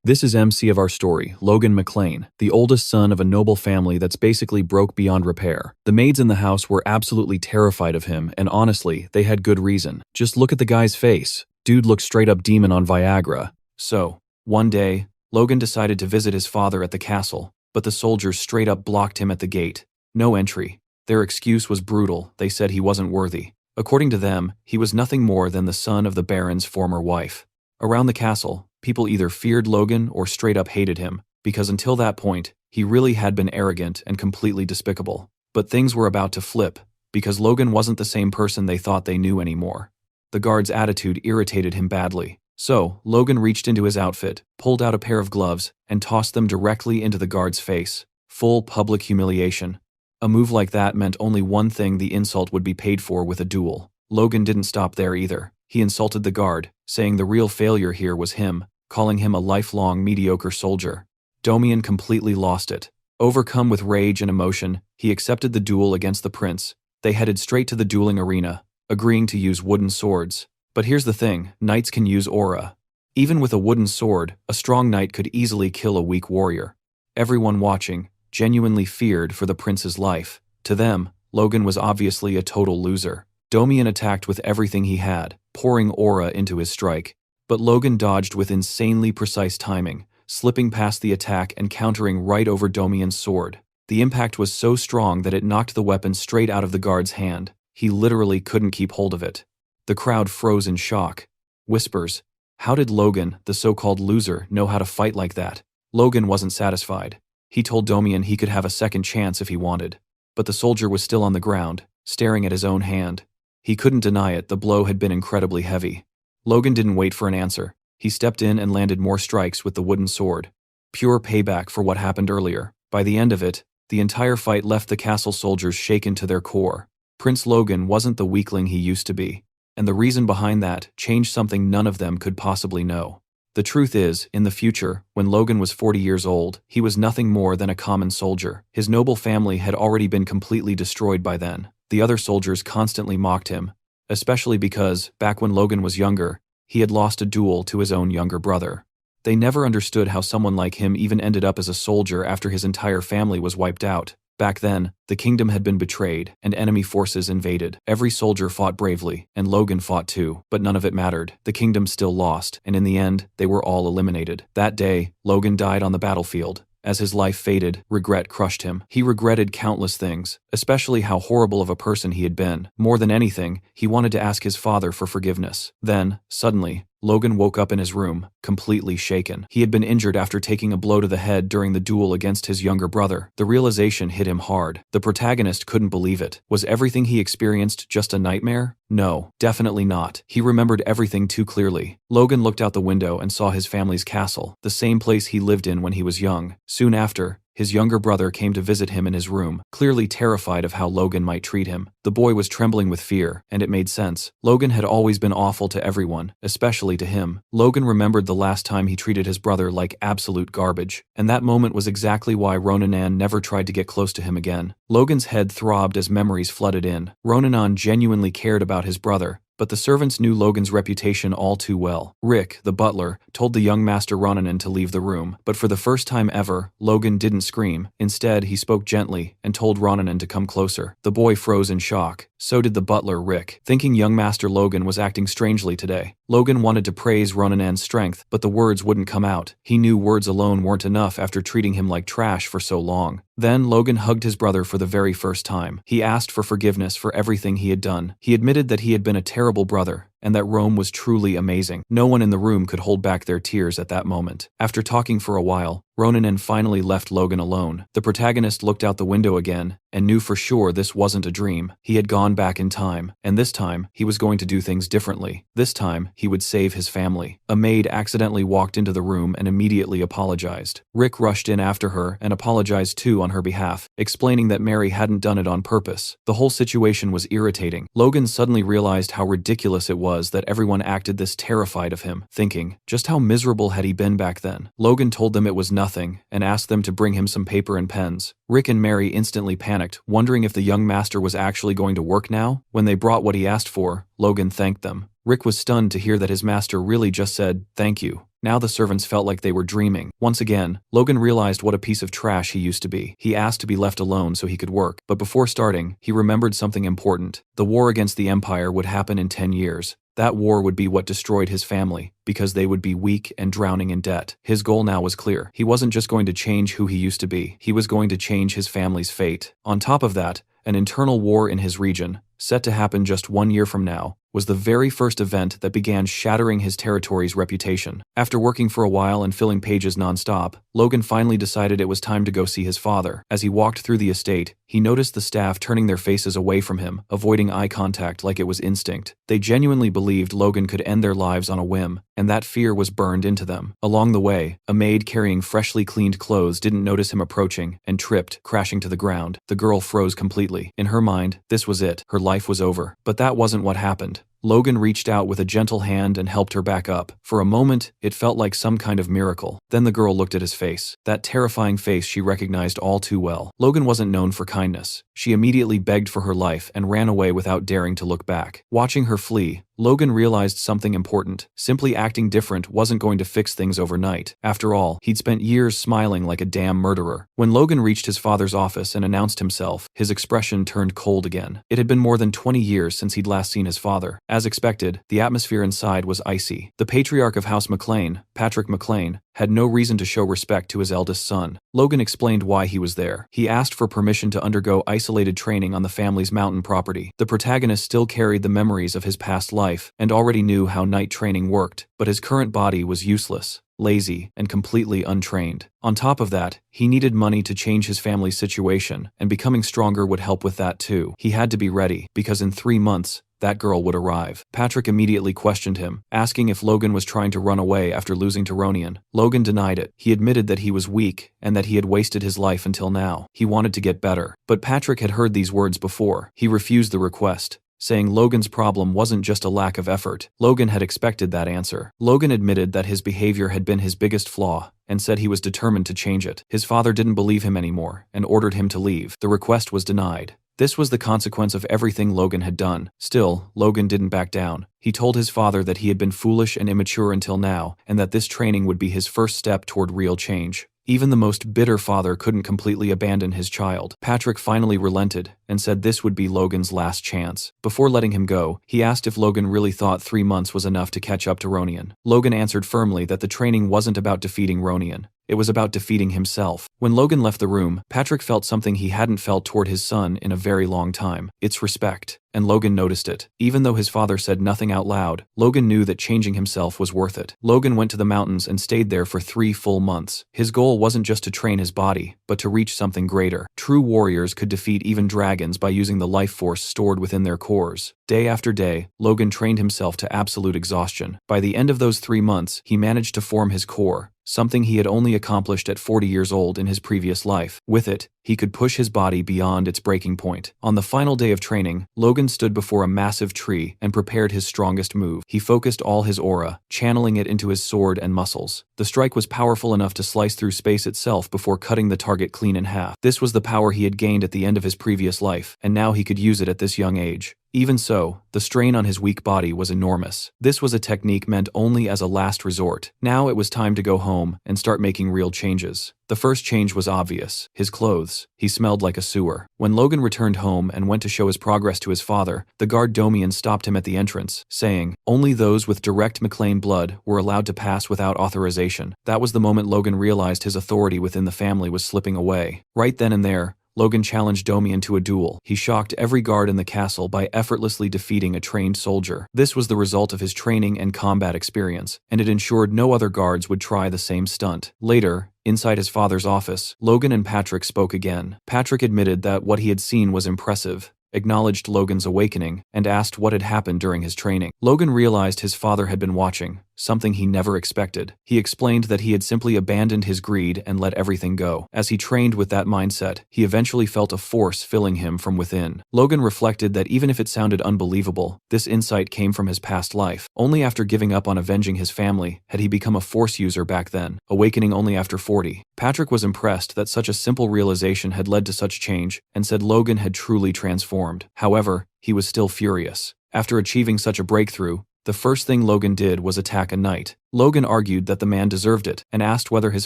This is MC of our story, Logan McLean, the oldest son of a noble family that's basically broke beyond repair. The maids in the house were absolutely terrified of him, and honestly, they had good reason. Just look at the guy's face. Dude looked straight up demon on Viagra. So, one day, Logan decided to visit his father at the castle, but the soldiers straight up blocked him at the gate. No entry. Their excuse was brutal. They said he wasn't worthy. According to them, he was nothing more than the son of the Baron's former wife. Around the castle, people either feared Logan or straight up hated him, because until that point, he really had been arrogant and completely despicable. But things were about to flip, because Logan wasn't the same person they thought they knew anymore. The guard's attitude irritated him badly. So, Logan reached into his outfit, pulled out a pair of gloves, and tossed them directly into the guard's face. Full public humiliation. A move like that meant only one thing: the insult would be paid for with a duel. Logan didn't stop there either. He insulted the guard, saying the real failure here was him, calling him a lifelong mediocre soldier. Domian completely lost it. Overcome with rage and emotion, he accepted the duel against the prince. They headed straight to the dueling arena, agreeing to use wooden swords. But here's the thing, knights can use aura. Even with a wooden sword, a strong knight could easily kill a weak warrior. Everyone watching genuinely feared for the prince's life. To them, Logan was obviously a total loser. Domian attacked with everything he had, pouring aura into his strike. But Logan dodged with insanely precise timing, slipping past the attack and countering right over Domian's sword. The impact was so strong that it knocked the weapon straight out of the guard's hand. He literally couldn't keep hold of it. The crowd froze in shock. Whispers. How did Logan, the so-called loser, know how to fight like that? Logan wasn't satisfied. He told Domian he could have a second chance if he wanted. But the soldier was still on the ground, staring at his own hand. He couldn't deny it, the blow had been incredibly heavy. Logan didn't wait for an answer. He stepped in and landed more strikes with the wooden sword. Pure payback for what happened earlier. By the end of it, the entire fight left the castle soldiers shaken to their core. Prince Logan wasn't the weakling he used to be. And the reason behind that changed something none of them could possibly know. The truth is, in the future, when Logan was 40 years old, he was nothing more than a common soldier. His noble family had already been completely destroyed by then. The other soldiers constantly mocked him, especially because, back when Logan was younger, he had lost a duel to his own younger brother. They never understood how someone like him even ended up as a soldier after his entire family was wiped out. Back then, the kingdom had been betrayed, and enemy forces invaded. Every soldier fought bravely, and Logan fought too, but none of it mattered. The kingdom still lost, and in the end, they were all eliminated. That day, Logan died on the battlefield. As his life faded, regret crushed him. He regretted countless things, especially how horrible of a person he had been. More than anything, he wanted to ask his father for forgiveness. Then, suddenly, Logan woke up in his room, completely shaken. He had been injured after taking a blow to the head during the duel against his younger brother. The realization hit him hard. The protagonist couldn't believe it. Was everything he experienced just a nightmare? No, definitely not. He remembered everything too clearly. Logan looked out the window and saw his family's castle, the same place he lived in when he was young. Soon after, his younger brother came to visit him in his room, clearly terrified of how Logan might treat him. The boy was trembling with fear, and it made sense. Logan had always been awful to everyone, especially to him. Logan remembered the last time he treated his brother like absolute garbage, and that moment was exactly why Ronanan never tried to get close to him again. Logan's head throbbed as memories flooded in. Ronanan genuinely cared about his brother, but the servants knew Logan's reputation all too well. Rick, the butler, told the young Master Ronanan to leave the room, but for the first time ever, Logan didn't scream. Instead, he spoke gently and told Ronanan to come closer. The boy froze in shock. So did the butler, Rick, thinking young Master Logan was acting strangely today. Logan wanted to praise Ronanan's strength, but the words wouldn't come out. He knew words alone weren't enough after treating him like trash for so long. Then Logan hugged his brother for the very first time. He asked for forgiveness for everything he had done. He admitted that he had been a terrible brother, and that Rome was truly amazing. No one in the room could hold back their tears at that moment. After talking for a while, Ronanan finally left Logan alone. The protagonist looked out the window again, and knew for sure this wasn't a dream. He had gone back in time, and this time, he was going to do things differently. This time, he would save his family. A maid accidentally walked into the room and immediately apologized. Rick rushed in after her and apologized too on her behalf, explaining that Mary hadn't done it on purpose. The whole situation was irritating. Logan suddenly realized how ridiculous it was that everyone acted this terrified of him, thinking, just how miserable had he been back then? Logan told them it was nothing and asked them to bring him some paper and pens. Rick and Mary instantly panicked, wondering if the young master was actually going to work now. When they brought what he asked for, Logan thanked them. Rick was stunned to hear that his master really just said, "Thank you." Now the servants felt like they were dreaming. Once again, Logan realized what a piece of trash he used to be. He asked to be left alone so he could work, but before starting, he remembered something important. The war against the Empire would happen in 10 years. That war would be what destroyed his family, because they would be weak and drowning in debt. His goal now was clear. He wasn't just going to change who he used to be, he was going to change his family's fate. On top of that, an internal war in his region, set to happen just 1 year from now, was the very first event that began shattering his territory's reputation. After working for a while and filling pages nonstop, Logan finally decided it was time to go see his father. As he walked through the estate, he noticed the staff turning their faces away from him, avoiding eye contact like it was instinct. They genuinely believed Logan could end their lives on a whim, and that fear was burned into them. Along the way, a maid carrying freshly cleaned clothes didn't notice him approaching and tripped, crashing to the ground. The girl froze completely. In her mind, this was it. Her life was over. But that wasn't what happened. Logan reached out with a gentle hand and helped her back up. For a moment, it felt like some kind of miracle. Then the girl looked at his face, that terrifying face she recognized all too well. Logan wasn't known for kindness. She immediately begged for her life and ran away without daring to look back. Watching her flee, Logan realized something important. Simply acting different wasn't going to fix things overnight. After all, he'd spent years smiling like a damn murderer. When Logan reached his father's office and announced himself, his expression turned cold again. It had been more than 20 years since he'd last seen his father. As expected, the atmosphere inside was icy. The patriarch of House McLean, Patrick McLean, had no reason to show respect to his eldest son. Logan explained why he was there. He asked for permission to undergo isolated training on the family's mountain property. The protagonist still carried the memories of his past life and already knew how night training worked, but his current body was useless, lazy, and completely untrained. On top of that, he needed money to change his family's situation, and becoming stronger would help with that too. He had to be ready, because in 3 months, that girl would arrive. Patrick immediately questioned him, asking if Logan was trying to run away after losing to Ronian. Logan denied it. He admitted that he was weak and that he had wasted his life until now. He wanted to get better. But Patrick had heard these words before. He refused the request, saying Logan's problem wasn't just a lack of effort. Logan had expected that answer. Logan admitted that his behavior had been his biggest flaw, and said he was determined to change it. His father didn't believe him anymore, and ordered him to leave. The request was denied. This was the consequence of everything Logan had done. Still, Logan didn't back down. He told his father that he had been foolish and immature until now, and that this training would be his first step toward real change. Even the most bitter father couldn't completely abandon his child. Patrick finally relented and said this would be Logan's last chance. Before letting him go, he asked if Logan really thought 3 months was enough to catch up to Ronian. Logan answered firmly that the training wasn't about defeating Ronian. It was about defeating himself. When Logan left the room, Patrick felt something he hadn't felt toward his son in a very long time. It's respect. And Logan noticed it. Even though his father said nothing out loud, Logan knew that changing himself was worth it. Logan went to the mountains and stayed there for 3 full months. His goal wasn't just to train his body, but to reach something greater. True warriors could defeat even dragons by using the life force stored within their cores. Day after day, Logan trained himself to absolute exhaustion. By the end of those 3 months, he managed to form his core, something he had only accomplished at 40 years old in his previous life. With it, he could push his body beyond its breaking point. On the final day of training, Logan stood before a massive tree and prepared his strongest move. He focused all his aura, channeling it into his sword and muscles. The strike was powerful enough to slice through space itself before cutting the target clean in half. This was the power he had gained at the end of his previous life, and now he could use it at this young age. Even so, the strain on his weak body was enormous. This was a technique meant only as a last resort. Now it was time to go home and start making real changes. The first change was obvious: his clothes. He smelled like a sewer. When Logan returned home and went to show his progress to his father, the guard Domian stopped him at the entrance, saying, only those with direct McLean blood were allowed to pass without authorization. That was the moment Logan realized his authority within the family was slipping away. Right then and there, Logan challenged Domian to a duel. He shocked every guard in the castle by effortlessly defeating a trained soldier. This was the result of his training and combat experience, and it ensured no other guards would try the same stunt. Later, inside his father's office, Logan and Patrick spoke again. Patrick admitted that what he had seen was impressive, acknowledged Logan's awakening, and asked what had happened during his training. Logan realized his father had been watching, something he never expected. He explained that he had simply abandoned his greed and let everything go. As he trained with that mindset, he eventually felt a force filling him from within. Logan reflected that even if it sounded unbelievable, this insight came from his past life. Only after giving up on avenging his family had he become a force user back then, awakening only after 40. Patrick was impressed that such a simple realization had led to such change, and said Logan had truly transformed. However, he was still furious. After achieving such a breakthrough, the first thing Logan did was attack a knight. Logan argued that the man deserved it, and asked whether his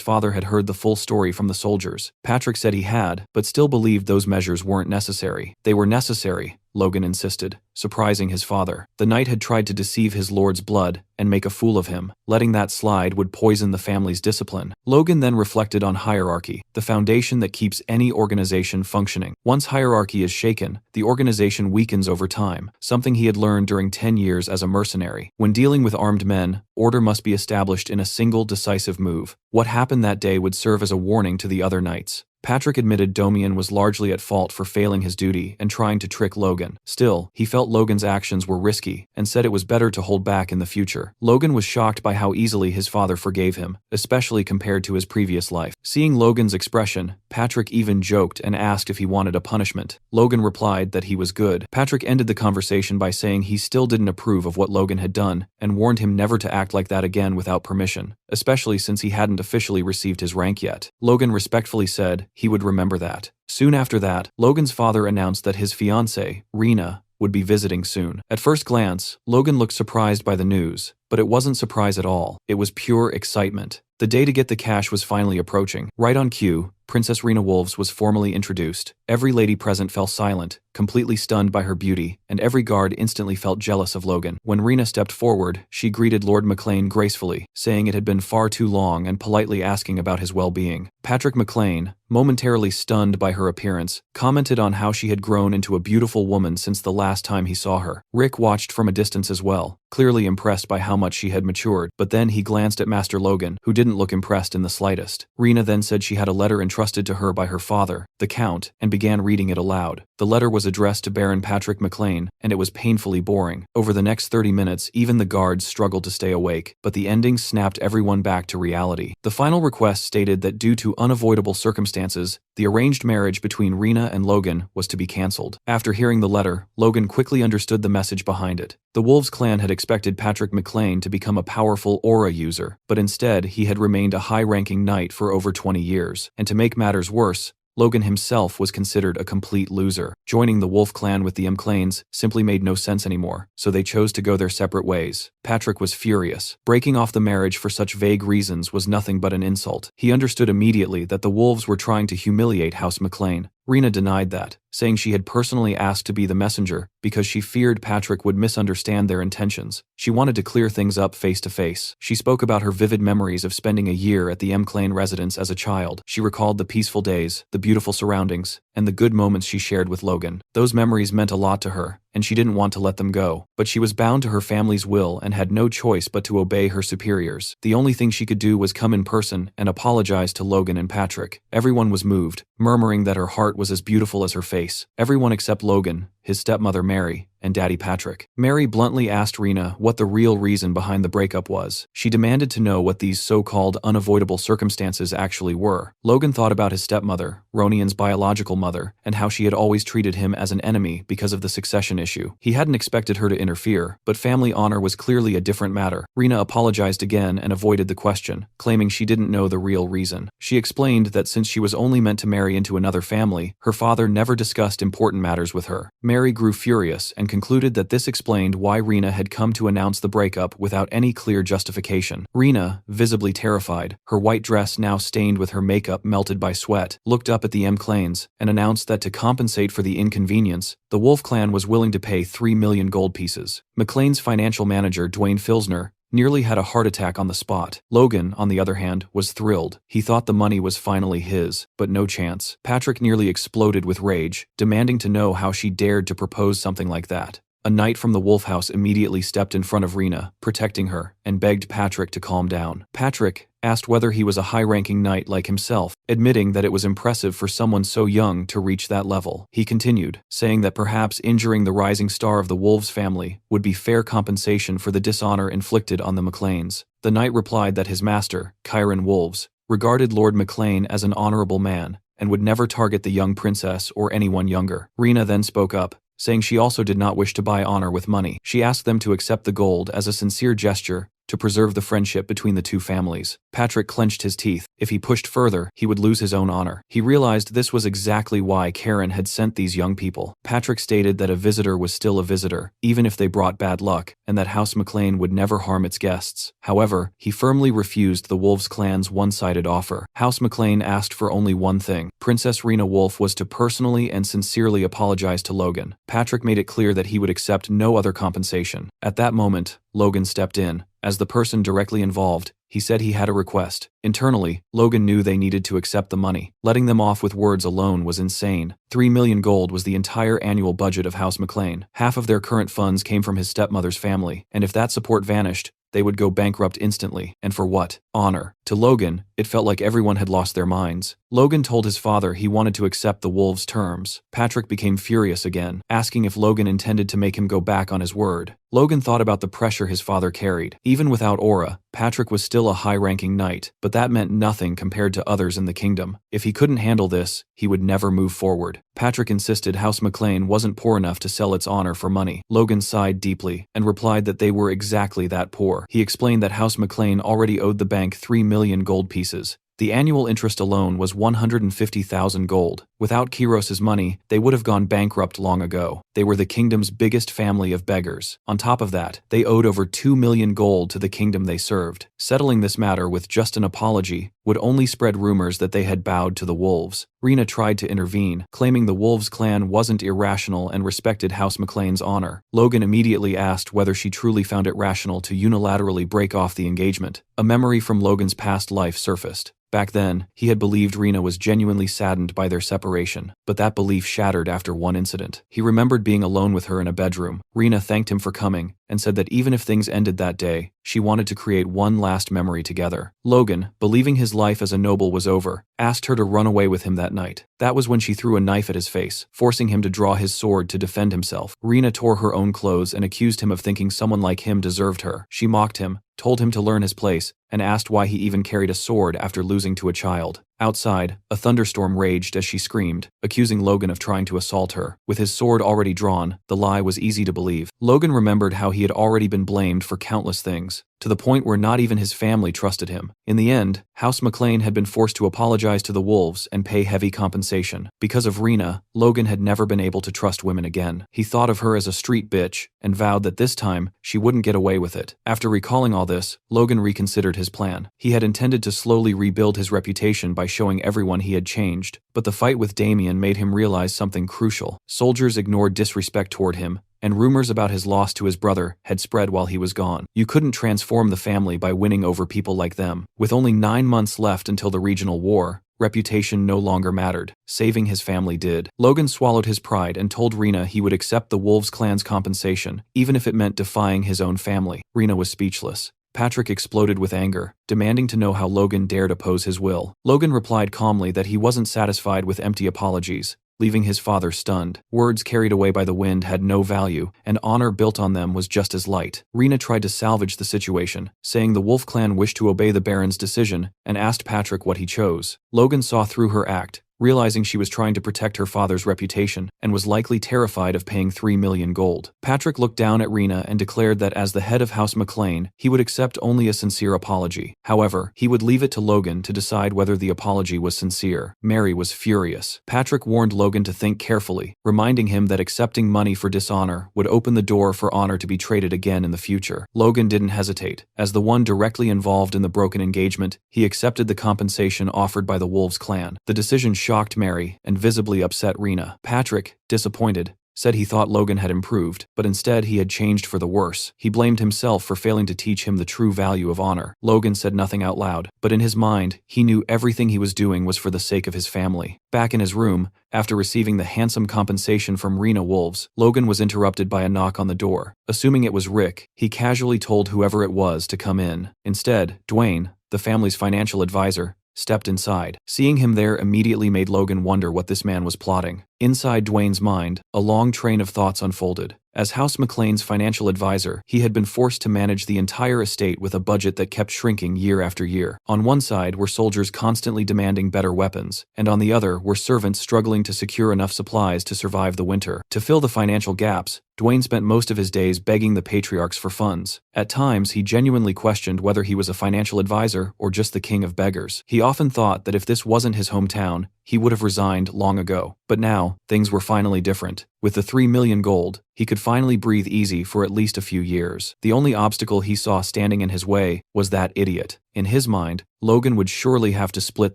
father had heard the full story from the soldiers. Patrick said he had, but still believed those measures weren't necessary. They were necessary, Logan insisted, surprising his father. The knight had tried to deceive his lord's blood and make a fool of him. Letting that slide would poison the family's discipline. Logan then reflected on hierarchy, the foundation that keeps any organization functioning. Once hierarchy is shaken, the organization weakens over time, something he had learned during 10 years as a mercenary. When dealing with armed men, order must be established in a single decisive move. What happened that day would serve as a warning to the other knights. Patrick admitted Domian was largely at fault for failing his duty and trying to trick Logan. Still, he felt Logan's actions were risky and said it was better to hold back in the future. Logan was shocked by how easily his father forgave him, especially compared to his previous life. Seeing Logan's expression, Patrick even joked and asked if he wanted a punishment. Logan replied that he was good. Patrick ended the conversation by saying he still didn't approve of what Logan had done and warned him never to act like that again without permission, especially since he hadn't officially received his rank yet. Logan respectfully said he would remember that. Soon after that, Logan's father announced that his fiancée, Rena, would be visiting soon. At first glance, Logan looked surprised by the news, but it wasn't surprise at all. It was pure excitement. The day to get the cash was finally approaching. Right on cue, Princess Rena Wolves was formally introduced. Every lady present fell silent, completely stunned by her beauty, and every guard instantly felt jealous of Logan. When Rena stepped forward, she greeted Lord McLean gracefully, saying it had been far too long and politely asking about his well-being. Patrick McLean, momentarily stunned by her appearance, commented on how she had grown into a beautiful woman since the last time he saw her. Rick watched from a distance as well, clearly impressed by how much she had matured, but then he glanced at Master Logan, who didn't look impressed in the slightest. Rena then said she had a letter entrusted to her by her father, the Count, and began reading it aloud. The letter was addressed to Baron Patrick McLean, and it was painfully boring. Over the next 30 minutes, even the guards struggled to stay awake, but the ending snapped everyone back to reality. The final request stated that due to unavoidable circumstances, the arranged marriage between Rena and Logan was to be cancelled. After hearing the letter, Logan quickly understood the message behind it. The Wolves clan had expected Patrick McLean to become a powerful aura user, but instead he had remained a high-ranking knight for over 20 years. And to make matters worse, Logan himself was considered a complete loser. Joining the Wolf clan with the McLeans simply made no sense anymore, so they chose to go their separate ways. Patrick was furious. Breaking off the marriage for such vague reasons was nothing but an insult. He understood immediately that the Wolves were trying to humiliate House McLean. Rena denied that, saying she had personally asked to be the messenger because she feared Patrick would misunderstand their intentions. She wanted to clear things up face to face. She spoke about her vivid memories of spending a year at the McLean residence as a child. She recalled the peaceful days, the beautiful surroundings, and the good moments she shared with Logan. Those memories meant a lot to her, and she didn't want to let them go. But she was bound to her family's will and had no choice but to obey her superiors. The only thing she could do was come in person and apologize to Logan and Patrick. Everyone was moved, murmuring that her heart was as beautiful as her face. Everyone except Logan, his stepmother Mary, and Daddy Patrick. Mary bluntly asked Rena what the real reason behind the breakup was. She demanded to know what these so-called unavoidable circumstances actually were. Logan thought about his stepmother, Ronian's biological mother, and how she had always treated him as an enemy because of the succession issue. He hadn't expected her to interfere, but family honor was clearly a different matter. Rena apologized again and avoided the question, claiming she didn't know the real reason. She explained that since she was only meant to marry into another family, her father never discussed important matters with her. Mary grew furious and concluded that this explained why Rena had come to announce the breakup without any clear justification. Rena, visibly terrified, her white dress now stained with her makeup melted by sweat, looked up at the McLeans and announced that to compensate for the inconvenience, the Wolf clan was willing to pay 3 million gold pieces. McLean's financial manager, Dwayne Filsner, nearly had a heart attack on the spot. Logan, on the other hand, was thrilled. He thought the money was finally his, but no chance. Patrick nearly exploded with rage, demanding to know how she dared to propose something like that. A knight from the Wolf House immediately stepped in front of Rena, protecting her, and begged Patrick to calm down. Patrick, asked whether he was a high-ranking knight like himself, admitting that it was impressive for someone so young to reach that level. He continued, saying that perhaps injuring the rising star of the Wolves family would be fair compensation for the dishonor inflicted on the McLeans. The knight replied that his master, Chiron Wolves, regarded Lord McLean as an honorable man and would never target the young princess or anyone younger. Rena then spoke up, saying she also did not wish to buy honor with money. She asked them to accept the gold as a sincere gesture to preserve the friendship between the two families. Patrick clenched his teeth. If he pushed further, he would lose his own honor. He realized this was exactly why Karen had sent these young people. Patrick stated that a visitor was still a visitor, even if they brought bad luck, and that House McLean would never harm its guests. However, he firmly refused the Wolves clan's one-sided offer. House McLean asked for only one thing. Princess Rena Wolf was to personally and sincerely apologize to Logan. Patrick made it clear that he would accept no other compensation. At that moment, Logan stepped in. As the person directly involved, he said he had a request. Internally, Logan knew they needed to accept the money. Letting them off with words alone was insane. 3 million gold was the entire annual budget of House McLean. Half of their current funds came from his stepmother's family, and if that support vanished, they would go bankrupt instantly. And for what? Honor. To Logan, it felt like everyone had lost their minds. Logan told his father he wanted to accept the Wolves' terms. Patrick became furious again, asking if Logan intended to make him go back on his word. Logan thought about the pressure his father carried. Even without aura, Patrick was still a high-ranking knight, but that meant nothing compared to others in the kingdom. If he couldn't handle this, he would never move forward. Patrick insisted House McLean wasn't poor enough to sell its honor for money. Logan sighed deeply and replied that they were exactly that poor. He explained that House McLean already owed the bank 3 million gold pieces. The annual interest alone was 150,000 gold. Without Kiros's money, they would have gone bankrupt long ago. They were the kingdom's biggest family of beggars. On top of that, they owed over 2 million gold to the kingdom they served. Settling this matter with just an apology would only spread rumors that they had bowed to the Wolves. Rena tried to intervene, claiming the Wolves clan wasn't irrational and respected House McLean's honor. Logan immediately asked whether she truly found it rational to unilaterally break off the engagement. A memory from Logan's past life surfaced. Back then, he had believed Rena was genuinely saddened by their separation, but that belief shattered after one incident. He remembered being alone with her in a bedroom. Rena thanked him for coming and said that even if things ended that day, she wanted to create one last memory together. Logan, believing his life as a noble was over, asked her to run away with him that night. That was when she threw a knife at his face, forcing him to draw his sword to defend himself. Rena tore her own clothes and accused him of thinking someone like him deserved her. She mocked him, told him to learn his place, and asked why he even carried a sword after losing to a child. Outside, a thunderstorm raged as she screamed, accusing Logan of trying to assault her. With his sword already drawn, the lie was easy to believe. Logan remembered how he had already been blamed for countless things, to the point where not even his family trusted him. In the end, House McLean had been forced to apologize to the Wolves and pay heavy compensation. Because of Rena, Logan had never been able to trust women again. He thought of her as a street bitch and vowed that this time she wouldn't get away with it. After recalling all this, Logan reconsidered his plan. He had intended to slowly rebuild his reputation by showing everyone he had changed, but the fight with Damien made him realize something crucial. Soldiers ignored disrespect toward him, and rumors about his loss to his brother had spread while he was gone. You couldn't transform the family by winning over people like them. With only 9 months left until the regional war, reputation no longer mattered. Saving his family did. Logan swallowed his pride and told Rena he would accept the Wolves clan's compensation, even if it meant defying his own family. Rena was speechless. Patrick exploded with anger, demanding to know how Logan dared oppose his will. Logan replied calmly that he wasn't satisfied with empty apologies, leaving his father stunned. Words carried away by the wind had no value, and honor built on them was just as light. Rena tried to salvage the situation, saying the Wolf clan wished to obey the Baron's decision, and asked Patrick what he chose. Logan saw through her act, realizing she was trying to protect her father's reputation, and was likely terrified of paying 3 million gold. Patrick looked down at Rena and declared that as the head of House McLean, he would accept only a sincere apology. However, he would leave it to Logan to decide whether the apology was sincere. Mary was furious. Patrick warned Logan to think carefully, reminding him that accepting money for dishonor would open the door for honor to be traded again in the future. Logan didn't hesitate. As the one directly involved in the broken engagement, he accepted the compensation offered by the Wolves clan. The decision shocked Mary and visibly upset Rena. Patrick, disappointed, said he thought Logan had improved, but instead he had changed for the worse. He blamed himself for failing to teach him the true value of honor. Logan said nothing out loud, but in his mind, he knew everything he was doing was for the sake of his family. Back in his room, after receiving the handsome compensation from Rena Wolves, Logan was interrupted by a knock on the door. Assuming it was Rick, he casually told whoever it was to come in. Instead, Dwayne, the family's financial advisor, stepped inside. Seeing him there immediately made Logan wonder what this man was plotting. Inside Dwayne's mind, a long train of thoughts unfolded. As House McLean's financial advisor, he had been forced to manage the entire estate with a budget that kept shrinking year after year. On one side were soldiers constantly demanding better weapons, and on the other were servants struggling to secure enough supplies to survive the winter. To fill the financial gaps, Dwayne spent most of his days begging the patriarchs for funds. At times, he genuinely questioned whether he was a financial advisor or just the king of beggars. He often thought that if this wasn't his hometown, he would have resigned long ago. But now, things were finally different. With the 3 million gold, he could finally breathe easy for at least a few years. The only obstacle he saw standing in his way was that idiot. In his mind, Logan would surely have to split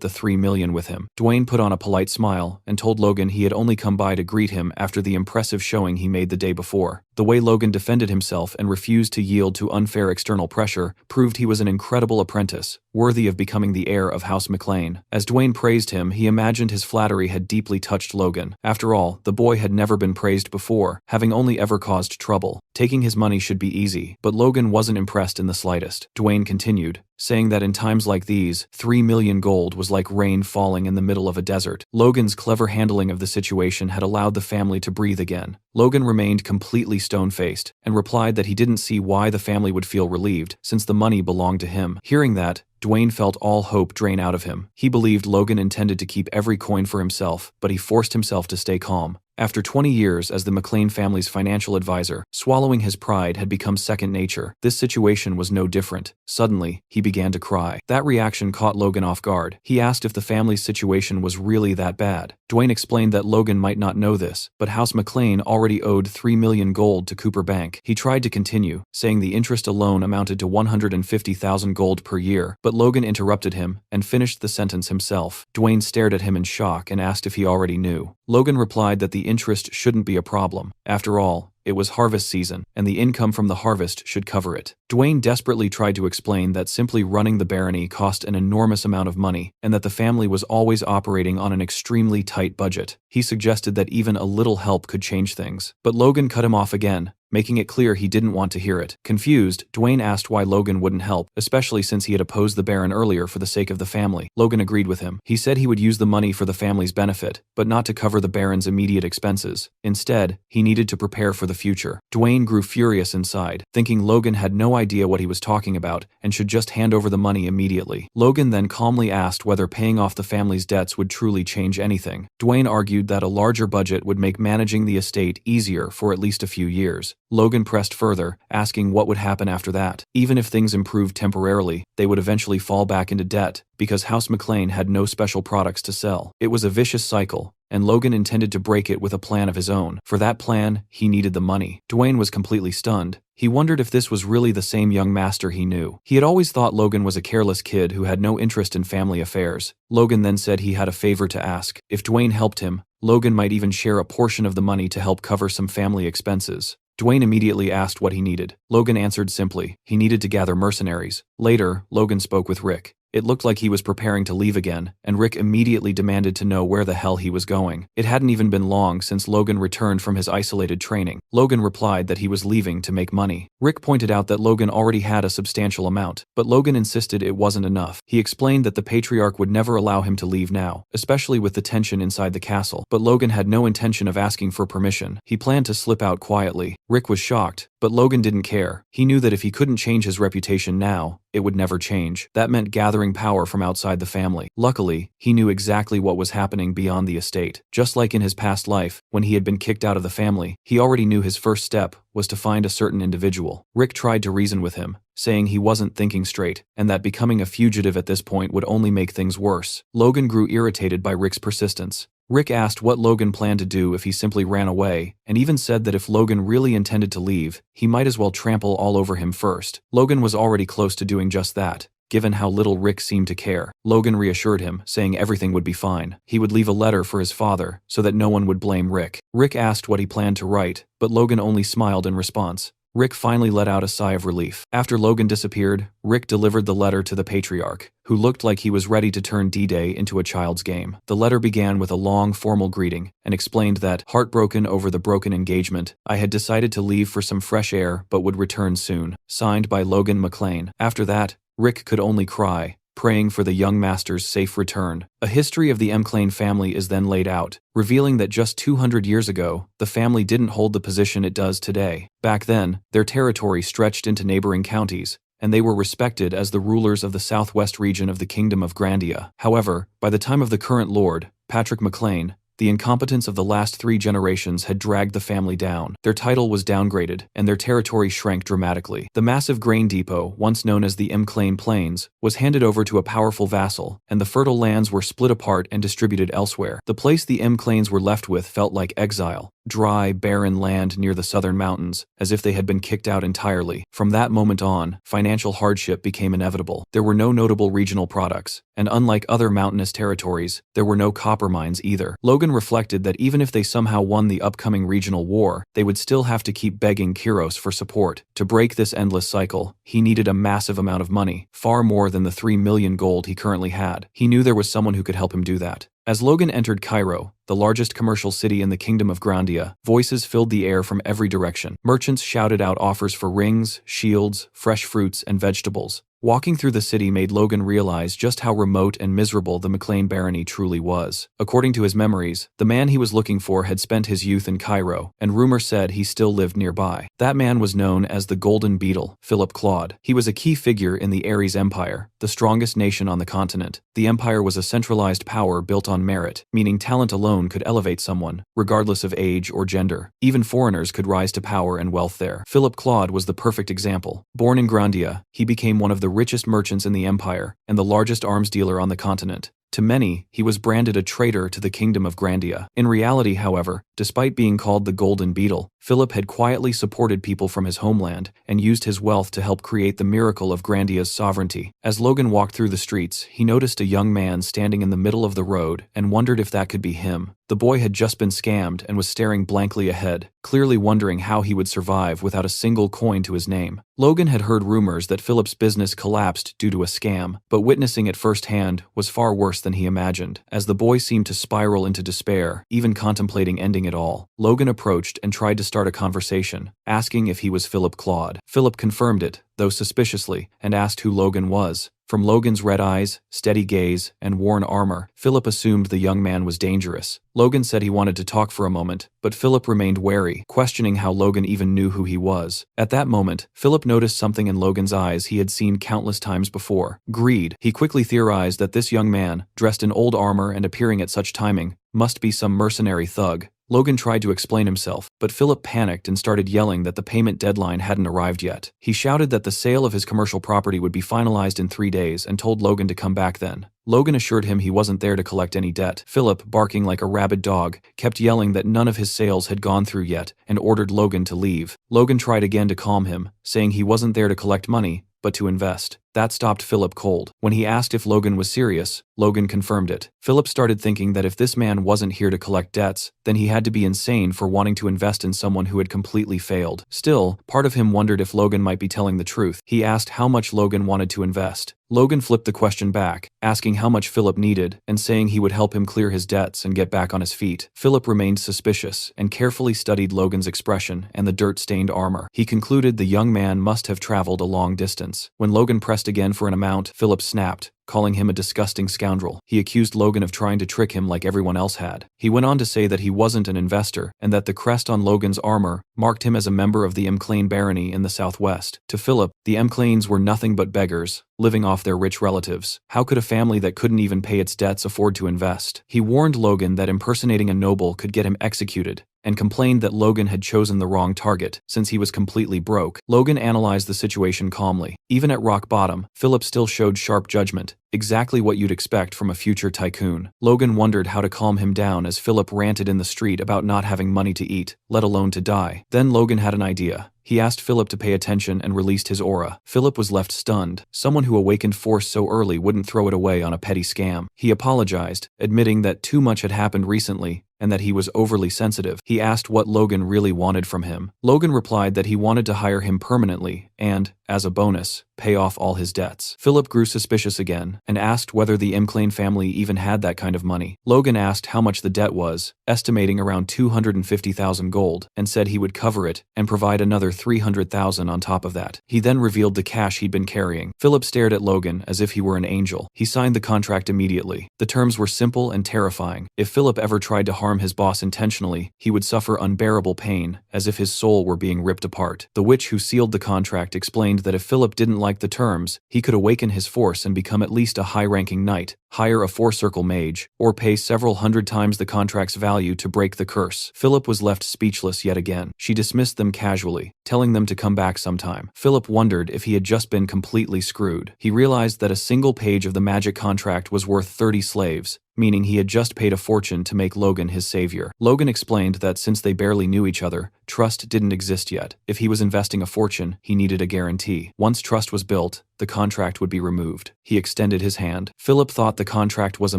the 3 million with him. Dwayne put on a polite smile and told Logan he had only come by to greet him after the impressive showing he made the day before. The way Logan defended himself and refused to yield to unfair external pressure proved he was an incredible apprentice, worthy of becoming the heir of House McLean. As Dwayne praised him, he imagined his flattery had deeply touched Logan. After all, the boy had never been praised before, having only ever caused trouble. Taking his money should be easy, but Logan wasn't impressed in the slightest. Dwayne continued, saying that in times like these, 3 million gold was like rain falling in the middle of a desert. Logan's clever handling of the situation had allowed the family to breathe again. Logan remained completely stone-faced and replied that he didn't see why the family would feel relieved, since the money belonged to him. Hearing that, Dwayne felt all hope drain out of him. He believed Logan intended to keep every coin for himself, but he forced himself to stay calm. After 20 years as the McLean family's financial advisor, swallowing his pride had become second nature. This situation was no different. Suddenly, he began to cry. That reaction caught Logan off guard. He asked if the family's situation was really that bad. Dwayne explained that Logan might not know this, but House McLean already owed 3 million gold to Cooper Bank. He tried to continue, saying the interest alone amounted to 150,000 gold per year, but Logan interrupted him and finished the sentence himself. Dwayne stared at him in shock and asked if he already knew. Logan replied that the interest shouldn't be a problem. After all, it was harvest season, and the income from the harvest should cover it. Dwayne desperately tried to explain that simply running the barony cost an enormous amount of money, and that the family was always operating on an extremely tight budget. He suggested that even a little help could change things, but Logan cut him off again, making it clear he didn't want to hear it. Confused, Dwayne asked why Logan wouldn't help, especially since he had opposed the Baron earlier for the sake of the family. Logan agreed with him. He said he would use the money for the family's benefit, but not to cover the Baron's immediate expenses. Instead, he needed to prepare for the future. Dwayne grew furious inside, thinking Logan had no idea what he was talking about and should just hand over the money immediately. Logan then calmly asked whether paying off the family's debts would truly change anything. Dwayne argued that a larger budget would make managing the estate easier for at least a few years. Logan pressed further, asking what would happen after that. Even if things improved temporarily, they would eventually fall back into debt, because House McLean had no special products to sell. It was a vicious cycle, and Logan intended to break it with a plan of his own. For that plan, he needed the money. Dwayne was completely stunned. He wondered if this was really the same young master he knew. He had always thought Logan was a careless kid who had no interest in family affairs. Logan then said he had a favor to ask. If Dwayne helped him, Logan might even share a portion of the money to help cover some family expenses. Dwayne immediately asked what he needed. Logan answered simply, he needed to gather mercenaries. Later, Logan spoke with Rick. It looked like he was preparing to leave again, and Rick immediately demanded to know where the hell he was going. It hadn't even been long since Logan returned from his isolated training. Logan replied that he was leaving to make money. Rick pointed out that Logan already had a substantial amount, but Logan insisted it wasn't enough. He explained that the patriarch would never allow him to leave now, especially with the tension inside the castle, but Logan had no intention of asking for permission. He planned to slip out quietly. Rick was shocked, but Logan didn't care. He knew that if he couldn't change his reputation now, it would never change. That meant gathering power from outside the family. Luckily, he knew exactly what was happening beyond the estate. Just like in his past life, when he had been kicked out of the family, he already knew his first step was to find a certain individual. Rick tried to reason with him, saying he wasn't thinking straight, and that becoming a fugitive at this point would only make things worse. Logan grew irritated by Rick's persistence. Rick asked what Logan planned to do if he simply ran away, and even said that if Logan really intended to leave, he might as well trample all over him first. Logan was already close to doing just that, given how little Rick seemed to care. Logan reassured him, saying everything would be fine. He would leave a letter for his father, so that no one would blame Rick. Rick asked what he planned to write, but Logan only smiled in response. Rick finally let out a sigh of relief. After Logan disappeared, Rick delivered the letter to the patriarch, who looked like he was ready to turn D-Day into a child's game. The letter began with a long, formal greeting, and explained that, heartbroken over the broken engagement, I had decided to leave for some fresh air but would return soon. Signed by Logan McLean. After that, Rick could only cry, praying for the young master's safe return. A history of the McLean family is then laid out, revealing that just 200 years ago, the family didn't hold the position it does today. Back then, their territory stretched into neighboring counties, and they were respected as the rulers of the southwest region of the Kingdom of Grandia. However, by the time of the current lord, Patrick McLean, the incompetence of the last 3 generations had dragged the family down. Their title was downgraded, and their territory shrank dramatically. The massive grain depot, once known as the McLean Plains, was handed over to a powerful vassal, and the fertile lands were split apart and distributed elsewhere. The place the McLeans were left with felt like exile. Dry, barren land near the southern mountains, as if they had been kicked out entirely. From that moment on, financial hardship became inevitable. There were no notable regional products, and unlike other mountainous territories, there were no copper mines either. Logan reflected that even if they somehow won the upcoming regional war, they would still have to keep begging Kiros for support. To break this endless cycle, he needed a massive amount of money, far more than the 3 million gold he currently had. He knew there was someone who could help him do that. As Logan entered Cairo, the largest commercial city in the Kingdom of Grandia, voices filled the air from every direction. Merchants shouted out offers for rings, shields, fresh fruits, and vegetables. Walking through the city made Logan realize just how remote and miserable the McLean barony truly was. According to his memories, the man he was looking for had spent his youth in Cairo, and rumor said he still lived nearby. That man was known as the Golden Beetle, Philip Claude. He was a key figure in the Ares Empire, the strongest nation on the continent. The empire was a centralized power built on merit, meaning talent alone could elevate someone, regardless of age or gender. Even foreigners could rise to power and wealth there. Philip Claude was the perfect example. Born in Grandia, he became one of the richest merchants in the empire and the largest arms dealer on the continent. To many, he was branded a traitor to the Kingdom of Grandia. In reality, however, despite being called the Golden Beetle, Philip had quietly supported people from his homeland and used his wealth to help create the miracle of Grandia's sovereignty. As Logan walked through the streets, he noticed a young man standing in the middle of the road and wondered if that could be him. The boy had just been scammed and was staring blankly ahead, clearly wondering how he would survive without a single coin to his name. Logan had heard rumors that Philip's business collapsed due to a scam, but witnessing it firsthand was far worse than he imagined. As the boy seemed to spiral into despair, even contemplating ending it all, Logan approached and tried to start a conversation, asking if he was Philip Claude. Philip confirmed it, though suspiciously, and asked who Logan was. From Logan's red eyes, steady gaze, and worn armor, Philip assumed the young man was dangerous. Logan said he wanted to talk for a moment, but Philip remained wary, questioning how Logan even knew who he was. At that moment, Philip noticed something in Logan's eyes he had seen countless times before: greed. He quickly theorized that this young man, dressed in old armor and appearing at such timing, must be some mercenary thug. Logan tried to explain himself, but Philip panicked and started yelling that the payment deadline hadn't arrived yet. He shouted that the sale of his commercial property would be finalized in 3 days and told Logan to come back then. Logan assured him he wasn't there to collect any debt. Philip, barking like a rabid dog, kept yelling that none of his sales had gone through yet and ordered Logan to leave. Logan tried again to calm him, saying he wasn't there to collect money, but to invest. That stopped Philip cold. When he asked if Logan was serious, Logan confirmed it. Philip started thinking that if this man wasn't here to collect debts, then he had to be insane for wanting to invest in someone who had completely failed. Still, part of him wondered if Logan might be telling the truth. He asked how much Logan wanted to invest. Logan flipped the question back, asking how much Philip needed and saying he would help him clear his debts and get back on his feet. Philip remained suspicious and carefully studied Logan's expression and the dirt-stained armor. He concluded the young man must have traveled a long distance. When Logan pressed again for an amount, Philip snapped, calling him a disgusting scoundrel. He accused Logan of trying to trick him like everyone else had. He went on to say that he wasn't an investor and that the crest on Logan's armor marked him as a member of the McLean barony in the southwest. To Philip, the McLeans were nothing but beggars, living off their rich relatives. How could a family that couldn't even pay its debts afford to invest? He warned Logan that impersonating a noble could get him executed, and complained that Logan had chosen the wrong target, since he was completely broke. Logan analyzed the situation calmly. Even at rock bottom, Philip still showed sharp judgment, exactly what you'd expect from a future tycoon. Logan wondered how to calm him down as Philip ranted in the street about not having money to eat, let alone to die. Then Logan had an idea. He asked Philip to pay attention and released his aura. Philip was left stunned. Someone who awakened force so early wouldn't throw it away on a petty scam. He apologized, admitting that too much had happened recently, and that he was overly sensitive. He asked what Logan really wanted from him. Logan replied that he wanted to hire him permanently and, as a bonus, pay off all his debts. Philip grew suspicious again and asked whether the McLean family even had that kind of money. Logan asked how much the debt was, estimating around 250,000 gold, and said he would cover it and provide another 300,000 on top of that. He then revealed the cash he'd been carrying. Philip stared at Logan as if he were an angel. He signed the contract immediately. The terms were simple and terrifying. If Philip ever tried to harm his boss intentionally, he would suffer unbearable pain, as if his soul were being ripped apart. The witch who sealed the contract explained that if Philip didn't like the terms, he could awaken his force and become at least a high-ranking knight, hire a four-circle mage, or pay several hundred times the contract's value to break the curse. Philip was left speechless yet again. She dismissed them casually, telling them to come back sometime. Philip wondered if he had just been completely screwed. He realized that a single page of the magic contract was worth 30 slaves, meaning he had just paid a fortune to make Logan his savior. Logan explained that since they barely knew each other, trust didn't exist yet. If he was investing a fortune, he needed a guarantee. Once trust was built, the contract would be removed. He extended his hand. Philip thought the contract was a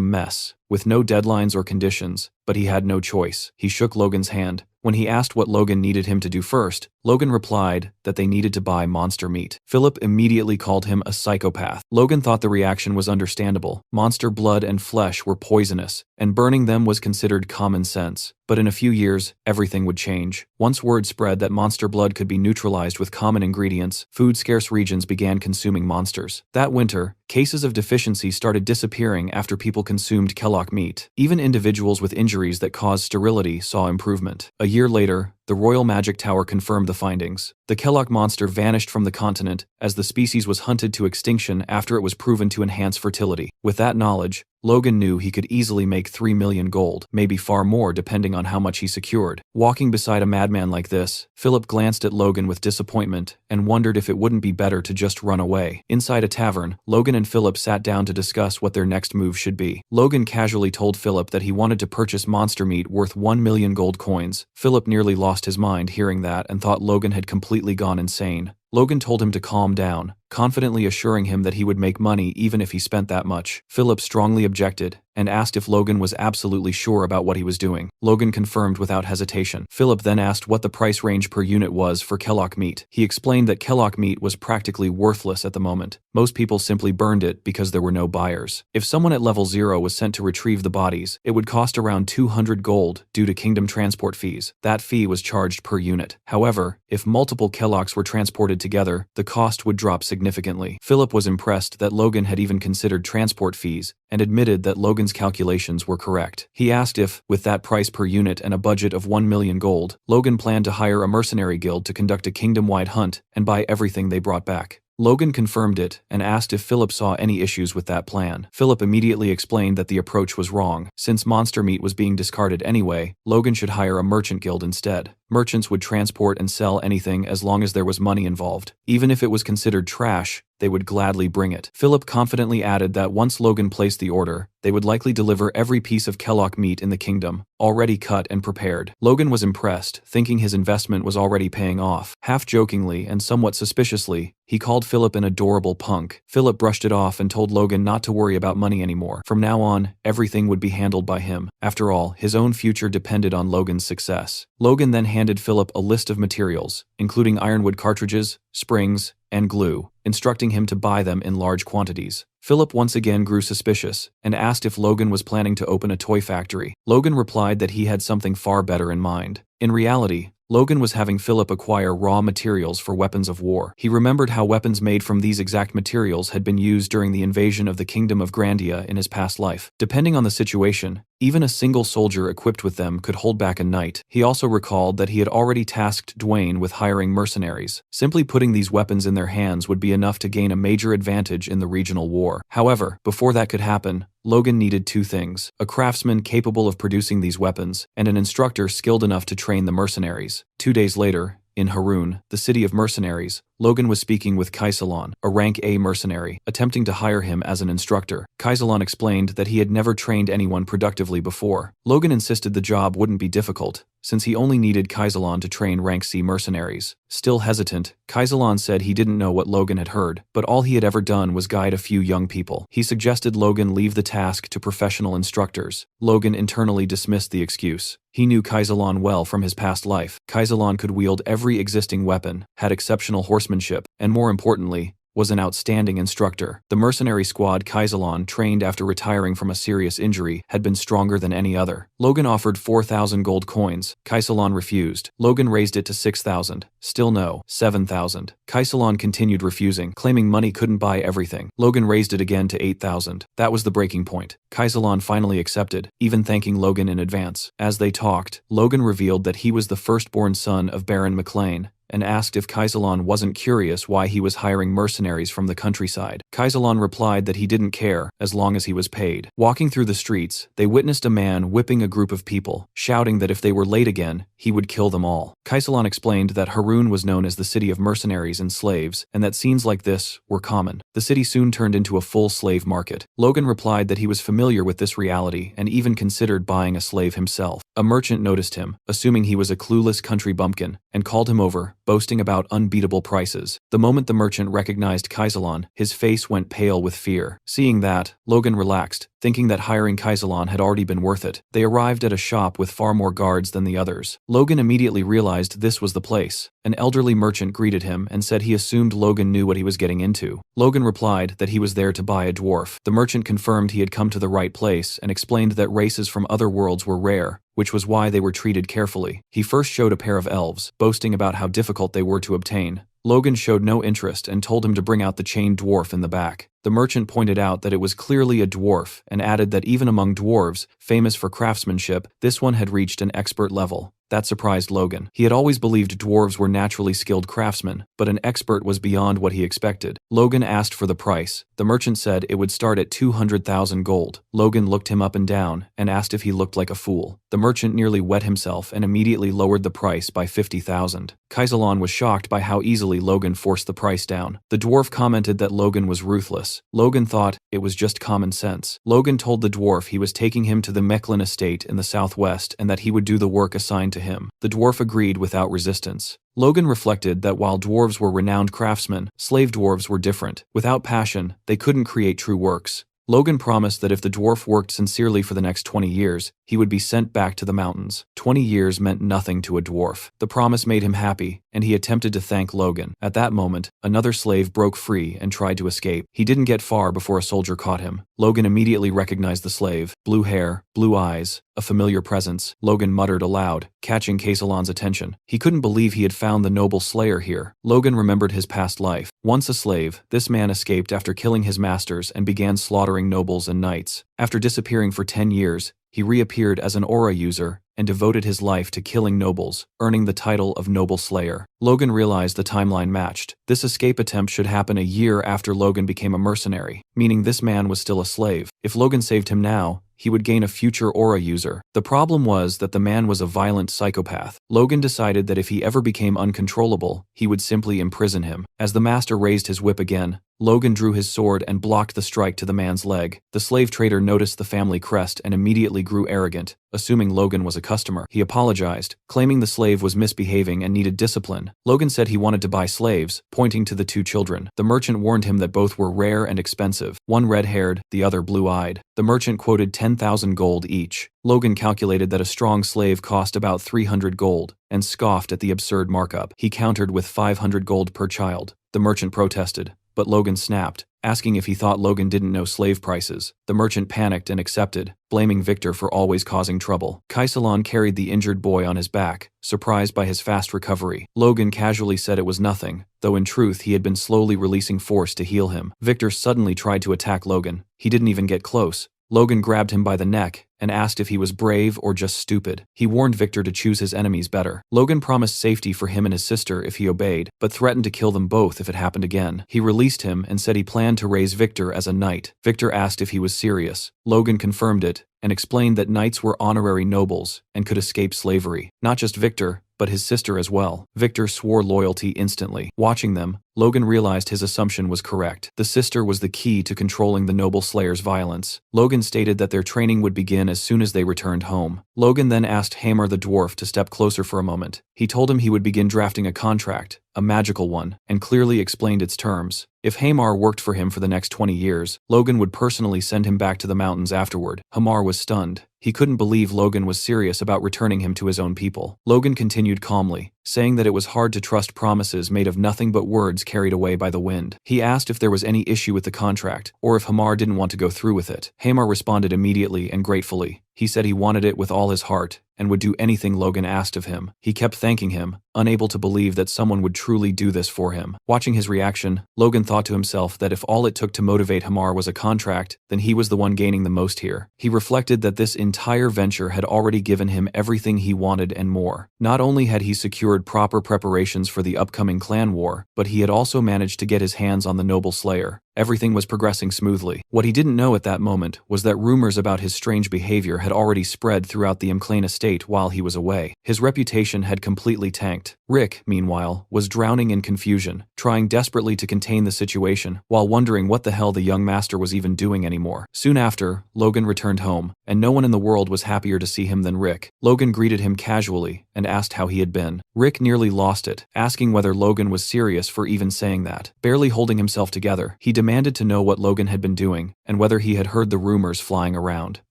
mess, with no deadlines or conditions, but he had no choice. He shook Logan's hand. When he asked what Logan needed him to do first, Logan replied that they needed to buy monster meat. Philip immediately called him a psychopath. Logan thought the reaction was understandable. Monster blood and flesh were poisonous, and burning them was considered common sense. But in a few years, everything would change. Once word spread that monster blood could be neutralized with common ingredients, food-scarce regions began consuming monsters. That winter, cases of deficiency started disappearing after people consumed Kellogg meat. Even individuals with injuries that caused sterility saw improvement. A year later, the Royal Magic Tower confirmed the findings. The Kellogg monster vanished from the continent as the species was hunted to extinction after it was proven to enhance fertility. With that knowledge, Logan knew he could easily make 3 million gold, maybe far more depending on how much he secured. Walking beside a madman like this, Philip glanced at Logan with disappointment and wondered if it wouldn't be better to just run away. Inside a tavern, Logan and Philip sat down to discuss what their next move should be. Logan casually told Philip that he wanted to purchase monster meat worth 1 million gold coins. Philip nearly lost his mind hearing that and thought Logan had completely gone insane. Logan told him to calm down, confidently assuring him that he would make money even if he spent that much. Philip strongly objected and asked if Logan was absolutely sure about what he was doing. Logan confirmed without hesitation. Philip then asked what the price range per unit was for Kellogg meat. He explained that Kellogg meat was practically worthless at the moment. Most people simply burned it because there were no buyers. If someone at level 0 was sent to retrieve the bodies, it would cost around 200 gold due to kingdom transport fees. That fee was charged per unit. However, if multiple Kellogg's were transported together, the cost would drop significantly. Philip was impressed that Logan had even considered transport fees and admitted that Logan's calculations were correct. He asked if, with that price per unit and a budget of 1 million gold, Logan planned to hire a mercenary guild to conduct a kingdom-wide hunt and buy everything they brought back. Logan confirmed it and asked if Philip saw any issues with that plan. Philip immediately explained that the approach was wrong. Since monster meat was being discarded anyway, Logan should hire a merchant guild instead. Merchants would transport and sell anything as long as there was money involved. Even if it was considered trash, they would gladly bring it. Philip confidently added that once Logan placed the order, they would likely deliver every piece of Kellogg meat in the kingdom, already cut and prepared. Logan was impressed, thinking his investment was already paying off. Half-jokingly and somewhat suspiciously, he called Philip an adorable punk. Philip brushed it off and told Logan not to worry about money anymore. From now on, everything would be handled by him. After all, his own future depended on Logan's success. Logan then handed Philip a list of materials, including ironwood cartridges, springs, and glue, instructing him to buy them in large quantities. Philip once again grew suspicious and asked if Logan was planning to open a toy factory. Logan replied that he had something far better in mind. In reality, Logan was having Philip acquire raw materials for weapons of war. He remembered how weapons made from these exact materials had been used during the invasion of the Kingdom of Grandia in his past life. Depending on the situation, even a single soldier equipped with them could hold back a knight. He also recalled that he had already tasked Dwayne with hiring mercenaries. Simply putting these weapons in their hands would be enough to gain a major advantage in the regional war. However, before that could happen, Logan needed two things: a craftsman capable of producing these weapons, and an instructor skilled enough to train the mercenaries. 2 days later, in Harun, the city of mercenaries, Logan was speaking with Kaisalon, a rank A mercenary, attempting to hire him as an instructor. Kaisalon explained that he had never trained anyone productively before. Logan insisted the job wouldn't be difficult, since he only needed Kaisalon to train rank C mercenaries. Still hesitant, Kaisalon said he didn't know what Logan had heard, but all he had ever done was guide a few young people. He suggested Logan leave the task to professional instructors. Logan internally dismissed the excuse. He knew Kaisalon well from his past life. Kaisalon could wield every existing weapon, had exceptional horsemanship, and more importantly, was an outstanding instructor. The mercenary squad Kaisalon trained after retiring from a serious injury had been stronger than any other. Logan offered 4,000 gold coins. Kaisalon refused. Logan raised it to 6,000. Still no. 7,000. Kaisalon continued refusing, claiming money couldn't buy everything. Logan raised it again to 8,000. That was the breaking point. Kaisalon finally accepted, even thanking Logan in advance. As they talked, Logan revealed that he was the firstborn son of Baron McLean, and asked if Kaisalon wasn't curious why he was hiring mercenaries from the countryside. Kaisalon replied that he didn't care, as long as he was paid. Walking through the streets, they witnessed a man whipping a group of people, shouting that if they were late again, he would kill them all. Kaisalon explained that Harun was known as the city of mercenaries and slaves, and that scenes like this were common. The city soon turned into a full slave market. Logan replied that he was familiar with this reality and even considered buying a slave himself. A merchant noticed him, assuming he was a clueless country bumpkin, and called him over, boasting about unbeatable prices. The moment the merchant recognized Kaisalon, his face went pale with fear. Seeing that, Logan relaxed, thinking that hiring Kaisalon had already been worth it. They arrived at a shop with far more guards than the others. Logan immediately realized this was the place. An elderly merchant greeted him and said he assumed Logan knew what he was getting into. Logan replied that he was there to buy a dwarf. The merchant confirmed he had come to the right place and explained that races from other worlds were rare, which was why they were treated carefully. He first showed a pair of elves, boasting about how difficult they were to obtain. Logan showed no interest and told him to bring out the chained dwarf in the back. The merchant pointed out that it was clearly a dwarf and added that even among dwarves, famous for craftsmanship, this one had reached an expert level. That surprised Logan. He had always believed dwarves were naturally skilled craftsmen, but an expert was beyond what he expected. Logan asked for the price. The merchant said it would start at 200,000 gold. Logan looked him up and down and asked if he looked like a fool. The merchant nearly wet himself and immediately lowered the price by 50,000. Kaisalon was shocked by how easily Logan forced the price down. The dwarf commented that Logan was ruthless. Logan thought it was just common sense. Logan told the dwarf he was taking him to the Mechlin estate in the southwest and that he would do the work assigned to him. The dwarf agreed without resistance. Logan reflected that while dwarves were renowned craftsmen, slave dwarves were different. Without passion, they couldn't create true works. Logan promised that if the dwarf worked sincerely for the next 20 years, he would be sent back to the mountains. 20 years meant nothing to a dwarf. The promise made him happy, and he attempted to thank Logan. At that moment, another slave broke free and tried to escape. He didn't get far before a soldier caught him. Logan immediately recognized the slave. Blue hair, blue eyes, a familiar presence. Logan muttered aloud, catching Kaisalon's attention. He couldn't believe he had found the noble slayer here. Logan remembered his past life. Once a slave, this man escaped after killing his masters and began slaughtering nobles and knights. After disappearing for 10 years, he reappeared as an aura user and devoted his life to killing nobles, earning the title of Noble Slayer. Logan realized the timeline matched. This escape attempt should happen a year after Logan became a mercenary, meaning this man was still a slave. If Logan saved him now, he would gain a future aura user. The problem was that the man was a violent psychopath. Logan decided that if he ever became uncontrollable, he would simply imprison him. As the master raised his whip again, Logan drew his sword and blocked the strike to the man's leg. The slave trader noticed the family crest and immediately grew arrogant, assuming Logan was a customer. He apologized, claiming the slave was misbehaving and needed discipline. Logan said he wanted to buy slaves, pointing to the two children. The merchant warned him that both were rare and expensive, one red-haired, the other blue-eyed. The merchant quoted 10,000 gold each. Logan calculated that a strong slave cost about 300 gold, and scoffed at the absurd markup. He countered with 500 gold per child. The merchant protested, but Logan snapped, asking if he thought Logan didn't know slave prices. The merchant panicked and accepted, blaming Victor for always causing trouble. Kaisalon carried the injured boy on his back, surprised by his fast recovery. Logan casually said it was nothing, though in truth he had been slowly releasing force to heal him. Victor suddenly tried to attack Logan. He didn't even get close. Logan grabbed him by the neck and asked if he was brave or just stupid. He warned Victor to choose his enemies better. Logan promised safety for him and his sister if he obeyed, but threatened to kill them both if it happened again. He released him and said he planned to raise Victor as a knight. Victor asked if he was serious. Logan confirmed it, and explained that knights were honorary nobles and could escape slavery. Not just Victor, but his sister as well. Victor swore loyalty instantly. Watching them, Logan realized his assumption was correct. The sister was the key to controlling the noble slayer's violence. Logan stated that their training would begin as soon as they returned home. Logan then asked Hamar the dwarf to step closer for a moment. He told him he would begin drafting a contract, a magical one, and clearly explained its terms. If Hamar worked for him for the next 20 years, Logan would personally send him back to the mountains afterward. Hamar was stunned. He couldn't believe Logan was serious about returning him to his own people. Logan continued calmly, saying that it was hard to trust promises made of nothing but words carried away by the wind. He asked if there was any issue with the contract, or if Hamar didn't want to go through with it. Hamar responded immediately and gratefully. He said he wanted it with all his heart, and would do anything Logan asked of him. He kept thanking him, unable to believe that someone would truly do this for him. Watching his reaction, Logan thought to himself that if all it took to motivate Hamar was a contract, then he was the one gaining the most here. He reflected that this entire venture had already given him everything he wanted and more. Not only had he secured proper preparations for the upcoming clan war, but he had also managed to get his hands on the noble slayer. Everything was progressing smoothly. What he didn't know at that moment was that rumors about his strange behavior had already spread throughout the McLean estate while he was away. His reputation had completely tanked. Rick, meanwhile, was drowning in confusion, trying desperately to contain the situation, while wondering what the hell the young master was even doing anymore. Soon after, Logan returned home, and no one in the world was happier to see him than Rick. Logan greeted him casually and asked how he had been. Rick nearly lost it, asking whether Logan was serious for even saying that. Barely holding himself together, he demanded to know what Logan had been doing, and whether he had heard the rumors flying around.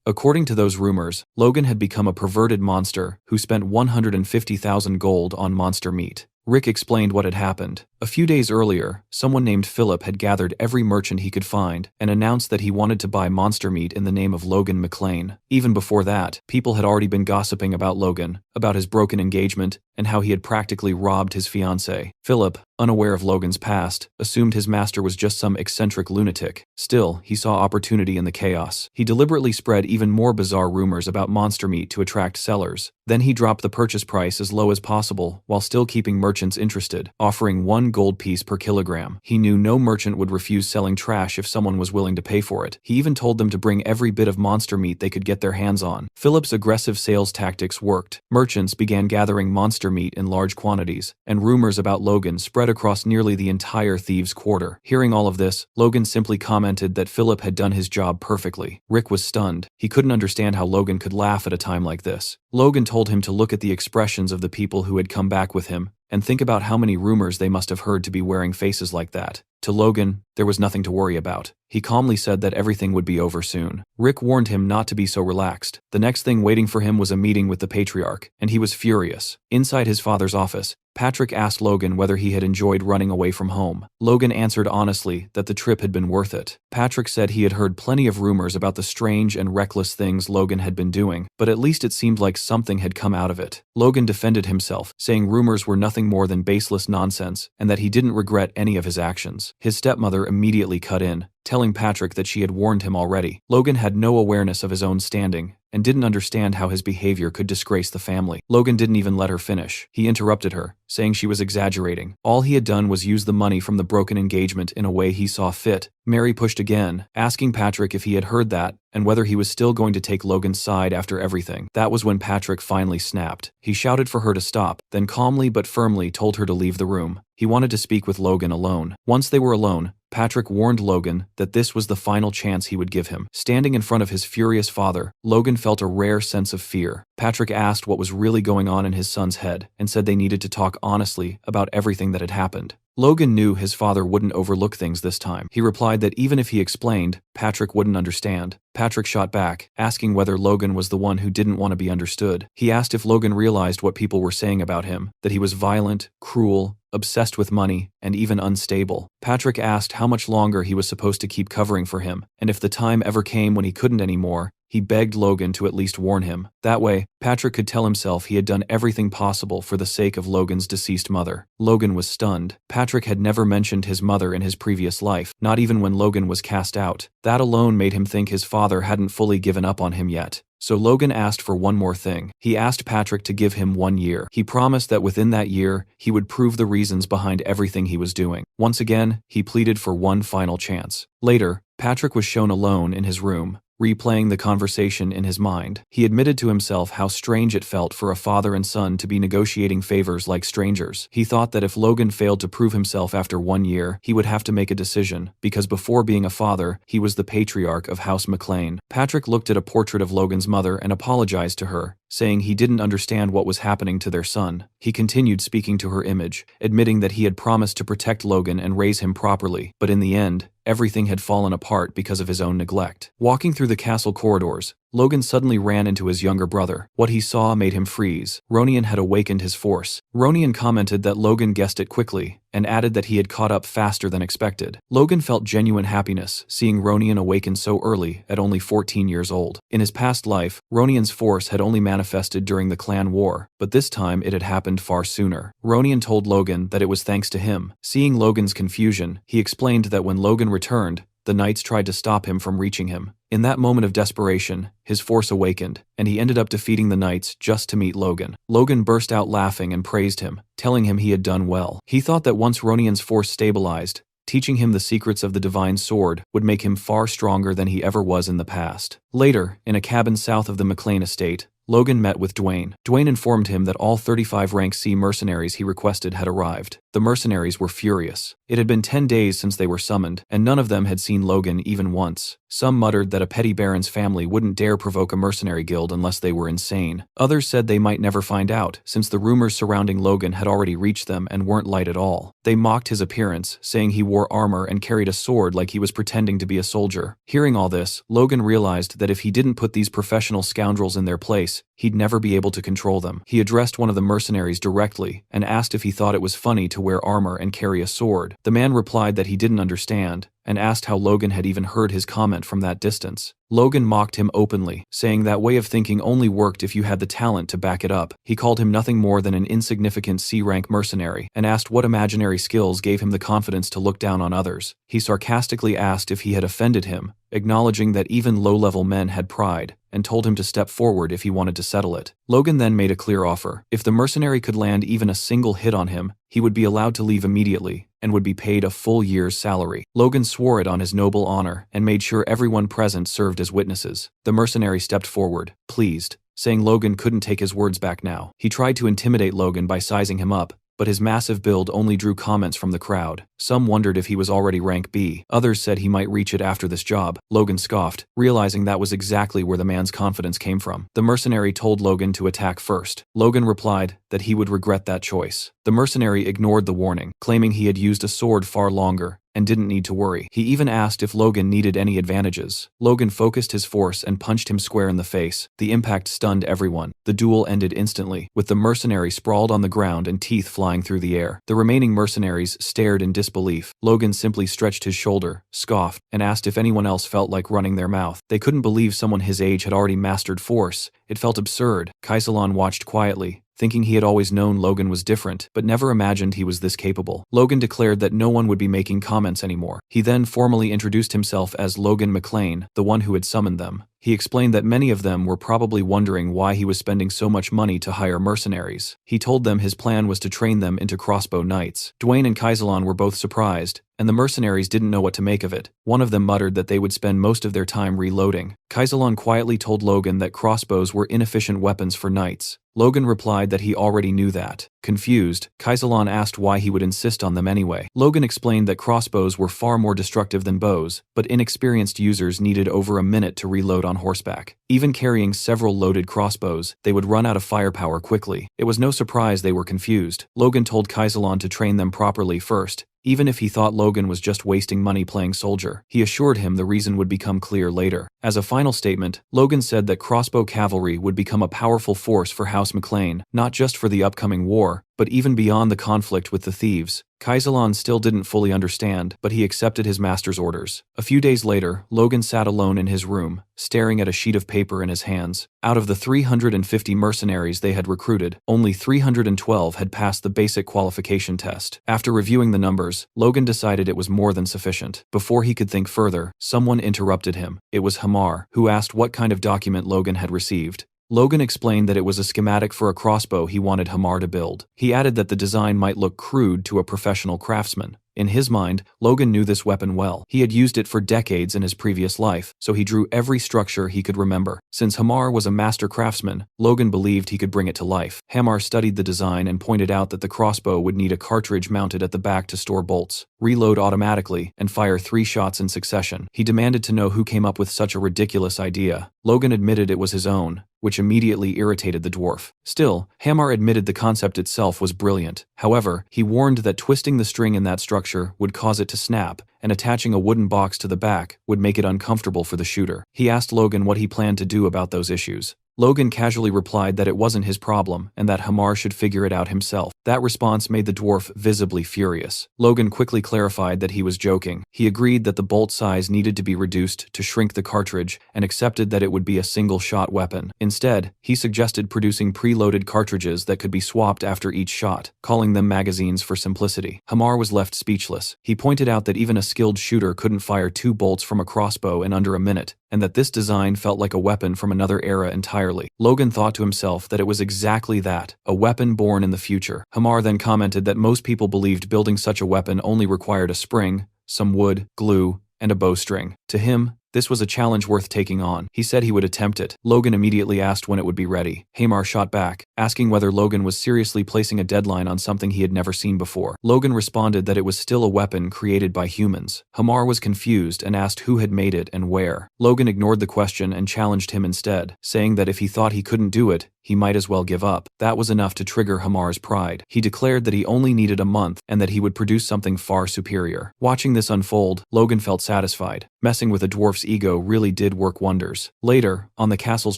According to those rumors, Logan had become a perverted monster who spent 150,000 gold on monster meat. Rick explained what had happened. A few days earlier, someone named Philip had gathered every merchant he could find and announced that he wanted to buy monster meat in the name of Logan McLean. Even before that, people had already been gossiping about Logan, about his broken engagement, and how he had practically robbed his fiancée. Philip, unaware of Logan's past, assumed his master was just some eccentric lunatic. Still, he saw opportunity in the chaos. He deliberately spread even more bizarre rumors about monster meat to attract sellers. Then he dropped the purchase price as low as possible while still keeping merchants interested, offering 1 gold piece per kilogram. He knew no merchant would refuse selling trash if someone was willing to pay for it. He even told them to bring every bit of monster meat they could get their hands on. Philip's aggressive sales tactics worked. Merchants began gathering monster meat in large quantities, and rumors about Logan spread across nearly the entire thieves' quarter. Hearing all of this, Logan simply commented that Philip had done his job perfectly. Rick was stunned. He couldn't understand how Logan could laugh at a time like this. Logan told him to look at the expressions of the people who had come back with him and think about how many rumors they must have heard to be wearing faces like that. To Logan, there was nothing to worry about. He calmly said that everything would be over soon. Rick warned him not to be so relaxed. The next thing waiting for him was a meeting with the patriarch, and he was furious. Inside his father's office, Patrick asked Logan whether he had enjoyed running away from home. Logan answered honestly that the trip had been worth it. Patrick said he had heard plenty of rumors about the strange and reckless things Logan had been doing, but at least it seemed like something had come out of it. Logan defended himself, saying rumors were nothing more than baseless nonsense and that he didn't regret any of his actions. His stepmother immediately cut in, telling Patrick that she had warned him already. Logan had no awareness of his own standing and didn't understand how his behavior could disgrace the family. Logan didn't even let her finish. He interrupted her, saying she was exaggerating. All he had done was use the money from the broken engagement in a way he saw fit. Mary pushed again, asking Patrick if he had heard that and whether he was still going to take Logan's side after everything. That was when Patrick finally snapped. He shouted for her to stop, then calmly but firmly told her to leave the room. He wanted to speak with Logan alone. Once they were alone, Patrick warned Logan that this was the final chance he would give him. Standing in front of his furious father, Logan felt a rare sense of fear. Patrick asked what was really going on in his son's head and said they needed to talk honestly about everything that had happened. Logan knew his father wouldn't overlook things this time. He replied that even if he explained, Patrick wouldn't understand. Patrick shot back, asking whether Logan was the one who didn't want to be understood. He asked if Logan realized what people were saying about him, that he was violent, cruel, obsessed with money, and even unstable. Patrick asked how much longer he was supposed to keep covering for him, and if the time ever came when he couldn't anymore, he begged Logan to at least warn him. That way, Patrick could tell himself he had done everything possible for the sake of Logan's deceased mother. Logan was stunned. Patrick had never mentioned his mother in his previous life, not even when Logan was cast out. That alone made him think his father hadn't fully given up on him yet. So Logan asked for one more thing. He asked Patrick to give him 1 year. He promised that within that year, he would prove the reasons behind everything he was doing. Once again, he pleaded for one final chance. Later, Patrick was shown alone in his room. replaying the conversation in his mind. He admitted to himself how strange it felt for a father and son to be negotiating favors like strangers. He thought that if Logan failed to prove himself after 1 year, he would have to make a decision, because before being a father, he was the patriarch of House McLean. Patrick looked at a portrait of Logan's mother and apologized to her, saying he didn't understand what was happening to their son. He continued speaking to her image, admitting that he had promised to protect Logan and raise him properly, but in the end, everything had fallen apart because of his own neglect. Walking through the castle corridors, Logan suddenly ran into his younger brother. What he saw made him freeze. Ronian had awakened his force. Ronian commented that Logan guessed it quickly, and added that he had caught up faster than expected. Logan felt genuine happiness, seeing Ronian awaken so early, at only 14 years old. In his past life, Ronian's force had only manifested during the clan war, but this time it had happened far sooner. Ronian told Logan that it was thanks to him. Seeing Logan's confusion, he explained that when Logan returned, the knights tried to stop him from reaching him. In that moment of desperation, his force awakened, and he ended up defeating the knights just to meet Logan. Logan burst out laughing and praised him, telling him he had done well. He thought that once Ronian's force stabilized, teaching him the secrets of the divine sword would make him far stronger than he ever was in the past. Later, in a cabin south of the McLean estate, Logan met with Dwayne. Dwayne informed him that all 35 rank C mercenaries he requested had arrived. The mercenaries were furious. It had been 10 days since they were summoned, and none of them had seen Logan even once. Some muttered that a petty baron's family wouldn't dare provoke a mercenary guild unless they were insane. Others said they might never find out, since the rumors surrounding Logan had already reached them and weren't light at all. They mocked his appearance, saying he wore armor and carried a sword like he was pretending to be a soldier. Hearing all this, Logan realized that if he didn't put these professional scoundrels in their place, he'd never be able to control them. He addressed one of the mercenaries directly and asked if he thought it was funny to wear armor and carry a sword. The man replied that he didn't understand, and asked how Logan had even heard his comment from that distance. Logan mocked him openly, saying that way of thinking only worked if you had the talent to back it up. He called him nothing more than an insignificant C-rank mercenary, and asked what imaginary skills gave him the confidence to look down on others. He sarcastically asked if he had offended him, acknowledging that even low-level men had pride, and told him to step forward if he wanted to settle it. Logan then made a clear offer. If the mercenary could land even a single hit on him, he would be allowed to leave immediately, and would be paid a full year's salary. Logan swore it on his noble honor, and made sure everyone present served as witnesses. The mercenary stepped forward, pleased, saying Logan couldn't take his words back now. He tried to intimidate Logan by sizing him up, but his massive build only drew comments from the crowd. Some wondered if he was already rank B. Others said he might reach it after this job. Logan scoffed, realizing that was exactly where the man's confidence came from. The mercenary told Logan to attack first. Logan replied that he would regret that choice. The mercenary ignored the warning, claiming he had used a sword far longer and didn't need to worry. He even asked if Logan needed any advantages. Logan focused his force and punched him square in the face. The impact stunned everyone. The duel ended instantly, with the mercenary sprawled on the ground and teeth flying through the air. The remaining mercenaries stared in disbelief. Logan simply stretched his shoulder, scoffed, and asked if anyone else felt like running their mouth. They couldn't believe someone his age had already mastered force. It felt absurd. Kaisalon watched quietly, thinking he had always known Logan was different, but never imagined he was this capable. Logan declared that no one would be making comments anymore. He then formally introduced himself as Logan McLean, the one who had summoned them. He explained that many of them were probably wondering why he was spending so much money to hire mercenaries. He told them his plan was to train them into crossbow knights. Dwayne and Kaisalon were both surprised, and the mercenaries didn't know what to make of it. One of them muttered that they would spend most of their time reloading. Kaisalon quietly told Logan that crossbows were inefficient weapons for knights. Logan replied that he already knew that. Confused, Kaisalon asked why he would insist on them anyway. Logan explained that crossbows were far more destructive than bows, but inexperienced users needed over a minute to reload on horseback. Even carrying several loaded crossbows, they would run out of firepower quickly. It was no surprise they were confused. Logan told Kaisalon to train them properly first, even if he thought Logan was just wasting money playing soldier. He assured him the reason would become clear later. As a final statement, Logan said that crossbow cavalry would become a powerful force for House McLean, not just for the upcoming war, but even beyond the conflict with the thieves. Kaisalon still didn't fully understand, but he accepted his master's orders. A few days later, Logan sat alone in his room, staring at a sheet of paper in his hands. Out of the 350 mercenaries they had recruited, only 312 had passed the basic qualification test. After reviewing the numbers, Logan decided it was more than sufficient. Before he could think further, someone interrupted him. It was Hamar, who asked what kind of document Logan had received. Logan explained that it was a schematic for a crossbow he wanted Hamar to build. He added that the design might look crude to a professional craftsman. In his mind, Logan knew this weapon well. He had used it for decades in his previous life, so he drew every structure he could remember. Since Hamar was a master craftsman, Logan believed he could bring it to life. Hamar studied the design and pointed out that the crossbow would need a cartridge mounted at the back to store bolts, reload automatically, and fire 3 shots in succession. He demanded to know who came up with such a ridiculous idea. Logan admitted it was his own, which immediately irritated the dwarf. Still, Hamar admitted the concept itself was brilliant. However, he warned that twisting the string in that structure would cause it to snap, and attaching a wooden box to the back would make it uncomfortable for the shooter. He asked Logan what he planned to do about those issues. Logan casually replied that it wasn't his problem and that Hamar should figure it out himself. That response made the dwarf visibly furious. Logan quickly clarified that he was joking. He agreed that the bolt size needed to be reduced to shrink the cartridge and accepted that it would be a single-shot weapon. Instead, he suggested producing preloaded cartridges that could be swapped after each shot, calling them magazines for simplicity. Hamar was left speechless. He pointed out that even a skilled shooter couldn't fire 2 bolts from a crossbow in under a minute, and that this design felt like a weapon from another era entirely. Logan thought to himself that it was exactly that, a weapon born in the future. Hamar then commented that most people believed building such a weapon only required a spring, some wood, glue, and a bowstring. To him, this was a challenge worth taking on. He said he would attempt it. Logan immediately asked when it would be ready. Hamar shot back, asking whether Logan was seriously placing a deadline on something he had never seen before. Logan responded that it was still a weapon created by humans. Hamar was confused and asked who had made it and where. Logan ignored the question and challenged him instead, saying that if he thought he couldn't do it, he might as well give up. That was enough to trigger Hamar's pride. He declared that he only needed a month and that he would produce something far superior. Watching this unfold, Logan felt satisfied. Messing with a dwarf's ego really did work wonders. Later, on the castle's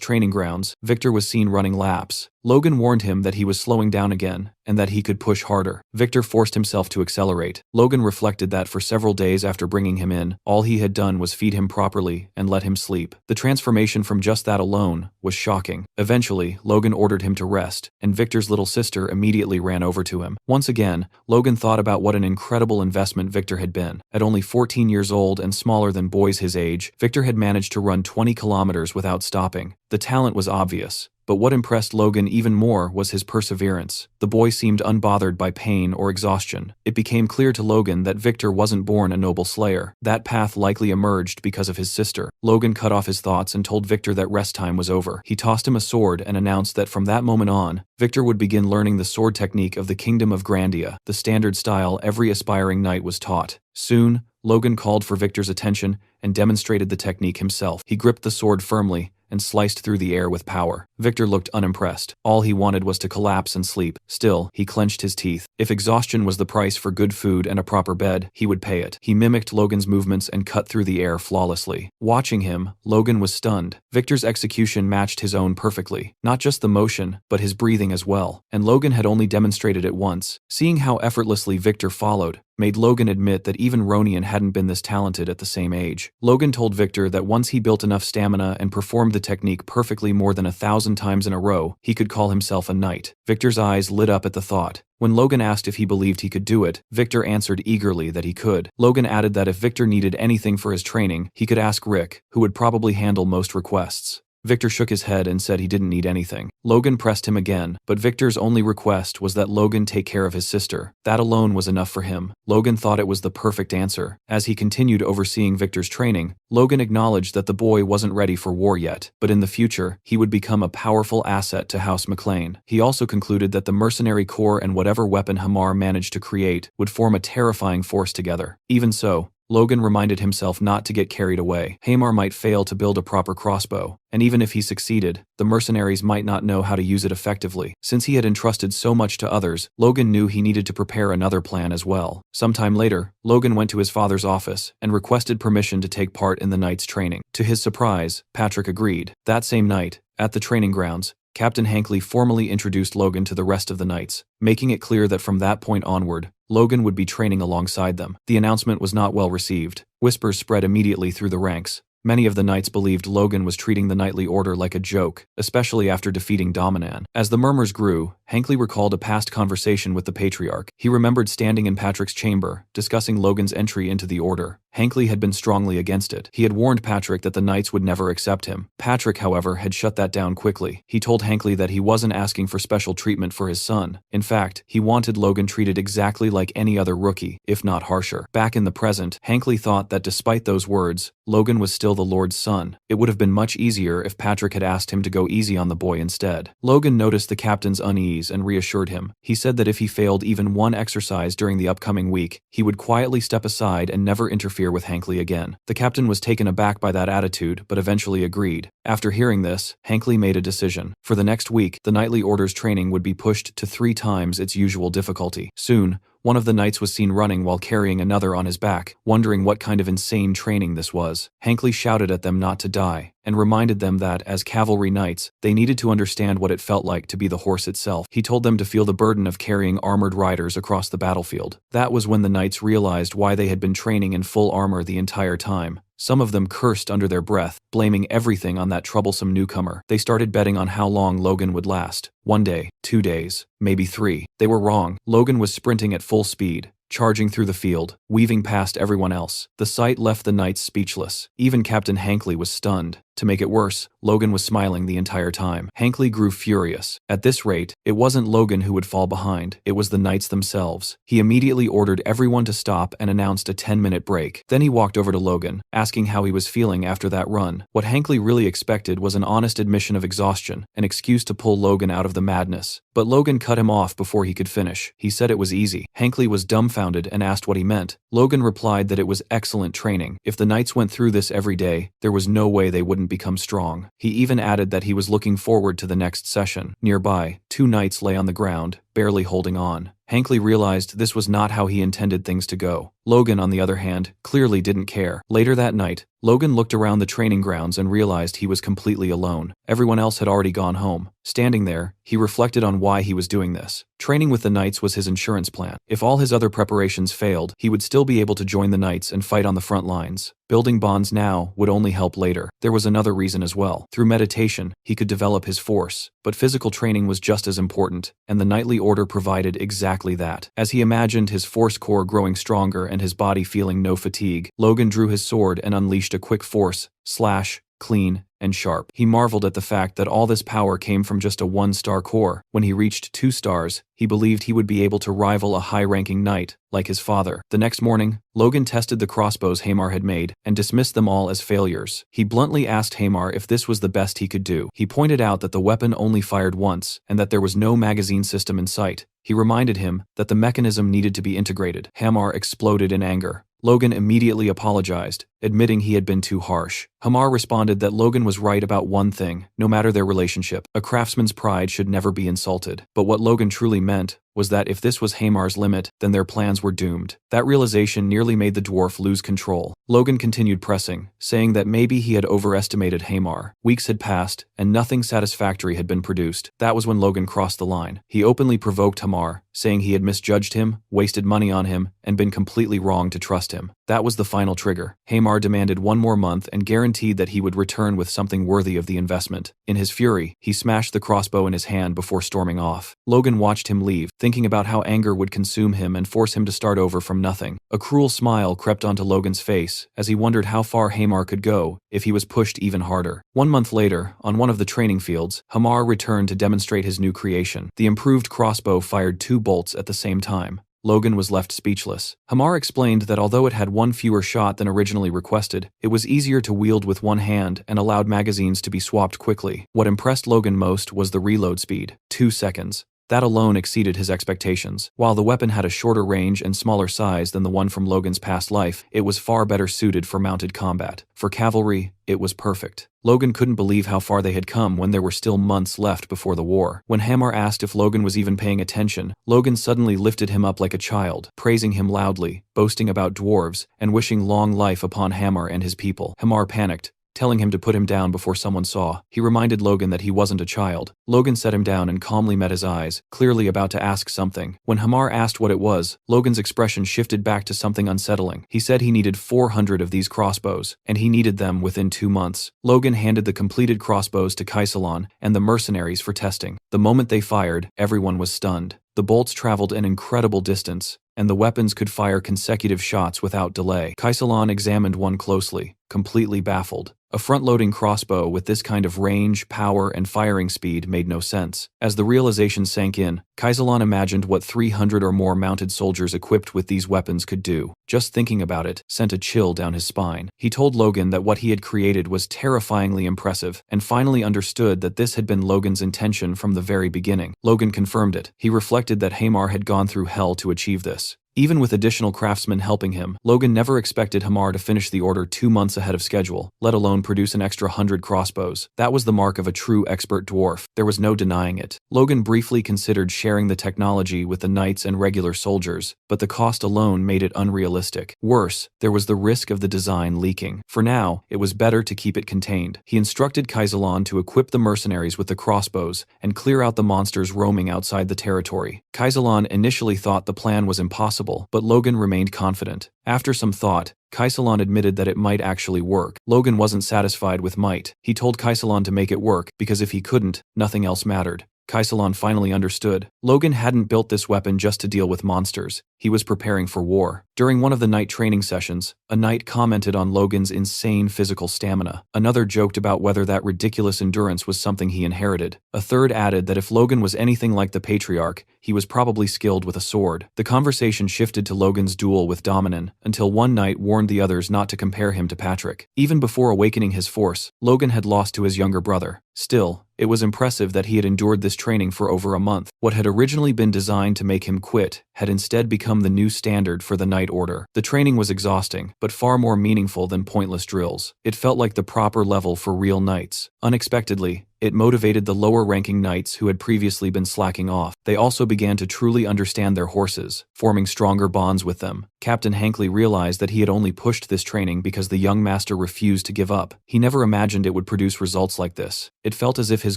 training grounds, Victor was seen running laps. Logan warned him that he was slowing down again, and that he could push harder. Victor forced himself to accelerate. Logan reflected that for several days after bringing him in, all he had done was feed him properly and let him sleep. The transformation from just that alone was shocking. Eventually, Logan ordered him to rest, and Victor's little sister immediately ran over to him. Once again, Logan thought about what an incredible investment Victor had been. At only 14 years old and smaller than boys his age, Victor had managed to run 20 kilometers without stopping. The talent was obvious. But what impressed Logan even more was his perseverance. The boy seemed unbothered by pain or exhaustion. It became clear to Logan that Victor wasn't born a noble slayer. That path likely emerged because of his sister. Logan cut off his thoughts and told Victor that rest time was over. He tossed him a sword and announced that from that moment on, Victor would begin learning the sword technique of the Kingdom of Grandia, the standard style every aspiring knight was taught. Soon, Logan called for Victor's attention and demonstrated the technique himself. He gripped the sword firmly and sliced through the air with power. Victor looked unimpressed. All he wanted was to collapse and sleep. Still, he clenched his teeth. If exhaustion was the price for good food and a proper bed, he would pay it. He mimicked Logan's movements and cut through the air flawlessly. Watching him, Logan was stunned. Victor's execution matched his own perfectly. Not just the motion, but his breathing as well. And Logan had only demonstrated it once. Seeing how effortlessly Victor followed made Logan admit that even Ronian hadn't been this talented at the same age. Logan told Victor that once he built enough stamina and performed the technique perfectly more than 1,000 times in a row, he could call himself a knight. Victor's eyes lit up at the thought. When Logan asked if he believed he could do it, Victor answered eagerly that he could. Logan added that if Victor needed anything for his training, he could ask Rick, who would probably handle most requests. Victor shook his head and said he didn't need anything. Logan pressed him again, but Victor's only request was that Logan take care of his sister. That alone was enough for him. Logan thought it was the perfect answer. As he continued overseeing Victor's training, Logan acknowledged that the boy wasn't ready for war yet, but in the future, he would become a powerful asset to House McLean. He also concluded that the mercenary corps and whatever weapon Hamar managed to create would form a terrifying force together. Even so, Logan reminded himself not to get carried away. Hamar might fail to build a proper crossbow, and even if he succeeded, the mercenaries might not know how to use it effectively. Since he had entrusted so much to others, Logan knew he needed to prepare another plan as well. Sometime later, Logan went to his father's office and requested permission to take part in the knight's training. To his surprise, Patrick agreed. That same night, at the training grounds, Captain Hankley formally introduced Logan to the rest of the knights, making it clear that from that point onward, Logan would be training alongside them. The announcement was not well received. Whispers spread immediately through the ranks. Many of the knights believed Logan was treating the knightly order like a joke, especially after defeating Dominan. As the murmurs grew, Hankley recalled a past conversation with the patriarch. He remembered standing in Patrick's chamber, discussing Logan's entry into the order. Hankley had been strongly against it. He had warned Patrick that the knights would never accept him. Patrick, however, had shut that down quickly. He told Hankley that he wasn't asking for special treatment for his son. In fact, he wanted Logan treated exactly like any other rookie, if not harsher. Back in the present, Hankley thought that despite those words, Logan was still the Lord's son. It would have been much easier if Patrick had asked him to go easy on the boy instead. Logan noticed the captain's unease and reassured him. He said that if he failed even one exercise during the upcoming week, he would quietly step aside and never interfere with Hankley again. The captain was taken aback by that attitude, but eventually agreed. After hearing this, Hankley made a decision. For the next week, the knightly order's training would be pushed to 3 times its usual difficulty. Soon, one of the knights was seen running while carrying another on his back, wondering what kind of insane training this was. Hankley shouted at them not to die, and reminded them that, as cavalry knights, they needed to understand what it felt like to be the horse itself. He told them to feel the burden of carrying armored riders across the battlefield. That was when the knights realized why they had been training in full armor the entire time. Some of them cursed under their breath, blaming everything on that troublesome newcomer. They started betting on how long Logan would last. 1 day, 2 days, maybe 3. They were wrong. Logan was sprinting at full speed, charging through the field, weaving past everyone else. The sight left the knights speechless. Even Captain Hankley was stunned. To make it worse, Logan was smiling the entire time. Hankley grew furious. At this rate, it wasn't Logan who would fall behind, it was the knights themselves. He immediately ordered everyone to stop and announced a 10-minute break. Then he walked over to Logan, asking how he was feeling after that run. What Hankley really expected was an honest admission of exhaustion, an excuse to pull Logan out of the madness. But Logan cut him off before he could finish. He said it was easy. Hankley was dumbfounded and asked what he meant. Logan replied that it was excellent training. If the knights went through this every day, there was no way they wouldn't become strong. He even added that he was looking forward to the next session. Nearby, 2 knights lay on the ground, barely holding on. Hankley realized this was not how he intended things to go. Logan, on the other hand, clearly didn't care. Later that night, Logan looked around the training grounds and realized he was completely alone. Everyone else had already gone home. Standing there, he reflected on why he was doing this. Training with the knights was his insurance plan. If all his other preparations failed, he would still be able to join the knights and fight on the front lines. Building bonds now would only help later. There was another reason as well. Through meditation, he could develop his force. But physical training was just as important, and the knightly order provided exactly that. As he imagined his force core growing stronger and his body feeling no fatigue, Logan drew his sword and unleashed a quick force, slash, clean, and sharp. He marveled at the fact that all this power came from just a 1-star core. When he reached 2 stars, he believed he would be able to rival a high-ranking knight, like his father. The next morning, Logan tested the crossbows Hamar had made and dismissed them all as failures. He bluntly asked Hamar if this was the best he could do. He pointed out that the weapon only fired once and that there was no magazine system in sight. He reminded him that the mechanism needed to be integrated. Hamar exploded in anger. Logan immediately apologized, admitting he had been too harsh. Hamar responded that Logan was right about one thing: no matter their relationship, a craftsman's pride should never be insulted. But what Logan truly meant was that if this was Hamar's limit, then their plans were doomed. That realization nearly made the dwarf lose control. Logan continued pressing, saying that maybe he had overestimated Hamar. Weeks had passed, and nothing satisfactory had been produced. That was when Logan crossed the line. He openly provoked Hamar, saying he had misjudged him, wasted money on him, and been completely wrong to trust him. That was the final trigger. Hamar demanded 1 more month and guaranteed that he would return with something worthy of the investment. In his fury, he smashed the crossbow in his hand before storming off. Logan watched him leave, thinking about how anger would consume him and force him to start over from nothing. A cruel smile crept onto Logan's face as he wondered how far Hamar could go if he was pushed even harder. 1 month later, on one of the training fields, Hamar returned to demonstrate his new creation. The improved crossbow fired 2 bolts at the same time. Logan was left speechless. Hamar explained that although it had 1 fewer shot than originally requested, it was easier to wield with 1 hand and allowed magazines to be swapped quickly. What impressed Logan most was the reload speed, 2 seconds. That alone exceeded his expectations. While the weapon had a shorter range and smaller size than the one from Logan's past life, it was far better suited for mounted combat. For cavalry, it was perfect. Logan couldn't believe how far they had come when there were still months left before the war. When Hamar asked if Logan was even paying attention, Logan suddenly lifted him up like a child, praising him loudly, boasting about dwarves, and wishing long life upon Hamar and his people. Hamar panicked, telling him to put him down before someone saw. He reminded Logan that he wasn't a child. Logan set him down and calmly met his eyes, clearly about to ask something. When Hamar asked what it was, Logan's expression shifted back to something unsettling. He said he needed 400 of these crossbows, and he needed them within 2 months. Logan handed the completed crossbows to Kaisalon and the mercenaries for testing. The moment they fired, everyone was stunned. The bolts traveled an incredible distance, and the weapons could fire consecutive shots without delay. Kaisalon examined one closely, completely baffled. A front-loading crossbow with this kind of range, power, and firing speed made no sense. As the realization sank in, Kaisalon imagined what 300 or more mounted soldiers equipped with these weapons could do. Just thinking about it sent a chill down his spine. He told Logan that what he had created was terrifyingly impressive, and finally understood that this had been Logan's intention from the very beginning. Logan confirmed it. He reflected that Hamar had gone through hell to achieve this. Even with additional craftsmen helping him, Logan never expected Hamar to finish the order 2 months ahead of schedule, let alone produce an extra 100 crossbows. That was the mark of a true expert dwarf. There was no denying it. Logan briefly considered sharing the technology with the knights and regular soldiers, but the cost alone made it unrealistic. Worse, there was the risk of the design leaking. For now, it was better to keep it contained. He instructed Kaisalon to equip the mercenaries with the crossbows and clear out the monsters roaming outside the territory. Kaisalon initially thought the plan was impossible, but Logan remained confident. After some thought, Kaisalon admitted that it might actually work. Logan wasn't satisfied with might. He told Kaisalon to make it work, because if he couldn't, nothing else mattered. Kaisalon finally understood. Logan hadn't built this weapon just to deal with monsters. He was preparing for war. During one of the night training sessions, a knight commented on Logan's insane physical stamina. Another joked about whether that ridiculous endurance was something he inherited. A third added that if Logan was anything like the patriarch, he was probably skilled with a sword. The conversation shifted to Logan's duel with Dominan, until one knight warned the others not to compare him to Patrick. Even before awakening his force, Logan had lost to his younger brother. Still, it was impressive that he had endured this training for over a month. What had originally been designed to make him quit had instead become the new standard for the Knight Order. The training was exhausting, but far more meaningful than pointless drills. It felt like the proper level for real knights. Unexpectedly, it motivated the lower-ranking knights who had previously been slacking off. They also began to truly understand their horses, forming stronger bonds with them. Captain Hankley realized that he had only pushed this training because the young master refused to give up. He never imagined it would produce results like this. It felt as if his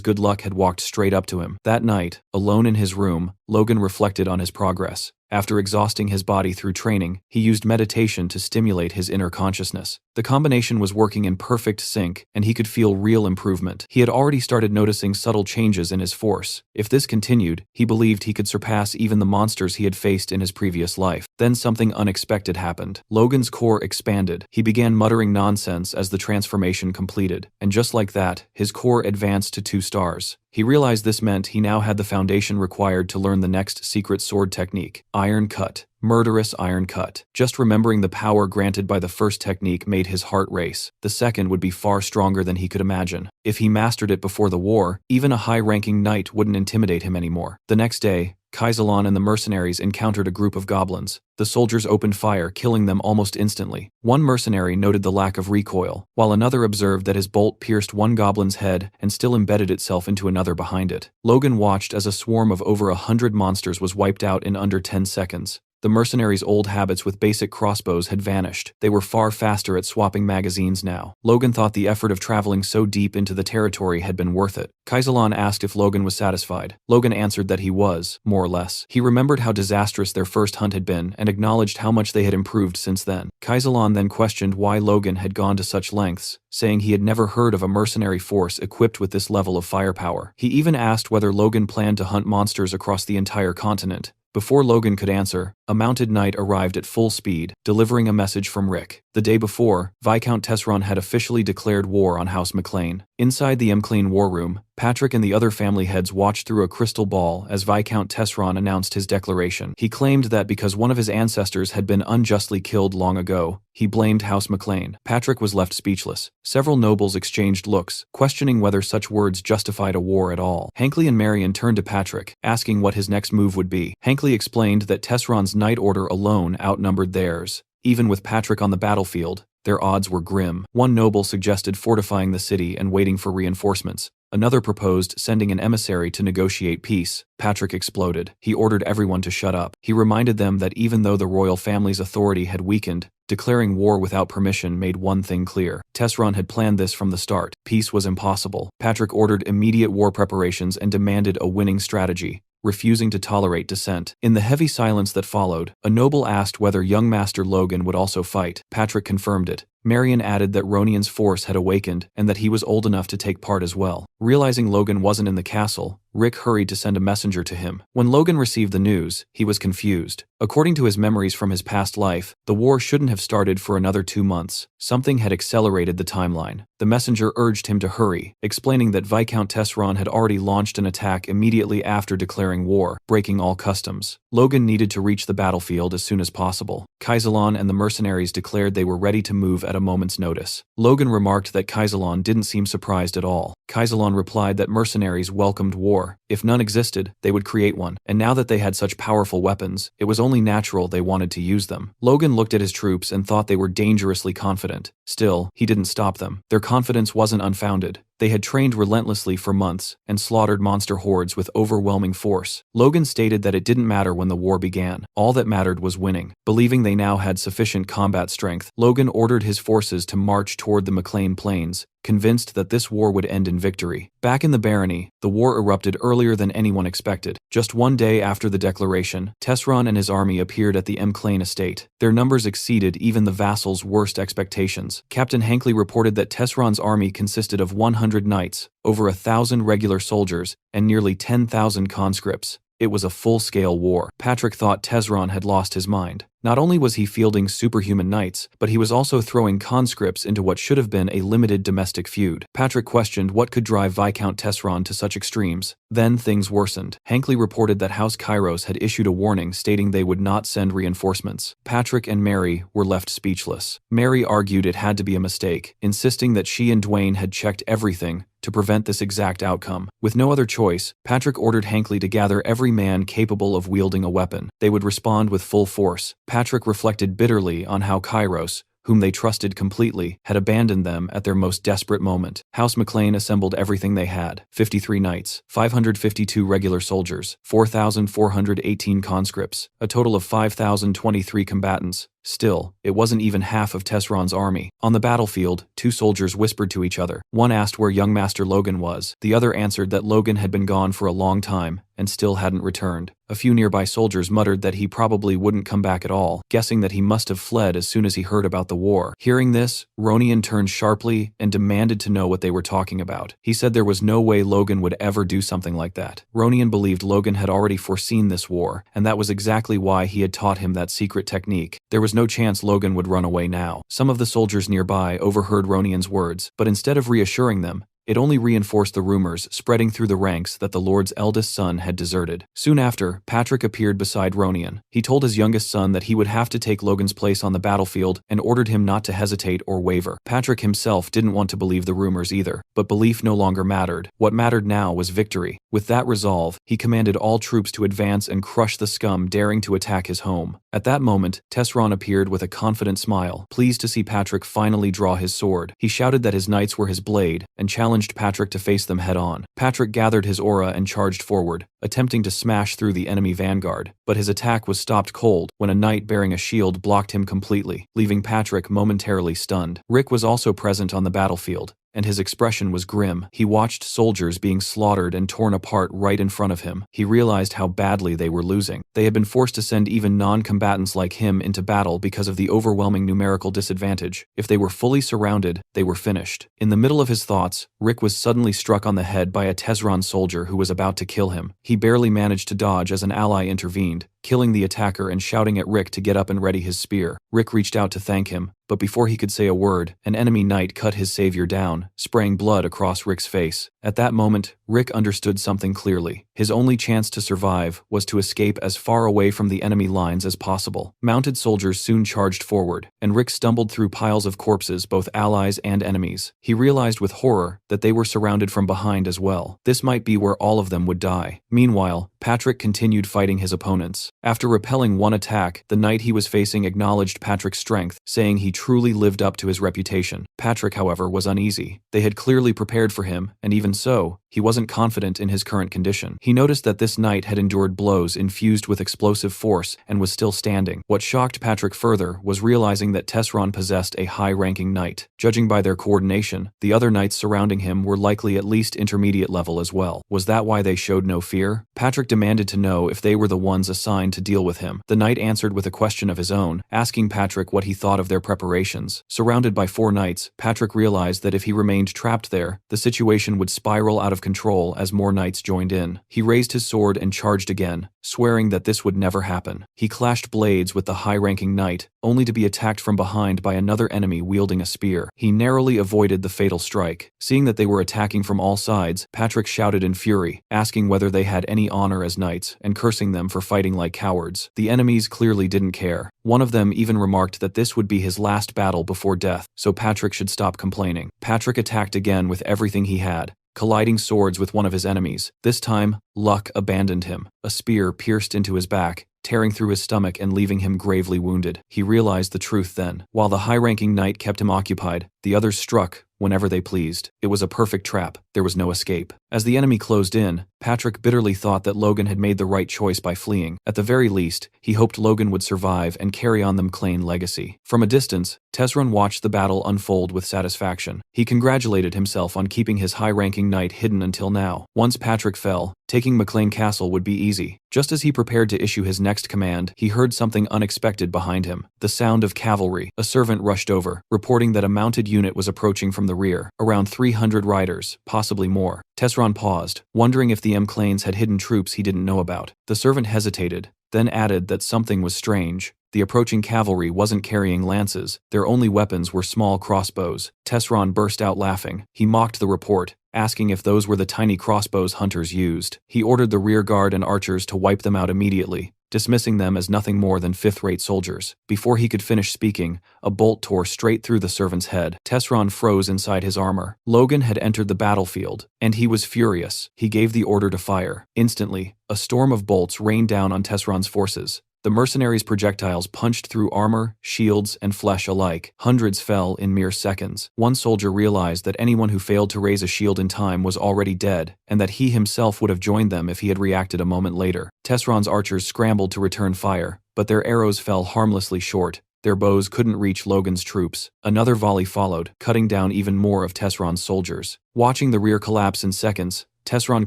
good luck had walked straight up to him. That night, alone in his room, Logan reflected on his progress. After exhausting his body through training, he used meditation to stimulate his inner consciousness. The combination was working in perfect sync, and he could feel real improvement. He had already started noticing subtle changes in his force. If this continued, he believed he could surpass even the monsters he had faced in his previous life. Then something unexpected happened. Logan's core expanded. He began muttering nonsense as the transformation completed, and just like that, his core advanced to 2 stars. He realized this meant he now had the foundation required to learn the next secret sword technique, Iron Cut. Murderous Iron Cut. Just remembering the power granted by the first technique made his heart race. The second would be far stronger than he could imagine. If he mastered it before the war, even a high-ranking knight wouldn't intimidate him anymore. The next day, Kaisalon and the mercenaries encountered a group of goblins. The soldiers opened fire, killing them almost instantly. One mercenary noted the lack of recoil, while another observed that his bolt pierced one goblin's head and still embedded itself into another behind it. Logan watched as a swarm of over 100 monsters was wiped out in under 10 seconds. The mercenaries' old habits with basic crossbows had vanished. They were far faster at swapping magazines now. Logan thought the effort of traveling so deep into the territory had been worth it. Kaisalon asked if Logan was satisfied. Logan answered that he was, more or less. He remembered how disastrous their first hunt had been and acknowledged how much they had improved since then. Kaisalon then questioned why Logan had gone to such lengths, saying he had never heard of a mercenary force equipped with this level of firepower. He even asked whether Logan planned to hunt monsters across the entire continent. Before Logan could answer, a mounted knight arrived at full speed, delivering a message from Rick. The day before, Viscount Tesseron had officially declared war on House McLean. Inside the McLean war room, Patrick and the other family heads watched through a crystal ball as Viscount Tesseron announced his declaration. He claimed that because one of his ancestors had been unjustly killed long ago, he blamed House McLean. Patrick was left speechless. Several nobles exchanged looks, questioning whether such words justified a war at all. Hankley and Marion turned to Patrick, asking what his next move would be. Hankley explained that Tesseron's Knight Order alone outnumbered theirs. Even with Patrick on the battlefield, their odds were grim. One noble suggested fortifying the city and waiting for reinforcements. Another proposed sending an emissary to negotiate peace. Patrick exploded. He ordered everyone to shut up. He reminded them that even though the royal family's authority had weakened, declaring war without permission made one thing clear. Tesron had planned this from the start. Peace was impossible. Patrick ordered immediate war preparations and demanded a winning strategy, refusing to tolerate dissent. In the heavy silence that followed, a noble asked whether young Master Logan would also fight. Patrick confirmed it. Marion added that Ronian's force had awakened and that he was old enough to take part as well. Realizing Logan wasn't in the castle, Rick hurried to send a messenger to him. When Logan received the news, he was confused. According to his memories from his past life, the war shouldn't have started for another 2 months. Something had accelerated the timeline. The messenger urged him to hurry, explaining that Viscount Tesron had already launched an attack immediately after declaring war, breaking all customs. Logan needed to reach the battlefield as soon as possible. Kaisalon and the mercenaries declared they were ready to move at a moment's notice. Logan remarked that Kaisalon didn't seem surprised at all. Kaisalon replied that mercenaries welcomed war. If none existed, they would create one, and now that they had such powerful weapons, it was only natural they wanted to use them. Logan looked at his troops and thought they were dangerously confident. Still, he didn't stop them. Their confidence wasn't unfounded. They had trained relentlessly for months and slaughtered monster hordes with overwhelming force. Logan stated that it didn't matter when the war began. All that mattered was winning. Believing they now had sufficient combat strength, Logan ordered his forces to march toward the McLean Plains, convinced that this war would end in victory. Back in the barony, the war erupted earlier than anyone expected. Just one day after the declaration, Tesron and his army appeared at the McLean estate. Their numbers exceeded even the vassals' worst expectations. Captain Hankley reported that Tesron's army consisted of 100 knights, over 1,000 regular soldiers, and nearly 10,000 conscripts. It was a full-scale war. Patrick thought Tesron had lost his mind. Not only was he fielding superhuman knights, but he was also throwing conscripts into what should have been a limited domestic feud. Patrick questioned what could drive Viscount Tesron to such extremes. Then things worsened. Hankley reported that House Kairos had issued a warning stating they would not send reinforcements. Patrick and Mary were left speechless. Mary argued it had to be a mistake, insisting that she and Dwayne had checked everything to prevent this exact outcome. With no other choice, Patrick ordered Hankley to gather every man capable of wielding a weapon. They would respond with full force. Patrick reflected bitterly on how Kairos, whom they trusted completely, had abandoned them at their most desperate moment. House McLean assembled everything they had: 53 knights, 552 regular soldiers, 4,418 conscripts, a total of 5,023 combatants. Still, it wasn't even half of Tesron's army. On the battlefield, 2 soldiers whispered to each other. One asked where young Master Logan was. The other answered that Logan had been gone for a long time and still hadn't returned. A few nearby soldiers muttered that he probably wouldn't come back at all, guessing that he must have fled as soon as he heard about the war. Hearing this, Ronian turned sharply and demanded to know what they were talking about. He said there was no way Logan would ever do something like that. Ronian believed Logan had already foreseen this war, and that was exactly why he had taught him that secret technique. There was no chance Logan would run away now. Some of the soldiers nearby overheard Ronian's words, but instead of reassuring them, it only reinforced the rumors spreading through the ranks that the Lord's eldest son had deserted. Soon after, Patrick appeared beside Ronian. He told his youngest son that he would have to take Logan's place on the battlefield and ordered him not to hesitate or waver. Patrick himself didn't want to believe the rumors either, but belief no longer mattered. What mattered now was victory. With that resolve, he commanded all troops to advance and crush the scum daring to attack his home. At that moment, Tesron appeared with a confident smile, pleased to see Patrick finally draw his sword. He shouted that his knights were his blade and challenged Patrick to face them head-on. Patrick gathered his aura and charged forward, attempting to smash through the enemy vanguard, but his attack was stopped cold when a knight bearing a shield blocked him completely, leaving Patrick momentarily stunned. Rick was also present on the battlefield, and his expression was grim. He watched soldiers being slaughtered and torn apart right in front of him. He realized how badly they were losing. They had been forced to send even non-combatants like him into battle because of the overwhelming numerical disadvantage. If they were fully surrounded, they were finished. In the middle of his thoughts, Rick was suddenly struck on the head by a Tesron soldier who was about to kill him. He barely managed to dodge as an ally intervened, killing the attacker and shouting at Rick to get up and ready his spear. Rick reached out to thank him, but before he could say a word, an enemy knight cut his savior down, spraying blood across Rick's face. At that moment, Rick understood something clearly. His only chance to survive was to escape as far away from the enemy lines as possible. Mounted soldiers soon charged forward, and Rick stumbled through piles of corpses, both allies and enemies. He realized with horror that they were surrounded from behind as well. This might be where all of them would die. Meanwhile, Patrick continued fighting his opponents. After repelling one attack, the knight he was facing acknowledged Patrick's strength, saying he truly lived up to his reputation. Patrick, however, was uneasy. They had clearly prepared for him, and even so, he wasn't confident in his current condition. He noticed that this knight had endured blows infused with explosive force and was still standing. What shocked Patrick further was realizing that Tesron possessed a high-ranking knight. Judging by their coordination, the other knights surrounding him were likely at least intermediate level as well. Was that why they showed no fear? Patrick demanded to know if they were the ones assigned to deal with him. The knight answered with a question of his own, asking Patrick what he thought of their preparations. Surrounded by 4 knights, Patrick realized that if he remained trapped there, the situation would spiral out of control as more knights joined in. He raised his sword and charged again, swearing that this would never happen. He clashed blades with the high-ranking knight, only to be attacked from behind by another enemy wielding a spear. He narrowly avoided the fatal strike. Seeing that they were attacking from all sides, Patrick shouted in fury, asking whether they had any honor as knights, and cursing them for fighting like cowards. The enemies clearly didn't care. One of them even remarked that this would be his last battle before death, so Patrick should stop complaining. Patrick attacked again with everything he had, colliding swords with one of his enemies. This time, luck abandoned him. A spear pierced into his back, tearing through his stomach and leaving him gravely wounded. He realized the truth then. While the high-ranking knight kept him occupied, the others struck whenever they pleased. It was a perfect trap. There was no escape. As the enemy closed in, Patrick bitterly thought that Logan had made the right choice by fleeing. At the very least, he hoped Logan would survive and carry on the McLean legacy. From a distance, Tesron watched the battle unfold with satisfaction. He congratulated himself on keeping his high-ranking knight hidden until now. Once Patrick fell, taking McLean Castle would be easy. Just as he prepared to issue his next command, he heard something unexpected behind him. The sound of cavalry. A servant rushed over, reporting that a mounted unit was approaching from the rear. Around 300 riders, possibly more. Tesron paused, wondering if the McLeans had hidden troops he didn't know about. The servant hesitated, then added that something was strange. The approaching cavalry wasn't carrying lances. Their only weapons were small crossbows. Tesron burst out laughing. He mocked the report, asking if those were the tiny crossbows hunters used. He ordered the rear guard and archers to wipe them out immediately, dismissing them as nothing more than fifth-rate soldiers. Before he could finish speaking, a bolt tore straight through the servant's head. Tesron froze inside his armor. Logan had entered the battlefield, and he was furious. He gave the order to fire. Instantly, a storm of bolts rained down on Tesron's forces. The mercenaries' projectiles punched through armor, shields, and flesh alike. Hundreds fell in mere seconds. One soldier realized that anyone who failed to raise a shield in time was already dead, and that he himself would have joined them if he had reacted a moment later. Tesron's archers scrambled to return fire, but their arrows fell harmlessly short. Their bows couldn't reach Logan's troops. Another volley followed, cutting down even more of Tesron's soldiers. Watching the rear collapse in seconds, Tesron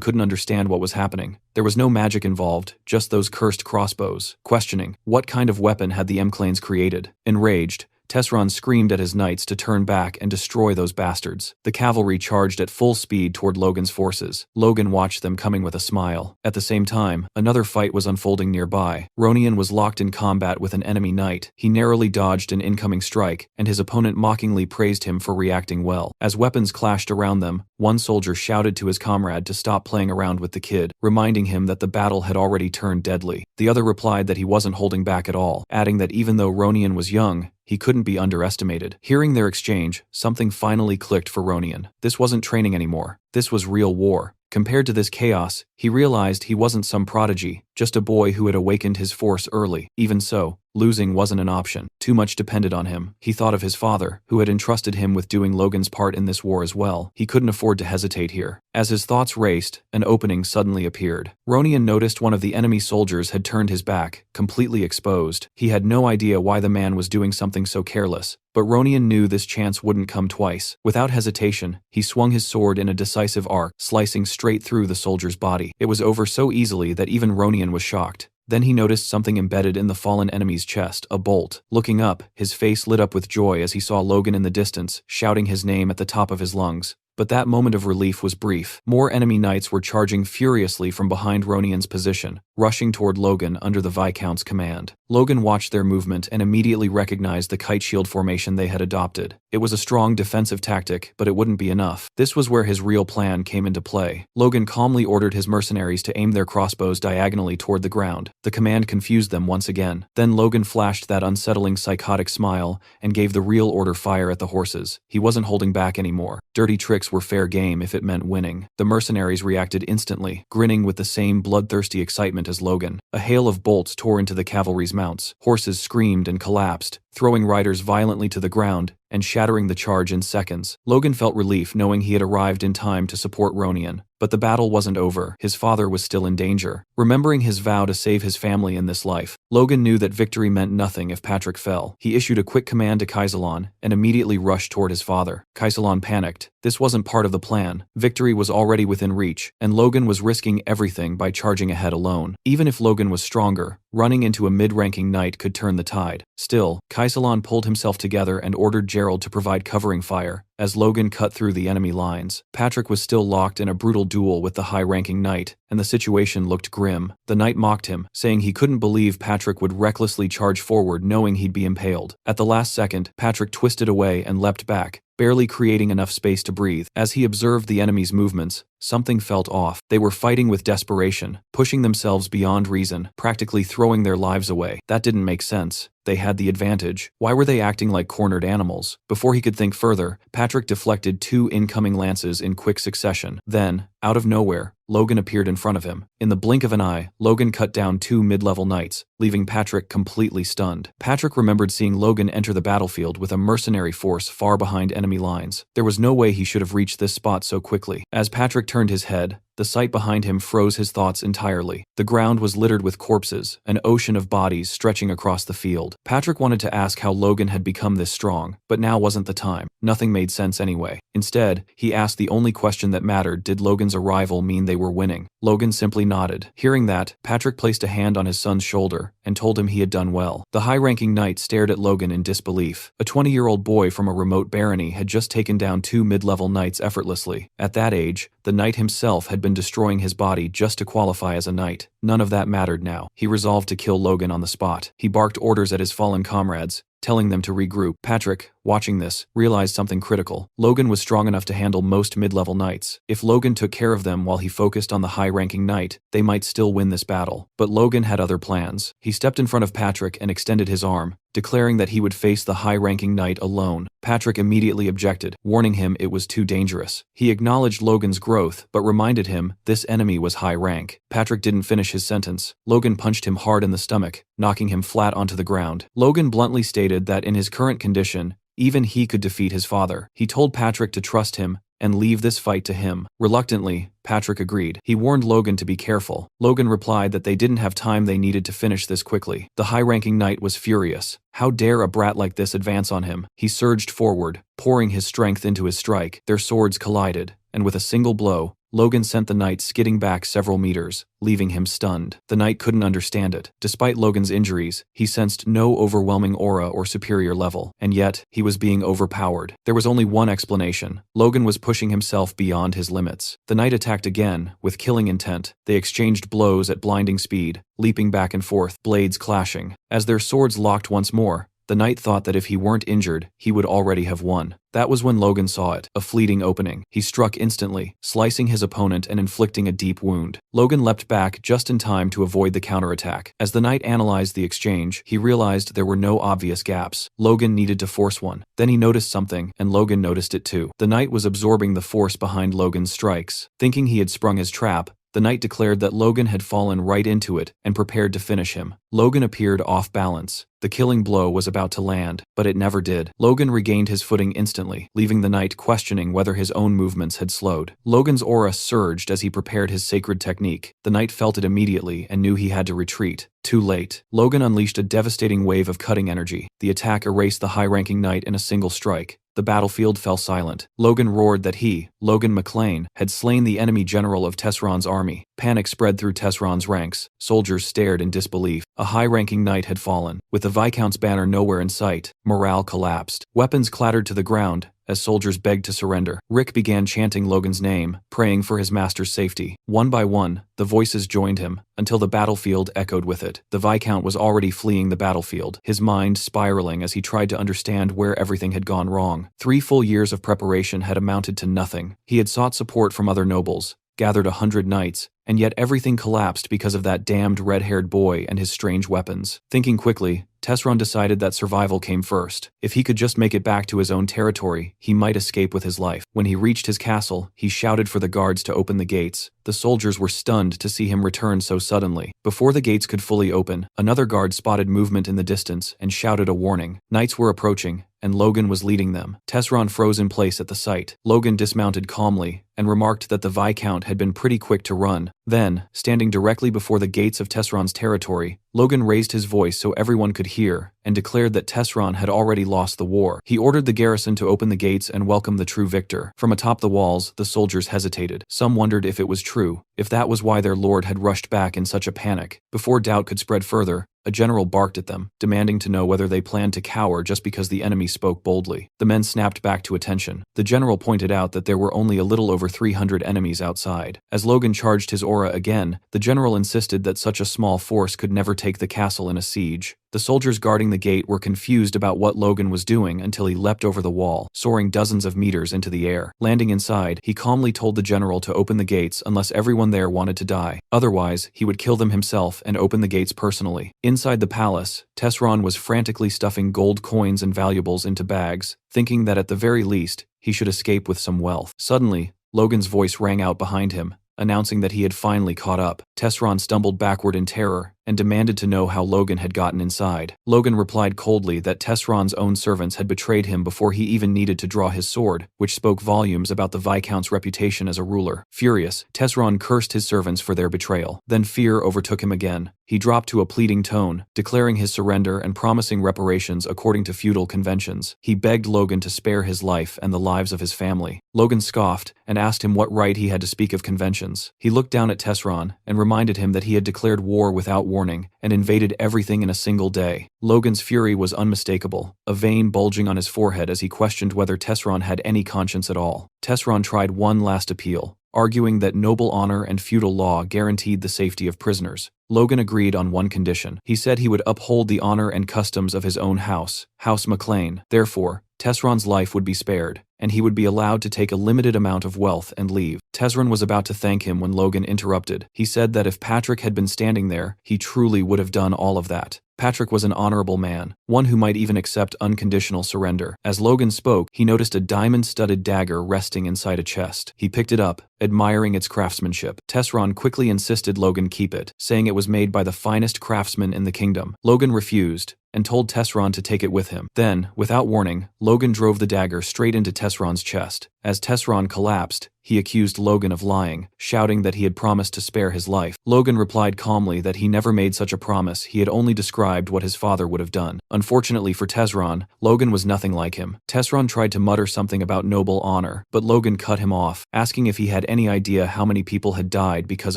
couldn't understand what was happening. There was no magic involved, just those cursed crossbows. Questioning, what kind of weapon had the McLeans created? Enraged, Tesron screamed at his knights to turn back and destroy those bastards. The cavalry charged at full speed toward Logan's forces. Logan watched them coming with a smile. At the same time, another fight was unfolding nearby. Ronian was locked in combat with an enemy knight. He narrowly dodged an incoming strike, and his opponent mockingly praised him for reacting well. As weapons clashed around them, one soldier shouted to his comrade to stop playing around with the kid, reminding him that the battle had already turned deadly. The other replied that he wasn't holding back at all, adding that even though Ronian was young, he couldn't be underestimated. Hearing their exchange, something finally clicked for Ronian. This wasn't training anymore. This was real war. Compared to this chaos, he realized he wasn't some prodigy, just a boy who had awakened his force early. Even so, losing wasn't an option. Too much depended on him. He thought of his father, who had entrusted him with doing Logan's part in this war as well. He couldn't afford to hesitate here. As his thoughts raced, an opening suddenly appeared. Ronian noticed one of the enemy soldiers had turned his back, completely exposed. He had no idea why the man was doing something so careless, but Ronian knew this chance wouldn't come twice. Without hesitation, he swung his sword in a decisive arc, slicing straight through the soldier's body. It was over so easily that even Ronian was shocked. Then he noticed something embedded in the fallen enemy's chest, a bolt. Looking up, his face lit up with joy as he saw Logan in the distance, shouting his name at the top of his lungs. But that moment of relief was brief. More enemy knights were charging furiously from behind Ronian's position, rushing toward Logan under the Viscount's command. Logan watched their movement and immediately recognized the kite shield formation they had adopted. It was a strong defensive tactic, but it wouldn't be enough. This was where his real plan came into play. Logan calmly ordered his mercenaries to aim their crossbows diagonally toward the ground. The command confused them once again. Then Logan flashed that unsettling psychotic smile and gave the real order: fire at the horses. He wasn't holding back anymore. Dirty tricks were fair game if it meant winning. The mercenaries reacted instantly, grinning with the same bloodthirsty excitement as Logan. A hail of bolts tore into the cavalry's mounts. Horses screamed and collapsed, throwing riders violently to the ground and shattering the charge in seconds. Logan felt relief knowing he had arrived in time to support Ronian. But the battle wasn't over. His father was still in danger. Remembering his vow to save his family in this life, Logan knew that victory meant nothing if Patrick fell. He issued a quick command to Kaisalon and immediately rushed toward his father. Kaisalon panicked. This wasn't part of the plan. Victory was already within reach, and Logan was risking everything by charging ahead alone. Even if Logan was stronger, running into a mid-ranking knight could turn the tide. Still, Kaisalon pulled himself together and ordered Gerald to provide covering fire. As Logan cut through the enemy lines, Patrick was still locked in a brutal duel with the high-ranking knight, and the situation looked grim. The knight mocked him, saying he couldn't believe Patrick would recklessly charge forward knowing he'd be impaled. At the last second, Patrick twisted away and leapt back, barely creating enough space to breathe. As he observed the enemy's movements, something felt off. They were fighting with desperation, pushing themselves beyond reason, practically throwing their lives away. That didn't make sense. They had the advantage. Why were they acting like cornered animals? Before he could think further, Patrick deflected 2 incoming lances in quick succession. Then, out of nowhere, Logan appeared in front of him. In the blink of an eye, Logan cut down 2 mid-level knights, leaving Patrick completely stunned. Patrick remembered seeing Logan enter the battlefield with a mercenary force far behind enemy lines. There was no way he should have reached this spot so quickly. As Patrick turned his head, the sight behind him froze his thoughts entirely. The ground was littered with corpses, an ocean of bodies stretching across the field. Patrick wanted to ask how Logan had become this strong, but now wasn't the time. Nothing made sense anyway. Instead, he asked the only question that mattered: did Logan's arrival mean they were winning? Logan simply nodded. Hearing that, Patrick placed a hand on his son's shoulder and told him he had done well. The high-ranking knight stared at Logan in disbelief. A 20-year-old boy from a remote barony had just taken down 2 mid-level knights effortlessly. At that age, the knight himself had been destroying his body just to qualify as a knight. None of that mattered now. He resolved to kill Logan on the spot. He barked orders at his fallen comrades, telling them to regroup. Patrick, watching this, realized something critical. Logan was strong enough to handle most mid-level knights. If Logan took care of them while he focused on the high-ranking knight, they might still win this battle. But Logan had other plans. He stepped in front of Patrick and extended his arm, declaring that he would face the high-ranking knight alone. Patrick immediately objected, warning him it was too dangerous. He acknowledged Logan's growth, but reminded him this enemy was high rank. Patrick didn't finish his sentence. Logan punched him hard in the stomach, knocking him flat onto the ground. Logan bluntly stated that in his current condition, even he could defeat his father. He told Patrick to trust him and leave this fight to him. Reluctantly, Patrick agreed. He warned Logan to be careful. Logan replied that they didn't have time, they needed to finish this quickly. The high-ranking knight was furious. How dare a brat like this advance on him? He surged forward, pouring his strength into his strike. Their swords collided, and with a single blow, Logan sent the knight skidding back several meters, leaving him stunned. The knight couldn't understand it. Despite Logan's injuries, he sensed no overwhelming aura or superior level, and yet, he was being overpowered. There was only one explanation. Logan was pushing himself beyond his limits. The knight attacked again, with killing intent. They exchanged blows at blinding speed, leaping back and forth, blades clashing. As their swords locked once more, the knight thought that if he weren't injured, he would already have won. That was when Logan saw it, a fleeting opening. He struck instantly, slicing his opponent and inflicting a deep wound. Logan leapt back just in time to avoid the counterattack. As the knight analyzed the exchange, he realized there were no obvious gaps. Logan needed to force one. Then he noticed something, and Logan noticed it too. The knight was absorbing the force behind Logan's strikes. Thinking he had sprung his trap, the knight declared that Logan had fallen right into it and prepared to finish him. Logan appeared off balance. The killing blow was about to land, but it never did. Logan regained his footing instantly, leaving the knight questioning whether his own movements had slowed. Logan's aura surged as he prepared his sacred technique. The knight felt it immediately and knew he had to retreat. Too late. Logan unleashed a devastating wave of cutting energy. The attack erased the high-ranking knight in a single strike. The battlefield fell silent. Logan roared that he, Logan McLean, had slain the enemy general of Tesseron's army. Panic spread through Tesseron's ranks. Soldiers stared in disbelief. A high-ranking knight had fallen. With the Viscount's banner nowhere in sight, morale collapsed. Weapons clattered to the ground as soldiers begged to surrender. Rick began chanting Logan's name, praying for his master's safety. One by one, the voices joined him, until the battlefield echoed with it. The Viscount was already fleeing the battlefield, his mind spiraling as he tried to understand where everything had gone wrong. 3 full years of preparation had amounted to nothing. He had sought support from other nobles, gathered 100 knights, and yet everything collapsed because of that damned red-haired boy and his strange weapons. Thinking quickly, Tesron decided that survival came first. If he could just make it back to his own territory, he might escape with his life. When he reached his castle, he shouted for the guards to open the gates. The soldiers were stunned to see him return so suddenly. Before the gates could fully open, another guard spotted movement in the distance and shouted a warning. Knights were approaching, and Logan was leading them. Tesron froze in place at the sight. Logan dismounted calmly and remarked that the Viscount had been pretty quick to run. Then, standing directly before the gates of Tesron's territory, Logan raised his voice so everyone could hear and declared that Tesron had already lost the war. He ordered the garrison to open the gates and welcome the true victor. From atop the walls, the soldiers hesitated. Some wondered if it was true, if that was why their lord had rushed back in such a panic. Before doubt could spread further, a general barked at them, demanding to know whether they planned to cower just because the enemy spoke boldly. The men snapped back to attention. The general pointed out that there were only a little over 300 enemies outside. As Logan charged his aura again, the general insisted that such a small force could never take the castle in a siege. The soldiers guarding the gate were confused about what Logan was doing until he leapt over the wall, soaring dozens of meters into the air. Landing inside, he calmly told the general to open the gates unless everyone there wanted to die. Otherwise, he would kill them himself and open the gates personally. Inside the palace, Tesron was frantically stuffing gold coins and valuables into bags, thinking that at the very least, he should escape with some wealth. Suddenly, Logan's voice rang out behind him, announcing that he had finally caught up. Tesron stumbled backward in terror and demanded to know how Logan had gotten inside. Logan replied coldly that Tesron's own servants had betrayed him before he even needed to draw his sword, which spoke volumes about the Viscount's reputation as a ruler. Furious, Tesron cursed his servants for their betrayal. Then fear overtook him again. He dropped to a pleading tone, declaring his surrender and promising reparations according to feudal conventions. He begged Logan to spare his life and the lives of his family. Logan scoffed and asked him what right he had to speak of conventions. He looked down at Tesron and reminded him that he had declared war without warning and invaded everything in a single day. Logan's fury was unmistakable, a vein bulging on his forehead as he questioned whether Tesron had any conscience at all. Tesron tried one last appeal, arguing that noble honor and feudal law guaranteed the safety of prisoners. Logan agreed on one condition. He said he would uphold the honor and customs of his own house, House McLean. Therefore, Tesron's life would be spared, and he would be allowed to take a limited amount of wealth and leave. Tesron was about to thank him when Logan interrupted. He said that if Patrick had been standing there, he truly would have done all of that. Patrick was an honorable man, one who might even accept unconditional surrender. As Logan spoke, he noticed a diamond-studded dagger resting inside a chest. He picked it up, admiring its craftsmanship. Tesron quickly insisted Logan keep it, saying it was made by the finest craftsman in the kingdom. Logan refused, and told Tesron to take it with him. Then, without warning, Logan drove the dagger straight into Tesron's chest. As Tesron collapsed, he accused Logan of lying, shouting that he had promised to spare his life. Logan replied calmly that he never made such a promise, he had only described what his father would have done. Unfortunately for Tesron, Logan was nothing like him. Tesron tried to mutter something about noble honor, but Logan cut him off, asking if he had any idea how many people had died because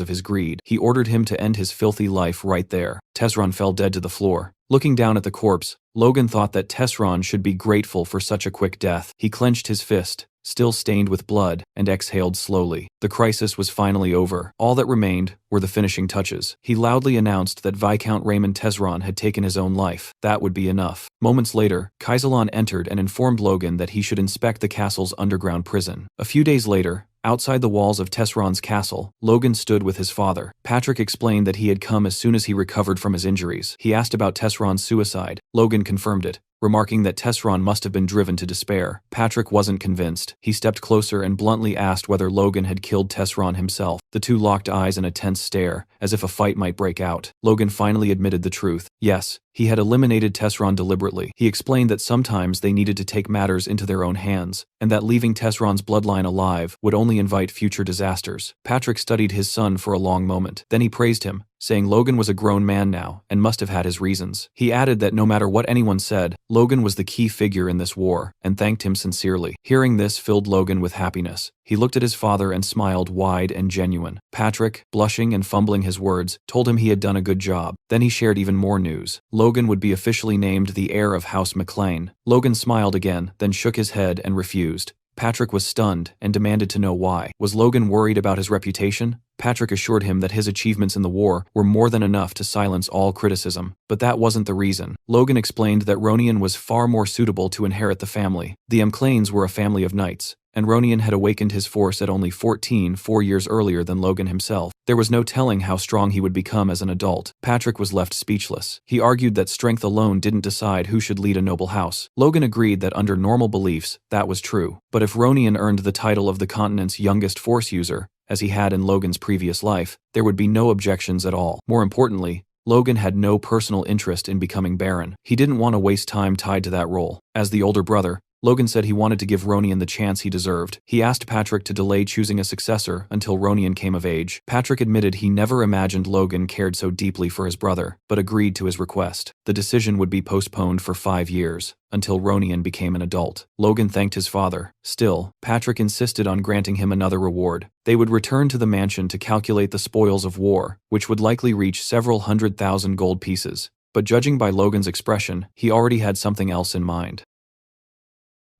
of his greed. He ordered him to end his filthy life right there. Tesron fell dead to the floor. Looking down at the corpse, Logan thought that Tesron should be grateful for such a quick death. He clenched his fist, still stained with blood, and exhaled slowly. The crisis was finally over. All that remained were the finishing touches. He loudly announced that Viscount Raymond Tesron had taken his own life. That would be enough. Moments later, Kaisalon entered and informed Logan that he should inspect the castle's underground prison. A few days later, outside the walls of Tesron's castle, Logan stood with his father. Patrick explained that he had come as soon as he recovered from his injuries. He asked about Tesron's suicide. Logan confirmed it, remarking that Tesron must have been driven to despair. Patrick wasn't convinced. He stepped closer and bluntly asked whether Logan had killed Tesron himself. The two locked eyes in a tense stare, as if a fight might break out. Logan finally admitted the truth. Yes, he had eliminated Tesron deliberately. He explained that sometimes they needed to take matters into their own hands, and that leaving Tesron's bloodline alive would only invite future disasters. Patrick studied his son for a long moment. Then he praised him, saying Logan was a grown man now and must have had his reasons. He added that no matter what anyone said, Logan was the key figure in this war, and thanked him sincerely. Hearing this filled Logan with happiness. He looked at his father and smiled wide and genuine. Patrick, blushing and fumbling his words, told him he had done a good job. Then he shared even more news. Logan would be officially named the heir of House McLean. Logan smiled again, then shook his head and refused. Patrick was stunned and demanded to know why. Was Logan worried about his reputation? Patrick assured him that his achievements in the war were more than enough to silence all criticism. But that wasn't the reason. Logan explained that Ronian was far more suitable to inherit the family. The McLeans were a family of knights, and Ronian had awakened his force at only 14, 4 years earlier than Logan himself. There was no telling how strong he would become as an adult. Patrick was left speechless. He argued that strength alone didn't decide who should lead a noble house. Logan agreed that under normal beliefs, that was true. But if Ronian earned the title of the continent's youngest force user, as he had in Logan's previous life, there would be no objections at all. More importantly, Logan had no personal interest in becoming Baron. He didn't want to waste time tied to that role. As the older brother, Logan said he wanted to give Ronian the chance he deserved. He asked Patrick to delay choosing a successor until Ronian came of age. Patrick admitted he never imagined Logan cared so deeply for his brother, but agreed to his request. The decision would be postponed for 5 years, until Ronian became an adult. Logan thanked his father. Still, Patrick insisted on granting him another reward. They would return to the mansion to calculate the spoils of war, which would likely reach several 100,000 gold pieces. But judging by Logan's expression, he already had something else in mind.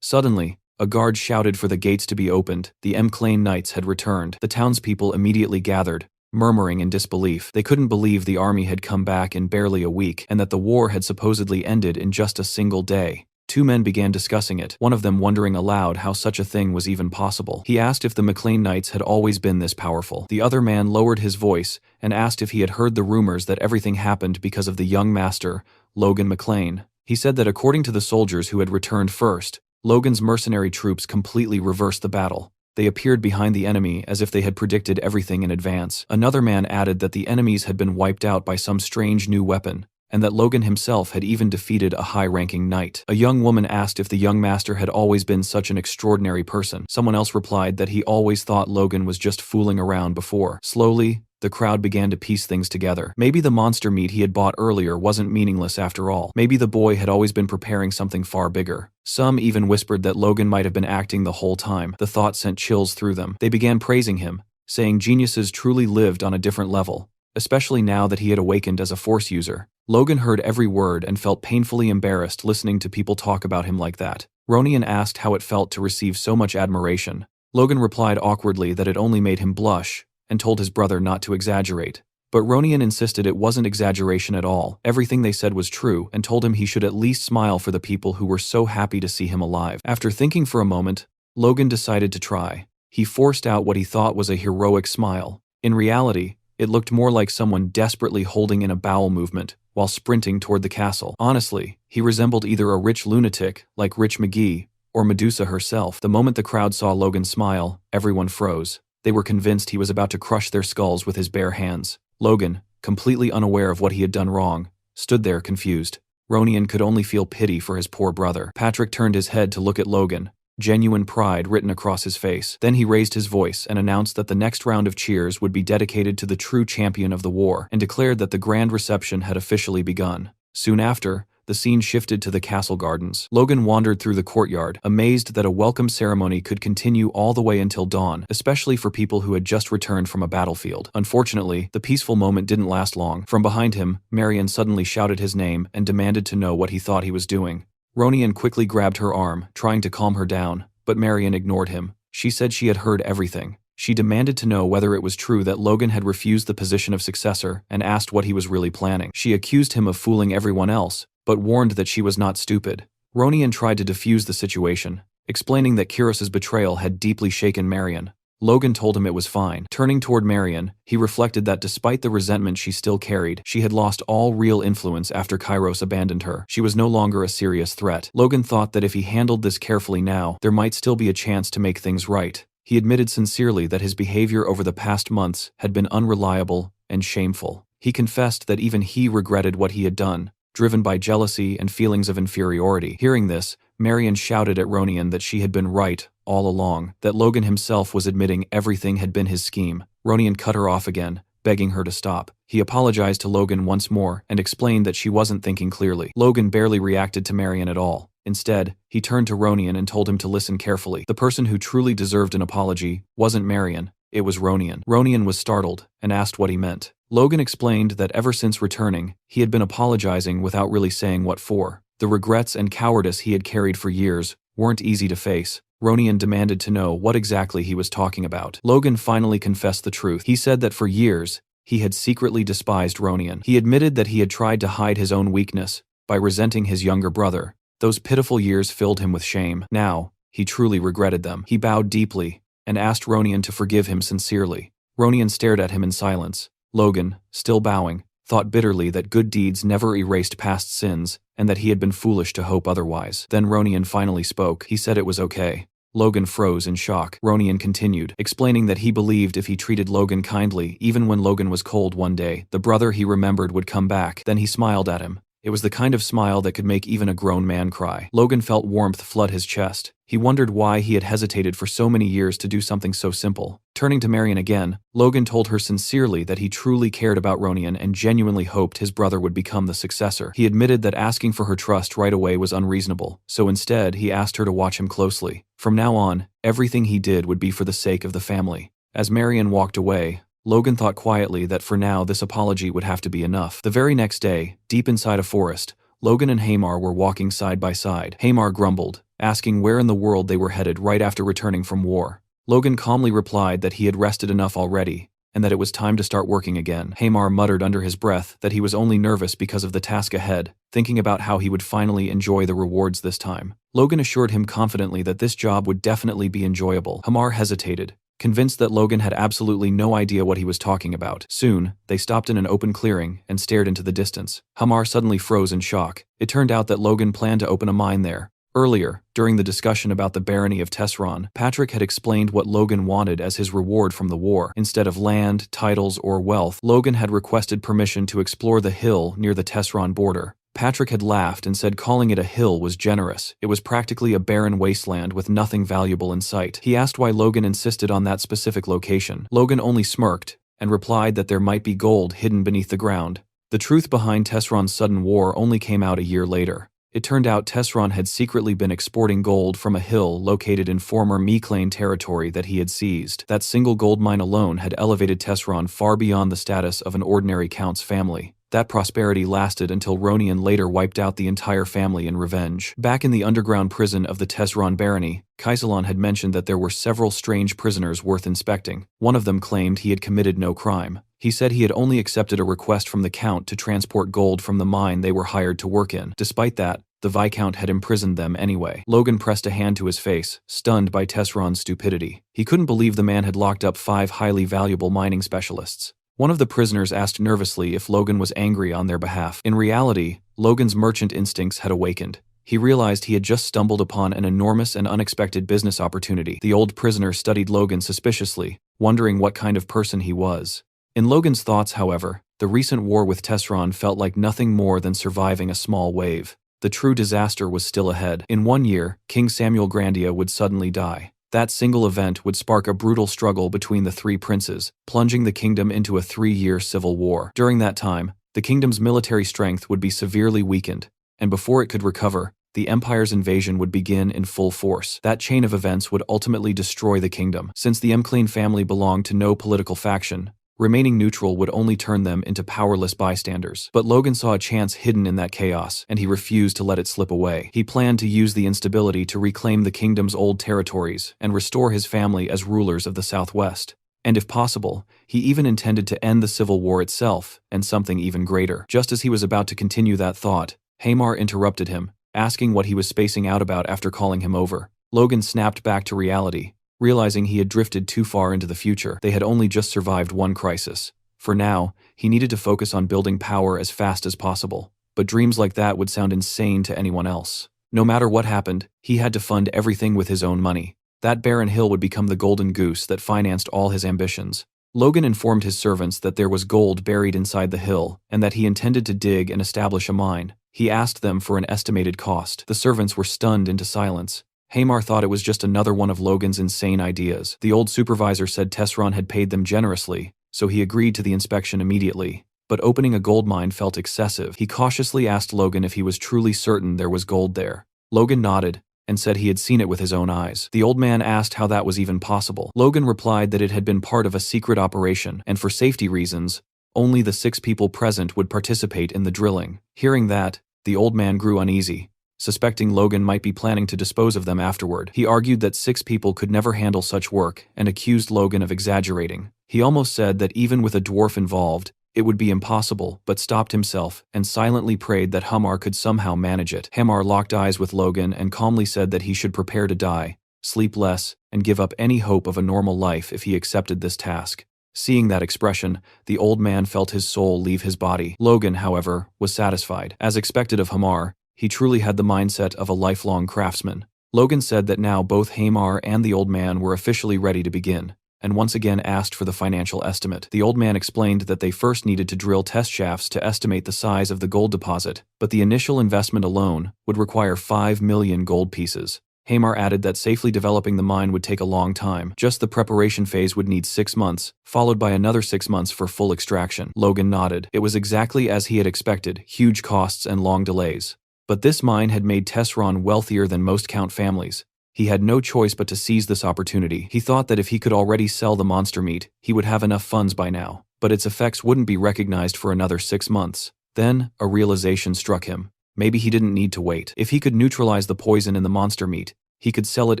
Suddenly, a guard shouted for the gates to be opened. The M'Clane Knights had returned. The townspeople immediately gathered, murmuring in disbelief. They couldn't believe the army had come back in barely a week, and that the war had supposedly ended in just a single day. Two men began discussing it, one of them wondering aloud how such a thing was even possible. He asked if the M'Clane Knights had always been this powerful. The other man lowered his voice and asked if he had heard the rumors that everything happened because of the young master, Logan McClane. He said that according to the soldiers who had returned first, Logan's mercenary troops completely reversed the battle. They appeared behind the enemy as if they had predicted everything in advance. Another man added that the enemies had been wiped out by some strange new weapon, and that Logan himself had even defeated a high-ranking knight. A young woman asked if the young master had always been such an extraordinary person. Someone else replied that he always thought Logan was just fooling around before. Slowly, the crowd began to piece things together. Maybe the monster meat he had bought earlier wasn't meaningless after all. Maybe the boy had always been preparing something far bigger. Some even whispered that Logan might have been acting the whole time. The thought sent chills through them. They began praising him, saying geniuses truly lived on a different level, especially now that he had awakened as a force user. Logan heard every word and felt painfully embarrassed listening to people talk about him like that. Ronian asked how it felt to receive so much admiration. Logan replied awkwardly that it only made him blush, and told his brother not to exaggerate. But Ronian insisted it wasn't exaggeration at all. Everything they said was true, and told him he should at least smile for the people who were so happy to see him alive. After thinking for a moment, Logan decided to try. He forced out what he thought was a heroic smile. In reality, it looked more like someone desperately holding in a bowel movement while sprinting toward the castle. Honestly, he resembled either a rich lunatic, like Rich McGee, or Medusa herself. The moment the crowd saw Logan smile, everyone froze. They were convinced he was about to crush their skulls with his bare hands. Logan, completely unaware of what he had done wrong, stood there confused. Ronian could only feel pity for his poor brother. Patrick turned his head to look at Logan, genuine pride written across his face. Then he raised his voice and announced that the next round of cheers would be dedicated to the true champion of the war, and declared that the grand reception had officially begun. Soon after, the scene shifted to the castle gardens. Logan wandered through the courtyard, amazed that a welcome ceremony could continue all the way until dawn, especially for people who had just returned from a battlefield. Unfortunately, the peaceful moment didn't last long. From behind him, Marion suddenly shouted his name and demanded to know what he thought he was doing. Ronian quickly grabbed her arm, trying to calm her down, but Marion ignored him. She said she had heard everything. She demanded to know whether it was true that Logan had refused the position of successor and asked what he was really planning. She accused him of fooling everyone else, but warned that she was not stupid. Ronian tried to defuse the situation, explaining that Kyros's betrayal had deeply shaken Marion. Logan told him it was fine. Turning toward Marion, he reflected that despite the resentment she still carried, she had lost all real influence after Kyros abandoned her. She was no longer a serious threat. Logan thought that if he handled this carefully now, there might still be a chance to make things right. He admitted sincerely that his behavior over the past months had been unreliable and shameful. He confessed that even he regretted what he had done, driven by jealousy and feelings of inferiority. Hearing this, Marion shouted at Ronian that she had been right all along, that Logan himself was admitting everything had been his scheme. Ronian cut her off again, begging her to stop. He apologized to Logan once more and explained that she wasn't thinking clearly. Logan barely reacted to Marion at all. Instead, he turned to Ronian and told him to listen carefully. The person who truly deserved an apology wasn't Marion, it was Ronian. Ronian was startled and asked what he meant. Logan explained that ever since returning, he had been apologizing without really saying what for. The regrets and cowardice he had carried for years weren't easy to face. Ronian demanded to know what exactly he was talking about. Logan finally confessed the truth. He said that for years, he had secretly despised Ronian. He admitted that he had tried to hide his own weakness by resenting his younger brother. Those pitiful years filled him with shame. Now, he truly regretted them. He bowed deeply and asked Ronian to forgive him sincerely. Ronian stared at him in silence. Logan, still bowing, thought bitterly that good deeds never erased past sins and that he had been foolish to hope otherwise. Then Ronian finally spoke. He said it was okay. Logan froze in shock. Ronian continued, explaining that he believed if he treated Logan kindly, even when Logan was cold one day, the brother he remembered would come back. Then he smiled at him. It was the kind of smile that could make even a grown man cry. Logan felt warmth flood his chest. He wondered why he had hesitated for so many years to do something so simple. Turning to Marion again, Logan told her sincerely that he truly cared about Ronian and genuinely hoped his brother would become the successor. He admitted that asking for her trust right away was unreasonable, so instead he asked her to watch him closely. From now on, everything he did would be for the sake of the family. As Marion walked away, Logan thought quietly that for now this apology would have to be enough. The very next day, deep inside a forest, Logan and Hamar were walking side by side. Hamar grumbled, asking where in the world they were headed right after returning from war. Logan calmly replied that he had rested enough already, and that it was time to start working again. Hamar muttered under his breath that he was only nervous because of the task ahead, thinking about how he would finally enjoy the rewards this time. Logan assured him confidently that this job would definitely be enjoyable. Hamar hesitated, convinced that Logan had absolutely no idea what he was talking about. Soon, they stopped in an open clearing and stared into the distance. Hamar suddenly froze in shock. It turned out that Logan planned to open a mine there. Earlier, during the discussion about the barony of Tesron, Patrick had explained what Logan wanted as his reward from the war. Instead of land, titles, or wealth, Logan had requested permission to explore the hill near the Tesron border. Patrick had laughed and said calling it a hill was generous. It was practically a barren wasteland with nothing valuable in sight. He asked why Logan insisted on that specific location. Logan only smirked and replied that there might be gold hidden beneath the ground. The truth behind Tesron's sudden war only came out a year later. It turned out Tesron had secretly been exporting gold from a hill located in former Meclane territory that he had seized. That single gold mine alone had elevated Tesron far beyond the status of an ordinary count's family. That prosperity lasted until Ronian later wiped out the entire family in revenge. Back in the underground prison of the Tesron barony, Kaisalon had mentioned that there were several strange prisoners worth inspecting. One of them claimed he had committed no crime. He said he had only accepted a request from the Count to transport gold from the mine they were hired to work in. Despite that, the Viscount had imprisoned them anyway. Logan pressed a hand to his face, stunned by Tesron's stupidity. He couldn't believe the man had locked up 5 highly valuable mining specialists. One of the prisoners asked nervously if Logan was angry on their behalf. In reality, Logan's merchant instincts had awakened. He realized he had just stumbled upon an enormous and unexpected business opportunity. The old prisoner studied Logan suspiciously, wondering what kind of person he was. In Logan's thoughts, however, the recent war with Tesron felt like nothing more than surviving a small wave. The true disaster was still ahead. In 1 year, King Samuel Grandia would suddenly die. That single event would spark a brutal struggle between the 3 princes, plunging the kingdom into a 3-year civil war. During that time, the kingdom's military strength would be severely weakened, and before it could recover, the empire's invasion would begin in full force. That chain of events would ultimately destroy the kingdom. Since the Meclane family belonged to no political faction, remaining neutral would only turn them into powerless bystanders. But Logan saw a chance hidden in that chaos, and he refused to let it slip away. He planned to use the instability to reclaim the kingdom's old territories and restore his family as rulers of the Southwest. And if possible, he even intended to end the Civil War itself, and something even greater. Just as he was about to continue that thought, Hamar interrupted him, asking what he was spacing out about after calling him over. Logan snapped back to reality, realizing he had drifted too far into the future. They had only just survived one crisis. For now, he needed to focus on building power as fast as possible. But dreams like that would sound insane to anyone else. No matter what happened, he had to fund everything with his own money. That barren hill would become the golden goose that financed all his ambitions. Logan informed his servants that there was gold buried inside the hill, and that he intended to dig and establish a mine. He asked them for an estimated cost. The servants were stunned into silence. Hamar thought it was just another one of Logan's insane ideas. The old supervisor said Tesron had paid them generously, so he agreed to the inspection immediately. But opening a gold mine felt excessive. He cautiously asked Logan if he was truly certain there was gold there. Logan nodded and said he had seen it with his own eyes. The old man asked how that was even possible. Logan replied that it had been part of a secret operation, and for safety reasons, only the 6 people present would participate in the drilling. Hearing that, the old man grew uneasy, suspecting Logan might be planning to dispose of them afterward. He argued that 6 people could never handle such work and accused Logan of exaggerating. He almost said that even with a dwarf involved, it would be impossible, but stopped himself and silently prayed that Hamar could somehow manage it. Hamar locked eyes with Logan and calmly said that he should prepare to die, sleep less, and give up any hope of a normal life if he accepted this task. Seeing that expression, the old man felt his soul leave his body. Logan, however, was satisfied. As expected of Hamar, he truly had the mindset of a lifelong craftsman. Logan said that now both Hamar and the old man were officially ready to begin, and once again asked for the financial estimate. The old man explained that they first needed to drill test shafts to estimate the size of the gold deposit, but the initial investment alone would require 5 million gold pieces. Hamar added that safely developing the mine would take a long time. Just the preparation phase would need 6 months, followed by another 6 months for full extraction. Logan nodded. It was exactly as he had expected, huge costs and long delays. But this mine had made Tesron wealthier than most Count families. He had no choice but to seize this opportunity. He thought that if he could already sell the monster meat, he would have enough funds by now. But its effects wouldn't be recognized for another 6 months. Then, a realization struck him. Maybe he didn't need to wait. If he could neutralize the poison in the monster meat, he could sell it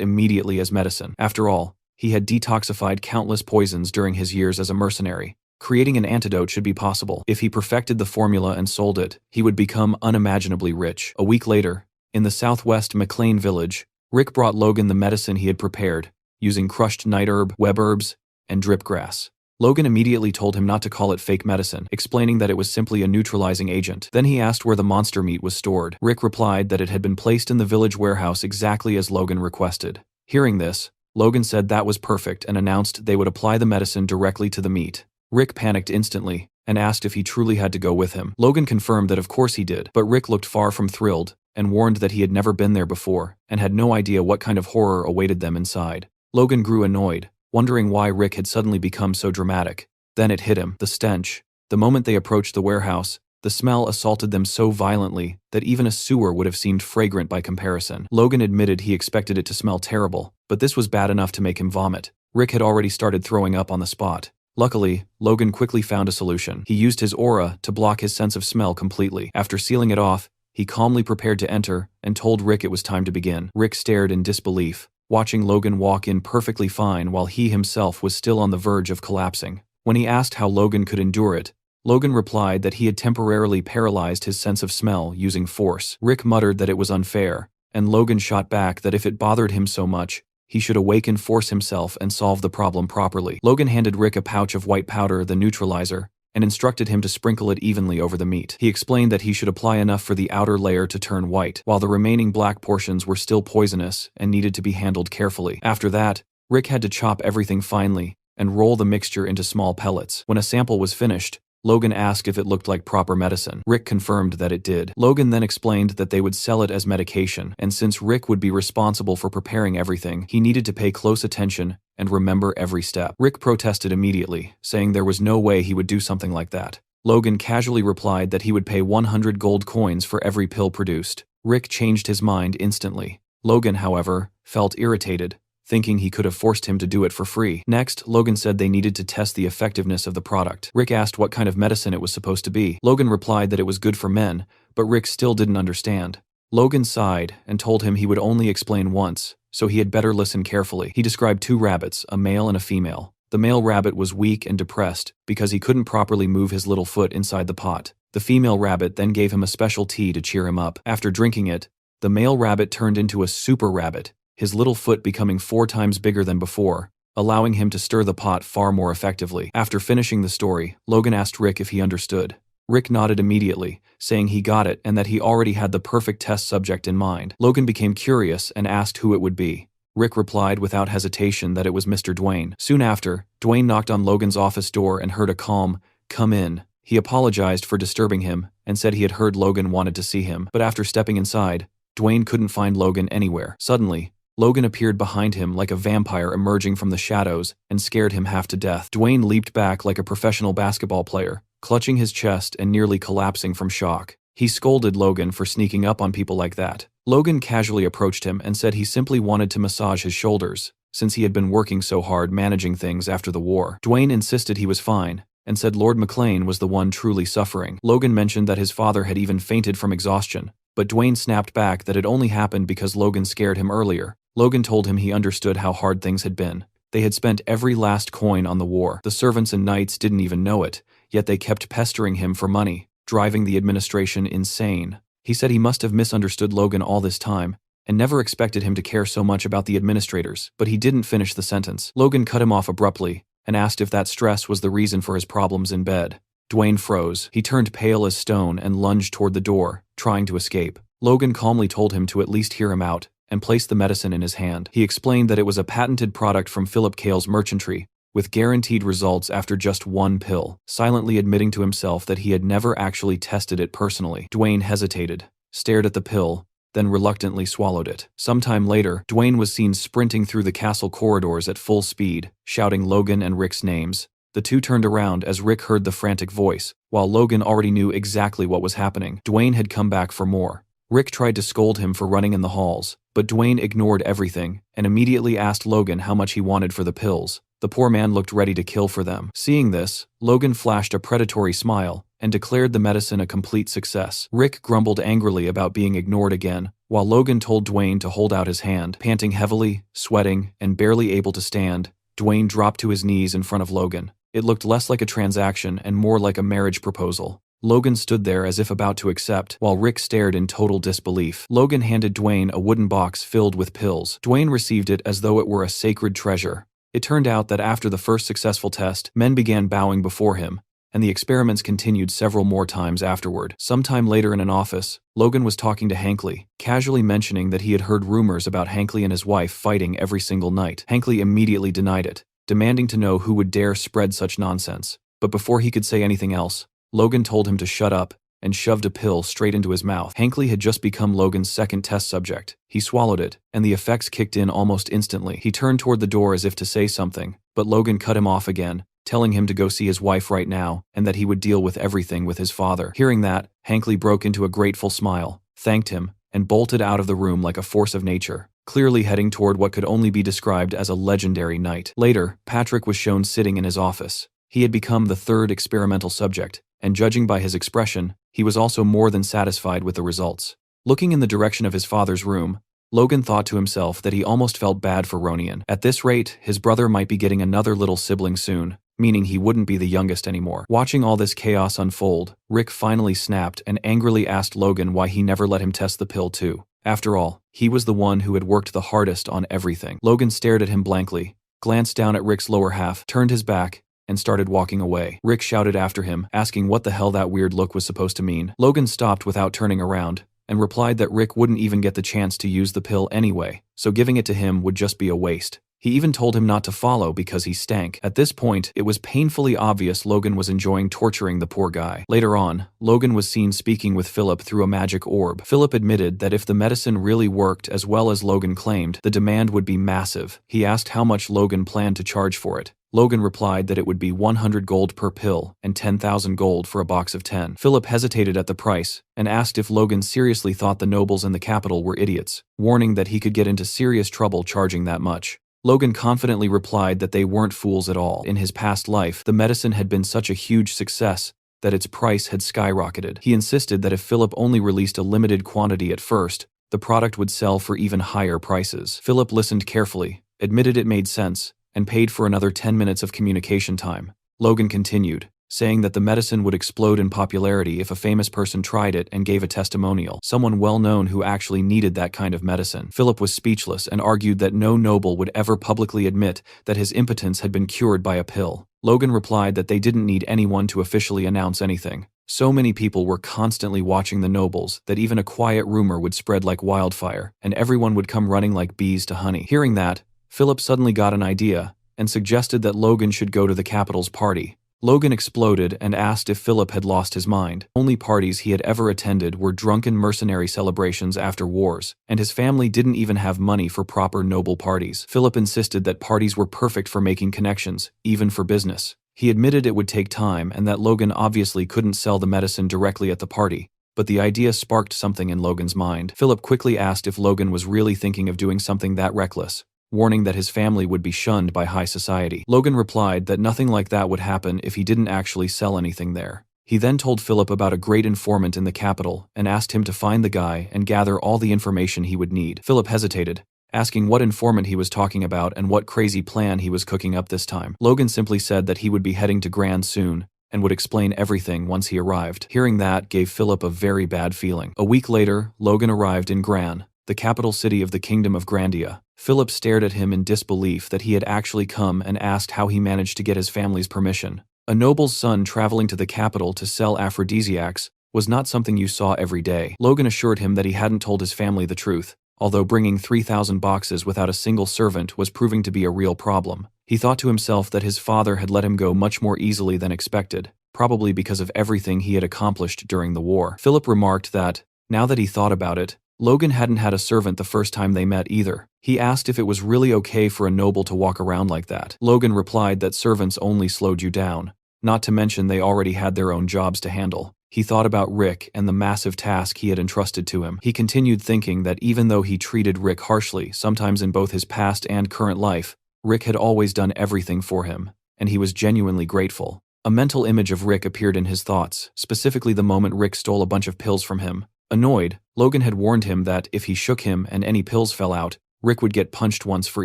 immediately as medicine. After all, he had detoxified countless poisons during his years as a mercenary. Creating an antidote should be possible. If he perfected the formula and sold it, he would become unimaginably rich. A week later, in the southwest McLean village, Rick brought Logan the medicine he had prepared, using crushed night herb, web herbs, and drip grass. Logan immediately told him not to call it fake medicine, explaining that it was simply a neutralizing agent. Then he asked where the monster meat was stored. Rick replied that it had been placed in the village warehouse exactly as Logan requested. Hearing this, Logan said that was perfect and announced they would apply the medicine directly to the meat. Rick panicked instantly and asked if he truly had to go with him. Logan confirmed that of course he did, but Rick looked far from thrilled and warned that he had never been there before and had no idea what kind of horror awaited them inside. Logan grew annoyed, wondering why Rick had suddenly become so dramatic. Then it hit him, the stench. The moment they approached the warehouse, the smell assaulted them so violently that even a sewer would have seemed fragrant by comparison. Logan admitted he expected it to smell terrible, but this was bad enough to make him vomit. Rick had already started throwing up on the spot. Luckily, Logan quickly found a solution. He used his aura to block his sense of smell completely. After sealing it off, he calmly prepared to enter and told Rick it was time to begin. Rick stared in disbelief, watching Logan walk in perfectly fine while he himself was still on the verge of collapsing. When he asked how Logan could endure it, Logan replied that he had temporarily paralyzed his sense of smell using force. Rick muttered that it was unfair, and Logan shot back that if it bothered him so much, he should awaken force himself and solve the problem properly. Logan handed Rick a pouch of white powder, the neutralizer, and instructed him to sprinkle it evenly over the meat. He explained that he should apply enough for the outer layer to turn white, while the remaining black portions were still poisonous and needed to be handled carefully. After that, Rick had to chop everything finely and roll the mixture into small pellets. When a sample was finished, Logan asked if it looked like proper medicine. Rick confirmed that it did. Logan then explained that they would sell it as medication, and since Rick would be responsible for preparing everything, he needed to pay close attention and remember every step. Rick protested immediately, saying there was no way he would do something like that. Logan casually replied that he would pay 100 gold coins for every pill produced. Rick changed his mind instantly. Logan, however, felt irritated, thinking he could have forced him to do it for free. Next, Logan said they needed to test the effectiveness of the product. Rick asked what kind of medicine it was supposed to be. Logan replied that it was good for men, but Rick still didn't understand. Logan sighed and told him he would only explain once, so he had better listen carefully. He described 2 rabbits, a male and a female. The male rabbit was weak and depressed because he couldn't properly move his little foot inside the pot. The female rabbit then gave him a special tea to cheer him up. After drinking it, the male rabbit turned into a super rabbit, his little foot becoming 4 times bigger than before, allowing him to stir the pot far more effectively. After finishing the story, Logan asked Rick if he understood. Rick nodded immediately, saying he got it and that he already had the perfect test subject in mind. Logan became curious and asked who it would be. Rick replied without hesitation that it was Mr. Dwayne. Soon after, Dwayne knocked on Logan's office door and heard a calm, "Come in." He apologized for disturbing him and said he had heard Logan wanted to see him, but after stepping inside, Dwayne couldn't find Logan anywhere. Suddenly, Logan appeared behind him like a vampire emerging from the shadows and scared him half to death. Dwayne leaped back like a professional basketball player, clutching his chest and nearly collapsing from shock. He scolded Logan for sneaking up on people like that. Logan casually approached him and said he simply wanted to massage his shoulders, since he had been working so hard managing things after the war. Dwayne insisted he was fine, and said Lord McLean was the one truly suffering. Logan mentioned that his father had even fainted from exhaustion, but Dwayne snapped back that it only happened because Logan scared him earlier. Logan told him he understood how hard things had been. They had spent every last coin on the war. The servants and knights didn't even know it, yet they kept pestering him for money, driving the administration insane. He said he must have misunderstood Logan all this time, and never expected him to care so much about the administrators, but he didn't finish the sentence. Logan cut him off abruptly and asked if that stress was the reason for his problems in bed. Dwayne froze. He turned pale as stone and lunged toward the door, trying to escape. Logan calmly told him to at least hear him out and placed the medicine in his hand. He explained that it was a patented product from Philip Cale's merchantry, with guaranteed results after just one pill, silently admitting to himself that he had never actually tested it personally. Dwayne hesitated, stared at the pill, then reluctantly swallowed it. Sometime later, Dwayne was seen sprinting through the castle corridors at full speed, shouting Logan and Rick's names. The two turned around as Rick heard the frantic voice, while Logan already knew exactly what was happening. Dwayne had come back for more. Rick tried to scold him for running in the halls, but Dwayne ignored everything and immediately asked Logan how much he wanted for the pills. The poor man looked ready to kill for them. Seeing this, Logan flashed a predatory smile and declared the medicine a complete success. Rick grumbled angrily about being ignored again, while Logan told Dwayne to hold out his hand. Panting heavily, sweating, and barely able to stand, Dwayne dropped to his knees in front of Logan. It looked less like a transaction and more like a marriage proposal. Logan stood there as if about to accept, while Rick stared in total disbelief. Logan handed Dwayne a wooden box filled with pills. Dwayne received it as though it were a sacred treasure. It turned out that after the first successful test, men began bowing before him, and the experiments continued several more times afterward. Sometime later in an office, Logan was talking to Hankley, casually mentioning that he had heard rumors about Hankley and his wife fighting every single night. Hankley immediately denied it, demanding to know who would dare spread such nonsense. But before he could say anything else, Logan told him to shut up and shoved a pill straight into his mouth. Hankley had just become Logan's second test subject. He swallowed it, and the effects kicked in almost instantly. He turned toward the door as if to say something, but Logan cut him off again, telling him to go see his wife right now and that he would deal with everything with his father. Hearing that, Hankley broke into a grateful smile, thanked him, and bolted out of the room like a force of nature, clearly heading toward what could only be described as a legendary night. Later, Patrick was shown sitting in his office. He had become the third experimental subject, and judging by his expression, he was also more than satisfied with the results. Looking in the direction of his father's room, Logan thought to himself that he almost felt bad for Ronian. At this rate, his brother might be getting another little sibling soon, meaning he wouldn't be the youngest anymore. Watching all this chaos unfold, Rick finally snapped and angrily asked Logan why he never let him test the pill too. After all, he was the one who had worked the hardest on everything. Logan stared at him blankly, glanced down at Rick's lower half, turned his back, and started walking away. Rick shouted after him, asking what the hell that weird look was supposed to mean. Logan stopped without turning around, and replied that Rick wouldn't even get the chance to use the pill anyway, so giving it to him would just be a waste. He even told him not to follow because he stank. At this point, it was painfully obvious Logan was enjoying torturing the poor guy. Later on, Logan was seen speaking with Philip through a magic orb. Philip admitted that if the medicine really worked as well as Logan claimed, the demand would be massive. He asked how much Logan planned to charge for it. Logan replied that it would be 100 gold per pill and 10,000 gold for a box of 10. Philip hesitated at the price and asked if Logan seriously thought the nobles in the capital were idiots, warning that he could get into serious trouble charging that much. Logan confidently replied that they weren't fools at all. In his past life, the medicine had been such a huge success that its price had skyrocketed. He insisted that if Philip only released a limited quantity at first, the product would sell for even higher prices. Philip listened carefully, admitted it made sense, and paid for another 10 minutes of communication time. Logan continued, saying that the medicine would explode in popularity if a famous person tried it and gave a testimonial, someone well-known who actually needed that kind of medicine. Philip was speechless and argued that no noble would ever publicly admit that his impotence had been cured by a pill. Logan replied that they didn't need anyone to officially announce anything. So many people were constantly watching the nobles that even a quiet rumor would spread like wildfire, and everyone would come running like bees to honey. Hearing that, Philip suddenly got an idea and suggested that Logan should go to the capital's party. Logan exploded and asked if Philip had lost his mind. Only parties he had ever attended were drunken mercenary celebrations after wars, and his family didn't even have money for proper noble parties. Philip insisted that parties were perfect for making connections, even for business. He admitted it would take time and that Logan obviously couldn't sell the medicine directly at the party, but the idea sparked something in Logan's mind. Philip quickly asked if Logan was really thinking of doing something that reckless, warning that his family would be shunned by high society. Logan replied that nothing like that would happen if he didn't actually sell anything there. He then told Philip about a great informant in the capital and asked him to find the guy and gather all the information he would need. Philip hesitated, asking what informant he was talking about and what crazy plan he was cooking up this time. Logan simply said that he would be heading to Gran soon and would explain everything once he arrived. Hearing that gave Philip a very bad feeling. A week later, Logan arrived in Gran. the capital city of the Kingdom of Grandia. Philip stared at him in disbelief that he had actually come and asked how he managed to get his family's permission. A noble's son traveling to the capital to sell aphrodisiacs was not something you saw every day. Logan assured him that he hadn't told his family the truth, although bringing 3,000 boxes without a single servant was proving to be a real problem. He thought to himself that his father had let him go much more easily than expected, probably because of everything he had accomplished during the war. Philip remarked that, now that he thought about it, Logan hadn't had a servant the first time they met either. He asked if it was really okay for a noble to walk around like that. Logan replied that servants only slowed you down, not to mention they already had their own jobs to handle. He thought about Rick and the massive task he had entrusted to him. He continued thinking that even though he treated Rick harshly, sometimes in both his past and current life, Rick had always done everything for him, and he was genuinely grateful. A mental image of Rick appeared in his thoughts, specifically the moment Rick stole a bunch of pills from him. Annoyed, Logan had warned him that if he shook him and any pills fell out, Rick would get punched once for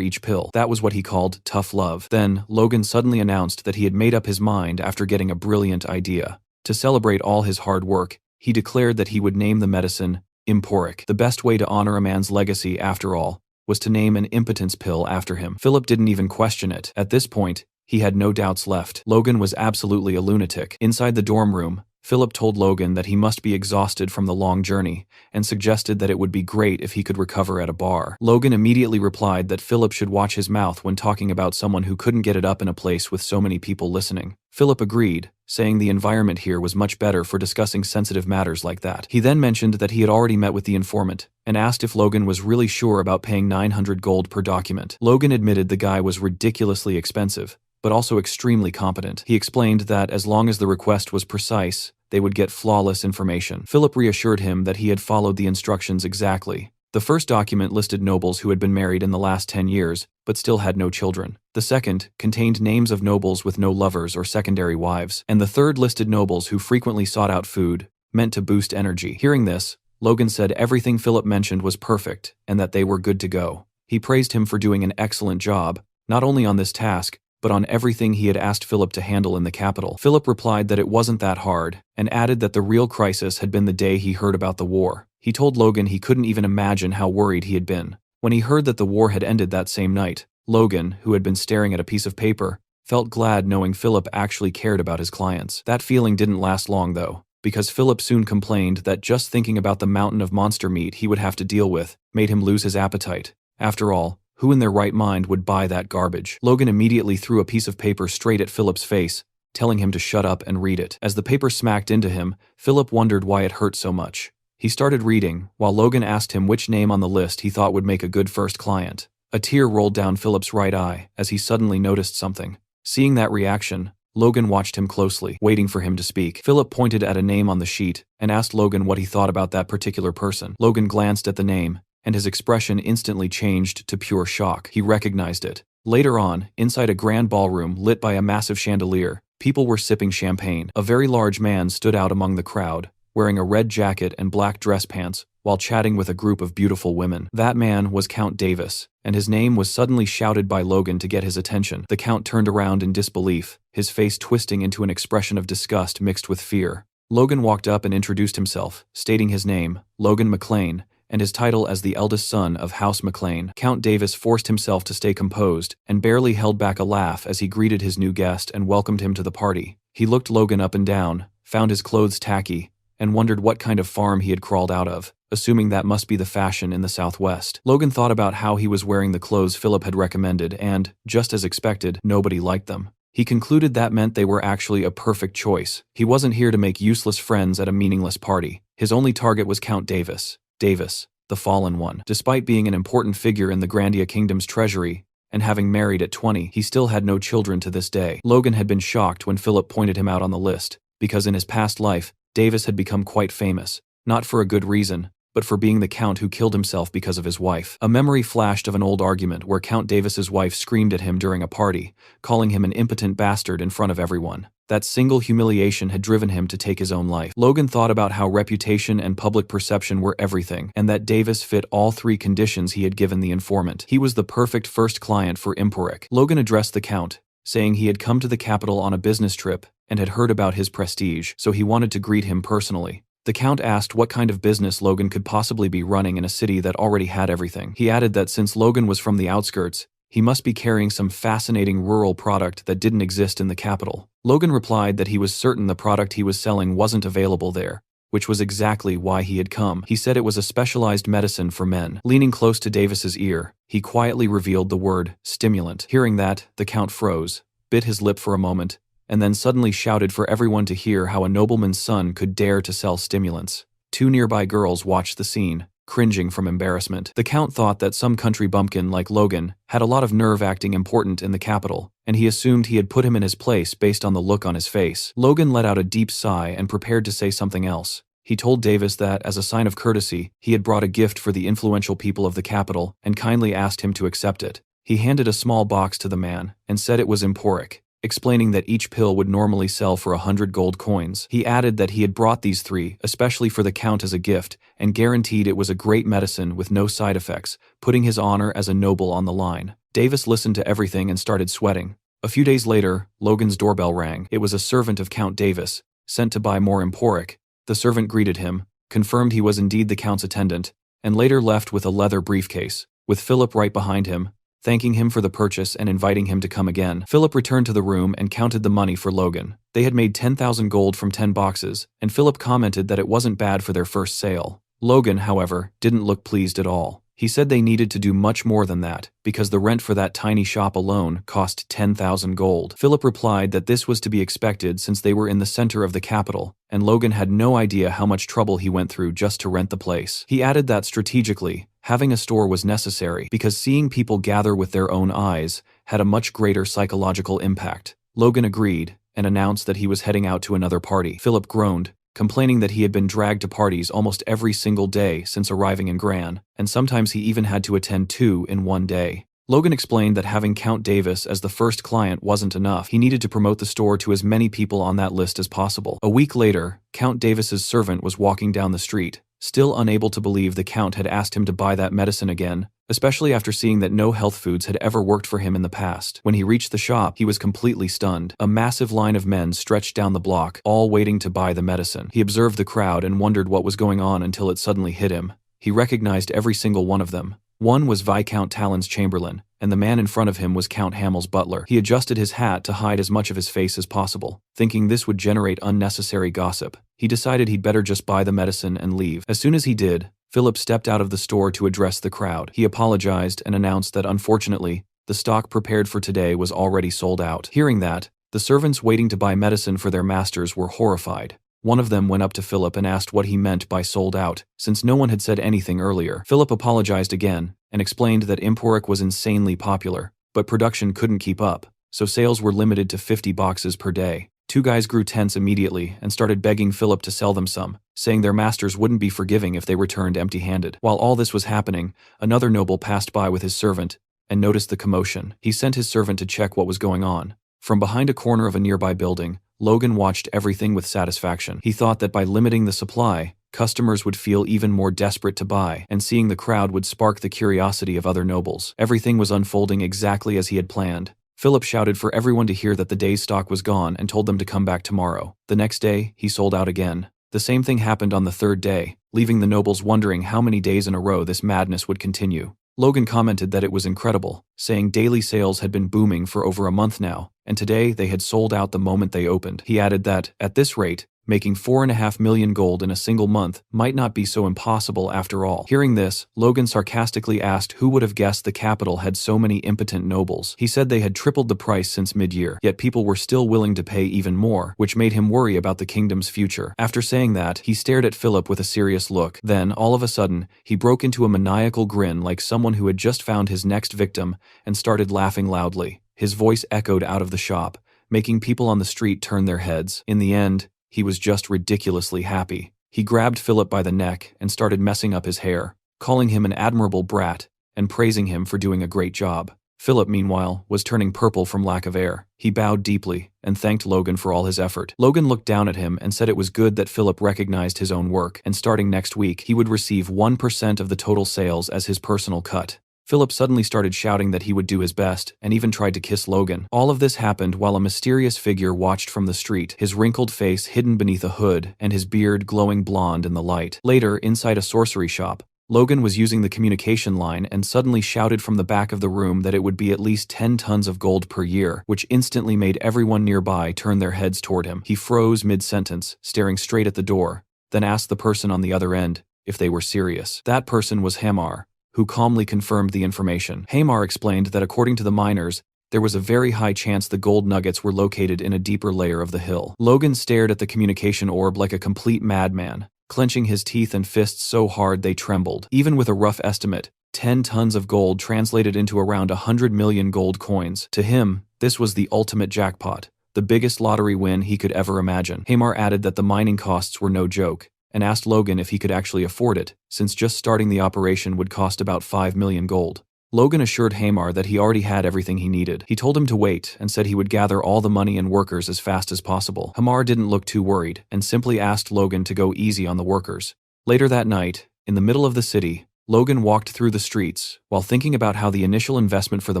each pill. That was what he called tough love. Then, Logan suddenly announced that he had made up his mind after getting a brilliant idea. To celebrate all his hard work, he declared that he would name the medicine Emporic. The best way to honor a man's legacy, after all, was to name an impotence pill after him. Philip didn't even question it. At this point, he had no doubts left. Logan was absolutely a lunatic. Inside the dorm room, Philip told Logan that he must be exhausted from the long journey and suggested that it would be great if he could recover at a bar. Logan immediately replied that Philip should watch his mouth when talking about someone who couldn't get it up in a place with so many people listening. Philip agreed, saying the environment here was much better for discussing sensitive matters like that. He then mentioned that he had already met with the informant and asked if Logan was really sure about paying 900 gold per document. Logan admitted the guy was ridiculously expensive, but also extremely competent. He explained that as long as the request was precise, they would get flawless information. Philip reassured him that he had followed the instructions exactly. The first document listed nobles who had been married in the last 10 years, but still had no children. The second contained names of nobles with no lovers or secondary wives. And the third listed nobles who frequently sought out food, meant to boost energy. Hearing this, Logan said everything Philip mentioned was perfect, and that they were good to go. He praised him for doing an excellent job, not only on this task, but on everything he had asked Philip to handle in the capital. Philip replied that it wasn't that hard, and added that the real crisis had been the day he heard about the war. He told Logan he couldn't even imagine how worried he had been. When he heard that the war had ended that same night, Logan, who had been staring at a piece of paper, felt glad knowing Philip actually cared about his clients. That feeling didn't last long though, because Philip soon complained that just thinking about the mountain of monster meat he would have to deal with made him lose his appetite. After all, who in their right mind would buy that garbage? Logan immediately threw a piece of paper straight at Philip's face, telling him to shut up and read it. As the paper smacked into him, Philip wondered why it hurt so much. He started reading, while Logan asked him which name on the list he thought would make a good first client. A tear rolled down Philip's right eye as he suddenly noticed something. Seeing that reaction, Logan watched him closely, waiting for him to speak. Philip pointed at a name on the sheet and asked Logan what he thought about that particular person. Logan glanced at the name, and his expression instantly changed to pure shock. He recognized it. Later on, inside a grand ballroom lit by a massive chandelier, people were sipping champagne. A very large man stood out among the crowd, wearing a red jacket and black dress pants, while chatting with a group of beautiful women. That man was Count Davis, and his name was suddenly shouted by Logan to get his attention. The Count turned around in disbelief, his face twisting into an expression of disgust mixed with fear. Logan walked up and introduced himself, stating his name, Logan McLean, and his title as the eldest son of House McLean. Count Davis forced himself to stay composed and barely held back a laugh as he greeted his new guest and welcomed him to the party. He looked Logan up and down, found his clothes tacky, and wondered what kind of farm he had crawled out of, assuming that must be the fashion in the Southwest. Logan thought about how he was wearing the clothes Philip had recommended and, just as expected, nobody liked them. He concluded that meant they were actually a perfect choice. He wasn't here to make useless friends at a meaningless party. His only target was Count Davis, the fallen one. Despite being an important figure in the Grandia Kingdom's treasury, and having married at 20, he still had no children to this day. Logan had been shocked when Philip pointed him out on the list, because in his past life, Davis had become quite famous, not for a good reason, but for being the Count who killed himself because of his wife. A memory flashed of an old argument where Count Davis's wife screamed at him during a party, calling him an impotent bastard in front of everyone. That single humiliation had driven him to take his own life. Logan thought about how reputation and public perception were everything, and that Davis fit all three conditions he had given the informant. He was the perfect first client for Emporic. Logan addressed the Count, saying he had come to the capital on a business trip and had heard about his prestige, so he wanted to greet him personally. The Count asked what kind of business Logan could possibly be running in a city that already had everything. He added that since Logan was from the outskirts, he must be carrying some fascinating rural product that didn't exist in the capital. Logan replied that he was certain the product he was selling wasn't available there, which was exactly why he had come. He said it was a specialized medicine for men. Leaning close to Davis's ear, he quietly revealed the word stimulant. Hearing that, the Count froze, bit his lip for a moment, and then suddenly shouted for everyone to hear how a nobleman's son could dare to sell stimulants. Two nearby girls watched the scene, cringing from embarrassment. The Count thought that some country bumpkin like Logan had a lot of nerve acting important in the capital, and he assumed he had put him in his place based on the look on his face. Logan let out a deep sigh and prepared to say something else. He told Davis that, as a sign of courtesy, he had brought a gift for the influential people of the capital and kindly asked him to accept it. He handed a small box to the man and said it was emporic, explaining that each pill would normally sell for 100 gold coins. He added that he had brought these 3, especially for the Count as a gift, and guaranteed it was a great medicine with no side effects, putting his honor as a noble on the line. Davis listened to everything and started sweating. A few days later, Logan's doorbell rang. It was a servant of Count Davis, sent to buy more emporic. The servant greeted him, confirmed he was indeed the Count's attendant, and later left with a leather briefcase, with Philip right behind him, thanking him for the purchase and inviting him to come again. Philip returned to the room and counted the money for Logan. They had made 10,000 gold from 10 boxes, and Philip commented that it wasn't bad for their first sale. Logan, however, didn't look pleased at all. He said they needed to do much more than that, because the rent for that tiny shop alone cost 10,000 gold. Philip replied that this was to be expected since they were in the center of the capital, and Logan had no idea how much trouble he went through just to rent the place. He added that strategically, having a store was necessary because seeing people gather with their own eyes had a much greater psychological impact. Logan agreed and announced that he was heading out to another party. Philip groaned, complaining that he had been dragged to parties almost every single day since arriving in Gran, and sometimes he even had to attend 2 in one day. Logan explained that having Count Davis as the first client wasn't enough. He needed to promote the store to as many people on that list as possible. A week later, Count Davis's servant was walking down the street, still unable to believe the Count had asked him to buy that medicine again, especially after seeing that no health foods had ever worked for him in the past. When he reached the shop, he was completely stunned. A massive line of men stretched down the block, all waiting to buy the medicine. He observed the crowd and wondered what was going on until it suddenly hit him. He recognized every single one of them. One was Viscount Talon's chamberlain, and the man in front of him was Count Hamel's butler. He adjusted his hat to hide as much of his face as possible, thinking this would generate unnecessary gossip. He decided he'd better just buy the medicine and leave. As soon as he did, Philip stepped out of the store to address the crowd. He apologized and announced that unfortunately, the stock prepared for today was already sold out. Hearing that, the servants waiting to buy medicine for their masters were horrified. One of them went up to Philip and asked what he meant by sold out, since no one had said anything earlier. Philip apologized again and explained that emporic was insanely popular, but production couldn't keep up, so sales were limited to 50 boxes per day. Two guys grew tense immediately and started begging Philip to sell them some, saying their masters wouldn't be forgiving if they returned empty-handed. While all this was happening, another noble passed by with his servant and noticed the commotion. He sent his servant to check what was going on. From behind a corner of a nearby building, Logan watched everything with satisfaction. He thought that by limiting the supply, customers would feel even more desperate to buy, and seeing the crowd would spark the curiosity of other nobles. Everything was unfolding exactly as he had planned. Philip shouted for everyone to hear that the day's stock was gone and told them to come back tomorrow. The next day, he sold out again. The same thing happened on the third day, leaving the nobles wondering how many days in a row this madness would continue. Logan commented that it was incredible, saying daily sales had been booming for over a month now, and today they had sold out the moment they opened. He added that, at this rate, making 4.5 million gold in a single month might not be so impossible after all. Hearing this, Logan sarcastically asked who would have guessed the capital had so many impotent nobles. He said they had tripled the price since mid-year, yet people were still willing to pay even more, which made him worry about the kingdom's future. After saying that, he stared at Philip with a serious look. Then, all of a sudden, he broke into a maniacal grin like someone who had just found his next victim and started laughing loudly. His voice echoed out of the shop, making people on the street turn their heads. In the end, he was just ridiculously happy. He grabbed Philip by the neck and started messing up his hair, calling him an admirable brat and praising him for doing a great job. Philip, meanwhile, was turning purple from lack of air. He bowed deeply and thanked Logan for all his effort. Logan looked down at him and said it was good that Philip recognized his own work, and starting next week, he would receive 1% of the total sales as his personal cut. Philip suddenly started shouting that he would do his best, and even tried to kiss Logan. All of this happened while a mysterious figure watched from the street, his wrinkled face hidden beneath a hood, and his beard glowing blonde in the light. Later, inside a sorcery shop, Logan was using the communication line and suddenly shouted from the back of the room that it would be at least 10 tons of gold per year, which instantly made everyone nearby turn their heads toward him. He froze mid-sentence, staring straight at the door, then asked the person on the other end if they were serious. That person was Hamar, who calmly confirmed the information. Hamar explained that according to the miners, there was a very high chance the gold nuggets were located in a deeper layer of the hill. Logan stared at the communication orb like a complete madman, clenching his teeth and fists so hard they trembled. Even with a rough estimate, 10 tons of gold translated into around 100 million gold coins. To him, this was the ultimate jackpot, the biggest lottery win he could ever imagine. Hamar added that the mining costs were no joke, and asked Logan if he could actually afford it, since just starting the operation would cost about 5 million gold. Logan assured Hamar that he already had everything he needed. He told him to wait and said he would gather all the money and workers as fast as possible. Hamar didn't look too worried and simply asked Logan to go easy on the workers. Later that night, in the middle of the city, Logan walked through the streets while thinking about how the initial investment for the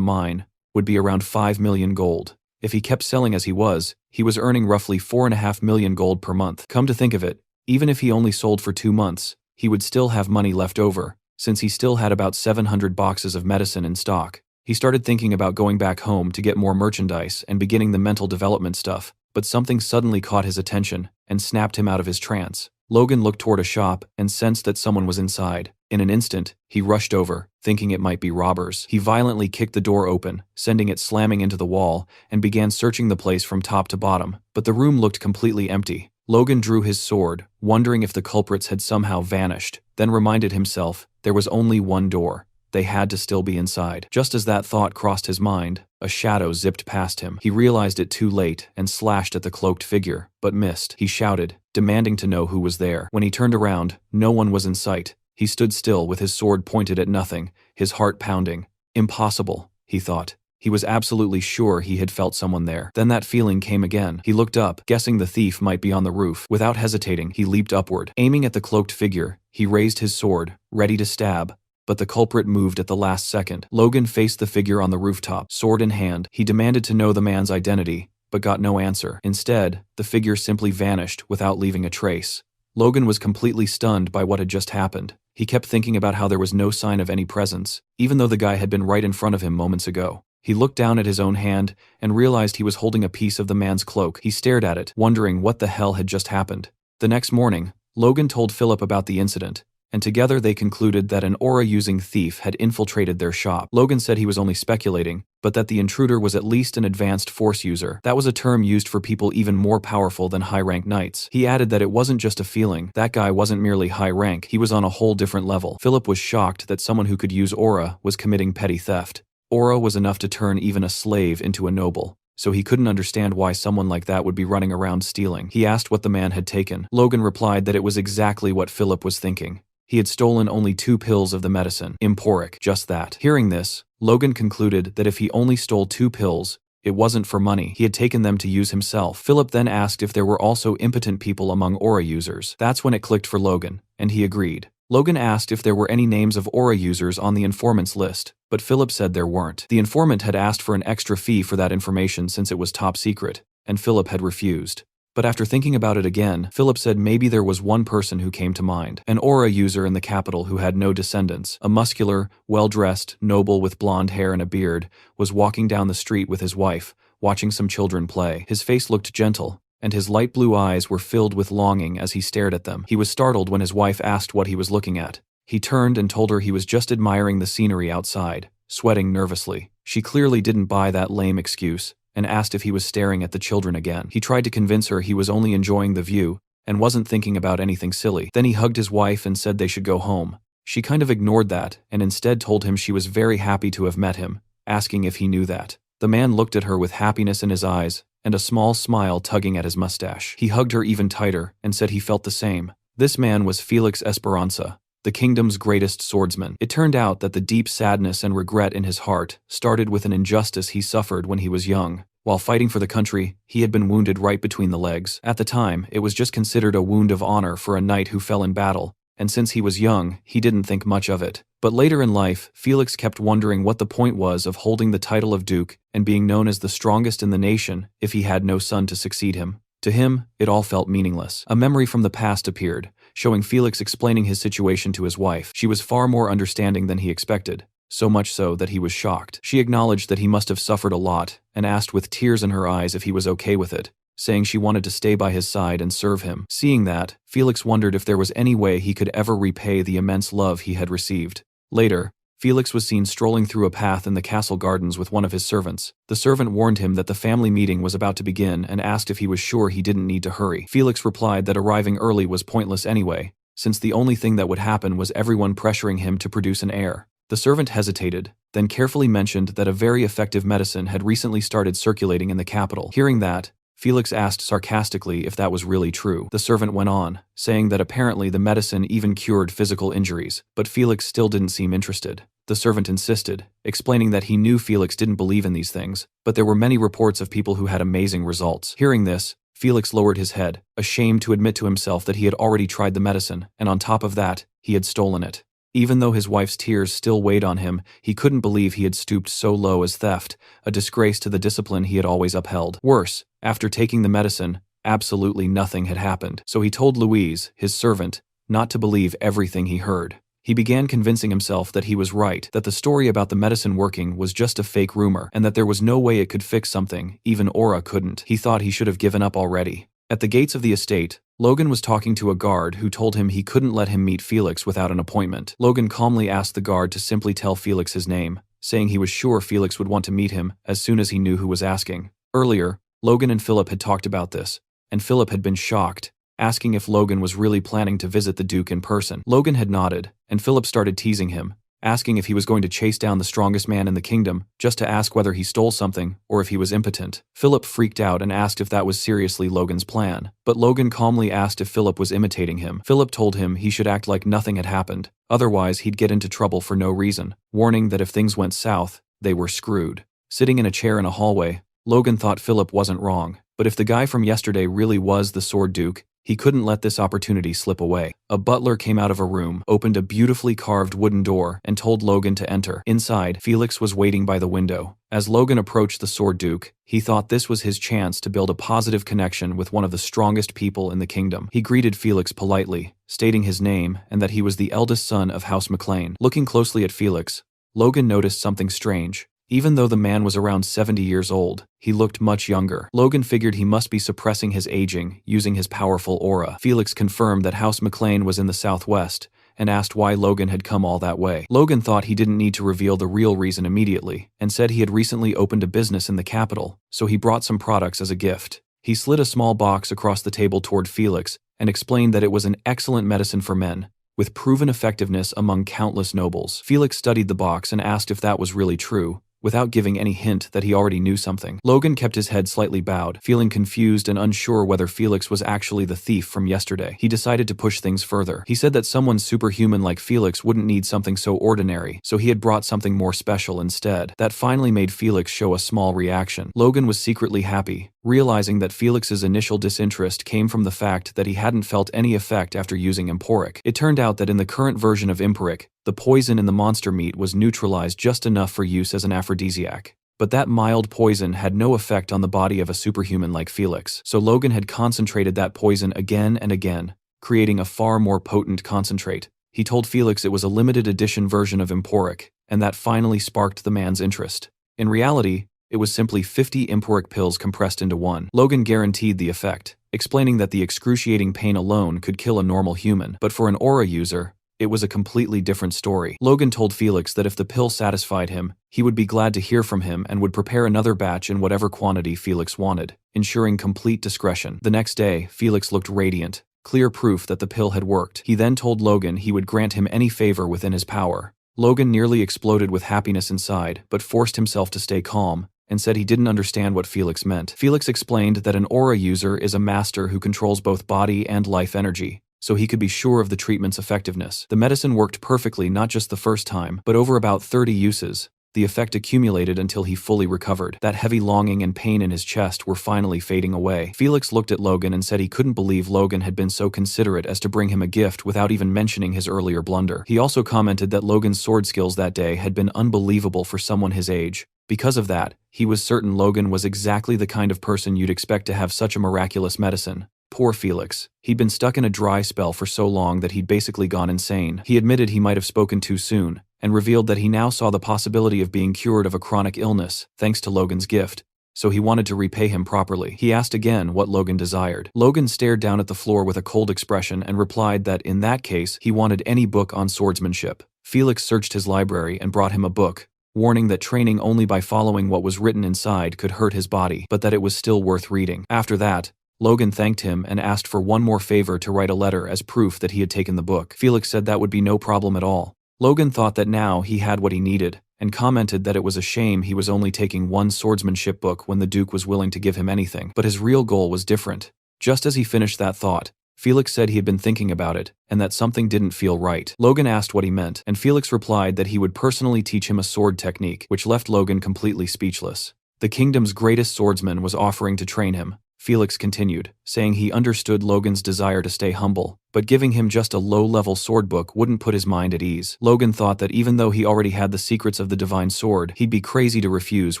mine would be around 5 million gold. If he kept selling as he was earning roughly 4.5 million gold per month. Come to think of it, even if he only sold for 2 months, he would still have money left over, since he still had about 700 boxes of medicine in stock. He started thinking about going back home to get more merchandise and beginning the mental development stuff, but something suddenly caught his attention and snapped him out of his trance. Logan looked toward a shop and sensed that someone was inside. In an instant, he rushed over, thinking it might be robbers. He violently kicked the door open, sending it slamming into the wall, and began searching the place from top to bottom, but the room looked completely empty. Logan drew his sword, wondering if the culprits had somehow vanished, then reminded himself there was only one door. They had to still be inside. Just as that thought crossed his mind, a shadow zipped past him. He realized it too late and slashed at the cloaked figure, but missed. He shouted, demanding to know who was there. When he turned around, no one was in sight. He stood still with his sword pointed at nothing, his heart pounding. Impossible, he thought. He was absolutely sure he had felt someone there. Then that feeling came again. He looked up, guessing the thief might be on the roof. Without hesitating, he leaped upward. Aiming at the cloaked figure, he raised his sword, ready to stab, but the culprit moved at the last second. Logan faced the figure on the rooftop, sword in hand. He demanded to know the man's identity, but got no answer. Instead, the figure simply vanished without leaving a trace. Logan was completely stunned by what had just happened. He kept thinking about how there was no sign of any presence, even though the guy had been right in front of him moments ago. He looked down at his own hand and realized he was holding a piece of the man's cloak. He stared at it, wondering what the hell had just happened. The next morning, Logan told Philip about the incident, and together they concluded that an aura-using thief had infiltrated their shop. Logan said he was only speculating, but that the intruder was at least an advanced force user. That was a term used for people even more powerful than high-rank knights. He added that it wasn't just a feeling. That guy wasn't merely high rank, he was on a whole different level. Philip was shocked that someone who could use aura was committing petty theft. Aura was enough to turn even a slave into a noble, so he couldn't understand why someone like that would be running around stealing. He asked what the man had taken. Logan replied that it was exactly what Philip was thinking. He had stolen only 2 pills of the medicine, Emporic, just that. Hearing this, Logan concluded that if he only stole 2 pills, it wasn't for money. He had taken them to use himself. Philip then asked if there were also impotent people among aura users. That's when it clicked for Logan, and he agreed. Logan asked if there were any names of aura users on the informant's list, but Philip said there weren't. The informant had asked for an extra fee for that information since it was top secret, and Philip had refused. But after thinking about it again, Philip said maybe there was one person who came to mind. An aura user in the capital who had no descendants. A muscular, well-dressed, noble with blonde hair and a beard, was walking down the street with his wife, watching some children play. His face looked gentle, and his light blue eyes were filled with longing as he stared at them. He was startled when his wife asked what he was looking at. He turned and told her he was just admiring the scenery outside, sweating nervously. She clearly didn't buy that lame excuse, and asked if he was staring at the children again. He tried to convince her he was only enjoying the view, and wasn't thinking about anything silly. Then he hugged his wife and said they should go home. She kind of ignored that, and instead told him she was very happy to have met him, asking if he knew that. The man looked at her with happiness in his eyes, and a small smile tugging at his mustache. He hugged her even tighter, and said he felt the same. This man was Felix Esperanza, the kingdom's greatest swordsman. It turned out that the deep sadness and regret in his heart started with an injustice he suffered when he was young. While fighting for the country, he had been wounded right between the legs. At the time, it was just considered a wound of honor for a knight who fell in battle, and since he was young, he didn't think much of it. But later in life, Felix kept wondering what the point was of holding the title of Duke and being known as the strongest in the nation if he had no son to succeed him. To him, it all felt meaningless. A memory from the past appeared, showing Felix explaining his situation to his wife. She was far more understanding than he expected, so much so that he was shocked. She acknowledged that he must have suffered a lot and asked with tears in her eyes if he was okay with it, saying she wanted to stay by his side and serve him. Seeing that, Felix wondered if there was any way he could ever repay the immense love he had received. Later, Felix was seen strolling through a path in the castle gardens with one of his servants. The servant warned him that the family meeting was about to begin and asked if he was sure he didn't need to hurry. Felix replied that arriving early was pointless anyway, since the only thing that would happen was everyone pressuring him to produce an heir. The servant hesitated, then carefully mentioned that a very effective medicine had recently started circulating in the capital. Hearing that, Felix asked sarcastically if that was really true. The servant went on, saying that apparently the medicine even cured physical injuries, but Felix still didn't seem interested. The servant insisted, explaining that he knew Felix didn't believe in these things, but there were many reports of people who had amazing results. Hearing this, Felix lowered his head, ashamed to admit to himself that he had already tried the medicine, and on top of that, he had stolen it. Even though his wife's tears still weighed on him, he couldn't believe he had stooped so low as theft, a disgrace to the discipline he had always upheld. Worse, after taking the medicine, absolutely nothing had happened. So he told Louise, his servant, not to believe everything he heard. He began convincing himself that he was right, that the story about the medicine working was just a fake rumor, and that there was no way it could fix something, even Aura couldn't. He thought he should have given up already. At the gates of the estate, Logan was talking to a guard who told him he couldn't let him meet Felix without an appointment. Logan calmly asked the guard to simply tell Felix his name, saying he was sure Felix would want to meet him as soon as he knew who was asking. Earlier, Logan and Philip had talked about this, and Philip had been shocked, asking if Logan was really planning to visit the Duke in person. Logan had nodded, and Philip started teasing him, asking if he was going to chase down the strongest man in the kingdom, just to ask whether he stole something or if he was impotent. Philip freaked out and asked if that was seriously Logan's plan, but Logan calmly asked if Philip was imitating him. Philip told him he should act like nothing had happened, otherwise he'd get into trouble for no reason, warning that if things went south, they were screwed. Sitting in a chair in a hallway, Logan thought Philip wasn't wrong, but if the guy from yesterday really was the Sword Duke, he couldn't let this opportunity slip away. A butler came out of a room, opened a beautifully carved wooden door, and told Logan to enter. Inside, Felix was waiting by the window. As Logan approached the Sword Duke, he thought this was his chance to build a positive connection with one of the strongest people in the kingdom. He greeted Felix politely, stating his name and that he was the eldest son of House McLean. Looking closely at Felix, Logan noticed something strange. Even though the man was around 70 years old, he looked much younger. Logan figured he must be suppressing his aging using his powerful aura. Felix confirmed that House McLean was in the southwest and asked why Logan had come all that way. Logan thought he didn't need to reveal the real reason immediately and said he had recently opened a business in the capital, so he brought some products as a gift. He slid a small box across the table toward Felix and explained that it was an excellent medicine for men, with proven effectiveness among countless nobles. Felix studied the box and asked if that was really true, without giving any hint that he already knew something. Logan kept his head slightly bowed, feeling confused and unsure whether Felix was actually the thief from yesterday. He decided to push things further. He said that someone superhuman like Felix wouldn't need something so ordinary, so he had brought something more special instead. That finally made Felix show a small reaction. Logan was secretly happy, realizing that Felix's initial disinterest came from the fact that he hadn't felt any effect after using Emporic. It turned out that in the current version of Emporic, the poison in the monster meat was neutralized just enough for use as an aphrodisiac. But that mild poison had no effect on the body of a superhuman like Felix, so Logan had concentrated that poison again and again, creating a far more potent concentrate. He told Felix it was a limited edition version of Emporic, and that finally sparked the man's interest. In reality, it was simply 50 Emporic pills compressed into one. Logan guaranteed the effect, explaining that the excruciating pain alone could kill a normal human, but for an aura user, it was a completely different story. Logan told Felix that if the pill satisfied him, he would be glad to hear from him and would prepare another batch in whatever quantity Felix wanted, ensuring complete discretion. The next day, Felix looked radiant, clear proof that the pill had worked. He then told Logan he would grant him any favor within his power. Logan nearly exploded with happiness inside, but forced himself to stay calm, and said he didn't understand what Felix meant. Felix explained that an aura user is a master who controls both body and life energy, so he could be sure of the treatment's effectiveness. The medicine worked perfectly not just the first time, but over about 30 uses. The effect accumulated until he fully recovered. That heavy longing and pain in his chest were finally fading away. Felix looked at Logan and said he couldn't believe Logan had been so considerate as to bring him a gift without even mentioning his earlier blunder. He also commented that Logan's sword skills that day had been unbelievable for someone his age. Because of that, he was certain Logan was exactly the kind of person you'd expect to have such a miraculous medicine. Poor Felix. He'd been stuck in a dry spell for so long that he'd basically gone insane. He admitted he might have spoken too soon, and revealed that he now saw the possibility of being cured of a chronic illness, thanks to Logan's gift. So he wanted to repay him properly. He asked again what Logan desired. Logan stared down at the floor with a cold expression and replied that in that case, he wanted any book on swordsmanship. Felix searched his library and brought him a book, warning that training only by following what was written inside could hurt his body, but that it was still worth reading. After that, Logan thanked him and asked for one more favor to write a letter as proof that he had taken the book. Felix said that would be no problem at all. Logan thought that now he had what he needed, and commented that it was a shame he was only taking one swordsmanship book when the Duke was willing to give him anything. But his real goal was different. Just as he finished that thought, Felix said he had been thinking about it, and that something didn't feel right. Logan asked what he meant, and Felix replied that he would personally teach him a sword technique, which left Logan completely speechless. The kingdom's greatest swordsman was offering to train him. Felix continued, saying he understood Logan's desire to stay humble, but giving him just a low-level sword book wouldn't put his mind at ease. Logan thought that even though he already had the secrets of the divine sword, he'd be crazy to refuse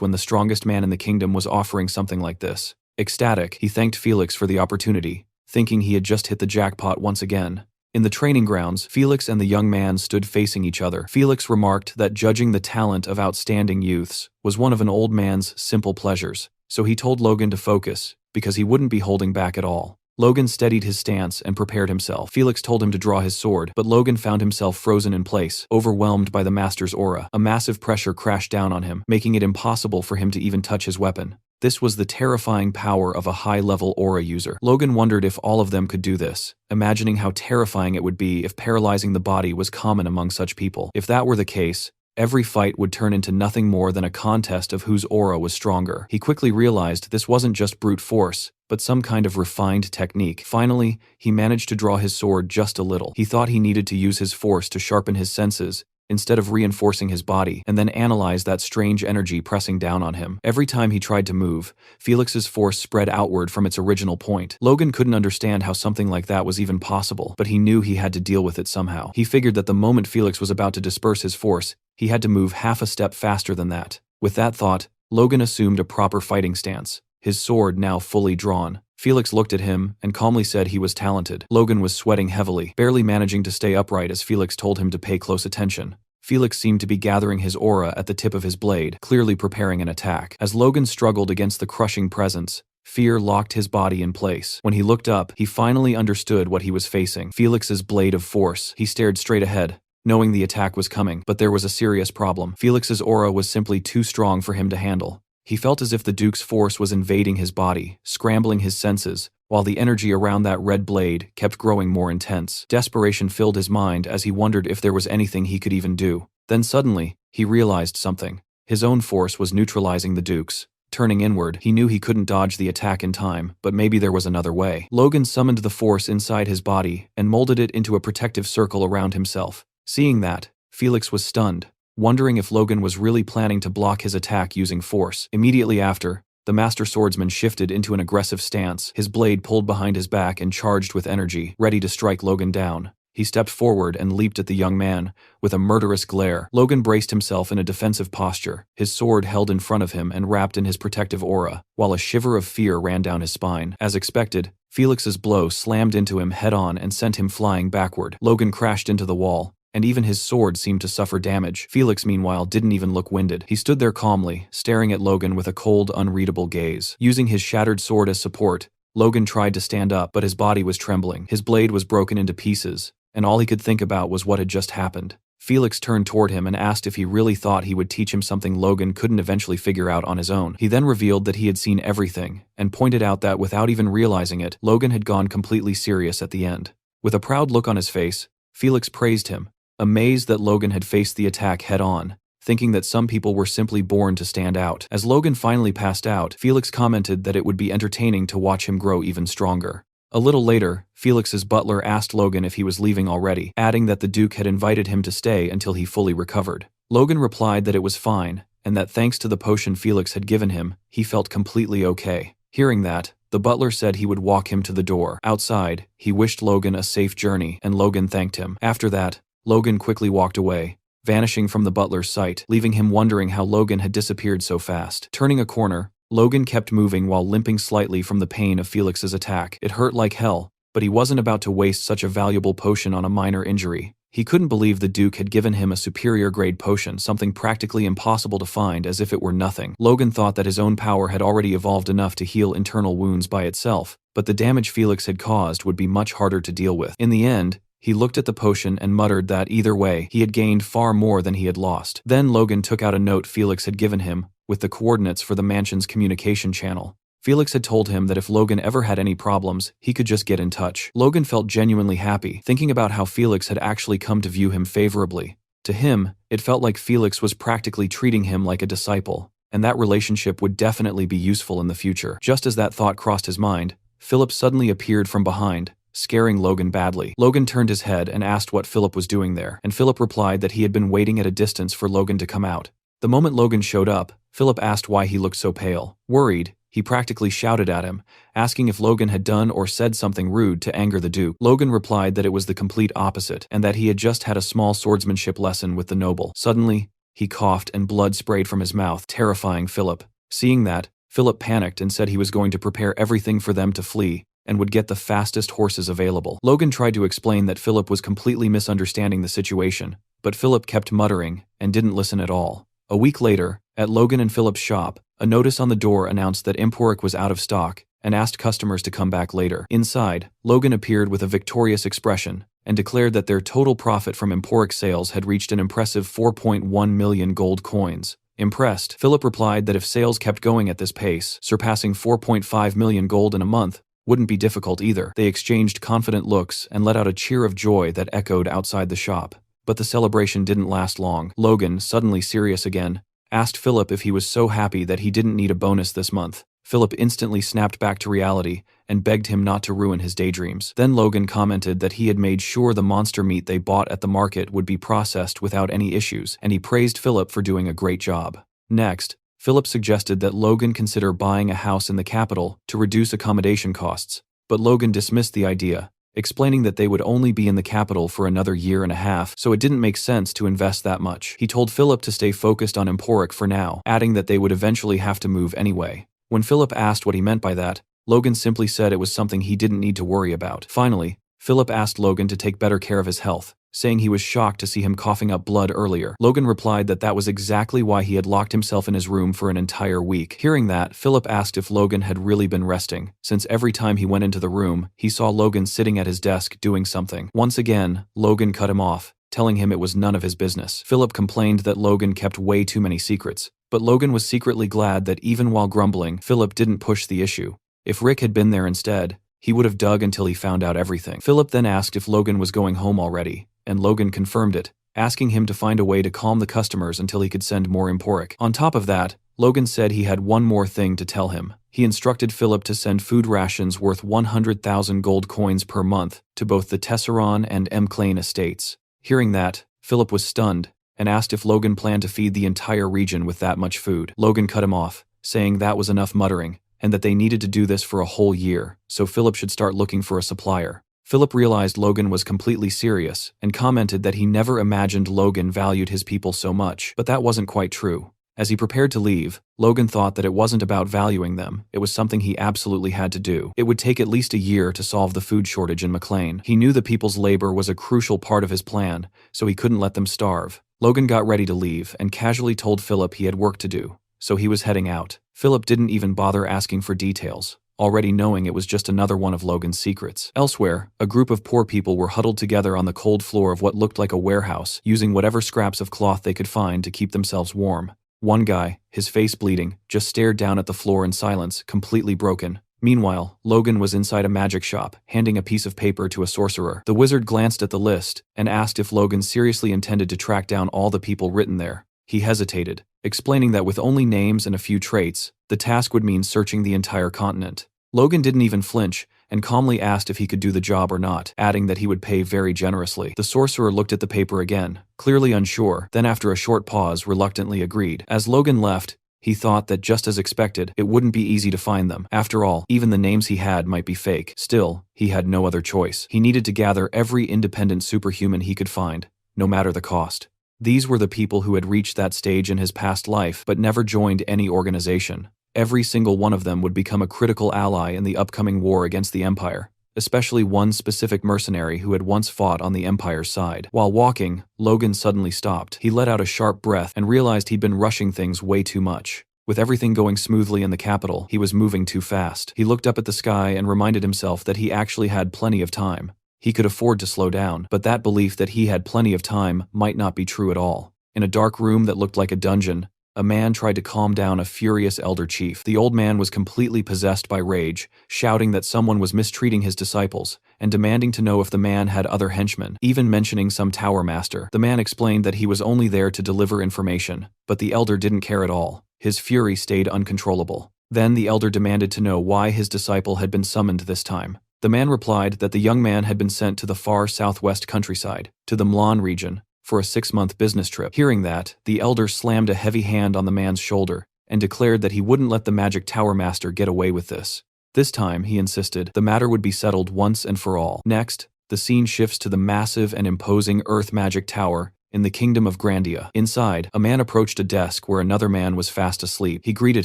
when the strongest man in the kingdom was offering something like this. Ecstatic, he thanked Felix for the opportunity, thinking he had just hit the jackpot once again. In the training grounds, Felix and the young man stood facing each other. Felix remarked that judging the talent of outstanding youths was one of an old man's simple pleasures, so he told Logan to focus, because he wouldn't be holding back at all. Logan steadied his stance and prepared himself. Felix told him to draw his sword, but Logan found himself frozen in place, overwhelmed by the master's aura. A massive pressure crashed down on him, making it impossible for him to even touch his weapon. This was the terrifying power of a high-level aura user. Logan wondered if all of them could do this, imagining how terrifying it would be if paralyzing the body was common among such people. If that were the case, every fight would turn into nothing more than a contest of whose aura was stronger. He quickly realized this wasn't just brute force, but some kind of refined technique. Finally, he managed to draw his sword just a little. He thought he needed to use his force to sharpen his senses, instead of reinforcing his body, and then analyze that strange energy pressing down on him. Every time he tried to move, Felix's force spread outward from its original point. Logan couldn't understand how something like that was even possible, but he knew he had to deal with it somehow. He figured that the moment Felix was about to disperse his force, he had to move half a step faster than that. With that thought, Logan assumed a proper fighting stance, his sword now fully drawn. Felix looked at him and calmly said he was talented. Logan was sweating heavily, barely managing to stay upright as Felix told him to pay close attention. Felix seemed to be gathering his aura at the tip of his blade, clearly preparing an attack. As Logan struggled against the crushing presence, fear locked his body in place. When he looked up, he finally understood what he was facing. Felix's blade of force. He stared straight ahead, knowing the attack was coming, but there was a serious problem. Felix's aura was simply too strong for him to handle. He felt as if the Duke's force was invading his body, scrambling his senses, while the energy around that red blade kept growing more intense. Desperation filled his mind as he wondered if there was anything he could even do. Then suddenly, he realized something. His own force was neutralizing the Duke's. Turning inward, he knew he couldn't dodge the attack in time, but maybe there was another way. Logan summoned the force inside his body and molded it into a protective circle around himself. Seeing that, Felix was stunned, wondering if Logan was really planning to block his attack using force. Immediately after, the master swordsman shifted into an aggressive stance, his blade pulled behind his back and charged with energy, ready to strike Logan down. He stepped forward and leaped at the young man, with a murderous glare. Logan braced himself in a defensive posture, his sword held in front of him and wrapped in his protective aura, while a shiver of fear ran down his spine. As expected, Felix's blow slammed into him head-on and sent him flying backward. Logan crashed into the wall, and even his sword seemed to suffer damage. Felix, meanwhile, didn't even look winded. He stood there calmly, staring at Logan with a cold, unreadable gaze. Using his shattered sword as support, Logan tried to stand up, but his body was trembling. His blade was broken into pieces, and all he could think about was what had just happened. Felix turned toward him and asked if he really thought he would teach him something Logan couldn't eventually figure out on his own. He then revealed that he had seen everything, and pointed out that without even realizing it, Logan had gone completely serious at the end. With a proud look on his face, Felix praised him, amazed that Logan had faced the attack head-on, thinking that some people were simply born to stand out. As Logan finally passed out, Felix commented that it would be entertaining to watch him grow even stronger. A little later, Felix's butler asked Logan if he was leaving already, adding that the Duke had invited him to stay until he fully recovered. Logan replied that it was fine, and that thanks to the potion Felix had given him, he felt completely okay. Hearing that, the butler said he would walk him to the door. Outside, he wished Logan a safe journey, and Logan thanked him. After that, Logan quickly walked away, vanishing from the butler's sight, leaving him wondering how Logan had disappeared so fast. Turning a corner, Logan kept moving while limping slightly from the pain of Felix's attack. It hurt like hell, but he wasn't about to waste such a valuable potion on a minor injury. He couldn't believe the Duke had given him a superior-grade potion, something practically impossible to find, as if it were nothing. Logan thought that his own power had already evolved enough to heal internal wounds by itself, but the damage Felix had caused would be much harder to deal with. In the end, he looked at the potion and muttered that either way, he had gained far more than he had lost. Then Logan took out a note Felix had given him, with the coordinates for the mansion's communication channel. Felix had told him that if Logan ever had any problems, he could just get in touch. Logan felt genuinely happy, thinking about how Felix had actually come to view him favorably. To him, it felt like Felix was practically treating him like a disciple, and that relationship would definitely be useful in the future. Just as that thought crossed his mind, Philip suddenly appeared from behind, scaring Logan badly. Logan turned his head and asked what Philip was doing there, and Philip replied that he had been waiting at a distance for Logan to come out. The moment Logan showed up, Philip asked why he looked so pale. Worried, he practically shouted at him, asking if Logan had done or said something rude to anger the Duke. Logan replied that it was the complete opposite, and that he had just had a small swordsmanship lesson with the noble. Suddenly, he coughed and blood sprayed from his mouth, terrifying Philip. Seeing that, Philip panicked and said he was going to prepare everything for them to flee, and would get the fastest horses available. Logan tried to explain that Philip was completely misunderstanding the situation, but Philip kept muttering and didn't listen at all. A week later, at Logan and Philip's shop, a notice on the door announced that Emporic was out of stock and asked customers to come back later. Inside, Logan appeared with a victorious expression and declared that their total profit from Emporic sales had reached an impressive 4.1 million gold coins. Impressed, Philip replied that if sales kept going at this pace, surpassing 4.5 million gold in a month wouldn't be difficult either. They exchanged confident looks and let out a cheer of joy that echoed outside the shop. But the celebration didn't last long. Logan, suddenly serious again, asked Philip if he was so happy that he didn't need a bonus this month. Philip instantly snapped back to reality and begged him not to ruin his daydreams. Then Logan commented that he had made sure the monster meat they bought at the market would be processed without any issues, and he praised Philip for doing a great job. Next, Philip suggested that Logan consider buying a house in the capital to reduce accommodation costs, but Logan dismissed the idea, explaining that they would only be in the capital for another year and a half, so it didn't make sense to invest that much. He told Philip to stay focused on Emporic for now, adding that they would eventually have to move anyway. When Philip asked what he meant by that, Logan simply said it was something he didn't need to worry about. Finally, Philip asked Logan to take better care of his health, saying he was shocked to see him coughing up blood earlier. Logan replied that that was exactly why he had locked himself in his room for an entire week. Hearing that, Philip asked if Logan had really been resting, since every time he went into the room, he saw Logan sitting at his desk doing something. Once again, Logan cut him off, telling him it was none of his business. Philip complained that Logan kept way too many secrets, but Logan was secretly glad that even while grumbling, Philip didn't push the issue. If Rick had been there instead, he would have dug until he found out everything. Philip then asked if Logan was going home already, and Logan confirmed it, asking him to find a way to calm the customers until he could send more Emporic. On top of that, Logan said he had one more thing to tell him. He instructed Philip to send food rations worth 100,000 gold coins per month to both the Tesseron and Mclane estates. Hearing that, Philip was stunned and asked if Logan planned to feed the entire region with that much food. Logan cut him off, saying that was enough muttering, and that they needed to do this for a whole year, so Philip should start looking for a supplier. Philip realized Logan was completely serious and commented that he never imagined Logan valued his people so much, but that wasn't quite true. As he prepared to leave, Logan thought that it wasn't about valuing them, it was something he absolutely had to do. It would take at least a year to solve the food shortage in McLean. He knew the people's labor was a crucial part of his plan, so he couldn't let them starve. Logan got ready to leave and casually told Philip he had work to do, so he was heading out. Philip didn't even bother asking for details, already knowing it was just another one of Logan's secrets. Elsewhere, a group of poor people were huddled together on the cold floor of what looked like a warehouse, using whatever scraps of cloth they could find to keep themselves warm. One guy, his face bleeding, just stared down at the floor in silence, completely broken. Meanwhile, Logan was inside a magic shop, handing a piece of paper to a sorcerer. The wizard glanced at the list and asked if Logan seriously intended to track down all the people written there. He hesitated, explaining that with only names and a few traits, the task would mean searching the entire continent. Logan didn't even flinch, and calmly asked if he could do the job or not, adding that he would pay very generously. The sorcerer looked at the paper again, clearly unsure, then after a short pause reluctantly agreed. As Logan left, he thought that just as expected, it wouldn't be easy to find them. After all, even the names he had might be fake. Still, he had no other choice. He needed to gather every independent superhuman he could find, no matter the cost. These were the people who had reached that stage in his past life but never joined any organization. Every single one of them would become a critical ally in the upcoming war against the Empire, especially one specific mercenary who had once fought on the Empire's side. While walking, Logan suddenly stopped. He let out a sharp breath and realized he'd been rushing things way too much. With everything going smoothly in the capital, he was moving too fast. He looked up at the sky and reminded himself that he actually had plenty of time. He could afford to slow down, but that belief that he had plenty of time might not be true at all. In a dark room that looked like a dungeon, a man tried to calm down a furious elder chief. The old man was completely possessed by rage, shouting that someone was mistreating his disciples, and demanding to know if the man had other henchmen, even mentioning some tower master. The man explained that he was only there to deliver information, but the elder didn't care at all. His fury stayed uncontrollable. Then the elder demanded to know why his disciple had been summoned this time. The man replied that the young man had been sent to the far southwest countryside, to the Mlan region, for a 6-month business trip. Hearing that, the elder slammed a heavy hand on the man's shoulder and declared that he wouldn't let the magic tower master get away with this. This time, he insisted, the matter would be settled once and for all. Next, the scene shifts to the massive and imposing Earth Magic Tower in the Kingdom of Grandia. Inside, a man approached a desk where another man was fast asleep. He greeted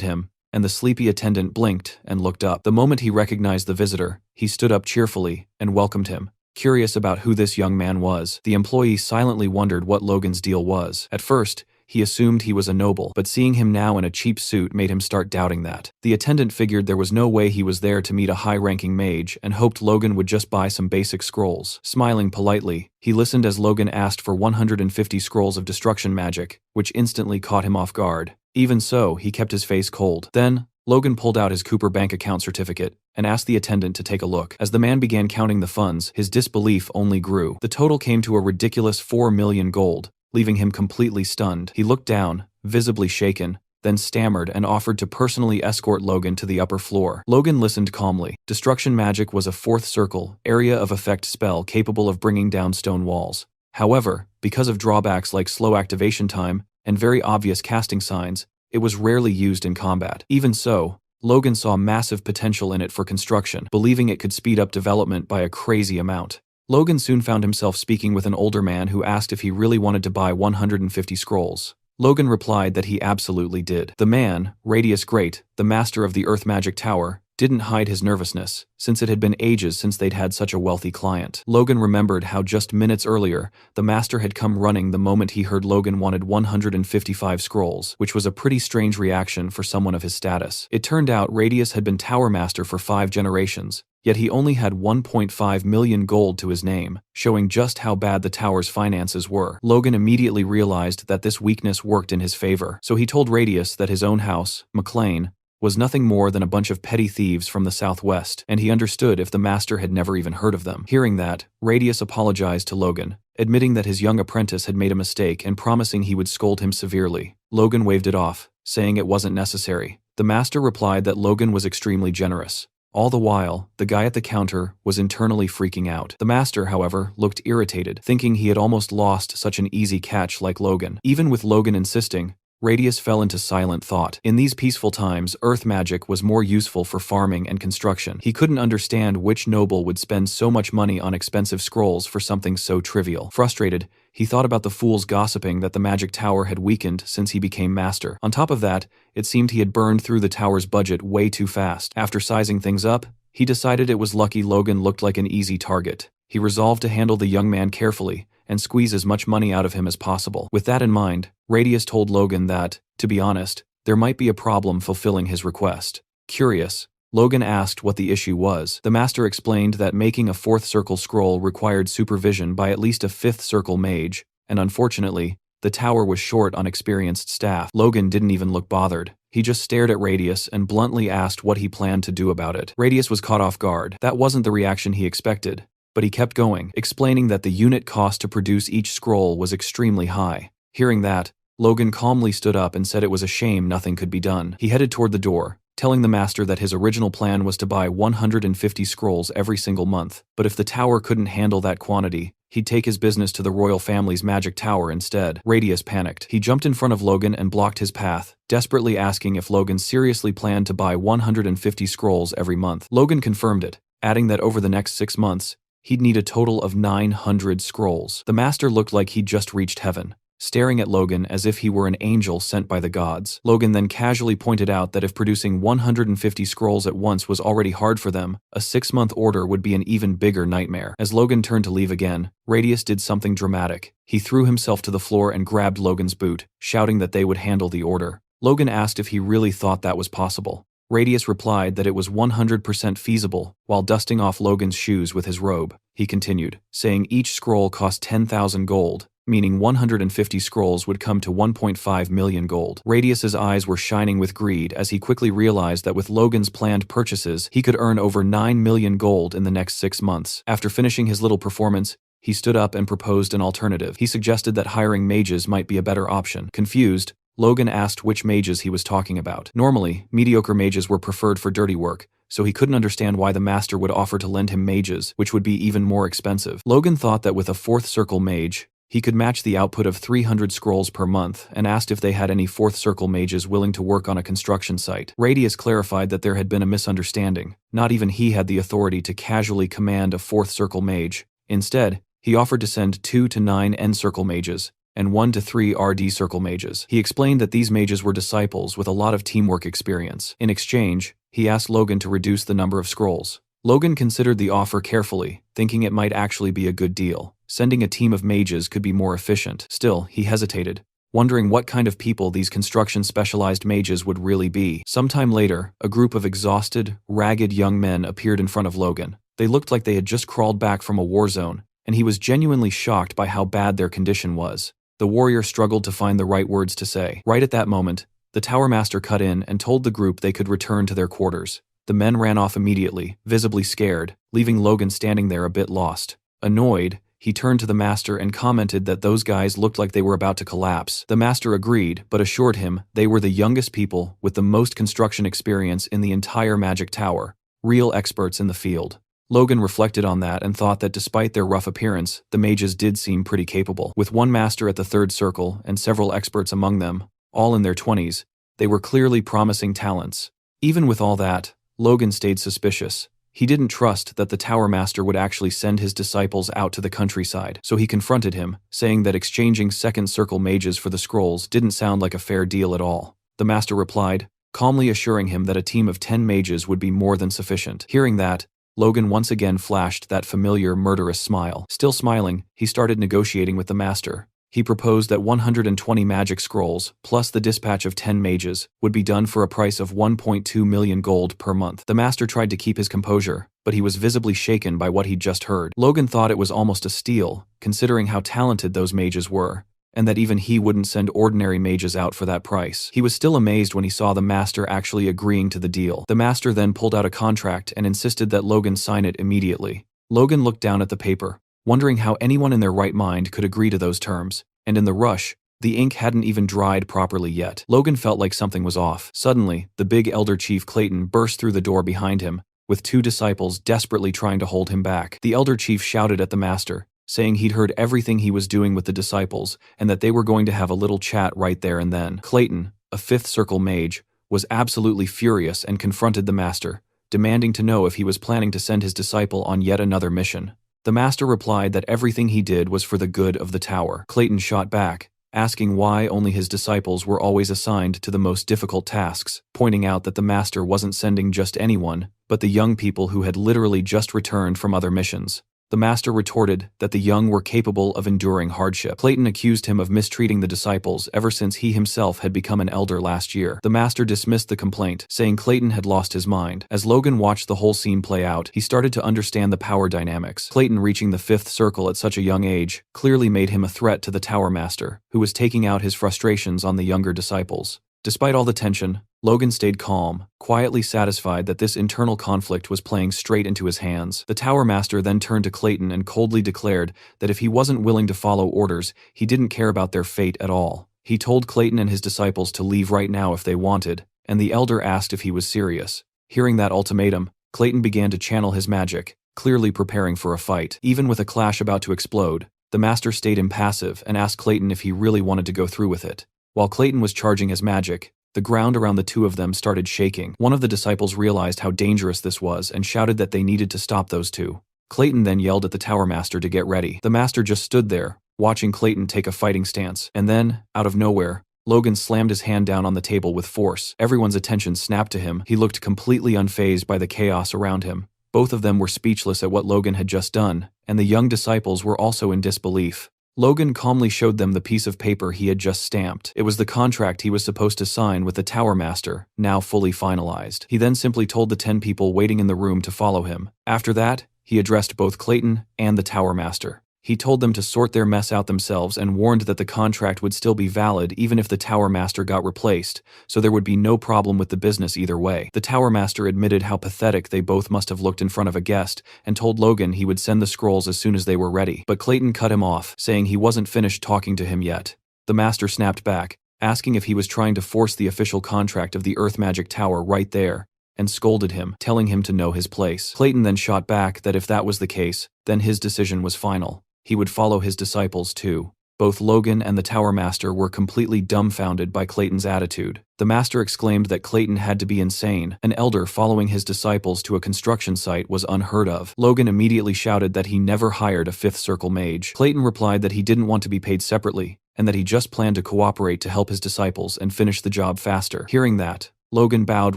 him, and the sleepy attendant blinked and looked up. The moment he recognized the visitor, he stood up cheerfully and welcomed him. Curious about who this young man was, the employee silently wondered what Logan's deal was. At first, he assumed he was a noble, but seeing him now in a cheap suit made him start doubting that. The attendant figured there was no way he was there to meet a high-ranking mage and hoped Logan would just buy some basic scrolls. Smiling politely, he listened as Logan asked for 150 scrolls of destruction magic, which instantly caught him off guard. Even so, he kept his face cold. Then, Logan pulled out his Cooper bank account certificate and asked the attendant to take a look. As the man began counting the funds, his disbelief only grew. The total came to a ridiculous 4 million gold, leaving him completely stunned. He looked down, visibly shaken, then stammered and offered to personally escort Logan to the upper floor. Logan listened calmly. Destruction magic was a 4th circle, area of effect spell capable of bringing down stone walls. However, because of drawbacks like slow activation time and very obvious casting signs, it was rarely used in combat. Even so, Logan saw massive potential in it for construction, believing it could speed up development by a crazy amount. Logan soon found himself speaking with an older man who asked if he really wanted to buy 150 scrolls. Logan replied that he absolutely did. The man, Radius Great, the master of the Earth Magic Tower, didn't hide his nervousness, since it had been ages since they'd had such a wealthy client. Logan remembered how just minutes earlier, the master had come running the moment he heard Logan wanted 155 scrolls, which was a pretty strange reaction for someone of his status. It turned out Radius had been Tower Master for 5 generations, yet he only had 1.5 million gold to his name, showing just how bad the tower's finances were. Logan immediately realized that this weakness worked in his favor, so he told Radius that his own house, McLean, was nothing more than a bunch of petty thieves from the southwest, and he understood if the master had never even heard of them. Hearing that, Radius apologized to Logan, admitting that his young apprentice had made a mistake and promising he would scold him severely. Logan waved it off, saying it wasn't necessary. The master replied that Logan was extremely generous. All the while, the guy at the counter was internally freaking out. The master, however, looked irritated, thinking he had almost lost such an easy catch like Logan. Even with Logan insisting, Radius fell into silent thought. In these peaceful times, earth magic was more useful for farming and construction. He couldn't understand which noble would spend so much money on expensive scrolls for something so trivial. Frustrated, he thought about the fools gossiping that the magic tower had weakened since he became master. On top of that, it seemed he had burned through the tower's budget way too fast. After sizing things up, he decided it was lucky Logan looked like an easy target. He resolved to handle the young man carefully and squeeze as much money out of him as possible. With that in mind, Radius told Logan that, to be honest, there might be a problem fulfilling his request. Curious, Logan asked what the issue was. The master explained that making a 4th circle scroll required supervision by at least a 5th circle mage, and unfortunately, the tower was short on experienced staff. Logan didn't even look bothered. He just stared at Radius and bluntly asked what he planned to do about it. Radius was caught off guard. That wasn't the reaction he expected. But he kept going, explaining that the unit cost to produce each scroll was extremely high. Hearing that, Logan calmly stood up and said it was a shame nothing could be done. He headed toward the door, telling the master that his original plan was to buy 150 scrolls every single month, but if the tower couldn't handle that quantity, he'd take his business to the royal family's magic tower instead. Radius panicked. He jumped in front of Logan and blocked his path, desperately asking if Logan seriously planned to buy 150 scrolls every month. Logan confirmed it, adding that over the next 6 months, he'd need a total of 900 scrolls. The master looked like he'd just reached heaven, staring at Logan as if he were an angel sent by the gods. Logan then casually pointed out that if producing 150 scrolls at once was already hard for them, a 6-month order would be an even bigger nightmare. As Logan turned to leave again, Radius did something dramatic. He threw himself to the floor and grabbed Logan's boot, shouting that they would handle the order. Logan asked if he really thought that was possible. Radius replied that it was 100% feasible, while dusting off Logan's shoes with his robe. He continued, saying each scroll cost 10,000 gold, meaning 150 scrolls would come to 1.5 million gold. Radius's eyes were shining with greed as he quickly realized that with Logan's planned purchases, he could earn over 9 million gold in the next 6 months. After finishing his little performance, he stood up and proposed an alternative. He suggested that hiring mages might be a better option. Confused, Logan asked which mages he was talking about. Normally, mediocre mages were preferred for dirty work, so he couldn't understand why the master would offer to lend him mages, which would be even more expensive. Logan thought that with a 4th circle mage, he could match the output of 300 scrolls per month and asked if they had any 4th circle mages willing to work on a construction site. Radius clarified that there had been a misunderstanding. Not even he had the authority to casually command a 4th circle mage. Instead, he offered to send 2 to 9 N circle mages and 1 to 3 RD circle mages. He explained that these mages were disciples with a lot of teamwork experience. In exchange, he asked Logan to reduce the number of scrolls. Logan considered the offer carefully, thinking it might actually be a good deal. Sending a team of mages could be more efficient. Still, he hesitated, wondering what kind of people these construction-specialized mages would really be. Sometime later, a group of exhausted, ragged young men appeared in front of Logan. They looked like they had just crawled back from a war zone, and he was genuinely shocked by how bad their condition was. The warrior struggled to find the right words to say. Right at that moment, the Tower Master cut in and told the group they could return to their quarters. The men ran off immediately, visibly scared, leaving Logan standing there a bit lost. Annoyed, he turned to the master and commented that those guys looked like they were about to collapse. The master agreed, but assured him they were the youngest people with the most construction experience in the entire Magic Tower, real experts in the field. Logan reflected on that and thought that despite their rough appearance, the mages did seem pretty capable. With one master at the 3rd circle and several experts among them, all in their 20s, they were clearly promising talents. Even with all that, Logan stayed suspicious. He didn't trust that the Tower Master would actually send his disciples out to the countryside, so he confronted him, saying that exchanging 2nd circle mages for the scrolls didn't sound like a fair deal at all. The master replied, calmly assuring him that a team of 10 mages would be more than sufficient. Hearing that, Logan once again flashed that familiar murderous smile. Still smiling, he started negotiating with the master. He proposed that 120 magic scrolls, plus the dispatch of 10 mages, would be done for a price of 1.2 million gold per month. The master tried to keep his composure, but he was visibly shaken by what he'd just heard. Logan thought it was almost a steal, considering how talented those mages were, and that even he wouldn't send ordinary mages out for that price. He was still amazed when he saw the master actually agreeing to the deal. The master then pulled out a contract and insisted that Logan sign it immediately. Logan looked down at the paper, wondering how anyone in their right mind could agree to those terms, and in the rush, the ink hadn't even dried properly yet. Logan felt like something was off. Suddenly, the big elder chief Clayton burst through the door behind him, with 2 disciples desperately trying to hold him back. The elder chief shouted at the master, saying he'd heard everything he was doing with the disciples and that they were going to have a little chat right there and then. Clayton, a 5th circle mage, was absolutely furious and confronted the master, demanding to know if he was planning to send his disciple on yet another mission. The master replied that everything he did was for the good of the tower. Clayton shot back, asking why only his disciples were always assigned to the most difficult tasks, pointing out that the master wasn't sending just anyone, but the young people who had literally just returned from other missions. The master retorted that the young were capable of enduring hardship. Clayton accused him of mistreating the disciples ever since he himself had become an elder last year. The master dismissed the complaint, saying Clayton had lost his mind. As Logan watched the whole scene play out, he started to understand the power dynamics. Clayton reaching the 5th circle at such a young age clearly made him a threat to the Tower Master, who was taking out his frustrations on the younger disciples. Despite all the tension, Logan stayed calm, quietly satisfied that this internal conflict was playing straight into his hands. The Tower Master then turned to Clayton and coldly declared that if he wasn't willing to follow orders, he didn't care about their fate at all. He told Clayton and his disciples to leave right now if they wanted, and the elder asked if he was serious. Hearing that ultimatum, Clayton began to channel his magic, clearly preparing for a fight. Even with a clash about to explode, the master stayed impassive and asked Clayton if he really wanted to go through with it. While Clayton was charging his magic, the ground around the two of them started shaking. One of the disciples realized how dangerous this was and shouted that they needed to stop those two. Clayton then yelled at the Tower Master to get ready. The master just stood there, watching Clayton take a fighting stance. And then, out of nowhere, Logan slammed his hand down on the table with force. Everyone's attention snapped to him. He looked completely unfazed by the chaos around him. Both of them were speechless at what Logan had just done, and the young disciples were also in disbelief. Logan calmly showed them the piece of paper he had just stamped. It was the contract he was supposed to sign with the Tower Master, now fully finalized. He then simply told the 10 people waiting in the room to follow him. After that, he addressed both Clayton and the Tower Master. He told them to sort their mess out themselves and warned that the contract would still be valid even if the Tower Master got replaced, so there would be no problem with the business either way. The Tower Master admitted how pathetic they both must have looked in front of a guest and told Logan he would send the scrolls as soon as they were ready. But Clayton cut him off, saying he wasn't finished talking to him yet. The Master snapped back, asking if he was trying to force the official contract of the Earth Magic Tower right there, and scolded him, telling him to know his place. Clayton then shot back that if that was the case, then his decision was final. He would follow his disciples too. Both Logan and the Tower Master were completely dumbfounded by Clayton's attitude. The Master exclaimed that Clayton had to be insane. An elder following his disciples to a construction site was unheard of. Logan immediately shouted that he never hired a fifth circle mage. Clayton replied that he didn't want to be paid separately, and that he just planned to cooperate to help his disciples and finish the job faster. Hearing that, Logan bowed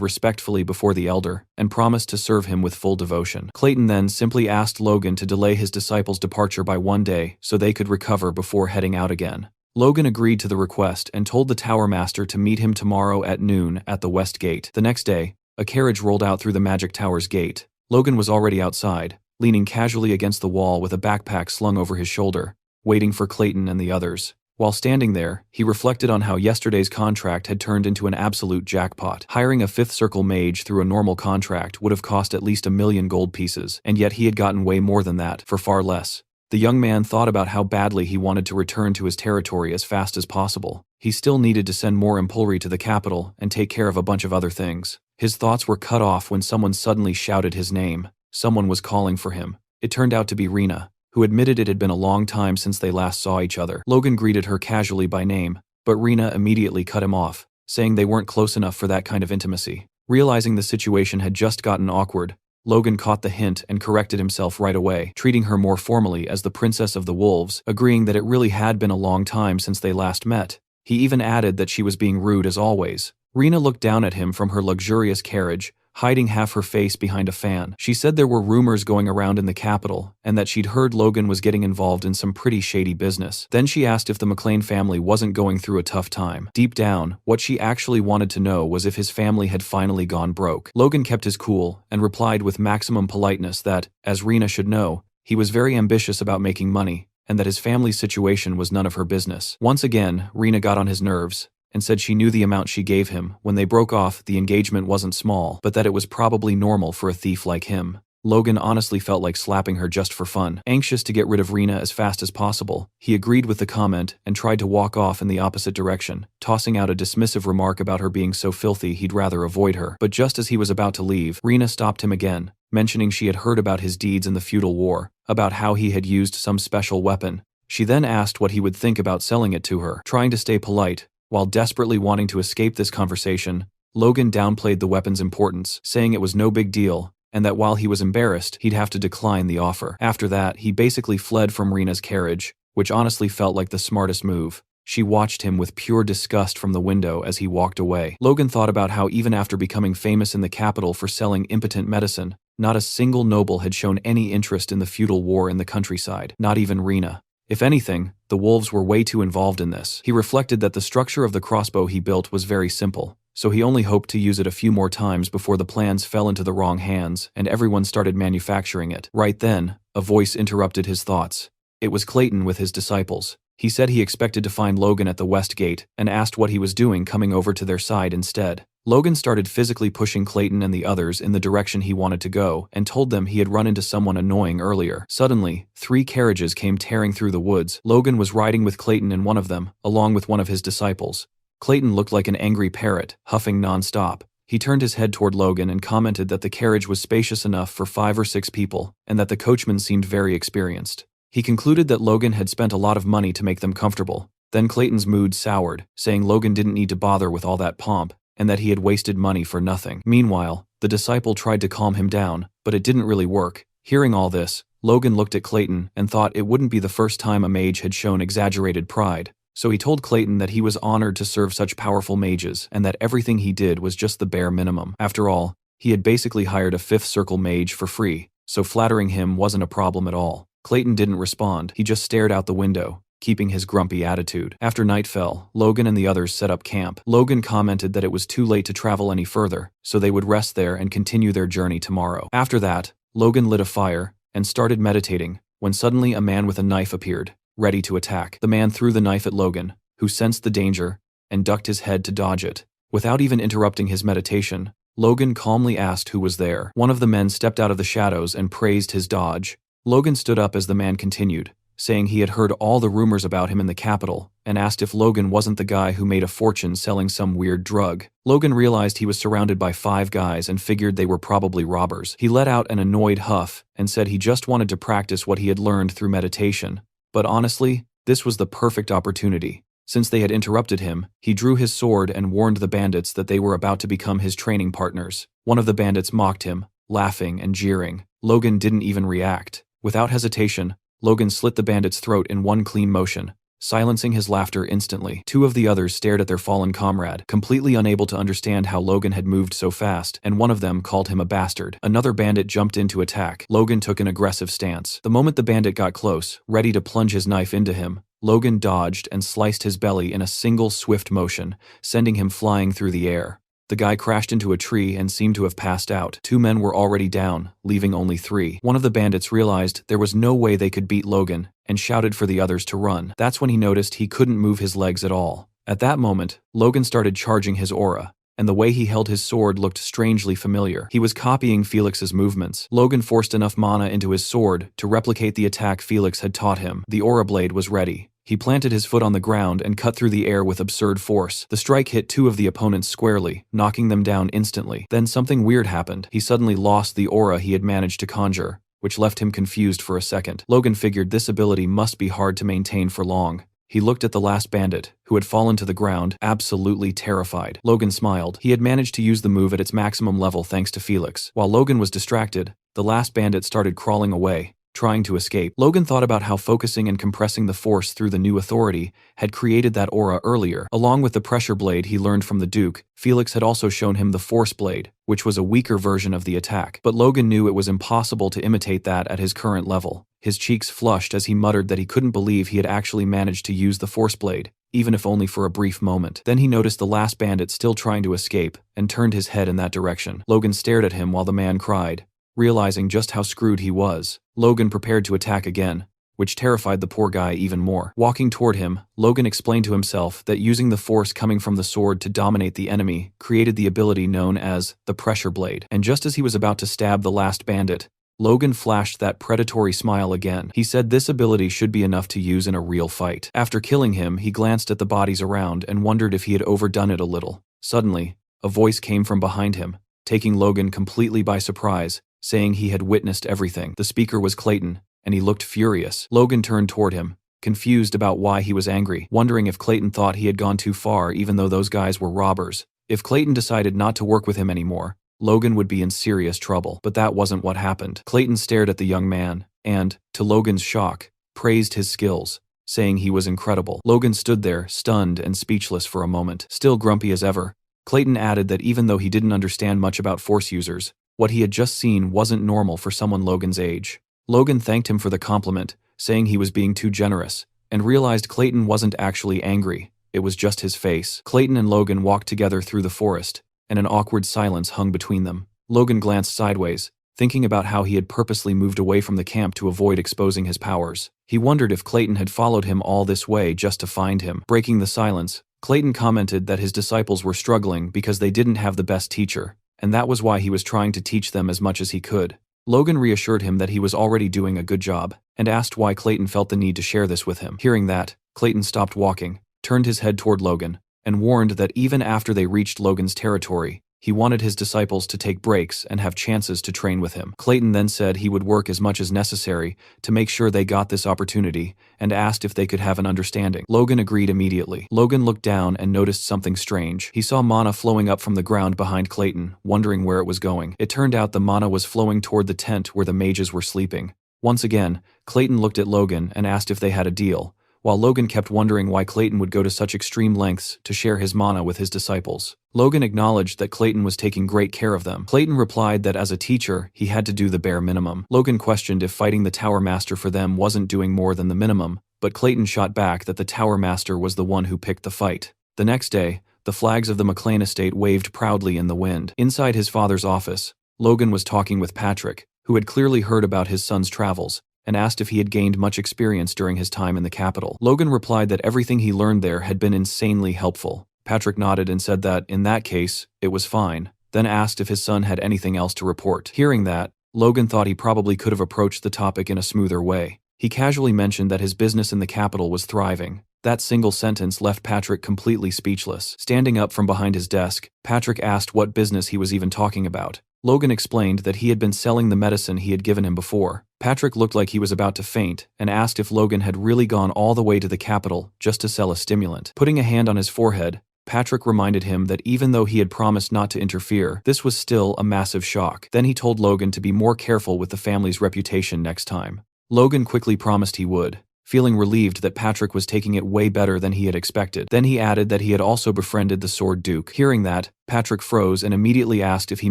respectfully before the elder and promised to serve him with full devotion. Clayton then simply asked Logan to delay his disciples' departure by 1 day so they could recover before heading out again. Logan agreed to the request and told the Tower Master to meet him tomorrow at noon at the West Gate. The next day, a carriage rolled out through the Magic Tower's gate. Logan was already outside, leaning casually against the wall with a backpack slung over his shoulder, waiting for Clayton and the others. While standing there, he reflected on how yesterday's contract had turned into an absolute jackpot. Hiring a fifth circle mage through a normal contract would have cost at least 1,000,000 gold pieces, and yet he had gotten way more than that, for far less. The young man thought about how badly he wanted to return to his territory as fast as possible. He still needed to send more impulry to the capital and take care of a bunch of other things. His thoughts were cut off when someone suddenly shouted his name. Someone was calling for him. It turned out to be Rena, who admitted it had been a long time since they last saw each other. Logan greeted her casually by name, but Rena immediately cut him off, saying they weren't close enough for that kind of intimacy. Realizing the situation had just gotten awkward, Logan caught the hint and corrected himself right away, treating her more formally as the Princess of the Wolves, agreeing that it really had been a long time since they last met. He even added that she was being rude as always. Rena looked down at him from her luxurious carriage, hiding half her face behind a fan. She said there were rumors going around in the capital, and that she'd heard Logan was getting involved in some pretty shady business. Then she asked if the McLean family wasn't going through a tough time. Deep down, what she actually wanted to know was if his family had finally gone broke. Logan kept his cool, and replied with maximum politeness that, as Rena should know, he was very ambitious about making money, and that his family's situation was none of her business. Once again, Rena got on his nerves, and said she knew the amount she gave him. When they broke off, the engagement wasn't small, but that it was probably normal for a thief like him. Logan honestly felt like slapping her just for fun. Anxious to get rid of Rena as fast as possible, he agreed with the comment and tried to walk off in the opposite direction, tossing out a dismissive remark about her being so filthy he'd rather avoid her. But just as he was about to leave, Rena stopped him again, mentioning she had heard about his deeds in the feudal war, about how he had used some special weapon. She then asked what he would think about selling it to her. Trying to stay polite, while desperately wanting to escape this conversation, Logan downplayed the weapon's importance, saying it was no big deal, and that while he was embarrassed, he'd have to decline the offer. After that, he basically fled from Rena's carriage, which honestly felt like the smartest move. She watched him with pure disgust from the window as he walked away. Logan thought about how even after becoming famous in the capital for selling impotent medicine, not a single noble had shown any interest in the feudal war in the countryside, not even Rena. If anything, the wolves were way too involved in this. He reflected that the structure of the crossbow he built was very simple, so he only hoped to use it a few more times before the plans fell into the wrong hands and everyone started manufacturing it. Right then, a voice interrupted his thoughts. It was Clayton with his disciples. He said he expected to find Logan at the West Gate and asked what he was doing coming over to their side instead. Logan started physically pushing Clayton and the others in the direction he wanted to go and told them he had run into someone annoying earlier. Suddenly, 3 carriages came tearing through the woods. Logan was riding with Clayton in one of them, along with one of his disciples. Clayton looked like an angry parrot, huffing nonstop. He turned his head toward Logan and commented that the carriage was spacious enough for 5 or 6 people, and that the coachman seemed very experienced. He concluded that Logan had spent a lot of money to make them comfortable. Then Clayton's mood soured, saying Logan didn't need to bother with all that pomp, and that he had wasted money for nothing. Meanwhile, the disciple tried to calm him down, but it didn't really work. Hearing all this, Logan looked at Clayton and thought it wouldn't be the first time a mage had shown exaggerated pride. So he told Clayton that he was honored to serve such powerful mages and that everything he did was just the bare minimum. After all, he had basically hired a 5th circle mage for free, so flattering him wasn't a problem at all. Clayton didn't respond, he just stared out the window, keeping his grumpy attitude. After night fell, Logan and the others set up camp. Logan commented that it was too late to travel any further, so they would rest there and continue their journey tomorrow. After that, Logan lit a fire and started meditating, when suddenly a man with a knife appeared, ready to attack. The man threw the knife at Logan, who sensed the danger and ducked his head to dodge it. Without even interrupting his meditation, Logan calmly asked who was there. One of the men stepped out of the shadows and praised his dodge. Logan stood up as the man continued, saying he had heard all the rumors about him in the capital, and asked if Logan wasn't the guy who made a fortune selling some weird drug. Logan realized he was surrounded by 5 guys and figured they were probably robbers. He let out an annoyed huff and said he just wanted to practice what he had learned through meditation. But honestly, this was the perfect opportunity. Since they had interrupted him, he drew his sword and warned the bandits that they were about to become his training partners. One of the bandits mocked him, laughing and jeering. Logan didn't even react. Without hesitation, Logan slit the bandit's throat in one clean motion, silencing his laughter instantly. 2 of the others stared at their fallen comrade, completely unable to understand how Logan had moved so fast, and one of them called him a bastard. Another bandit jumped in to attack. Logan took an aggressive stance. The moment the bandit got close, ready to plunge his knife into him, Logan dodged and sliced his belly in a single swift motion, sending him flying through the air. The guy crashed into a tree and seemed to have passed out. 2 men were already down, leaving only 3. One of the bandits realized there was no way they could beat Logan and shouted for the others to run. That's when he noticed he couldn't move his legs at all. At that moment, Logan started charging his aura, and the way he held his sword looked strangely familiar. He was copying Felix's movements. Logan forced enough mana into his sword to replicate the attack Felix had taught him. The aura blade was ready. He planted his foot on the ground and cut through the air with absurd force. The strike hit 2 of the opponents squarely, knocking them down instantly. Then something weird happened. He suddenly lost the aura he had managed to conjure, which left him confused for a second. Logan figured this ability must be hard to maintain for long. He looked at the last bandit, who had fallen to the ground, absolutely terrified. Logan smiled. He had managed to use the move at its maximum level thanks to Felix. While Logan was distracted, the last bandit started crawling away, trying to escape. Logan thought about how focusing and compressing the force through the new authority had created that aura earlier. Along with the pressure blade he learned from the Duke, Felix had also shown him the force blade, which was a weaker version of the attack. But Logan knew it was impossible to imitate that at his current level. His cheeks flushed as he muttered that he couldn't believe he had actually managed to use the force blade, even if only for a brief moment. Then he noticed the last bandit still trying to escape, and turned his head in that direction. Logan stared at him while the man cried. Realizing just how screwed he was, Logan prepared to attack again, which terrified the poor guy even more. Walking toward him, Logan explained to himself that using the force coming from the sword to dominate the enemy created the ability known as the pressure blade. And just as he was about to stab the last bandit, Logan flashed that predatory smile again. He said this ability should be enough to use in a real fight. After killing him, he glanced at the bodies around and wondered if he had overdone it a little. Suddenly, a voice came from behind him, taking Logan completely by surprise, saying he had witnessed everything. The speaker was Clayton, and he looked furious. Logan turned toward him, confused about why he was angry, wondering if Clayton thought he had gone too far even though those guys were robbers. If Clayton decided not to work with him anymore, Logan would be in serious trouble. But that wasn't what happened. Clayton stared at the young man, and, to Logan's shock, praised his skills, saying he was incredible. Logan stood there, stunned and speechless for a moment. Still grumpy as ever, Clayton added that even though he didn't understand much about force users, what he had just seen wasn't normal for someone Logan's age. Logan thanked him for the compliment, saying he was being too generous, and realized Clayton wasn't actually angry, it was just his face. Clayton and Logan walked together through the forest, and an awkward silence hung between them. Logan glanced sideways, thinking about how he had purposely moved away from the camp to avoid exposing his powers. He wondered if Clayton had followed him all this way just to find him. Breaking the silence, Clayton commented that his disciples were struggling because they didn't have the best teacher, and that was why he was trying to teach them as much as he could. Logan reassured him that he was already doing a good job, and asked why Clayton felt the need to share this with him. Hearing that, Clayton stopped walking, turned his head toward Logan, and warned that even after they reached Logan's territory, he wanted his disciples to take breaks and have chances to train with him. Clayton then said he would work as much as necessary to make sure they got this opportunity and asked if they could have an understanding. Logan agreed immediately. Logan looked down and noticed something strange. He saw mana flowing up from the ground behind Clayton, wondering where it was going. It turned out the mana was flowing toward the tent where the mages were sleeping. Once again, Clayton looked at Logan and asked if they had a deal, while Logan kept wondering why Clayton would go to such extreme lengths to share his mana with his disciples. Logan acknowledged that Clayton was taking great care of them. Clayton replied that as a teacher, he had to do the bare minimum. Logan questioned if fighting the Tower Master for them wasn't doing more than the minimum, but Clayton shot back that the Tower Master was the one who picked the fight. The next day, the flags of the McLean estate waved proudly in the wind. Inside his father's office, Logan was talking with Patrick, who had clearly heard about his son's travels, and asked if he had gained much experience during his time in the capital. Logan replied that everything he learned there had been insanely helpful. Patrick nodded and said that, in that case, it was fine, then asked if his son had anything else to report. Hearing that, Logan thought he probably could have approached the topic in a smoother way. He casually mentioned that his business in the capital was thriving. That single sentence left Patrick completely speechless. Standing up from behind his desk, Patrick asked what business he was even talking about. Logan explained that he had been selling the medicine he had given him before. Patrick looked like he was about to faint and asked if Logan had really gone all the way to the capital just to sell a stimulant. Putting a hand on his forehead, Patrick reminded him that even though he had promised not to interfere, this was still a massive shock. Then he told Logan to be more careful with the family's reputation next time. Logan quickly promised he would, feeling relieved that Patrick was taking it way better than he had expected. Then he added that he had also befriended the Sword Duke. Hearing that, Patrick froze and immediately asked if he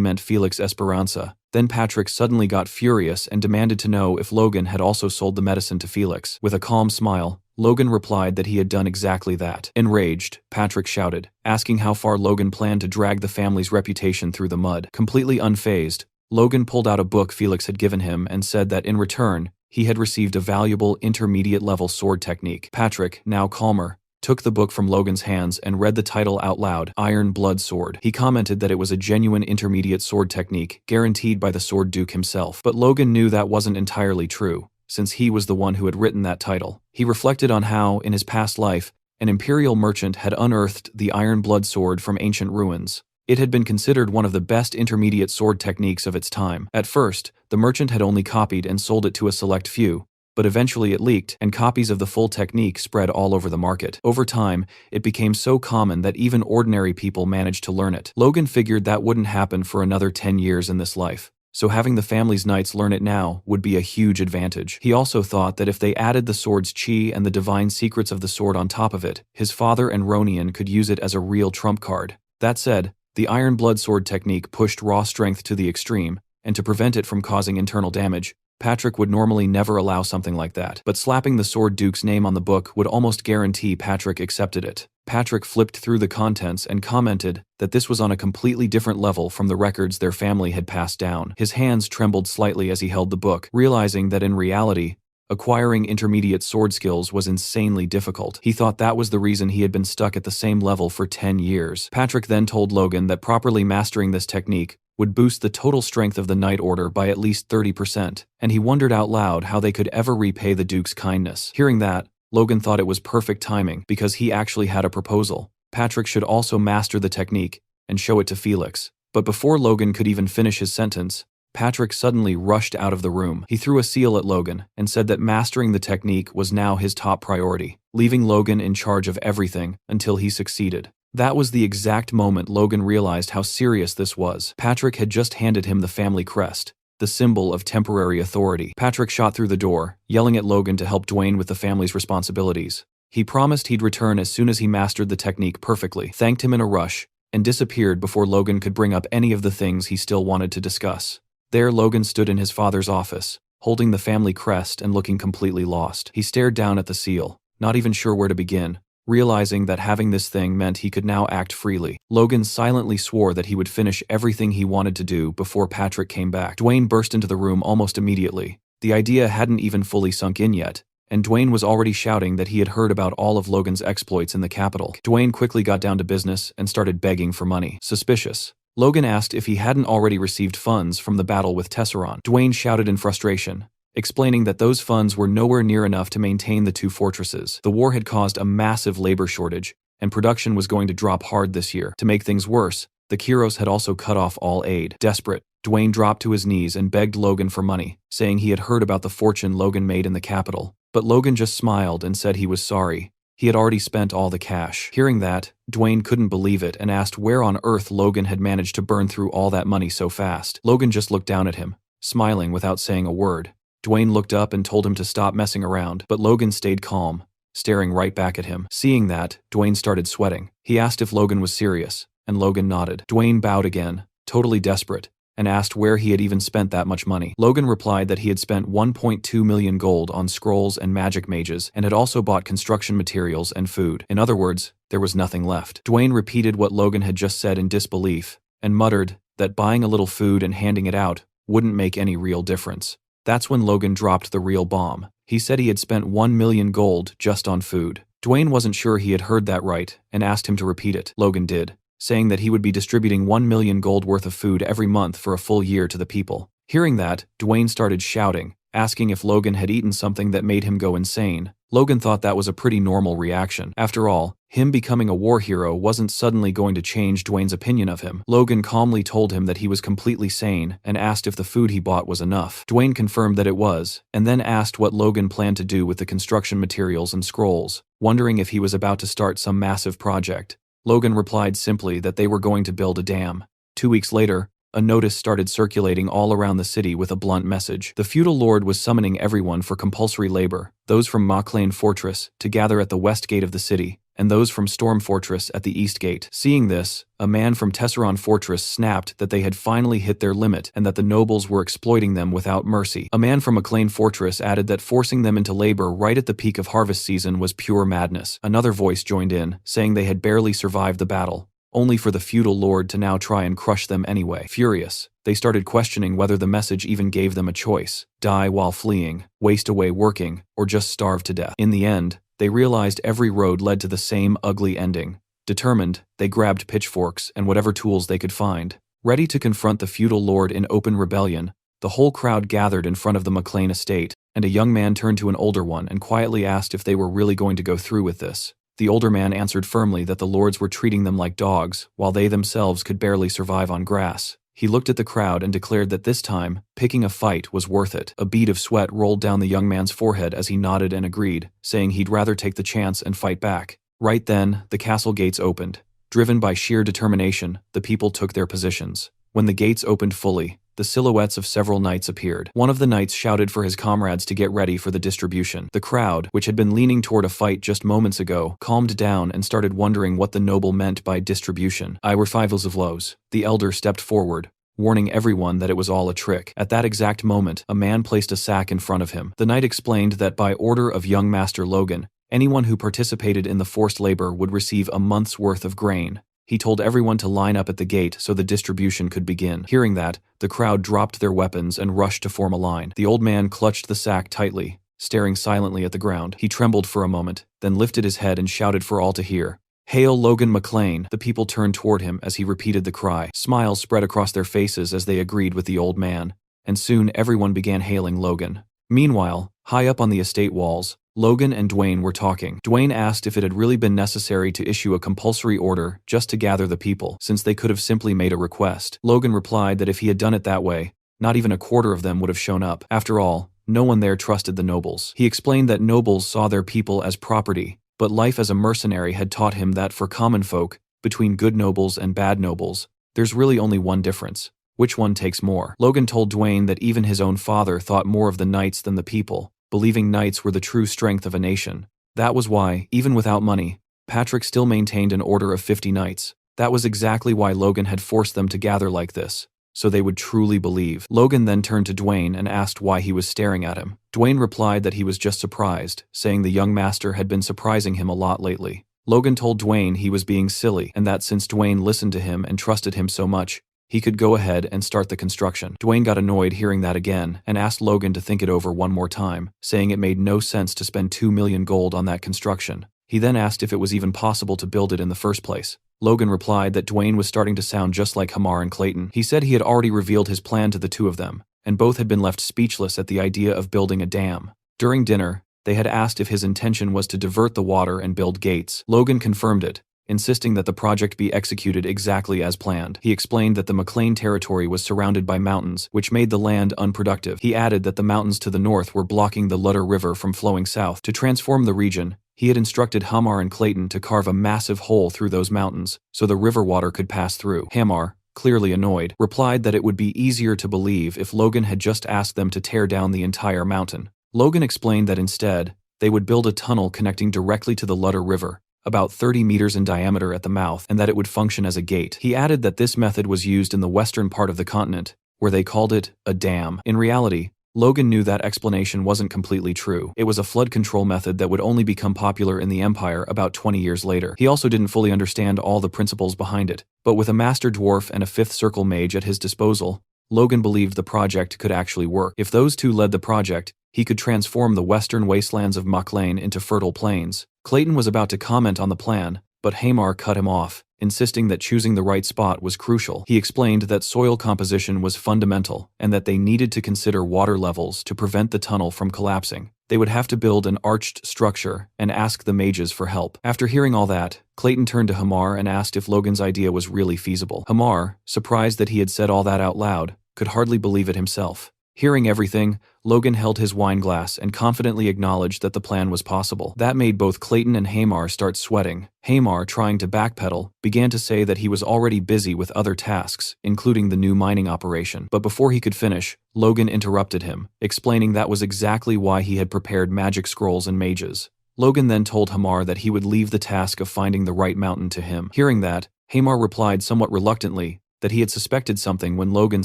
meant Felix Esperanza. Then Patrick suddenly got furious and demanded to know if Logan had also sold the medicine to Felix. With a calm smile, Logan replied that he had done exactly that. Enraged, Patrick shouted, asking how far Logan planned to drag the family's reputation through the mud. Completely unfazed, Logan pulled out a book Felix had given him and said that in return, he had received a valuable intermediate-level sword technique. Patrick, now calmer, took the book from Logan's hands and read the title out loud, Iron Blood Sword. He commented that it was a genuine intermediate sword technique, guaranteed by the Sword Duke himself. But Logan knew that wasn't entirely true, since he was the one who had written that title. He reflected on how, in his past life, an imperial merchant had unearthed the Iron Blood Sword from ancient ruins. It had been considered one of the best intermediate sword techniques of its time. At first, the merchant had only copied and sold it to a select few, but eventually it leaked, and copies of the full technique spread all over the market. Over time, it became so common that even ordinary people managed to learn it. Logan figured that wouldn't happen for another 10 years in this life, so having the family's knights learn it now would be a huge advantage. He also thought that if they added the sword's chi and the divine secrets of the sword on top of it, his father and Ronian could use it as a real trump card. That said, the Iron Blood Sword technique pushed raw strength to the extreme, and to prevent it from causing internal damage, Patrick would normally never allow something like that. But slapping the Sword Duke's name on the book would almost guarantee Patrick accepted it. Patrick flipped through the contents and commented that this was on a completely different level from the records their family had passed down. His hands trembled slightly as he held the book, realizing that in reality, acquiring intermediate sword skills was insanely difficult. He thought that was the reason he had been stuck at the same level for 10 years. Patrick then told Logan that properly mastering this technique would boost the total strength of the Knight Order by at least 30%, and he wondered out loud how they could ever repay the Duke's kindness. Hearing that, Logan thought it was perfect timing because he actually had a proposal. Patrick should also master the technique and show it to Felix. But before Logan could even finish his sentence, Patrick suddenly rushed out of the room. He threw a seal at Logan and said that mastering the technique was now his top priority, leaving Logan in charge of everything until he succeeded. That was the exact moment Logan realized how serious this was. Patrick had just handed him the family crest, the symbol of temporary authority. Patrick shot through the door, yelling at Logan to help Dwayne with the family's responsibilities. He promised he'd return as soon as he mastered the technique perfectly, thanked him in a rush, and disappeared before Logan could bring up any of the things he still wanted to discuss. There Logan stood in his father's office, holding the family crest and looking completely lost. He stared down at the seal, not even sure where to begin, realizing that having this thing meant he could now act freely. Logan silently swore that he would finish everything he wanted to do before Patrick came back. Dwayne burst into the room almost immediately. The idea hadn't even fully sunk in yet, and Dwayne was already shouting that he had heard about all of Logan's exploits in the capital. Dwayne quickly got down to business and started begging for money. Suspicious, Logan asked if he hadn't already received funds from the battle with Tesseron. Dwayne shouted in frustration, explaining that those funds were nowhere near enough to maintain the two fortresses. The war had caused a massive labor shortage, and production was going to drop hard this year. To make things worse, the Kiros had also cut off all aid. Desperate, Dwayne dropped to his knees and begged Logan for money, saying he had heard about the fortune Logan made in the capital. But Logan just smiled and said he was sorry. He had already spent all the cash. Hearing that, Dwayne couldn't believe it and asked where on earth Logan had managed to burn through all that money so fast. Logan just looked down at him, smiling without saying a word. Dwayne looked up and told him to stop messing around, but Logan stayed calm, staring right back at him. Seeing that, Dwayne started sweating. He asked if Logan was serious, and Logan nodded. Dwayne bowed again, totally desperate, and asked where he had even spent that much money. Logan replied that he had spent 1.2 million gold on scrolls and magic mages and had also bought construction materials and food. In other words, there was nothing left. Dwayne repeated what Logan had just said in disbelief and muttered that buying a little food and handing it out wouldn't make any real difference. That's when Logan dropped the real bomb. He said he had spent 1 million gold just on food. Dwayne wasn't sure he had heard that right and asked him to repeat it. Logan did, saying that he would be distributing 1 million gold worth of food every month for a full year to the people. Hearing that, Dwayne started shouting, asking if Logan had eaten something that made him go insane. Logan thought that was a pretty normal reaction. After all, him becoming a war hero wasn't suddenly going to change Dwayne's opinion of him. Logan calmly told him that he was completely sane and asked if the food he bought was enough. Dwayne confirmed that it was, and then asked what Logan planned to do with the construction materials and scrolls, wondering if he was about to start some massive project. Logan replied simply that they were going to build a dam. 2 weeks later, a notice started circulating all around the city with a blunt message. The feudal lord was summoning everyone for compulsory labor, those from Maclean Fortress to gather at the west gate of the city, and those from Storm Fortress at the east gate. Seeing this, a man from Tesseron Fortress snapped that they had finally hit their limit and that the nobles were exploiting them without mercy. A man from Maclean Fortress added that forcing them into labor right at the peak of harvest season was pure madness. Another voice joined in, saying they had barely survived the battle, only for the feudal lord to now try and crush them anyway. Furious, they started questioning whether the message even gave them a choice: die while fleeing, waste away working, or just starve to death. In the end, they realized every road led to the same ugly ending. Determined, they grabbed pitchforks and whatever tools they could find, ready to confront the feudal lord in open rebellion. The whole crowd gathered in front of the Maclean estate, and a young man turned to an older one and quietly asked if they were really going to go through with this. The older man answered firmly that the lords were treating them like dogs, while they themselves could barely survive on grass. He looked at the crowd and declared that this time, picking a fight was worth it. A bead of sweat rolled down the young man's forehead as he nodded and agreed, saying he'd rather take the chance and fight back. Right then, the castle gates opened. Driven by sheer determination, the people took their positions. When the gates opened fully, the silhouettes of several knights appeared. One of the knights shouted for his comrades to get ready for the distribution. The crowd, which had been leaning toward a fight just moments ago, calmed down and started wondering what the noble meant by distribution. "I were fivels of lows." The elder stepped forward, warning everyone that it was all a trick. At that exact moment, a man placed a sack in front of him. The knight explained that by order of young Master Logan, anyone who participated in the forced labor would receive a month's worth of grain. He told everyone to line up at the gate so the distribution could begin. Hearing that, the crowd dropped their weapons and rushed to form a line. The old man clutched the sack tightly, staring silently at the ground. He trembled for a moment, then lifted his head and shouted for all to hear, "Hail Logan Maclean!" The people turned toward him as he repeated the cry. Smiles spread across their faces as they agreed with the old man, and soon everyone began hailing Logan. Meanwhile, high up on the estate walls, Logan and Dwayne were talking. Dwayne asked if it had really been necessary to issue a compulsory order just to gather the people, since they could have simply made a request. Logan replied that if he had done it that way, not even a quarter of them would have shown up. After all, no one there trusted the nobles. He explained that nobles saw their people as property, but life as a mercenary had taught him that for common folk, between good nobles and bad nobles, there's really only one difference: which one takes more. Logan told Dwayne that even his own father thought more of the knights than the people, believing knights were the true strength of a nation. That was why, even without money, Patrick still maintained an order of 50 knights. That was exactly why Logan had forced them to gather like this, so they would truly believe. Logan then turned to Dwayne and asked why he was staring at him. Dwayne replied that he was just surprised, saying the young master had been surprising him a lot lately. Logan told Dwayne he was being silly, and that since Dwayne listened to him and trusted him so much, he could go ahead and start the construction. Dwayne got annoyed hearing that again and asked Logan to think it over one more time, saying it made no sense to spend 2 million gold on that construction. He then asked if it was even possible to build it in the first place. Logan replied that Dwayne was starting to sound just like Hamar and Clayton. He said he had already revealed his plan to the two of them, and both had been left speechless at the idea of building a dam. During dinner, They had asked if his intention was to divert the water and build gates. Logan confirmed it, insisting that the project be executed exactly as planned. He explained that the McLean territory was surrounded by mountains, which made the land unproductive. He added that the mountains to the north were blocking the Ludder River from flowing south. To transform the region, he had instructed Hamar and Clayton to carve a massive hole through those mountains, so the river water could pass through. Hamar, clearly annoyed, replied that it would be easier to believe if Logan had just asked them to tear down the entire mountain. Logan explained that instead, they would build a tunnel connecting directly to the Ludder River, about 30 meters in diameter at the mouth, and that it would function as a gate. He added that this method was used in the western part of the continent, where they called it a dam. In reality, Logan knew that explanation wasn't completely true. It was a flood control method that would only become popular in the Empire about 20 years later. He also didn't fully understand all the principles behind it, but with a Master Dwarf and a Fifth Circle Mage at his disposal, Logan believed the project could actually work. If those two led the project, he could transform the western wastelands of McLean into fertile plains. Clayton was about to comment on the plan, but Hamar cut him off, insisting that choosing the right spot was crucial. He explained that soil composition was fundamental and that they needed to consider water levels to prevent the tunnel from collapsing. They would have to build an arched structure and ask the mages for help. After hearing all that, Clayton turned to Hamar and asked if Logan's idea was really feasible. Hamar, surprised that he had said all that out loud, could hardly believe it himself. Hearing everything, Logan held his wine glass and confidently acknowledged that the plan was possible. That made both Clayton and Hamar start sweating. Hamar, trying to backpedal, began to say that he was already busy with other tasks, including the new mining operation. But before he could finish, Logan interrupted him, explaining that was exactly why he had prepared magic scrolls and mages. Logan then told Hamar that he would leave the task of finding the right mountain to him. Hearing that, Hamar replied somewhat reluctantly that he had suspected something when Logan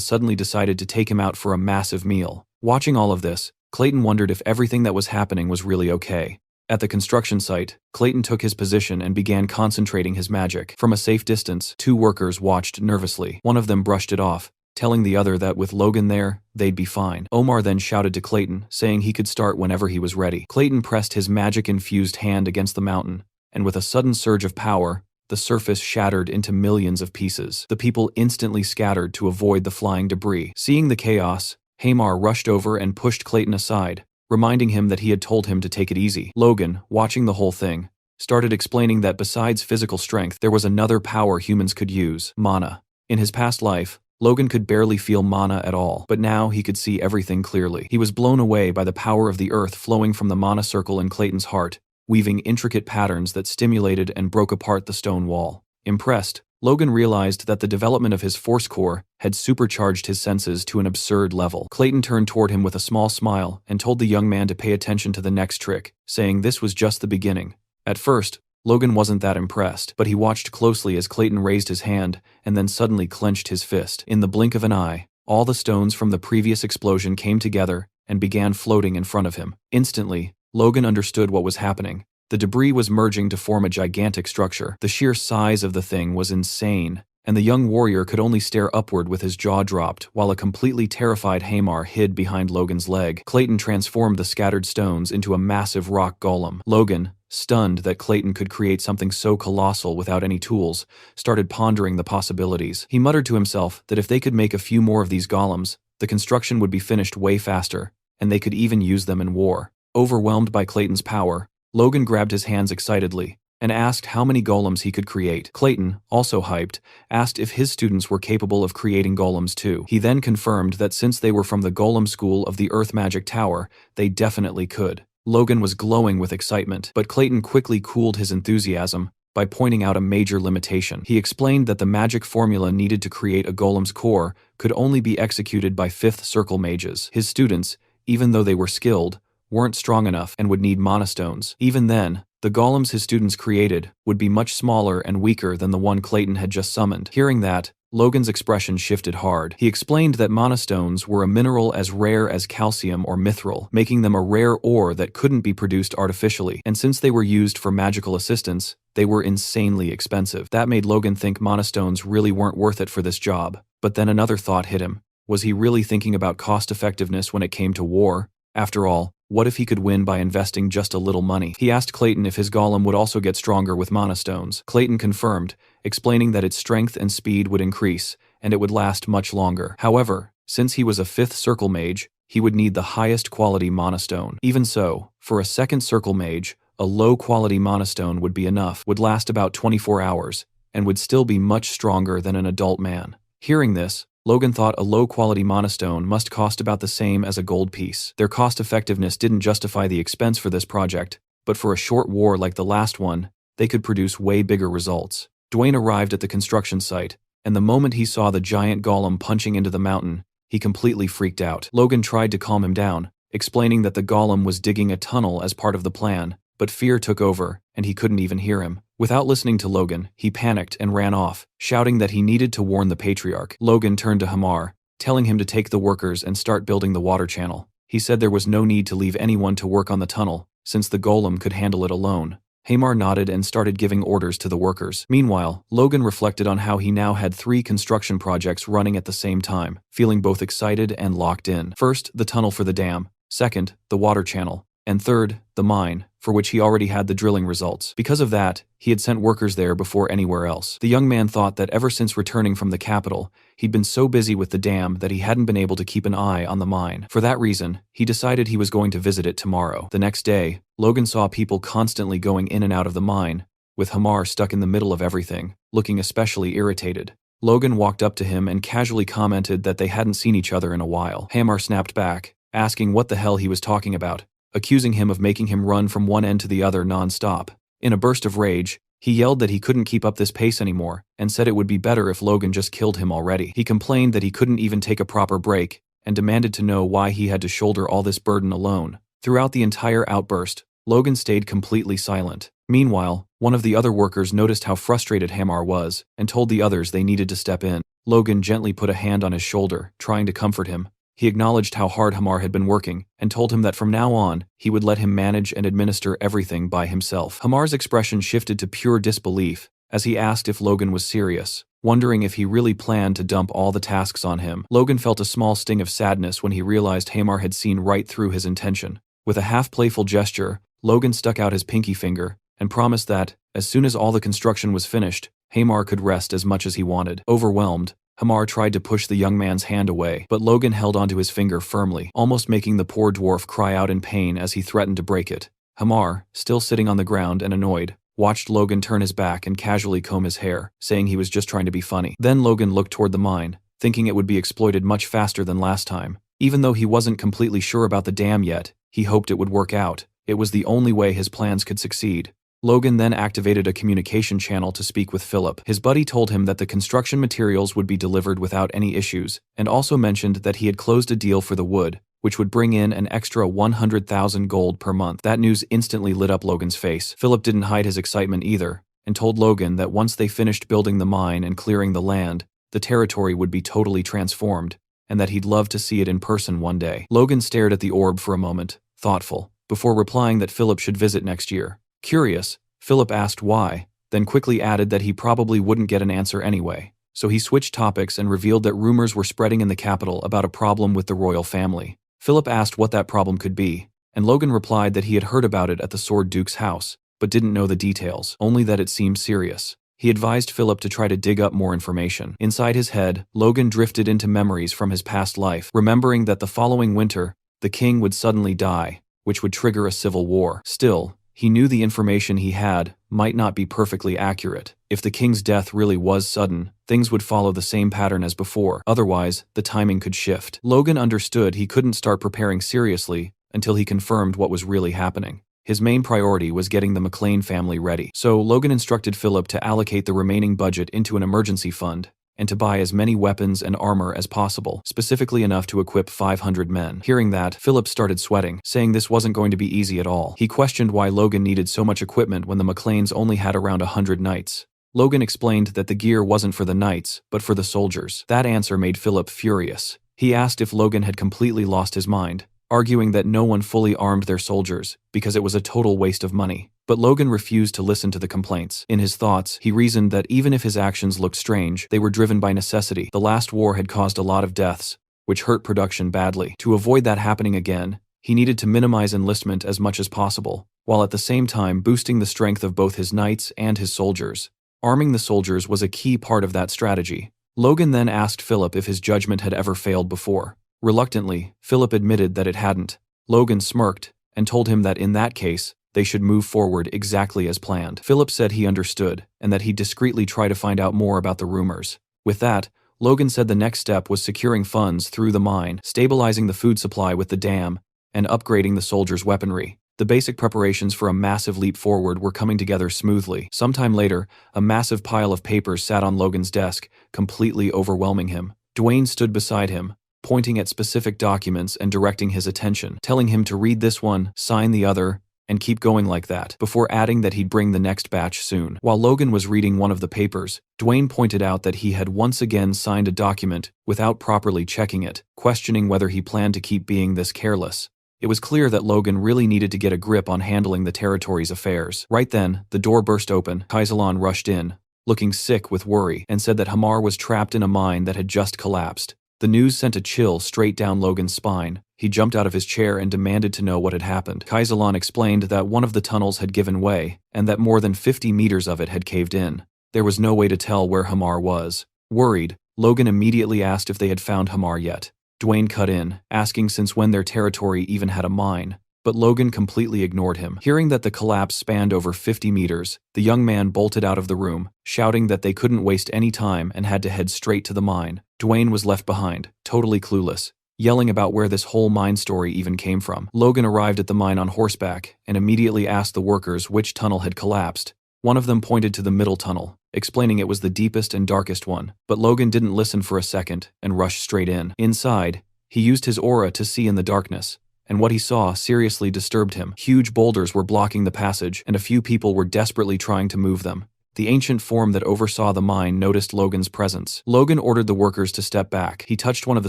suddenly decided to take him out for a massive meal. Watching all of this, Clayton wondered if everything that was happening was really okay. At the construction site, Clayton took his position and began concentrating his magic. From a safe distance, two workers watched nervously. One of them brushed it off, telling the other that with Logan there, they'd be fine. Omar then shouted to Clayton, saying he could start whenever he was ready. Clayton pressed his magic-infused hand against the mountain, and with a sudden surge of power, the surface shattered into millions of pieces. The people instantly scattered to avoid the flying debris. Seeing the chaos, Hamar rushed over and pushed Clayton aside, reminding him that he had told him to take it easy. Logan, watching the whole thing, started explaining that besides physical strength, there was another power humans could use: mana. In his past life, Logan could barely feel mana at all, but now he could see everything clearly. He was blown away by the power of the earth flowing from the mana circle in Clayton's heart, weaving intricate patterns that stimulated and broke apart the stone wall. Impressed, Logan realized that the development of his force core had supercharged his senses to an absurd level. Clayton turned toward him with a small smile and told the young man to pay attention to the next trick, saying this was just the beginning. At first, Logan wasn't that impressed, but he watched closely as Clayton raised his hand and then suddenly clenched his fist. In the blink of an eye, all the stones from the previous explosion came together and began floating in front of him. Instantly, Logan understood what was happening. The debris was merging to form a gigantic structure. The sheer size of the thing was insane, and the young warrior could only stare upward with his jaw dropped, while a completely terrified Hamar hid behind Logan's leg. Clayton transformed the scattered stones into a massive rock golem. Logan, stunned that Clayton could create something so colossal without any tools, started pondering the possibilities. He muttered to himself that if they could make a few more of these golems, the construction would be finished way faster, and they could even use them in war. Overwhelmed by Clayton's power, Logan grabbed his hands excitedly and asked how many golems he could create. Clayton, also hyped, asked if his students were capable of creating golems too. He then confirmed that since they were from the golem school of the Earth Magic Tower, they definitely could. Logan was glowing with excitement, but Clayton quickly cooled his enthusiasm by pointing out a major limitation. He explained that the magic formula needed to create a golem's core could only be executed by Fifth Circle mages. His students, even though they were skilled, weren't strong enough and would need mana stones. Even then, the golems his students created would be much smaller and weaker than the one Clayton had just summoned. Hearing that, Logan's expression shifted hard. He explained that mana stones were a mineral as rare as calcium or mithril, making them a rare ore that couldn't be produced artificially, and since they were used for magical assistance, they were insanely expensive. That made Logan think mana stones really weren't worth it for this job. But then another thought hit him. Was he really thinking about cost-effectiveness when it came to war? After all, what if he could win by investing just a little money? He asked Clayton if his golem would also get stronger with mana stones. Clayton confirmed, explaining that its strength and speed would increase, and it would last much longer. However, since he was a Fifth Circle mage, he would need the highest quality monostone. Even so, for a second circle mage, a low-quality monostone would be enough, would last about 24 hours, and would still be much stronger than an adult man. Hearing this, Logan thought a low-quality monostone must cost about the same as a gold piece. Their cost-effectiveness didn't justify the expense for this project, but for a short war like the last one, they could produce way bigger results. Dwayne arrived at the construction site, and the moment he saw the giant golem punching into the mountain, he completely freaked out. Logan tried to calm him down, explaining that the golem was digging a tunnel as part of the plan, but fear took over, and he couldn't even hear him. Without listening to Logan, he panicked and ran off, shouting that he needed to warn the patriarch. Logan turned to Hamar, telling him to take the workers and start building the water channel. He said there was no need to leave anyone to work on the tunnel, since the golem could handle it alone. Hamar nodded and started giving orders to the workers. Meanwhile, Logan reflected on how he now had 3 construction projects running at the same time, feeling both excited and locked in. First, the tunnel for the dam. Second, the water channel. And third, the mine, for which he already had the drilling results. Because of that, he had sent workers there before anywhere else. The young man thought that ever since returning from the capital, he'd been so busy with the dam that he hadn't been able to keep an eye on the mine. For that reason, he decided he was going to visit it tomorrow. The next day, Logan saw people constantly going in and out of the mine, with Hamar stuck in the middle of everything, looking especially irritated. Logan walked up to him and casually commented that they hadn't seen each other in a while. Hamar snapped back, asking what the hell he was talking about, accusing him of making him run from one end to the other non-stop. In a burst of rage, he yelled that he couldn't keep up this pace anymore, and said it would be better if Logan just killed him already. He complained that he couldn't even take a proper break, and demanded to know why he had to shoulder all this burden alone. Throughout the entire outburst, Logan stayed completely silent. Meanwhile, one of the other workers noticed how frustrated Hamar was, and told the others they needed to step in. Logan gently put a hand on his shoulder, trying to comfort him. He acknowledged how hard Hamar had been working, and told him that from now on, he would let him manage and administer everything by himself. Hamar's expression shifted to pure disbelief, as he asked if Logan was serious, wondering if he really planned to dump all the tasks on him. Logan felt a small sting of sadness when he realized Hamar had seen right through his intention. With a half-playful gesture, Logan stuck out his pinky finger, and promised that, as soon as all the construction was finished, Hamar could rest as much as he wanted. Overwhelmed, Hamar tried to push the young man's hand away, but Logan held onto his finger firmly, almost making the poor dwarf cry out in pain as he threatened to break it. Hamar, still sitting on the ground and annoyed, watched Logan turn his back and casually comb his hair, saying he was just trying to be funny. Then Logan looked toward the mine, thinking it would be exploited much faster than last time. Even though he wasn't completely sure about the dam yet, he hoped it would work out. It was the only way his plans could succeed. Logan then activated a communication channel to speak with Philip. His buddy told him that the construction materials would be delivered without any issues, and also mentioned that he had closed a deal for the wood, which would bring in an extra 100,000 gold per month. That news instantly lit up Logan's face. Philip didn't hide his excitement either, and told Logan that once they finished building the mine and clearing the land, the territory would be totally transformed, and that he'd love to see it in person one day. Logan stared at the orb for a moment, thoughtful, before replying that Philip should visit next year. Curious, Philip asked why, then quickly added that he probably wouldn't get an answer anyway. So he switched topics and revealed that rumors were spreading in the capital about a problem with the royal family. Philip asked what that problem could be, and Logan replied that he had heard about it at the Sword Duke's house, but didn't know the details, only that it seemed serious. He advised Philip to try to dig up more information. Inside his head, Logan drifted into memories from his past life, remembering that the following winter, the king would suddenly die, which would trigger a civil war. Still, he knew the information he had might not be perfectly accurate. If the king's death really was sudden, things would follow the same pattern as before. Otherwise, the timing could shift. Logan understood he couldn't start preparing seriously until he confirmed what was really happening. His main priority was getting the McLean family ready. So Logan instructed Philip to allocate the remaining budget into an emergency fund, and to buy as many weapons and armor as possible, specifically enough to equip 500 men. Hearing that, Philip started sweating, saying this wasn't going to be easy at all. He questioned why Logan needed so much equipment when the McLeans only had around 100 knights. Logan explained that the gear wasn't for the knights, but for the soldiers. That answer made Philip furious. He asked if Logan had completely lost his mind, arguing that no one fully armed their soldiers, because it was a total waste of money. But Logan refused to listen to the complaints. In his thoughts, he reasoned that even if his actions looked strange, they were driven by necessity. The last war had caused a lot of deaths, which hurt production badly. To avoid that happening again, he needed to minimize enlistment as much as possible, while at the same time boosting the strength of both his knights and his soldiers. Arming the soldiers was a key part of that strategy. Logan then asked Philip if his judgment had ever failed before. Reluctantly, Philip admitted that it hadn't. Logan smirked and told him that in that case, they should move forward exactly as planned. Philip said he understood and that he'd discreetly try to find out more about the rumors. With that, Logan said the next step was securing funds through the mine, stabilizing the food supply with the dam, and upgrading the soldiers' weaponry. The basic preparations for a massive leap forward were coming together smoothly. Sometime later, a massive pile of papers sat on Logan's desk, completely overwhelming him. Dwayne stood beside him, pointing at specific documents and directing his attention, telling him to read this one, sign the other, and keep going like that, before adding that he'd bring the next batch soon. While Logan was reading one of the papers, Dwayne pointed out that he had once again signed a document without properly checking it, questioning whether he planned to keep being this careless. It was clear that Logan really needed to get a grip on handling the territory's affairs. Right then, the door burst open. Kaisalan rushed in, looking sick with worry, and said that Hamar was trapped in a mine that had just collapsed. The news sent a chill straight down Logan's spine. He jumped out of his chair and demanded to know what had happened. Kaisalan explained that one of the tunnels had given way, and that more than 50 meters of it had caved in. There was no way to tell where Hamar was. Worried, Logan immediately asked if they had found Hamar yet. Dwayne cut in, asking since when their territory even had a mine, but Logan completely ignored him. Hearing that the collapse spanned over 50 meters, the young man bolted out of the room, shouting that they couldn't waste any time and had to head straight to the mine. Dwayne was left behind, totally clueless, yelling about where this whole mine story even came from. Logan arrived at the mine on horseback and immediately asked the workers which tunnel had collapsed. One of them pointed to the middle tunnel, explaining it was the deepest and darkest one, but Logan didn't listen for a second and rushed straight in. Inside, he used his aura to see in the darkness, and what he saw seriously disturbed him. Huge boulders were blocking the passage, and a few people were desperately trying to move them. The ancient form that oversaw the mine noticed Logan's presence. Logan ordered the workers to step back. He touched one of the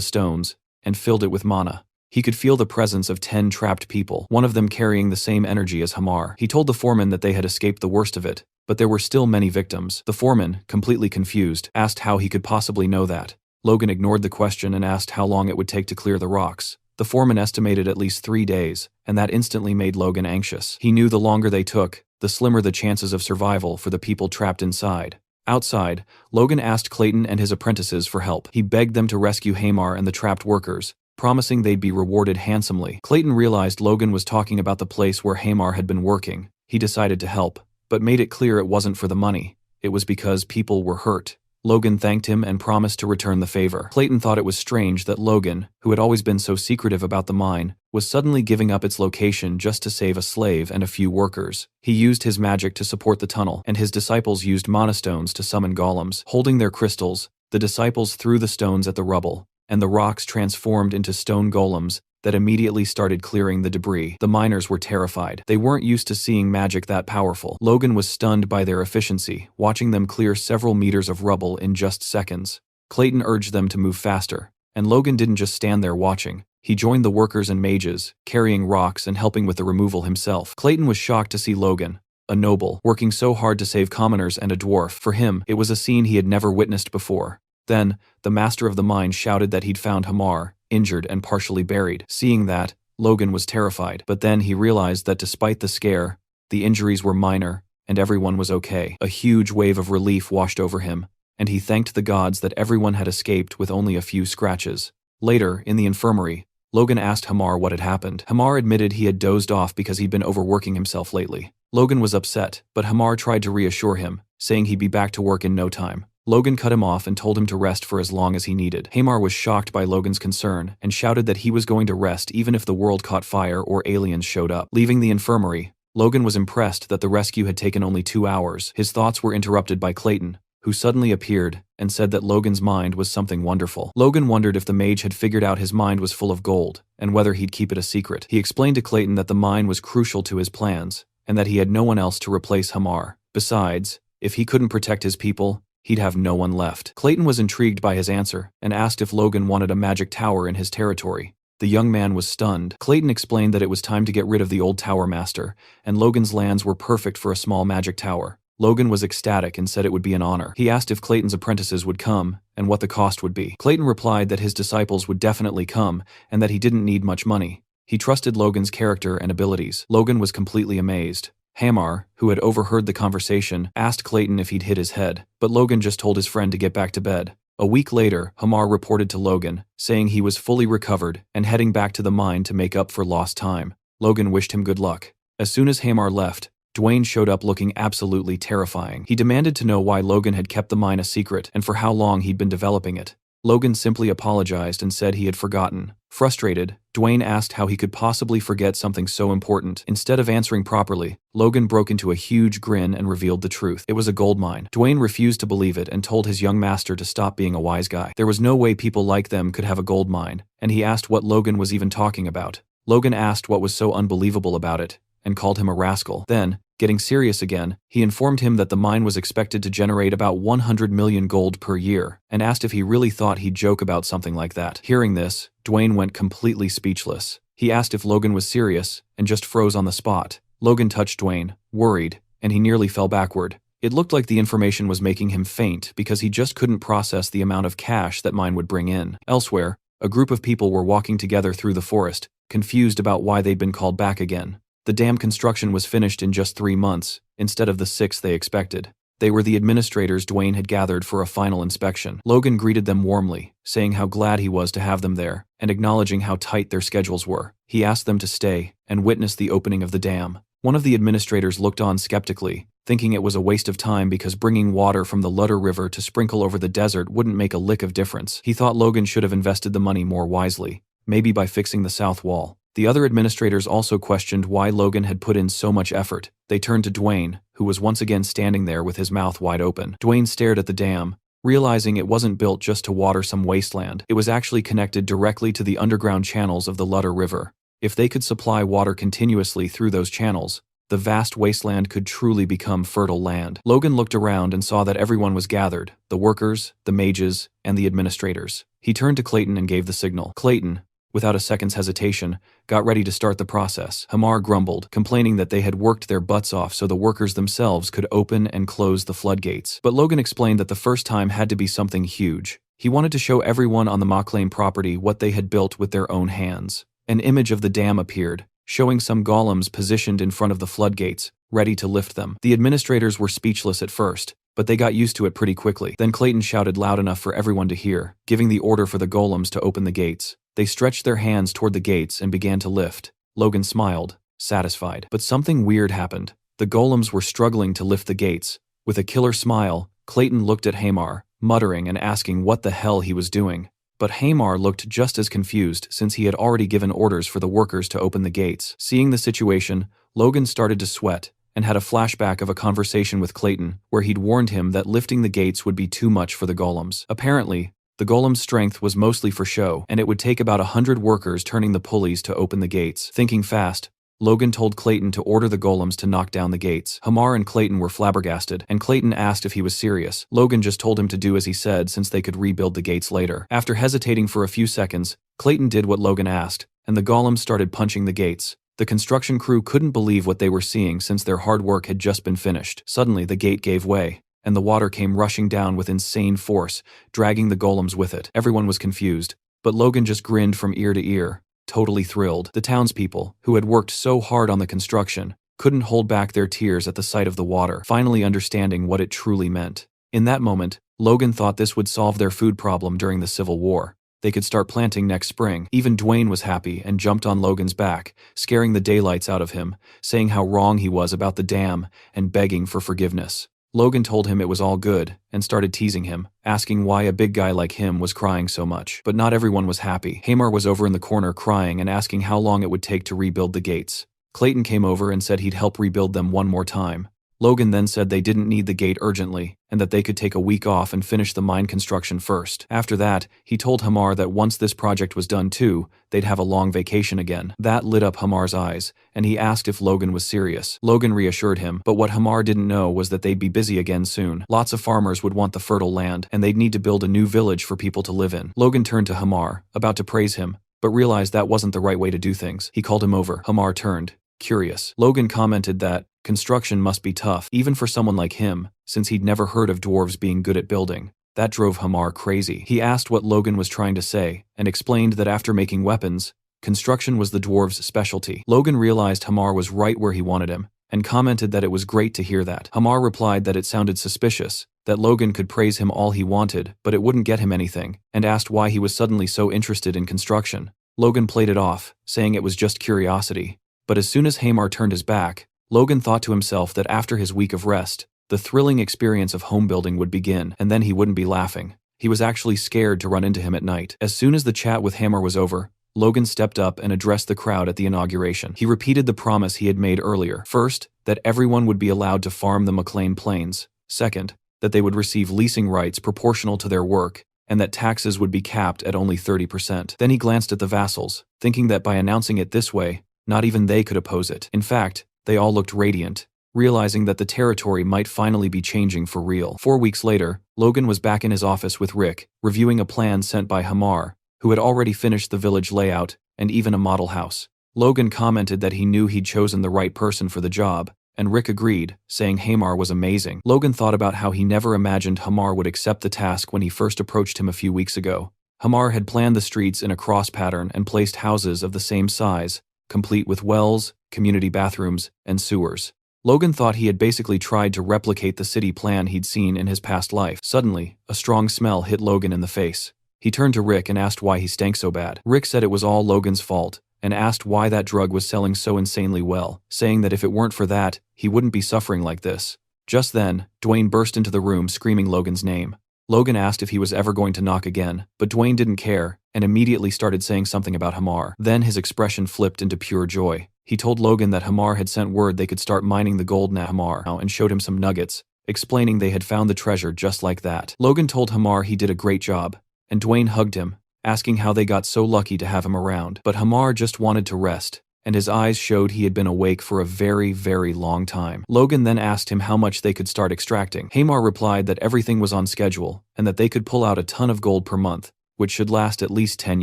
stones and filled it with mana. He could feel the presence of 10 trapped people, one of them carrying the same energy as Hamar. He told the foreman that they had escaped the worst of it, but there were still many victims. The foreman, completely confused, asked how he could possibly know that. Logan ignored the question and asked how long it would take to clear the rocks. The foreman estimated at least 3 days, and that instantly made Logan anxious. He knew the longer they took, the slimmer the chances of survival for the people trapped inside. Outside, Logan asked Clayton and his apprentices for help. He begged them to rescue Hamar and the trapped workers, promising they'd be rewarded handsomely. Clayton realized Logan was talking about the place where Hamar had been working. He decided to help, but made it clear it wasn't for the money. It was because people were hurt. Logan thanked him and promised to return the favor. Clayton thought it was strange that Logan, who had always been so secretive about the mine, was suddenly giving up its location just to save a slave and a few workers. He used his magic to support the tunnel, and his disciples used mana stones to summon golems. Holding their crystals, the disciples threw the stones at the rubble, and the rocks transformed into stone golems that immediately started clearing the debris. The miners were terrified. They weren't used to seeing magic that powerful. Logan was stunned by their efficiency, watching them clear several meters of rubble in just seconds. Clayton urged them to move faster, and Logan didn't just stand there watching. He joined the workers and mages, carrying rocks and helping with the removal himself. Clayton was shocked to see Logan, a noble, working so hard to save commoners and a dwarf. For him, it was a scene he had never witnessed before. Then, the master of the mine shouted that he'd found Hamar, injured and partially buried. Seeing that, Logan was terrified, but then he realized that despite the scare, the injuries were minor, and everyone was okay. A huge wave of relief washed over him, and he thanked the gods that everyone had escaped with only a few scratches. Later, in the infirmary, Logan asked Hamar what had happened. Hamar admitted he had dozed off because he'd been overworking himself lately. Logan was upset, but Hamar tried to reassure him, saying he'd be back to work in no time. Logan cut him off and told him to rest for as long as he needed. Hamar was shocked by Logan's concern and shouted that he was going to rest even if the world caught fire or aliens showed up. Leaving the infirmary, Logan was impressed that the rescue had taken only 2 hours. His thoughts were interrupted by Clayton, who suddenly appeared and said that Logan's mind was something wonderful. Logan wondered if the mage had figured out his mind was full of gold and whether he'd keep it a secret. He explained to Clayton that the mine was crucial to his plans and that he had no one else to replace Hamar. Besides, if he couldn't protect his people, he'd have no one left. Clayton was intrigued by his answer and asked if Logan wanted a magic tower in his territory. The young man was stunned. Clayton explained that it was time to get rid of the old tower master, and Logan's lands were perfect for a small magic tower. Logan was ecstatic and said it would be an honor. He asked if Clayton's apprentices would come and what the cost would be. Clayton replied that his disciples would definitely come and that he didn't need much money. He trusted Logan's character and abilities. Logan was completely amazed. Hamar, who had overheard the conversation, asked Clayton if he'd hit his head, but Logan just told his friend to get back to bed. A week later, Hamar reported to Logan, saying he was fully recovered and heading back to the mine to make up for lost time. Logan wished him good luck. As soon as Hamar left, Dwayne showed up looking absolutely terrifying. He demanded to know why Logan had kept the mine a secret and for how long he'd been developing it. Logan simply apologized and said he had forgotten. Frustrated, Dwayne asked how he could possibly forget something so important. Instead of answering properly, Logan broke into a huge grin and revealed the truth. It was a gold mine. Dwayne refused to believe it and told his young master to stop being a wise guy. There was no way people like them could have a gold mine, and he asked what Logan was even talking about. Logan asked what was so unbelievable about it, and called him a rascal. Then, getting serious again, he informed him that the mine was expected to generate about 100 million gold per year, and asked if he really thought he'd joke about something like that. Hearing this, Dwayne went completely speechless. He asked if Logan was serious, and just froze on the spot. Logan touched Dwayne, worried, and he nearly fell backward. It looked like the information was making him faint because he just couldn't process the amount of cash that mine would bring in. Elsewhere, a group of people were walking together through the forest, confused about why they'd been called back again. The dam construction was finished in just 3 months, instead of the 6 they expected. They were the administrators Dwayne had gathered for a final inspection. Logan greeted them warmly, saying how glad he was to have them there, and acknowledging how tight their schedules were. He asked them to stay and witness the opening of the dam. One of the administrators looked on skeptically, thinking it was a waste of time because bringing water from the Ludder River to sprinkle over the desert wouldn't make a lick of difference. He thought Logan should have invested the money more wisely, maybe by fixing the south wall. The other administrators also questioned why Logan had put in so much effort. They turned to Dwayne, who was once again standing there with his mouth wide open. Dwayne stared at the dam, realizing it wasn't built just to water some wasteland. It was actually connected directly to the underground channels of the Ludder River. If they could supply water continuously through those channels, the vast wasteland could truly become fertile land. Logan looked around and saw that everyone was gathered, the workers, the mages, and the administrators. He turned to Clayton and gave the signal. Clayton, without a second's hesitation, got ready to start the process. Hamar grumbled, complaining that they had worked their butts off so the workers themselves could open and close the floodgates. But Logan explained that the first time had to be something huge. He wanted to show everyone on the Maclane property what they had built with their own hands. An image of the dam appeared, showing some golems positioned in front of the floodgates, ready to lift them. The administrators were speechless at first, but they got used to it pretty quickly. Then Clayton shouted loud enough for everyone to hear, giving the order for the golems to open the gates. They stretched their hands toward the gates and began to lift. Logan smiled, satisfied. But something weird happened. The golems were struggling to lift the gates. With a killer smile, Clayton looked at Hamar, muttering and asking what the hell he was doing. But Hamar looked just as confused since he had already given orders for the workers to open the gates. Seeing the situation, Logan started to sweat and had a flashback of a conversation with Clayton where he'd warned him that lifting the gates would be too much for the golems. Apparently, the golem's strength was mostly for show, and it would take about 100 workers turning the pulleys to open the gates. Thinking fast, Logan told Clayton to order the golems to knock down the gates. Hamar and Clayton were flabbergasted, and Clayton asked if he was serious. Logan just told him to do as he said since they could rebuild the gates later. After hesitating for a few seconds, Clayton did what Logan asked, and the golems started punching the gates. The construction crew couldn't believe what they were seeing since their hard work had just been finished. Suddenly, the gate gave way, and the water came rushing down with insane force, dragging the golems with it. Everyone was confused, but Logan just grinned from ear to ear, totally thrilled. The townspeople, who had worked so hard on the construction, couldn't hold back their tears at the sight of the water, finally understanding what it truly meant. In that moment, Logan thought this would solve their food problem during the Civil War. They could start planting next spring. Even Dwayne was happy and jumped on Logan's back, scaring the daylights out of him, saying how wrong he was about the dam and begging for forgiveness. Logan told him it was all good and started teasing him, asking why a big guy like him was crying so much. But not everyone was happy. Hamar was over in the corner crying and asking how long it would take to rebuild the gates. Clayton came over and said he'd help rebuild them one more time. Logan then said they didn't need the gate urgently, and that they could take a week off and finish the mine construction first. After that, he told Hamar that once this project was done too, they'd have a long vacation again. That lit up Hamar's eyes, and he asked if Logan was serious. Logan reassured him, but what Hamar didn't know was that they'd be busy again soon. Lots of farmers would want the fertile land, and they'd need to build a new village for people to live in. Logan turned to Hamar, about to praise him, but realized that wasn't the right way to do things. He called him over. Hamar turned, curious. Logan commented that construction must be tough, even for someone like him, since he'd never heard of dwarves being good at building. That drove Hamar crazy. He asked what Logan was trying to say, and explained that after making weapons, construction was the dwarves' specialty. Logan realized Hamar was right where he wanted him, and commented that it was great to hear that. Hamar replied that it sounded suspicious, that Logan could praise him all he wanted, but it wouldn't get him anything, and asked why he was suddenly so interested in construction. Logan played it off, saying it was just curiosity. But as soon as Hamar turned his back, Logan thought to himself that after his week of rest, the thrilling experience of home building would begin, and then he wouldn't be laughing. He was actually scared to run into him at night. As soon as the chat with Hamar was over, Logan stepped up and addressed the crowd at the inauguration. He repeated the promise he had made earlier. First, that everyone would be allowed to farm the McLean Plains. Second, that they would receive leasing rights proportional to their work, and that taxes would be capped at only 30%. Then he glanced at the vassals, thinking that by announcing it this way, not even they could oppose it. In fact, they all looked radiant, realizing that the territory might finally be changing for real. 4 weeks later, Logan was back in his office with Rick, reviewing a plan sent by Hamar, who had already finished the village layout and even a model house. Logan commented that he knew he'd chosen the right person for the job, and Rick agreed, saying Hamar was amazing. Logan thought about how he never imagined Hamar would accept the task when he first approached him a few weeks ago. Hamar had planned the streets in a cross pattern and placed houses of the same size, complete with wells, community bathrooms, and sewers. Logan thought he had basically tried to replicate the city plan he'd seen in his past life. Suddenly, a strong smell hit Logan in the face. He turned to Rick and asked why he stank so bad. Rick said it was all Logan's fault, and asked why that drug was selling so insanely well, saying that if it weren't for that, he wouldn't be suffering like this. Just then, Dwayne burst into the room screaming Logan's name. Logan asked if he was ever going to knock again, but Dwayne didn't care, and immediately started saying something about Hamar. Then his expression flipped into pure joy. He told Logan that Hamar had sent word they could start mining the gold now Hamar and showed him some nuggets, explaining they had found the treasure just like that. Logan told Hamar he did a great job, and Dwayne hugged him, asking how they got so lucky to have him around. But Hamar just wanted to rest, and his eyes showed he had been awake for a very, very long time. Logan then asked him how much they could start extracting. Hamar replied that everything was on schedule, and that they could pull out a ton of gold per month, which should last at least 10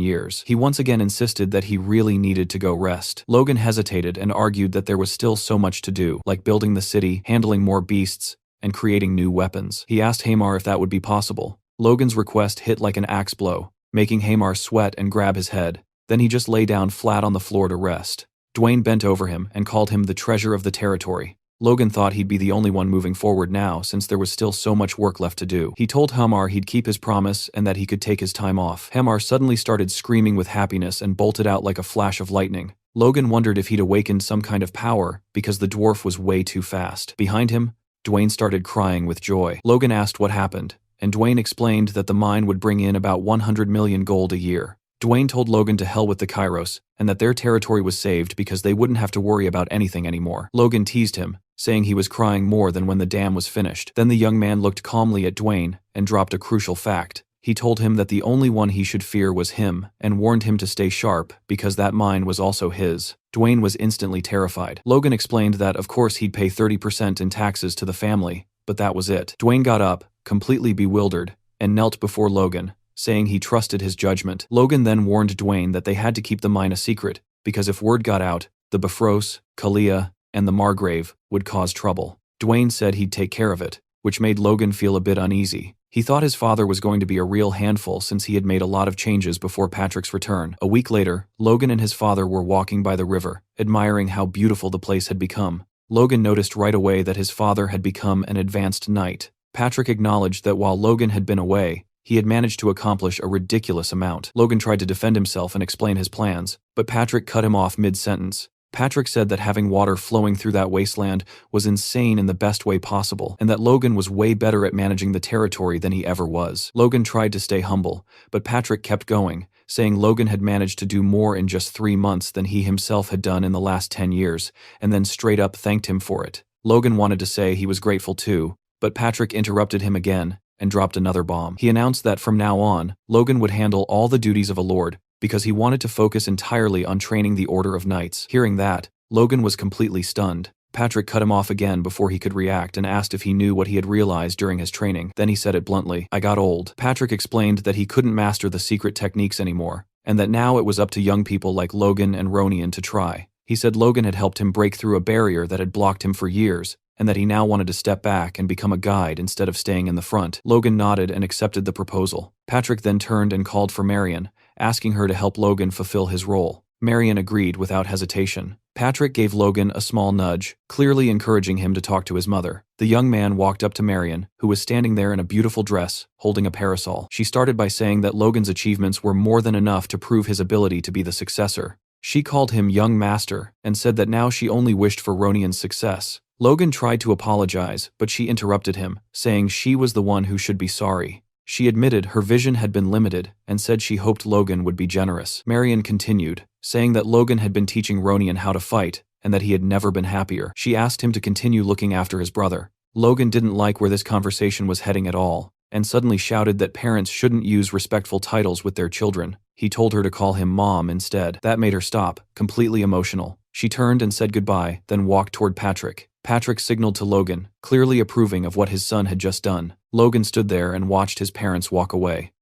years. He once again insisted that he really needed to go rest. Logan hesitated and argued that there was still so much to do, like building the city, handling more beasts, and creating new weapons. He asked Hamar if that would be possible. Logan's request hit like an axe blow, making Hamar sweat and grab his head. Then he just lay down flat on the floor to rest. Dwayne bent over him and called him the treasure of the territory. Logan thought he'd be the only one moving forward now since there was still so much work left to do. He told Hamar he'd keep his promise and that he could take his time off. Hamar suddenly started screaming with happiness and bolted out like a flash of lightning. Logan wondered if he'd awakened some kind of power because the dwarf was way too fast. Behind him, Dwayne started crying with joy. Logan asked what happened, and Dwayne explained that the mine would bring in about 100 million gold a year. Dwayne told Logan to hell with the Kairos, and that their territory was saved because they wouldn't have to worry about anything anymore. Logan teased him, saying he was crying more than when the dam was finished. Then the young man looked calmly at Dwayne and dropped a crucial fact. He told him that the only one he should fear was him, and warned him to stay sharp because that mine was also his. Dwayne was instantly terrified. Logan explained that of course he'd pay 30% in taxes to the family, but that was it. Dwayne got up, completely bewildered, and knelt before Logan, saying he trusted his judgment. Logan then warned Dwayne that they had to keep the mine a secret, because if word got out, the Bifrost, Kalia, and the Margrave would cause trouble. Dwayne said he'd take care of it, which made Logan feel a bit uneasy. He thought his father was going to be a real handful since he had made a lot of changes before Patrick's return. A week later, Logan and his father were walking by the river, admiring how beautiful the place had become. Logan noticed right away that his father had become an advanced knight. Patrick acknowledged that while Logan had been away, he had managed to accomplish a ridiculous amount. Logan tried to defend himself and explain his plans, but Patrick cut him off mid-sentence. Patrick said that having water flowing through that wasteland was insane in the best way possible, and that Logan was way better at managing the territory than he ever was. Logan tried to stay humble, but Patrick kept going, saying Logan had managed to do more in just 3 months than he himself had done in the last 10 years, and then straight up thanked him for it. Logan wanted to say he was grateful too, but Patrick interrupted him again and dropped another bomb. He announced that from now on, Logan would handle all the duties of a lord, because he wanted to focus entirely on training the Order of Knights. Hearing that, Logan was completely stunned. Patrick cut him off again before he could react and asked if he knew what he had realized during his training. Then he said it bluntly, "I got old." Patrick explained that he couldn't master the secret techniques anymore, and that now it was up to young people like Logan and Ronian to try. He said Logan had helped him break through a barrier that had blocked him for years, and that he now wanted to step back and become a guide instead of staying in the front. Logan nodded and accepted the proposal. Patrick then turned and called for Marion, asking her to help Logan fulfill his role. Marion agreed without hesitation. Patrick gave Logan a small nudge, clearly encouraging him to talk to his mother. The young man walked up to Marion, who was standing there in a beautiful dress, holding a parasol. She started by saying that Logan's achievements were more than enough to prove his ability to be the successor. She called him young master and said that now she only wished for Ronian's success. Logan tried to apologize, but she interrupted him, saying she was the one who should be sorry. She admitted her vision had been limited and said she hoped Logan would be generous. Marion continued, saying that Logan had been teaching Ronian how to fight and that he had never been happier. She asked him to continue looking after his brother. Logan didn't like where this conversation was heading at all, and suddenly shouted that parents shouldn't use respectful titles with their children. He told her to call him Mom instead. That made her stop, completely emotional. She turned and said goodbye, then walked toward Patrick. Patrick signaled to Logan, clearly approving of what his son had just done. Logan stood there and watched his parents walk away.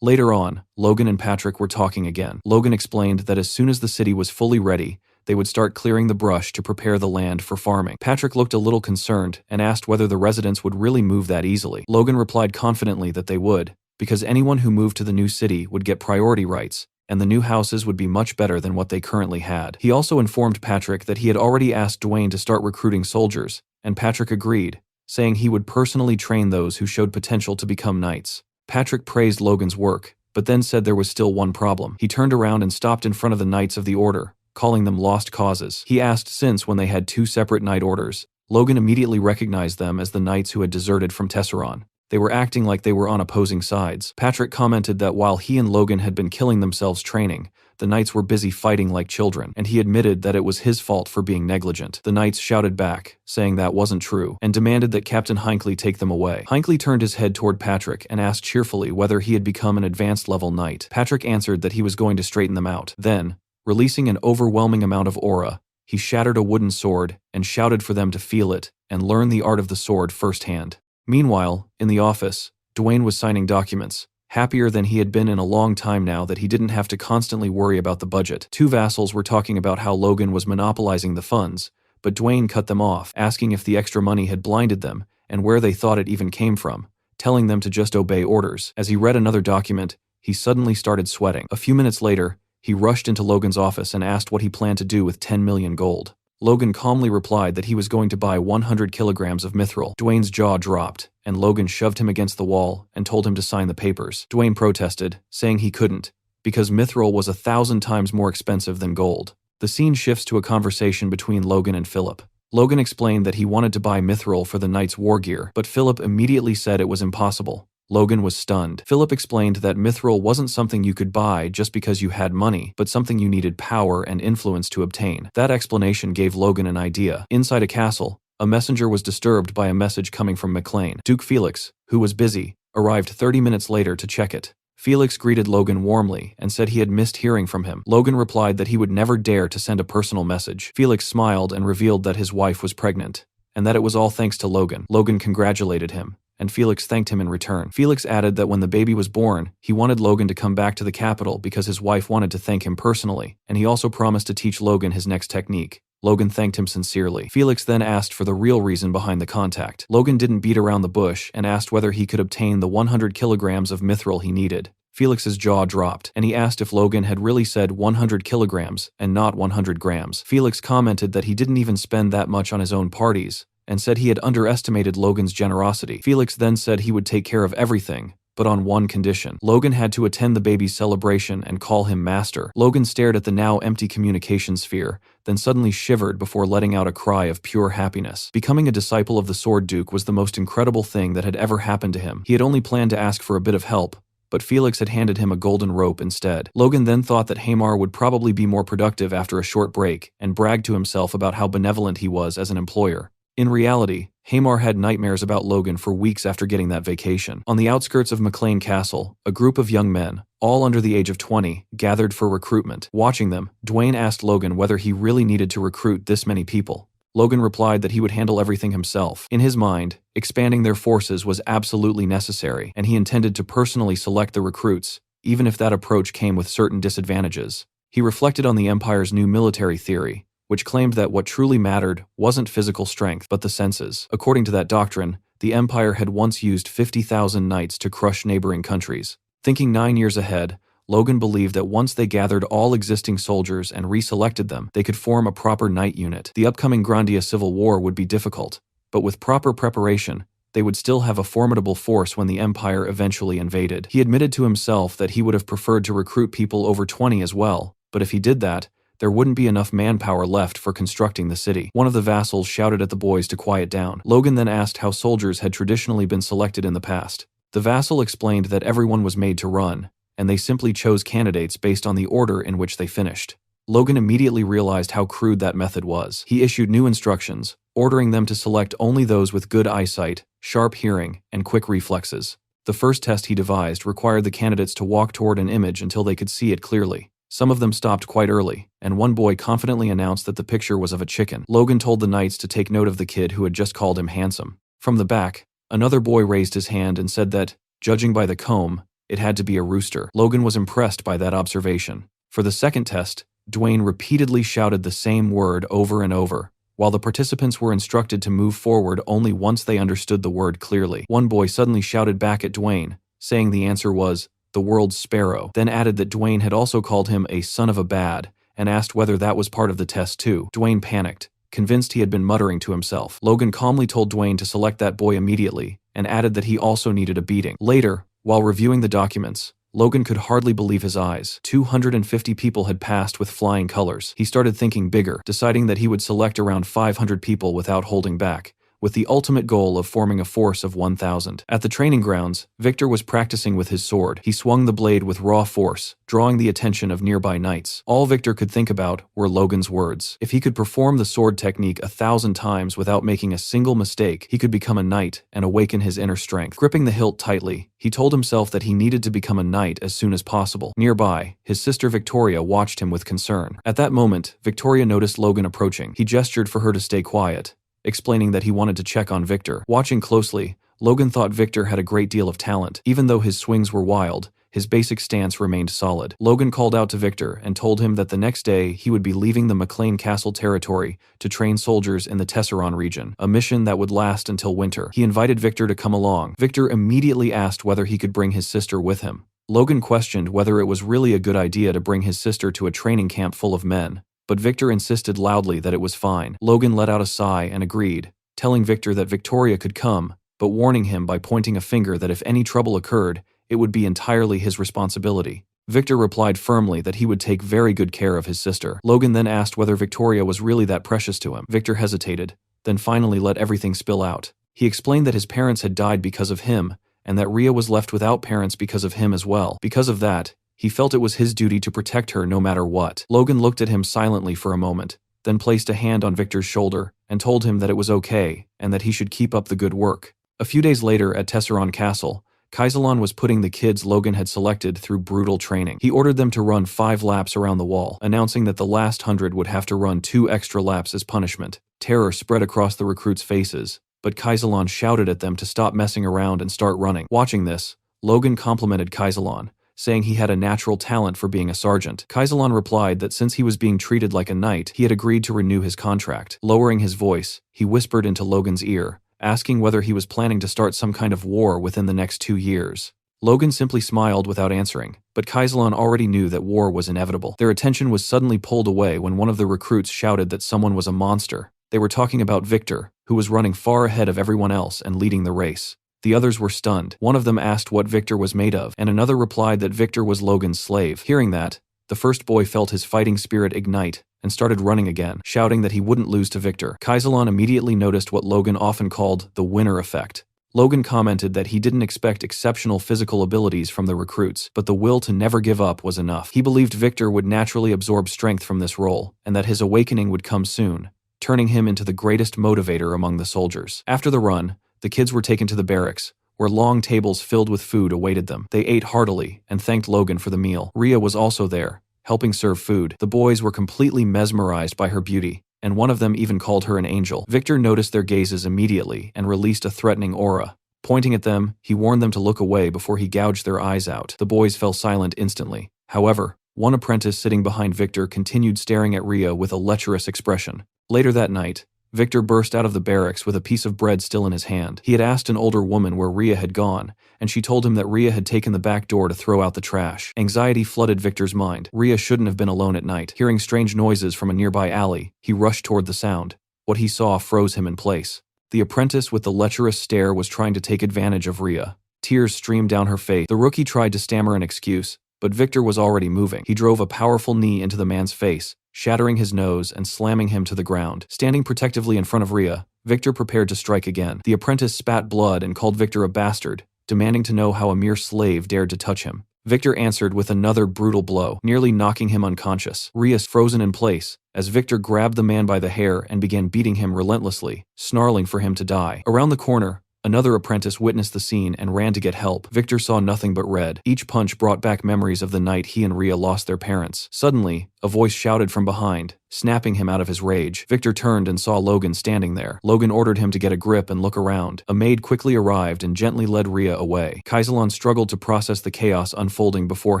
Later on, Logan and Patrick were talking again. Logan explained that as soon as the city was fully ready, they would start clearing the brush to prepare the land for farming. Patrick looked a little concerned and asked whether the residents would really move that easily. Logan replied confidently that they would, because anyone who moved to the new city would get priority rights, and the new houses would be much better than what they currently had. He also informed Patrick that he had already asked Dwayne to start recruiting soldiers, and Patrick agreed, saying he would personally train those who showed potential to become knights. Patrick praised Logan's work, but then said there was still one problem. He turned around and stopped in front of the Knights of the Order, calling them lost causes. He asked since when they had two separate knight orders. Logan immediately recognized them as the knights who had deserted from Tesseron. They were acting like they were on opposing sides. Patrick commented that while he and Logan had been killing themselves training, the knights were busy fighting like children, and he admitted that it was his fault for being negligent. The knights shouted back, saying that wasn't true, and demanded that Captain Hinckley take them away. Hinckley turned his head toward Patrick and asked cheerfully whether he had become an advanced level knight. Patrick answered that he was going to straighten them out. Then, releasing an overwhelming amount of aura, he shattered a wooden sword and shouted for them to feel it and learn the art of the sword firsthand. Meanwhile, in the office, Dwayne was signing documents, happier than he had been in a long time now that he didn't have to constantly worry about the budget. Two vassals were talking about how Logan was monopolizing the funds, but Dwayne cut them off, asking if the extra money had blinded them and where they thought it even came from, telling them to just obey orders. As he read another document, he suddenly started sweating. A few minutes later, he rushed into Logan's office and asked what he planned to do with 10 million gold. Logan calmly replied that he was going to buy 100 kilograms of mithril. Dwayne's jaw dropped, and Logan shoved him against the wall and told him to sign the papers. Dwayne protested, saying he couldn't, because mithril was 1,000 times more expensive than gold. The scene shifts to a conversation between Logan and Philip. Logan explained that he wanted to buy mithril for the knight's war gear, but Philip immediately said it was impossible. Logan was stunned. Philip explained that mithril wasn't something you could buy just because you had money, but something you needed power and influence to obtain. That explanation gave Logan an idea. Inside a castle, a messenger was disturbed by a message coming from McLean. Duke Felix, who was busy, arrived 30 minutes later to check it. Felix greeted Logan warmly and said he had missed hearing from him. Logan replied that he would never dare to send a personal message. Felix smiled and revealed that his wife was pregnant, and that it was all thanks to Logan. Logan congratulated him, and Felix thanked him in return. Felix added that when the baby was born, he wanted Logan to come back to the capital because his wife wanted to thank him personally, and he also promised to teach Logan his next technique. Logan thanked him sincerely. Felix then asked for the real reason behind the contact. Logan didn't beat around the bush and asked whether he could obtain the 100 kilograms of mithril he needed. Felix's jaw dropped, and he asked if Logan had really said 100 kilograms and not 100 grams. Felix commented that he didn't even spend that much on his own parties, and said he had underestimated Logan's generosity. Felix then said he would take care of everything, but on one condition. Logan had to attend the baby's celebration and call him master. Logan stared at the now empty communication sphere, then suddenly shivered before letting out a cry of pure happiness. Becoming a disciple of the Sword Duke was the most incredible thing that had ever happened to him. He had only planned to ask for a bit of help, but Felix had handed him a golden rope instead. Logan then thought that Hamar would probably be more productive after a short break, and bragged to himself about how benevolent he was as an employer. In reality, Hamar had nightmares about Logan for weeks after getting that vacation. On the outskirts of McLean Castle, a group of young men, all under the age of 20, gathered for recruitment. Watching them, Dwayne asked Logan whether he really needed to recruit this many people. Logan replied that he would handle everything himself. In his mind, expanding their forces was absolutely necessary, and he intended to personally select the recruits, even if that approach came with certain disadvantages. He reflected on the Empire's new military theory, which claimed that what truly mattered wasn't physical strength, but the senses. According to that doctrine, the Empire had once used 50,000 knights to crush neighboring countries. Thinking 9 years ahead, Logan believed that once they gathered all existing soldiers and reselected them, they could form a proper knight unit. The upcoming Grandia Civil War would be difficult, but with proper preparation, they would still have a formidable force when the Empire eventually invaded. He admitted to himself that he would have preferred to recruit people over 20 as well, but if he did that, there wouldn't be enough manpower left for constructing the city. One of the vassals shouted at the boys to quiet down. Logan then asked how soldiers had traditionally been selected in the past. The vassal explained that everyone was made to run, and they simply chose candidates based on the order in which they finished. Logan immediately realized how crude that method was. He issued new instructions, ordering them to select only those with good eyesight, sharp hearing, and quick reflexes. The first test he devised required the candidates to walk toward an image until they could see it clearly. Some of them stopped quite early, and one boy confidently announced that the picture was of a chicken. Logan told the knights to take note of the kid who had just called him handsome. From the back, another boy raised his hand and said that, judging by the comb, it had to be a rooster. Logan was impressed by that observation. For the second test, Dwayne repeatedly shouted the same word over and over, while the participants were instructed to move forward only once they understood the word clearly. One boy suddenly shouted back at Dwayne, saying the answer was, the world's sparrow, then added that Dwayne had also called him a son of a bad, and asked whether that was part of the test too. Dwayne panicked, convinced he had been muttering to himself. Logan calmly told Dwayne to select that boy immediately, and added that he also needed a beating. Later, while reviewing the documents, Logan could hardly believe his eyes. 250 people had passed with flying colors. He started thinking bigger, deciding that he would select around 500 people without holding back, with the ultimate goal of forming a force of 1,000. At the training grounds, Victor was practicing with his sword. He swung the blade with raw force, drawing the attention of nearby knights. All Victor could think about were Logan's words. If he could perform the sword technique 1,000 times without making a single mistake, he could become a knight and awaken his inner strength. Gripping the hilt tightly, he told himself that he needed to become a knight as soon as possible. Nearby, his sister Victoria watched him with concern. At that moment, Victoria noticed Logan approaching. He gestured for her to stay quiet, explaining that he wanted to check on Victor. Watching closely, Logan thought Victor had a great deal of talent. Even though his swings were wild, his basic stance remained solid. Logan called out to Victor and told him that the next day he would be leaving the McLean Castle territory to train soldiers in the Tesseron region, a mission that would last until winter. He invited Victor to come along. Victor immediately asked whether he could bring his sister with him. Logan questioned whether it was really a good idea to bring his sister to a training camp full of men, but Victor insisted loudly that it was fine. Logan let out a sigh and agreed, telling Victor that Victoria could come, but warning him by pointing a finger that if any trouble occurred, it would be entirely his responsibility. Victor replied firmly that he would take very good care of his sister. Logan then asked whether Victoria was really that precious to him. Victor hesitated, then finally let everything spill out. He explained that his parents had died because of him, and that Rhea was left without parents because of him as well. Because of that, he felt it was his duty to protect her no matter what. Logan looked at him silently for a moment, then placed a hand on Victor's shoulder and told him that it was okay and that he should keep up the good work. A few days later at Tesseron Castle, Kaisalon was putting the kids Logan had selected through brutal training. He ordered them to run 5 laps around the wall, announcing that the last 100 would have to run 2 extra laps as punishment. Terror spread across the recruits' faces, but Kaisalon shouted at them to stop messing around and start running. Watching this, Logan complimented Kaisalon, saying he had a natural talent for being a sergeant. Kaisalon replied that since he was being treated like a knight, he had agreed to renew his contract. Lowering his voice, he whispered into Logan's ear, asking whether he was planning to start some kind of war within the next 2 years. Logan simply smiled without answering, but Kaisalon already knew that war was inevitable. Their attention was suddenly pulled away when one of the recruits shouted that someone was a monster. They were talking about Victor, who was running far ahead of everyone else and leading the race. The others were stunned. One of them asked what Victor was made of, and another replied that Victor was Logan's slave. Hearing that, the first boy felt his fighting spirit ignite and started running again, shouting that he wouldn't lose to Victor. Kaisalon immediately noticed what Logan often called the winner effect. Logan commented that he didn't expect exceptional physical abilities from the recruits, but the will to never give up was enough. He believed Victor would naturally absorb strength from this role, and that his awakening would come soon, turning him into the greatest motivator among the soldiers. After the run, the kids were taken to the barracks, where long tables filled with food awaited them. They ate heartily and thanked Logan for the meal. Rhea was also there, helping serve food. The boys were completely mesmerized by her beauty, and one of them even called her an angel. Victor noticed their gazes immediately and released a threatening aura. Pointing at them, he warned them to look away before he gouged their eyes out. The boys fell silent instantly. However, one apprentice sitting behind Victor continued staring at Rhea with a lecherous expression. Later that night, Victor burst out of the barracks with a piece of bread still in his hand. He had asked an older woman where Rhea had gone, and she told him that Rhea had taken the back door to throw out the trash. Anxiety flooded Victor's mind. Rhea shouldn't have been alone at night. Hearing strange noises from a nearby alley, he rushed toward the sound. What he saw froze him in place. The apprentice with the lecherous stare was trying to take advantage of Rhea. Tears streamed down her face. The rookie tried to stammer an excuse, but Victor was already moving. He drove a powerful knee into the man's face, shattering his nose and slamming him to the ground. Standing protectively in front of Rhea, Victor prepared to strike again. The apprentice spat blood and called Victor a bastard, demanding to know how a mere slave dared to touch him. Victor answered with another brutal blow, nearly knocking him unconscious. Rhea frozen in place, as Victor grabbed the man by the hair and began beating him relentlessly, snarling for him to die. Around the corner, another apprentice witnessed the scene and ran to get help. Victor saw nothing but red. Each punch brought back memories of the night he and Rhea lost their parents. Suddenly, a voice shouted from behind, snapping him out of his rage. Victor turned and saw Logan standing there. Logan ordered him to get a grip and look around. A maid quickly arrived and gently led Rhea away. Kaisalon struggled to process the chaos unfolding before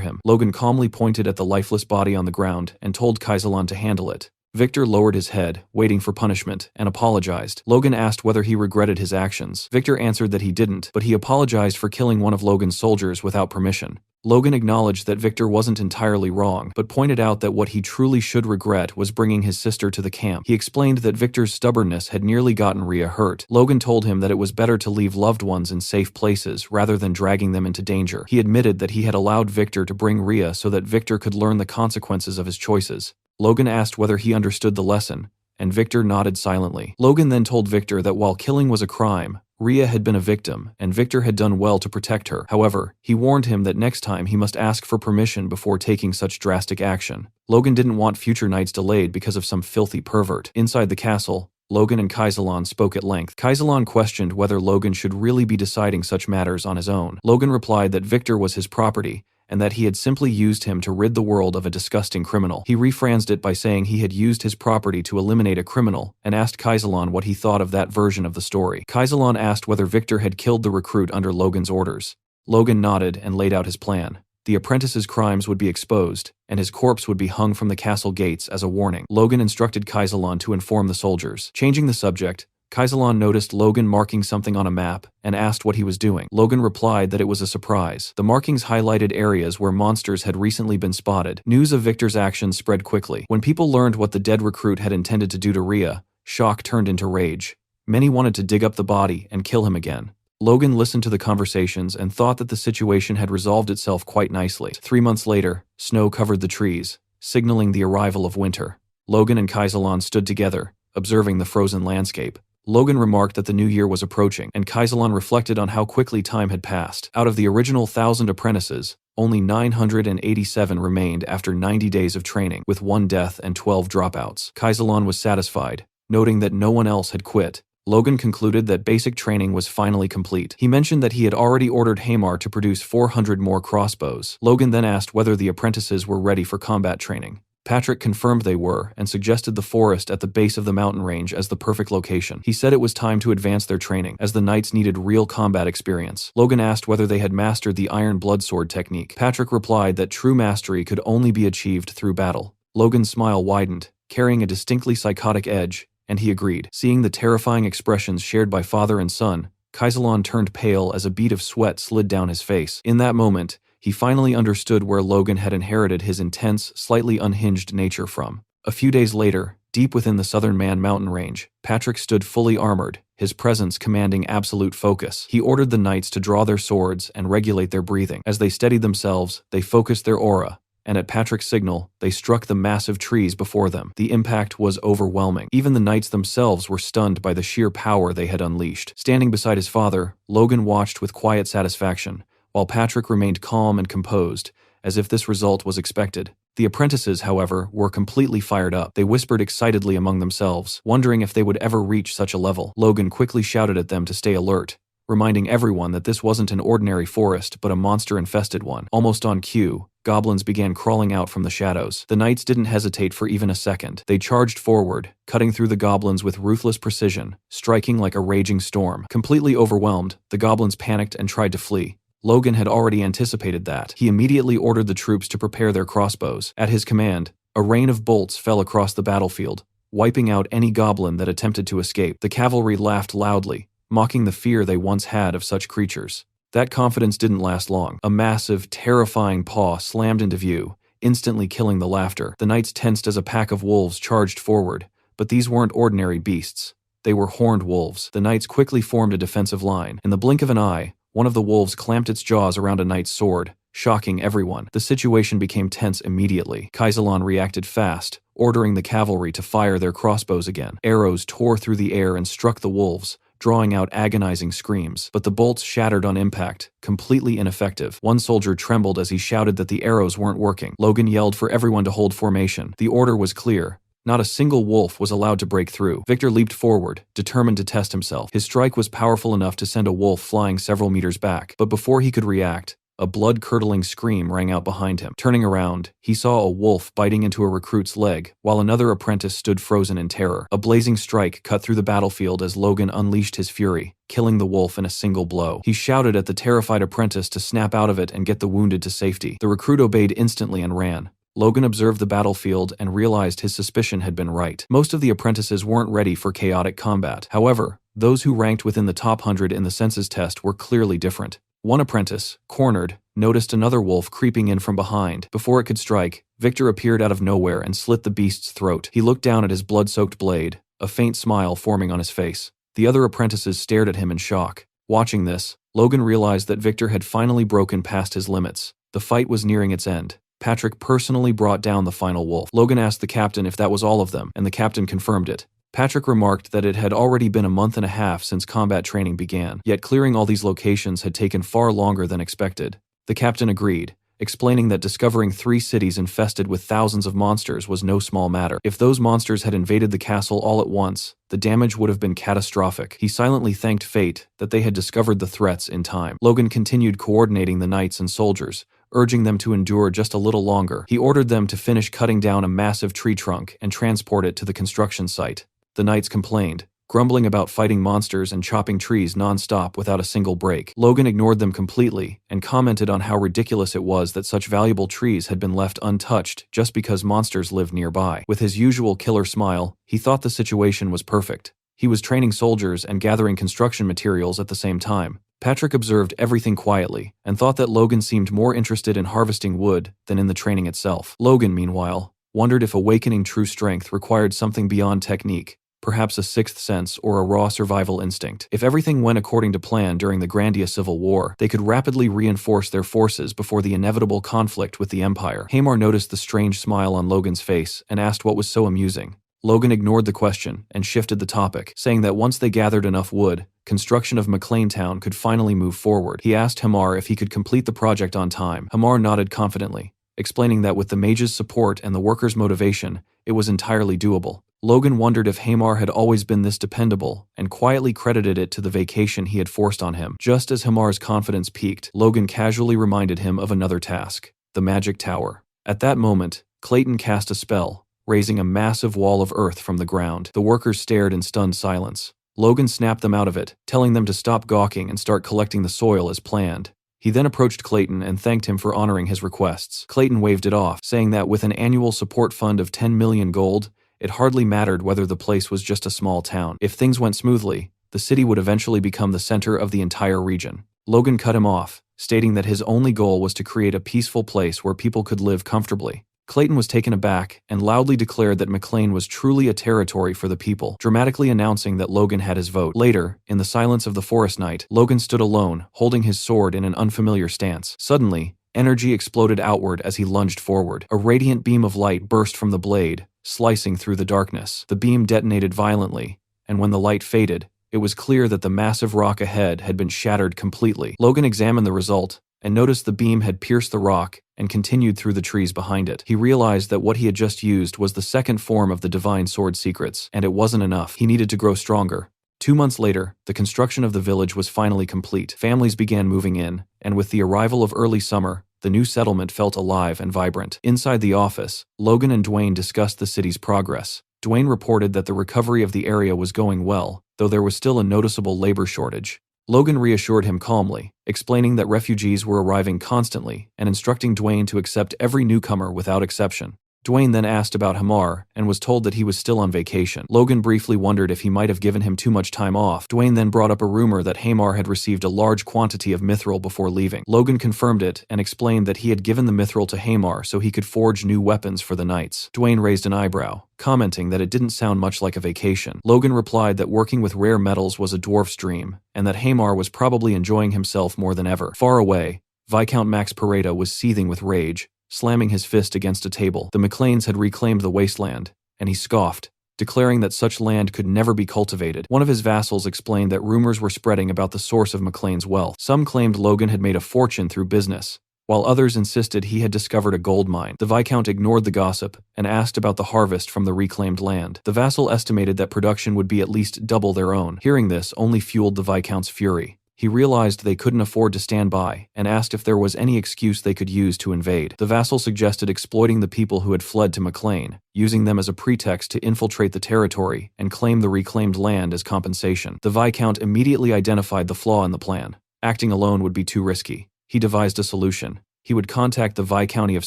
him. Logan calmly pointed at the lifeless body on the ground and told Kaisalon to handle it. Victor lowered his head, waiting for punishment, and apologized. Logan asked whether he regretted his actions. Victor answered that he didn't, but he apologized for killing one of Logan's soldiers without permission. Logan acknowledged that Victor wasn't entirely wrong, but pointed out that what he truly should regret was bringing his sister to the camp. He explained that Victor's stubbornness had nearly gotten Rhea hurt. Logan told him that it was better to leave loved ones in safe places rather than dragging them into danger. He admitted that he had allowed Victor to bring Rhea so that Victor could learn the consequences of his choices. Logan asked whether he understood the lesson, and Victor nodded silently. Logan then told Victor that while killing was a crime, Rhea had been a victim, and Victor had done well to protect her. However, he warned him that next time he must ask for permission before taking such drastic action. Logan didn't want future nights delayed because of some filthy pervert. Inside the castle, Logan and Kaisalon spoke at length. Kaisalon questioned whether Logan should really be deciding such matters on his own. Logan replied that Victor was his property, and that he had simply used him to rid the world of a disgusting criminal. He rephrased it by saying he had used his property to eliminate a criminal, and asked Kaisalon what he thought of that version of the story. Kaisalon asked whether Victor had killed the recruit under Logan's orders. Logan nodded and laid out his plan. The apprentice's crimes would be exposed, and his corpse would be hung from the castle gates as a warning. Logan instructed Kaisalon to inform the soldiers. Changing the subject, Kaisalon noticed Logan marking something on a map and asked what he was doing. Logan replied that it was a surprise. The markings highlighted areas where monsters had recently been spotted. News of Victor's actions spread quickly. When people learned what the dead recruit had intended to do to Rhea, shock turned into rage. Many wanted to dig up the body and kill him again. Logan listened to the conversations and thought that the situation had resolved itself quite nicely. 3 months later, snow covered the trees, signaling the arrival of winter. Logan and Kaisalon stood together, observing the frozen landscape. Logan remarked that the new year was approaching, and Kaisalon reflected on how quickly time had passed. Out of the original 1,000 apprentices, only 987 remained after 90 days of training, with 1 death and 12 dropouts. Kaisalon was satisfied, noting that no one else had quit. Logan concluded that basic training was finally complete. He mentioned that he had already ordered Hamar to produce 400 more crossbows. Logan then asked whether the apprentices were ready for combat training. Patrick confirmed they were and suggested the forest at the base of the mountain range as the perfect location. He said it was time to advance their training, as the knights needed real combat experience. Logan asked whether they had mastered the iron bloodsword technique. Patrick replied that true mastery could only be achieved through battle. Logan's smile widened, carrying a distinctly psychotic edge, and he agreed. Seeing the terrifying expressions shared by father and son, Kaisalon turned pale as a bead of sweat slid down his face. In that moment, he finally understood where Logan had inherited his intense, slightly unhinged nature from. A few days later, deep within the Southern Man mountain range, Patrick stood fully armored, his presence commanding absolute focus. He ordered the knights to draw their swords and regulate their breathing. As they steadied themselves, they focused their aura, and at Patrick's signal, they struck the massive trees before them. The impact was overwhelming. Even the knights themselves were stunned by the sheer power they had unleashed. Standing beside his father, Logan watched with quiet satisfaction, while Patrick remained calm and composed, as if this result was expected. The apprentices, however, were completely fired up. They whispered excitedly among themselves, wondering if they would ever reach such a level. Logan quickly shouted at them to stay alert, reminding everyone that this wasn't an ordinary forest but a monster-infested one. Almost on cue, goblins began crawling out from the shadows. The knights didn't hesitate for even a second. They charged forward, cutting through the goblins with ruthless precision, striking like a raging storm. Completely overwhelmed, the goblins panicked and tried to flee. Logan had already anticipated that. He immediately ordered the troops to prepare their crossbows. At his command, a rain of bolts fell across the battlefield, wiping out any goblin that attempted to escape. The cavalry laughed loudly, mocking the fear they once had of such creatures. That confidence didn't last long. A massive, terrifying paw slammed into view, instantly killing the laughter. The knights tensed as a pack of wolves charged forward, but these weren't ordinary beasts. They were horned wolves. The knights quickly formed a defensive line. In the blink of an eye, one of the wolves clamped its jaws around a knight's sword, shocking everyone. The situation became tense immediately. Kaisalan reacted fast, ordering the cavalry to fire their crossbows again. Arrows tore through the air and struck the wolves, drawing out agonizing screams. But the bolts shattered on impact, completely ineffective. One soldier trembled as he shouted that the arrows weren't working. Logan yelled for everyone to hold formation. The order was clear. Not a single wolf was allowed to break through. Victor leaped forward, determined to test himself. His strike was powerful enough to send a wolf flying several meters back. But before he could react, a blood-curdling scream rang out behind him. Turning around, he saw a wolf biting into a recruit's leg, while another apprentice stood frozen in terror. A blazing strike cut through the battlefield as Logan unleashed his fury, killing the wolf in a single blow. He shouted at the terrified apprentice to snap out of it and get the wounded to safety. The recruit obeyed instantly and ran. Logan observed the battlefield and realized his suspicion had been right. Most of the apprentices weren't ready for chaotic combat. However, those who ranked within the top 100 in the census test were clearly different. One apprentice, cornered, noticed another wolf creeping in from behind. Before it could strike, Victor appeared out of nowhere and slit the beast's throat. He looked down at his blood-soaked blade, a faint smile forming on his face. The other apprentices stared at him in shock. Watching this, Logan realized that Victor had finally broken past his limits. The fight was nearing its end. Patrick personally brought down the final wolf. Logan asked the captain if that was all of them, and the captain confirmed it. Patrick remarked that it had already been a month and a half since combat training began, yet clearing all these locations had taken far longer than expected. The captain agreed, explaining that discovering 3 cities infested with thousands of monsters was no small matter. If those monsters had invaded the castle all at once, the damage would have been catastrophic. He silently thanked fate that they had discovered the threats in time. Logan continued coordinating the knights and soldiers, urging them to endure just a little longer. He ordered them to finish cutting down a massive tree trunk and transport it to the construction site. The knights complained, grumbling about fighting monsters and chopping trees non-stop without a single break. Logan ignored them completely and commented on how ridiculous it was that such valuable trees had been left untouched just because monsters lived nearby. With his usual killer smile, he thought the situation was perfect. He was training soldiers and gathering construction materials at the same time. Patrick observed everything quietly and thought that Logan seemed more interested in harvesting wood than in the training itself. Logan, meanwhile, wondered if awakening true strength required something beyond technique, perhaps a sixth sense or a raw survival instinct. If everything went according to plan during the Grandia Civil War, they could rapidly reinforce their forces before the inevitable conflict with the Empire. Hamar noticed the strange smile on Logan's face and asked what was so amusing. Logan ignored the question and shifted the topic, saying that once they gathered enough wood, construction of McLean Town could finally move forward. He asked Hamar if he could complete the project on time. Hamar nodded confidently, explaining that with the mage's support and the workers' motivation, it was entirely doable. Logan wondered if Hamar had always been this dependable, and quietly credited it to the vacation he had forced on him. Just as Hamar's confidence peaked, Logan casually reminded him of another task, the magic tower. At that moment, Clayton cast a spell, raising a massive wall of earth from the ground. The workers stared in stunned silence. Logan snapped them out of it, telling them to stop gawking and start collecting the soil as planned. He then approached Clayton and thanked him for honoring his requests. Clayton waved it off, saying that with an annual support fund of 10 million gold, it hardly mattered whether the place was just a small town. If things went smoothly, the city would eventually become the center of the entire region. Logan cut him off, stating that his only goal was to create a peaceful place where people could live comfortably. Clayton was taken aback and loudly declared that McLean was truly a territory for the people, dramatically announcing that Logan had his vote. Later, in the silence of the forest night, Logan stood alone, holding his sword in an unfamiliar stance. Suddenly, energy exploded outward as he lunged forward. A radiant beam of light burst from the blade, slicing through the darkness. The beam detonated violently, and when the light faded, it was clear that the massive rock ahead had been shattered completely. Logan examined the result, and noticed the beam had pierced the rock and continued through the trees behind it. He realized that what he had just used was the second form of the divine sword secrets, and it wasn't enough. He needed to grow stronger. 2 months later, the construction of the village was finally complete. Families began moving in, and with the arrival of early summer, the new settlement felt alive and vibrant. Inside the office, Logan and Dwayne discussed the city's progress. Dwayne reported that the recovery of the area was going well, though there was still a noticeable labor shortage. Logan reassured him calmly, explaining that refugees were arriving constantly and instructing Dwayne to accept every newcomer without exception. Dwayne then asked about Hamar and was told that he was still on vacation. Logan briefly wondered if he might have given him too much time off. Dwayne then brought up a rumor that Hamar had received a large quantity of mithril before leaving. Logan confirmed it and explained that he had given the mithril to Hamar so he could forge new weapons for the knights. Dwayne raised an eyebrow, commenting that it didn't sound much like a vacation. Logan replied that working with rare metals was a dwarf's dream, and that Hamar was probably enjoying himself more than ever. Far away, Viscount Max Pareda was seething with rage, slamming his fist against a table. The McLeans had reclaimed the wasteland, and he scoffed, declaring that such land could never be cultivated. One of his vassals explained that rumors were spreading about the source of McLean's wealth. Some claimed Logan had made a fortune through business, while others insisted he had discovered a gold mine. The Viscount ignored the gossip and asked about the harvest from the reclaimed land. The vassal estimated that production would be at least double their own. Hearing this only fueled the Viscount's fury. He realized they couldn't afford to stand by and asked if there was any excuse they could use to invade. The vassal suggested exploiting the people who had fled to McLean, using them as a pretext to infiltrate the territory and claim the reclaimed land as compensation. The Viscount immediately identified the flaw in the plan. Acting alone would be too risky. He devised a solution. He would contact the Viscounty of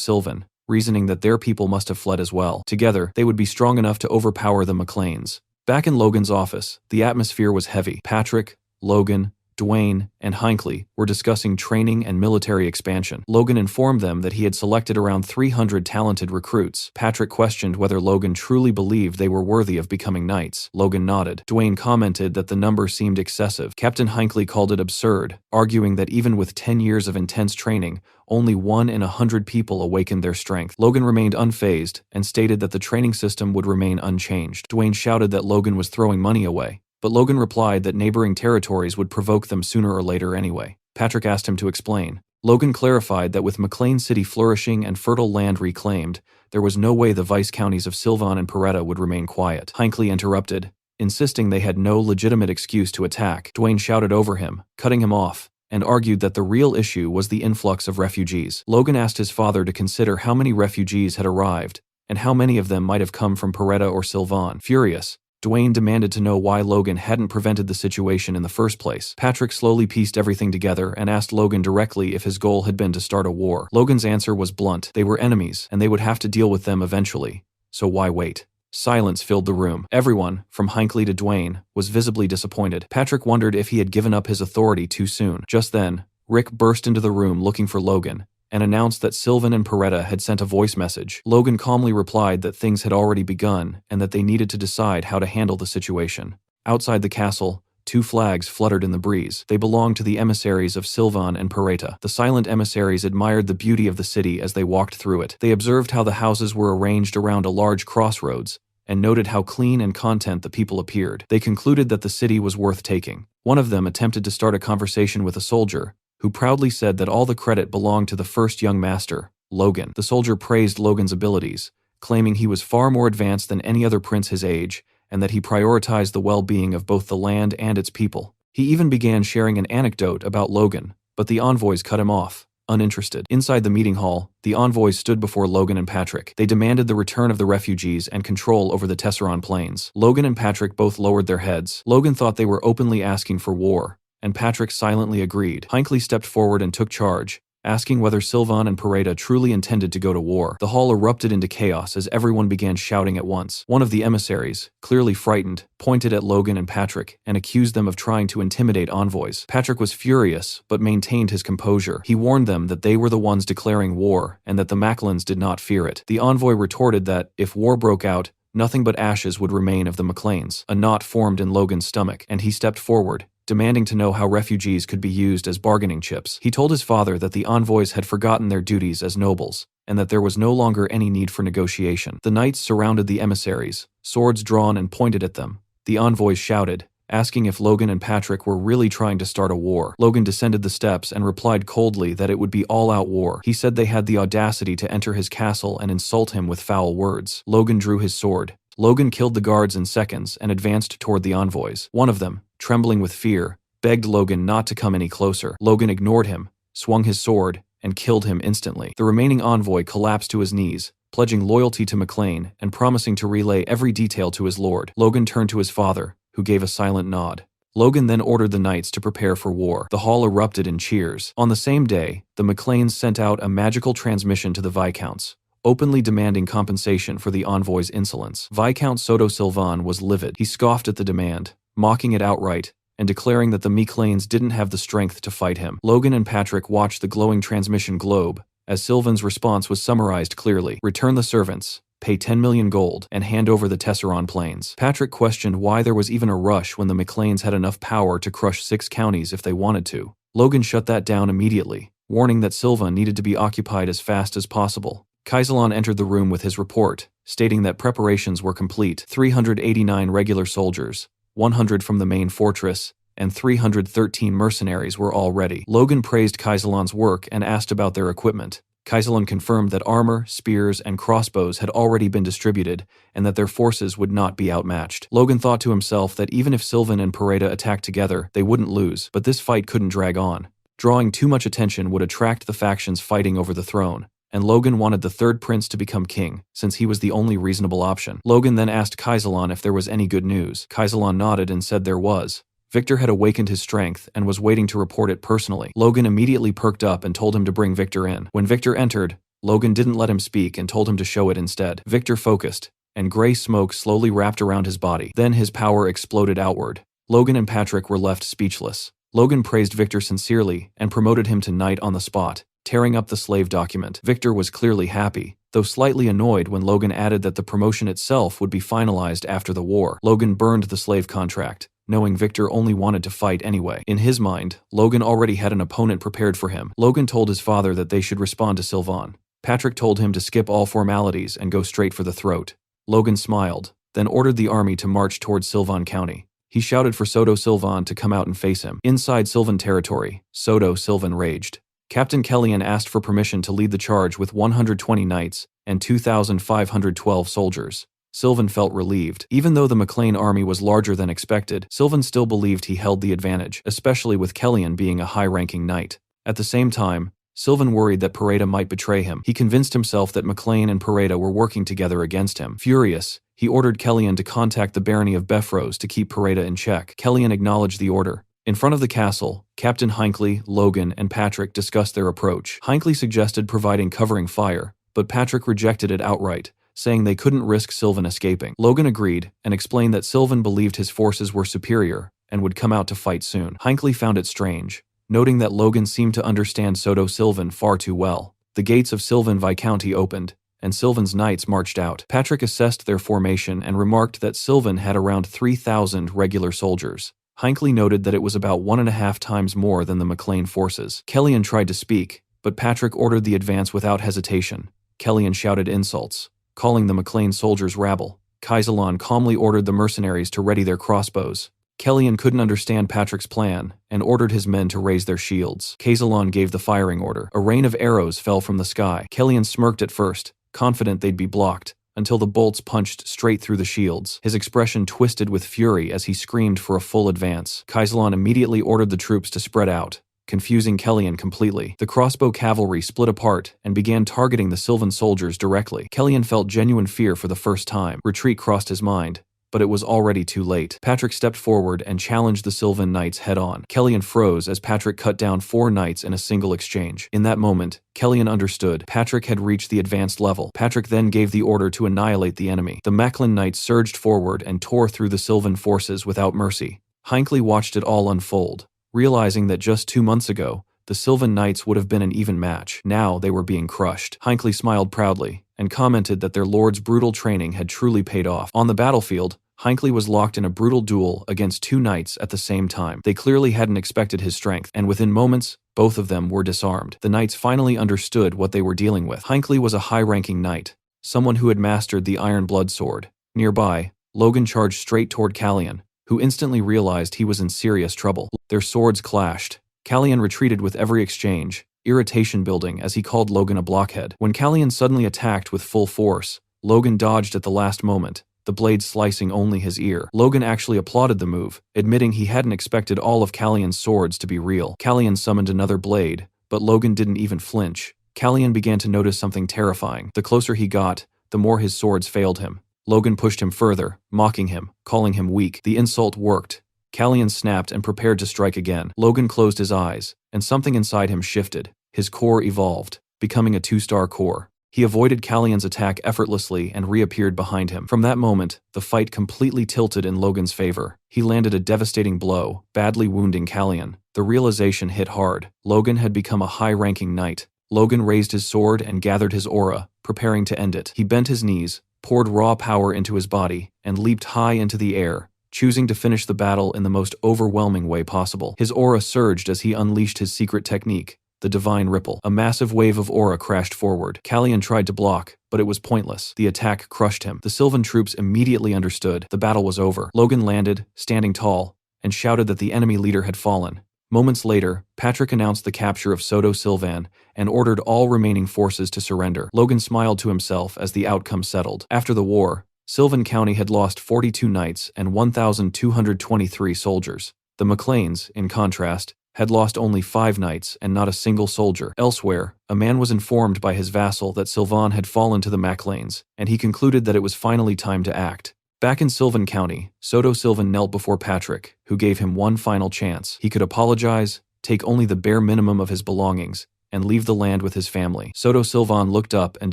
Sylvan, reasoning that their people must have fled as well. Together, they would be strong enough to overpower the McLeans. Back in Logan's office, the atmosphere was heavy. Patrick, Logan, Dwayne, and Hinckley were discussing training and military expansion. Logan informed them that he had selected around 300 talented recruits. Patrick questioned whether Logan truly believed they were worthy of becoming knights. Logan nodded. Dwayne commented that the number seemed excessive. Captain Hinckley called it absurd, arguing that even with 10 years of intense training, only 1 in 100 people awakened their strength. Logan remained unfazed and stated that the training system would remain unchanged. Dwayne shouted that Logan was throwing money away, but Logan replied that neighboring territories would provoke them sooner or later anyway. Patrick asked him to explain. Logan clarified that with McLean City flourishing and fertile land reclaimed, there was no way the vice counties of Sylvan and Paretta would remain quiet. Hinckley interrupted, insisting they had no legitimate excuse to attack. Dwayne shouted over him, cutting him off, and argued that the real issue was the influx of refugees. Logan asked his father to consider how many refugees had arrived, and how many of them might have come from Paretta or Sylvan. Furious, Dwayne demanded to know why Logan hadn't prevented the situation in the first place. Patrick slowly pieced everything together and asked Logan directly if his goal had been to start a war. Logan's answer was blunt. They were enemies, and they would have to deal with them eventually. So why wait? Silence filled the room. Everyone, from Hinckley to Dwayne, was visibly disappointed. Patrick wondered if he had given up his authority too soon. Just then, Rick burst into the room looking for Logan, and announced that Sylvan and Paretta had sent a voice message. Logan calmly replied that things had already begun and that they needed to decide how to handle the situation. Outside the castle, 2 flags fluttered in the breeze. They belonged to the emissaries of Sylvan and Paretta. The silent emissaries admired the beauty of the city as they walked through it. They observed how the houses were arranged around a large crossroads, and noted how clean and content the people appeared. They concluded that the city was worth taking. One of them attempted to start a conversation with a soldier, who proudly said that all the credit belonged to the first young master, Logan. The soldier praised Logan's abilities, claiming he was far more advanced than any other prince his age, and that he prioritized the well-being of both the land and its people. He even began sharing an anecdote about Logan, but the envoys cut him off, uninterested. Inside the meeting hall, the envoys stood before Logan and Patrick. They demanded the return of the refugees and control over the Tesseron Plains. Logan and Patrick both lowered their heads. Logan thought they were openly asking for war, and Patrick silently agreed. Hinckley stepped forward and took charge, asking whether Sylvan and Paretta truly intended to go to war. The hall erupted into chaos as everyone began shouting at once. One of the emissaries, clearly frightened, pointed at Logan and Patrick and accused them of trying to intimidate envoys. Patrick was furious, but maintained his composure. He warned them that they were the ones declaring war and that the Macklins did not fear it. The envoy retorted that, if war broke out, nothing but ashes would remain of the McLeans. A knot formed in Logan's stomach, and he stepped forward, demanding to know how refugees could be used as bargaining chips. He told his father that the envoys had forgotten their duties as nobles, and that there was no longer any need for negotiation. The knights surrounded the emissaries, swords drawn and pointed at them. The envoys shouted, asking if Logan and Patrick were really trying to start a war. Logan descended the steps and replied coldly that it would be all-out war. He said they had the audacity to enter his castle and insult him with foul words. Logan drew his sword. Logan killed the guards in seconds and advanced toward the envoys. One of them, trembling with fear, begged Logan not to come any closer. Logan ignored him, swung his sword, and killed him instantly. The remaining envoy collapsed to his knees, pledging loyalty to McLean and promising to relay every detail to his lord. Logan turned to his father, who gave a silent nod. Logan then ordered the knights to prepare for war. The hall erupted in cheers. On the same day, the McLeans sent out a magical transmission to the Viscounts, openly demanding compensation for the envoy's insolence. Viscount Soto Silvan was livid. He scoffed at the demand, mocking it outright, and declaring that the Macleans didn't have the strength to fight him. Logan and Patrick watched the glowing transmission globe, as Sylvan's response was summarized clearly. Return the servants, pay 10 million gold, and hand over the Tesseron Plains. Patrick questioned why there was even a rush when the Macleans had enough power to crush 6 counties if they wanted to. Logan shut that down immediately, warning that Sylvan needed to be occupied as fast as possible. Kaisalon entered the room with his report, stating that preparations were complete. 389 regular soldiers, 100 from the main fortress, and 313 mercenaries were all ready. Logan praised Kaisalon's work and asked about their equipment. Kaisalon confirmed that armor, spears, and crossbows had already been distributed, and that their forces would not be outmatched. Logan thought to himself that even if Sylvan and Pareda attacked together, they wouldn't lose, but this fight couldn't drag on. Drawing too much attention would attract the factions fighting over the throne, and Logan wanted the third prince to become king, since he was the only reasonable option. Logan then asked Kaisalon if there was any good news. Kaisalon nodded and said there was. Victor had awakened his strength and was waiting to report it personally. Logan immediately perked up and told him to bring Victor in. When Victor entered, Logan didn't let him speak and told him to show it instead. Victor focused, and gray smoke slowly wrapped around his body. Then his power exploded outward. Logan and Patrick were left speechless. Logan praised Victor sincerely and promoted him to knight on the spot, tearing up the slave document. Victor was clearly happy, though slightly annoyed when Logan added that the promotion itself would be finalized after the war. Logan burned the slave contract, knowing Victor only wanted to fight anyway. In his mind, Logan already had an opponent prepared for him. Logan told his father that they should respond to Sylvan. Patrick told him to skip all formalities and go straight for the throat. Logan smiled, then ordered the army to march towards Sylvan County. He shouted for Soto Silvan to come out and face him. Inside Sylvan territory, Soto Silvan raged. Captain Kellyan asked for permission to lead the charge with 120 knights and 2,512 soldiers. Sylvan felt relieved. Even though the Maclean army was larger than expected, Sylvan still believed he held the advantage, especially with Kellyan being a high-ranking knight. At the same time, Sylvan worried that Pareda might betray him. He convinced himself that Maclean and Pareda were working together against him. Furious, he ordered Kellyan to contact the barony of Beffrose to keep Pareda in check. Kellyan acknowledged the order. In front of the castle, Captain Hinckley, Logan, and Patrick discussed their approach. Hinckley suggested providing covering fire, but Patrick rejected it outright, saying they couldn't risk Sylvan escaping. Logan agreed and explained that Sylvan believed his forces were superior and would come out to fight soon. Hinckley found it strange, noting that Logan seemed to understand Soto Silvan far too well. The gates of Sylvan Viscounty opened, and Sylvan's knights marched out. Patrick assessed their formation and remarked that Sylvan had around 3,000 regular soldiers. Hinckley noted that it was about 1.5 times more than the Maclean forces. Kellyan tried to speak, but Patrick ordered the advance without hesitation. Kellyan shouted insults, calling the Maclean soldiers rabble. Kaisalon calmly ordered the mercenaries to ready their crossbows. Kellyan couldn't understand Patrick's plan and ordered his men to raise their shields. Kaisalon gave the firing order. A rain of arrows fell from the sky. Kellyan smirked at first, confident they'd be blocked, until the bolts punched straight through the shields. His expression twisted with fury as he screamed for a full advance. Kaisalon immediately ordered the troops to spread out, confusing Kellyan completely. The crossbow cavalry split apart and began targeting the Sylvan soldiers directly. Kellyan felt genuine fear for the first time. Retreat crossed his mind, but it was already too late. Patrick stepped forward and challenged the Sylvan knights head-on. Kellyan froze as Patrick cut down 4 knights in a single exchange. In that moment, Kellyan understood. Patrick had reached the advanced level. Patrick then gave the order to annihilate the enemy. The Maclean knights surged forward and tore through the Sylvan forces without mercy. Hinckley watched it all unfold, realizing that just 2 months ago, the Sylvan knights would have been an even match. Now they were being crushed. Hinckley smiled proudly and commented that their lord's brutal training had truly paid off. On the battlefield, Hinckley was locked in a brutal duel against 2 knights at the same time. They clearly hadn't expected his strength, and within moments, both of them were disarmed. The knights finally understood what they were dealing with. Hinckley was a high-ranking knight, someone who had mastered the iron blood sword. Nearby, Logan charged straight toward Kellyan, who instantly realized he was in serious trouble. Their swords clashed. Kellyan retreated with every exchange, irritation building as he called Logan a blockhead. When Kellyan suddenly attacked with full force, Logan dodged at the last moment, the blade slicing only his ear. Logan actually applauded the move, admitting he hadn't expected all of Kellyan's swords to be real. Kellyan summoned another blade, but Logan didn't even flinch. Kellyan began to notice something terrifying. The closer he got, the more his swords failed him. Logan pushed him further, mocking him, calling him weak. The insult worked. Kellyan snapped and prepared to strike again. Logan closed his eyes, and something inside him shifted. His core evolved, becoming a 2-star core. He avoided Callion's attack effortlessly and reappeared behind him. From that moment, the fight completely tilted in Logan's favor. He landed a devastating blow, badly wounding Callion. The realization hit hard. Logan had become a high-ranking knight. Logan raised his sword and gathered his aura, preparing to end it. He bent his knees, poured raw power into his body, and leaped high into the air, choosing to finish the battle in the most overwhelming way possible. His aura surged as he unleashed his secret technique, the Divine Ripple. A massive wave of aura crashed forward. Callion tried to block, but it was pointless. The attack crushed him. The Sylvan troops immediately understood. The battle was over. Logan landed, standing tall, and shouted that the enemy leader had fallen. Moments later, Patrick announced the capture of Soto Sylvan and ordered all remaining forces to surrender. Logan smiled to himself as the outcome settled. After the war, Sylvan County had lost 42 knights and 1,223 soldiers. The McLeans, in contrast, had lost only 5 knights and not a single soldier. Elsewhere, a man was informed by his vassal that Sylvan had fallen to the MacLanes, and he concluded that it was finally time to act. Back in Sylvan County, Soto Sylvan knelt before Patrick, who gave him one final chance. He could apologize, take only the bare minimum of his belongings, and leave the land with his family. Soto Sylvan looked up and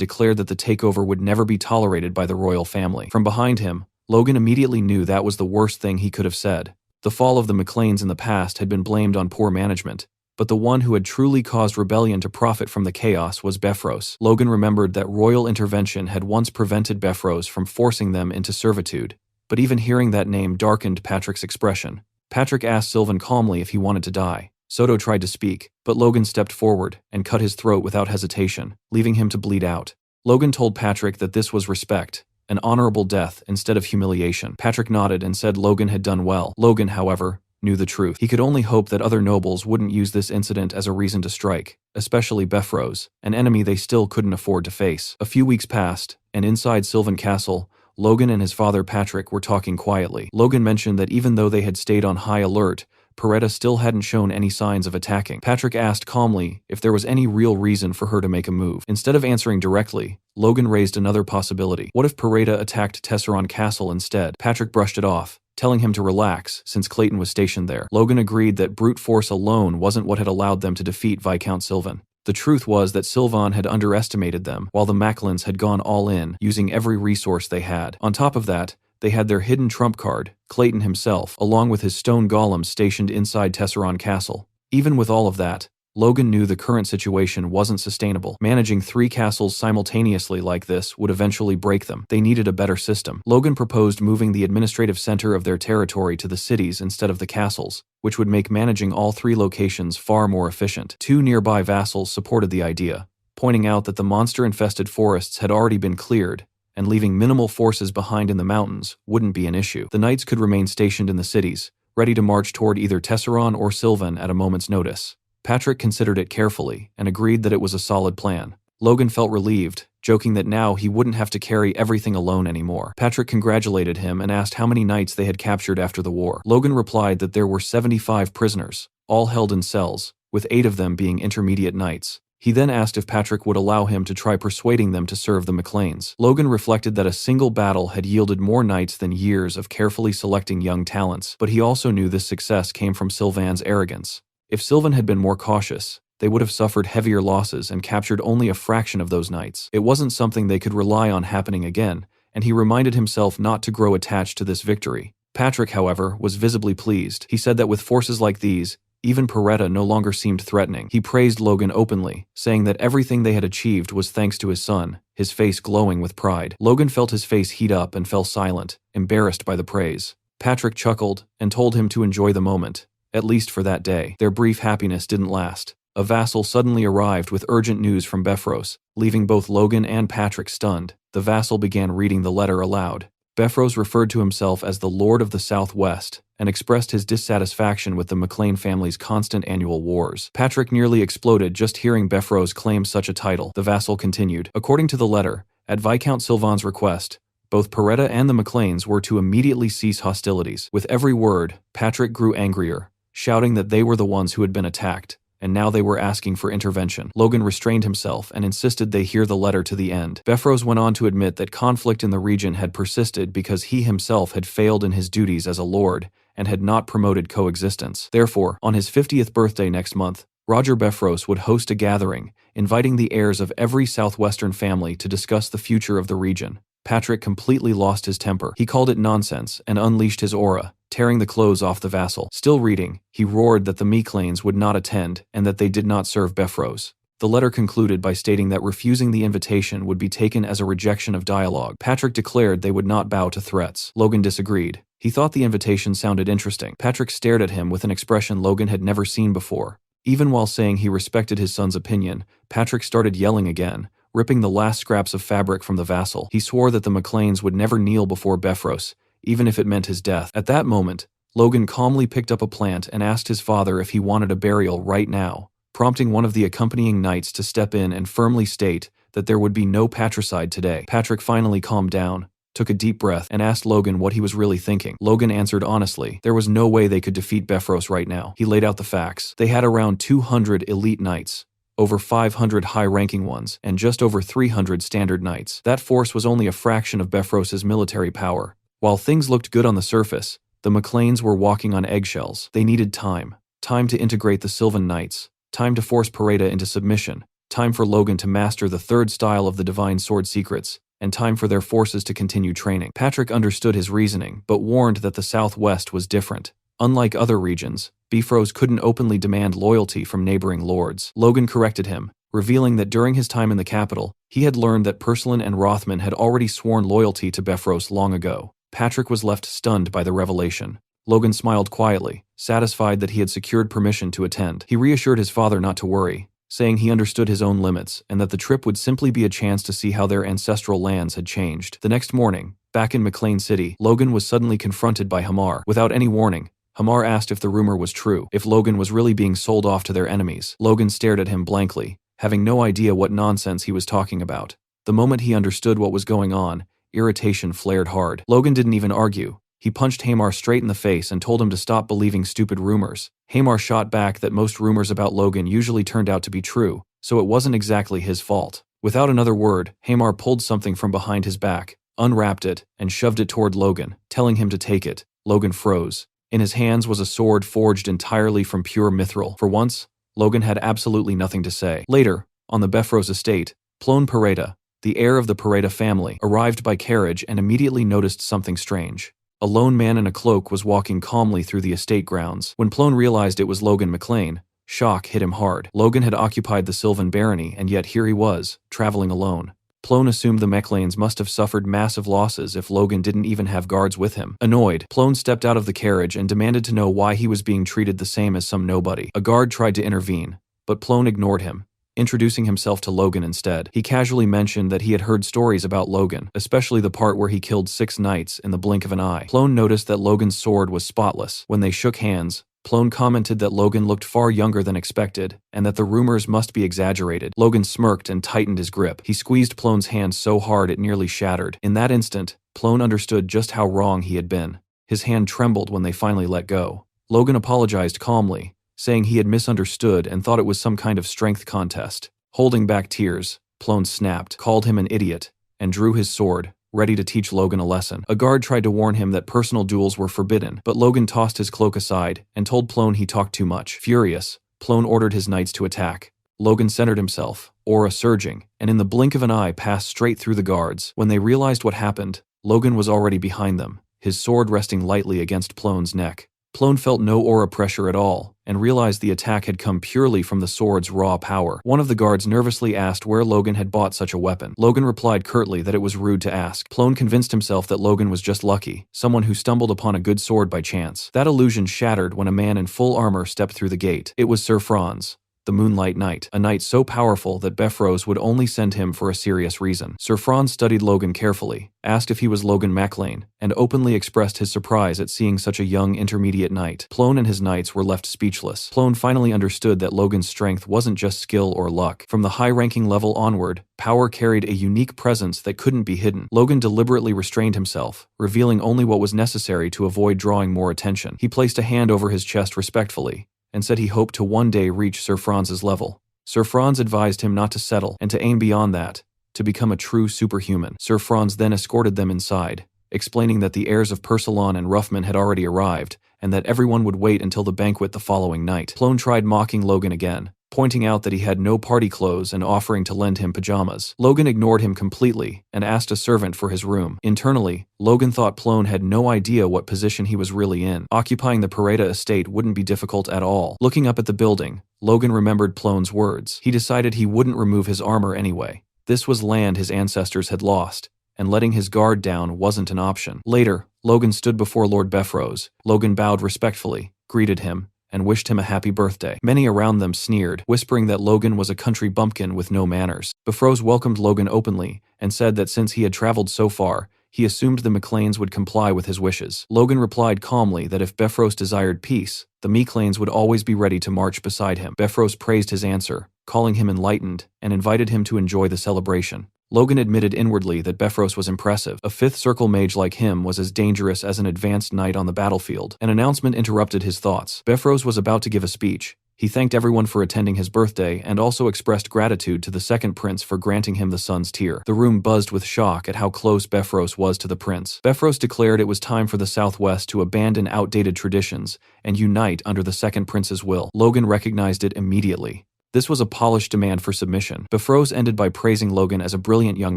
declared that the takeover would never be tolerated by the royal family. From behind him, Logan immediately knew that was the worst thing he could have said. The fall of the McLeans in the past had been blamed on poor management, but the one who had truly caused rebellion to profit from the chaos was Befros. Logan remembered that royal intervention had once prevented Befros from forcing them into servitude, but even hearing that name darkened Patrick's expression. Patrick asked Sylvan calmly if he wanted to die. Soto tried to speak, but Logan stepped forward and cut his throat without hesitation, leaving him to bleed out. Logan told Patrick that this was respect, an honorable death instead of humiliation. Patrick nodded and said Logan had done well. Logan, however, knew the truth. He could only hope that other nobles wouldn't use this incident as a reason to strike, especially Befros, an enemy they still couldn't afford to face. A few weeks passed, and inside Sylvan Castle, Logan and his father Patrick were talking quietly. Logan mentioned that even though they had stayed on high alert, Peretta still hadn't shown any signs of attacking. Patrick asked calmly if there was any real reason for her to make a move. Instead of answering directly, Logan raised another possibility. What if Peretta attacked Tesseron Castle instead? Patrick brushed it off, telling him to relax since Clayton was stationed there. Logan agreed that brute force alone wasn't what had allowed them to defeat Viscount Sylvan. The truth was that Sylvan had underestimated them, while the Macklins had gone all in, using every resource they had. On top of that, they had their hidden trump card, Clayton himself, along with his stone golems stationed inside Tesseron Castle. Even with all of that, Logan knew the current situation wasn't sustainable. Managing 3 castles simultaneously like this would eventually break them. They needed a better system. Logan proposed moving the administrative center of their territory to the cities instead of the castles, which would make managing all 3 locations far more efficient. 2 nearby vassals supported the idea, pointing out that the monster-infested forests had already been cleared, and leaving minimal forces behind in the mountains wouldn't be an issue. The knights could remain stationed in the cities, ready to march toward either Tesseron or Sylvan at a moment's notice. Patrick considered it carefully and agreed that it was a solid plan. Logan felt relieved, joking that now he wouldn't have to carry everything alone anymore. Patrick congratulated him and asked how many knights they had captured after the war. Logan replied that there were 75 prisoners, all held in cells, with 8 of them being intermediate knights. He then asked if Patrick would allow him to try persuading them to serve the McLeans. Logan reflected that a single battle had yielded more knights than years of carefully selecting young talents, but he also knew this success came from Sylvan's arrogance. If Sylvan had been more cautious, they would have suffered heavier losses and captured only a fraction of those knights. It wasn't something they could rely on happening again, and he reminded himself not to grow attached to this victory. Patrick, however, was visibly pleased. He said that with forces like these, even Peretta no longer seemed threatening. He praised Logan openly, saying that everything they had achieved was thanks to his son, his face glowing with pride. Logan felt his face heat up and fell silent, embarrassed by the praise. Patrick chuckled and told him to enjoy the moment, at least for that day. Their brief happiness didn't last. A vassal suddenly arrived with urgent news from Befros, leaving both Logan and Patrick stunned. The vassal began reading the letter aloud. Befros referred to himself as the Lord of the Southwest and expressed his dissatisfaction with the McLean family's constant annual wars. Patrick nearly exploded just hearing Befros claim such a title. The vassal continued. According to the letter, at Viscount Sylvan's request, both Peretta and the McLeans were to immediately cease hostilities. With every word, Patrick grew angrier, shouting that they were the ones who had been attacked, and now they were asking for intervention. Logan restrained himself and insisted they hear the letter to the end. Befros went on to admit that conflict in the region had persisted because he himself had failed in his duties as a lord and had not promoted coexistence. Therefore, on his 50th birthday next month, Roger Befros would host a gathering, inviting the heirs of every southwestern family to discuss the future of the region. Patrick completely lost his temper. He called it nonsense and unleashed his aura, tearing the clothes off the vassal. Still reading, he roared that the Macleans would not attend and that they did not serve Befros. The letter concluded by stating that refusing the invitation would be taken as a rejection of dialogue. Patrick declared they would not bow to threats. Logan disagreed. He thought the invitation sounded interesting. Patrick stared at him with an expression Logan had never seen before. Even while saying he respected his son's opinion, Patrick started yelling again, ripping the last scraps of fabric from the vassal. He swore that the Macleans would never kneel before Befros, even if it meant his death. At that moment, Logan calmly picked up a plant and asked his father if he wanted a burial right now, prompting one of the accompanying knights to step in and firmly state that there would be no patricide today. Patrick finally calmed down, took a deep breath, and asked Logan what he was really thinking. Logan answered honestly. There was no way they could defeat Befros right now. He laid out the facts. They had around 200 elite knights, over 500 high-ranking ones, and just over 300 standard knights. That force was only a fraction of Befros's military power. While things looked good on the surface, the Macleans were walking on eggshells. They needed time. Time to integrate the Sylvan Knights. Time to force Pareda into submission. Time for Logan to master the third style of the Divine Sword secrets. And time for their forces to continue training. Patrick understood his reasoning, but warned that the Southwest was different. Unlike other regions, Befros couldn't openly demand loyalty from neighboring lords. Logan corrected him, revealing that during his time in the capital, he had learned that Purslin and Rothman had already sworn loyalty to Befros long ago. Patrick was left stunned by the revelation. Logan smiled quietly, satisfied that he had secured permission to attend. He reassured his father not to worry, saying he understood his own limits and that the trip would simply be a chance to see how their ancestral lands had changed. The next morning, back in McLean City, Logan was suddenly confronted by Hamar. Without any warning, Hamar asked if the rumor was true, if Logan was really being sold off to their enemies. Logan stared at him blankly, having no idea what nonsense he was talking about. The moment he understood what was going on, irritation flared hard. Logan didn't even argue. He punched Hamar straight in the face and told him to stop believing stupid rumors. Hamar shot back that most rumors about Logan usually turned out to be true, so it wasn't exactly his fault. Without another word, Hamar pulled something from behind his back, unwrapped it, and shoved it toward Logan, telling him to take it. Logan froze. In his hands was a sword forged entirely from pure mithril. For once, Logan had absolutely nothing to say. Later, on the Befros estate, Plone Pareda, the heir of the Pareda family, arrived by carriage and immediately noticed something strange. A lone man in a cloak was walking calmly through the estate grounds. When Plone realized it was Logan McLean, shock hit him hard. Logan had occupied the Sylvan barony, and yet here he was, traveling alone. Plone assumed the McLeans must have suffered massive losses if Logan didn't even have guards with him. Annoyed, Plone stepped out of the carriage and demanded to know why he was being treated the same as some nobody. A guard tried to intervene, but Plone ignored him, introducing himself to Logan instead. He casually mentioned that he had heard stories about Logan, especially the part where he killed 6 knights in the blink of an eye. Plone noticed that Logan's sword was spotless. When they shook hands, Plone commented that Logan looked far younger than expected, and that the rumors must be exaggerated. Logan smirked and tightened his grip. He squeezed Plone's hand so hard it nearly shattered. In that instant, Plone understood just how wrong he had been. His hand trembled when they finally let go. Logan apologized calmly, saying he had misunderstood and thought it was some kind of strength contest. Holding back tears, Plone snapped, called him an idiot, and drew his sword, ready to teach Logan a lesson. A guard tried to warn him that personal duels were forbidden, but Logan tossed his cloak aside and told Plone he talked too much. Furious, Plone ordered his knights to attack. Logan centered himself, aura surging, and in the blink of an eye passed straight through the guards. When they realized what happened, Logan was already behind them, his sword resting lightly against Plone's neck. Plone felt no aura pressure at all, and realized the attack had come purely from the sword's raw power. One of the guards nervously asked where Logan had bought such a weapon. Logan replied curtly that it was rude to ask. Plone convinced himself that Logan was just lucky, someone who stumbled upon a good sword by chance. That illusion shattered when a man in full armor stepped through the gate. It was Sir Franz, the Moonlight Knight, a knight so powerful that Befros would only send him for a serious reason. Sir Franz studied Logan carefully, asked if he was Logan MacLean, and openly expressed his surprise at seeing such a young intermediate knight. Plone and his knights were left speechless. Plone finally understood that Logan's strength wasn't just skill or luck. From the high-ranking level onward, power carried a unique presence that couldn't be hidden. Logan deliberately restrained himself, revealing only what was necessary to avoid drawing more attention. He placed a hand over his chest respectfully, and said he hoped to one day reach Sir Franz's level. Sir Franz advised him not to settle and to aim beyond that, to become a true superhuman. Sir Franz then escorted them inside, explaining that the heirs of Persalon and Ruffman had already arrived, and that everyone would wait until the banquet the following night. Plone tried mocking Logan again, pointing out that he had no party clothes and offering to lend him pajamas. Logan ignored him completely and asked a servant for his room. Internally, Logan thought Plone had no idea what position he was really in. Occupying the Pareda estate wouldn't be difficult at all. Looking up at the building, Logan remembered Plone's words. He decided he wouldn't remove his armor anyway. This was land his ancestors had lost, and letting his guard down wasn't an option. Later, Logan stood before Lord Befrose. Logan bowed respectfully, greeted him, and wished him a happy birthday. Many around them sneered, whispering that Logan was a country bumpkin with no manners. Befrose welcomed Logan openly and said that since he had traveled so far, he assumed the McLeans would comply with his wishes. Logan replied calmly that if Befrose desired peace, the McLeans would always be ready to march beside him. Befrose praised his answer, calling him enlightened, and invited him to enjoy the celebration. Logan admitted inwardly that Befrose was impressive. A fifth circle mage like him was as dangerous as an advanced knight on the battlefield. An announcement interrupted his thoughts. Befrose was about to give a speech. He thanked everyone for attending his birthday and also expressed gratitude to the second prince for granting him the son's tier. The room buzzed with shock at how close Befrose was to the prince. Befrose declared it was time for the Southwest to abandon outdated traditions and unite under the second prince's will. Logan recognized it immediately. This was a polished demand for submission. Befrose ended by praising Logan as a brilliant young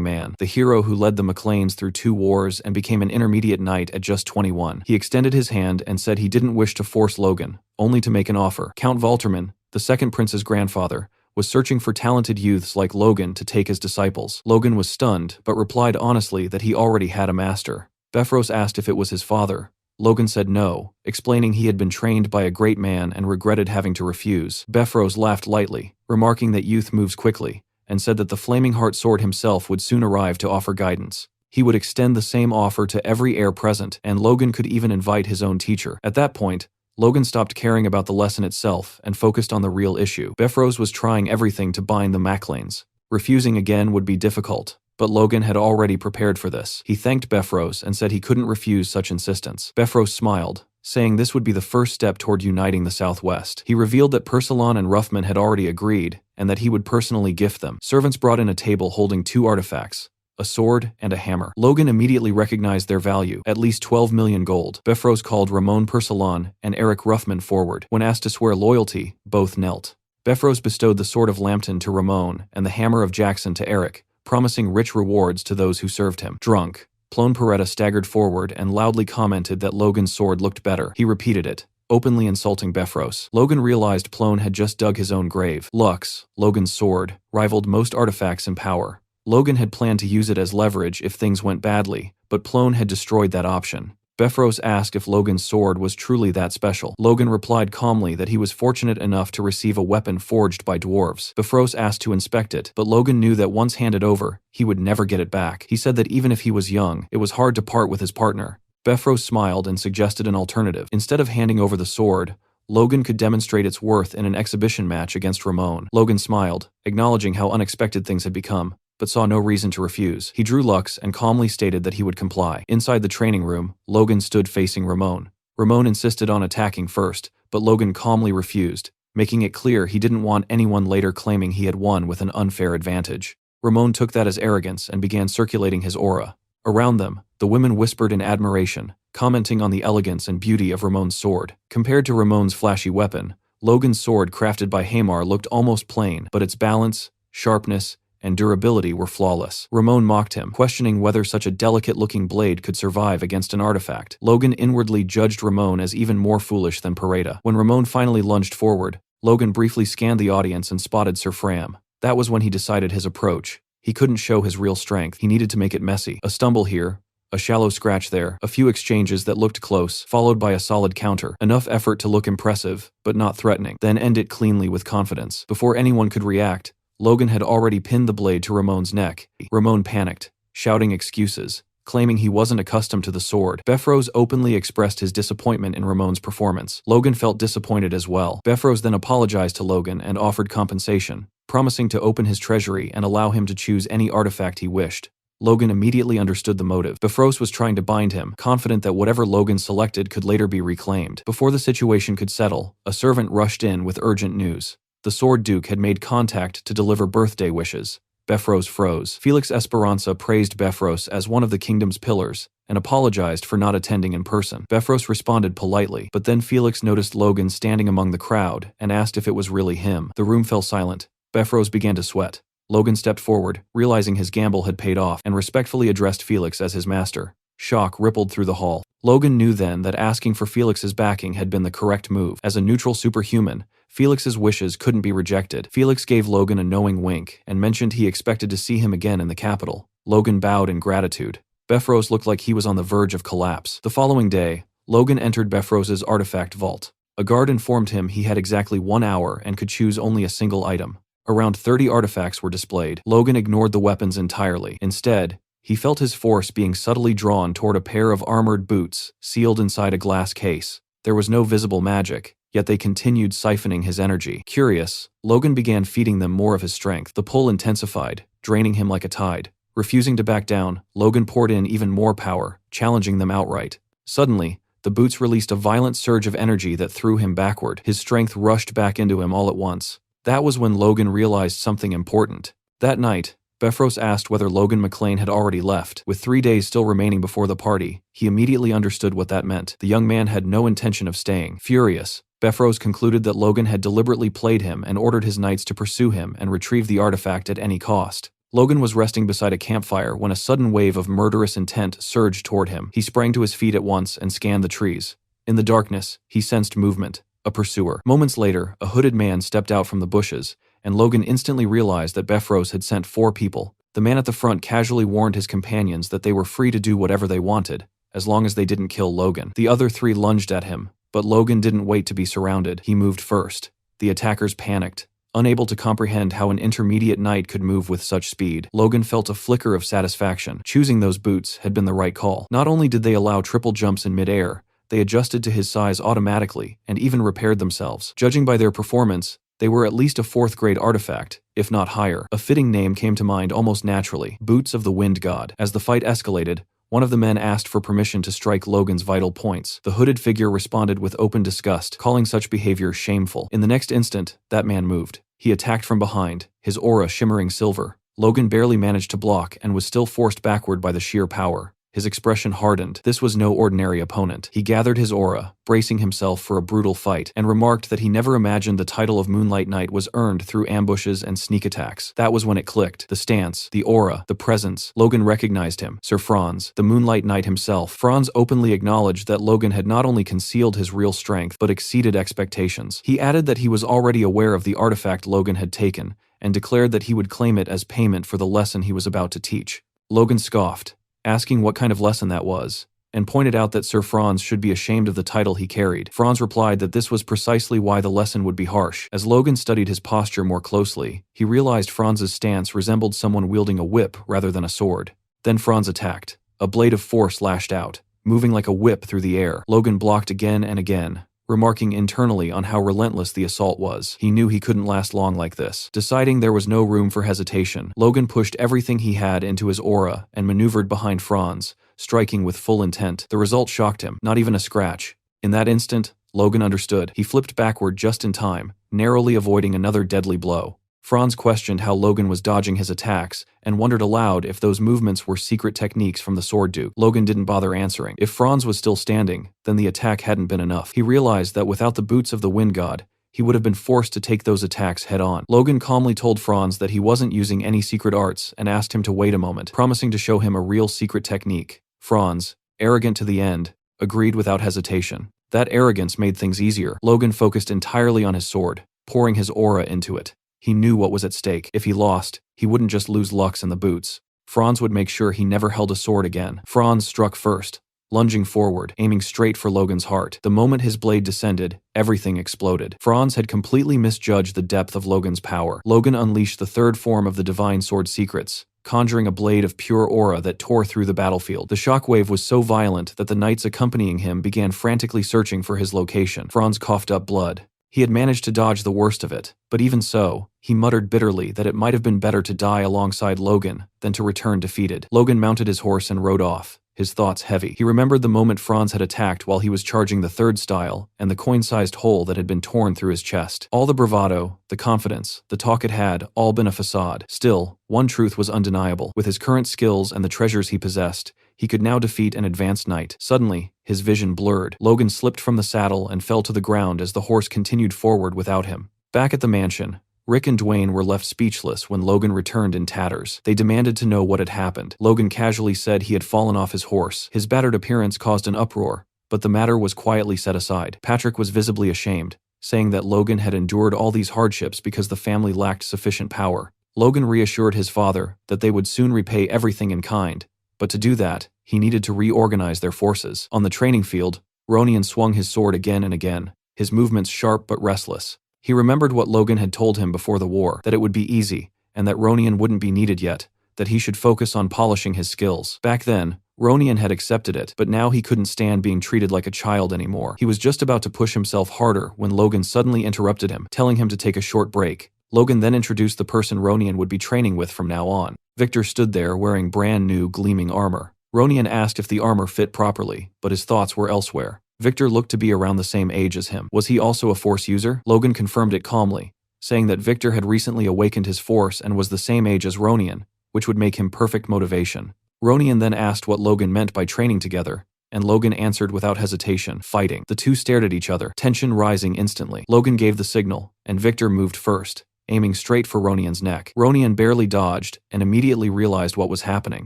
man, the hero who led the McLeans through 2 wars and became an intermediate knight at just 21. He extended his hand and said he didn't wish to force Logan, only to make an offer. Count Valterman, the second prince's grandfather, was searching for talented youths like Logan to take as disciples. Logan was stunned, but replied honestly that he already had a master. Befrose asked if it was his father. Logan said no, explaining he had been trained by a great man and regretted having to refuse. Befrose laughed lightly, remarking that youth moves quickly, and said that the Flaming Heart Sword himself would soon arrive to offer guidance. He would extend the same offer to every heir present, and Logan could even invite his own teacher. At that point, Logan stopped caring about the lesson itself and focused on the real issue. Befrose was trying everything to bind the McLeans. Refusing again would be difficult, but Logan had already prepared for this. He thanked Befrose and said he couldn't refuse such insistence. Befrose smiled, saying this would be the first step toward uniting the Southwest. He revealed that Persalon and Ruffman had already agreed, and that he would personally gift them. Servants brought in a table holding 2 artifacts, a sword and a hammer. Logan immediately recognized their value, at least 12 million gold. Befrose called Ramon Persalon and Eric Ruffman forward. When asked to swear loyalty, both knelt. Befrose bestowed the sword of Lambton to Ramon and the hammer of Jackson to Eric, promising rich rewards to those who served him. Drunk, Plone Paretta staggered forward and loudly commented that Logan's sword looked better. He repeated it, openly insulting Befrose. Logan realized Plone had just dug his own grave. Lux, Logan's sword, rivaled most artifacts in power. Logan had planned to use it as leverage if things went badly, but Plone had destroyed that option. Befrose asked if Logan's sword was truly that special. Logan replied calmly that he was fortunate enough to receive a weapon forged by dwarves. Befrose asked to inspect it, but Logan knew that once handed over, he would never get it back. He said that even if he was young, it was hard to part with his partner. Befrose smiled and suggested an alternative. Instead of handing over the sword, Logan could demonstrate its worth in an exhibition match against Ramon. Logan smiled, acknowledging how unexpected things had become, but saw no reason to refuse. He drew Lux and calmly stated that he would comply. Inside the training room, Logan stood facing Ramon. Ramon insisted on attacking first, but Logan calmly refused, making it clear he didn't want anyone later claiming he had won with an unfair advantage. Ramon took that as arrogance and began circulating his aura. Around them, the women whispered in admiration, commenting on the elegance and beauty of Ramon's sword. Compared to Ramon's flashy weapon, Logan's sword crafted by Hamar looked almost plain, but its balance, sharpness, and durability were flawless. Ramon mocked him, questioning whether such a delicate-looking blade could survive against an artifact. Logan inwardly judged Ramon as even more foolish than Pareda. When Ramon finally lunged forward, Logan briefly scanned the audience and spotted Sir Fram. That was when he decided his approach. He couldn't show his real strength. He needed to make it messy. A stumble here, a shallow scratch there, a few exchanges that looked close, followed by a solid counter. Enough effort to look impressive, but not threatening. Then end it cleanly with confidence. Before anyone could react, Logan had already pinned the blade to Ramon's neck. Ramon panicked, shouting excuses, claiming he wasn't accustomed to the sword. Befrose openly expressed his disappointment in Ramon's performance. Logan felt disappointed as well. Befrose then apologized to Logan and offered compensation, promising to open his treasury and allow him to choose any artifact he wished. Logan immediately understood the motive. Befrose was trying to bind him, confident that whatever Logan selected could later be reclaimed. Before the situation could settle, a servant rushed in with urgent news. The Sword Duke had made contact to deliver birthday wishes. Befros froze. Felix Esperanza praised Befros as one of the kingdom's pillars and apologized for not attending in person. Befros responded politely, but then Felix noticed Logan standing among the crowd and asked if it was really him. The room fell silent. Befros began to sweat. Logan stepped forward, realizing his gamble had paid off, and respectfully addressed Felix as his master. Shock rippled through the hall. Logan knew then that asking for Felix's backing had been the correct move. As a neutral superhuman, Felix's wishes couldn't be rejected. Felix gave Logan a knowing wink and mentioned he expected to see him again in the capital. Logan bowed in gratitude. Befros looked like he was on the verge of collapse. The following day, Logan entered Befros's artifact vault. A guard informed him he had exactly 1 hour and could choose only a single item. Around 30 artifacts were displayed. Logan ignored the weapons entirely. Instead, he felt his force being subtly drawn toward a pair of armored boots, sealed inside a glass case. There was no visible magic, yet they continued siphoning his energy. Curious, Logan began feeding them more of his strength. The pull intensified, draining him like a tide. Refusing to back down, Logan poured in even more power, challenging them outright. Suddenly, the boots released a violent surge of energy that threw him backward. His strength rushed back into him all at once. That was when Logan realized something important. That night, Befros asked whether Logan McLean had already left. With 3 days still remaining before the party, he immediately understood what that meant. The young man had no intention of staying. Furious, Befros concluded that Logan had deliberately played him and ordered his knights to pursue him and retrieve the artifact at any cost. Logan was resting beside a campfire when a sudden wave of murderous intent surged toward him. He sprang to his feet at once and scanned the trees. In the darkness, he sensed movement. A pursuer. Moments later, a hooded man stepped out from the bushes, and Logan instantly realized that Befros had sent 4 people. The man at the front casually warned his companions that they were free to do whatever they wanted, as long as they didn't kill Logan. The other 3 lunged at him, but Logan didn't wait to be surrounded. He moved first. The attackers panicked. Unable to comprehend how an intermediate knight could move with such speed, Logan felt a flicker of satisfaction. Choosing those boots had been the right call. Not only did they allow triple jumps in midair, they adjusted to his size automatically and even repaired themselves. Judging by their performance, they were at least a 4th-grade artifact, if not higher. A fitting name came to mind almost naturally: Boots of the Wind God. As the fight escalated, one of the men asked for permission to strike Logan's vital points. The hooded figure responded with open disgust, calling such behavior shameful. In the next instant, that man moved. He attacked from behind, his aura shimmering silver. Logan barely managed to block and was still forced backward by the sheer power. His expression hardened. This was no ordinary opponent. He gathered his aura, bracing himself for a brutal fight, and remarked that he never imagined the title of Moonlight Knight was earned through ambushes and sneak attacks. That was when it clicked. The stance, the aura, the presence. Logan recognized him. Sir Franz, the Moonlight Knight himself. Franz openly acknowledged that Logan had not only concealed his real strength, but exceeded expectations. He added that he was already aware of the artifact Logan had taken, and declared that he would claim it as payment for the lesson he was about to teach. Logan scoffed, asking what kind of lesson that was, and pointed out that Sir Franz should be ashamed of the title he carried. Franz replied that this was precisely why the lesson would be harsh. As Logan studied his posture more closely, he realized Franz's stance resembled someone wielding a whip rather than a sword. Then Franz attacked. A blade of force lashed out, moving like a whip through the air. Logan blocked again and again, remarking internally on how relentless the assault was. He knew he couldn't last long like this. Deciding there was no room for hesitation, Logan pushed everything he had into his aura and maneuvered behind Franz, striking with full intent. The result shocked him. Not even a scratch. In that instant, Logan understood. He flipped backward just in time, narrowly avoiding another deadly blow. Franz questioned how Logan was dodging his attacks and wondered aloud if those movements were secret techniques from the Sword Duke. Logan didn't bother answering. If Franz was still standing, then the attack hadn't been enough. He realized that without the boots of the Wind God, he would have been forced to take those attacks head-on. Logan calmly told Franz that he wasn't using any secret arts and asked him to wait a moment, promising to show him a real secret technique. Franz, arrogant to the end, agreed without hesitation. That arrogance made things easier. Logan focused entirely on his sword, pouring his aura into it. He knew what was at stake. If he lost, he wouldn't just lose Lux and the boots. Franz would make sure he never held a sword again. Franz struck first, lunging forward, aiming straight for Logan's heart. The moment his blade descended, everything exploded. Franz had completely misjudged the depth of Logan's power. Logan unleashed the 3rd form of the Divine Sword secrets, conjuring a blade of pure aura that tore through the battlefield. The shockwave was so violent that the knights accompanying him began frantically searching for his location. Franz coughed up blood. He had managed to dodge the worst of it, but even so, he muttered bitterly that it might have been better to die alongside Logan than to return defeated. Logan mounted his horse and rode off, his thoughts heavy. He remembered the moment Franz had attacked while he was charging the third style, and the coin-sized hole that had been torn through his chest. All the bravado, the confidence, the talk it had all been a facade. Still, one truth was undeniable. With his current skills and the treasures he possessed, he could now defeat an advanced knight. Suddenly, his vision blurred. Logan slipped from the saddle and fell to the ground as the horse continued forward without him. Back at the mansion, Rick and Dwayne were left speechless when Logan returned in tatters. They demanded to know what had happened. Logan casually said he had fallen off his horse. His battered appearance caused an uproar, but the matter was quietly set aside. Patrick was visibly ashamed, saying that Logan had endured all these hardships because the family lacked sufficient power. Logan reassured his father that they would soon repay everything in kind, but to do that, he needed to reorganize their forces. On the training field, Ronian swung his sword again and again, his movements sharp but restless. He remembered what Logan had told him before the war, that it would be easy, and that Ronian wouldn't be needed yet, that he should focus on polishing his skills. Back then, Ronian had accepted it, but now he couldn't stand being treated like a child anymore. He was just about to push himself harder when Logan suddenly interrupted him, telling him to take a short break. Logan then introduced the person Ronian would be training with from now on. Victor stood there wearing brand new, gleaming armor. Ronian asked if the armor fit properly, but his thoughts were elsewhere. Victor looked to be around the same age as him. Was he also a Force user? Logan confirmed it calmly, saying that Victor had recently awakened his Force and was the same age as Ronian, which would make him perfect motivation. Ronian then asked what Logan meant by training together, and Logan answered without hesitation, fighting. The two stared at each other, tension rising instantly. Logan gave the signal, and Victor moved first, aiming straight for Ronian's neck. Ronian barely dodged and immediately realized what was happening.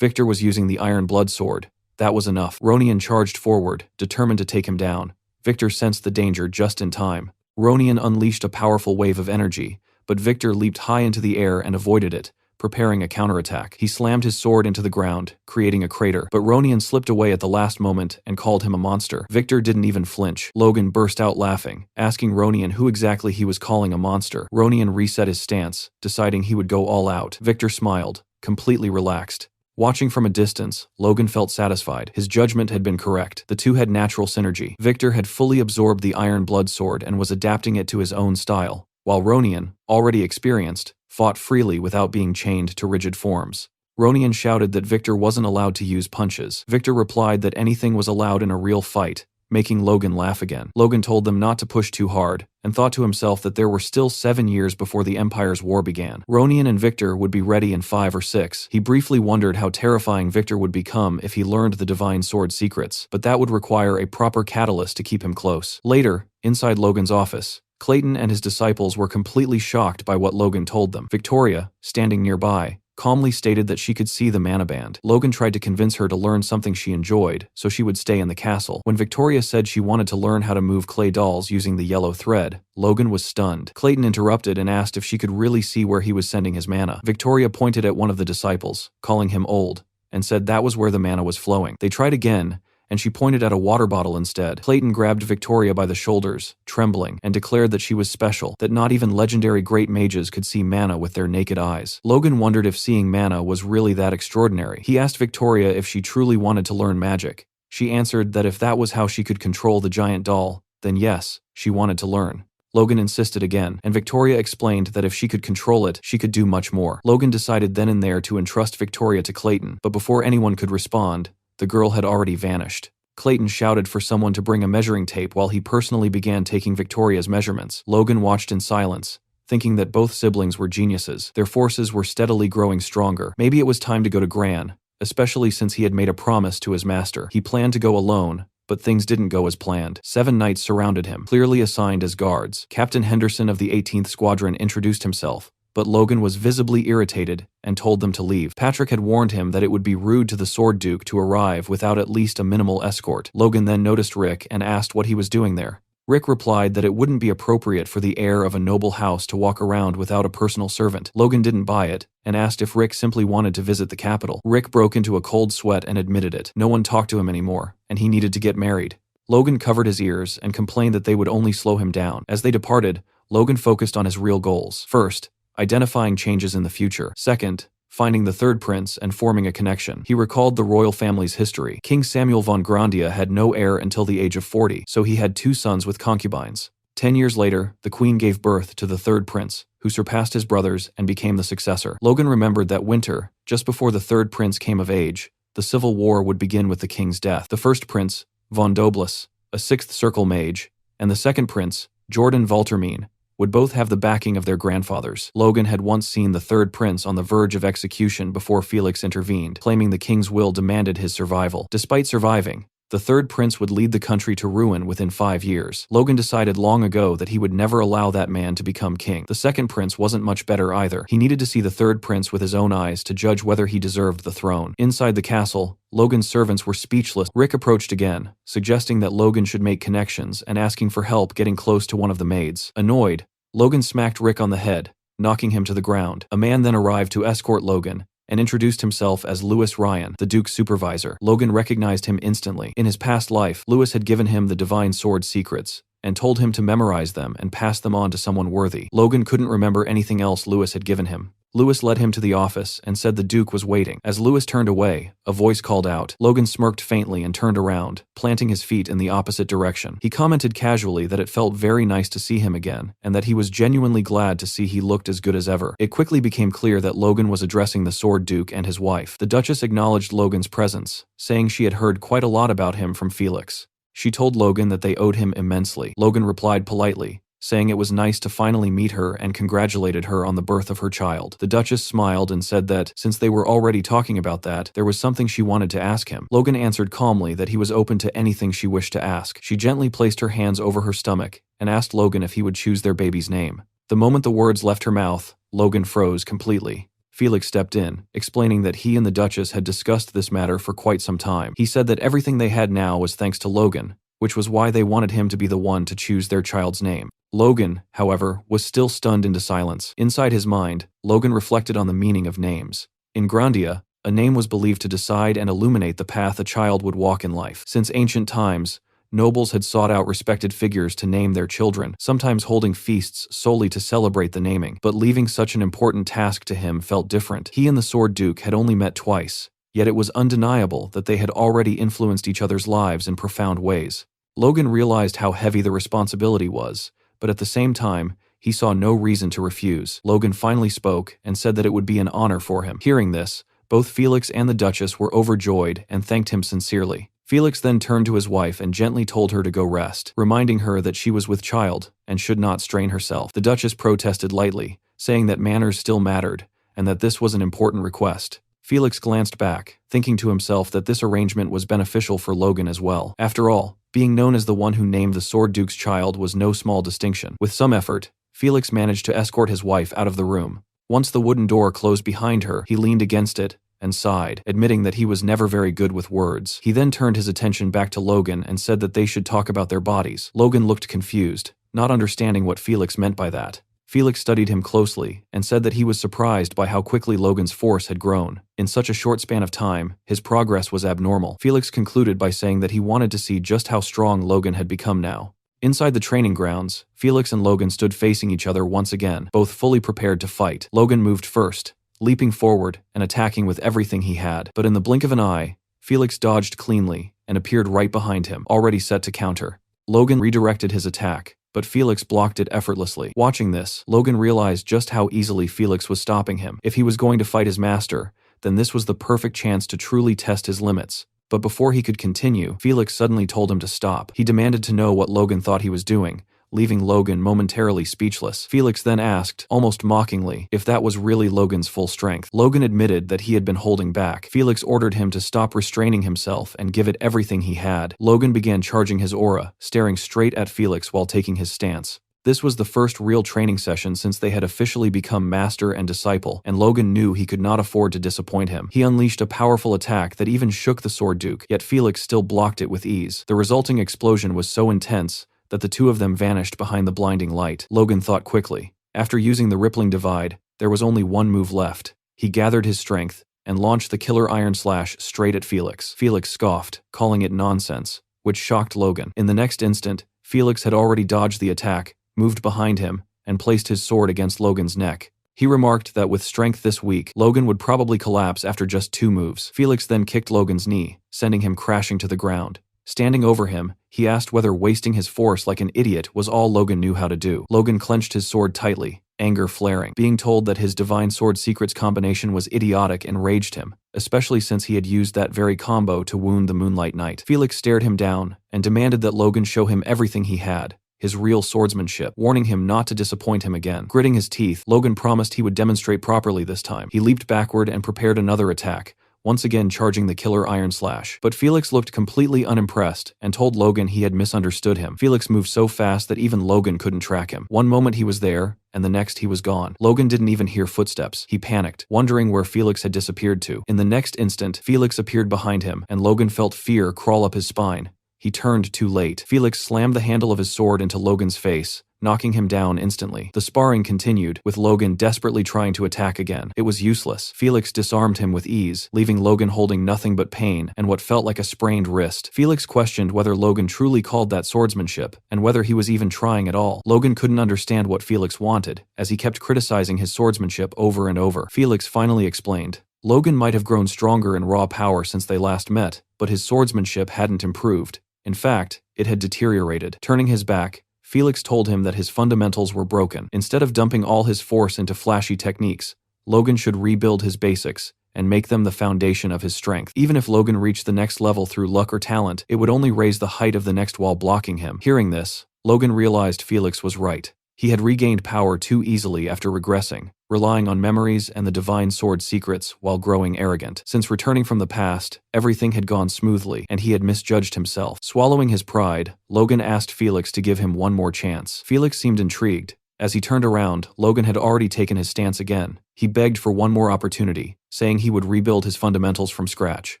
Victor was using the Iron Blood Sword. That was enough. Ronian charged forward, determined to take him down. Victor sensed the danger just in time. Ronian unleashed a powerful wave of energy, but Victor leaped high into the air and avoided it, preparing a counterattack. He slammed his sword into the ground, creating a crater, but Ronian slipped away at the last moment and called him a monster. Victor didn't even flinch. Logan burst out laughing, asking Ronian who exactly he was calling a monster. Ronian reset his stance, deciding he would go all out. Victor smiled, completely relaxed. Watching from a distance, Logan felt satisfied. His judgment had been correct. The two had natural synergy. Victor had fully absorbed the Iron Blood Sword and was adapting it to his own style, while Ronian, already experienced, fought freely without being chained to rigid forms. Ronian shouted that Victor wasn't allowed to use punches. Victor replied that anything was allowed in a real fight, making Logan laugh again. Logan told them not to push too hard, and thought to himself that there were still 7 years before the Empire's war began. Ronian and Victor would be ready in 5 or 6. He briefly wondered how terrifying Victor would become if he learned the Divine Sword secrets, but that would require a proper catalyst to keep him close. Later, inside Logan's office, Clayton and his disciples were completely shocked by what Logan told them. Victoria, standing nearby, calmly stated that she could see the mana band. Logan tried to convince her to learn something she enjoyed, so she would stay in the castle. When Victoria said she wanted to learn how to move clay dolls using the yellow thread, Logan was stunned. Clayton interrupted and asked if she could really see where he was sending his mana. Victoria pointed at one of the disciples, calling him old, and said that was where the mana was flowing. They tried again, and she pointed at a water bottle instead. Clayton grabbed Victoria by the shoulders, trembling, and declared that she was special, that not even legendary great mages could see mana with their naked eyes. Logan wondered if seeing mana was really that extraordinary. He asked Victoria if she truly wanted to learn magic. She answered that if that was how she could control the giant doll, then yes, she wanted to learn. Logan insisted again, and Victoria explained that if she could control it, she could do much more. Logan decided then and there to entrust Victoria to Clayton, but before anyone could respond, the girl had already vanished. Clayton shouted for someone to bring a measuring tape while he personally began taking Victoria's measurements. Logan watched in silence, thinking that both siblings were geniuses. Their forces were steadily growing stronger. Maybe it was time to go to Gran, especially since he had made a promise to his master. He planned to go alone, but things didn't go as planned. 7 knights surrounded him, clearly assigned as guards. Captain Henderson of the 18th Squadron introduced himself, but Logan was visibly irritated and told them to leave. Patrick had warned him that it would be rude to the Sword Duke to arrive without at least a minimal escort. Logan then noticed Rick and asked what he was doing there. Rick replied that it wouldn't be appropriate for the heir of a noble house to walk around without a personal servant. Logan didn't buy it, and asked if Rick simply wanted to visit the capital. Rick broke into a cold sweat and admitted it. No one talked to him anymore, and he needed to get married. Logan covered his ears and complained that they would only slow him down. As they departed, Logan focused on his real goals. First, identifying changes in the future. Second, finding the third prince and forming a connection. He recalled the royal family's history. King Samuel von Grandia had no heir until the age of 40, so he had 2 sons with concubines. 10 years later, the queen gave birth to the third prince, who surpassed his brothers and became the successor. Logan remembered that winter, just before the third prince came of age, the civil war would begin with the king's death. The first prince, von Douglas, a sixth circle mage, and the second prince, Jordan Valtermine, would both have the backing of their grandfathers. Logan had once seen the third prince on the verge of execution before Felix intervened, claiming the king's will demanded his survival. Despite surviving, the third prince would lead the country to ruin within 5 years. Logan decided long ago that he would never allow that man to become king. The second prince wasn't much better either. He needed to see the third prince with his own eyes to judge whether he deserved the throne. Inside the castle, Logan's servants were speechless. Rick approached again, suggesting that Logan should make connections and asking for help getting close to one of the maids. Annoyed, Logan smacked Rick on the head, knocking him to the ground. A man then arrived to escort Logan and introduced himself as Lewis Ryan, the Duke's supervisor. Logan recognized him instantly. In his past life, Lewis had given him the divine sword secrets and told him to memorize them and pass them on to someone worthy. Logan couldn't remember anything else Lewis had given him. Lewis led him to the office and said the Duke was waiting. As Lewis turned away, a voice called out. Logan smirked faintly and turned around, planting his feet in the opposite direction. He commented casually that it felt very nice to see him again, and that he was genuinely glad to see he looked as good as ever. It quickly became clear that Logan was addressing the Sword Duke and his wife. The Duchess acknowledged Logan's presence, saying she had heard quite a lot about him from Felix. She told Logan that they owed him immensely. Logan replied politely, saying it was nice to finally meet her and congratulated her on the birth of her child. The Duchess smiled and said that, since they were already talking about that, there was something she wanted to ask him. Logan answered calmly that he was open to anything she wished to ask. She gently placed her hands over her stomach and asked Logan if he would choose their baby's name. The moment the words left her mouth, Logan froze completely. Felix stepped in, explaining that he and the Duchess had discussed this matter for quite some time. He said that everything they had now was thanks to Logan, which was why they wanted him to be the one to choose their child's name. Logan, however, was still stunned into silence. Inside his mind, Logan reflected on the meaning of names. In Grandia, a name was believed to decide and illuminate the path a child would walk in life. Since ancient times, nobles had sought out respected figures to name their children, sometimes holding feasts solely to celebrate the naming. But leaving such an important task to him felt different. He and the Sword Duke had only met twice, yet it was undeniable that they had already influenced each other's lives in profound ways. Logan realized how heavy the responsibility was, but at the same time, he saw no reason to refuse. Logan finally spoke and said that it would be an honor for him. Hearing this, both Felix and the Duchess were overjoyed and thanked him sincerely. Felix then turned to his wife and gently told her to go rest, reminding her that she was with child and should not strain herself. The Duchess protested lightly, saying that manners still mattered and that this was an important request. Felix glanced back, thinking to himself that this arrangement was beneficial for Logan as well. After all, being known as the one who named the Sword Duke's child was no small distinction. With some effort, Felix managed to escort his wife out of the room. Once the wooden door closed behind her, he leaned against it and sighed, admitting that he was never very good with words. He then turned his attention back to Logan and said that they should talk about their bodies. Logan looked confused, not understanding what Felix meant by that. Felix studied him closely and said that he was surprised by how quickly Logan's force had grown. In such a short span of time, his progress was abnormal. Felix concluded by saying that he wanted to see just how strong Logan had become now. Inside the training grounds, Felix and Logan stood facing each other once again, both fully prepared to fight. Logan moved first, leaping forward and attacking with everything he had. But in the blink of an eye, Felix dodged cleanly and appeared right behind him, already set to counter. Logan redirected his attack, but Felix blocked it effortlessly. Watching this, Logan realized just how easily Felix was stopping him. If he was going to fight his master, then this was the perfect chance to truly test his limits. But before he could continue, Felix suddenly told him to stop. He demanded to know what Logan thought he was doing, leaving Logan momentarily speechless. Felix then asked, almost mockingly, if that was really Logan's full strength. Logan admitted that he had been holding back. Felix ordered him to stop restraining himself and give it everything he had. Logan began charging his aura, staring straight at Felix while taking his stance. This was the first real training session since they had officially become master and disciple, and Logan knew he could not afford to disappoint him. He unleashed a powerful attack that even shook the Sword Duke, yet Felix still blocked it with ease. The resulting explosion was so intense that the two of them vanished behind the blinding light. Logan thought quickly. After using the rippling divide, there was only one move left. He gathered his strength and launched the killer iron slash straight at Felix. Felix scoffed, calling it nonsense, which shocked Logan. In the next instant, Felix had already dodged the attack, moved behind him, and placed his sword against Logan's neck. He remarked that with strength this weak, Logan would probably collapse after just 2 moves. Felix then kicked Logan's knee, sending him crashing to the ground. Standing over him, he asked whether wasting his force like an idiot was all Logan knew how to do. Logan clenched his sword tightly, anger flaring. Being told that his Divine Sword Secrets combination was idiotic enraged him, especially since he had used that very combo to wound the Moonlight Knight. Felix stared him down and demanded that Logan show him everything he had, his real swordsmanship, warning him not to disappoint him again. Gritting his teeth, Logan promised he would demonstrate properly this time. He leaped backward and prepared another attack, once again charging the killer Iron Slash. But Felix looked completely unimpressed and told Logan he had misunderstood him. Felix moved so fast that even Logan couldn't track him. One moment he was there, and the next he was gone. Logan didn't even hear footsteps. He panicked, wondering where Felix had disappeared to. In the next instant, Felix appeared behind him, and Logan felt fear crawl up his spine. He turned too late. Felix slammed the handle of his sword into Logan's face, knocking him down instantly. The sparring continued, with Logan desperately trying to attack again. It was useless. Felix disarmed him with ease, leaving Logan holding nothing but pain and what felt like a sprained wrist. Felix questioned whether Logan truly called that swordsmanship, and whether he was even trying at all. Logan couldn't understand what Felix wanted, as he kept criticizing his swordsmanship over and over. Felix finally explained. Logan might have grown stronger in raw power since they last met, but his swordsmanship hadn't improved. In fact, it had deteriorated. Turning his back, Felix told him that his fundamentals were broken. Instead of dumping all his force into flashy techniques, Logan should rebuild his basics and make them the foundation of his strength. Even if Logan reached the next level through luck or talent, it would only raise the height of the next wall blocking him. Hearing this, Logan realized Felix was right. He had regained power too easily after regressing, relying on memories and the Divine Sword secrets while growing arrogant. Since returning from the past, everything had gone smoothly, and he had misjudged himself. Swallowing his pride, Logan asked Felix to give him one more chance. Felix seemed intrigued. As he turned around, Logan had already taken his stance again. He begged for one more opportunity, saying he would rebuild his fundamentals from scratch.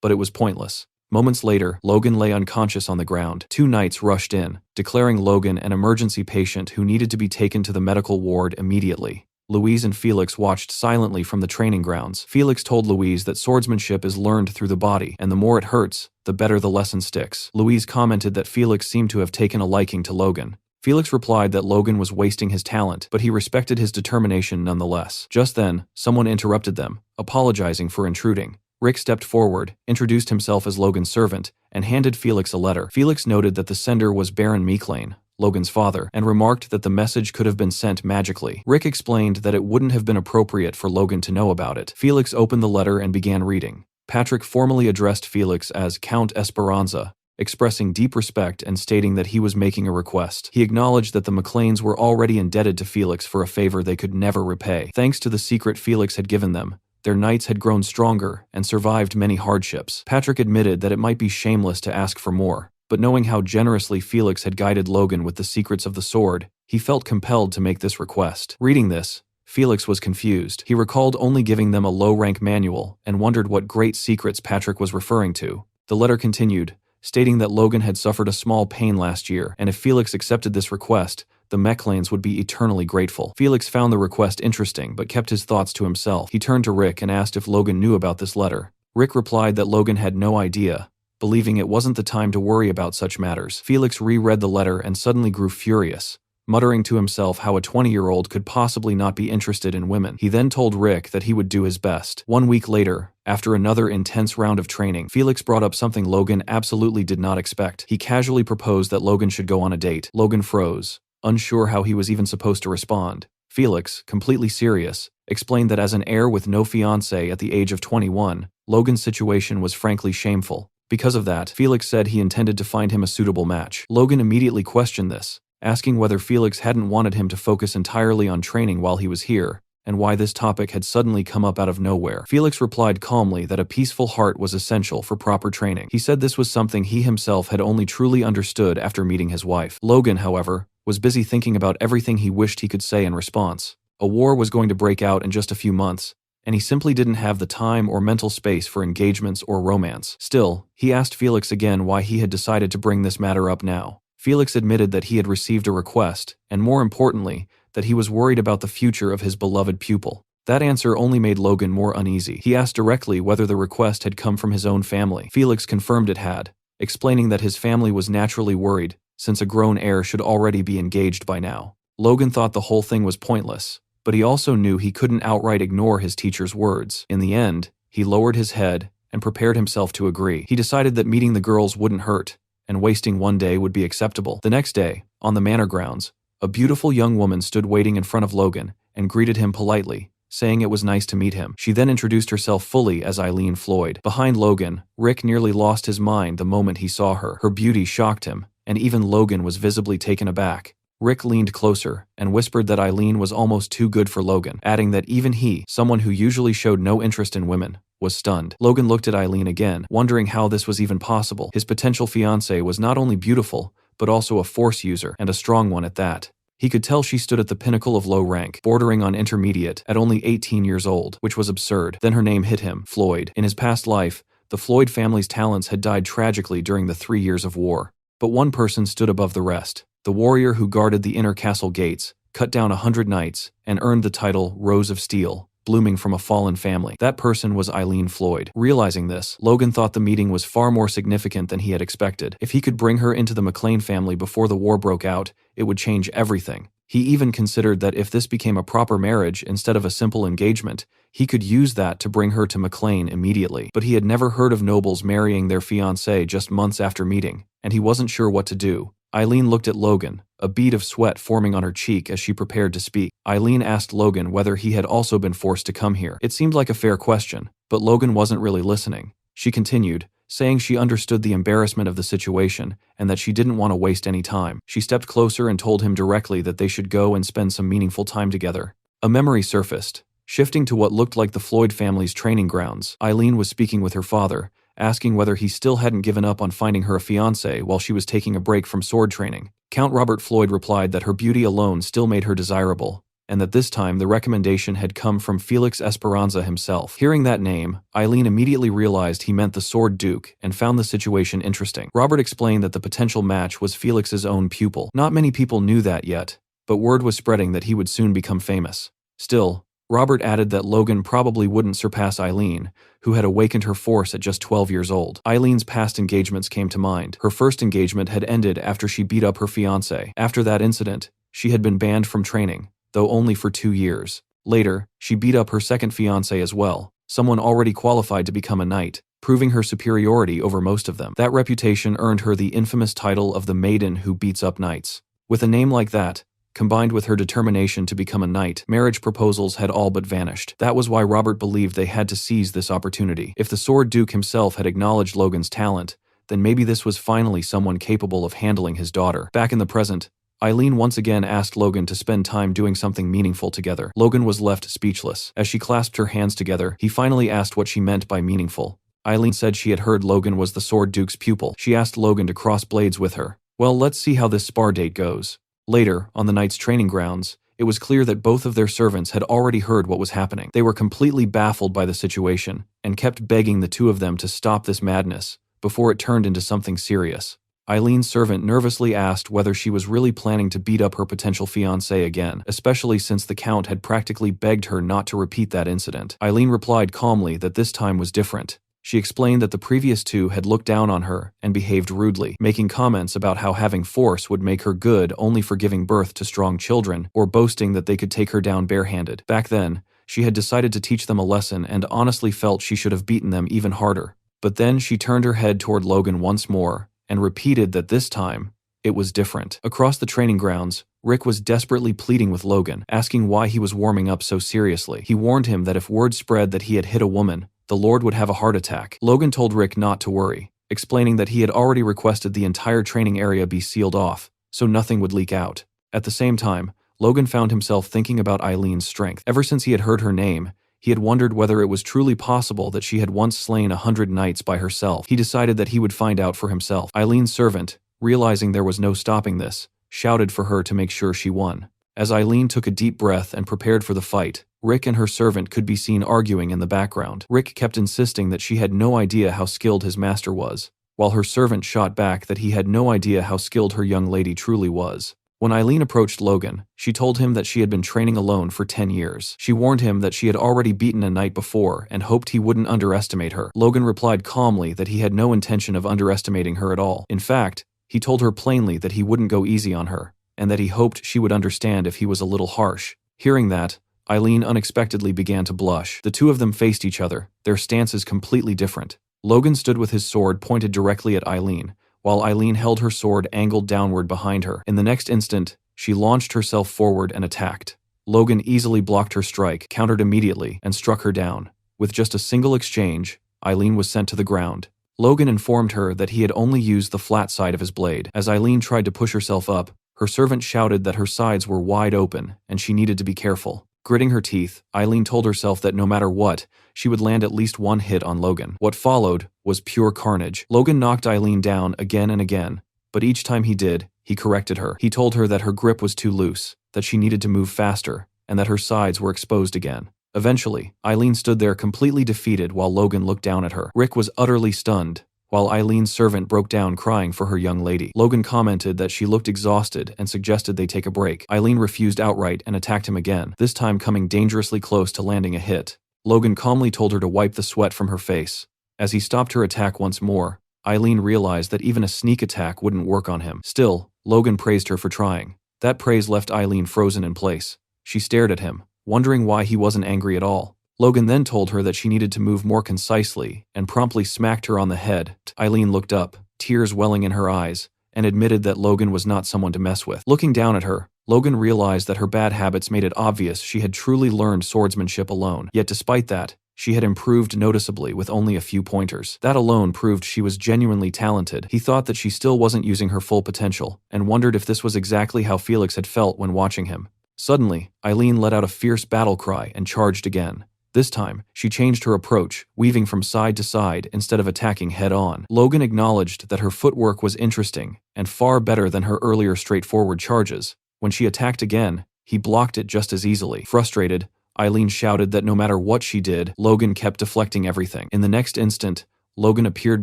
But it was pointless. Moments later, Logan lay unconscious on the ground. Two knights rushed in, declaring Logan an emergency patient who needed to be taken to the medical ward immediately. Louise and Felix watched silently from the training grounds. Felix told Louise that swordsmanship is learned through the body, and the more it hurts, the better the lesson sticks. Louise commented that Felix seemed to have taken a liking to Logan. Felix replied that Logan was wasting his talent, but he respected his determination nonetheless. Just then, someone interrupted them, apologizing for intruding. Rick stepped forward, introduced himself as Logan's servant, and handed Felix a letter. Felix noted that the sender was Baron Meeklane, Logan's father, and remarked that the message could have been sent magically. Rick explained that it wouldn't have been appropriate for Logan to know about it. Felix opened the letter and began reading. Patrick formally addressed Felix as Count Esperanza, expressing deep respect and stating that he was making a request. He acknowledged that the McLeans were already indebted to Felix for a favor they could never repay. Thanks to the secret Felix had given them, their knights had grown stronger and survived many hardships. Patrick admitted that it might be shameless to ask for more, but knowing how generously Felix had guided Logan with the secrets of the sword, he felt compelled to make this request. Reading this, Felix was confused. He recalled only giving them a low-rank manual and wondered what great secrets Patrick was referring to. The letter continued, stating that Logan had suffered a small pain last year, and if Felix accepted this request, the McLeans would be eternally grateful. Felix found the request interesting, but kept his thoughts to himself. He turned to Rick and asked if Logan knew about this letter. Rick replied that Logan had no idea, believing it wasn't the time to worry about such matters. Felix reread the letter and suddenly grew furious, muttering to himself how a 20-year-old could possibly not be interested in women. He then told Rick that he would do his best. 1 week later, after another intense round of training, Felix brought up something Logan absolutely did not expect. He casually proposed that Logan should go on a date. Logan froze, unsure how he was even supposed to respond. Felix, completely serious, explained that as an heir with no fiancé at the age of 21, Logan's situation was frankly shameful. Because of that, Felix said he intended to find him a suitable match. Logan immediately questioned this, asking whether Felix hadn't wanted him to focus entirely on training while he was here, and why this topic had suddenly come up out of nowhere. Felix replied calmly that a peaceful heart was essential for proper training. He said this was something he himself had only truly understood after meeting his wife. Logan, however, was busy thinking about everything he wished he could say in response. A war was going to break out in just a few months, and he simply didn't have the time or mental space for engagements or romance. Still, he asked Felix again why he had decided to bring this matter up now. Felix admitted that he had received a request, and more importantly, that he was worried about the future of his beloved pupil. That answer only made Logan more uneasy. He asked directly whether the request had come from his own family. Felix confirmed it had, explaining that his family was naturally worried, since a grown heir should already be engaged by now. Logan thought the whole thing was pointless, but he also knew he couldn't outright ignore his teacher's words. In the end, he lowered his head and prepared himself to agree. He decided that meeting the girls wouldn't hurt, and wasting one day would be acceptable. The next day, on the manor grounds, a beautiful young woman stood waiting in front of Logan and greeted him politely, saying it was nice to meet him. She then introduced herself fully as Eileen Floyd. Behind Logan, Rick nearly lost his mind the moment he saw her. Her beauty shocked him, and even Logan was visibly taken aback. Rick leaned closer and whispered that Eileen was almost too good for Logan, adding that even he, someone who usually showed no interest in women, was stunned. Logan looked at Eileen again, wondering how this was even possible. His potential fiancée was not only beautiful, but also a force user, and a strong one at that. He could tell she stood at the pinnacle of low rank, bordering on intermediate, at only 18 years old, which was absurd. Then her name hit him, Floyd. In his past life, the Floyd family's talents had died tragically during the 3 years of war. But one person stood above the rest. The warrior who guarded the inner castle gates, cut down 100 knights, and earned the title Rose of Steel, blooming from a fallen family. That person was Eileen Floyd. Realizing this, Logan thought the meeting was far more significant than he had expected. If he could bring her into the McLean family before the war broke out, it would change everything. He even considered that if this became a proper marriage instead of a simple engagement, he could use that to bring her to McLean immediately. But he had never heard of nobles marrying their fiancée just months after meeting, and he wasn't sure what to do. Eileen looked at Logan, a bead of sweat forming on her cheek as she prepared to speak. Eileen asked Logan whether he had also been forced to come here. It seemed like a fair question, but Logan wasn't really listening. She continued, saying she understood the embarrassment of the situation and that she didn't want to waste any time. She stepped closer and told him directly that they should go and spend some meaningful time together. A memory surfaced. Shifting to what looked like the Floyd family's training grounds, Eileen was speaking with her father, asking whether he still hadn't given up on finding her a fiancé while she was taking a break from sword training. Count Robert Floyd replied that her beauty alone still made her desirable, and that this time the recommendation had come from Felix Esperanza himself. Hearing that name, Eileen immediately realized he meant the Sword Duke and found the situation interesting. Robert explained that the potential match was Felix's own pupil. Not many people knew that yet, but word was spreading that he would soon become famous. Still, Robert added that Logan probably wouldn't surpass Eileen, who had awakened her force at just 12 years old. Eileen's past engagements came to mind. Her first engagement had ended after she beat up her fiancé. After that incident, she had been banned from training, though only for 2 years. Later, she beat up her second fiancé as well, someone already qualified to become a knight, proving her superiority over most of them. That reputation earned her the infamous title of the maiden who beats up knights. With a name like that, combined with her determination to become a knight, marriage proposals had all but vanished. That was why Robert believed they had to seize this opportunity. If the Sword Duke himself had acknowledged Logan's talent, then maybe this was finally someone capable of handling his daughter. Back in the present, Eileen once again asked Logan to spend time doing something meaningful together. Logan was left speechless. As she clasped her hands together, he finally asked what she meant by meaningful. Eileen said she had heard Logan was the Sword Duke's pupil. She asked Logan to cross blades with her. Well, let's see how this spar date goes. Later, on the knight's training grounds, it was clear that both of their servants had already heard what was happening. They were completely baffled by the situation, and kept begging the two of them to stop this madness, before it turned into something serious. Eileen's servant nervously asked whether she was really planning to beat up her potential fiancé again, especially since the Count had practically begged her not to repeat that incident. Eileen replied calmly that this time was different. She explained that the previous two had looked down on her and behaved rudely, making comments about how having force would make her good only for giving birth to strong children, or boasting that they could take her down barehanded. Back then, she had decided to teach them a lesson and honestly felt she should have beaten them even harder. But then she turned her head toward Logan once more, and repeated that this time, it was different. Across the training grounds, Rick was desperately pleading with Logan, asking why he was warming up so seriously. He warned him that if word spread that he had hit a woman, the Lord would have a heart attack. Logan told Rick not to worry, explaining that he had already requested the entire training area be sealed off, so nothing would leak out. At the same time, Logan found himself thinking about Eileen's strength. Ever since he had heard her name, he had wondered whether it was truly possible that she had once slain 100 knights by herself. He decided that he would find out for himself. Eileen's servant, realizing there was no stopping this, shouted for her to make sure she won. As Eileen took a deep breath and prepared for the fight, Rick and her servant could be seen arguing in the background. Rick kept insisting that she had no idea how skilled his master was, while her servant shot back that he had no idea how skilled her young lady truly was. When Eileen approached Logan, she told him that she had been training alone for 10 years. She warned him that she had already beaten a knight before and hoped he wouldn't underestimate her. Logan replied calmly that he had no intention of underestimating her at all. In fact, he told her plainly that he wouldn't go easy on her, and that he hoped she would understand if he was a little harsh. Hearing that, Eileen unexpectedly began to blush. The two of them faced each other, their stances completely different. Logan stood with his sword pointed directly at Eileen, while Eileen held her sword angled downward behind her. In the next instant, she launched herself forward and attacked. Logan easily blocked her strike, countered immediately, and struck her down. With just a single exchange, Eileen was sent to the ground. Logan informed her that he had only used the flat side of his blade. As Eileen tried to push herself up, her servant shouted that her sides were wide open and she needed to be careful. Gritting her teeth, Eileen told herself that no matter what, she would land at least one hit on Logan. What followed was pure carnage. Logan knocked Eileen down again and again, but each time he did, he corrected her. He told her that her grip was too loose, that she needed to move faster, and that her sides were exposed again. Eventually, Eileen stood there completely defeated while Logan looked down at her. Rick was utterly stunned, while Eileen's servant broke down crying for her young lady. Logan commented that she looked exhausted and suggested they take a break. Eileen refused outright and attacked him again, this time coming dangerously close to landing a hit. Logan calmly told her to wipe the sweat from her face. As he stopped her attack once more, Eileen realized that even a sneak attack wouldn't work on him. Still, Logan praised her for trying. That praise left Eileen frozen in place. She stared at him, wondering why he wasn't angry at all. Logan then told her that she needed to move more concisely and promptly smacked her on the head. Eileen looked up, tears welling in her eyes, and admitted that Logan was not someone to mess with. Looking down at her, Logan realized that her bad habits made it obvious she had truly learned swordsmanship alone. Yet despite that, she had improved noticeably with only a few pointers. That alone proved she was genuinely talented. He thought that she still wasn't using her full potential, and wondered if this was exactly how Felix had felt when watching him. Suddenly, Eileen let out a fierce battle cry and charged again. This time, she changed her approach, weaving from side to side instead of attacking head-on. Logan acknowledged that her footwork was interesting and far better than her earlier straightforward charges. When she attacked again, he blocked it just as easily. Frustrated, Eileen shouted that no matter what she did, Logan kept deflecting everything. In the next instant, Logan appeared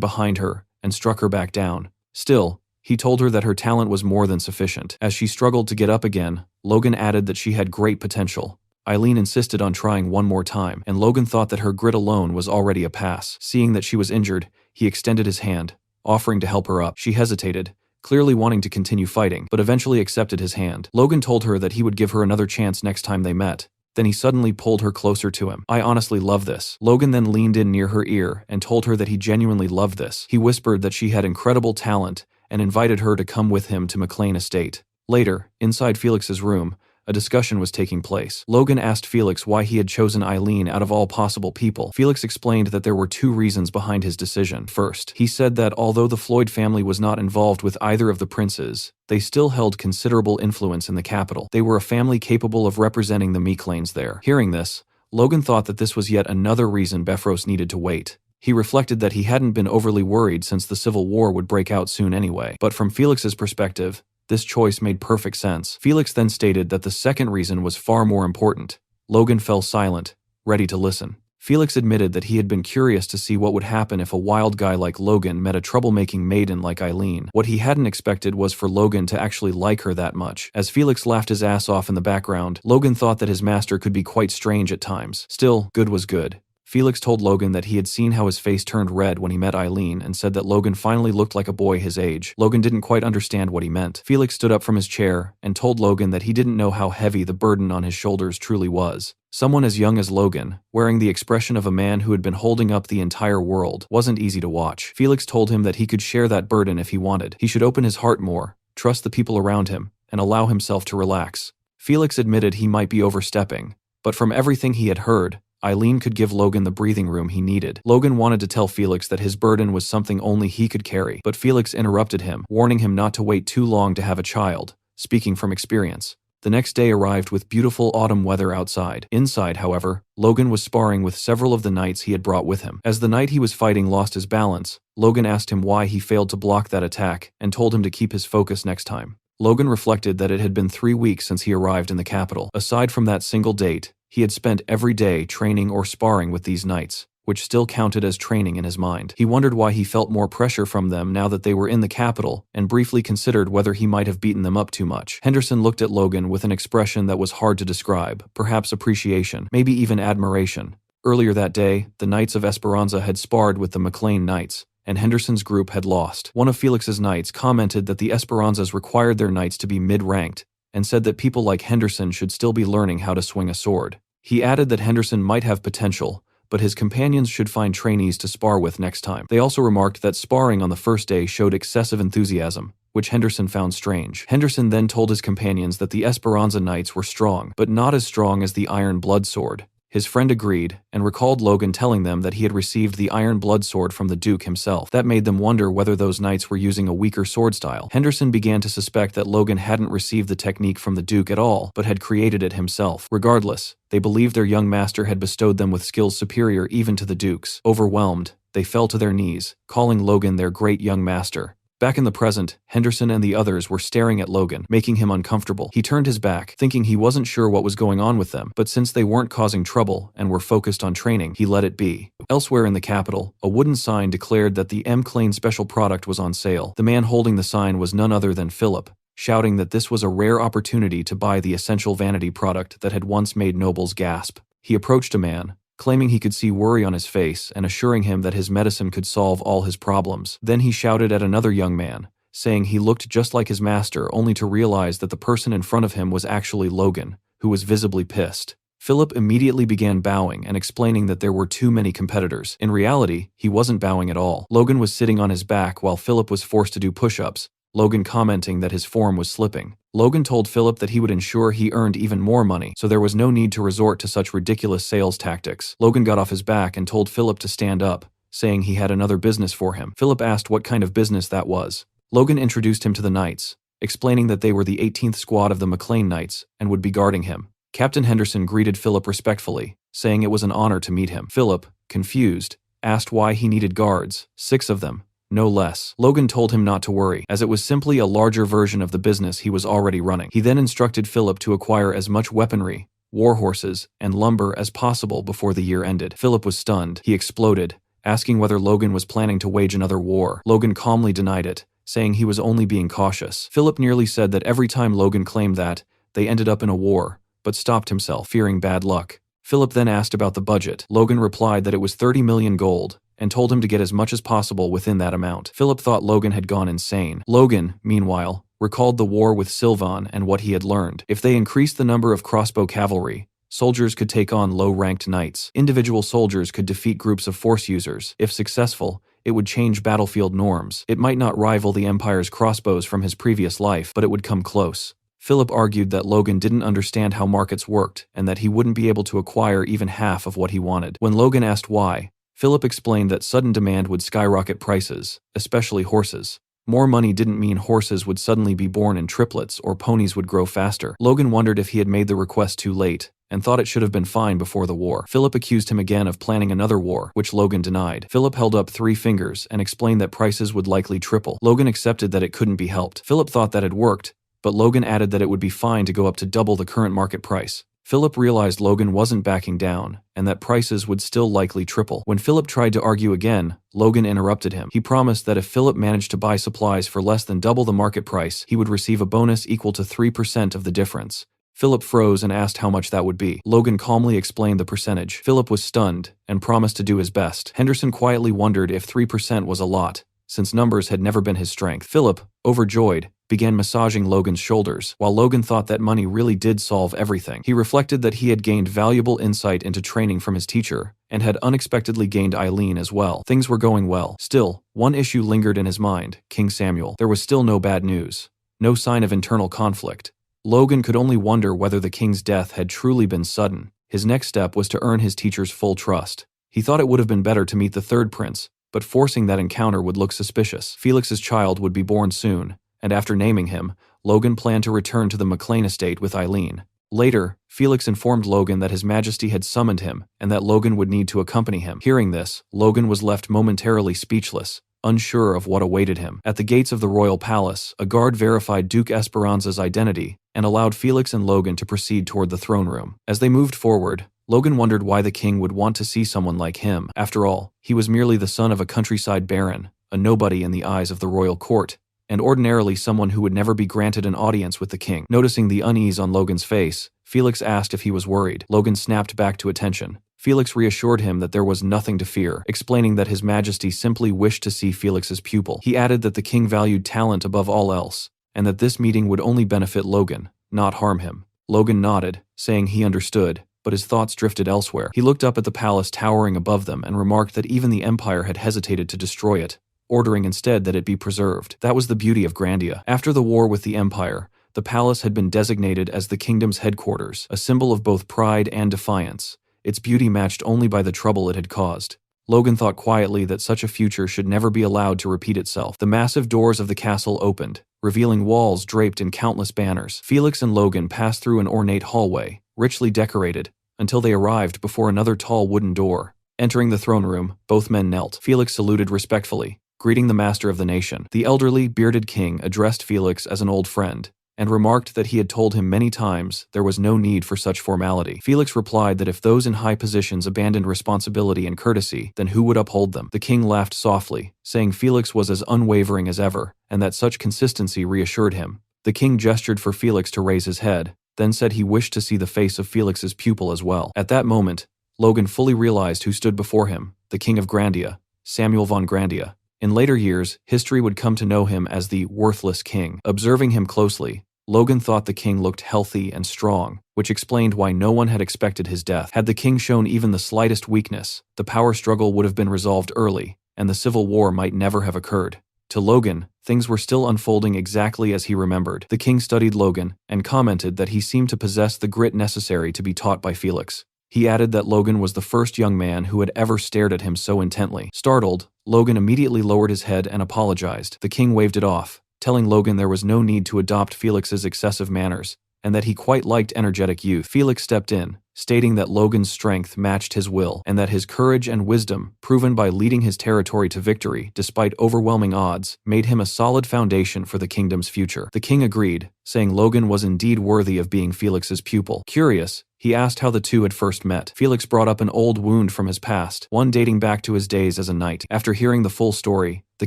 behind her and struck her back down. Still, he told her that her talent was more than sufficient. As she struggled to get up again, Logan added that she had great potential. Eileen insisted on trying one more time, and Logan thought that her grit alone was already a pass. Seeing that she was injured, he extended his hand, offering to help her up. She hesitated, clearly wanting to continue fighting, but eventually accepted his hand. Logan told her that he would give her another chance next time they met. Then he suddenly pulled her closer to him. "I honestly love this." Logan then leaned in near her ear and told her that he genuinely loved this. He whispered that she had incredible talent and invited her to come with him to McLean Estate. Later, inside Felix's room, a discussion was taking place. Logan asked Felix why he had chosen Eileen out of all possible people. Felix explained that there were two reasons behind his decision. First, he said that although the Floyd family was not involved with either of the princes, they still held considerable influence in the capital. They were a family capable of representing the McLeans there. Hearing this, Logan thought that this was yet another reason Befros needed to wait. He reflected that he hadn't been overly worried since the Civil War would break out soon anyway. But from Felix's perspective, this choice made perfect sense. Felix then stated that the second reason was far more important. Logan fell silent, ready to listen. Felix admitted that he had been curious to see what would happen if a wild guy like Logan met a troublemaking maiden like Eileen. What he hadn't expected was for Logan to actually like her that much. As Felix laughed his ass off in the background, Logan thought that his master could be quite strange at times. Still, good was good. Felix told Logan that he had seen how his face turned red when he met Eileen and said that Logan finally looked like a boy his age. Logan didn't quite understand what he meant. Felix stood up from his chair and told Logan that he didn't know how heavy the burden on his shoulders truly was. Someone as young as Logan, wearing the expression of a man who had been holding up the entire world, wasn't easy to watch. Felix told him that he could share that burden if he wanted. He should open his heart more, trust the people around him, and allow himself to relax. Felix admitted he might be overstepping, but from everything he had heard, Eileen could give Logan the breathing room he needed. Logan wanted to tell Felix that his burden was something only he could carry, but Felix interrupted him, warning him not to wait too long to have a child, speaking from experience. The next day arrived with beautiful autumn weather outside. Inside, however, Logan was sparring with several of the knights he had brought with him. As the knight he was fighting lost his balance, Logan asked him why he failed to block that attack and told him to keep his focus next time. Logan reflected that it had been 3 weeks since he arrived in the capital. Aside from that single date, he had spent every day training or sparring with these knights, which still counted as training in his mind. He wondered why he felt more pressure from them now that they were in the capital, and briefly considered whether he might have beaten them up too much. Henderson looked at Logan with an expression that was hard to describe, perhaps appreciation, maybe even admiration. Earlier that day, the Knights of Esperanza had sparred with the McLean Knights, and Henderson's group had lost. One of Felix's knights commented that the Esperanzas required their knights to be mid-ranked, and said that people like Henderson should still be learning how to swing a sword. He added that Henderson might have potential, but his companions should find trainees to spar with next time. They also remarked that sparring on the first day showed excessive enthusiasm, which Henderson found strange. Henderson then told his companions that the Esperanza Knights were strong, but not as strong as the Iron Blood Sword. His friend agreed, and recalled Logan telling them that he had received the Iron Blood Sword from the Duke himself. That made them wonder whether those knights were using a weaker sword style. Henderson began to suspect that Logan hadn't received the technique from the Duke at all, but had created it himself. Regardless, they believed their young master had bestowed them with skills superior even to the Duke's. Overwhelmed, they fell to their knees, calling Logan their great young master. Back in the present, Henderson and the others were staring at Logan, making him uncomfortable. He turned his back, thinking he wasn't sure what was going on with them, but since they weren't causing trouble and were focused on training, he let it be. Elsewhere in the capital, a wooden sign declared that the M. Klein special product was on sale. The man holding the sign was none other than Philip, shouting that this was a rare opportunity to buy the essential vanity product that had once made nobles gasp. He approached a man, claiming he could see worry on his face and assuring him that his medicine could solve all his problems. Then he shouted at another young man, saying he looked just like his master, only to realize that the person in front of him was actually Logan, who was visibly pissed. Philip immediately began bowing and explaining that there were too many competitors. In reality, he wasn't bowing at all. Logan was sitting on his back while Philip was forced to do push-ups, Logan commenting that his form was slipping. Logan told Philip that he would ensure he earned even more money, so there was no need to resort to such ridiculous sales tactics. Logan got off his back and told Philip to stand up, saying he had another business for him. Philip asked what kind of business that was. Logan introduced him to the Knights, explaining that they were the 18th squad of the McLean Knights and would be guarding him. Captain Henderson greeted Philip respectfully, saying it was an honor to meet him. Philip, confused, asked why he needed guards, 6 of them, no less. Logan told him not to worry, as it was simply a larger version of the business he was already running. He then instructed Philip to acquire as much weaponry, war horses, and lumber as possible before the year ended. Philip was stunned. He exploded, asking whether Logan was planning to wage another war. Logan calmly denied it, saying he was only being cautious. Philip nearly said that every time Logan claimed that, they ended up in a war, but stopped himself, fearing bad luck. Philip then asked about the budget. Logan replied that it was 30 million gold, and told him to get as much as possible within that amount. Philip thought Logan had gone insane. Logan, meanwhile, recalled the war with Sylvan and what he had learned. If they increased the number of crossbow cavalry, soldiers could take on low-ranked knights. Individual soldiers could defeat groups of force users. If successful, it would change battlefield norms. It might not rival the Empire's crossbows from his previous life, but it would come close. Philip argued that Logan didn't understand how markets worked and that he wouldn't be able to acquire even half of what he wanted. When Logan asked why, Philip explained that sudden demand would skyrocket prices, especially horses. More money didn't mean horses would suddenly be born in triplets or ponies would grow faster. Logan wondered if he had made the request too late, and thought it should have been fine before the war. Philip accused him again of planning another war, which Logan denied. Philip held up 3 fingers and explained that prices would likely triple. Logan accepted that it couldn't be helped. Philip thought that had worked, but Logan added that it would be fine to go up to double the current market price. Philip realized Logan wasn't backing down, and that prices would still likely triple. When Philip tried to argue again, Logan interrupted him. He promised that if Philip managed to buy supplies for less than double the market price, he would receive a bonus equal to 3% of the difference. Philip froze and asked how much that would be. Logan calmly explained the percentage. Philip was stunned, and promised to do his best. Henderson quietly wondered if 3% was a lot, since numbers had never been his strength. Philip, overjoyed, began massaging Logan's shoulders, while Logan thought that money really did solve everything. He reflected that he had gained valuable insight into training from his teacher, and had unexpectedly gained Eileen as well. Things were going well. Still, one issue lingered in his mind: King Samuel. There was still no bad news. No sign of internal conflict. Logan could only wonder whether the king's death had truly been sudden. His next step was to earn his teacher's full trust. He thought it would have been better to meet the third prince, but forcing that encounter would look suspicious. Felix's child would be born soon, and after naming him, Logan planned to return to the McLean estate with Eileen. Later, Felix informed Logan that His Majesty had summoned him, and that Logan would need to accompany him. Hearing this, Logan was left momentarily speechless, unsure of what awaited him. At the gates of the royal palace, a guard verified Duke Esperanza's identity, and allowed Felix and Logan to proceed toward the throne room. As they moved forward, Logan wondered why the king would want to see someone like him. After all, he was merely the son of a countryside baron, a nobody in the eyes of the royal court, and ordinarily someone who would never be granted an audience with the king. Noticing the unease on Logan's face, Felix asked if he was worried. Logan snapped back to attention. Felix reassured him that there was nothing to fear, explaining that His Majesty simply wished to see Felix's pupil. He added that the king valued talent above all else, and that this meeting would only benefit Logan, not harm him. Logan nodded, saying he understood, but his thoughts drifted elsewhere. He looked up at the palace towering above them and remarked that even the empire had hesitated to destroy it, ordering instead that it be preserved. That was the beauty of Grandia. After the war with the empire, the palace had been designated as the kingdom's headquarters, a symbol of both pride and defiance, its beauty matched only by the trouble it had caused. Logan thought quietly that such a future should never be allowed to repeat itself. The massive doors of the castle opened, revealing walls draped in countless banners. Felix and Logan passed through an ornate hallway, richly decorated, until they arrived before another tall wooden door. Entering the throne room, both men knelt. Felix saluted respectfully, greeting the master of the nation. The elderly, bearded king addressed Felix as an old friend, and remarked that he had told him many times there was no need for such formality. Felix replied that if those in high positions abandoned responsibility and courtesy, then who would uphold them? The king laughed softly, saying Felix was as unwavering as ever, and that such consistency reassured him. The king gestured for Felix to raise his head, then said he wished to see the face of Felix's pupil as well. At that moment, Logan fully realized who stood before him, the king of Grandia, Samuel von Grandia. In later years, history would come to know him as the worthless king. Observing him closely, Logan thought the king looked healthy and strong, which explained why no one had expected his death. Had the king shown even the slightest weakness, the power struggle would have been resolved early, and the civil war might never have occurred. To Logan, things were still unfolding exactly as he remembered. The king studied Logan and commented that he seemed to possess the grit necessary to be taught by Felix. He added that Logan was the first young man who had ever stared at him so intently. Startled, Logan immediately lowered his head and apologized. The king waved it off, telling Logan there was no need to adopt Felix's excessive manners, and that he quite liked energetic youth. Felix stepped in, stating that Logan's strength matched his will, and that his courage and wisdom, proven by leading his territory to victory despite overwhelming odds, made him a solid foundation for the kingdom's future. The king agreed, saying Logan was indeed worthy of being Felix's pupil. Curious, he asked how the two had first met. Felix brought up an old wound from his past, one dating back to his days as a knight. After hearing the full story, the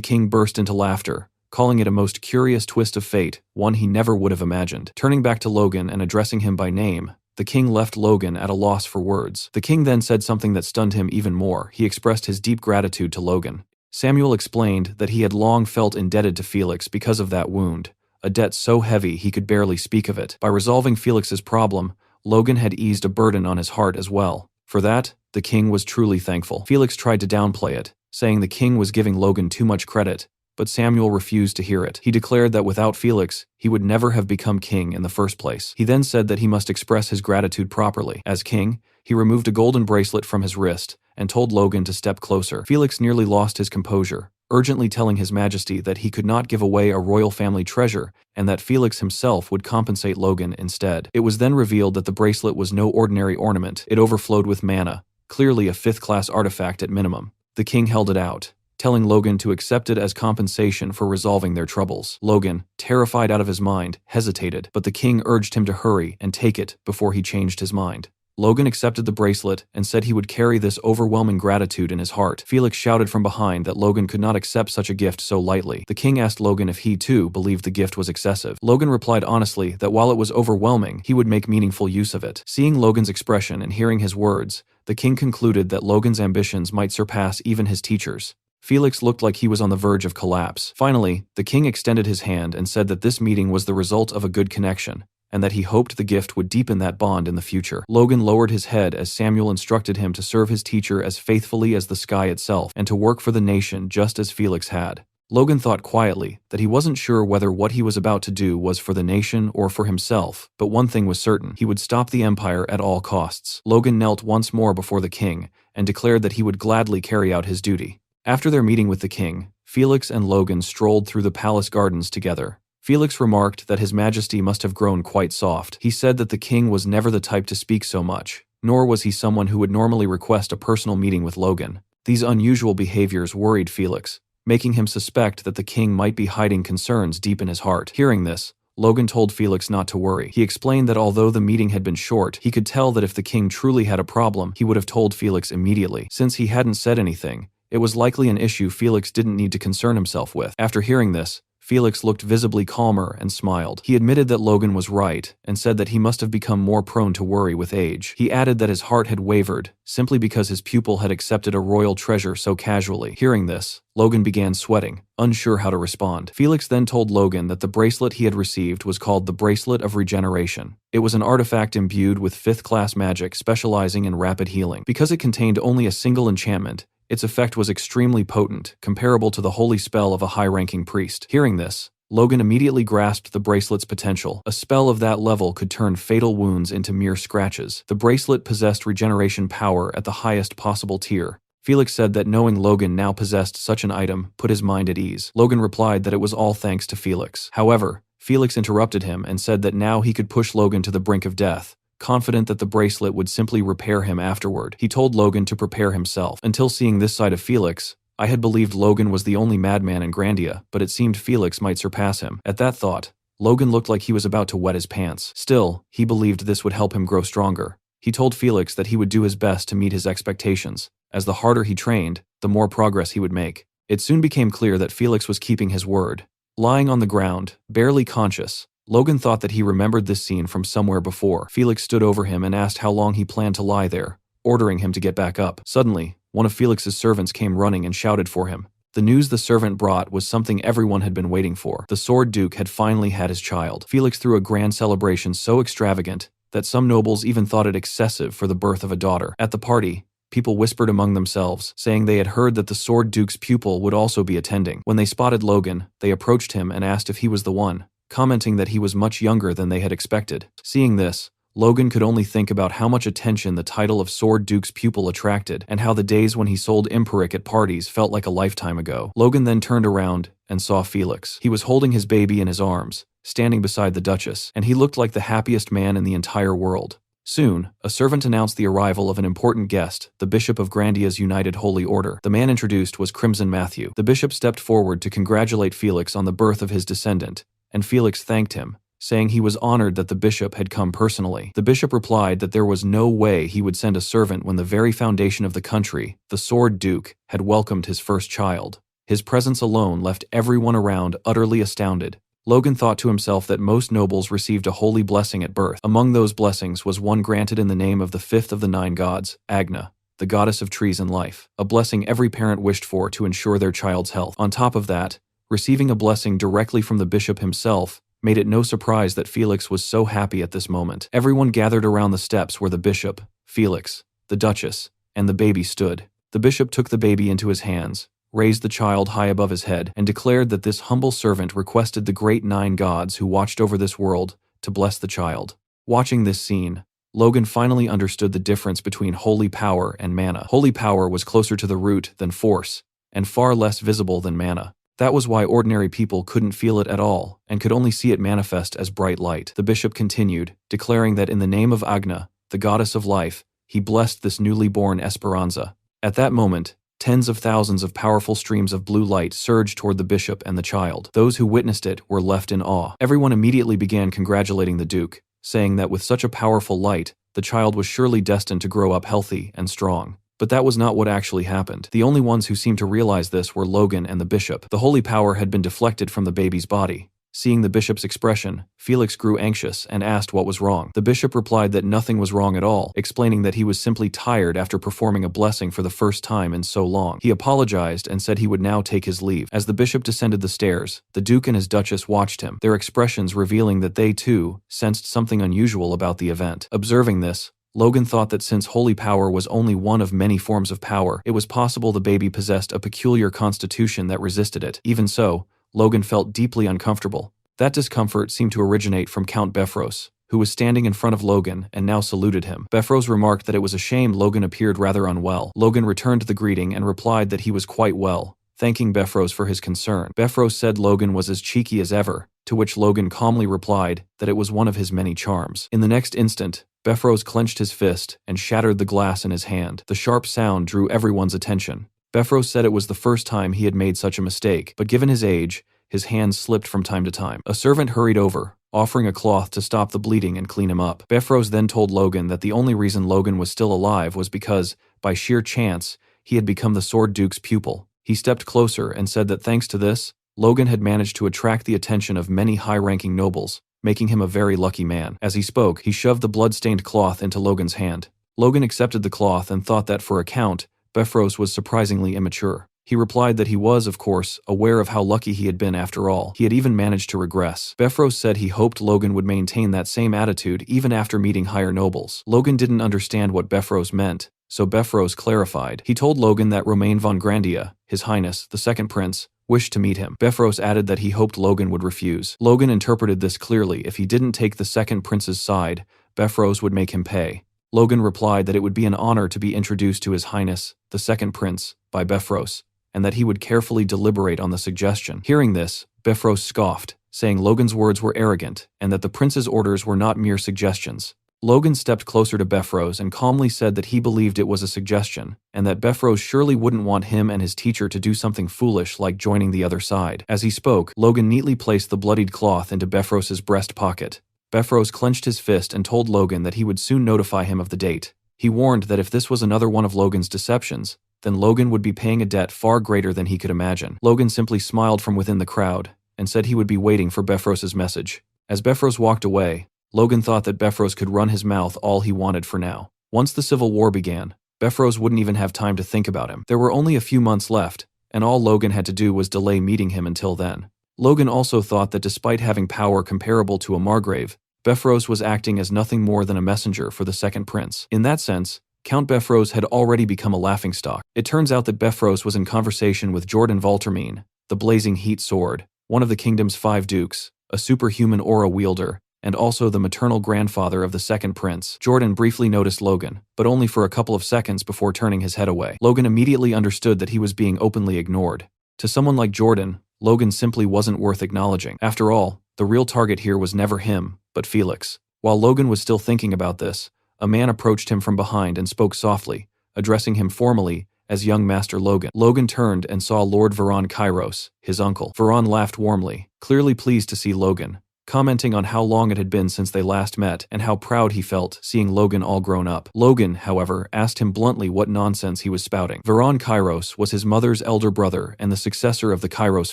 king burst into laughter, calling it a most curious twist of fate, one he never would have imagined. Turning back to Logan and addressing him by name, the king left Logan at a loss for words. The king then said something that stunned him even more. He expressed his deep gratitude to Logan. Samuel explained that he had long felt indebted to Felix because of that wound, a debt so heavy he could barely speak of it. By resolving Felix's problem, Logan had eased a burden on his heart as well. For that, the king was truly thankful. Felix tried to downplay it, saying the king was giving Logan too much credit, but Samuel refused to hear it. He declared that without Felix, he would never have become king in the first place. He then said that he must express his gratitude properly. As king, he removed a golden bracelet from his wrist and told Logan to step closer. Felix nearly lost his composure, urgently telling His Majesty that he could not give away a royal family treasure and that Felix himself would compensate Logan instead. It was then revealed that the bracelet was no ordinary ornament. It overflowed with mana, clearly a fifth-class artifact at minimum. The king held it out, telling Logan to accept it as compensation for resolving their troubles. Logan, terrified out of his mind, hesitated, but the king urged him to hurry and take it before he changed his mind. Logan accepted the bracelet and said he would carry this overwhelming gratitude in his heart. Felix shouted from behind that Logan could not accept such a gift so lightly. The king asked Logan if he too believed the gift was excessive. Logan replied honestly that while it was overwhelming, he would make meaningful use of it. Seeing Logan's expression and hearing his words, the king concluded that Logan's ambitions might surpass even his teachers. Felix looked like he was on the verge of collapse. Finally, the king extended his hand and said that this meeting was the result of a good connection, and that he hoped the gift would deepen that bond in the future. Logan lowered his head as Samuel instructed him to serve his teacher as faithfully as the sky itself, and to work for the nation just as Felix had. Logan thought quietly that he wasn't sure whether what he was about to do was for the nation or for himself, but one thing was certain: he would stop the empire at all costs. Logan knelt once more before the king and declared that he would gladly carry out his duty. After their meeting with the king, Felix and Logan strolled through the palace gardens together. Felix remarked that His Majesty must have grown quite soft. He said that the king was never the type to speak so much, nor was he someone who would normally request a personal meeting with Logan. These unusual behaviors worried Felix, making him suspect that the king might be hiding concerns deep in his heart. Hearing this, Logan told Felix not to worry. He explained that although the meeting had been short, he could tell that if the king truly had a problem, he would have told Felix immediately. Since he hadn't said anything, it was likely an issue Felix didn't need to concern himself with. After hearing this, Felix looked visibly calmer and smiled. He admitted that Logan was right and said that he must have become more prone to worry with age. He added that his heart had wavered, simply because his pupil had accepted a royal treasure so casually. Hearing this, Logan began sweating, unsure how to respond. Felix then told Logan that the bracelet he had received was called the Bracelet of Regeneration. It was an artifact imbued with 5th-class magic specializing in rapid healing. Because it contained only a single enchantment, its effect was extremely potent, comparable to the holy spell of a high-ranking priest. Hearing this, Logan immediately grasped the bracelet's potential. A spell of that level could turn fatal wounds into mere scratches. The bracelet possessed regeneration power at the highest possible tier. Felix said that knowing Logan now possessed such an item put his mind at ease. Logan replied that it was all thanks to Felix. However, Felix interrupted him and said that now he could push Logan to the brink of death, confident that the bracelet would simply repair him afterward. He told Logan to prepare himself. Until seeing this side of Felix, I had believed Logan was the only madman in Grandia, but it seemed Felix might surpass him. At that thought, Logan looked like he was about to wet his pants. Still, he believed this would help him grow stronger. He told Felix that he would do his best to meet his expectations, as the harder he trained, the more progress he would make. It soon became clear that Felix was keeping his word. Lying on the ground, barely conscious, Logan thought that he remembered this scene from somewhere before. Felix stood over him and asked how long he planned to lie there, ordering him to get back up. Suddenly, one of Felix's servants came running and shouted for him. The news the servant brought was something everyone had been waiting for. The Sword Duke had finally had his child. Felix threw a grand celebration so extravagant that some nobles even thought it excessive for the birth of a daughter. At the party, people whispered among themselves, saying they had heard that the Sword Duke's pupil would also be attending. When they spotted Logan, they approached him and asked if he was the one, commenting that he was much younger than they had expected. Seeing this, Logan could only think about how much attention the title of Sword Duke's pupil attracted, and how the days when he sold Imperic at parties felt like a lifetime ago. Logan then turned around and saw Felix. He was holding his baby in his arms, standing beside the Duchess, and he looked like the happiest man in the entire world. Soon, a servant announced the arrival of an important guest, the Bishop of Grandia's United Holy Order. The man introduced was Crimson Matthew. The bishop stepped forward to congratulate Felix on the birth of his descendant, and Felix thanked him, saying he was honored that the bishop had come personally. The bishop replied that there was no way he would send a servant when the very foundation of the country, the Sword Duke, had welcomed his first child. His presence alone left everyone around utterly astounded. Logan thought to himself that most nobles received a holy blessing at birth. Among those blessings was one granted in the name of the 5th of the 9 gods, Agna, the goddess of trees and life, a blessing every parent wished for to ensure their child's health. On top of that, receiving a blessing directly from the bishop himself made it no surprise that Felix was so happy at this moment. Everyone gathered around the steps where the bishop, Felix, the Duchess, and the baby stood. The bishop took the baby into his hands, raised the child high above his head, and declared that this humble servant requested the great 9 gods who watched over this world to bless the child. Watching this scene, Logan finally understood the difference between holy power and mana. Holy power was closer to the root than force, and far less visible than mana. That was why ordinary people couldn't feel it at all, and could only see it manifest as bright light. The bishop continued, declaring that in the name of Agna, the goddess of life, he blessed this newly born Esperanza. At that moment, tens of thousands of powerful streams of blue light surged toward the bishop and the child. Those who witnessed it were left in awe. Everyone immediately began congratulating the Duke, saying that with such a powerful light, the child was surely destined to grow up healthy and strong. But that was not what actually happened. The only ones who seemed to realize this were Logan and the bishop. The holy power had been deflected from the baby's body. Seeing the bishop's expression, Felix grew anxious and asked what was wrong. The bishop replied that nothing was wrong at all, explaining that he was simply tired after performing a blessing for the first time in so long. He apologized and said he would now take his leave. As the bishop descended the stairs, the Duke and his Duchess watched him, their expressions revealing that they too sensed something unusual about the event. Observing this, Logan thought that since holy power was only one of many forms of power, it was possible the baby possessed a peculiar constitution that resisted it. Even so, Logan felt deeply uncomfortable. That discomfort seemed to originate from Count Befros, who was standing in front of Logan and now saluted him. Befros remarked that it was a shame Logan appeared rather unwell. Logan returned the greeting and replied that he was quite well, thanking Befros for his concern. Befros said Logan was as cheeky as ever, to which Logan calmly replied that it was one of his many charms. In the next instant, Befros clenched his fist and shattered the glass in his hand. The sharp sound drew everyone's attention. Befros said it was the first time he had made such a mistake, but given his age, his hands slipped from time to time. A servant hurried over, offering a cloth to stop the bleeding and clean him up. Befros then told Logan that the only reason Logan was still alive was because, by sheer chance, he had become the Sword Duke's pupil. He stepped closer and said that thanks to this, Logan had managed to attract the attention of many high-ranking nobles, making him a very lucky man. As he spoke, he shoved the blood-stained cloth into Logan's hand. Logan accepted the cloth and thought that for a count, Befros was surprisingly immature. He replied that he was, of course, aware of how lucky he had been after all. He had even managed to regress. Befros said he hoped Logan would maintain that same attitude even after meeting higher nobles. Logan didn't understand what Befros meant, so Befros clarified. He told Logan that Romain von Grandia, His Highness, the second prince, wished to meet him. Befros added that he hoped Logan would refuse. Logan interpreted this clearly. If he didn't take the second prince's side, Befros would make him pay. Logan replied that it would be an honor to be introduced to His Highness, the second prince, by Befros, and that he would carefully deliberate on the suggestion. Hearing this, Befros scoffed, saying Logan's words were arrogant and that the prince's orders were not mere suggestions. Logan stepped closer to Befros and calmly said that he believed it was a suggestion, and that Befros surely wouldn't want him and his teacher to do something foolish like joining the other side. As he spoke, Logan neatly placed the bloodied cloth into Befros's breast pocket. Befros clenched his fist and told Logan that he would soon notify him of the date. He warned that if this was another one of Logan's deceptions, then Logan would be paying a debt far greater than he could imagine. Logan simply smiled from within the crowd and said he would be waiting for Befros's message. As Befros walked away, Logan thought that Befros could run his mouth all he wanted for now. Once the civil war began, Befros wouldn't even have time to think about him. There were only a few months left, and all Logan had to do was delay meeting him until then. Logan also thought that despite having power comparable to a Margrave, Befros was acting as nothing more than a messenger for the second prince. In that sense, Count Befros had already become a laughingstock. It turns out that Befros was in conversation with Jordan Valtermine, the Blazing Heat Sword, one of the kingdom's 5 dukes, a superhuman aura wielder, and also the maternal grandfather of the second prince. Jordan briefly noticed Logan, but only for a couple of seconds before turning his head away. Logan immediately understood that he was being openly ignored. To someone like Jordan, Logan simply wasn't worth acknowledging. After all, the real target here was never him, but Felix. While Logan was still thinking about this, a man approached him from behind and spoke softly, addressing him formally as young Master Logan. Logan turned and saw Lord Veron Kairos, his uncle. Veron laughed warmly, clearly pleased to see Logan, commenting on how long it had been since they last met and how proud he felt seeing Logan all grown up. Logan, however, asked him bluntly what nonsense he was spouting. Veron Kairos was his mother's elder brother and the successor of the Kairos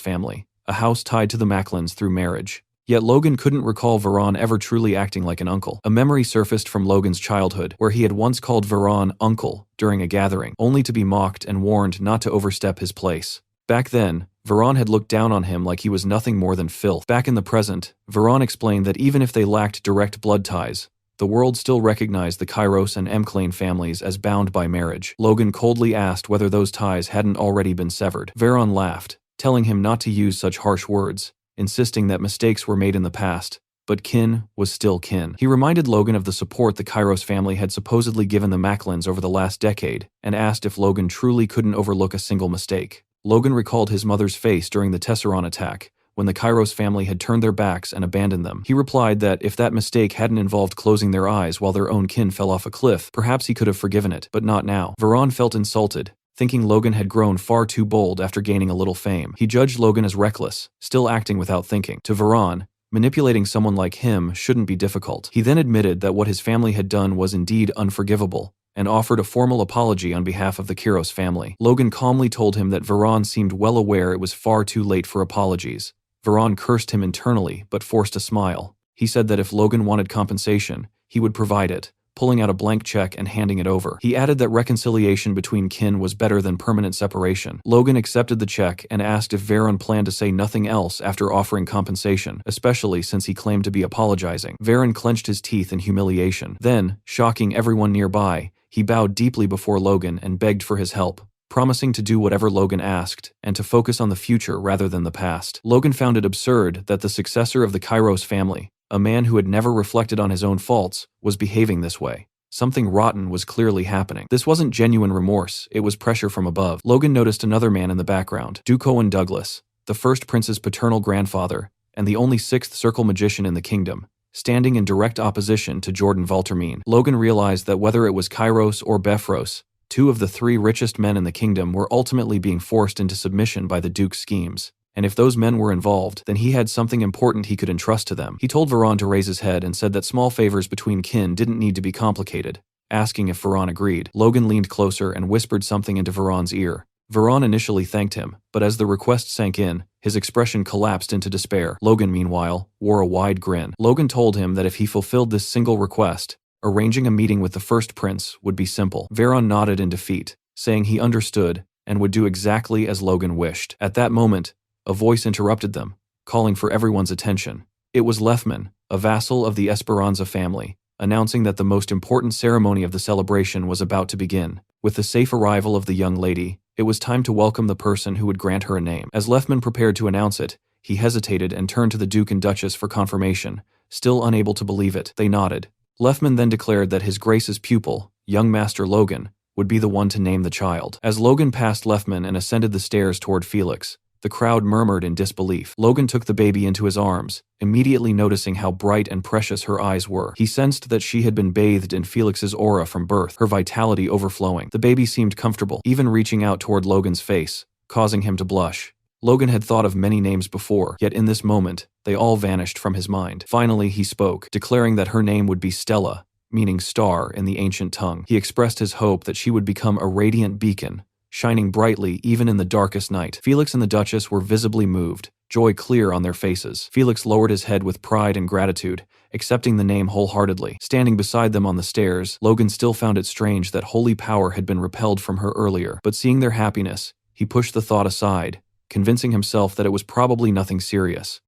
family, a house tied to the Macklins through marriage. Yet Logan couldn't recall Veron ever truly acting like an uncle. A memory surfaced from Logan's childhood, where he had once called Veron uncle during a gathering, only to be mocked and warned not to overstep his place. Back then, Veron had looked down on him like he was nothing more than filth. Back in the present, Veron explained that even if they lacked direct blood ties, the world still recognized the Kairos and Emclane families as bound by marriage. Logan coldly asked whether those ties hadn't already been severed. Veron laughed, telling him not to use such harsh words, insisting that mistakes were made in the past, but kin was still kin. He reminded Logan of the support the Kairos family had supposedly given the Macklins over the last decade, and asked if Logan truly couldn't overlook a single mistake. Logan recalled his mother's face during the Tesseron attack, when the Kairos family had turned their backs and abandoned them. He replied that if that mistake hadn't involved closing their eyes while their own kin fell off a cliff, perhaps he could have forgiven it, but not now. Veron felt insulted, thinking Logan had grown far too bold after gaining a little fame. He judged Logan as reckless, still acting without thinking. To Veron, manipulating someone like him shouldn't be difficult. He then admitted that what his family had done was indeed unforgivable, and offered a formal apology on behalf of the Kairos family. Logan calmly told him that Veron seemed well aware it was far too late for apologies. Veron cursed him internally, but forced a smile. He said that if Logan wanted compensation, he would provide it, pulling out a blank check and handing it over. He added that reconciliation between kin was better than permanent separation. Logan accepted the check and asked if Veron planned to say nothing else after offering compensation, especially since he claimed to be apologizing. Veron clenched his teeth in humiliation. Then, shocking everyone nearby, he bowed deeply before Logan and begged for his help, promising to do whatever Logan asked and to focus on the future rather than the past. Logan found it absurd that the successor of the Kairos family, a man who had never reflected on his own faults, was behaving this way. Something rotten was clearly happening. This wasn't genuine remorse, it was pressure from above. Logan noticed another man in the background, Duke Owen Douglas, the first prince's paternal grandfather, and the only 6th circle magician in the kingdom, standing in direct opposition to Jordan Valtermine. Logan realized that whether it was Kairos or Befros, 2 of the 3 richest men in the kingdom were ultimately being forced into submission by the Duke's schemes. And if those men were involved, then he had something important he could entrust to them. He told Veron to raise his head and said that small favors between kin didn't need to be complicated, asking if Veron agreed. Logan leaned closer and whispered something into Veron's ear, Veron initially thanked him, but as the request sank in, his expression collapsed into despair. Logan, meanwhile, wore a wide grin. Logan told him that if he fulfilled this single request, arranging a meeting with the first prince would be simple. Veron nodded in defeat, saying he understood and would do exactly as Logan wished. At that moment, a voice interrupted them, calling for everyone's attention. It was Lefman, a vassal of the Esperanza family, announcing that the most important ceremony of the celebration was about to begin. With the safe arrival of the young lady, it was time to welcome the person who would grant her a name. As Lefman prepared to announce it, he hesitated and turned to the Duke and Duchess for confirmation, still unable to believe it. They nodded. Lefman then declared that His Grace's pupil, young Master Logan, would be the one to name the child. As Logan passed Lefman and ascended the stairs toward Felix, the crowd murmured in disbelief. Logan took the baby into his arms, immediately noticing how bright and precious her eyes were. He sensed that she had been bathed in Felix's aura from birth, her vitality overflowing. The baby seemed comfortable, even reaching out toward Logan's face, causing him to blush. Logan had thought of many names before, yet in this moment, they all vanished from his mind. Finally, he spoke, declaring that her name would be Stella, meaning star in the ancient tongue. He expressed his hope that she would become a radiant beacon, shining brightly even in the darkest night. Felix and the Duchess were visibly moved, joy clear on their faces. Felix lowered his head with pride and gratitude, accepting the name wholeheartedly. Standing beside them on the stairs, Logan still found it strange that holy power had been repelled from her earlier. But seeing their happiness, he pushed the thought aside, convincing himself that it was probably nothing serious.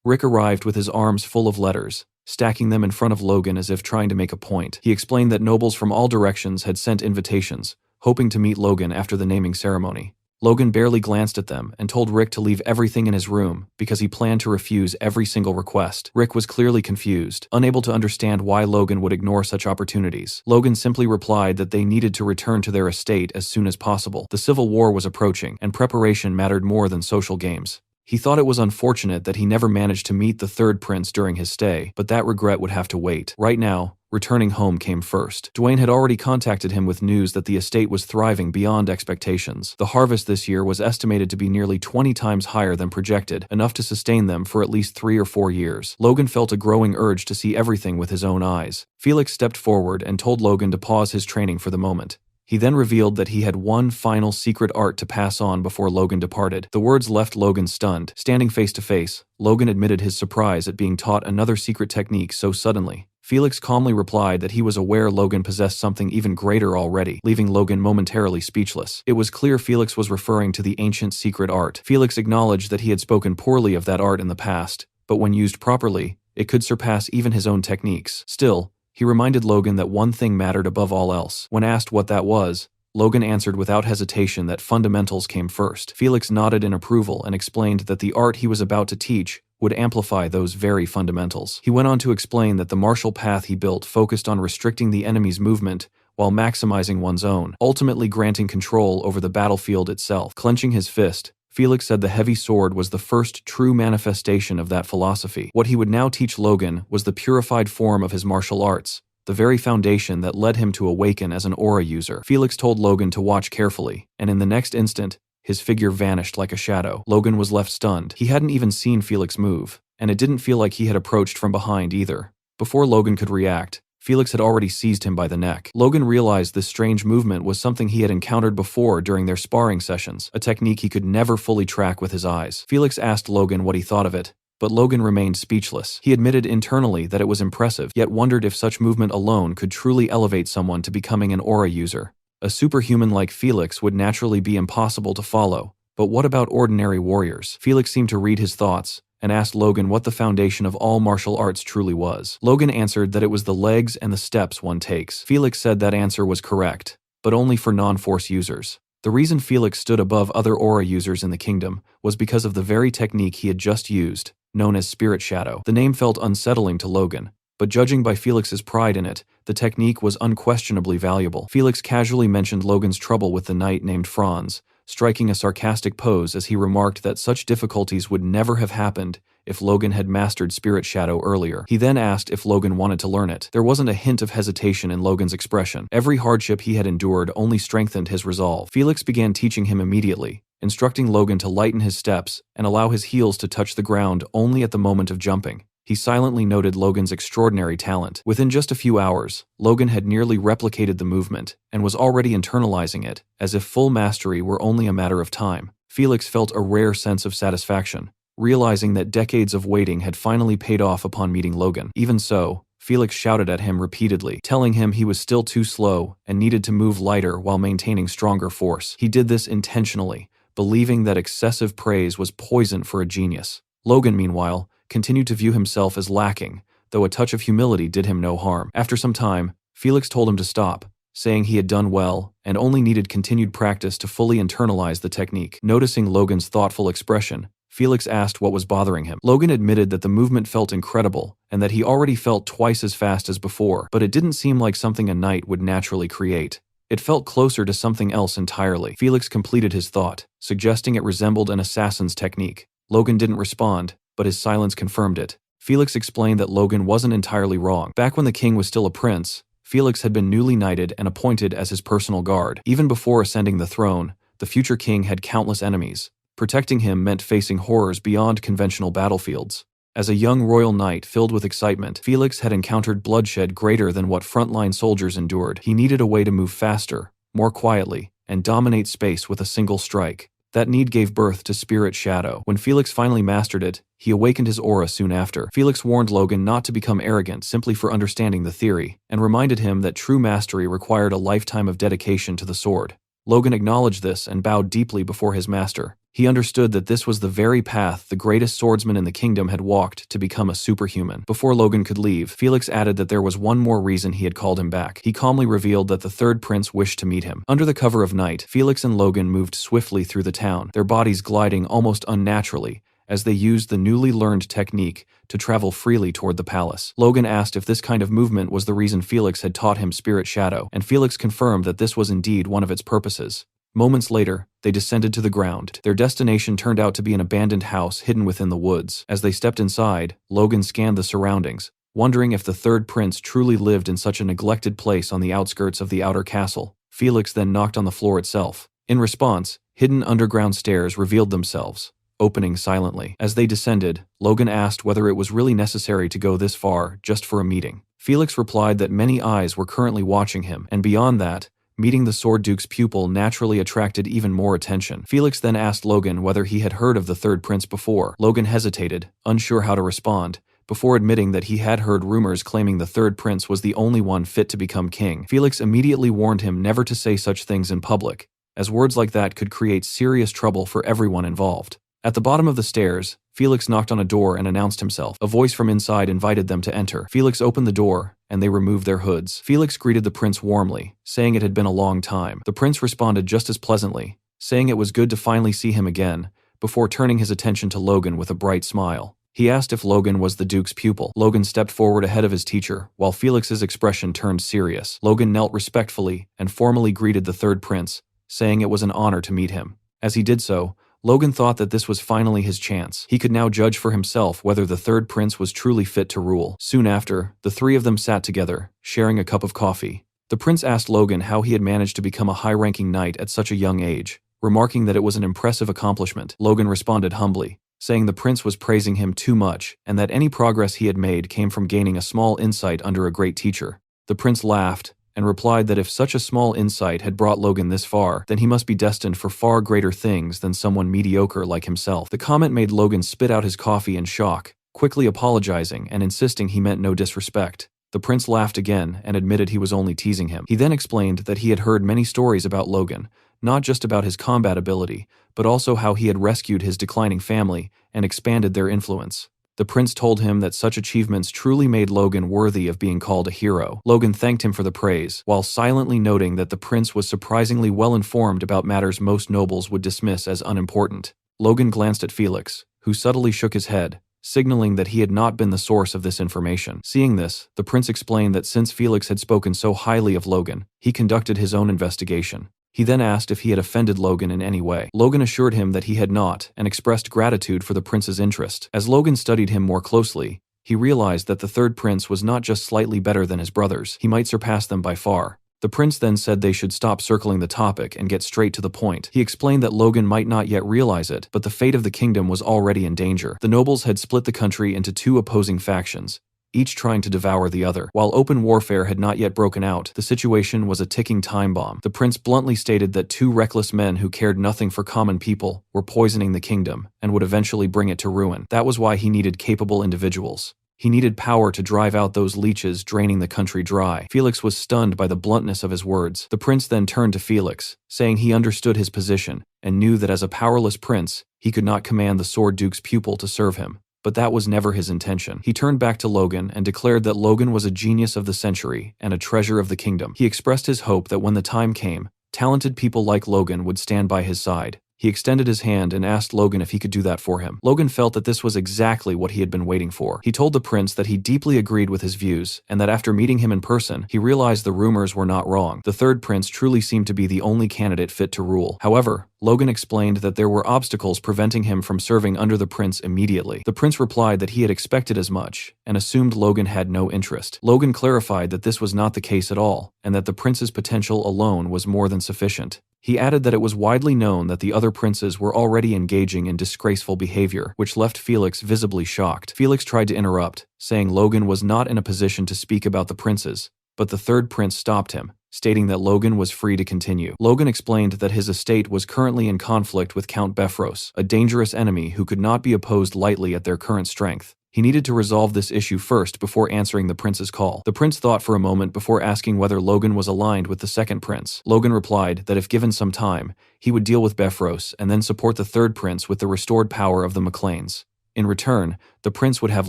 Rick arrived with his arms full of letters, stacking them in front of Logan as if trying to make a point. He explained that nobles from all directions had sent invitations, hoping to meet Logan after the naming ceremony. Logan barely glanced at them and told Rick to leave everything in his room because he planned to refuse every single request. Rick was clearly confused, unable to understand why Logan would ignore such opportunities. Logan simply replied that they needed to return to their estate as soon as possible. The Civil War was approaching, and preparation mattered more than social games. He thought it was unfortunate that he never managed to meet the third prince during his stay, but that regret would have to wait. Right now, returning home came first. Dwayne had already contacted him with news that the estate was thriving beyond expectations. The harvest this year was estimated to be nearly 20 times higher than projected, enough to sustain them for at least 3 or 4 years. Logan felt a growing urge to see everything with his own eyes. Felix stepped forward and told Logan to pause his training for the moment. He then revealed that he had one final secret art to pass on before Logan departed. The words left Logan stunned. Standing face to face, Logan admitted his surprise at being taught another secret technique so suddenly. Felix calmly replied that he was aware Logan possessed something even greater already, leaving Logan momentarily speechless. It was clear Felix was referring to the ancient secret art. Felix acknowledged that he had spoken poorly of that art in the past, but when used properly, it could surpass even his own techniques. Still, he reminded Logan that one thing mattered above all else. When asked what that was, Logan answered without hesitation that fundamentals came first. Felix nodded in approval and explained that the art he was about to teach would amplify those very fundamentals. He went on to explain that the martial path he built focused on restricting the enemy's movement while maximizing one's own, ultimately granting control over the battlefield itself. Clenching his fist, Felix said the heavy sword was the first true manifestation of that philosophy. What he would now teach Logan was the purified form of his martial arts, the very foundation that led him to awaken as an aura user. Felix told Logan to watch carefully, and in the next instant, his figure vanished like a shadow. Logan was left stunned. He hadn't even seen Felix move, and it didn't feel like he had approached from behind either. Before Logan could react, Felix had already seized him by the neck. Logan realized this strange movement was something he had encountered before during their sparring sessions, a technique he could never fully track with his eyes. Felix asked Logan what he thought of it, but Logan remained speechless. He admitted internally that it was impressive, yet wondered if such movement alone could truly elevate someone to becoming an aura user. A superhuman like Felix would naturally be impossible to follow, but what about ordinary warriors? Felix seemed to read his thoughts, and asked Logan what the foundation of all martial arts truly was. Logan answered that it was the legs and the steps one takes. Felix said that answer was correct, but only for non-force users. The reason Felix stood above other aura users in the kingdom was because of the very technique he had just used, known as Spirit Shadow. The name felt unsettling to Logan, but judging by Felix's pride in it, the technique was unquestionably valuable. Felix casually mentioned Logan's trouble with the knight named Franz, striking a sarcastic pose as he remarked that such difficulties would never have happened if Logan had mastered Spirit Shadow earlier. He then asked if Logan wanted to learn it. There wasn't a hint of hesitation in Logan's expression. Every hardship he had endured only strengthened his resolve. Felix began teaching him immediately, instructing Logan to lighten his steps and allow his heels to touch the ground only at the moment of jumping. He silently noted Logan's extraordinary talent. Within just a few hours, Logan had nearly replicated the movement and was already internalizing it, as if full mastery were only a matter of time. Felix felt a rare sense of satisfaction, realizing that decades of waiting had finally paid off upon meeting Logan. Even so, Felix shouted at him repeatedly, telling him he was still too slow and needed to move lighter while maintaining stronger force. He did this intentionally, believing that excessive praise was poison for a genius. Logan, meanwhile, continued to view himself as lacking, though a touch of humility did him no harm. After some time, Felix told him to stop, saying he had done well and only needed continued practice to fully internalize the technique. Noticing Logan's thoughtful expression, Felix asked what was bothering him. Logan admitted that the movement felt incredible and that he already felt twice as fast as before, but it didn't seem like something a knight would naturally create. It felt closer to something else entirely. Felix completed his thought, suggesting it resembled an assassin's technique. Logan didn't respond, but his silence confirmed it. Felix explained that Logan wasn't entirely wrong. Back when the king was still a prince, Felix had been newly knighted and appointed as his personal guard. Even before ascending the throne, the future king had countless enemies. Protecting him meant facing horrors beyond conventional battlefields. As a young royal knight filled with excitement, Felix had encountered bloodshed greater than what frontline soldiers endured. He needed a way to move faster, more quietly, and dominate space with a single strike. That need gave birth to Spirit Shadow. When Felix finally mastered it, he awakened his aura soon after. Felix warned Logan not to become arrogant simply for understanding the theory, and reminded him that true mastery required a lifetime of dedication to the sword. Logan acknowledged this and bowed deeply before his master. He understood that this was the very path the greatest swordsman in the kingdom had walked to become a superhuman. Before Logan could leave, Felix added that there was one more reason he had called him back. He calmly revealed that the third prince wished to meet him. Under the cover of night, Felix and Logan moved swiftly through the town, their bodies gliding almost unnaturally, as they used the newly learned technique to travel freely toward the palace. Logan asked if this kind of movement was the reason Felix had taught him Spirit Shadow, and Felix confirmed that this was indeed one of its purposes. Moments later, they descended to the ground. Their destination turned out to be an abandoned house hidden within the woods. As they stepped inside, Logan scanned the surroundings, wondering if the third prince truly lived in such a neglected place on the outskirts of the outer castle. Felix then knocked on the floor itself. In response, hidden underground stairs revealed themselves, opening silently. As they descended, Logan asked whether it was really necessary to go this far just for a meeting. Felix replied that many eyes were currently watching him, and beyond that, meeting the Sword Duke's pupil naturally attracted even more attention. Felix then asked Logan whether he had heard of the third prince before. Logan hesitated, unsure how to respond, before admitting that he had heard rumors claiming the third prince was the only one fit to become king. Felix immediately warned him never to say such things in public, as words like that could create serious trouble for everyone involved. At the bottom of the stairs, Felix knocked on a door and announced himself. A voice from inside invited them to enter. Felix opened the door, and they removed their hoods. Felix greeted the prince warmly, saying it had been a long time. The prince responded just as pleasantly, saying it was good to finally see him again, before turning his attention to Logan with a bright smile. He asked if Logan was the Duke's pupil. Logan stepped forward ahead of his teacher, while Felix's expression turned serious. Logan knelt respectfully and formally greeted the third prince, saying it was an honor to meet him. As he did so, Logan thought that this was finally his chance. He could now judge for himself whether the third prince was truly fit to rule. Soon after, the three of them sat together, sharing a cup of coffee. The prince asked Logan how he had managed to become a high-ranking knight at such a young age, remarking that it was an impressive accomplishment. Logan responded humbly, saying the prince was praising him too much and that any progress he had made came from gaining a small insight under a great teacher. The prince laughed and replied that if such a small insight had brought Logan this far, then he must be destined for far greater things than someone mediocre like himself. The comment made Logan spit out his coffee in shock, quickly apologizing and insisting he meant no disrespect. The prince laughed again and admitted he was only teasing him. He then explained that he had heard many stories about Logan, not just about his combat ability, but also how he had rescued his declining family and expanded their influence. The prince told him that such achievements truly made Logan worthy of being called a hero. Logan thanked him for the praise, while silently noting that the prince was surprisingly well informed about matters most nobles would dismiss as unimportant. Logan glanced at Felix, who subtly shook his head, signaling that he had not been the source of this information. Seeing this, the prince explained that since Felix had spoken so highly of Logan, he conducted his own investigation. He then asked if he had offended Logan in any way. Logan assured him that he had not and expressed gratitude for the prince's interest. As Logan studied him more closely, he realized that the third prince was not just slightly better than his brothers, he might surpass them by far. The prince then said they should stop circling the topic and get straight to the point. He explained that Logan might not yet realize it, but the fate of the kingdom was already in danger. The nobles had split the country into two opposing factions, each trying to devour the other. While open warfare had not yet broken out, the situation was a ticking time bomb. The prince bluntly stated that two reckless men who cared nothing for common people were poisoning the kingdom and would eventually bring it to ruin. That was why he needed capable individuals. He needed power to drive out those leeches draining the country dry. Felix was stunned by the bluntness of his words. The prince then turned to Felix, saying he understood his position and knew that as a powerless prince, he could not command the Sword Duke's pupil to serve him. But that was never his intention. He turned back to Logan and declared that Logan was a genius of the century and a treasure of the kingdom. He expressed his hope that when the time came, talented people like Logan would stand by his side. He extended his hand and asked Logan if he could do that for him. Logan felt that this was exactly what he had been waiting for. He told the prince that he deeply agreed with his views, and that after meeting him in person, he realized the rumors were not wrong. The third prince truly seemed to be the only candidate fit to rule. However, Logan explained that there were obstacles preventing him from serving under the prince immediately. The prince replied that he had expected as much, and assumed Logan had no interest. Logan clarified that this was not the case at all, and that the prince's potential alone was more than sufficient. He added that it was widely known that the other princes were already engaging in disgraceful behavior, which left Felix visibly shocked. Felix tried to interrupt, saying Logan was not in a position to speak about the princes, but the third prince stopped him, stating that Logan was free to continue. Logan explained that his estate was currently in conflict with Count Befros, a dangerous enemy who could not be opposed lightly at their current strength. He needed to resolve this issue first before answering the prince's call. The prince thought for a moment before asking whether Logan was aligned with the second prince. Logan replied that if given some time, he would deal with Befros and then support the third prince with the restored power of the Macleans. In return, the prince would have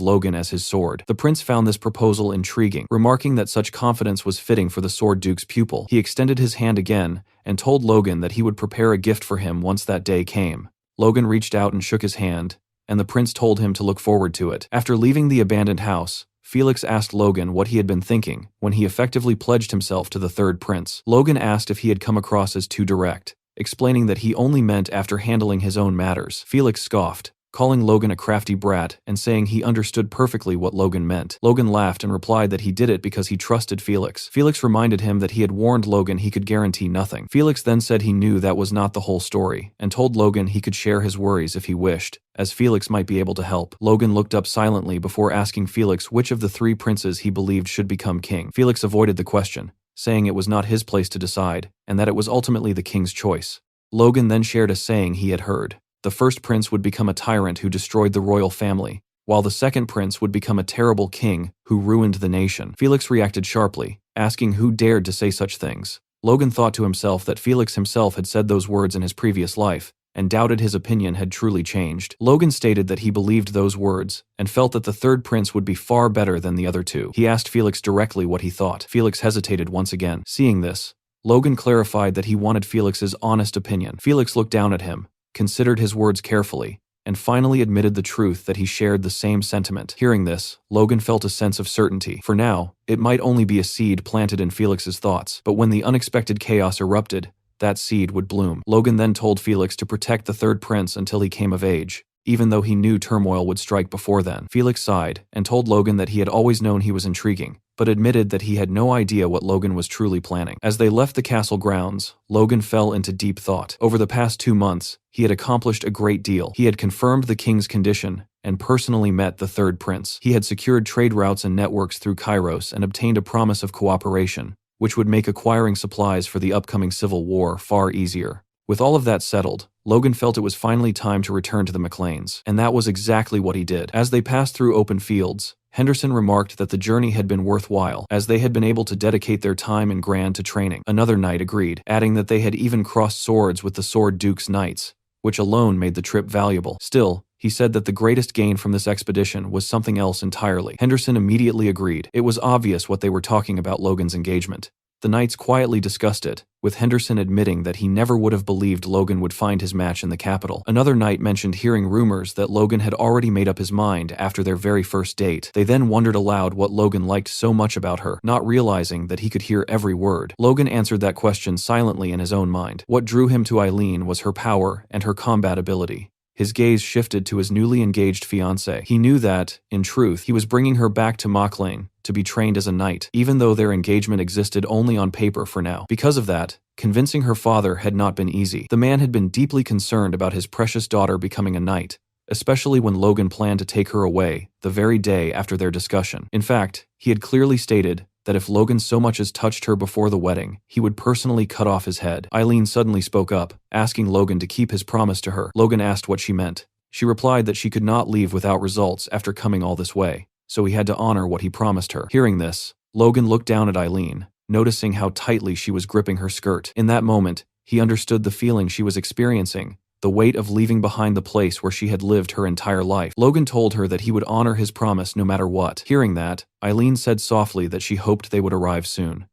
Logan as his sword. The prince found this proposal intriguing, remarking that such confidence was fitting for the Sword Duke's pupil. He extended his hand again and told Logan that he would prepare a gift for him once that day came. Logan reached out and shook his hand, and the prince told him to look forward to it. After leaving the abandoned house, Felix asked Logan what he had been thinking when he effectively pledged himself to the third prince. Logan asked if he had come across as too direct, explaining that he only meant after handling his own matters. Felix scoffed, calling Logan a crafty brat and saying he understood perfectly what Logan meant. Logan laughed and replied that he did it because he trusted Felix. Felix reminded him that he had warned Logan he could guarantee nothing. Felix then said he knew that was not the whole story, and told Logan he could share his worries if he wished, as Felix might be able to help. Logan looked up silently before asking Felix which of the three princes he believed should become king. Felix avoided the question, saying it was not his place to decide, and that it was ultimately the king's choice. Logan then shared a saying he had heard. The first prince would become a tyrant who destroyed the royal family, while the second prince would become a terrible king who ruined the nation. Felix reacted sharply, asking who dared to say such things. Logan thought to himself that Felix himself had said those words in his previous life, and doubted his opinion had truly changed. Logan stated that he believed those words, and felt that the third prince would be far better than the other two. He asked Felix directly what he thought. Felix hesitated once again. Seeing this, Logan clarified that he wanted Felix's honest opinion. Felix looked down at him, considered his words carefully, and finally admitted the truth that he shared the same sentiment. Hearing this, Logan felt a sense of certainty. For now, it might only be a seed planted in Felix's thoughts, but when the unexpected chaos erupted, that seed would bloom. Logan then told Felix to protect the third prince until he came of age, even though he knew turmoil would strike before then. Felix sighed, and told Logan that he had always known he was intriguing, but admitted that he had no idea what Logan was truly planning. As they left the castle grounds, Logan fell into deep thought. Over the past 2 months, he had accomplished a great deal. He had confirmed the king's condition, and personally met the third prince. He had secured trade routes and networks through Kairos and obtained a promise of cooperation, which would make acquiring supplies for the upcoming civil war far easier. With all of that settled, Logan felt it was finally time to return to the Macleans, and that was exactly what he did. As they passed through open fields, Henderson remarked that the journey had been worthwhile, as they had been able to dedicate their time in Grand to training. Another knight agreed, adding that they had even crossed swords with the Sword Duke's knights, which alone made the trip valuable. Still, he said that the greatest gain from this expedition was something else entirely. Henderson immediately agreed. It was obvious what they were talking about Logan's engagement. The knights quietly discussed it, with Henderson admitting that he never would have believed Logan would find his match in the capital. Another knight mentioned hearing rumors that Logan had already made up his mind after their very first date. They then wondered aloud what Logan liked so much about her, not realizing that he could hear every word. Logan answered that question silently in his own mind. What drew him to Eileen was her power and her combat ability. His gaze shifted to his newly engaged fiancée. He knew that, in truth, he was bringing her back to Maclean, to be trained as a knight, even though their engagement existed only on paper for now. Because of that, convincing her father had not been easy. The man had been deeply concerned about his precious daughter becoming a knight, especially when Logan planned to take her away the very day after their discussion. In fact, he had clearly stated that if Logan so much as touched her before the wedding, he would personally cut off his head. Eileen suddenly spoke up, asking Logan to keep his promise to her. Logan asked what she meant. She replied that she could not leave without results after coming all this way, so he had to honor what he promised her. Hearing this, Logan looked down at Eileen, noticing how tightly she was gripping her skirt. In that moment, he understood the feeling she was experiencing, the weight of leaving behind the place where she had lived her entire life. Logan told her that he would honor his promise no matter what. Hearing that, Eileen said softly that she hoped they would arrive soon.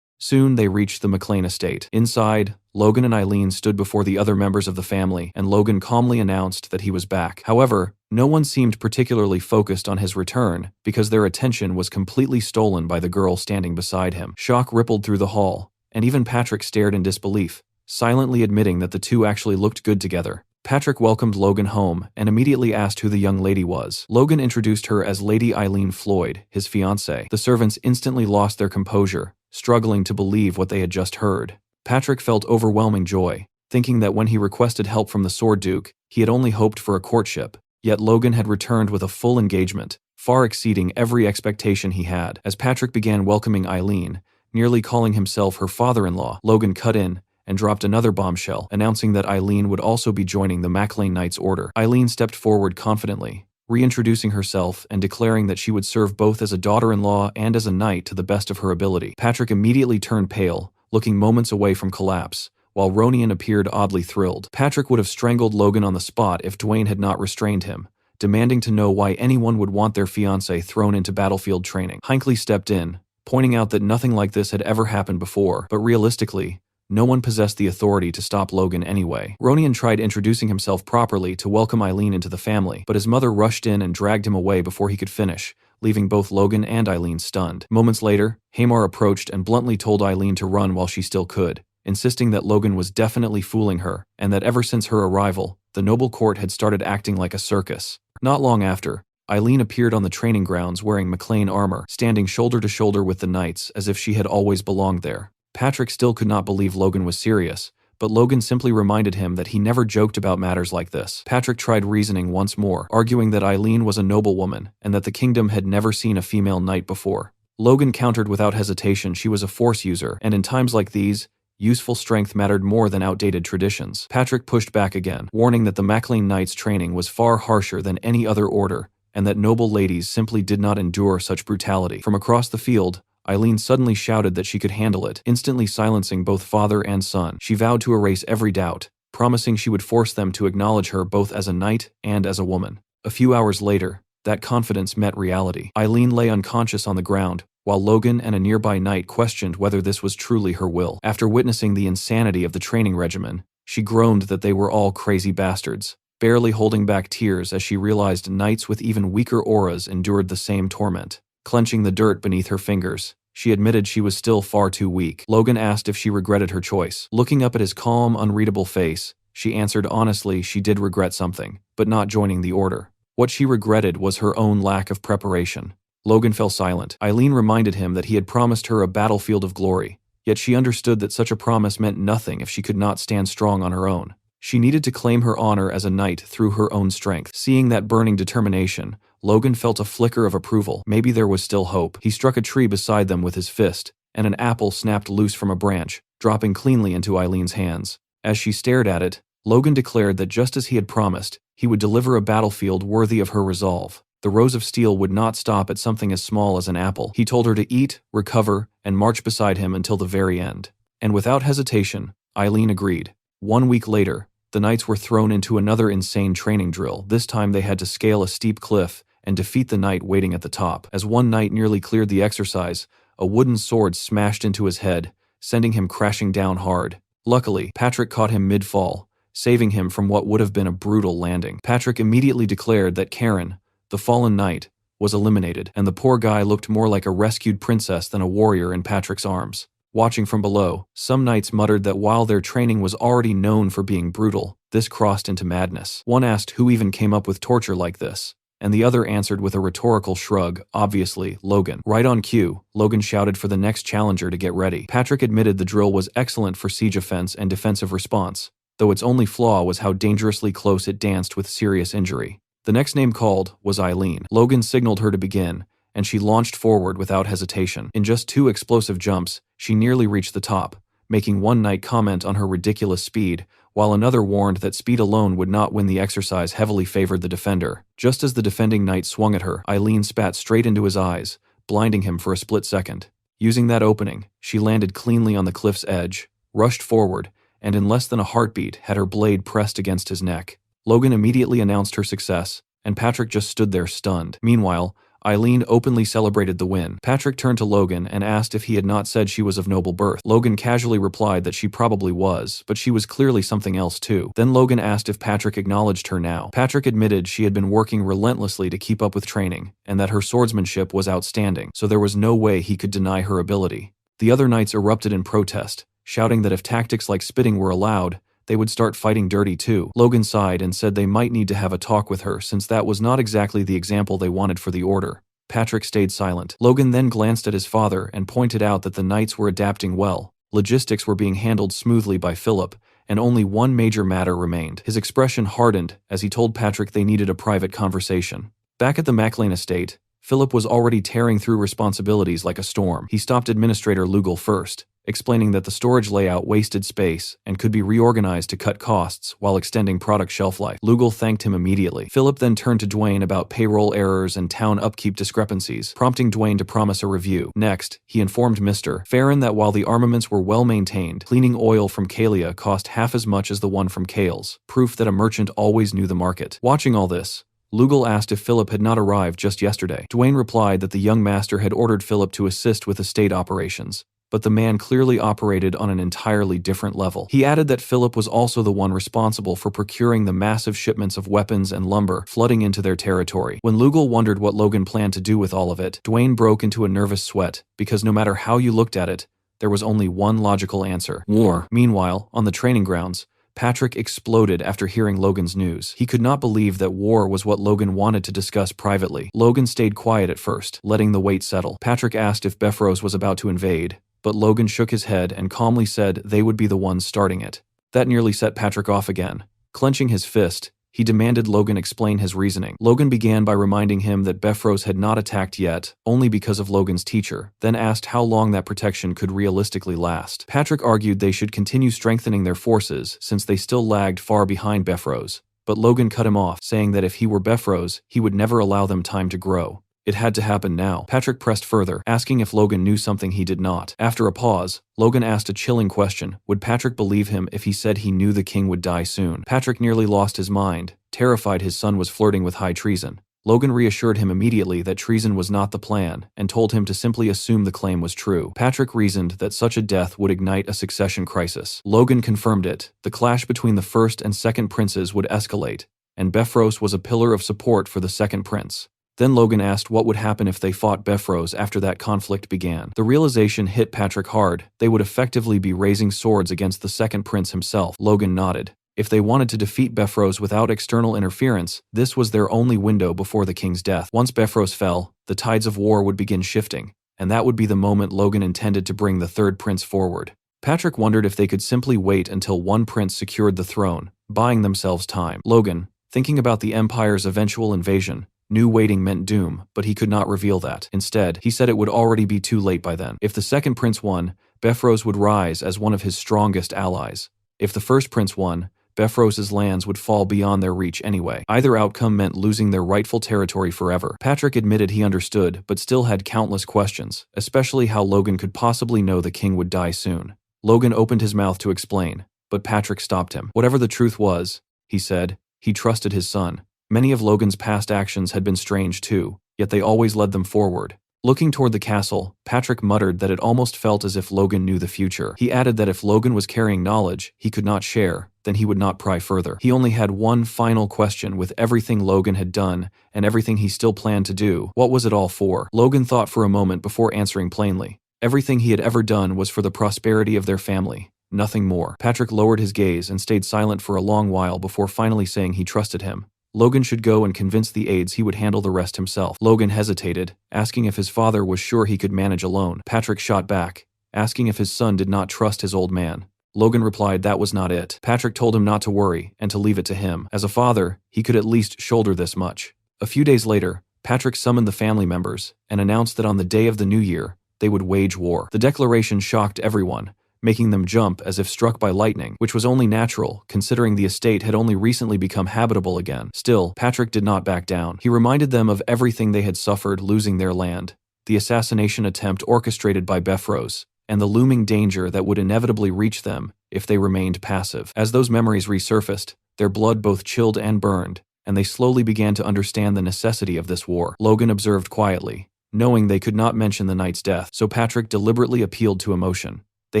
Soon they reached the McLean estate. Inside, Logan and Eileen stood before the other members of the family, and Logan calmly announced that he was back. However, no one seemed particularly focused on his return because their attention was completely stolen by the girl standing beside him. Shock rippled through the hall, and even Patrick stared in disbelief, silently admitting that the two actually looked good together. Patrick welcomed Logan home and immediately asked who the young lady was. Logan introduced her as Lady Eileen Floyd, his fiancée. The servants instantly lost their composure, struggling to believe what they had just heard. Patrick felt overwhelming joy, thinking that when he requested help from the Sword Duke, he had only hoped for a courtship. Yet Logan had returned with a full engagement, far exceeding every expectation he had. As Patrick began welcoming Eileen, nearly calling himself her father-in-law, Logan cut in and dropped another bombshell, announcing that Eileen would also be joining the McLean Knights Order. Eileen stepped forward confidently, reintroducing herself and declaring that she would serve both as a daughter-in-law and as a knight to the best of her ability. Patrick immediately turned pale, looking moments away from collapse, while Ronian appeared oddly thrilled. Patrick would have strangled Logan on the spot if Dwayne had not restrained him, demanding to know why anyone would want their fiancé thrown into battlefield training. Hinckley stepped in, pointing out that nothing like this had ever happened before, but realistically, no one possessed the authority to stop Logan anyway. Ronian tried introducing himself properly to welcome Eileen into the family, but his mother rushed in and dragged him away before he could finish, leaving both Logan and Eileen stunned. Moments later, Hamar approached and bluntly told Eileen to run while she still could, insisting that Logan was definitely fooling her, and that ever since her arrival, the noble court had started acting like a circus. Not long after, Eileen appeared on the training grounds wearing McLean armor, standing shoulder to shoulder with the knights as if she had always belonged there. Patrick still could not believe Logan was serious, but Logan simply reminded him that he never joked about matters like this. Patrick tried reasoning once more, arguing that Eileen was a noblewoman and that the kingdom had never seen a female knight before. Logan countered without hesitation she was a force user, and in times like these, useful strength mattered more than outdated traditions. Patrick pushed back again, warning that the McLean Knights' training was far harsher than any other order, and that noble ladies simply did not endure such brutality. From across the field, Eileen suddenly shouted that she could handle it, instantly silencing both father and son. She vowed to erase every doubt, promising she would force them to acknowledge her both as a knight and as a woman. A few hours later, that confidence met reality. Eileen lay unconscious on the ground, while Logan and a nearby knight questioned whether this was truly her will. After witnessing the insanity of the training regimen, she groaned that they were all crazy bastards, barely holding back tears as she realized knights with even weaker auras endured the same torment. Clenching the dirt beneath her fingers, she admitted she was still far too weak. Logan asked if she regretted her choice. Looking up at his calm, unreadable face, she answered honestly she did regret something, but not joining the order. What she regretted was her own lack of preparation. Logan fell silent. Eileen reminded him that he had promised her a battlefield of glory, yet she understood that such a promise meant nothing if she could not stand strong on her own. She needed to claim her honor as a knight through her own strength. Seeing that burning determination, Logan felt a flicker of approval. Maybe there was still hope. He struck a tree beside them with his fist, and an apple snapped loose from a branch, dropping cleanly into Eileen's hands. As she stared at it, Logan declared that just as he had promised, he would deliver a battlefield worthy of her resolve. The Rose of Steel would not stop at something as small as an apple. He told her to eat, recover, and march beside him until the very end. And without hesitation, Eileen agreed. 1 week later, the knights were thrown into another insane training drill. This time they had to scale a steep cliff and defeat the knight waiting at the top. As one knight nearly cleared the exercise, a wooden sword smashed into his head, sending him crashing down hard. Luckily, Patrick caught him mid-fall, saving him from what would have been a brutal landing. Patrick immediately declared that Karen, the fallen knight, was eliminated, and the poor guy looked more like a rescued princess than a warrior in Patrick's arms. Watching from below, some knights muttered that while their training was already known for being brutal, this crossed into madness. One asked who even came up with torture like this. And the other answered with a rhetorical shrug, obviously, Logan. Right on cue, Logan shouted for the next challenger to get ready. Patrick admitted the drill was excellent for siege offense and defensive response, though its only flaw was how dangerously close it danced with serious injury. The next name called was Eileen. Logan signaled her to begin, and she launched forward without hesitation. In just 2 explosive jumps, she nearly reached the top, making one knight comment on her ridiculous speed, while another warned that speed alone would not win the exercise heavily favored the defender. Just as the defending knight swung at her, Eileen spat straight into his eyes, blinding him for a split second. Using that opening, she landed cleanly on the cliff's edge, rushed forward, and in less than a heartbeat had her blade pressed against his neck. Logan immediately announced her success, and Patrick just stood there stunned. Meanwhile, Eileen openly celebrated the win. Patrick turned to Logan and asked if he had not said she was of noble birth. Logan casually replied that she probably was, but she was clearly something else too. Then Logan asked if Patrick acknowledged her now. Patrick admitted she had been working relentlessly to keep up with training, and that her swordsmanship was outstanding, so there was no way he could deny her ability. The other knights erupted in protest, shouting that if tactics like spitting were allowed, they would start fighting dirty too. Logan sighed and said they might need to have a talk with her since that was not exactly the example they wanted for the order. Patrick stayed silent. Logan then glanced at his father and pointed out that the knights were adapting well. Logistics were being handled smoothly by Philip, and only one major matter remained. His expression hardened as he told Patrick they needed a private conversation. Back at the MacLean estate, Philip was already tearing through responsibilities like a storm. He stopped Administrator Lugal first, explaining that the storage layout wasted space and could be reorganized to cut costs while extending product shelf life. Lugal thanked him immediately. Philip then turned to Dwayne about payroll errors and town upkeep discrepancies, prompting Dwayne to promise a review. Next, he informed Mr. Farron that while the armaments were well maintained, cleaning oil from Kalia cost half as much as the one from Kales, proof that a merchant always knew the market. Watching all this, Lugal asked if Philip had not arrived just yesterday. Dwayne replied that the young master had ordered Philip to assist with estate operations, but the man clearly operated on an entirely different level. He added that Philip was also the one responsible for procuring the massive shipments of weapons and lumber flooding into their territory. When Lugal wondered what Logan planned to do with all of it, Dwayne broke into a nervous sweat, because no matter how you looked at it, there was only one logical answer: war. Meanwhile, on the training grounds, Patrick exploded after hearing Logan's news. He could not believe that war was what Logan wanted to discuss privately. Logan stayed quiet at first, letting the weight settle. Patrick asked if Befros was about to invade, but Logan shook his head and calmly said they would be the ones starting it. That nearly set Patrick off again. Clenching his fist, he demanded Logan explain his reasoning. Logan began by reminding him that Befros had not attacked yet, only because of Logan's teacher, then asked how long that protection could realistically last. Patrick argued they should continue strengthening their forces since they still lagged far behind Befros, but Logan cut him off, saying that if he were Befros, he would never allow them time to grow. It had to happen now. Patrick pressed further, asking if Logan knew something he did not. After a pause, Logan asked a chilling question. Would Patrick believe him if he said he knew the king would die soon? Patrick nearly lost his mind, terrified his son was flirting with high treason. Logan reassured him immediately that treason was not the plan, and told him to simply assume the claim was true. Patrick reasoned that such a death would ignite a succession crisis. Logan confirmed it. The clash between the first and second princes would escalate, and Befros was a pillar of support for the second prince. Then Logan asked what would happen if they fought Befros after that conflict began. The realization hit Patrick hard. They would effectively be raising swords against the second prince himself. Logan nodded. If they wanted to defeat Befros without external interference, this was their only window before the king's death. Once Befros fell, the tides of war would begin shifting, and that would be the moment Logan intended to bring the third prince forward. Patrick wondered if they could simply wait until one prince secured the throne, buying themselves time. Logan, thinking about the Empire's eventual invasion, knew waiting meant doom, but he could not reveal that. Instead, he said it would already be too late by then. If the second prince won, Befros would rise as one of his strongest allies. If the first prince won, Befros's lands would fall beyond their reach anyway. Either outcome meant losing their rightful territory forever. Patrick admitted he understood, but still had countless questions, especially how Logan could possibly know the king would die soon. Logan opened his mouth to explain, but Patrick stopped him. Whatever the truth was, he said, he trusted his son. Many of Logan's past actions had been strange too, yet they always led them forward. Looking toward the castle, Patrick muttered that it almost felt as if Logan knew the future. He added that if Logan was carrying knowledge he could not share, then he would not pry further. He only had one final question with everything Logan had done and everything he still planned to do. What was it all for? Logan thought for a moment before answering plainly. Everything he had ever done was for the prosperity of their family, nothing more. Patrick lowered his gaze and stayed silent for a long while before finally saying he trusted him. Logan should go and convince the aides he would handle the rest himself. Logan hesitated, asking if his father was sure he could manage alone. Patrick shot back, asking if his son did not trust his old man. Logan replied that was not it. Patrick told him not to worry and to leave it to him. As a father, he could at least shoulder this much. A few days later, Patrick summoned the family members and announced that on the day of the new year, they would wage war. The declaration shocked everyone, making them jump as if struck by lightning, which was only natural, considering the estate had only recently become habitable again. Still, Patrick did not back down. He reminded them of everything they had suffered losing their land, the assassination attempt orchestrated by Befros, and the looming danger that would inevitably reach them if they remained passive. As those memories resurfaced, their blood both chilled and burned, and they slowly began to understand the necessity of this war. Logan observed quietly, knowing they could not mention the knight's death, so Patrick deliberately appealed to emotion. They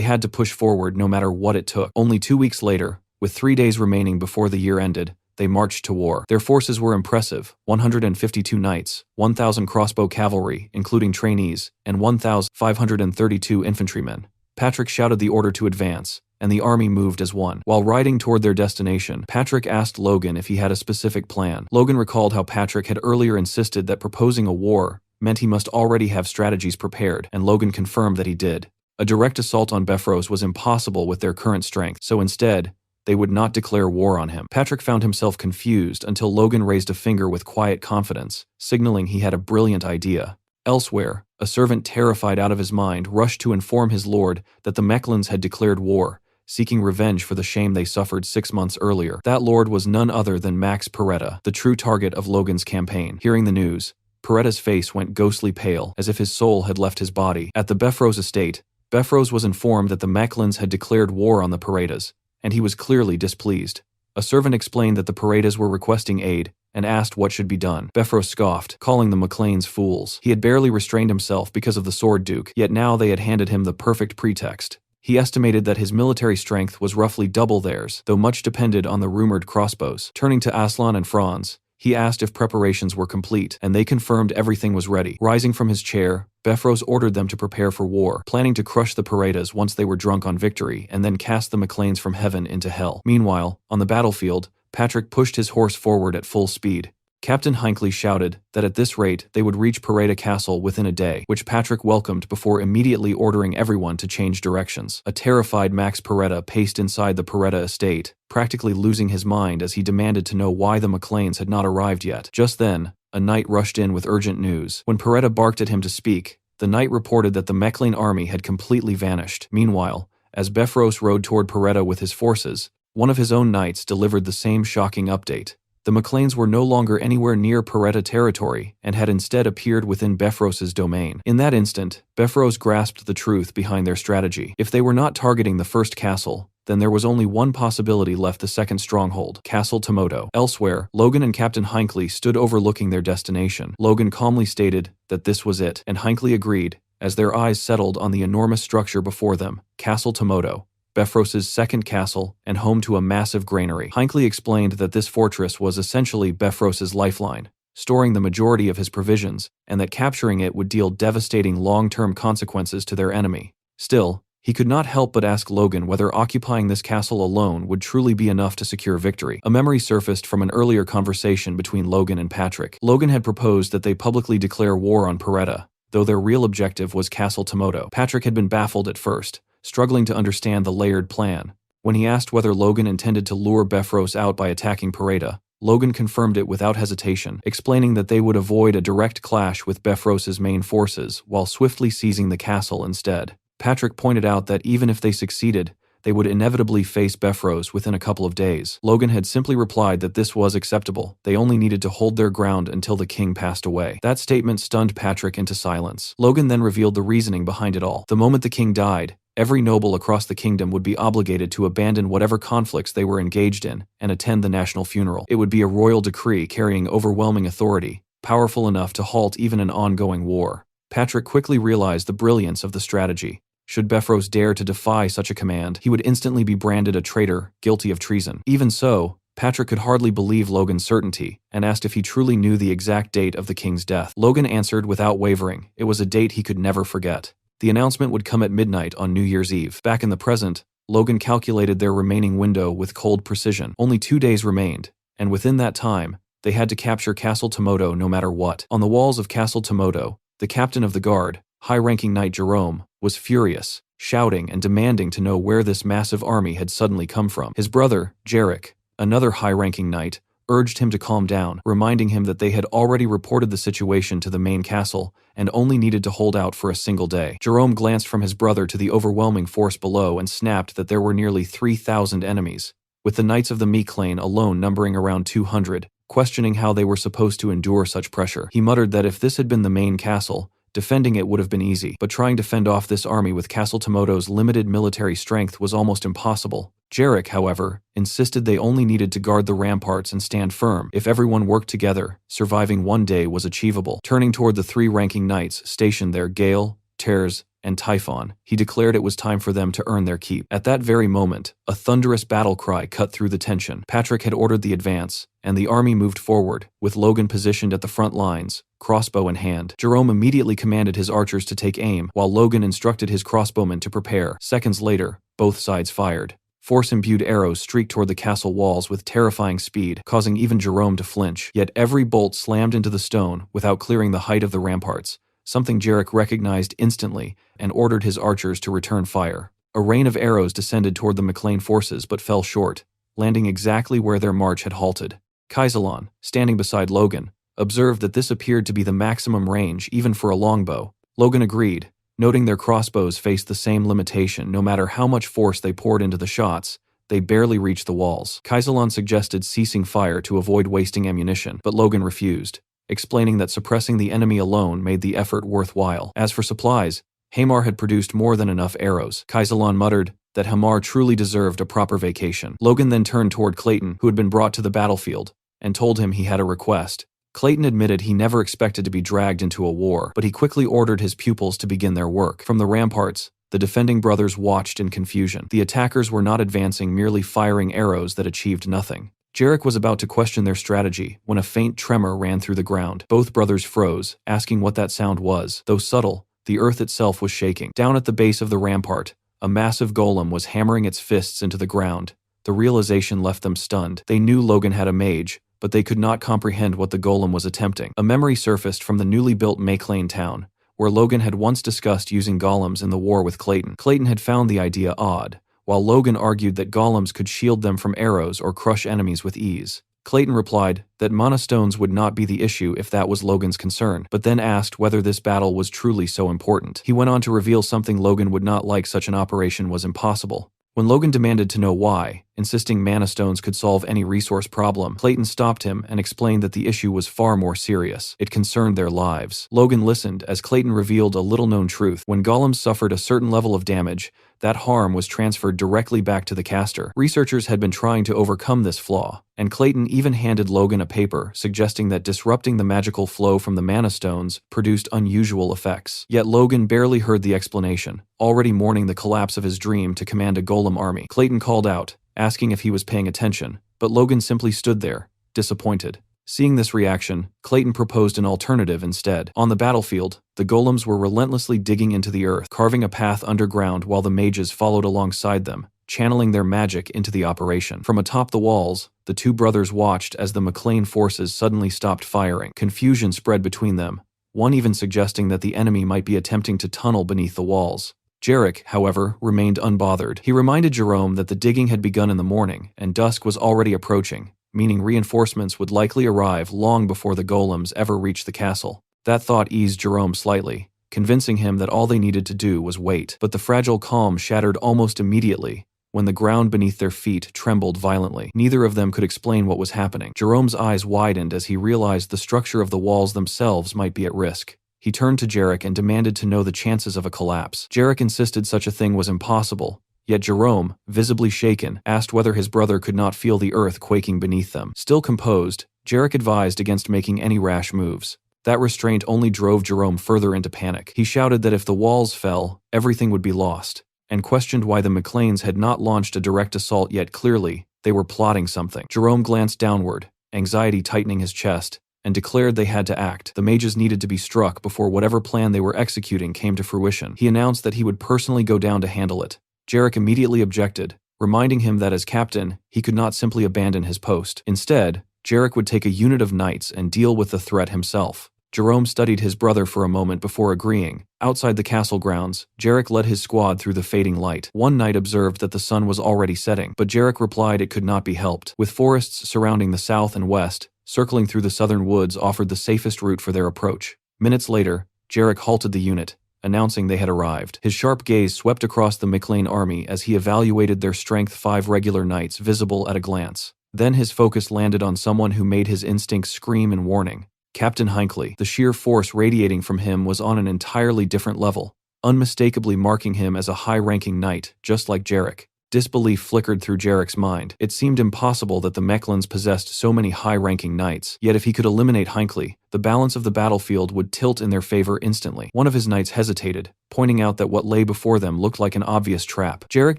had to push forward no matter what it took. Only 2 weeks later, with 3 days remaining before the year ended, they marched to war. Their forces were impressive: 152 knights, 1,000 crossbow cavalry, including trainees, and 1,532 infantrymen. Patrick shouted the order to advance, and the army moved as one. While riding toward their destination, Patrick asked Logan if he had a specific plan. Logan recalled how Patrick had earlier insisted that proposing a war meant he must already have strategies prepared, and Logan confirmed that he did. A direct assault on Befros was impossible with their current strength, so instead, they would not declare war on him. Patrick found himself confused until Logan raised a finger with quiet confidence, signaling he had a brilliant idea. Elsewhere, a servant terrified out of his mind rushed to inform his lord that the Mechlins had declared war, seeking revenge for the shame they suffered 6 months earlier. That lord was none other than Max Peretta, the true target of Logan's campaign. Hearing the news, Peretta's face went ghostly pale, as if his soul had left his body. At the Befros estate, Befros was informed that the Mechlins had declared war on the Perettas, and he was clearly displeased. A servant explained that the Perettas were requesting aid and asked what should be done. Befros scoffed, calling the McLeans fools. He had barely restrained himself because of the Sword Duke, yet now they had handed him the perfect pretext. He estimated that his military strength was roughly double theirs, though much depended on the rumored crossbows. Turning to Aslan and Franz, he asked if preparations were complete, and they confirmed everything was ready. Rising from his chair, Befros ordered them to prepare for war, planning to crush the Perettas once they were drunk on victory and then cast the McLeans from heaven into hell. Meanwhile, on the battlefield, Patrick pushed his horse forward at full speed. Captain Hinckley shouted that at this rate they would reach Peretta Castle within a day, which Patrick welcomed before immediately ordering everyone to change directions. A terrified Max Peretta paced inside the Peretta estate, practically losing his mind as he demanded to know why the McLeans had not arrived yet. Just then, a knight rushed in with urgent news. When Peretta barked at him to speak, the knight reported that the Mechlin army had completely vanished. Meanwhile, as Befros rode toward Peretta with his forces, one of his own knights delivered the same shocking update. The McLeans were no longer anywhere near Peretta territory and had instead appeared within Befros's domain. In that instant, Befros grasped the truth behind their strategy. If they were not targeting the first castle, then there was only one possibility left: the second stronghold, Castle Tomoto. Elsewhere, Logan and Captain Hinckley stood overlooking their destination. Logan calmly stated that this was it, and Hinckley agreed, as their eyes settled on the enormous structure before them, Castle Tomoto, Befros's second castle and home to a massive granary. Hinckley explained that this fortress was essentially Befros's lifeline, storing the majority of his provisions, and that capturing it would deal devastating long-term consequences to their enemy. Still, he could not help but ask Logan whether occupying this castle alone would truly be enough to secure victory. A memory surfaced from an earlier conversation between Logan and Patrick. Logan had proposed that they publicly declare war on Peretta, though their real objective was Castle Tomoto. Patrick had been baffled at first, struggling to understand the layered plan. When he asked whether Logan intended to lure Befros out by attacking Peretta, Logan confirmed it without hesitation, explaining that they would avoid a direct clash with Befros's main forces while swiftly seizing the castle instead. Patrick pointed out that even if they succeeded, they would inevitably face Befros within a couple of days. Logan had simply replied that this was acceptable. They only needed to hold their ground until the king passed away. That statement stunned Patrick into silence. Logan then revealed the reasoning behind it all. The moment the king died, every noble across the kingdom would be obligated to abandon whatever conflicts they were engaged in and attend the national funeral. It would be a royal decree carrying overwhelming authority, powerful enough to halt even an ongoing war. Patrick quickly realized the brilliance of the strategy. Should Befros dare to defy such a command, he would instantly be branded a traitor, guilty of treason. Even so, Patrick could hardly believe Logan's certainty, and asked if he truly knew the exact date of the king's death. Logan answered without wavering. It was a date he could never forget. The announcement would come at midnight on New Year's Eve. Back in the present, Logan calculated their remaining window with cold precision. Only 2 days remained, and within that time, They had to capture Castle Tomoto no matter what. On the walls of Castle Tomoto, the captain of the guard, high-ranking knight Jerome, was furious, shouting and demanding to know where this massive army had suddenly come from. His brother, Jarek, another high-ranking knight, urged him to calm down, reminding him that they had already reported the situation to the main castle and only needed to hold out for a single day. Jerome glanced from his brother to the overwhelming force below and snapped that there were nearly 3,000 enemies, with the Knights of the Miclane alone numbering around 200, questioning how they were supposed to endure such pressure. He muttered that if this had been the main castle, defending it would have been easy, but trying to fend off this army with Castle Tomoto's limited military strength was almost impossible. Jarek, however, insisted they only needed to guard the ramparts and stand firm. If everyone worked together, surviving one day was achievable. Turning toward the three ranking knights stationed there, Gale, Tears, and Typhon, he declared it was time for them to earn their keep. At that very moment, a thunderous battle cry cut through the tension. Patrick had ordered the advance, and the army moved forward, with Logan positioned at the front lines, crossbow in hand. Jerome immediately commanded his archers to take aim, while Logan instructed his crossbowmen to prepare. Seconds later, both sides fired. Force-imbued arrows streaked toward the castle walls with terrifying speed, causing even Jerome to flinch. Yet every bolt slammed into the stone without clearing the height of the ramparts, something Jarek recognized instantly and ordered his archers to return fire. A rain of arrows descended toward the McLean forces but fell short, landing exactly where their march had halted. Kaisalon, standing beside Logan, observed that this appeared to be the maximum range even for a longbow. Logan agreed, noting their crossbows faced the same limitation. No matter how much force they poured into the shots, they barely reached the walls. Kaisalon suggested ceasing fire to avoid wasting ammunition, but Logan refused, explaining that suppressing the enemy alone made the effort worthwhile. As for supplies, Hamar had produced more than enough arrows. Kaisalon muttered that Hamar truly deserved a proper vacation. Logan then turned toward Clayton, who had been brought to the battlefield, and told him he had a request. Clayton admitted he never expected to be dragged into a war, but he quickly ordered his pupils to begin their work. From the ramparts, the defending brothers watched in confusion. The attackers were not advancing, merely firing arrows that achieved nothing. Jarek was about to question their strategy when a faint tremor ran through the ground. Both brothers froze, asking what that sound was. Though subtle, the earth itself was shaking. Down at the base of the rampart, a massive golem was hammering its fists into the ground. The realization left them stunned. They knew Logan had a mage, but they could not comprehend what the golem was attempting. A memory surfaced from the newly built Miclane town, where Logan had once discussed using golems in the war with Clayton. Clayton had found the idea odd, while Logan argued that golems could shield them from arrows or crush enemies with ease. Clayton replied that mana stones would not be the issue if that was Logan's concern, but then asked whether this battle was truly so important. He went on to reveal something Logan would not like: such an operation was impossible. When Logan demanded to know why, insisting mana stones could solve any resource problem, Clayton stopped him and explained that the issue was far more serious. It concerned their lives. Logan listened as Clayton revealed a little-known truth. When golems suffered a certain level of damage, that harm was transferred directly back to the caster. Researchers had been trying to overcome this flaw, and Clayton even handed Logan a paper suggesting that disrupting the magical flow from the mana stones produced unusual effects. Yet Logan barely heard the explanation, already mourning the collapse of his dream to command a golem army. Clayton called out, asking if he was paying attention, but Logan simply stood there, disappointed. Seeing this reaction, Clayton proposed an alternative instead. On the battlefield, the golems were relentlessly digging into the earth, carving a path underground while the mages followed alongside them, channeling their magic into the operation. From atop the walls, the two brothers watched as the McLean forces suddenly stopped firing. Confusion spread between them, one even suggesting that the enemy might be attempting to tunnel beneath the walls. Jarek, however, remained unbothered. He reminded Jerome that the digging had begun in the morning, and dusk was already approaching, meaning reinforcements would likely arrive long before the golems ever reached the castle. That thought eased Jerome slightly, convincing him that all they needed to do was wait. But the fragile calm shattered almost immediately when the ground beneath their feet trembled violently. Neither of them could explain what was happening. Jerome's eyes widened as he realized the structure of the walls themselves might be at risk. He turned to Jarek and demanded to know the chances of a collapse. Jarek insisted such a thing was impossible, yet Jerome, visibly shaken, asked whether his brother could not feel the earth quaking beneath them. Still composed, Jarek advised against making any rash moves. That restraint only drove Jerome further into panic. He shouted that if the walls fell, everything would be lost, and questioned why the McLeans had not launched a direct assault yet. Clearly, they were plotting something. Jerome glanced downward, anxiety tightening his chest, and declared they had to act. The mages needed to be struck before whatever plan they were executing came to fruition. He announced that he would personally go down to handle it. Jarek immediately objected, reminding him that as captain, he could not simply abandon his post. Instead, Jarek would take a unit of knights and deal with the threat himself. Jerome studied his brother for a moment before agreeing. Outside the castle grounds, Jarek led his squad through the fading light. One knight observed that the sun was already setting, but Jarek replied it could not be helped. With forests surrounding the south and west, circling through the southern woods offered the safest route for their approach. Minutes later, Jarek halted the unit, announcing they had arrived. His sharp gaze swept across the McLean army as he evaluated their strength 5 regular knights visible at a glance. Then his focus landed on someone who made his instincts scream in warning. Captain Hinckley. The sheer force radiating from him was on an entirely different level, unmistakably marking him as a high-ranking knight, just like Jarek. Disbelief flickered through Jarek's mind. It seemed impossible that the Mechlins possessed so many high-ranking knights, yet if he could eliminate Hinckley, the balance of the battlefield would tilt in their favor instantly. One of his knights hesitated, pointing out that what lay before them looked like an obvious trap. Jarek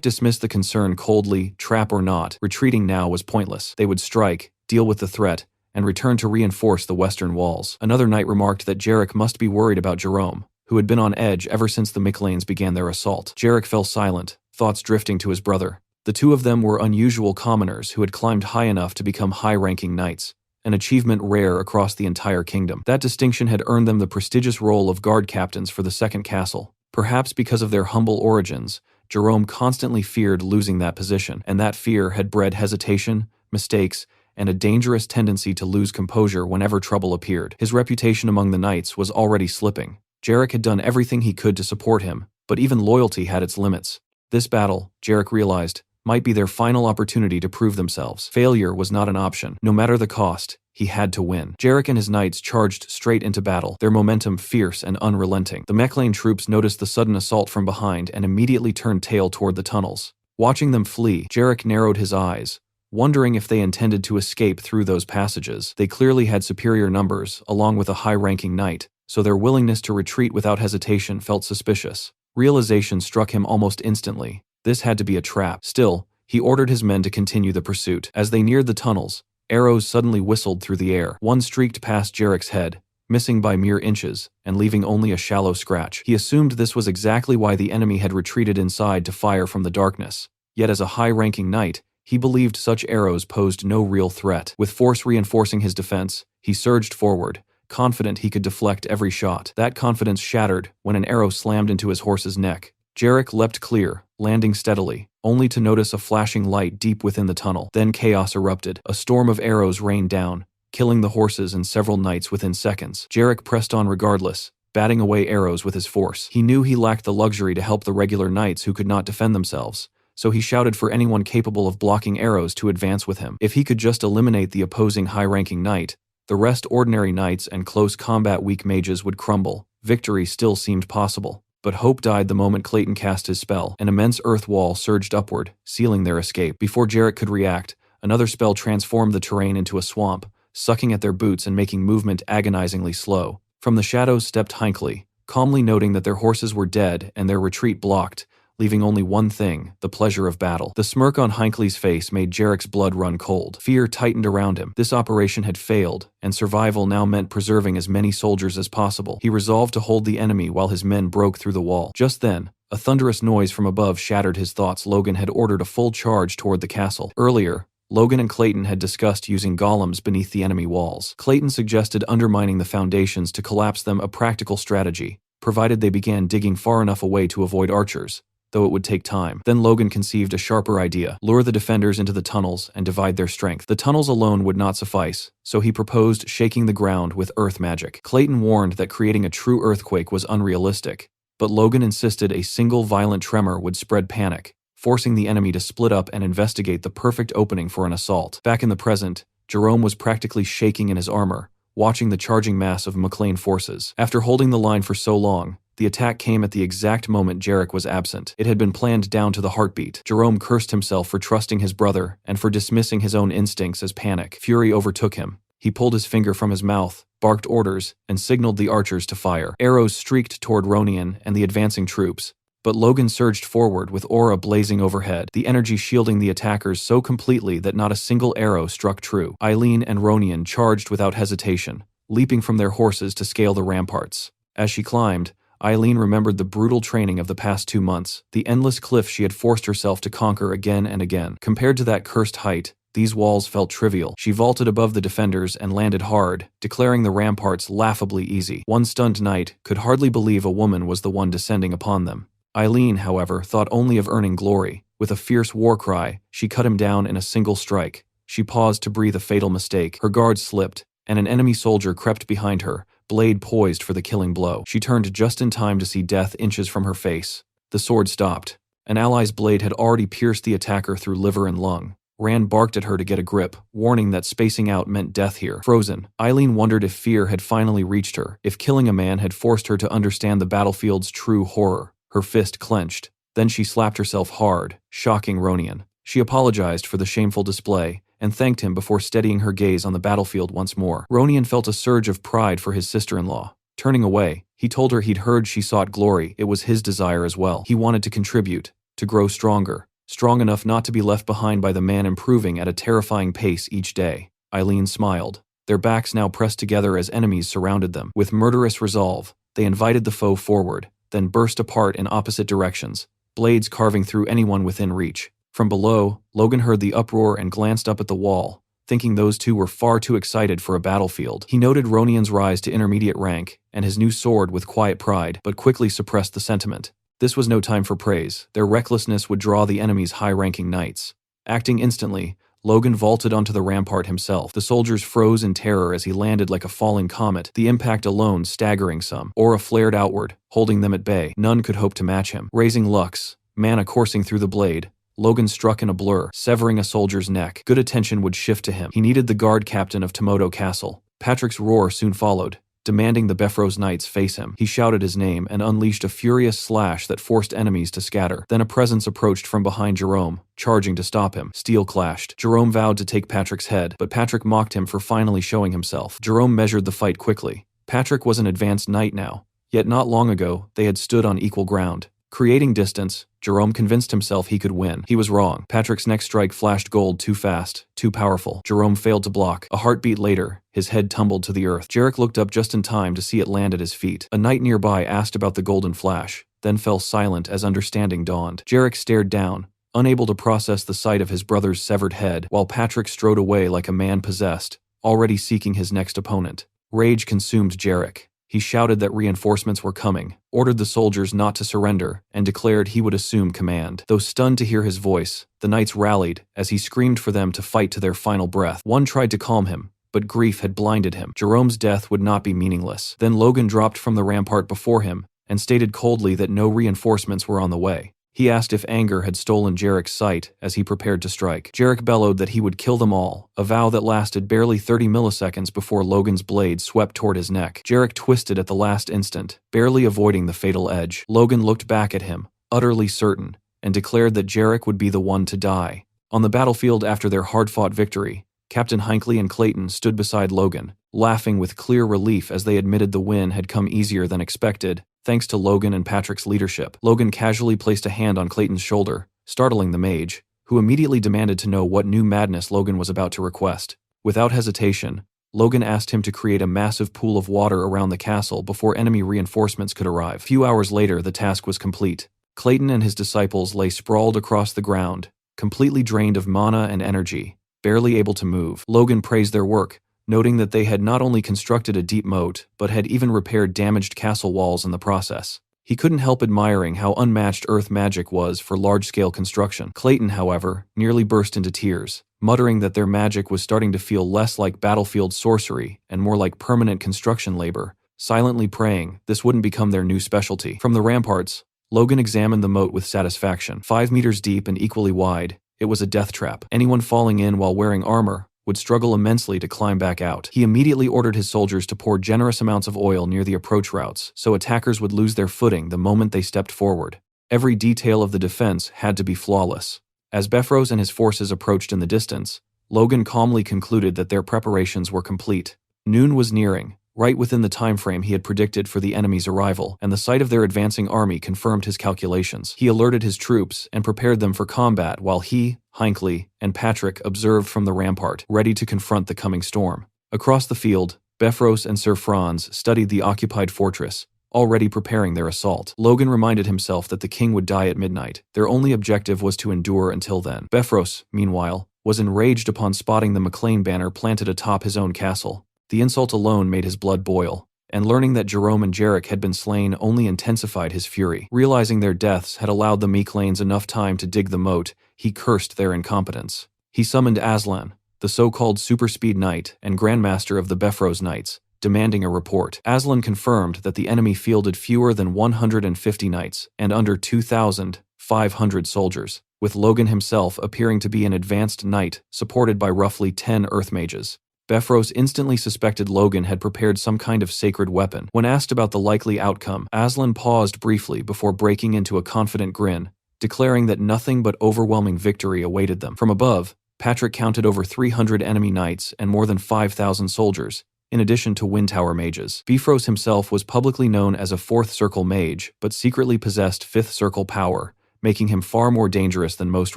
dismissed the concern coldly. Trap or not, retreating now was pointless. They would strike, deal with the threat, and return to reinforce the western walls. Another knight remarked that Jarek must be worried about Jerome, who had been on edge ever since the McLeans began their assault. Jarek fell silent, thoughts drifting to his brother. The two of them were unusual commoners who had climbed high enough to become high-ranking knights, an achievement rare across the entire kingdom. That distinction had earned them the prestigious role of guard captains for the second castle. Perhaps because of their humble origins, Jerome constantly feared losing that position, and that fear had bred hesitation, mistakes, and a dangerous tendency to lose composure whenever trouble appeared. His reputation among the knights was already slipping. Jarek had done everything he could to support him, but even loyalty had its limits. This battle, Jarek realized, might be their final opportunity to prove themselves. Failure was not an option. No matter the cost, he had to win. Jarek and his knights charged straight into battle, their momentum fierce and unrelenting. The McLean troops noticed the sudden assault from behind and immediately turned tail toward the tunnels. Watching them flee, Jarek narrowed his eyes, wondering if they intended to escape through those passages. They clearly had superior numbers, along with a high-ranking knight, so their willingness to retreat without hesitation felt suspicious. Realization struck him almost instantly. This had to be a trap. Still, he ordered his men to continue the pursuit. As they neared the tunnels, arrows suddenly whistled through the air. One streaked past Jarek's head, missing by mere inches, and leaving only a shallow scratch. He assumed this was exactly why the enemy had retreated inside to fire from the darkness. Yet as a high-ranking knight, he believed such arrows posed no real threat. With force reinforcing his defense, he surged forward, confident he could deflect every shot. That confidence shattered when an arrow slammed into his horse's neck. Jarek leapt clear, landing steadily, only to notice a flashing light deep within the tunnel. Then chaos erupted. A storm of arrows rained down, killing the horses and several knights within seconds. Jarek pressed on regardless, batting away arrows with his force. He knew he lacked the luxury to help the regular knights who could not defend themselves, so he shouted for anyone capable of blocking arrows to advance with him. If he could just eliminate the opposing high-ranking knight, the rest ordinary knights and close combat weak mages would crumble. Victory still seemed possible. But hope died the moment Clayton cast his spell. An immense earth wall surged upward, sealing their escape. Before Jarek could react, another spell transformed the terrain into a swamp, sucking at their boots and making movement agonizingly slow. From the shadows stepped Hinckley, calmly noting that their horses were dead and their retreat blocked, leaving only one thing, the pleasure of battle. The smirk on Hinckley's face made Jarek's blood run cold. Fear tightened around him. This operation had failed, and survival now meant preserving as many soldiers as possible. He resolved to hold the enemy while his men broke through the wall. Just then, a thunderous noise from above shattered his thoughts. Logan had ordered a full charge toward the castle. Earlier, Logan and Clayton had discussed using golems beneath the enemy walls. Clayton suggested undermining the foundations to collapse them, a practical strategy, provided they began digging far enough away to avoid archers, though it would take time. Then Logan conceived a sharper idea: lure the defenders into the tunnels and divide their strength. The tunnels alone would not suffice, so he proposed shaking the ground with earth magic. Clayton warned that creating a true earthquake was unrealistic, but Logan insisted a single violent tremor would spread panic, forcing the enemy to split up and investigate the perfect opening for an assault. Back in the present, Jerome was practically shaking in his armor, watching the charging mass of McLean forces. After holding the line for so long, the attack came at the exact moment Jarek was absent. It had been planned down to the heartbeat. Jerome cursed himself for trusting his brother and for dismissing his own instincts as panic. Fury overtook him. He pulled his finger from his mouth, barked orders, and signaled the archers to fire. Arrows streaked toward Ronian and the advancing troops, but Logan surged forward with aura blazing overhead, the energy shielding the attackers so completely that not a single arrow struck true. Eileen and Ronian charged without hesitation, leaping from their horses to scale the ramparts. As she climbed, Eileen remembered the brutal training of the past 2 months, the endless cliff she had forced herself to conquer again and again. Compared to that cursed height, These walls felt trivial. She vaulted above the defenders and landed hard, declaring the ramparts laughably easy. One stunned knight could hardly believe a woman was the one descending upon them. Eileen, however, thought only of earning glory. With a fierce war cry, she cut him down in a single strike. She paused to breathe a fatal mistake. Her guard slipped, and an enemy soldier crept behind her, blade poised for the killing blow. She turned just in time to see death inches from her face. The sword stopped. An ally's blade had already pierced the attacker through liver and lung. Rand barked at her to get a grip, warning that spacing out meant death here. Frozen, Eileen wondered if fear had finally reached her, if killing a man had forced her to understand the battlefield's true horror. Her fist clenched. Then she slapped herself hard, shocking Ronian. She apologized for the shameful display, and thanked him before steadying her gaze on the battlefield once more. Ronian felt a surge of pride for his sister-in-law. Turning away, he told her he'd heard she sought glory. It was his desire as well. He wanted to contribute, to grow stronger, strong enough not to be left behind by the man improving at a terrifying pace each day. Eileen smiled. Their backs now pressed together as enemies surrounded them. With murderous resolve, they invited the foe forward, then burst apart in opposite directions, blades carving through anyone within reach. From below, Logan heard the uproar and glanced up at the wall, thinking those two were far too excited for a battlefield. He noted Ronian's rise to intermediate rank, and his new sword with quiet pride, but quickly suppressed the sentiment. This was no time for praise. Their recklessness would draw the enemy's high-ranking knights. Acting instantly, Logan vaulted onto the rampart himself. The soldiers froze in terror as he landed like a falling comet, the impact alone staggering some. Aura flared outward, holding them at bay. None could hope to match him. Raising Lux, mana coursing through the blade, Logan struck in a blur, severing a soldier's neck. Good attention would shift to him. He needed the guard captain of Tomoto Castle. Patrick's roar soon followed, demanding the Befros knights face him. He shouted his name and unleashed a furious slash that forced enemies to scatter. Then a presence approached from behind Jerome, charging to stop him. Steel clashed. Jerome vowed to take Patrick's head, but Patrick mocked him for finally showing himself. Jerome measured the fight quickly. Patrick was an advanced knight now, yet not long ago they had stood on equal ground. Creating distance, Jerome convinced himself he could win. He was wrong. Patrick's next strike flashed gold too fast, too powerful. Jerome failed to block. A heartbeat later, his head tumbled to the earth. Jarek looked up just in time to see it land at his feet. A knight nearby asked about the golden flash, then fell silent as understanding dawned. Jarek stared down, unable to process the sight of his brother's severed head, while Patrick strode away like a man possessed, already seeking his next opponent. Rage consumed Jarek. He shouted that reinforcements were coming, ordered the soldiers not to surrender, and declared he would assume command. Though stunned to hear his voice, the knights rallied as he screamed for them to fight to their final breath. One tried to calm him, but grief had blinded him. Jerome's death would not be meaningless. Then Logan dropped from the rampart before him and stated coldly that no reinforcements were on the way. He asked if anger had stolen Jarek's sight as he prepared to strike. Jarek bellowed that he would kill them all, a vow that lasted barely 30 milliseconds before Logan's blade swept toward his neck. Jarek twisted at the last instant, barely avoiding the fatal edge. Logan looked back at him, utterly certain, and declared that Jarek would be the one to die. On the battlefield after their hard-fought victory, Captain Hinckley and Clayton stood beside Logan, laughing with clear relief as they admitted the win had come easier than expected, thanks to Logan and Patrick's leadership. Logan casually placed a hand on Clayton's shoulder, startling the mage, who immediately demanded to know what new madness Logan was about to request. Without hesitation, Logan asked him to create a massive pool of water around the castle before enemy reinforcements could arrive. A few hours later, the task was complete. Clayton and his disciples lay sprawled across the ground, completely drained of mana and energy, barely able to move. Logan praised their work, noting that they had not only constructed a deep moat, but had even repaired damaged castle walls in the process. He couldn't help admiring how unmatched earth magic was for large-scale construction. Clayton, however, nearly burst into tears, muttering that their magic was starting to feel less like battlefield sorcery and more like permanent construction labor, silently praying this wouldn't become their new specialty. From the ramparts, Logan examined the moat with satisfaction. 5 meters deep and equally wide, it was a death trap. Anyone falling in while wearing armor would struggle immensely to climb back out. He immediately ordered his soldiers to pour generous amounts of oil near the approach routes, so attackers would lose their footing the moment they stepped forward. Every detail of the defense had to be flawless. As Befros and his forces approached in the distance, Logan calmly concluded that their preparations were complete. Noon was nearing, right within the time frame he had predicted for the enemy's arrival, and the sight of their advancing army confirmed his calculations. He alerted his troops and prepared them for combat while he, Hinckley, and Patrick observed from the rampart, ready to confront the coming storm. Across the field, Befros and Sir Franz studied the occupied fortress, already preparing their assault. Logan reminded himself that the king would die at midnight. Their only objective was to endure until then. Befros, meanwhile, was enraged upon spotting the McLean banner planted atop his own castle. The insult alone made his blood boil, and learning that Jerome and Jarek had been slain only intensified his fury. Realizing their deaths had allowed the McLeans enough time to dig the moat, he cursed their incompetence. He summoned Aslan, the so-called super-speed knight and grandmaster of the Befros Knights, demanding a report. Aslan confirmed that the enemy fielded fewer than 150 knights and under 2,500 soldiers, with Logan himself appearing to be an advanced knight supported by roughly 10 earth mages. Befros instantly suspected Logan had prepared some kind of sacred weapon. When asked about the likely outcome, Aslan paused briefly before breaking into a confident grin, declaring that nothing but overwhelming victory awaited them. From above, Patrick counted over 300 enemy knights and more than 5,000 soldiers, in addition to Wind Tower mages. Bifrost himself was publicly known as a Fourth Circle mage, but secretly possessed Fifth Circle power, making him far more dangerous than most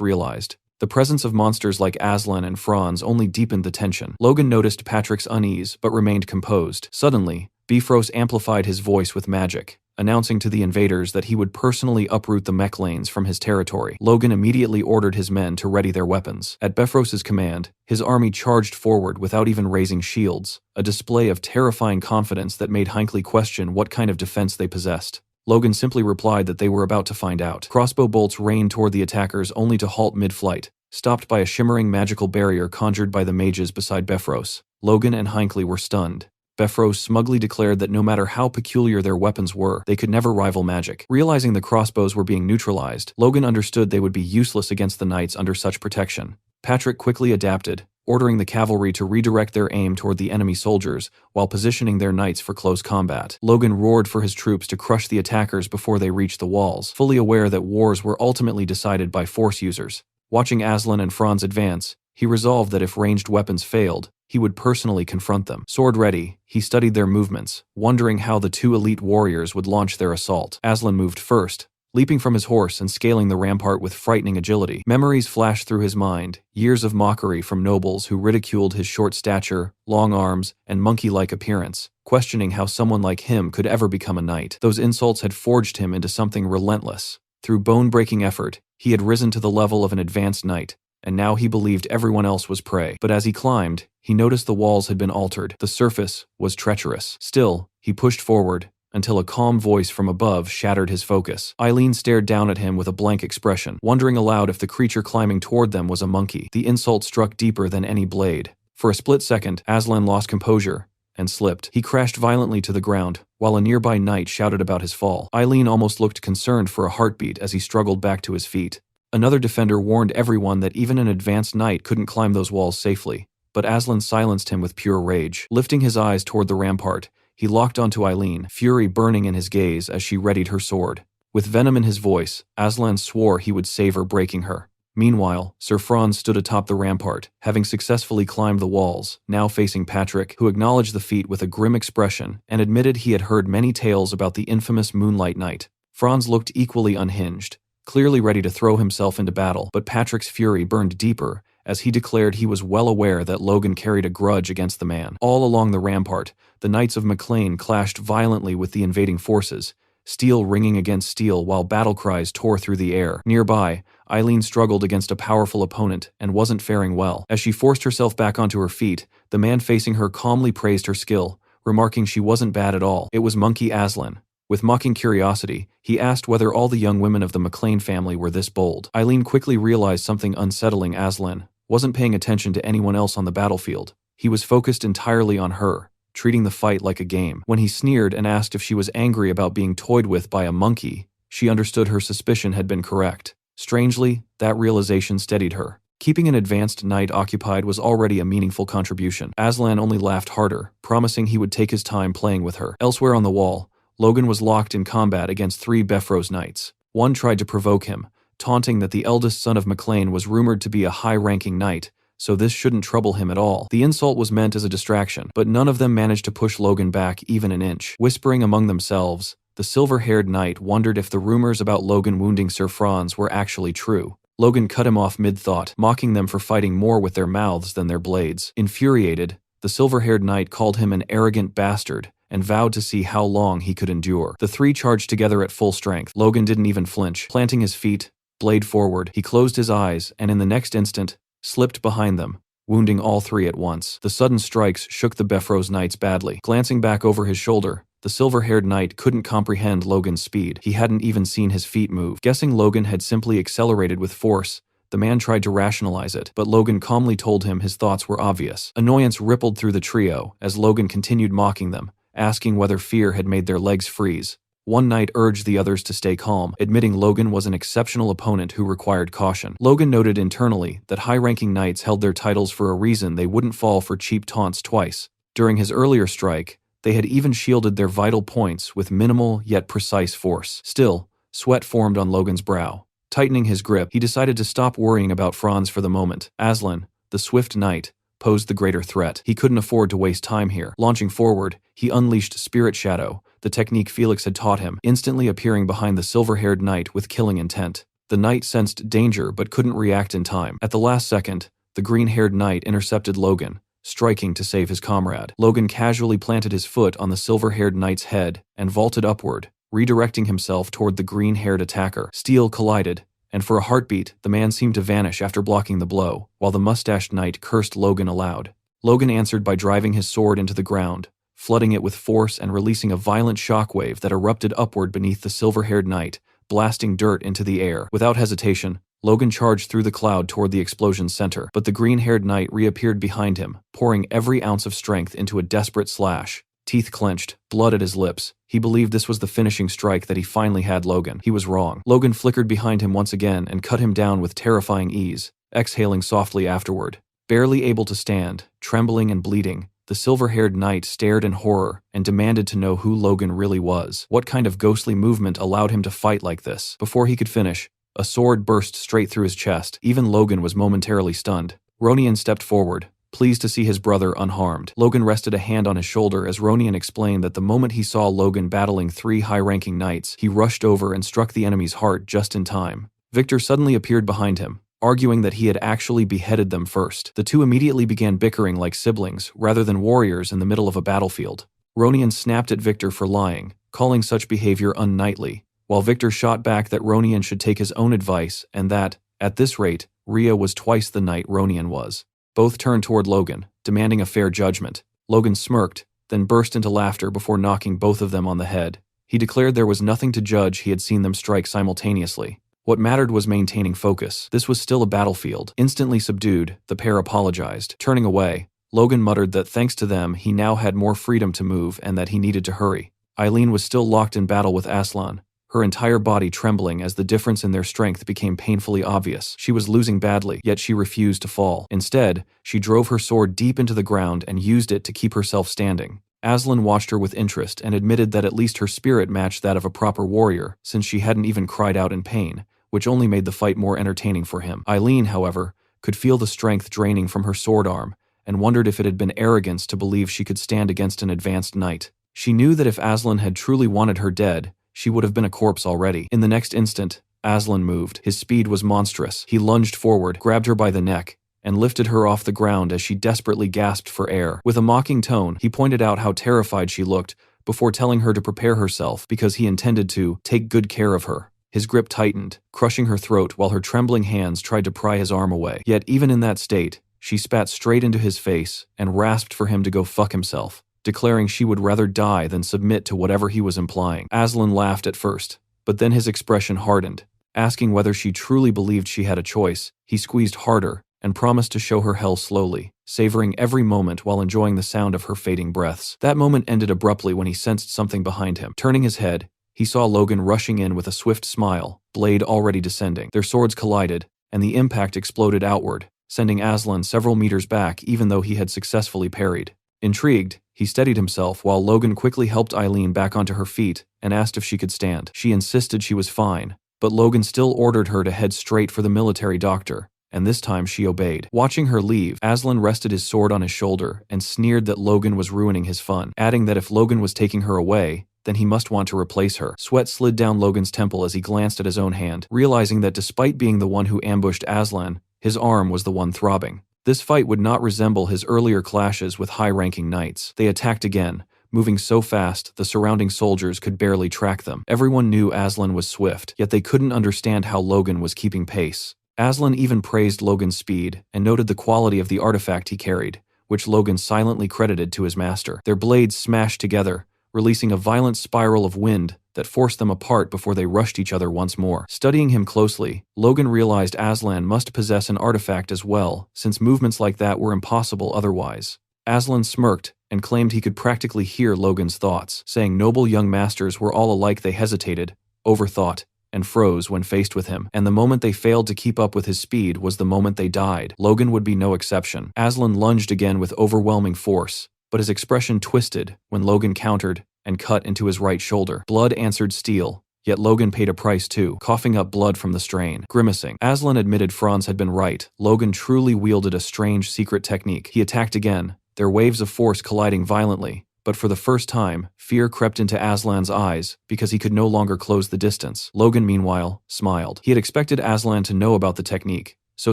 realized. The presence of monsters like Aslan and Franz only deepened the tension. Logan noticed Patrick's unease, but remained composed. Suddenly, Bifrost amplified his voice with magic, announcing to the invaders that he would personally uproot the McLeans from his territory. Logan immediately ordered his men to ready their weapons. At Befrost's command, his army charged forward without even raising shields, a display of terrifying confidence that made Hinckley question what kind of defense they possessed. Logan simply replied that they were about to find out. Crossbow bolts rained toward the attackers only to halt mid-flight, stopped by a shimmering magical barrier conjured by the mages beside Befros. Logan and Hinckley were stunned. Befros smugly declared that no matter how peculiar their weapons were, they could never rival magic. Realizing the crossbows were being neutralized, Logan understood they would be useless against the knights under such protection. Patrick quickly adapted, ordering the cavalry to redirect their aim toward the enemy soldiers while positioning their knights for close combat. Logan roared for his troops to crush the attackers before they reached the walls, fully aware that wars were ultimately decided by force users. Watching Aslan and Franz advance, he resolved that if ranged weapons failed, he would personally confront them. Sword ready, he studied their movements, wondering how the two elite warriors would launch their assault. Aslan moved first, leaping from his horse and scaling the rampart with frightening agility. Memories flashed through his mind, years of mockery from nobles who ridiculed his short stature, long arms, and monkey-like appearance, questioning how someone like him could ever become a knight. Those insults had forged him into something relentless. Through bone-breaking effort, he had risen to the level of an advanced knight, and now he believed everyone else was prey. But as he climbed, he noticed the walls had been altered. The surface was treacherous. Still, he pushed forward, until a calm voice from above shattered his focus. Eileen stared down at him with a blank expression, wondering aloud if the creature climbing toward them was a monkey. The insult struck deeper than any blade. For a split second, Aslan lost composure and slipped. He crashed violently to the ground, while a nearby knight shouted about his fall. Eileen almost looked concerned for a heartbeat as he struggled back to his feet. Another defender warned everyone that even an advanced knight couldn't climb those walls safely, but Aslan silenced him with pure rage. Lifting his eyes toward the rampart, he locked onto Eileen, fury burning in his gaze as she readied her sword. With venom in his voice, Aslan swore he would save her, breaking her. Meanwhile, Sir Franz stood atop the rampart, having successfully climbed the walls, now facing Patrick, who acknowledged the feat with a grim expression and admitted he had heard many tales about the infamous Moonlight Knight. Franz looked equally unhinged, clearly ready to throw himself into battle, but Patrick's fury burned deeper as he declared he was well aware that Logan carried a grudge against the man. All along the rampart, the Knights of McLean clashed violently with the invading forces, steel ringing against steel while battle cries tore through the air. Nearby, Eileen struggled against a powerful opponent and wasn't faring well. As she forced herself back onto her feet, the man facing her calmly praised her skill, remarking she wasn't bad at all. It was Monkey Aslan. With mocking curiosity, he asked whether all the young women of the McLean family were this bold. Eileen quickly realized something unsettling. Aslan wasn't paying attention to anyone else on the battlefield. He was focused entirely on her, treating the fight like a game. When he sneered and asked if she was angry about being toyed with by a monkey, she understood her suspicion had been correct. Strangely, that realization steadied her. Keeping an advanced knight occupied was already a meaningful contribution. Aslan only laughed harder, promising he would take his time playing with her. Elsewhere on the wall, Logan was locked in combat against 3 Befros knights. One tried to provoke him, taunting that the eldest son of McLean was rumored to be a high-ranking knight, so this shouldn't trouble him at all. The insult was meant as a distraction, but none of them managed to push Logan back even an inch. Whispering among themselves, the silver-haired knight wondered if the rumors about Logan wounding Sir Franz were actually true. Logan cut him off mid-thought, mocking them for fighting more with their mouths than their blades. Infuriated, the silver-haired knight called him an arrogant bastard and vowed to see how long he could endure. The 3 charged together at full strength. Logan didn't even flinch. Planting his feet, blade forward, he closed his eyes, and in the next instant, slipped behind them, wounding all three at once. The sudden strikes shook the Befros knights badly. Glancing back over his shoulder, the silver-haired knight couldn't comprehend Logan's speed. He hadn't even seen his feet move. Guessing Logan had simply accelerated with force, the man tried to rationalize it, but Logan calmly told him his thoughts were obvious. Annoyance rippled through the trio as Logan continued mocking them, asking whether fear had made their legs freeze. One knight urged the others to stay calm, admitting Logan was an exceptional opponent who required caution. Logan noted internally that high-ranking knights held their titles for a reason. They wouldn't fall for cheap taunts twice. During his earlier strike, they had even shielded their vital points with minimal yet precise force. Still, sweat formed on Logan's brow. Tightening his grip, he decided to stop worrying about Franz for the moment. Aslan, the swift knight, posed the greater threat. He couldn't afford to waste time here. Launching forward, he unleashed Spirit Shadow, the technique Felix had taught him, instantly appearing behind the silver-haired knight with killing intent. The knight sensed danger but couldn't react in time. At the last second, the green-haired knight intercepted Logan, striking to save his comrade. Logan casually planted his foot on the silver-haired knight's head and vaulted upward, redirecting himself toward the green-haired attacker. Steel collided, and for a heartbeat, the man seemed to vanish after blocking the blow, while the mustached knight cursed Logan aloud. Logan answered by driving his sword into the ground, flooding it with force and releasing a violent shockwave that erupted upward beneath the silver-haired knight, blasting dirt into the air. Without hesitation, Logan charged through the cloud toward the explosion's center, but the green-haired knight reappeared behind him, pouring every ounce of strength into a desperate slash. Teeth clenched, blood at his lips. He believed this was the finishing strike that he finally had Logan. He was wrong. Logan flickered behind him once again and cut him down with terrifying ease, exhaling softly afterward. Barely able to stand, trembling and bleeding, the silver-haired knight stared in horror and demanded to know who Logan really was. What kind of ghostly movement allowed him to fight like this? Before he could finish, a sword burst straight through his chest. Even Logan was momentarily stunned. Ronian stepped forward, pleased to see his brother unharmed. Logan rested a hand on his shoulder as Ronian explained that the moment he saw Logan battling three high-ranking knights, he rushed over and struck the enemy's heart just in time. Victor suddenly appeared behind him, arguing that he had actually beheaded them first. The two immediately began bickering like siblings, rather than warriors in the middle of a battlefield. Ronian snapped at Victor for lying, calling such behavior unknightly, while Victor shot back that Ronian should take his own advice and that, at this rate, Rhea was twice the knight Ronian was. Both turned toward Logan, demanding a fair judgment. Logan smirked, then burst into laughter before knocking both of them on the head. He declared there was nothing to judge. He had seen them strike simultaneously. What mattered was maintaining focus. This was still a battlefield. Instantly subdued, the pair apologized. Turning away, Logan muttered that thanks to them, he now had more freedom to move and that he needed to hurry. Eileen was still locked in battle with Aslan, her entire body trembling as the difference in their strength became painfully obvious. She was losing badly, yet she refused to fall. Instead, she drove her sword deep into the ground and used it to keep herself standing. Aslan watched her with interest and admitted that at least her spirit matched that of a proper warrior, since she hadn't even cried out in pain, which only made the fight more entertaining for him. Eileen, however, could feel the strength draining from her sword arm, and wondered if it had been arrogance to believe she could stand against an advanced knight. She knew that if Aslan had truly wanted her dead, she would have been a corpse already. In the next instant, Aslan moved. His speed was monstrous. He lunged forward, grabbed her by the neck, and lifted her off the ground as she desperately gasped for air. With a mocking tone, he pointed out how terrified she looked, before telling her to prepare herself because he intended to take good care of her. His grip tightened, crushing her throat while her trembling hands tried to pry his arm away. Yet even in that state, she spat straight into his face and rasped for him to go fuck himself, declaring she would rather die than submit to whatever he was implying. Aslan laughed at first, but then his expression hardened. Asking whether she truly believed she had a choice, he squeezed harder and promised to show her hell slowly, savoring every moment while enjoying the sound of her fading breaths. That moment ended abruptly when he sensed something behind him. Turning his head, he saw Logan rushing in with a swift smile, blade already descending. Their swords collided, and the impact exploded outward, sending Aslan several meters back even though he had successfully parried. Intrigued, he steadied himself while Logan quickly helped Eileen back onto her feet and asked if she could stand. She insisted she was fine, but Logan still ordered her to head straight for the military doctor, and this time she obeyed. Watching her leave, Aslan rested his sword on his shoulder and sneered that Logan was ruining his fun, adding that if Logan was taking her away, then he must want to replace her. Sweat slid down Logan's temple as he glanced at his own hand, realizing that despite being the one who ambushed Aslan, his arm was the one throbbing. This fight would not resemble his earlier clashes with high-ranking knights. They attacked again, moving so fast the surrounding soldiers could barely track them. Everyone knew Aslan was swift, yet they couldn't understand how Logan was keeping pace. Aslan even praised Logan's speed and noted the quality of the artifact he carried, which Logan silently credited to his master. Their blades smashed together, releasing a violent spiral of wind that forced them apart before they rushed each other once more. Studying him closely, Logan realized Aslan must possess an artifact as well, since movements like that were impossible otherwise. Aslan smirked and claimed he could practically hear Logan's thoughts, saying noble young masters were all alike. They hesitated, overthought, and froze when faced with him, and the moment they failed to keep up with his speed was the moment they died. Logan would be no exception. Aslan lunged again with overwhelming force, but his expression twisted when Logan countered and cut into his right shoulder. Blood answered steel, yet Logan paid a price too, coughing up blood from the strain. Grimacing, Aslan admitted Franz had been right. Logan truly wielded a strange secret technique. He attacked again, their waves of force colliding violently, but for the first time, fear crept into Aslan's eyes because he could no longer close the distance. Logan, meanwhile, smiled. He had expected Aslan to know about the technique, so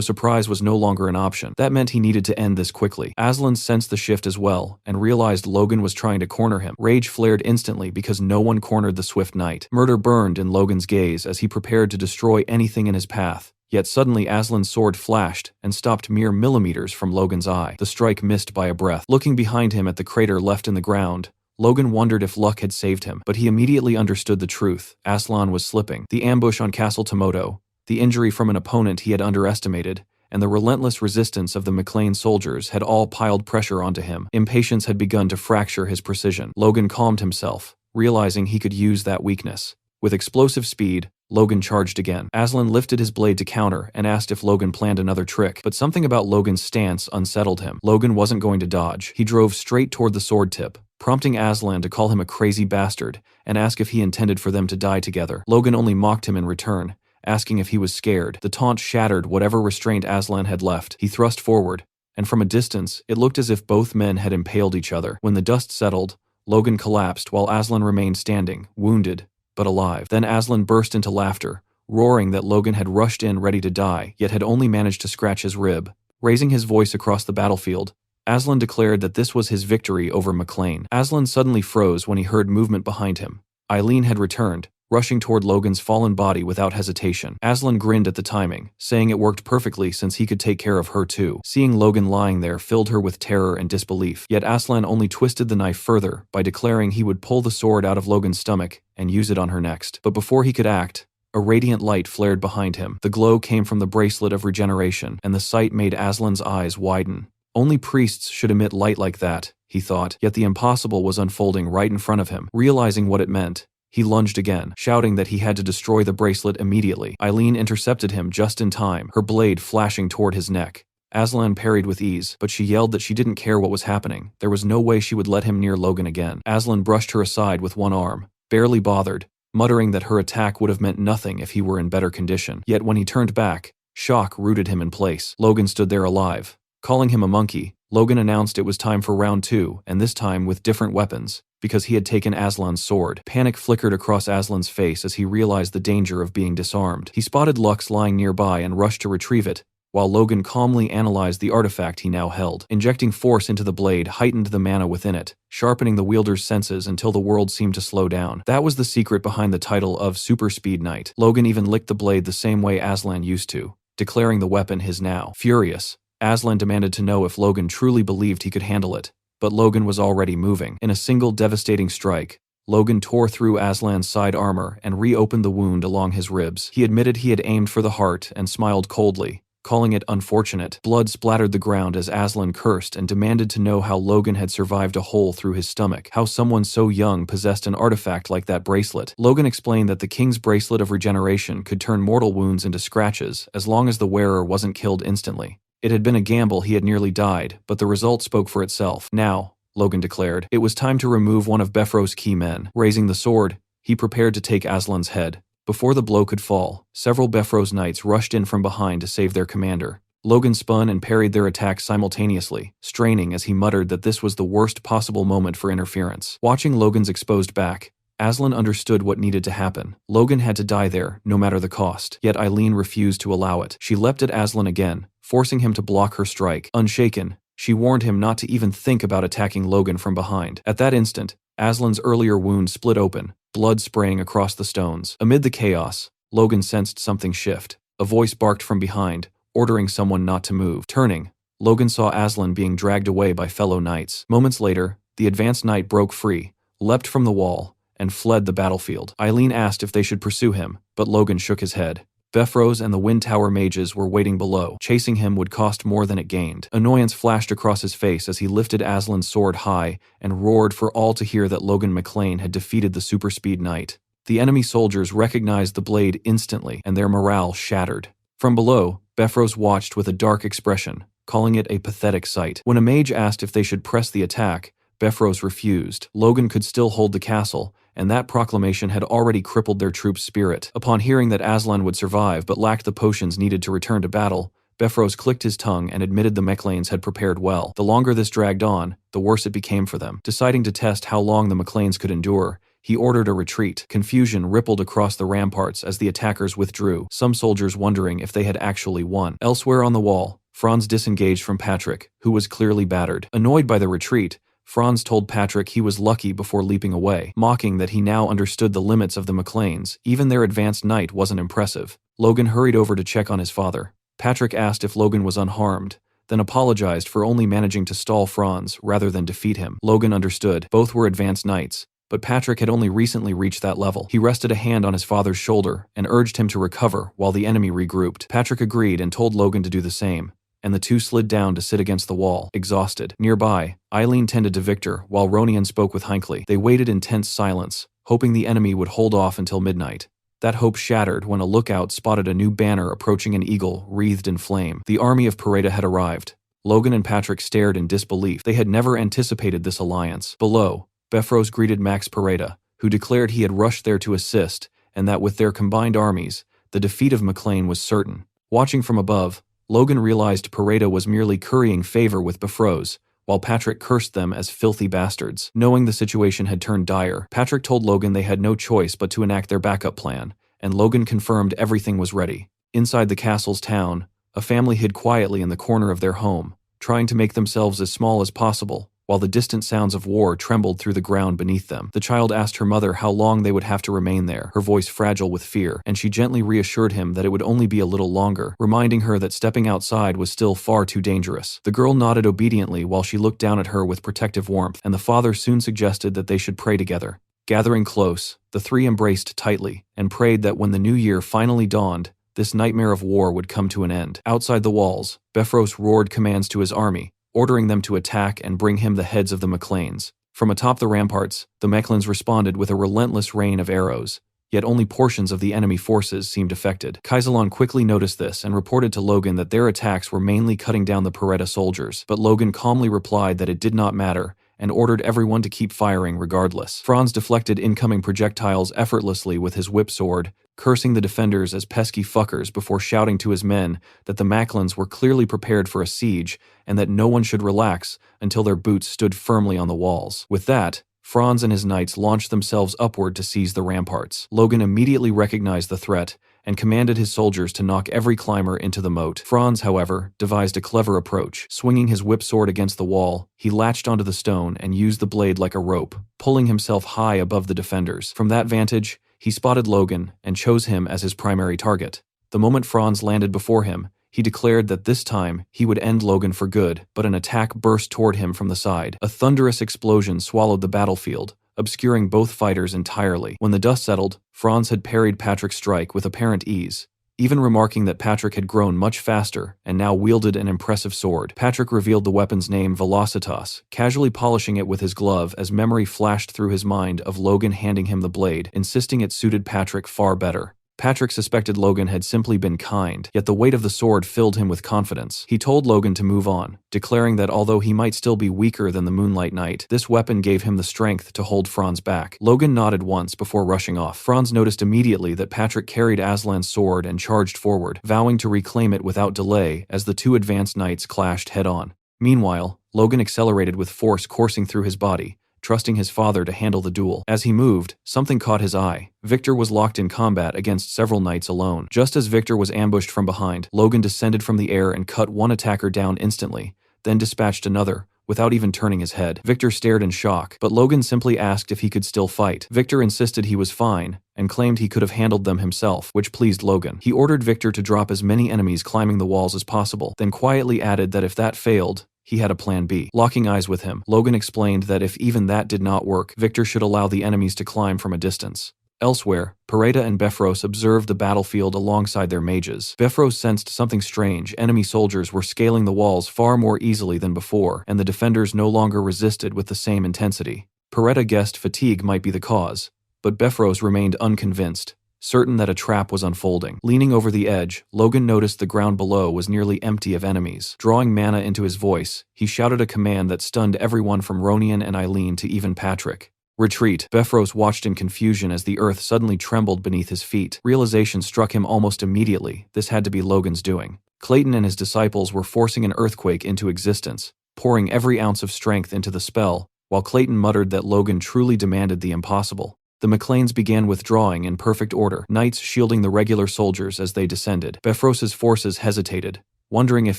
surprise was no longer an option. That meant he needed to end this quickly. Aslan sensed the shift as well and realized Logan was trying to corner him. Rage flared instantly because no one cornered the swift knight. Murder burned in Logan's gaze as he prepared to destroy anything in his path. Yet suddenly Aslan's sword flashed and stopped mere millimeters from Logan's eye. The strike missed by a breath. Looking behind him at the crater left in the ground, Logan wondered if luck had saved him, but he immediately understood the truth. Aslan was slipping. The ambush on Castle Tomoto, the injury from an opponent he had underestimated, and the relentless resistance of the McLean soldiers had all piled pressure onto him. Impatience had begun to fracture his precision. Logan calmed himself, realizing he could use that weakness. With explosive speed, Logan charged again. Aslan lifted his blade to counter and asked if Logan planned another trick, but something about Logan's stance unsettled him. Logan wasn't going to dodge. He drove straight toward the sword tip, prompting Aslan to call him a crazy bastard and ask if he intended for them to die together. Logan only mocked him in return, asking if he was scared. The taunt shattered whatever restraint Aslan had left. He thrust forward, and from a distance, it looked as if both men had impaled each other. When the dust settled, Logan collapsed while Aslan remained standing, wounded, but alive. Then Aslan burst into laughter, roaring that Logan had rushed in ready to die, yet had only managed to scratch his rib. Raising his voice across the battlefield, Aslan declared that this was his victory over McLean. Aslan suddenly froze when he heard movement behind him. Eileen had returned, rushing toward Logan's fallen body without hesitation. Aslan grinned at the timing, saying it worked perfectly since he could take care of her too. Seeing Logan lying there filled her with terror and disbelief, yet Aslan only twisted the knife further by declaring he would pull the sword out of Logan's stomach and use it on her next. But before he could act, a radiant light flared behind him. The glow came from the bracelet of regeneration, and the sight made Aslan's eyes widen. Only priests should emit light like that, he thought, yet the impossible was unfolding right in front of him. Realizing what it meant, he lunged again, shouting that he had to destroy the bracelet immediately. Eileen intercepted him just in time, her blade flashing toward his neck. Aslan parried with ease, but she yelled that she didn't care what was happening. There was no way she would let him near Logan again. Aslan brushed her aside with one arm, barely bothered, muttering that her attack would have meant nothing if he were in better condition. Yet when he turned back, shock rooted him in place. Logan stood there alive. Calling him a monkey, Logan announced it was time for round 2, and this time with different weapons, because he had taken Aslan's sword. Panic flickered across Aslan's face as he realized the danger of being disarmed. He spotted Lux lying nearby and rushed to retrieve it, while Logan calmly analyzed the artifact he now held. Injecting force into the blade heightened the mana within it, sharpening the wielder's senses until the world seemed to slow down. That was the secret behind the title of Super Speed Knight. Logan even licked the blade the same way Aslan used to, declaring the weapon his now. Furious, Aslan demanded to know if Logan truly believed he could handle it, but Logan was already moving. In a single devastating strike, Logan tore through Aslan's side armor and reopened the wound along his ribs. He admitted he had aimed for the heart and smiled coldly, calling it unfortunate. Blood splattered the ground as Aslan cursed and demanded to know how Logan had survived a hole through his stomach, how someone so young possessed an artifact like that bracelet. Logan explained that the king's bracelet of regeneration could turn mortal wounds into scratches as long as the wearer wasn't killed instantly. It had been a gamble. He had nearly died, but the result spoke for itself. Now, Logan declared, it was time to remove one of Befro's key men. Raising the sword, he prepared to take Aslan's head. Before the blow could fall, several Befro's knights rushed in from behind to save their commander. Logan spun and parried their attacks simultaneously, straining as he muttered that this was the worst possible moment for interference. Watching Logan's exposed back, Aslan understood what needed to happen. Logan had to die there, no matter the cost. Yet Eileen refused to allow it. She leapt at Aslan again, forcing him to block her strike. Unshaken, she warned him not to even think about attacking Logan from behind. At that instant, Aslan's earlier wound split open, blood spraying across the stones. Amid the chaos, Logan sensed something shift. A voice barked from behind, ordering someone not to move. Turning, Logan saw Aslan being dragged away by fellow knights. Moments later, the advanced knight broke free, leapt from the wall, and fled the battlefield. Eileen asked if they should pursue him, but Logan shook his head. Befrose and the Wind Tower mages were waiting below. Chasing him would cost more than it gained. Annoyance flashed across his face as he lifted Aslan's sword high and roared for all to hear that Logan McLean had defeated the super-speed knight. The enemy soldiers recognized the blade instantly, and their morale shattered. From below, Befrose watched with a dark expression, calling it a pathetic sight. When a mage asked if they should press the attack, Befrose refused. Logan could still hold the castle, and that proclamation had already crippled their troops' spirit. Upon hearing that Aslan would survive but lacked the potions needed to return to battle, Befrose clicked his tongue and admitted the McLeans had prepared well. The longer this dragged on, the worse it became for them. Deciding to test how long the McLeans could endure, he ordered a retreat. Confusion rippled across the ramparts as the attackers withdrew, some soldiers wondering if they had actually won. Elsewhere on the wall, Franz disengaged from Patrick, who was clearly battered. Annoyed by the retreat, Franz told Patrick he was lucky before leaping away, mocking that he now understood the limits of the McLeans. Even their advanced knight wasn't impressive. Logan hurried over to check on his father. Patrick asked if Logan was unharmed, then apologized for only managing to stall Franz rather than defeat him. Logan understood. Both were advanced knights, but Patrick had only recently reached that level. He rested a hand on his father's shoulder and urged him to recover while the enemy regrouped. Patrick agreed and told Logan to do the same, and the two slid down to sit against the wall, exhausted. Nearby, Eileen tended to Victor while Ronian spoke with Hinckley. They waited in tense silence, hoping the enemy would hold off until midnight. That hope shattered when a lookout spotted a new banner approaching an eagle wreathed in flame. The army of Pareda had arrived. Logan and Patrick stared in disbelief. They had never anticipated this alliance. Below, Befrose greeted Max Pareda, who declared he had rushed there to assist, and that with their combined armies, the defeat of McLean was certain. Watching from above, Logan realized Pareda was merely currying favor with Befrose, while Patrick cursed them as filthy bastards. Knowing the situation had turned dire, Patrick told Logan they had no choice but to enact their backup plan, and Logan confirmed everything was ready. Inside the castle's town, a family hid quietly in the corner of their home, trying to make themselves as small as possible, while the distant sounds of war trembled through the ground beneath them. The child asked her mother how long they would have to remain there, her voice fragile with fear, and she gently reassured him that it would only be a little longer, reminding her that stepping outside was still far too dangerous. The girl nodded obediently while she looked down at her with protective warmth, and the father soon suggested that they should pray together. Gathering close, the three embraced tightly, and prayed that when the new year finally dawned, this nightmare of war would come to an end. Outside the walls, Befrose roared commands to his army, ordering them to attack and bring him the heads of the McLeans. From atop the ramparts, the McLeans responded with a relentless rain of arrows, yet only portions of the enemy forces seemed affected. Kaisalon quickly noticed this and reported to Logan that their attacks were mainly cutting down the Pareda soldiers, but Logan calmly replied that it did not matter and ordered everyone to keep firing regardless. Franz deflected incoming projectiles effortlessly with his whip sword, cursing the defenders as pesky fuckers before shouting to his men that the McLeans were clearly prepared for a siege and that no one should relax until their boots stood firmly on the walls. With that, Franz and his knights launched themselves upward to seize the ramparts. Logan immediately recognized the threat and commanded his soldiers to knock every climber into the moat. Franz, however, devised a clever approach. Swinging his whip sword against the wall, he latched onto the stone and used the blade like a rope, pulling himself high above the defenders. From that vantage, he spotted Logan and chose him as his primary target. The moment Franz landed before him, he declared that this time he would end Logan for good, but an attack burst toward him from the side. A thunderous explosion swallowed the battlefield, obscuring both fighters entirely. When the dust settled, Franz had parried Patrick's strike with apparent ease, even remarking that Patrick had grown much faster and now wielded an impressive sword. Patrick revealed the weapon's name, Velocitas, casually polishing it with his glove as memory flashed through his mind of Logan handing him the blade, insisting it suited Patrick far better. Patrick suspected Logan had simply been kind, yet the weight of the sword filled him with confidence. He told Logan to move on, declaring that although he might still be weaker than the Moonlight Knight, this weapon gave him the strength to hold Franz back. Logan nodded once before rushing off. Franz noticed immediately that Patrick carried Aslan's sword and charged forward, vowing to reclaim it without delay as the two advanced knights clashed head-on. Meanwhile, Logan accelerated with force coursing through his body, trusting his father to handle the duel. As he moved, something caught his eye. Victor was locked in combat against several knights alone. Just as Victor was ambushed from behind, Logan descended from the air and cut one attacker down instantly, then dispatched another, without even turning his head. Victor stared in shock, but Logan simply asked if he could still fight. Victor insisted he was fine, and claimed he could have handled them himself, which pleased Logan. He ordered Victor to drop as many enemies climbing the walls as possible, then quietly added that if that failed, he had a plan B. Locking eyes with him, Logan explained that if even that did not work, Victor should allow the enemies to climb from a distance. Elsewhere, Pareda and Bifrost observed the battlefield alongside their mages. Bifrost sensed something strange. Enemy soldiers were scaling the walls far more easily than before, and the defenders no longer resisted with the same intensity. Pareda guessed fatigue might be the cause, but Bifrost remained unconvinced, certain that a trap was unfolding. Leaning over the edge, Logan noticed the ground below was nearly empty of enemies. Drawing mana into his voice, he shouted a command that stunned everyone from Ronian and Eileen to even Patrick. Retreat. Bifrost watched in confusion as the earth suddenly trembled beneath his feet. Realization struck him almost immediately. This had to be Logan's doing. Clayton and his disciples were forcing an earthquake into existence, pouring every ounce of strength into the spell, while Clayton muttered that Logan truly demanded the impossible. The McLeans began withdrawing in perfect order, knights shielding the regular soldiers as they descended. Bifrost's forces hesitated, wondering if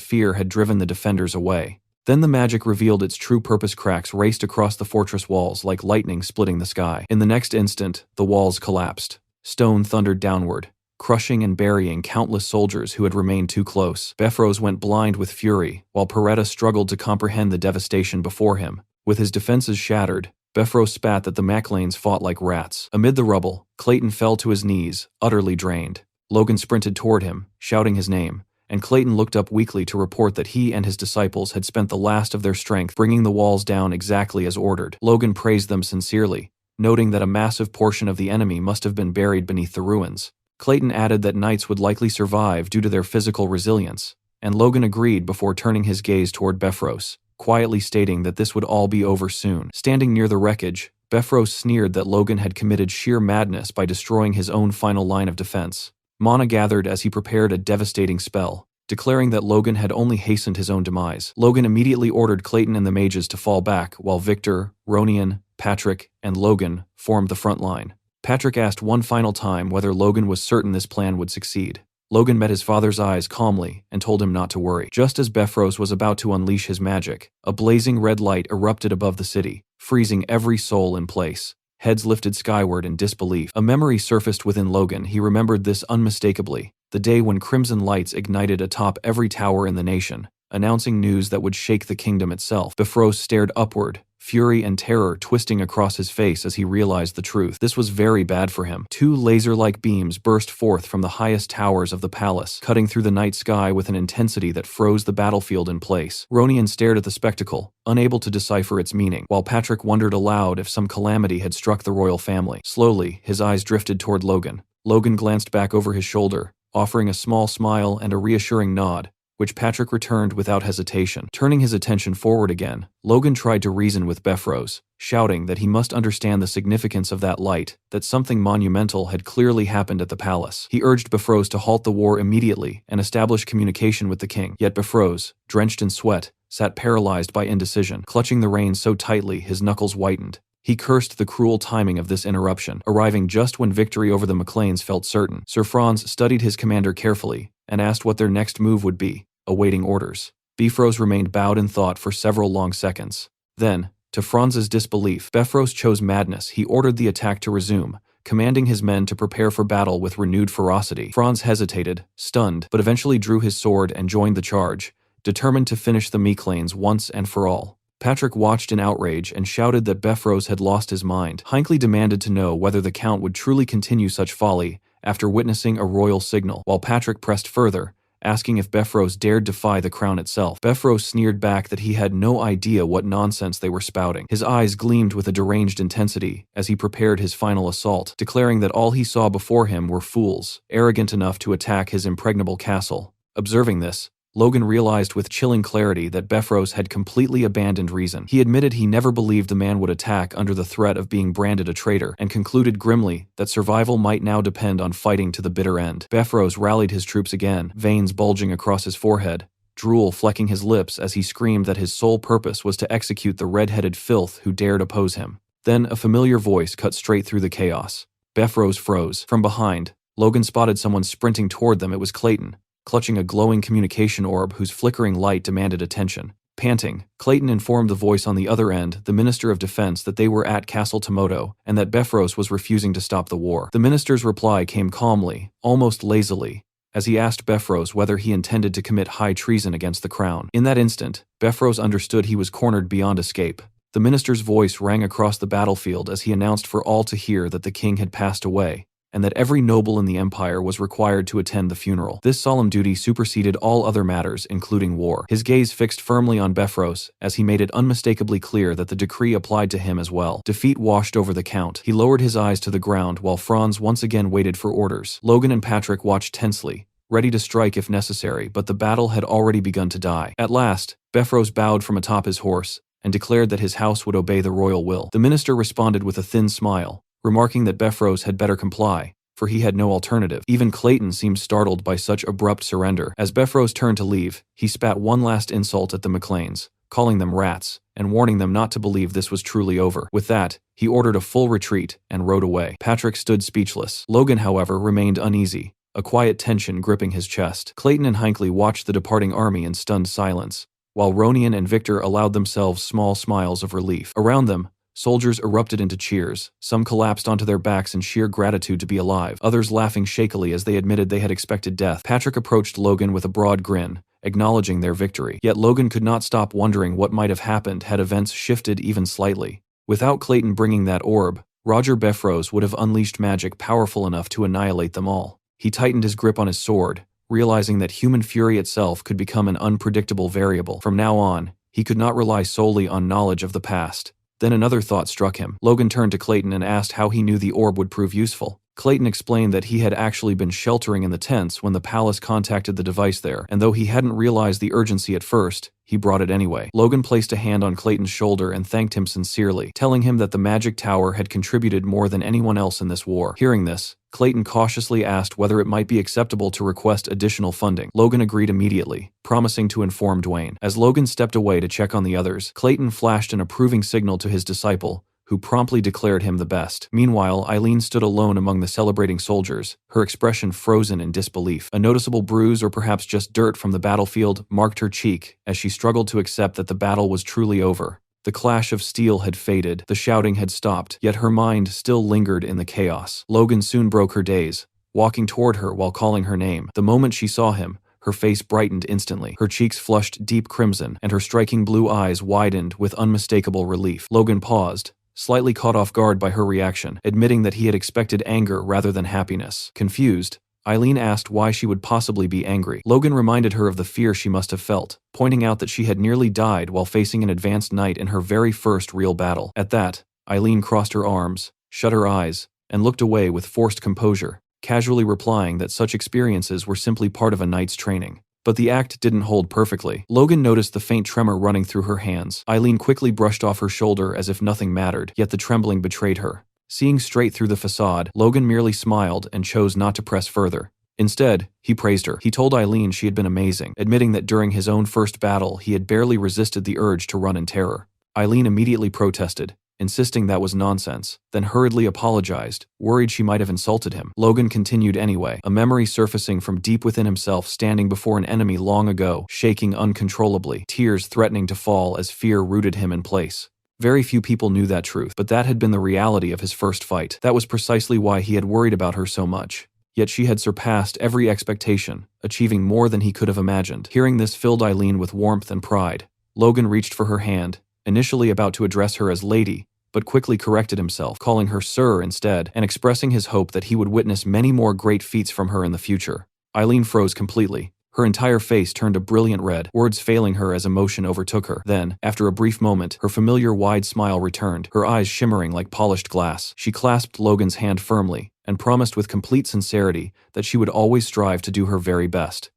fear had driven the defenders away. Then the magic revealed its true purpose. Cracks raced across the fortress walls like lightning splitting the sky. In the next instant, the walls collapsed. Stone thundered downward, crushing and burying countless soldiers who had remained too close. Bifrost went blind with fury, while Pareda struggled to comprehend the devastation before him. With his defenses shattered, Bifrost spat that the McLeans fought like rats. Amid the rubble, Clayton fell to his knees, utterly drained. Logan sprinted toward him, shouting his name, and Clayton looked up weakly to report that he and his disciples had spent the last of their strength bringing the walls down exactly as ordered. Logan praised them sincerely, noting that a massive portion of the enemy must have been buried beneath the ruins. Clayton added that knights would likely survive due to their physical resilience, and Logan agreed before turning his gaze toward Bifrost, quietly stating that this would all be over soon. Standing near the wreckage, Bifrost sneered that Logan had committed sheer madness by destroying his own final line of defense. Mana gathered as he prepared a devastating spell, declaring that Logan had only hastened his own demise. Logan immediately ordered Clayton and the mages to fall back, while Victor, Ronian, Patrick, and Logan formed the front line. Patrick asked one final time whether Logan was certain this plan would succeed. Logan met his father's eyes calmly and told him not to worry. Just as Bifrost was about to unleash his magic, a blazing red light erupted above the city, freezing every soul in place. Heads lifted skyward in disbelief. A memory surfaced within Logan. He remembered this unmistakably. The day when crimson lights ignited atop every tower in the nation, announcing news that would shake the kingdom itself. Bifrost stared upward, fury and terror twisting across his face as he realized the truth. This was very bad for him. Two laser-like beams burst forth from the highest towers of the palace, cutting through the night sky with an intensity that froze the battlefield in place. Ronian stared at the spectacle, unable to decipher its meaning, while Patrick wondered aloud if some calamity had struck the royal family. Slowly, his eyes drifted toward Logan. Logan glanced back over his shoulder, offering a small smile and a reassuring nod, which Patrick returned without hesitation. Turning his attention forward again, Logan tried to reason with Bifrost, shouting that he must understand the significance of that light, that something monumental had clearly happened at the palace. He urged Bifrost to halt the war immediately and establish communication with the king. Yet Bifrost, drenched in sweat, sat paralyzed by indecision, clutching the reins so tightly his knuckles whitened. He cursed the cruel timing of this interruption, arriving just when victory over the McLeans felt certain. Sir Franz studied his commander carefully and asked what their next move would be, awaiting orders. Bifrost remained bowed in thought for several long seconds. Then, to Franz's disbelief, Bifrost chose madness. He ordered the attack to resume, commanding his men to prepare for battle with renewed ferocity. Franz hesitated, stunned, but eventually drew his sword and joined the charge, determined to finish the McLeans once and for all. Patrick watched in outrage and shouted that Bifrost had lost his mind. Hinckley demanded to know whether the Count would truly continue such folly after witnessing a royal signal, while Patrick pressed further, asking if Bifrost dared defy the crown itself. Bifrost sneered back that he had no idea what nonsense they were spouting. His eyes gleamed with a deranged intensity as he prepared his final assault, declaring that all he saw before him were fools, arrogant enough to attack his impregnable castle. Observing this, Logan realized with chilling clarity that Bifrost had completely abandoned reason. He admitted he never believed the man would attack under the threat of being branded a traitor, and concluded grimly that survival might now depend on fighting to the bitter end. Bifrost rallied his troops again, veins bulging across his forehead, drool flecking his lips as he screamed that his sole purpose was to execute the red-headed filth who dared oppose him. Then a familiar voice cut straight through the chaos. Bifrost froze. From behind, Logan spotted someone sprinting toward them. It was Clayton, clutching a glowing communication orb whose flickering light demanded attention. Panting, Clayton informed the voice on the other end, the Minister of Defense, that they were at Castle Tomoto and that Befros was refusing to stop the war. The minister's reply came calmly, almost lazily, as he asked Befros whether he intended to commit high treason against the crown. In that instant, Befros understood he was cornered beyond escape. The minister's voice rang across the battlefield as he announced for all to hear that the king had passed away, and that every noble in the empire was required to attend the funeral. This solemn duty superseded all other matters, including war. His gaze fixed firmly on Befros, as he made it unmistakably clear that the decree applied to him as well. Defeat washed over the count. He lowered his eyes to the ground while Franz once again waited for orders. Logan and Patrick watched tensely, ready to strike if necessary, but the battle had already begun to die. At last, Befros bowed from atop his horse and declared that his house would obey the royal will. The minister responded with a thin smile, remarking that Befros had better comply, for he had no alternative. Even Clayton seemed startled by such abrupt surrender. As Befros turned to leave, he spat one last insult at the McLeans, calling them rats, and warning them not to believe this was truly over. With that, he ordered a full retreat and rode away. Patrick stood speechless. Logan, however, remained uneasy, a quiet tension gripping his chest. Clayton and Hinckley watched the departing army in stunned silence, while Ronian and Victor allowed themselves small smiles of relief. Around them, soldiers erupted into cheers. Some collapsed onto their backs in sheer gratitude to be alive, others laughing shakily as they admitted they had expected death. Patrick approached Logan with a broad grin, acknowledging their victory. Yet Logan could not stop wondering what might have happened had events shifted even slightly. Without Clayton bringing that orb, Roger Befros would have unleashed magic powerful enough to annihilate them all. He tightened his grip on his sword, realizing that human fury itself could become an unpredictable variable. From now on, he could not rely solely on knowledge of the past. Then another thought struck him. Logan turned to Clayton and asked how he knew the orb would prove useful. Clayton explained that he had actually been sheltering in the tents when the palace contacted the device there, and though he hadn't realized the urgency at first, he brought it anyway. Logan placed a hand on Clayton's shoulder and thanked him sincerely, telling him that the magic tower had contributed more than anyone else in this war. Hearing this, Clayton cautiously asked whether it might be acceptable to request additional funding. Logan agreed immediately, promising to inform Dwayne. As Logan stepped away to check on the others, Clayton flashed an approving signal to his disciple, who promptly declared him the best. Meanwhile, Eileen stood alone among the celebrating soldiers, her expression frozen in disbelief. A noticeable bruise, or perhaps just dirt from the battlefield, marked her cheek as she struggled to accept that the battle was truly over. The clash of steel had faded, the shouting had stopped, yet her mind still lingered in the chaos. Logan soon broke her daze, walking toward her while calling her name. The moment she saw him, her face brightened instantly. Her cheeks flushed deep crimson, and her striking blue eyes widened with unmistakable relief. Logan paused, slightly caught off guard by her reaction, admitting that he had expected anger rather than happiness. Confused, Eileen asked why she would possibly be angry. Logan reminded her of the fear she must have felt, pointing out that she had nearly died while facing an advanced knight in her very first real battle. At that, Eileen crossed her arms, shut her eyes, and looked away with forced composure, casually replying that such experiences were simply part of a knight's training. But the act didn't hold perfectly. Logan noticed the faint tremor running through her hands. Eileen quickly brushed off her shoulder as if nothing mattered, yet the trembling betrayed her. Seeing straight through the facade, Logan merely smiled and chose not to press further. Instead, he praised her. He told Eileen she had been amazing, admitting that during his own first battle he had barely resisted the urge to run in terror. Eileen immediately protested, insisting that was nonsense, then hurriedly apologized, worried she might have insulted him. Logan continued anyway, a memory surfacing from deep within himself, standing before an enemy long ago, shaking uncontrollably, tears threatening to fall as fear rooted him in place. Very few people knew that truth, but that had been the reality of his first fight. That was precisely why he had worried about her so much. Yet she had surpassed every expectation, achieving more than he could have imagined. Hearing this filled Eileen with warmth and pride. Logan reached for her hand, initially about to address her as lady, but quickly corrected himself, calling her sir instead, and expressing his hope that he would witness many more great feats from her in the future. Eileen froze completely. Her entire face turned a brilliant red, words failing her as emotion overtook her. Then, after a brief moment, her familiar wide smile returned, her eyes shimmering like polished glass. She clasped Logan's hand firmly, and promised with complete sincerity that she would always strive to do her very best.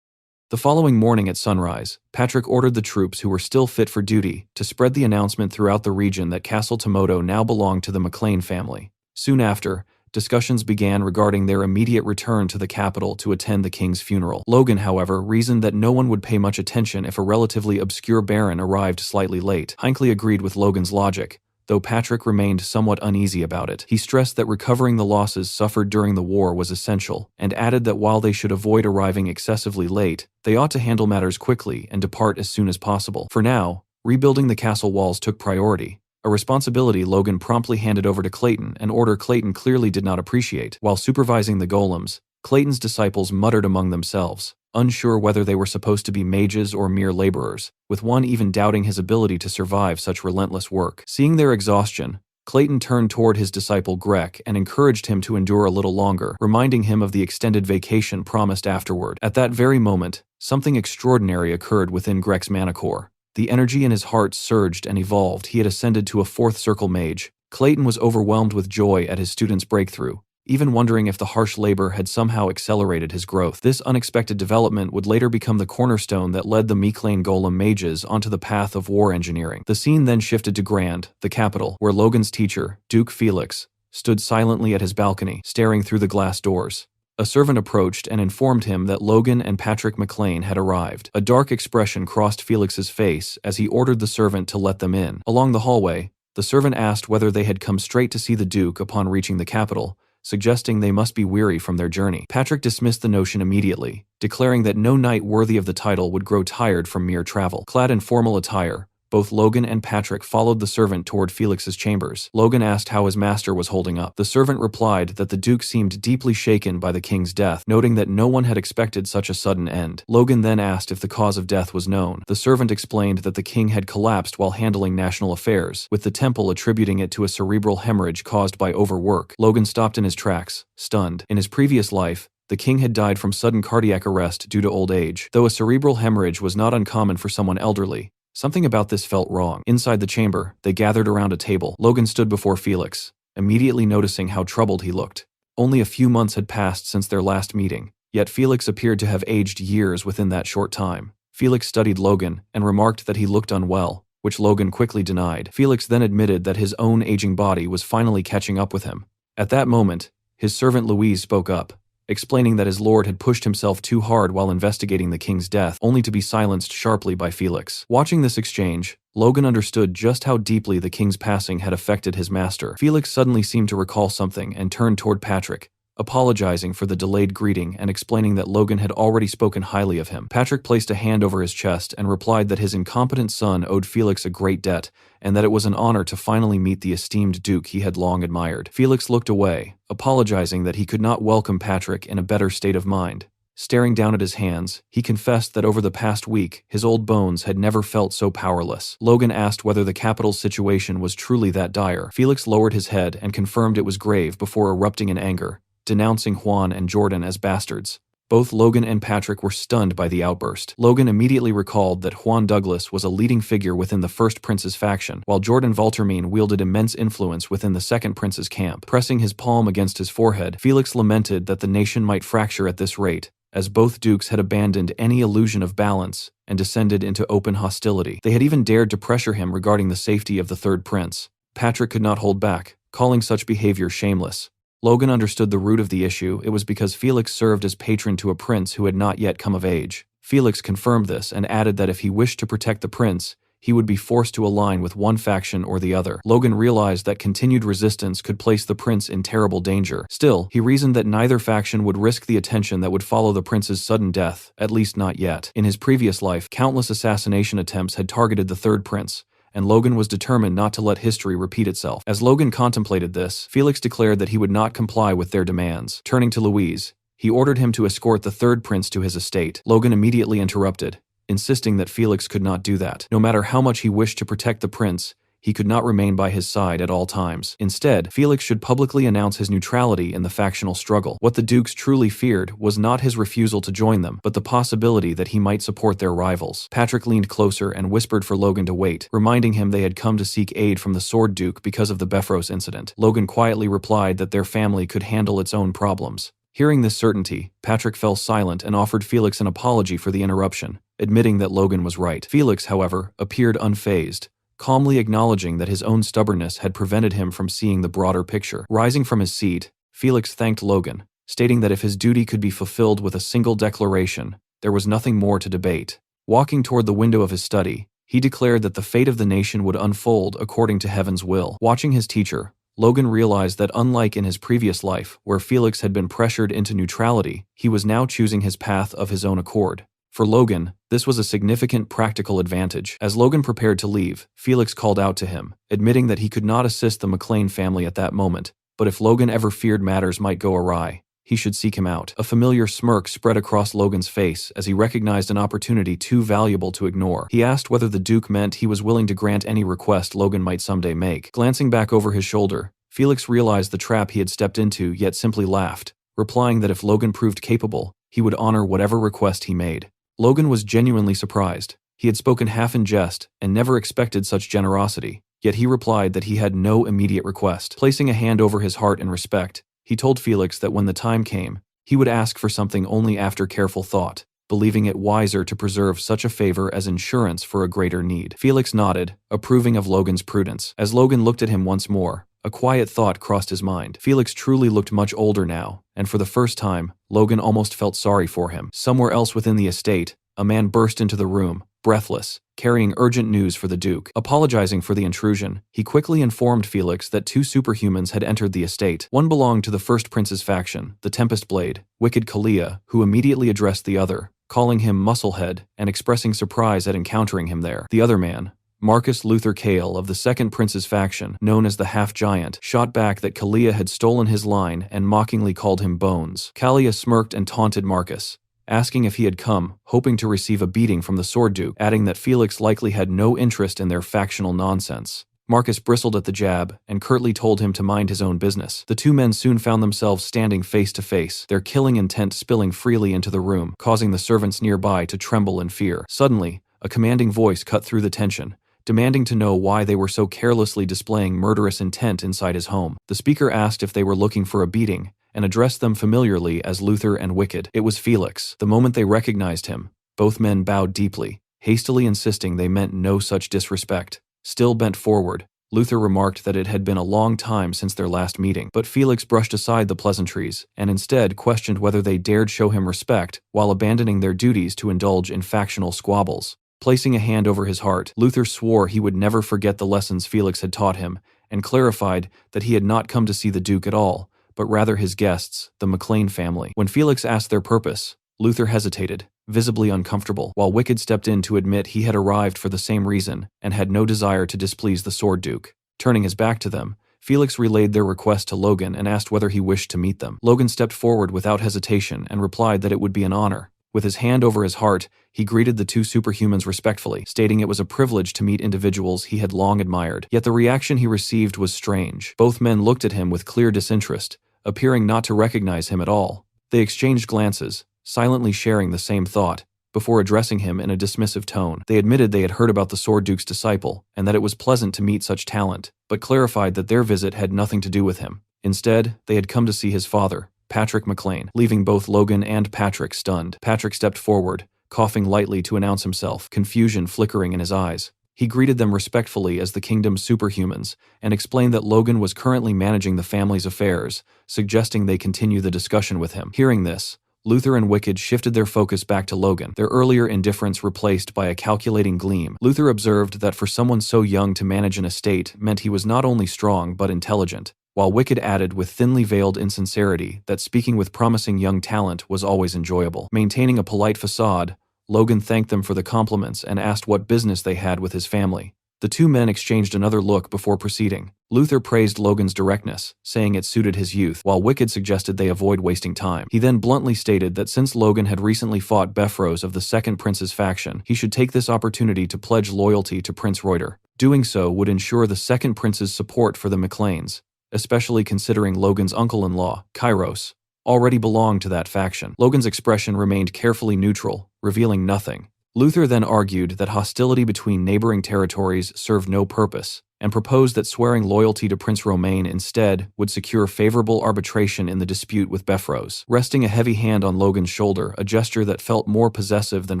The following morning at sunrise, Patrick ordered the troops who were still fit for duty to spread the announcement throughout the region that Castle Tomoto now belonged to the McLean family. Soon after, discussions began regarding their immediate return to the capital to attend the king's funeral. Logan, however, reasoned that no one would pay much attention if a relatively obscure baron arrived slightly late. Hinckley agreed with Logan's logic, though Patrick remained somewhat uneasy about it. He stressed that recovering the losses suffered during the war was essential, and added that while they should avoid arriving excessively late, they ought to handle matters quickly and depart as soon as possible. For now, rebuilding the castle walls took priority, a responsibility Logan promptly handed over to Clayton, an order Clayton clearly did not appreciate. While supervising the golems, Clayton's disciples muttered among themselves, unsure whether they were supposed to be mages or mere laborers, with one even doubting his ability to survive such relentless work. Seeing their exhaustion, Clayton turned toward his disciple Greg and encouraged him to endure a little longer, reminding him of the extended vacation promised afterward. At that very moment, something extraordinary occurred within Greg's mana core. The energy in his heart surged and evolved. He had ascended to a fourth circle mage. Clayton was overwhelmed with joy at his student's breakthrough, even wondering if the harsh labor had somehow accelerated his growth. This unexpected development would later become the cornerstone that led the Miclane Golem mages onto the path of war engineering. The scene then shifted to Grand, the capital, where Logan's teacher, Duke Felix, stood silently at his balcony, staring through the glass doors. A servant approached and informed him that Logan and Patrick McLean had arrived. A dark expression crossed Felix's face as he ordered the servant to let them in. Along the hallway, the servant asked whether they had come straight to see the Duke upon reaching the capital, suggesting they must be weary from their journey. Patrick dismissed the notion immediately, declaring that no knight worthy of the title would grow tired from mere travel. Clad in formal attire, both Logan and Patrick followed the servant toward Felix's chambers. Logan asked how his master was holding up. The servant replied that the Duke seemed deeply shaken by the king's death, noting that no one had expected such a sudden end. Logan then asked if the cause of death was known. The servant explained that the king had collapsed while handling national affairs, with the temple attributing it to a cerebral hemorrhage caused by overwork. Logan stopped in his tracks, stunned. In his previous life, the king had died from sudden cardiac arrest due to old age. Though a cerebral hemorrhage was not uncommon for someone elderly, something about this felt wrong. Inside the chamber, they gathered around a table. Logan stood before Felix, immediately noticing how troubled he looked. Only a few months had passed since their last meeting, yet Felix appeared to have aged years within that short time. Felix studied Logan and remarked that he looked unwell, which Logan quickly denied. Felix then admitted that his own aging body was finally catching up with him. At that moment, his servant Louise spoke up, explaining that his lord had pushed himself too hard while investigating the king's death, only to be silenced sharply by Felix. Watching this exchange, Logan understood just how deeply the king's passing had affected his master. Felix suddenly seemed to recall something and turned toward Patrick, apologizing for the delayed greeting and explaining that Logan had already spoken highly of him. Patrick placed a hand over his chest and replied that his incompetent son owed Felix a great debt, and that it was an honor to finally meet the esteemed Duke he had long admired. Felix looked away, apologizing that he could not welcome Patrick in a better state of mind. Staring down at his hands, he confessed that over the past week, his old bones had never felt so powerless. Logan asked whether the capital's situation was truly that dire. Felix lowered his head and confirmed it was grave before erupting in anger, denouncing Juan and Jordan as bastards. Both Logan and Patrick were stunned by the outburst. Logan immediately recalled that Juan Douglas was a leading figure within the First Prince's faction, while Jordan Valtermine wielded immense influence within the Second Prince's camp. Pressing his palm against his forehead, Felix lamented that the nation might fracture at this rate, as both dukes had abandoned any illusion of balance and descended into open hostility. They had even dared to pressure him regarding the safety of the Third Prince. Patrick could not hold back, calling such behavior shameless. Logan understood the root of the issue. It was because Felix served as patron to a prince who had not yet come of age. Felix confirmed this and added that if he wished to protect the prince, he would be forced to align with one faction or the other. Logan realized that continued resistance could place the prince in terrible danger. Still, he reasoned that neither faction would risk the attention that would follow the prince's sudden death, at least not yet. In his previous life, countless assassination attempts had targeted the third prince, and Logan was determined not to let history repeat itself. As Logan contemplated this, Felix declared that he would not comply with their demands. Turning to Louise, he ordered him to escort the third prince to his estate. Logan immediately interrupted, insisting that Felix could not do that. No matter how much he wished to protect the prince, he could not remain by his side at all times. Instead, Felix should publicly announce his neutrality in the factional struggle. What the dukes truly feared was not his refusal to join them, but the possibility that he might support their rivals. Patrick leaned closer and whispered for Logan to wait, reminding him they had come to seek aid from the Sword Duke because of the Befros incident. Logan quietly replied that their family could handle its own problems. Hearing this certainty, Patrick fell silent and offered Felix an apology for the interruption, admitting that Logan was right. Felix, however, appeared unfazed, calmly acknowledging that his own stubbornness had prevented him from seeing the broader picture. Rising from his seat, Felix thanked Logan, stating that if his duty could be fulfilled with a single declaration, there was nothing more to debate. Walking toward the window of his study, He declared that the fate of the nation would unfold according to heaven's will. Watching his teacher, Logan realized that unlike in his previous life, where Felix had been pressured into neutrality, he was now choosing his path of his own accord. For Logan, this was a significant practical advantage. As Logan prepared to leave, Felix called out to him, admitting that he could not assist the McLean family at that moment, but if Logan ever feared matters might go awry, he should seek him out. A familiar smirk spread across Logan's face as he recognized an opportunity too valuable to ignore. He asked whether the Duke meant he was willing to grant any request Logan might someday make. Glancing back over his shoulder, Felix realized the trap he had stepped into, yet simply laughed, replying that if Logan proved capable, he would honor whatever request he made. Logan was genuinely surprised. He had spoken half in jest and never expected such generosity, yet he replied that he had no immediate request. Placing a hand over his heart in respect, he told Felix that when the time came, he would ask for something only after careful thought, believing it wiser to preserve such a favor as insurance for a greater need. Felix nodded, approving of Logan's prudence. As Logan looked at him once more, a quiet thought crossed his mind. Felix truly looked much older now, and for the first time, Logan almost felt sorry for him. Somewhere else within the estate, a man burst into the room, breathless, carrying urgent news for the Duke. Apologizing for the intrusion, he quickly informed Felix that two superhumans had entered the estate. One belonged to the first prince's faction, the Tempest Blade, Wicked Kalia, who immediately addressed the other, calling him Musclehead and expressing surprise at encountering him there. The other man, Marcus Luther Cale of the second prince's faction, known as the Half-Giant, shot back that Kalia had stolen his line and mockingly called him Bones. Kalia smirked and taunted Marcus, asking if he had come, hoping to receive a beating from the Sword Duke, adding that Felix likely had no interest in their factional nonsense. Marcus bristled at the jab and curtly told him to mind his own business. The two men soon found themselves standing face to face, their killing intent spilling freely into the room, causing the servants nearby to tremble in fear. Suddenly, a commanding voice cut through the tension, demanding to know why they were so carelessly displaying murderous intent inside his home. The speaker asked if they were looking for a beating, and addressed them familiarly as Luther and Wicked. It was Felix. The moment they recognized him, both men bowed deeply, hastily insisting they meant no such disrespect. Still bent forward, Luther remarked that it had been a long time since their last meeting, but Felix brushed aside the pleasantries and instead questioned whether they dared show him respect while abandoning their duties to indulge in factional squabbles. Placing a hand over his heart, Luther swore he would never forget the lessons Felix had taught him, and clarified that he had not come to see the Duke at all, but rather his guests, the McLean family. When Felix asked their purpose, Luther hesitated, visibly uncomfortable, while Wicked stepped in to admit he had arrived for the same reason and had no desire to displease the Sword Duke. Turning his back to them, Felix relayed their request to Logan and asked whether he wished to meet them. Logan stepped forward without hesitation and replied that it would be an honor. With his hand over his heart, he greeted the two superhumans respectfully, stating it was a privilege to meet individuals he had long admired. Yet the reaction he received was strange. Both men looked at him with clear disinterest, appearing not to recognize him at all. They exchanged glances, silently sharing the same thought, before addressing him in a dismissive tone. They admitted they had heard about the Sword Duke's disciple, and that it was pleasant to meet such talent, but clarified that their visit had nothing to do with him. Instead, they had come to see his father, Patrick McLean, leaving both Logan and Patrick stunned. Patrick stepped forward, coughing lightly to announce himself, confusion flickering in his eyes. He greeted them respectfully as the kingdom's superhumans, and explained that Logan was currently managing the family's affairs, suggesting they continue the discussion with him. Hearing this, Luther and Wicked shifted their focus back to Logan, their earlier indifference replaced by a calculating gleam. Luther observed that for someone so young to manage an estate meant he was not only strong but intelligent, while Wicked added with thinly veiled insincerity that speaking with promising young talent was always enjoyable. Maintaining a polite facade, Logan thanked them for the compliments and asked what business they had with his family. The two men exchanged another look before proceeding. Luther praised Logan's directness, saying it suited his youth, while Wicked suggested they avoid wasting time. He then bluntly stated that since Logan had recently fought Befros of the Second Prince's faction, he should take this opportunity to pledge loyalty to Prince Reuter. Doing so would ensure the Second Prince's support for the McLeans, especially considering Logan's uncle-in-law, Kairos, already belonged to that faction. Logan's expression remained carefully neutral, revealing nothing. Luther then argued that hostility between neighboring territories served no purpose, and proposed that swearing loyalty to Prince Romain instead would secure favorable arbitration in the dispute with Befros. Resting a heavy hand on Logan's shoulder, a gesture that felt more possessive than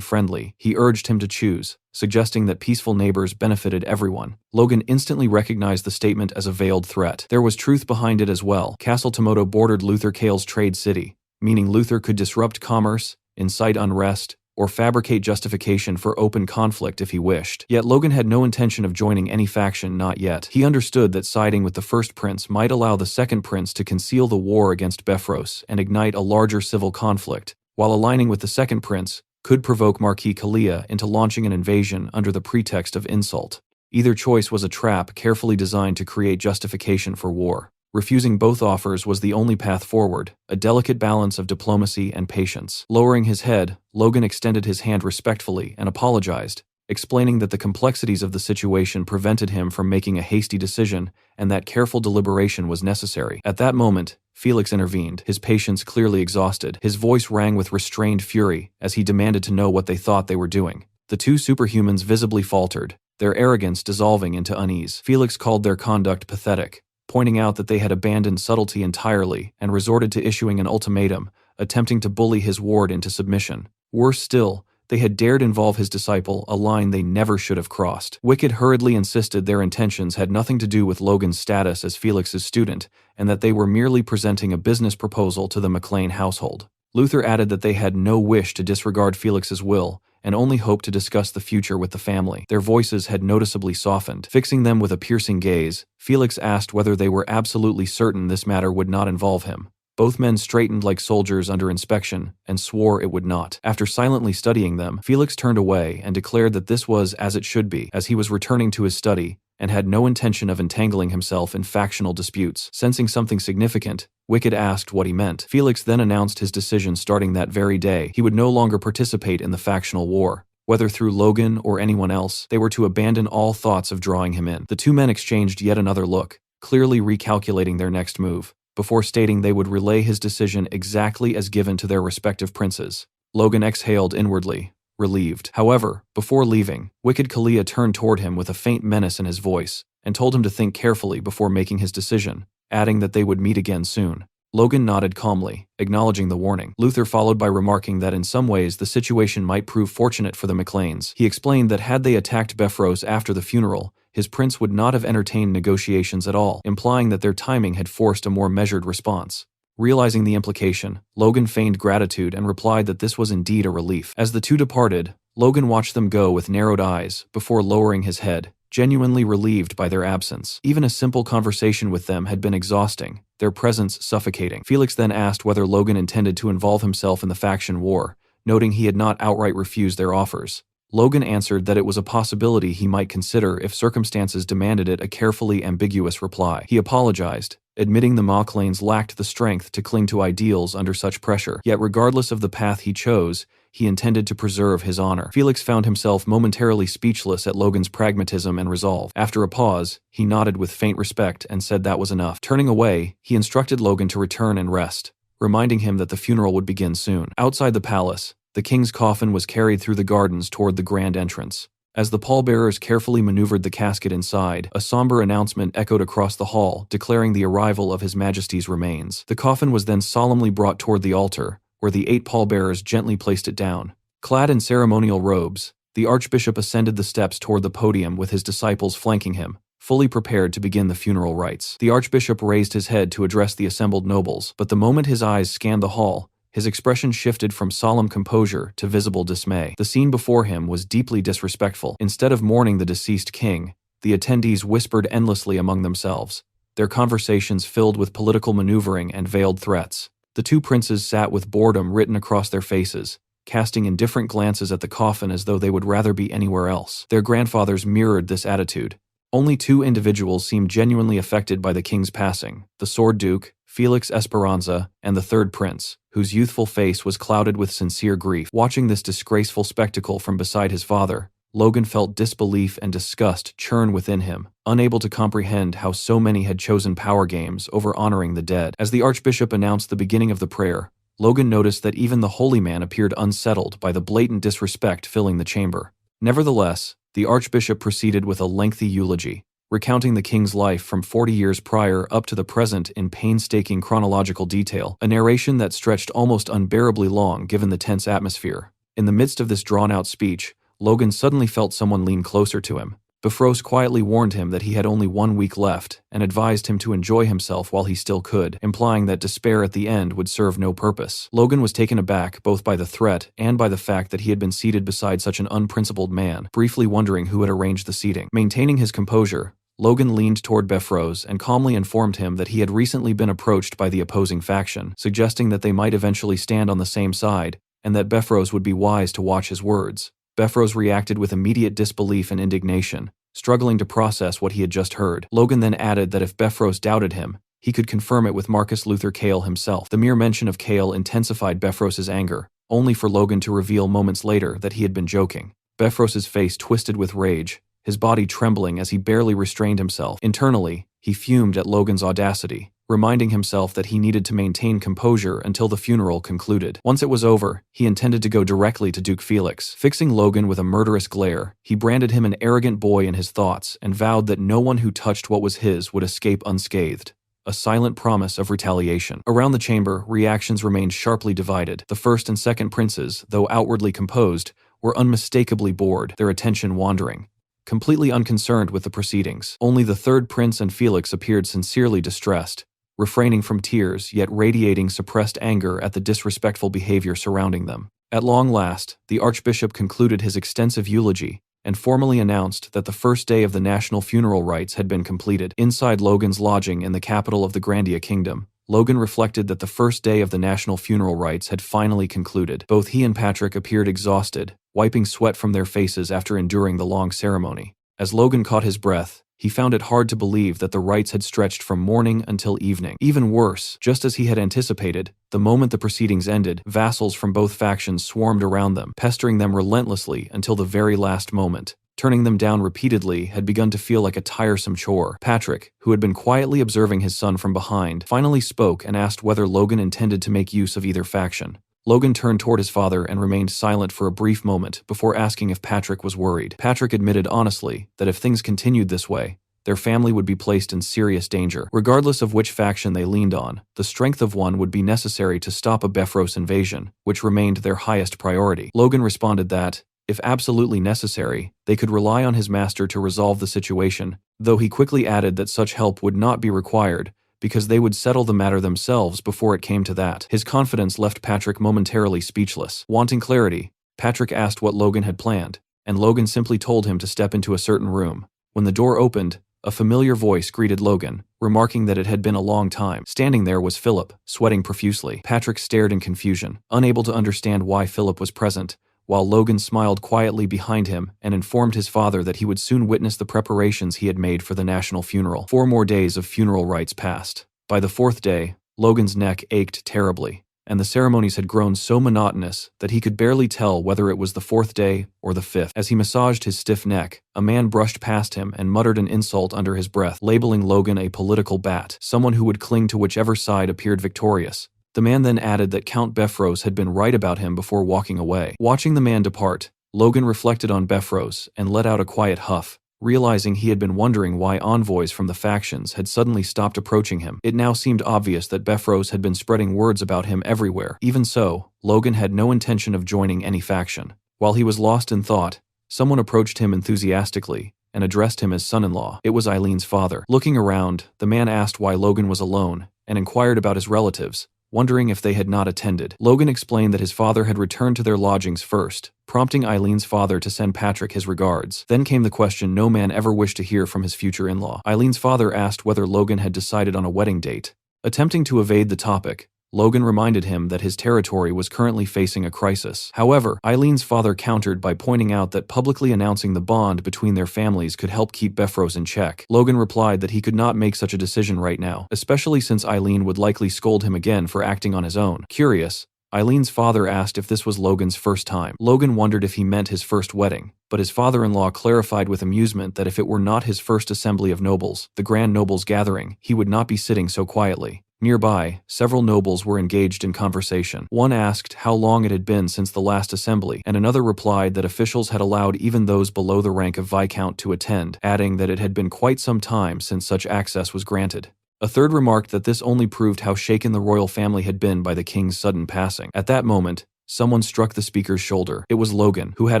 friendly, he urged him to choose, suggesting that peaceful neighbors benefited everyone. Logan instantly recognized the statement as a veiled threat. There was truth behind it as well. Castle Tomoto bordered Luther Cale's trade city, meaning Luther could disrupt commerce, incite unrest, or fabricate justification for open conflict if he wished. Yet Logan had no intention of joining any faction, not yet. He understood that siding with the first prince might allow the second prince to conceal the war against Bifrost and ignite a larger civil conflict, while aligning with the second prince could provoke Marquis Kalia into launching an invasion under the pretext of insult. Either choice was a trap carefully designed to create justification for war. Refusing both offers was the only path forward, a delicate balance of diplomacy and patience. Lowering his head, Logan extended his hand respectfully and apologized, explaining that the complexities of the situation prevented him from making a hasty decision and that careful deliberation was necessary. At that moment, Felix intervened, his patience clearly exhausted. His voice rang with restrained fury as he demanded to know what they thought they were doing. The two superhumans visibly faltered, their arrogance dissolving into unease. Felix called their conduct pathetic, pointing out that they had abandoned subtlety entirely and resorted to issuing an ultimatum, attempting to bully his ward into submission. Worse still, they had dared involve his disciple, a line they never should have crossed. Wicked hurriedly insisted their intentions had nothing to do with Logan's status as Felix's student, and that they were merely presenting a business proposal to the McLean household. Luther added that they had no wish to disregard Felix's will, and only hoped to discuss the future with the family. Their voices had noticeably softened. Fixing them with a piercing gaze, Felix asked whether they were absolutely certain this matter would not involve him. Both men straightened like soldiers under inspection, and swore it would not. After silently studying them, Felix turned away and declared that this was as it should be, as he was returning to his study, and had no intention of entangling himself in factional disputes. Sensing something significant, Wicked asked what he meant. Felix then announced his decision starting that very day. He would no longer participate in the factional war. Whether through Logan or anyone else, they were to abandon all thoughts of drawing him in. The two men exchanged yet another look, clearly recalculating their next move, before stating they would relay his decision exactly as given to their respective princes. Logan exhaled inwardly, relieved. However, before leaving, Wicked Kalia turned toward him with a faint menace in his voice, and told him to think carefully before making his decision, adding that they would meet again soon. Logan nodded calmly, acknowledging the warning. Luther followed by remarking that in some ways the situation might prove fortunate for the McLeans. He explained that had they attacked Bifrost after the funeral, his prince would not have entertained negotiations at all, implying that their timing had forced a more measured response. Realizing the implication, Logan feigned gratitude and replied that this was indeed a relief. As the two departed, Logan watched them go with narrowed eyes before lowering his head, genuinely relieved by their absence. Even a simple conversation with them had been exhausting, their presence suffocating. Felix then asked whether Logan intended to involve himself in the faction war, noting he had not outright refused their offers. Logan answered that it was a possibility he might consider if circumstances demanded it, a carefully ambiguous reply. He apologized, admitting the McLeans lacked the strength to cling to ideals under such pressure. Yet regardless of the path he chose, he intended to preserve his honor. Felix found himself momentarily speechless at Logan's pragmatism and resolve. After a pause, he nodded with faint respect and said that was enough. Turning away, he instructed Logan to return and rest, reminding him that the funeral would begin soon. Outside the palace, the king's coffin was carried through the gardens toward the grand entrance. As the pallbearers carefully maneuvered the casket inside, a somber announcement echoed across the hall, declaring the arrival of His Majesty's remains. The coffin was then solemnly brought toward the altar, where the 8 pallbearers gently placed it down. Clad in ceremonial robes, the archbishop ascended the steps toward the podium with his disciples flanking him, fully prepared to begin the funeral rites. The archbishop raised his head to address the assembled nobles, but the moment his eyes scanned the hall, his expression shifted from solemn composure to visible dismay. The scene before him was deeply disrespectful. Instead of mourning the deceased king, the attendees whispered endlessly among themselves, their conversations filled with political maneuvering and veiled threats. The two princes sat with boredom written across their faces, casting indifferent glances at the coffin as though they would rather be anywhere else. Their grandfathers mirrored this attitude. Only 2 individuals seemed genuinely affected by the king's passing, the Sword Duke, Felix Esperanza, and the third prince, whose youthful face was clouded with sincere grief. Watching this disgraceful spectacle from beside his father, Logan felt disbelief and disgust churn within him, unable to comprehend how so many had chosen power games over honoring the dead. As the archbishop announced the beginning of the prayer, Logan noticed that even the holy man appeared unsettled by the blatant disrespect filling the chamber. Nevertheless, the archbishop proceeded with a lengthy eulogy, recounting the king's life from 40 years prior up to the present in painstaking chronological detail, a narration that stretched almost unbearably long given the tense atmosphere. In the midst of this drawn-out speech, Logan suddenly felt someone lean closer to him. Befros quietly warned him that he had only 1 week left and advised him to enjoy himself while he still could, implying that despair at the end would serve no purpose. Logan was taken aback both by the threat and by the fact that he had been seated beside such an unprincipled man, briefly wondering who had arranged the seating. Maintaining his composure, Logan leaned toward Befros and calmly informed him that he had recently been approached by the opposing faction, suggesting that they might eventually stand on the same side, and that Befros would be wise to watch his words. Befros reacted with immediate disbelief and indignation, struggling to process what he had just heard. Logan then added that if Befros doubted him, he could confirm it with Marcus Luther Cale himself. The mere mention of Cale intensified Befros's anger, only for Logan to reveal moments later that he had been joking. Befros's face twisted with rage, his body trembling as he barely restrained himself. Internally, he fumed at Logan's audacity, reminding himself that he needed to maintain composure until the funeral concluded. Once it was over, he intended to go directly to Duke Felix. Fixing Logan with a murderous glare, he branded him an arrogant boy in his thoughts and vowed that no one who touched what was his would escape unscathed. A silent promise of retaliation. Around the chamber, reactions remained sharply divided. The first and second princes, though outwardly composed, were unmistakably bored, their attention wandering, completely unconcerned with the proceedings. Only the third prince and Felix appeared sincerely distressed, refraining from tears yet radiating suppressed anger at the disrespectful behavior surrounding them. At long last, the archbishop concluded his extensive eulogy and formally announced that the first day of the national funeral rites had been completed. Inside Logan's lodging in the capital of the Grandia Kingdom, Logan reflected that the first day of the national funeral rites had finally concluded. Both he and Patrick appeared exhausted, wiping sweat from their faces after enduring the long ceremony. As Logan caught his breath, he found it hard to believe that the rites had stretched from morning until evening. Even worse, just as he had anticipated, the moment the proceedings ended, vassals from both factions swarmed around them, pestering them relentlessly until the very last moment. Turning them down repeatedly had begun to feel like a tiresome chore. Patrick, who had been quietly observing his son from behind, finally spoke and asked whether Logan intended to make use of either faction. Logan turned toward his father and remained silent for a brief moment before asking if Patrick was worried. Patrick admitted honestly that if things continued this way, their family would be placed in serious danger. Regardless of which faction they leaned on, the strength of one would be necessary to stop a Befros invasion, which remained their highest priority. Logan responded that, if absolutely necessary, they could rely on his master to resolve the situation, though he quickly added that such help would not be required, because they would settle the matter themselves before it came to that. His confidence left Patrick momentarily speechless. Wanting clarity, Patrick asked what Logan had planned, and Logan simply told him to step into a certain room. When the door opened, a familiar voice greeted Logan, remarking that it had been a long time. Standing there was Philip, sweating profusely. Patrick stared in confusion, unable to understand why Philip was present, while Logan smiled quietly behind him and informed his father that he would soon witness the preparations he had made for the national funeral. 4 more days of funeral rites passed. By the 4th day, Logan's neck ached terribly, and the ceremonies had grown so monotonous that he could barely tell whether it was the 4th day or the 5th. As he massaged his stiff neck, a man brushed past him and muttered an insult under his breath, labeling Logan a political bat, someone who would cling to whichever side appeared victorious. The man then added that Count Befros had been right about him before walking away. Watching the man depart, Logan reflected on Befros and let out a quiet huff, realizing he had been wondering why envoys from the factions had suddenly stopped approaching him. It now seemed obvious that Befros had been spreading words about him everywhere. Even so, Logan had no intention of joining any faction. While he was lost in thought, someone approached him enthusiastically and addressed him as son-in-law. It was Eileen's father. Looking around, the man asked why Logan was alone and inquired about his relatives, wondering if they had not attended. Logan explained that his father had returned to their lodgings first, prompting Eileen's father to send Patrick his regards. Then came the question no man ever wished to hear from his future in-law. Eileen's father asked whether Logan had decided on a wedding date. Attempting to evade the topic, Logan reminded him that his territory was currently facing a crisis. However, Eileen's father countered by pointing out that publicly announcing the bond between their families could help keep Befros in check. Logan replied that he could not make such a decision right now, especially since Eileen would likely scold him again for acting on his own. Curious, Eileen's father asked if this was Logan's first time. Logan wondered if he meant his first wedding, but his father-in-law clarified with amusement that if it were not his first assembly of nobles, the Grand Nobles gathering, he would not be sitting so quietly. Nearby, several nobles were engaged in conversation. One asked how long it had been since the last assembly, and another replied that officials had allowed even those below the rank of Viscount to attend, adding that it had been quite some time since such access was granted. A third remarked that this only proved how shaken the royal family had been by the king's sudden passing. At that moment, someone struck the speaker's shoulder. It was Logan, who had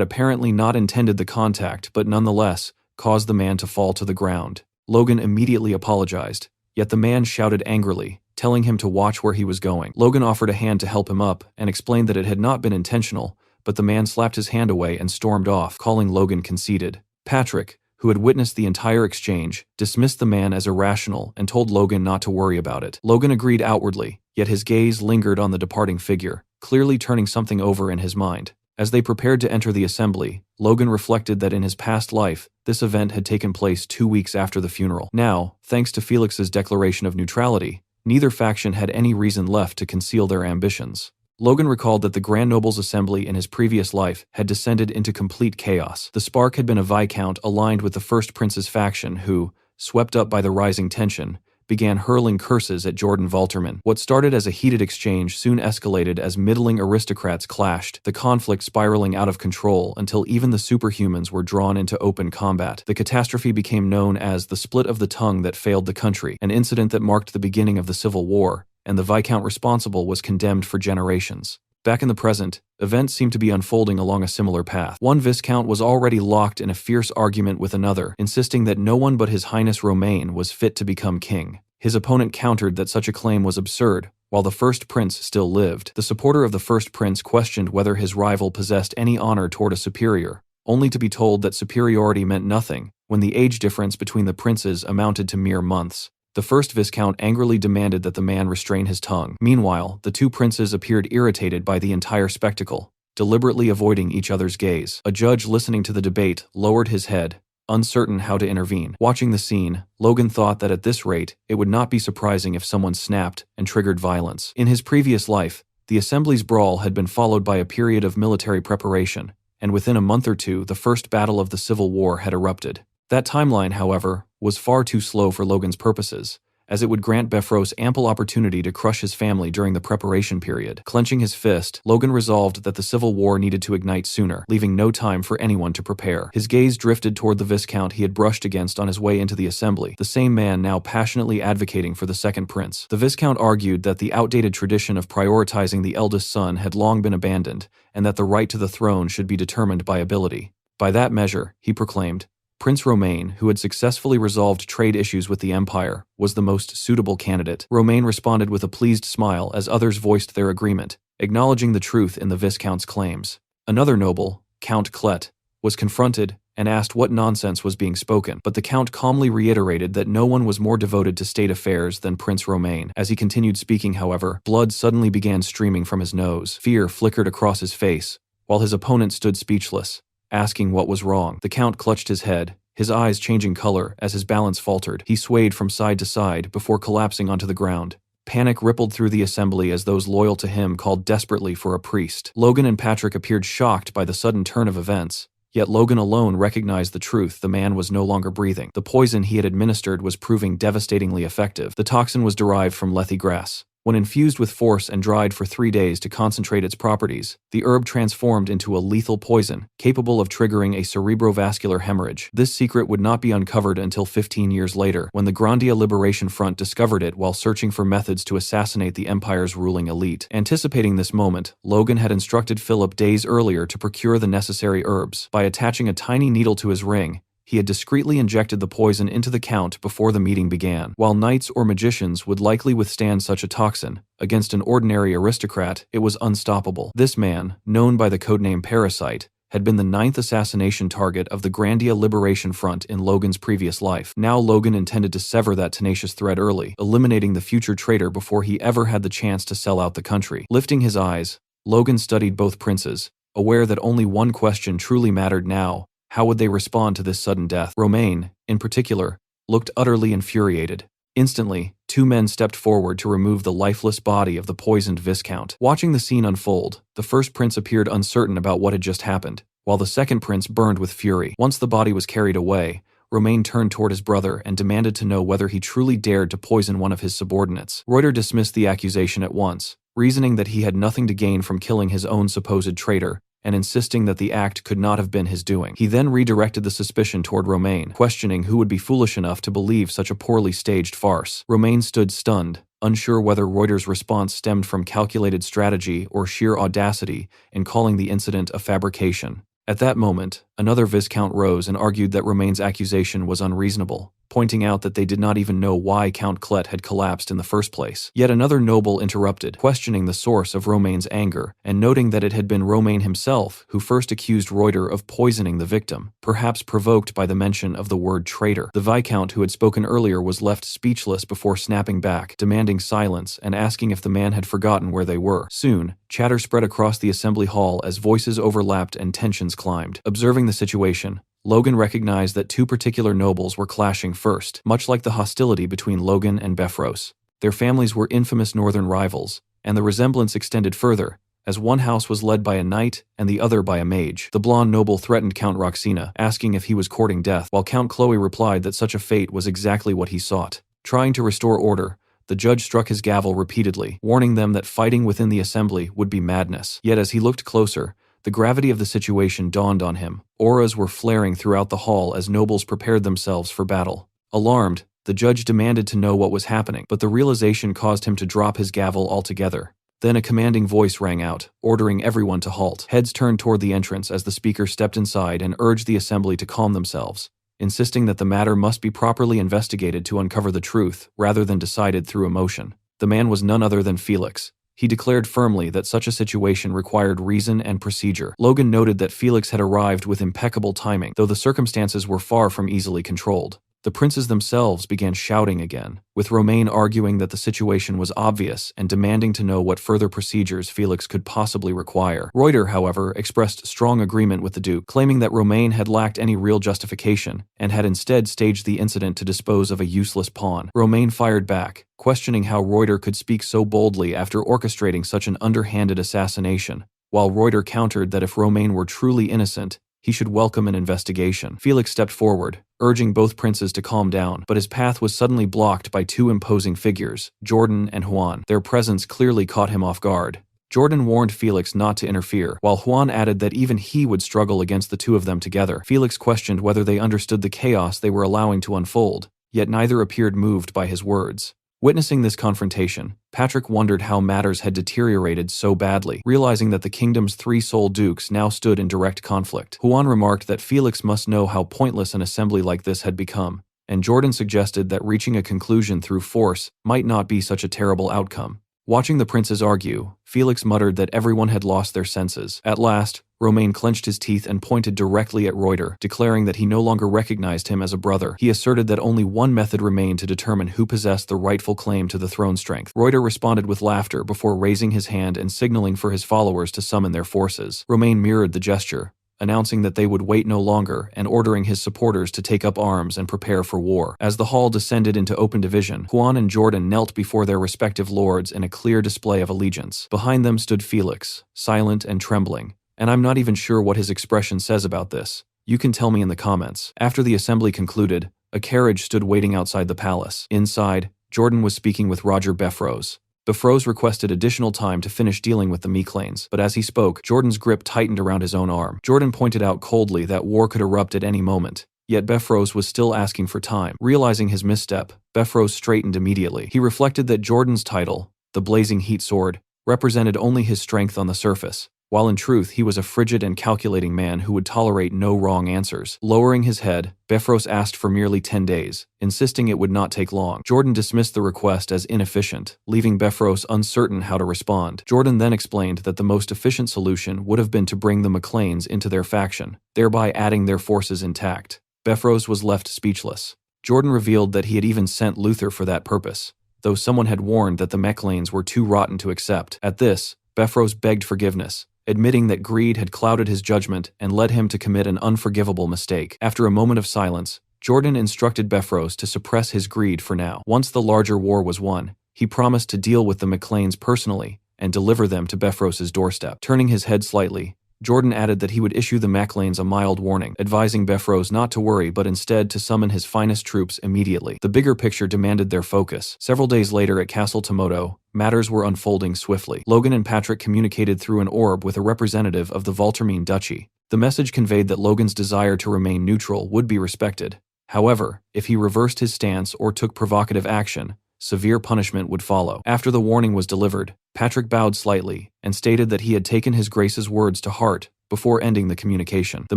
apparently not intended the contact but nonetheless caused the man to fall to the ground. Logan immediately apologized, yet the man shouted angrily, telling him to watch where he was going. Logan offered a hand to help him up and explained that it had not been intentional, but the man slapped his hand away and stormed off, calling Logan conceited. Patrick, who had witnessed the entire exchange, dismissed the man as irrational and told Logan not to worry about it. Logan agreed outwardly, yet his gaze lingered on the departing figure, clearly turning something over in his mind. As they prepared to enter the assembly, Logan reflected that in his past life, this event had taken place 2 weeks after the funeral. Now, thanks to Felix's declaration of neutrality, neither faction had any reason left to conceal their ambitions. Logan recalled that the Grand Nobles' assembly in his previous life had descended into complete chaos. The spark had been a Viscount aligned with the First Prince's faction who, swept up by the rising tension, began hurling curses at Jordan Valterman. What started as a heated exchange soon escalated as middling aristocrats clashed, the conflict spiraling out of control until even the superhumans were drawn into open combat. The catastrophe became known as the Split of the Tongue that failed the country, an incident that marked the beginning of the Civil War, and the Viscount responsible was condemned for generations. Back in the present, events seemed to be unfolding along a similar path. One Viscount was already locked in a fierce argument with another, insisting that no one but His Highness Romain was fit to become king. His opponent countered that such a claim was absurd, while the First Prince still lived. The supporter of the First Prince questioned whether his rival possessed any honor toward a superior, only to be told that superiority meant nothing, when the age difference between the princes amounted to mere months. The first Viscount angrily demanded that the man restrain his tongue. Meanwhile, the two princes appeared irritated by the entire spectacle, deliberately avoiding each other's gaze. A judge listening to the debate lowered his head, uncertain how to intervene. Watching the scene, Logan thought that at this rate, it would not be surprising if someone snapped and triggered violence. In his previous life, the Assembly's brawl had been followed by a period of military preparation, and within a month or two, the first battle of the Civil War had erupted. That timeline, however, was far too slow for Logan's purposes, as it would grant Befros ample opportunity to crush his family during the preparation period. Clenching his fist, Logan resolved that the Civil War needed to ignite sooner, leaving no time for anyone to prepare. His gaze drifted toward the Viscount he had brushed against on his way into the assembly, the same man now passionately advocating for the second prince. The Viscount argued that the outdated tradition of prioritizing the eldest son had long been abandoned, and that the right to the throne should be determined by ability. By that measure, he proclaimed, Prince Romain, who had successfully resolved trade issues with the Empire, was the most suitable candidate. Romain responded with a pleased smile as others voiced their agreement, acknowledging the truth in the Viscount's claims. Another noble, Count Clet, was confronted and asked what nonsense was being spoken, but the Count calmly reiterated that no one was more devoted to state affairs than Prince Romain. As he continued speaking, however, blood suddenly began streaming from his nose. Fear flickered across his face, while his opponent stood speechless, asking what was wrong. The Count clutched his head, his eyes changing color as his balance faltered. He swayed from side to side before collapsing onto the ground. Panic rippled through the assembly as those loyal to him called desperately for a priest. Logan and Patrick appeared shocked by the sudden turn of events, yet Logan alone recognized the truth: the man was no longer breathing. The poison he had administered was proving devastatingly effective. The toxin was derived from lethe grass. When infused with force and dried for 3 days to concentrate its properties, the herb transformed into a lethal poison, capable of triggering a cerebrovascular hemorrhage. This secret would not be uncovered until 15 years later, when the Grandia Liberation Front discovered it while searching for methods to assassinate the Empire's ruling elite. Anticipating this moment, Logan had instructed Philip days earlier to procure the necessary herbs. By attaching a tiny needle to his ring, he had discreetly injected the poison into the Count before the meeting began. While knights or magicians would likely withstand such a toxin, against an ordinary aristocrat, it was unstoppable. This man, known by the codename Parasite, had been the 9th assassination target of the Grandia Liberation Front in Logan's previous life. Now Logan intended to sever that tenacious thread early, eliminating the future traitor before he ever had the chance to sell out the country. Lifting his eyes, Logan studied both princes, aware that only one question truly mattered now: how would they respond to this sudden death? Romain, in particular, looked utterly infuriated. Instantly, 2 men stepped forward to remove the lifeless body of the poisoned Viscount. Watching the scene unfold, the first prince appeared uncertain about what had just happened, while the second prince burned with fury. Once the body was carried away, Romain turned toward his brother and demanded to know whether he truly dared to poison one of his subordinates. Reuter dismissed the accusation at once, reasoning that he had nothing to gain from killing his own supposed traitor, and insisting that the act could not have been his doing. He then redirected the suspicion toward Romain, questioning who would be foolish enough to believe such a poorly staged farce. Romain stood stunned, unsure whether Reuter's response stemmed from calculated strategy or sheer audacity in calling the incident a fabrication. At that moment, another Viscount rose and argued that Romain's accusation was unreasonable, pointing out that they did not even know why Count Clet had collapsed in the first place. Yet another noble interrupted, questioning the source of Romain's anger, and noting that it had been Romain himself who first accused Reuter of poisoning the victim, perhaps provoked by the mention of the word traitor. The Viscount who had spoken earlier was left speechless before snapping back, demanding silence and asking if the man had forgotten where they were. Soon, chatter spread across the assembly hall as voices overlapped and tensions climbed. Observing the situation, Logan recognized that two particular nobles were clashing first, much like the hostility between Logan and Befros. Their families were infamous northern rivals, and the resemblance extended further, as one house was led by a knight and the other by a mage. The blonde noble threatened Count Roxina, asking if he was courting death, while Count Chloe replied that such a fate was exactly what he sought. Trying to restore order, the judge struck his gavel repeatedly, warning them that fighting within the assembly would be madness. Yet as he looked closer, the gravity of the situation dawned on him. Auras were flaring throughout the hall as nobles prepared themselves for battle. Alarmed, the judge demanded to know what was happening, but the realization caused him to drop his gavel altogether. Then a commanding voice rang out, ordering everyone to halt. Heads turned toward the entrance as the speaker stepped inside and urged the assembly to calm themselves, insisting that the matter must be properly investigated to uncover the truth, rather than decided through emotion. The man was none other than Felix. He declared firmly that such a situation required reason and procedure. Logan noted that Felix had arrived with impeccable timing, though the circumstances were far from easily controlled. The princes themselves began shouting again, with Romain arguing that the situation was obvious and demanding to know what further procedures Felix could possibly require. Reuter, however, expressed strong agreement with the Duke, claiming that Romain had lacked any real justification and had instead staged the incident to dispose of a useless pawn. Romain fired back, questioning how Reuter could speak so boldly after orchestrating such an underhanded assassination, while Reuter countered that if Romain were truly innocent, he should welcome an investigation. Felix stepped forward, urging both princes to calm down, but his path was suddenly blocked by two imposing figures, Jordan and Juan. Their presence clearly caught him off guard. Jordan warned Felix not to interfere, while Juan added that even he would struggle against the two of them together. Felix questioned whether they understood the chaos they were allowing to unfold, yet neither appeared moved by his words. Witnessing this confrontation, Patrick wondered how matters had deteriorated so badly, realizing that the kingdom's three sole dukes now stood in direct conflict. Juan remarked that Felix must know how pointless an assembly like this had become, and Jordan suggested that reaching a conclusion through force might not be such a terrible outcome. Watching the princes argue, Felix muttered that everyone had lost their senses. At last, Romain clenched his teeth and pointed directly at Reuter, declaring that he no longer recognized him as a brother. He asserted that only one method remained to determine who possessed the rightful claim to the throne strength. Reuter responded with laughter before raising his hand and signaling for his followers to summon their forces. Romain mirrored the gesture, announcing that they would wait no longer and ordering his supporters to take up arms and prepare for war. As the hall descended into open division, Juan and Jordan knelt before their respective lords in a clear display of allegiance. Behind them stood Felix, silent and trembling, and I'm not even sure what his expression says about this. You can tell me in the comments. After the assembly concluded, a carriage stood waiting outside the palace. Inside, Jordan was speaking with Roger Befros. Befros requested additional time to finish dealing with the Meclanes, but as he spoke, Jordan's grip tightened around his own arm. Jordan pointed out coldly that war could erupt at any moment, yet Befros was still asking for time. Realizing his misstep, Befros straightened immediately. He reflected that Jordan's title, the Blazing Heat Sword, represented only his strength on the surface, while in truth he was a frigid and calculating man who would tolerate no wrong answers. Lowering his head, Befros asked for merely 10 days, insisting it would not take long. Jordan dismissed the request as inefficient, leaving Befros uncertain how to respond. Jordan then explained that the most efficient solution would have been to bring the Meclanes into their faction, thereby adding their forces intact. Befros was left speechless. Jordan revealed that he had even sent Luther for that purpose, though someone had warned that the Meclanes were too rotten to accept. At this, Befros begged forgiveness, admitting that greed had clouded his judgment and led him to commit an unforgivable mistake. After a moment of silence, Jordan instructed Befros to suppress his greed for now. Once the larger war was won, he promised to deal with the Meclanes personally and deliver them to Befros's doorstep. Turning his head slightly, Jordan added that he would issue the Meclanes a mild warning, advising Befros not to worry but instead to summon his finest troops immediately. The bigger picture demanded their focus. Several days later at Castle Tomoto, matters were unfolding swiftly. Logan and Patrick communicated through an orb with a representative of the Valtermine Duchy. The message conveyed that Logan's desire to remain neutral would be respected. However, if he reversed his stance or took provocative action, severe punishment would follow. After the warning was delivered, Patrick bowed slightly and stated that he had taken his grace's words to heart, before ending the communication. The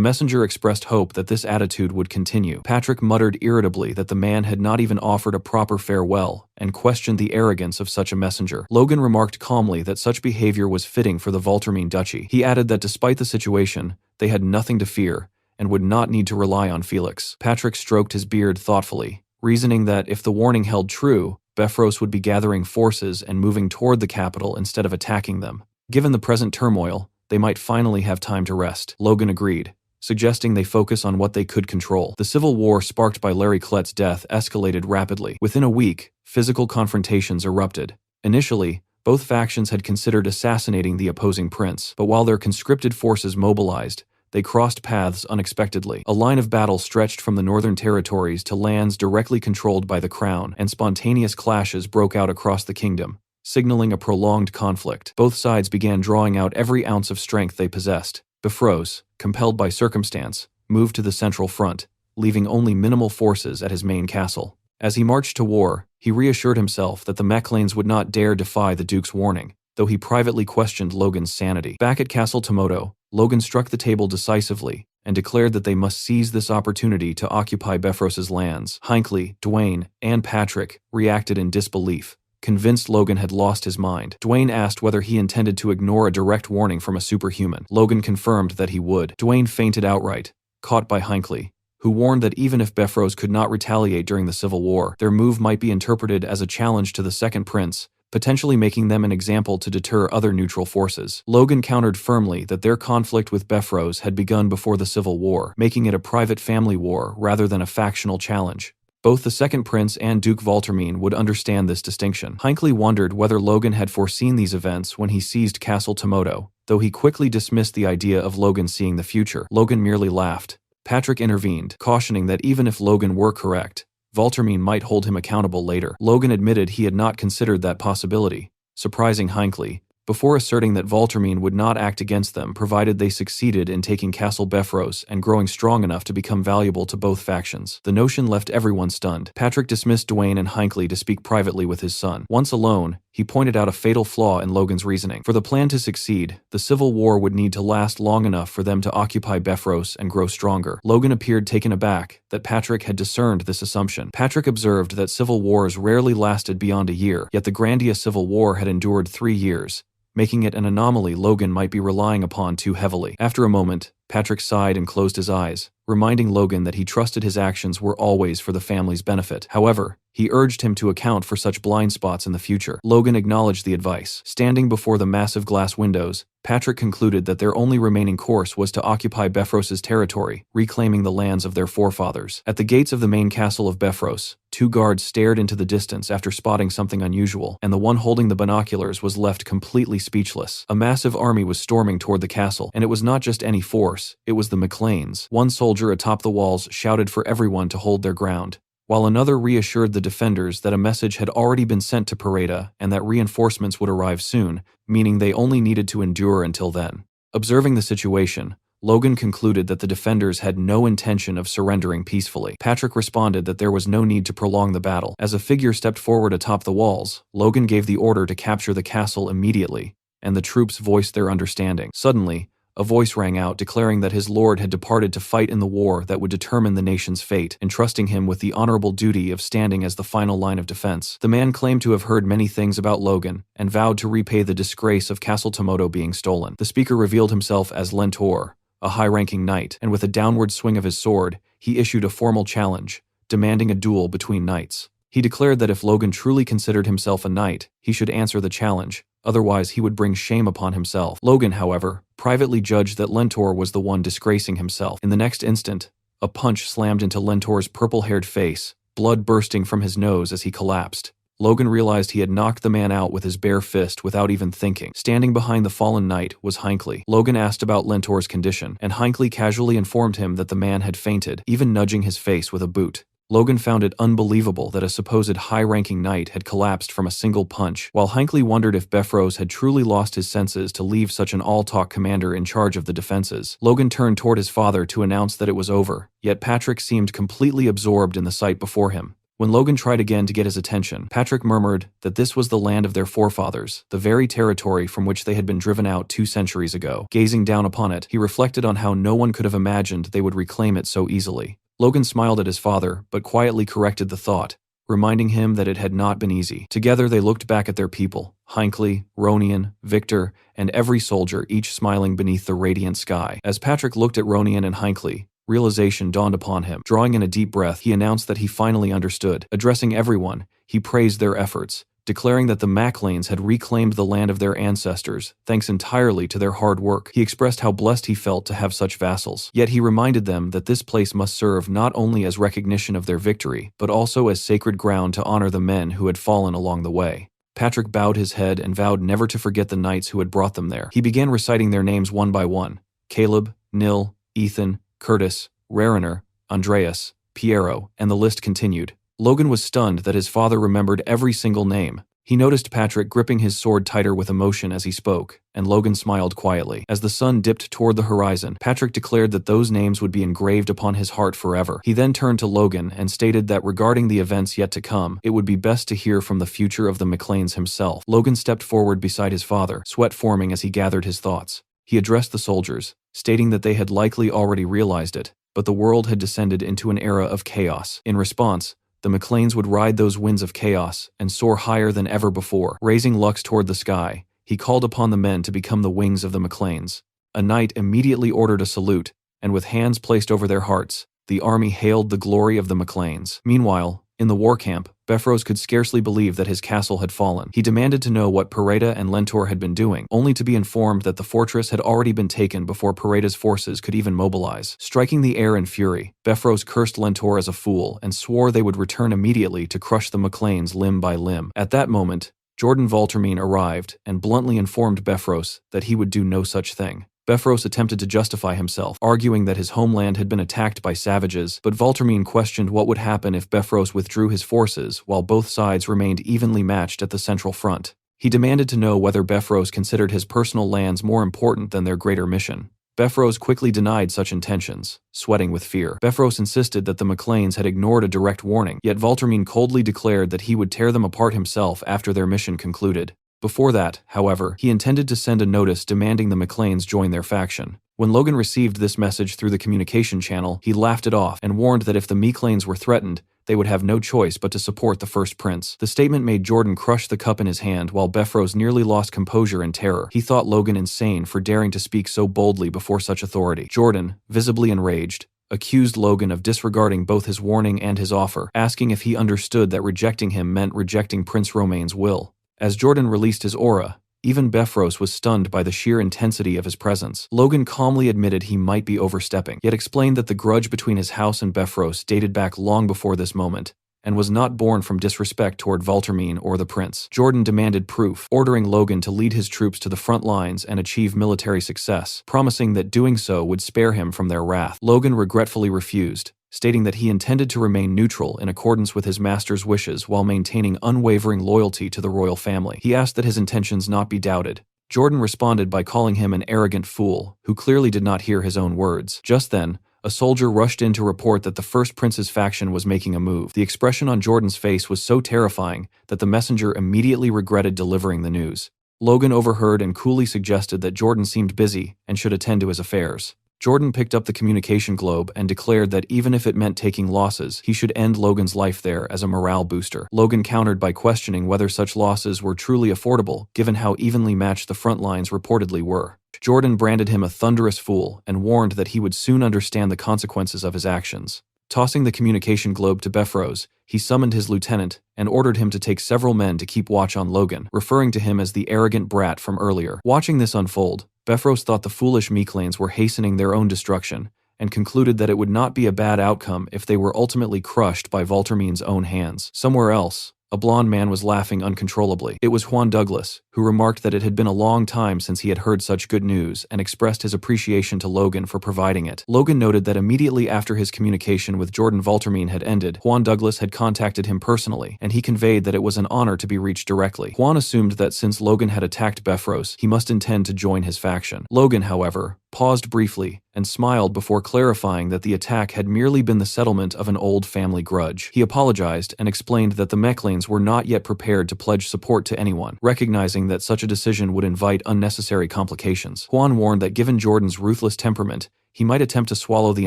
messenger expressed hope that this attitude would continue. Patrick muttered irritably that the man had not even offered a proper farewell, and questioned the arrogance of such a messenger. Logan remarked calmly that such behavior was fitting for the Valtermine duchy. He added that despite the situation, they had nothing to fear, and would not need to rely on Felix. Patrick stroked his beard thoughtfully, reasoning that if the warning held true, Befros would be gathering forces and moving toward the capital instead of attacking them. Given the present turmoil, they might finally have time to rest. Logan agreed, suggesting they focus on what they could control. The civil war sparked by Larry Klett's death escalated rapidly. Within a week, physical confrontations erupted. Initially, both factions had considered assassinating the opposing prince, but while their conscripted forces mobilized, they crossed paths unexpectedly. A line of battle stretched from the northern territories to lands directly controlled by the crown, and spontaneous clashes broke out across the kingdom, signaling a prolonged conflict. Both sides began drawing out every ounce of strength they possessed. Befros, compelled by circumstance, moved to the central front, leaving only minimal forces at his main castle. As he marched to war, he reassured himself that the Macleans would not dare defy the Duke's warning, though he privately questioned Logan's sanity. Back at Castle Tomoto, Logan struck the table decisively and declared that they must seize this opportunity to occupy Befros's lands. Hinckley, Dwayne, and Patrick reacted in disbelief, convinced Logan had lost his mind. Dwayne asked whether he intended to ignore a direct warning from a superhuman. Logan confirmed that he would. Dwayne fainted outright, caught by Hinckley, who warned that even if Befros could not retaliate during the Civil War, their move might be interpreted as a challenge to the Second Prince, potentially making them an example to deter other neutral forces. Logan countered firmly that their conflict with Befros had begun before the Civil War, making it a private family war rather than a factional challenge. Both the Second Prince and Duke Valtermine would understand this distinction. Hinckley wondered whether Logan had foreseen these events when he seized Castle Tomoto, though he quickly dismissed the idea of Logan seeing the future. Logan merely laughed. Patrick intervened, cautioning that even if Logan were correct, Valtermine might hold him accountable later. Logan admitted he had not considered that possibility, surprising Hinckley, before asserting that Valtermine would not act against them provided they succeeded in taking Castle Befros and growing strong enough to become valuable to both factions. The notion left everyone stunned. Patrick dismissed Dwayne and Hinckley to speak privately with his son. Once alone, he pointed out a fatal flaw in Logan's reasoning. For the plan to succeed, the Civil War would need to last long enough for them to occupy Befros and grow stronger. Logan appeared taken aback that Patrick had discerned this assumption. Patrick observed that civil wars rarely lasted beyond a year, yet the Grandia Civil War had endured 3 years, making it an anomaly Logan might be relying upon too heavily. After a moment, Patrick sighed and closed his eyes, reminding Logan that he trusted his actions were always for the family's benefit. However, he urged him to account for such blind spots in the future. Logan acknowledged the advice. Standing before the massive glass windows, Patrick concluded that their only remaining course was to occupy Befros's territory, reclaiming the lands of their forefathers. At the gates of the main castle of Befros, 2 guards stared into the distance after spotting something unusual, and the one holding the binoculars was left completely speechless. A massive army was storming toward the castle, and it was not just any force, it was the Macleans. One soldier atop the walls shouted for everyone to hold their ground, while another reassured the defenders that a message had already been sent to Pareda and that reinforcements would arrive soon, meaning they only needed to endure until then. Observing the situation, Logan concluded that the defenders had no intention of surrendering peacefully. Patrick responded that there was no need to prolong the battle. As a figure stepped forward atop the walls, Logan gave the order to capture the castle immediately, and the troops voiced their understanding. Suddenly, a voice rang out declaring that his lord had departed to fight in the war that would determine the nation's fate, entrusting him with the honorable duty of standing as the final line of defense. The man claimed to have heard many things about Logan and vowed to repay the disgrace of Castle Tomoto being stolen. The speaker revealed himself as Lentor, a high-ranking knight, and with a downward swing of his sword, he issued a formal challenge, demanding a duel between knights. He declared that if Logan truly considered himself a knight, he should answer the challenge, otherwise he would bring shame upon himself. Logan, however, privately judged that Lentor was the one disgracing himself. In the next instant, a punch slammed into Lentor's purple-haired face, blood bursting from his nose as he collapsed. Logan realized he had knocked the man out with his bare fist without even thinking. Standing behind the fallen knight was Hinckley. Logan asked about Lentor's condition, and Hinckley casually informed him that the man had fainted, even nudging his face with a boot. Logan found it unbelievable that a supposed high-ranking knight had collapsed from a single punch, while Hinckley wondered if Befros had truly lost his senses to leave such an all-talk commander in charge of the defenses. Logan turned toward his father to announce that it was over, yet Patrick seemed completely absorbed in the sight before him. When Logan tried again to get his attention, Patrick murmured that this was the land of their forefathers, the very territory from which they had been driven out 2 centuries ago. Gazing down upon it, he reflected on how no one could have imagined they would reclaim it so easily. Logan smiled at his father, but quietly corrected the thought, reminding him that it had not been easy. Together they looked back at their people, Hinckley, Ronian, Victor, and every soldier, each smiling beneath the radiant sky. As Patrick looked at Ronian and Hinckley, realization dawned upon him. Drawing in a deep breath, he announced that he finally understood. Addressing everyone, he praised their efforts, declaring that the Maclanes had reclaimed the land of their ancestors, thanks entirely to their hard work. He expressed how blessed he felt to have such vassals. Yet he reminded them that this place must serve not only as recognition of their victory, but also as sacred ground to honor the men who had fallen along the way. Patrick bowed his head and vowed never to forget the knights who had brought them there. He began reciting their names one by one: Caleb, Nil, Ethan, Curtis, Rariner, Andreas, Piero, and the list continued. Logan was stunned that his father remembered every single name. He noticed Patrick gripping his sword tighter with emotion as he spoke, and Logan smiled quietly. As the sun dipped toward the horizon, Patrick declared that those names would be engraved upon his heart forever. He then turned to Logan and stated that regarding the events yet to come, it would be best to hear from the future of the Maclanes himself. Logan stepped forward beside his father, sweat forming as he gathered his thoughts. He addressed the soldiers, stating that they had likely already realized it, but the world had descended into an era of chaos. In response, the Maclanes would ride those winds of chaos and soar higher than ever before. Raising Lux toward the sky, he called upon the men to become the wings of the Maclanes. A knight immediately ordered a salute, and with hands placed over their hearts, the army hailed the glory of the Maclanes. Meanwhile, in the war camp, Befros could scarcely believe that his castle had fallen. He demanded to know what Pareda and Lentor had been doing, only to be informed that the fortress had already been taken before Pareda's forces could even mobilize. Striking the air in fury, Befros cursed Lentor as a fool and swore they would return immediately to crush the Maclanes limb by limb. At that moment, Jordan Valtermine arrived and bluntly informed Befros that he would do no such thing. Befros attempted to justify himself, arguing that his homeland had been attacked by savages, but Valtermine questioned what would happen if Befros withdrew his forces while both sides remained evenly matched at the central front. He demanded to know whether Befros considered his personal lands more important than their greater mission. Befros quickly denied such intentions, sweating with fear. Befros insisted that the Maclanes had ignored a direct warning, yet Valtermine coldly declared that he would tear them apart himself after their mission concluded. Before that, however, he intended to send a notice demanding the Maclanes join their faction. When Logan received this message through the communication channel, he laughed it off and warned that if the Maclanes were threatened, they would have no choice but to support the first prince. The statement made Jordan crush the cup in his hand while Befros nearly lost composure in terror. He thought Logan insane for daring to speak so boldly before such authority. Jordan, visibly enraged, accused Logan of disregarding both his warning and his offer, asking if he understood that rejecting him meant rejecting Prince Romaine's will. As Jordan released his aura, even Befros was stunned by the sheer intensity of his presence. Logan calmly admitted he might be overstepping, yet explained that the grudge between his house and Befros dated back long before this moment, and was not born from disrespect toward Valtermine or the prince. Jordan demanded proof, ordering Logan to lead his troops to the front lines and achieve military success, promising that doing so would spare him from their wrath. Logan regretfully refused, stating that he intended to remain neutral in accordance with his master's wishes while maintaining unwavering loyalty to the royal family. He asked that his intentions not be doubted. Jordan responded by calling him an arrogant fool, who clearly did not hear his own words. Just then, a soldier rushed in to report that the first prince's faction was making a move. The expression on Jordan's face was so terrifying that the messenger immediately regretted delivering the news. Logan overheard and coolly suggested that Jordan seemed busy and should attend to his affairs. Jordan picked up the communication globe and declared that even if it meant taking losses, he should end Logan's life there as a morale booster. Logan countered by questioning whether such losses were truly affordable, given how evenly matched the front lines reportedly were. Jordan branded him a thunderous fool and warned that he would soon understand the consequences of his actions. Tossing the communication globe to Befros, he summoned his lieutenant and ordered him to take several men to keep watch on Logan, referring to him as the arrogant brat from earlier. Watching this unfold, Befros thought the foolish Maclanes were hastening their own destruction, and concluded that it would not be a bad outcome if they were ultimately crushed by Valtermine's own hands. Somewhere else, a blond man was laughing uncontrollably. It was Juan Douglas, who remarked that it had been a long time since he had heard such good news and expressed his appreciation to Logan for providing it. Logan noted that immediately after his communication with Jordan Valtermine had ended, Juan Douglas had contacted him personally, and he conveyed that it was an honor to be reached directly. Juan assumed that since Logan had attacked Befros, he must intend to join his faction. Logan, however, paused briefly and smiled before clarifying that the attack had merely been the settlement of an old family grudge. He apologized and explained that the Mechlanes were not yet prepared to pledge support to anyone, recognizing that such a decision would invite unnecessary complications. Juan warned that given Jordan's ruthless temperament, he might attempt to swallow the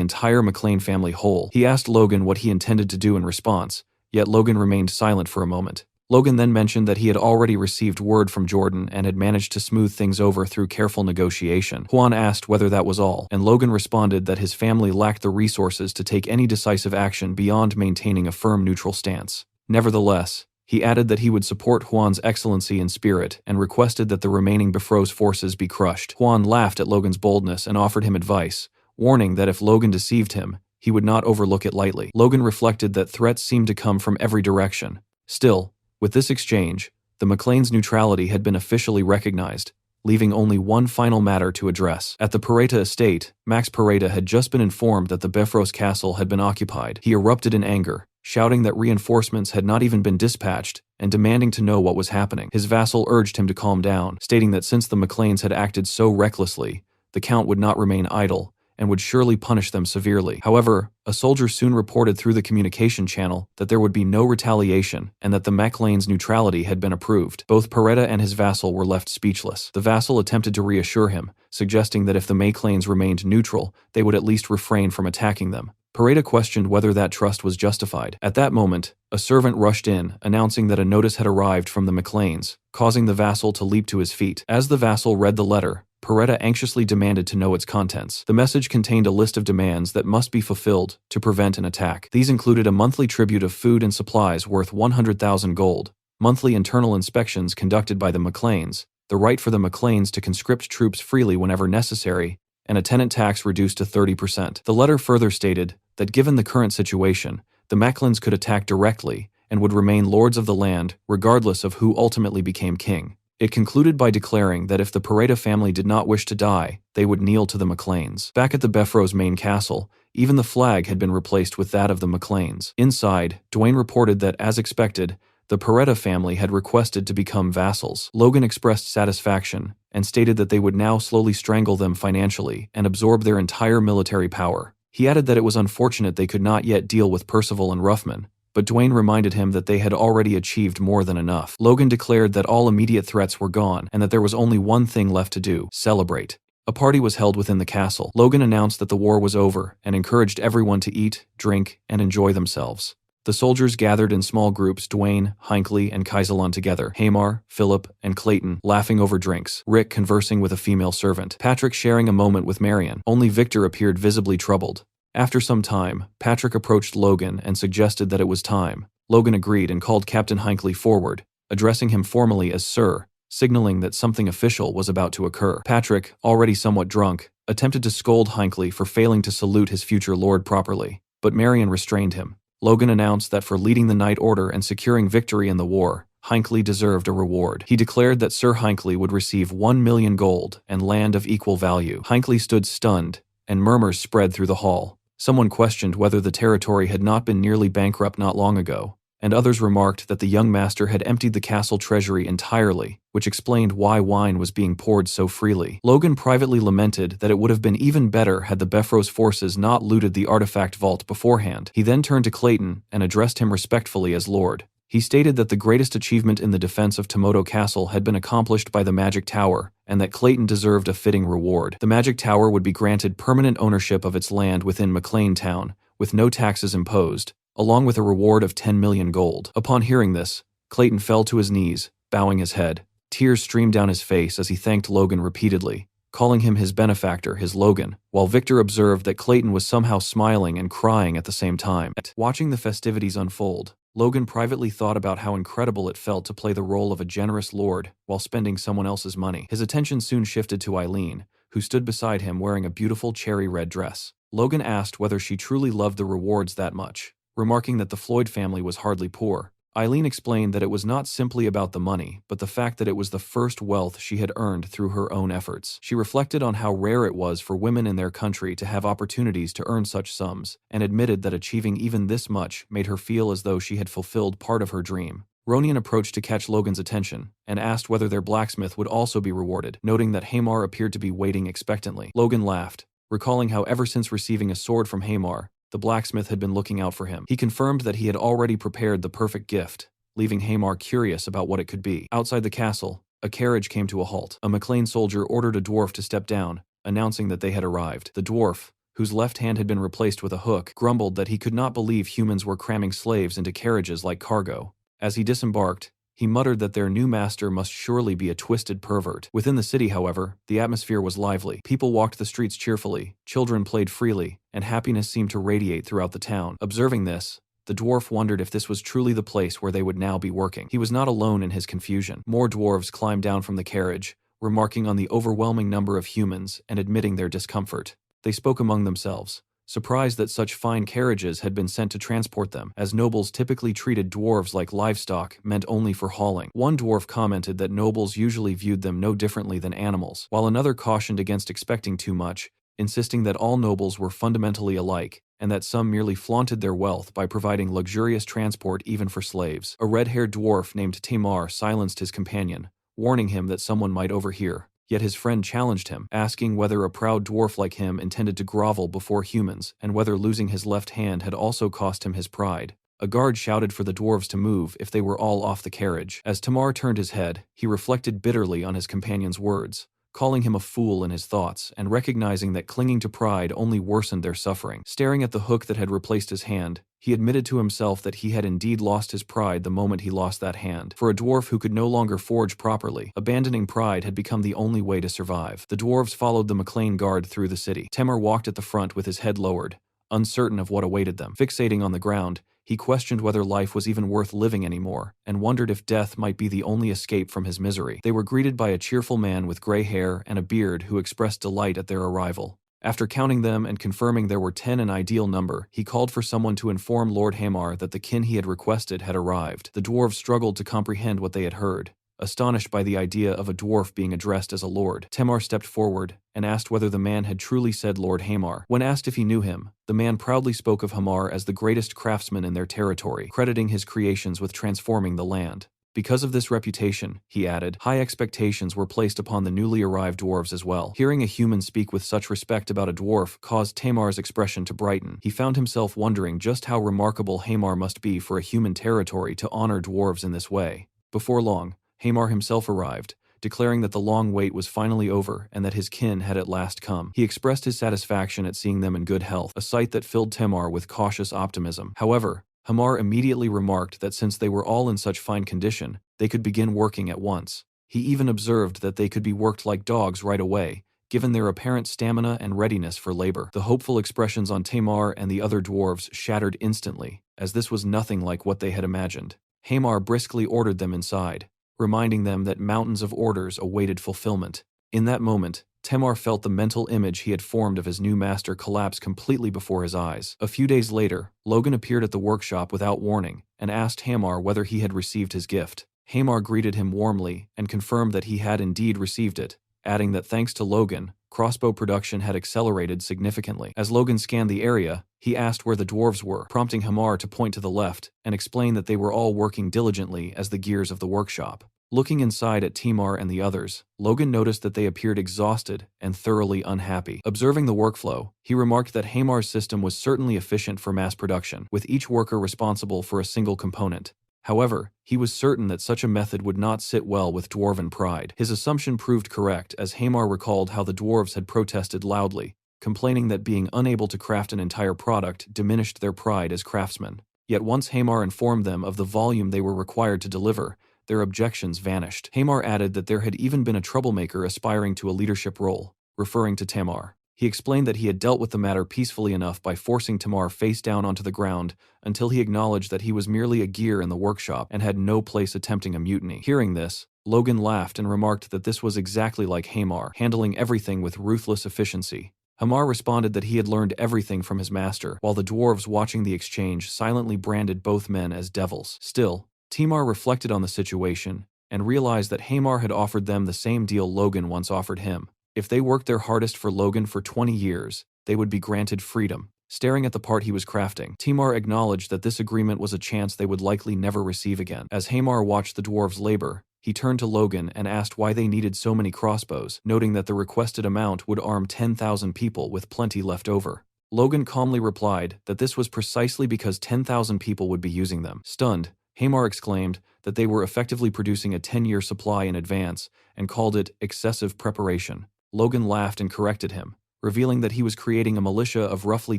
entire Mechlane family whole. He asked Logan what he intended to do in response, yet Logan remained silent for a moment. Logan then mentioned that he had already received word from Jordan and had managed to smooth things over through careful negotiation. Juan asked whether that was all, and Logan responded that his family lacked the resources to take any decisive action beyond maintaining a firm neutral stance. Nevertheless, he added that he would support Juan's excellency in spirit and requested that the remaining Befros forces be crushed. Juan laughed at Logan's boldness and offered him advice, warning that if Logan deceived him, he would not overlook it lightly. Logan reflected that threats seemed to come from every direction. Still, with this exchange, the Mechlane's neutrality had been officially recognized, leaving only one final matter to address. At the Pareta estate, Max Pareta had just been informed that the Befros castle had been occupied. He erupted in anger, shouting that reinforcements had not even been dispatched, and demanding to know what was happening. His vassal urged him to calm down, stating that since the Mechlanes had acted so recklessly, the Count would not remain idle, and would surely punish them severely. However, a soldier soon reported through the communication channel that there would be no retaliation and that the Mechlane's neutrality had been approved. Both Pareta and his vassal were left speechless. The vassal attempted to reassure him, suggesting that if the Mechlanes remained neutral, they would at least refrain from attacking them. Pareta questioned whether that trust was justified. At that moment, a servant rushed in, announcing that a notice had arrived from the Mechlanes, causing the vassal to leap to his feet. As the vassal read the letter, Pareta anxiously demanded to know its contents. The message contained a list of demands that must be fulfilled to prevent an attack. These included a monthly tribute of food and supplies worth 100,000 gold, monthly internal inspections conducted by the Mechlanes, the right for the Mechlanes to conscript troops freely whenever necessary, and a tenant tax reduced to 30%. The letter further stated that given the current situation, the Mechlanes could attack directly and would remain lords of the land regardless of who ultimately became king. It concluded by declaring that if the Pareta family did not wish to die, they would kneel to the Mechlanes. Back at the Befros main castle, even the flag had been replaced with that of the Mechlanes. Inside, Dwayne reported that, as expected, the Pareta family had requested to become vassals. Logan expressed satisfaction and stated that they would now slowly strangle them financially and absorb their entire military power. He added that it was unfortunate they could not yet deal with Percival and Ruffman, but Dwayne reminded him that they had already achieved more than enough. Logan declared that all immediate threats were gone and that there was only one thing left to do: celebrate. A party was held within the castle. Logan announced that the war was over and encouraged everyone to eat, drink, and enjoy themselves. The soldiers gathered in small groups, Dwayne, Hinckley, and Kaisalon together, Hamar, Philip, and Clayton laughing over drinks, Rick conversing with a female servant, Patrick sharing a moment with Marion. Only Victor appeared visibly troubled. After some time, Patrick approached Logan and suggested that it was time. Logan agreed and called Captain Hinckley forward, addressing him formally as Sir, signaling that something official was about to occur. Patrick, already somewhat drunk, attempted to scold Hinckley for failing to salute his future lord properly, but Marion restrained him. Logan announced that for leading the Night Order and securing victory in the war, Hinckley deserved a reward. He declared that Sir Hinckley would receive 1 million gold and land of equal value. Hinckley stood stunned, and murmurs spread through the hall. Someone questioned whether the territory had not been nearly bankrupt not long ago, and others remarked that the young master had emptied the castle treasury entirely, which explained why wine was being poured so freely. Logan privately lamented that it would have been even better had the Befros forces not looted the artifact vault beforehand. He then turned to Clayton and addressed him respectfully as Lord. He stated that the greatest achievement in the defense of Tomoto Castle had been accomplished by the Magic Tower, and that Clayton deserved a fitting reward. The Magic Tower would be granted permanent ownership of its land within Mechlane Town, with no taxes imposed, along with a reward of 10 million gold. Upon hearing this, Clayton fell to his knees, bowing his head. Tears streamed down his face as he thanked Logan repeatedly, calling him his benefactor, his Logan, while Victor observed that Clayton was somehow smiling and crying at the same time. Watching the festivities unfold, Logan privately thought about how incredible it felt to play the role of a generous lord while spending someone else's money. His attention soon shifted to Eileen, who stood beside him wearing a beautiful cherry red dress. Logan asked whether she truly loved the rewards that much, remarking that the Floyd family was hardly poor. Eileen explained that it was not simply about the money, but the fact that it was the first wealth she had earned through her own efforts. She reflected on how rare it was for women in their country to have opportunities to earn such sums, and admitted that achieving even this much made her feel as though she had fulfilled part of her dream. Ronian approached to catch Logan's attention, and asked whether their blacksmith would also be rewarded, noting that Hamar appeared to be waiting expectantly. Logan laughed, recalling how ever since receiving a sword from Hamar, the blacksmith had been looking out for him. He confirmed that he had already prepared the perfect gift, leaving Hamar curious about what it could be. Outside the castle, a carriage came to a halt. A McLean soldier ordered a dwarf to step down, announcing that they had arrived. The dwarf, whose left hand had been replaced with a hook, grumbled that he could not believe humans were cramming slaves into carriages like cargo. As he disembarked, he muttered that their new master must surely be a twisted pervert. Within the city, however, the atmosphere was lively. People walked the streets cheerfully, children played freely, and happiness seemed to radiate throughout the town. Observing this, the dwarf wondered if this was truly the place where they would now be working. He was not alone in his confusion. More dwarves climbed down from the carriage, remarking on the overwhelming number of humans and admitting their discomfort. They spoke among themselves, surprised that such fine carriages had been sent to transport them, as nobles typically treated dwarves like livestock meant only for hauling. One dwarf commented that nobles usually viewed them no differently than animals, while another cautioned against expecting too much, insisting that all nobles were fundamentally alike, and that some merely flaunted their wealth by providing luxurious transport even for slaves. A red-haired dwarf named Tamar silenced his companion, warning him that someone might overhear. Yet his friend challenged him, asking whether a proud dwarf like him intended to grovel before humans, and whether losing his left hand had also cost him his pride. A guard shouted for the dwarves to move if they were all off the carriage. As Tamar turned his head, he reflected bitterly on his companion's words, calling him a fool in his thoughts, and recognizing that clinging to pride only worsened their suffering. Staring at the hook that had replaced his hand, he admitted to himself that he had indeed lost his pride the moment he lost that hand. For a dwarf who could no longer forge properly, abandoning pride had become the only way to survive. The dwarves followed the McLean guard through the city. Temur walked at the front with his head lowered, uncertain of what awaited them. Fixating on the ground, he questioned whether life was even worth living anymore, and wondered if death might be the only escape from his misery. They were greeted by a cheerful man with gray hair and a beard who expressed delight at their arrival. After counting them and confirming there were 10 an ideal number, he called for someone to inform Lord Hamar that the kin he had requested had arrived. The dwarves struggled to comprehend what they had heard, astonished by the idea of a dwarf being addressed as a lord. Tamar stepped forward and asked whether the man had truly said Lord Hamar. When asked if he knew him, the man proudly spoke of Hamar as the greatest craftsman in their territory, crediting his creations with transforming the land. Because of this reputation, he added, high expectations were placed upon the newly arrived dwarves as well. Hearing a human speak with such respect about a dwarf caused Tamar's expression to brighten. He found himself wondering just how remarkable Hamar must be for a human territory to honor dwarves in this way. Before long, Hamar himself arrived, declaring that the long wait was finally over and that his kin had at last come. He expressed his satisfaction at seeing them in good health, a sight that filled Tamar with cautious optimism. However, Hamar immediately remarked that since they were all in such fine condition, they could begin working at once. He even observed that they could be worked like dogs right away, given their apparent stamina and readiness for labor. The hopeful expressions on Tamar and the other dwarves shattered instantly, as this was nothing like what they had imagined. Hamar briskly ordered them inside, reminding them that mountains of orders awaited fulfillment. In that moment, Tamar felt the mental image he had formed of his new master collapse completely before his eyes. A few days later, Logan appeared at the workshop without warning and asked Hamar whether he had received his gift. Hamar greeted him warmly and confirmed that he had indeed received it, adding that thanks to Logan, crossbow production had accelerated significantly. As Logan scanned the area, he asked where the dwarves were, prompting Hamar to point to the left and explain that they were all working diligently as the gears of the workshop. Looking inside at Tamar and the others, Logan noticed that they appeared exhausted and thoroughly unhappy. Observing the workflow, he remarked that Hamar's system was certainly efficient for mass production, with each worker responsible for a single component. However, he was certain that such a method would not sit well with dwarven pride. His assumption proved correct as Hamar recalled how the dwarves had protested loudly, complaining that being unable to craft an entire product diminished their pride as craftsmen. Yet once Hamar informed them of the volume they were required to deliver, their objections vanished. Hamar added that there had even been a troublemaker aspiring to a leadership role, referring to Tamar. He explained that he had dealt with the matter peacefully enough by forcing Tamar face down onto the ground until he acknowledged that he was merely a gear in the workshop and had no place attempting a mutiny. Hearing this, Logan laughed and remarked that this was exactly like Hamar, handling everything with ruthless efficiency. Hamar responded that he had learned everything from his master, while the dwarves watching the exchange silently branded both men as devils. Still, Timar reflected on the situation and realized that Hamar had offered them the same deal Logan once offered him. If they worked their hardest for Logan for 20 years, they would be granted freedom. Staring at the part he was crafting, Timar acknowledged that this agreement was a chance they would likely never receive again. As Hamar watched the dwarves labor, he turned to Logan and asked why they needed so many crossbows, noting that the requested amount would arm 10,000 people with plenty left over. Logan calmly replied that this was precisely because 10,000 people would be using them. Stunned, Hamar exclaimed that they were effectively producing a 10-year supply in advance and called it excessive preparation. Logan laughed and corrected him, revealing that he was creating a militia of roughly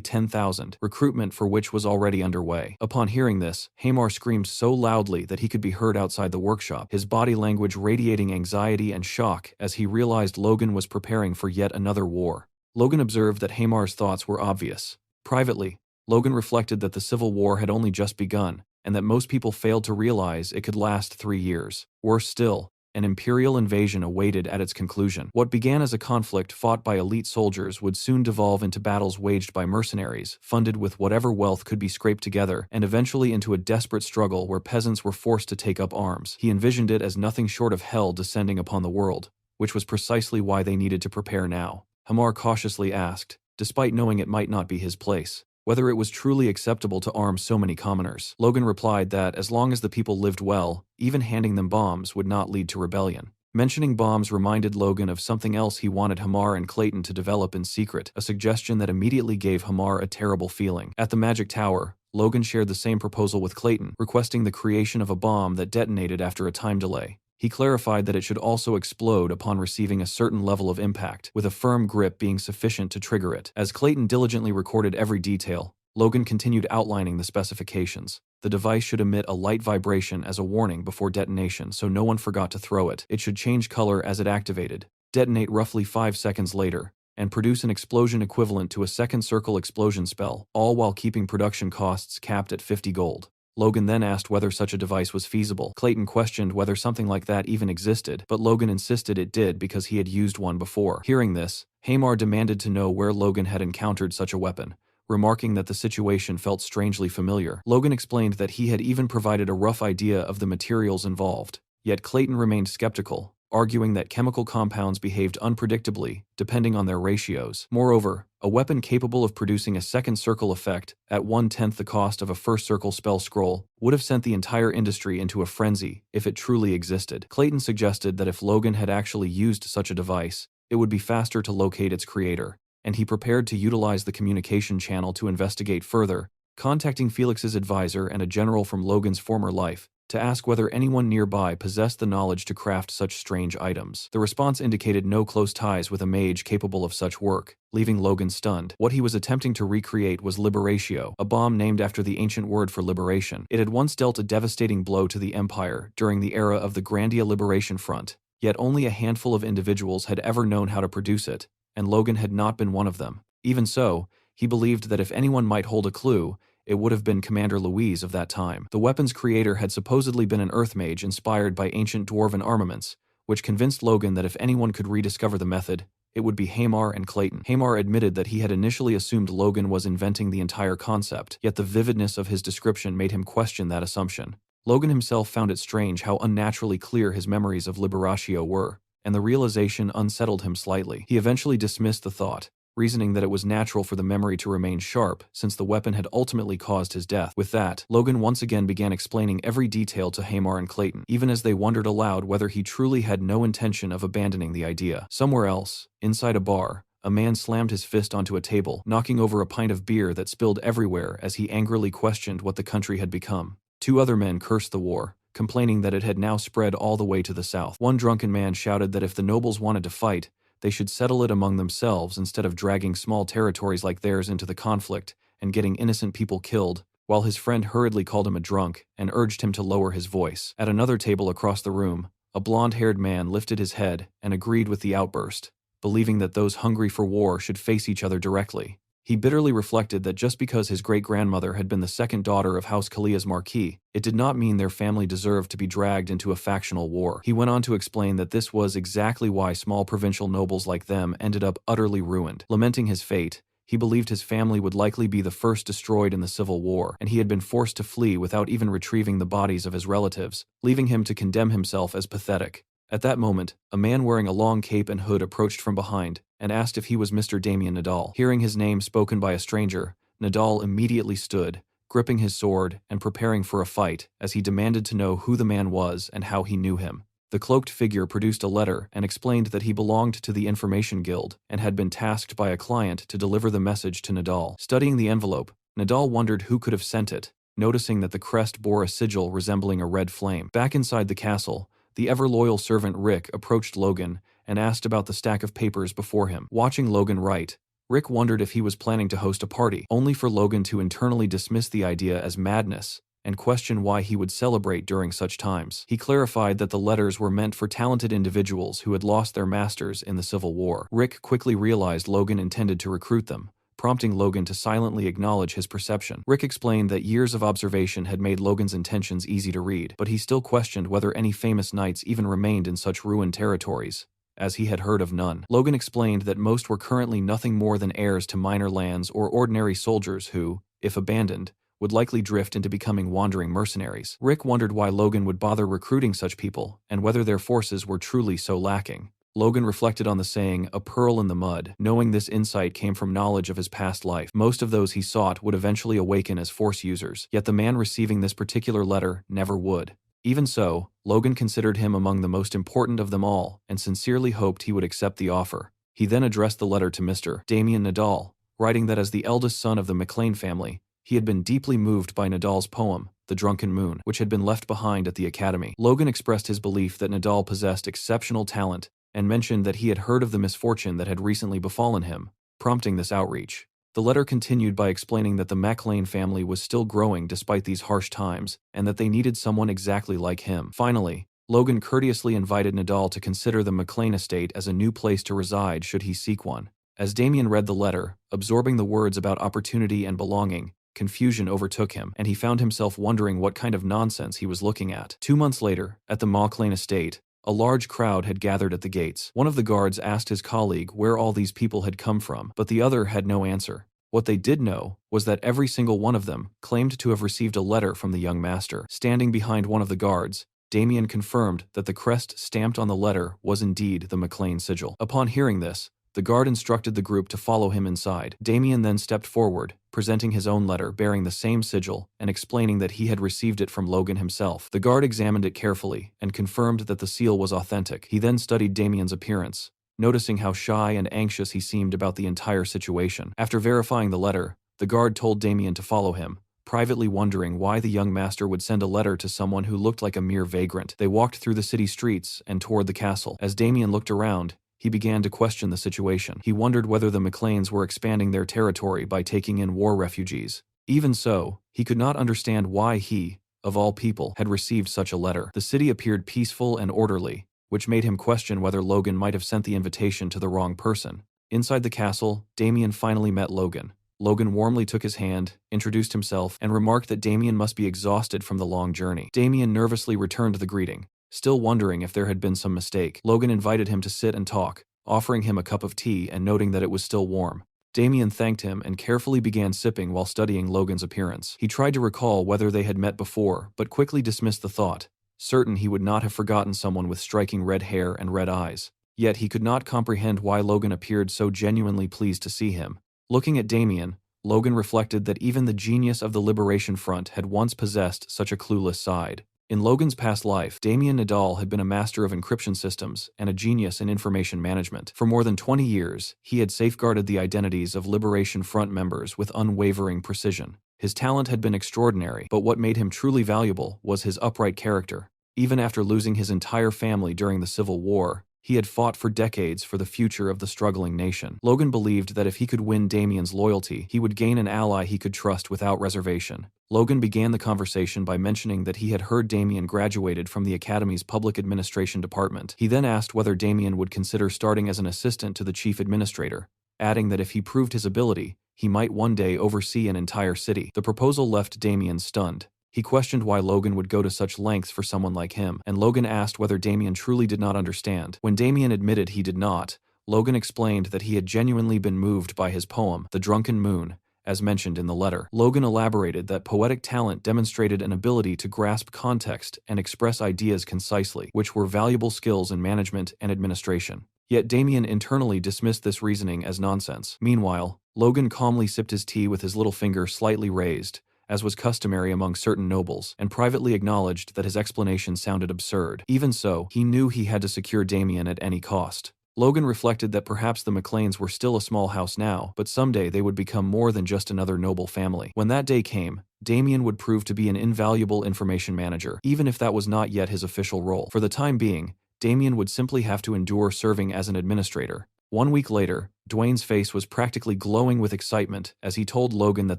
10,000, recruitment for which was already underway. Upon hearing this, Hamar screamed so loudly that he could be heard outside the workshop, his body language radiating anxiety and shock as he realized Logan was preparing for yet another war. Logan observed that Hamar's thoughts were obvious. Privately, Logan reflected that the Civil War had only just begun, and that most people failed to realize it could last 3 years. Worse still, an imperial invasion awaited at its conclusion. What began as a conflict fought by elite soldiers would soon devolve into battles waged by mercenaries, funded with whatever wealth could be scraped together, and eventually into a desperate struggle where peasants were forced to take up arms. He envisioned it as nothing short of hell descending upon the world, which was precisely why they needed to prepare now. Hamar cautiously asked, despite knowing it might not be his place, whether it was truly acceptable to arm so many commoners. Logan replied that as long as the people lived well, even handing them bombs would not lead to rebellion. Mentioning bombs reminded Logan of something else he wanted Hamar and Clayton to develop in secret, a suggestion that immediately gave Hamar a terrible feeling. At the Magic Tower, Logan shared the same proposal with Clayton, requesting the creation of a bomb that detonated after a time delay. He clarified that it should also explode upon receiving a certain level of impact, with a firm grip being sufficient to trigger it. As Clayton diligently recorded every detail, Logan continued outlining the specifications. The device should emit a light vibration as a warning before detonation so no one forgot to throw it. It should change color as it activated, detonate roughly 5 seconds later, and produce an explosion equivalent to a second circle explosion spell, all while keeping production costs capped at 50 gold. Logan then asked whether such a device was feasible. Clayton questioned whether something like that even existed, but Logan insisted it did because he had used one before. Hearing this, Hamar demanded to know where Logan had encountered such a weapon, remarking that the situation felt strangely familiar. Logan explained that he had even provided a rough idea of the materials involved, yet Clayton remained skeptical, arguing that chemical compounds behaved unpredictably, depending on their ratios. Moreover, a weapon capable of producing a second circle effect, at 1/10 the cost of a first circle spell scroll, would have sent the entire industry into a frenzy if it truly existed. Clayton suggested that if Logan had actually used such a device, it would be faster to locate its creator, and he prepared to utilize the communication channel to investigate further, contacting Felix's advisor and a general from Logan's former life, to ask whether anyone nearby possessed the knowledge to craft such strange items. The response indicated no close ties with a mage capable of such work, leaving Logan stunned. What he was attempting to recreate was Liberatio, a bomb named after the ancient word for liberation. It had once dealt a devastating blow to the Empire during the era of the Grandia Liberation Front, yet only a handful of individuals had ever known how to produce it, and Logan had not been one of them. Even so, he believed that if anyone might hold a clue, it would have been Commander Louise of that time. The weapon's creator had supposedly been an earth mage inspired by ancient dwarven armaments, which convinced Logan that if anyone could rediscover the method, it would be Hamar and Clayton. Hamar admitted that he had initially assumed Logan was inventing the entire concept, yet the vividness of his description made him question that assumption. Logan himself found it strange how unnaturally clear his memories of Liberatio were, and the realization unsettled him slightly. He eventually dismissed the thought, reasoning that it was natural for the memory to remain sharp since the weapon had ultimately caused his death. With that, Logan once again began explaining every detail to Hamar and Clayton, even as they wondered aloud whether he truly had no intention of abandoning the idea. Somewhere else, inside a bar, a man slammed his fist onto a table, knocking over a pint of beer that spilled everywhere as he angrily questioned what the country had become. 2 other men cursed the war, complaining that it had now spread all the way to the south. One drunken man shouted that if the nobles wanted to fight, they should settle it among themselves instead of dragging small territories like theirs into the conflict and getting innocent people killed, while his friend hurriedly called him a drunk and urged him to lower his voice. At another table across the room, a blonde-haired man lifted his head and agreed with the outburst, believing that those hungry for war should face each other directly. He bitterly reflected that just because his great-grandmother had been the second daughter of House Kalia's Marquis, it did not mean their family deserved to be dragged into a factional war. He went on to explain that this was exactly why small provincial nobles like them ended up utterly ruined. Lamenting his fate, He believed his family would likely be the first destroyed in the Civil War, and he had been forced to flee without even retrieving the bodies of his relatives, leaving him to condemn himself as pathetic. At that moment, a man wearing a long cape and hood approached from behind and asked if he was Mr. Damien Nadal. Hearing his name spoken by a stranger, Nadal immediately stood, gripping his sword and preparing for a fight as he demanded to know who the man was and how he knew him. The cloaked figure produced a letter and explained that he belonged to the Information Guild and had been tasked by a client to deliver the message to Nadal. Studying the envelope, Nadal wondered who could have sent it, noticing that the crest bore a sigil resembling a red flame. Back inside the castle, the ever-loyal servant Rick approached Logan and asked about the stack of papers before him. Watching Logan write, Rick wondered if he was planning to host a party, only for Logan to internally dismiss the idea as madness and question why he would celebrate during such times. He clarified that the letters were meant for talented individuals who had lost their masters in the Civil War. Rick quickly realized Logan intended to recruit them, prompting Logan to silently acknowledge his perception. Rick explained that years of observation had made Logan's intentions easy to read, but he still questioned whether any famous knights even remained in such ruined territories, as he had heard of none. Logan explained that most were currently nothing more than heirs to minor lands or ordinary soldiers who, if abandoned, would likely drift into becoming wandering mercenaries. Rick wondered why Logan would bother recruiting such people, and whether their forces were truly so lacking. Logan reflected on the saying, "a pearl in the mud," knowing this insight came from knowledge of his past life. Most of those he sought would eventually awaken as Force users, yet the man receiving this particular letter never would. Even so, Logan considered him among the most important of them all, and sincerely hoped he would accept the offer. He then addressed the letter to Mr. Damien Nadal, writing that as the eldest son of the McLean family, he had been deeply moved by Nadal's poem, The Drunken Moon, which had been left behind at the academy. Logan expressed his belief that Nadal possessed exceptional talent and mentioned that he had heard of the misfortune that had recently befallen him, prompting this outreach. The letter continued by explaining that the McLean family was still growing despite these harsh times, and that they needed someone exactly like him. Finally, Logan courteously invited Nadal to consider the McLean estate as a new place to reside should he seek one. As Damien read the letter, absorbing the words about opportunity and belonging, confusion overtook him, and he found himself wondering what kind of nonsense he was looking at. 2 months later, at the McLean estate, a large crowd had gathered at the gates. One of the guards asked his colleague where all these people had come from, but the other had no answer. What they did know was that every single one of them claimed to have received a letter from the young master. Standing behind one of the guards, Damien confirmed that the crest stamped on the letter was indeed the McLean sigil. Upon hearing this, the guard instructed the group to follow him inside. Damien then stepped forward, presenting his own letter bearing the same sigil and explaining that he had received it from Logan himself. The guard examined it carefully and confirmed that the seal was authentic. He then studied Damien's appearance, noticing how shy and anxious he seemed about the entire situation. After verifying the letter, the guard told Damien to follow him, privately wondering why the young master would send a letter to someone who looked like a mere vagrant. They walked through the city streets and toward the castle. As Damien looked around, he began to question the situation. He wondered whether the McLeans were expanding their territory by taking in war refugees. Even so, he could not understand why he, of all people, had received such a letter. The city appeared peaceful and orderly, which made him question whether Logan might have sent the invitation to the wrong person. Inside the castle, Damien finally met Logan. Logan warmly took his hand, introduced himself, and remarked that Damien must be exhausted from the long journey. Damien nervously returned the greeting, still wondering if there had been some mistake. Logan invited him to sit and talk, offering him a cup of tea and noting that it was still warm. Damien thanked him and carefully began sipping while studying Logan's appearance. He tried to recall whether they had met before, but quickly dismissed the thought, certain he would not have forgotten someone with striking red hair and red eyes. Yet he could not comprehend why Logan appeared so genuinely pleased to see him. Looking at Damien, Logan reflected that even the genius of the Liberation Front had once possessed such a clueless side. In Logan's past life, Damien Nadal had been a master of encryption systems and a genius in information management. For more than 20 years, he had safeguarded the identities of Liberation Front members with unwavering precision. His talent had been extraordinary, but what made him truly valuable was his upright character. Even after losing his entire family during the Civil War, he had fought for decades for the future of the struggling nation. Logan believed that if he could win Damien's loyalty, he would gain an ally he could trust without reservation. Logan began the conversation by mentioning that he had heard Damien graduated from the Academy's Public Administration Department. He then asked whether Damien would consider starting as an assistant to the chief administrator, adding that if he proved his ability, he might one day oversee an entire city. The proposal left Damien stunned. He questioned why Logan would go to such lengths for someone like him, and Logan asked whether Damien truly did not understand. When Damien admitted he did not, Logan explained that he had genuinely been moved by his poem, The Drunken Moon, as mentioned in the letter. Logan elaborated that poetic talent demonstrated an ability to grasp context and express ideas concisely, which were valuable skills in management and administration. Yet Damien internally dismissed this reasoning as nonsense. Meanwhile, Logan calmly sipped his tea with his little finger slightly raised, as was customary among certain nobles, and privately acknowledged that his explanation sounded absurd. Even so, he knew he had to secure Damien at any cost. Logan reflected that perhaps the McLeans were still a small house now, but someday they would become more than just another noble family. When that day came, Damien would prove to be an invaluable information manager, even if that was not yet his official role. For the time being, Damien would simply have to endure serving as an administrator. 1 week later, Dwayne's face was practically glowing with excitement as he told Logan that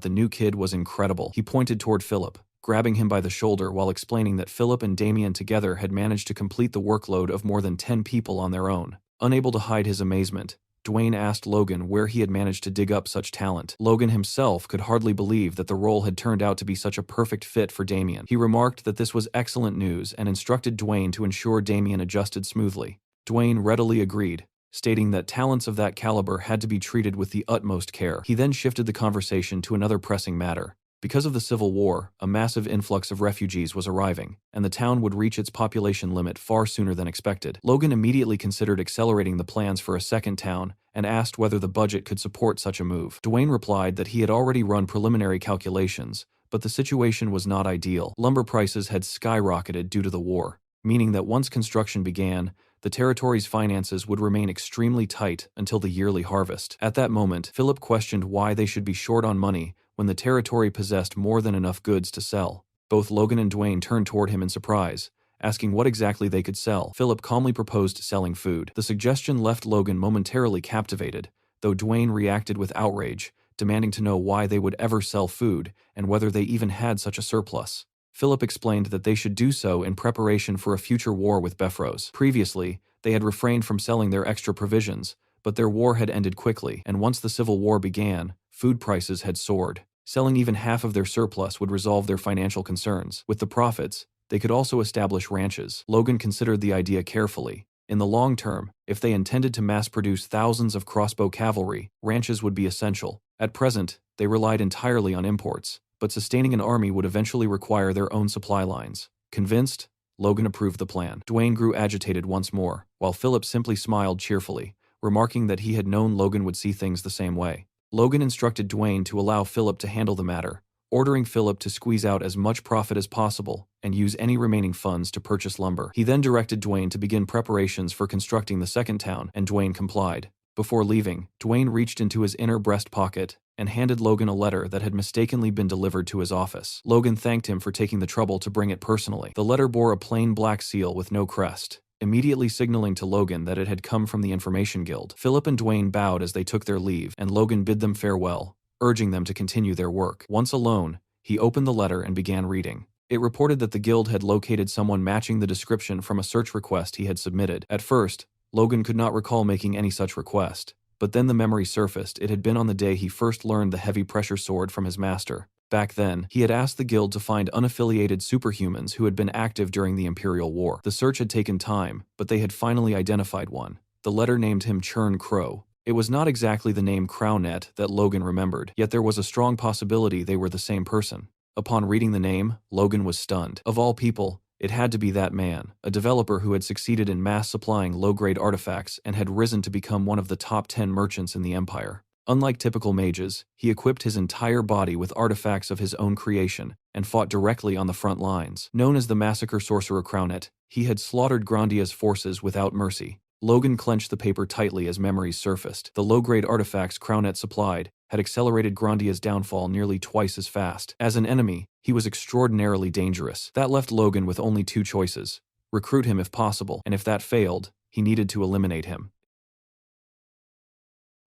the new kid was incredible. He pointed toward Philip, grabbing him by the shoulder while explaining that Philip and Damien together had managed to complete the workload of more than 10 people on their own. Unable to hide his amazement, Dwayne asked Logan where he had managed to dig up such talent. Logan himself could hardly believe that the role had turned out to be such a perfect fit for Damien. He remarked that this was excellent news and instructed Dwayne to ensure Damien adjusted smoothly. Dwayne readily agreed, stating that talents of that caliber had to be treated with the utmost care. He then shifted the conversation to another pressing matter. Because of the Civil War, a massive influx of refugees was arriving, and the town would reach its population limit far sooner than expected. Logan immediately considered accelerating the plans for a second town and asked whether the budget could support such a move. Dwayne replied that he had already run preliminary calculations, but the situation was not ideal. Lumber prices had skyrocketed due to the war, meaning that once construction began, the territory's finances would remain extremely tight until the yearly harvest. At that moment, Philip questioned why they should be short on money when the territory possessed more than enough goods to sell. Both Logan and Dwayne turned toward him in surprise, asking what exactly they could sell. Philip calmly proposed selling food. The suggestion left Logan momentarily captivated, though Dwayne reacted with outrage, demanding to know why they would ever sell food and whether they even had such a surplus. Philip explained that they should do so in preparation for a future war with Befros. Previously, they had refrained from selling their extra provisions, but their war had ended quickly, and once the Civil War began, food prices had soared. Selling even half of their surplus would resolve their financial concerns. With the profits, they could also establish ranches. Logan considered the idea carefully. In the long term, if they intended to mass-produce thousands of crossbow cavalry, ranches would be essential. At present, they relied entirely on imports, but sustaining an army would eventually require their own supply lines. Convinced, Logan approved the plan. Dwayne grew agitated once more, while Philip simply smiled cheerfully, remarking that he had known Logan would see things the same way. Logan instructed Dwayne to allow Philip to handle the matter, ordering Philip to squeeze out as much profit as possible and use any remaining funds to purchase lumber. He then directed Dwayne to begin preparations for constructing the second town, and Dwayne complied. Before leaving, Dwayne reached into his inner breast pocket and handed Logan a letter that had mistakenly been delivered to his office. Logan thanked him for taking the trouble to bring it personally. The letter bore a plain black seal with no crest, immediately signaling to Logan that it had come from the Information Guild. Philip and Dwayne bowed as they took their leave, and Logan bid them farewell, urging them to continue their work. Once alone, he opened the letter and began reading. It reported that the guild had located someone matching the description from a search request he had submitted. At first, Logan could not recall making any such request, but then the memory surfaced. It had been on the day he first learned the heavy pressure sword from his master. Back then, he had asked the guild to find unaffiliated superhumans who had been active during the Imperial War. The search had taken time, but they had finally identified one. The letter named him Churn Crow. It was not exactly the name Crownet that Logan remembered, yet there was a strong possibility they were the same person. Upon reading the name, Logan was stunned. Of all people, it had to be that man, a developer who had succeeded in mass supplying low-grade artifacts and had risen to become one of the top 10 merchants in the Empire. Unlike typical mages, he equipped his entire body with artifacts of his own creation and fought directly on the front lines. Known as the Massacre Sorcerer Crownet, he had slaughtered Grandia's forces without mercy. Logan clenched the paper tightly as memories surfaced. The low-grade artifacts Crownet supplied had accelerated Grandia's downfall nearly twice as fast. As an enemy, he was extraordinarily dangerous. That left Logan with only two choices: recruit him if possible, and if that failed, he needed to eliminate him.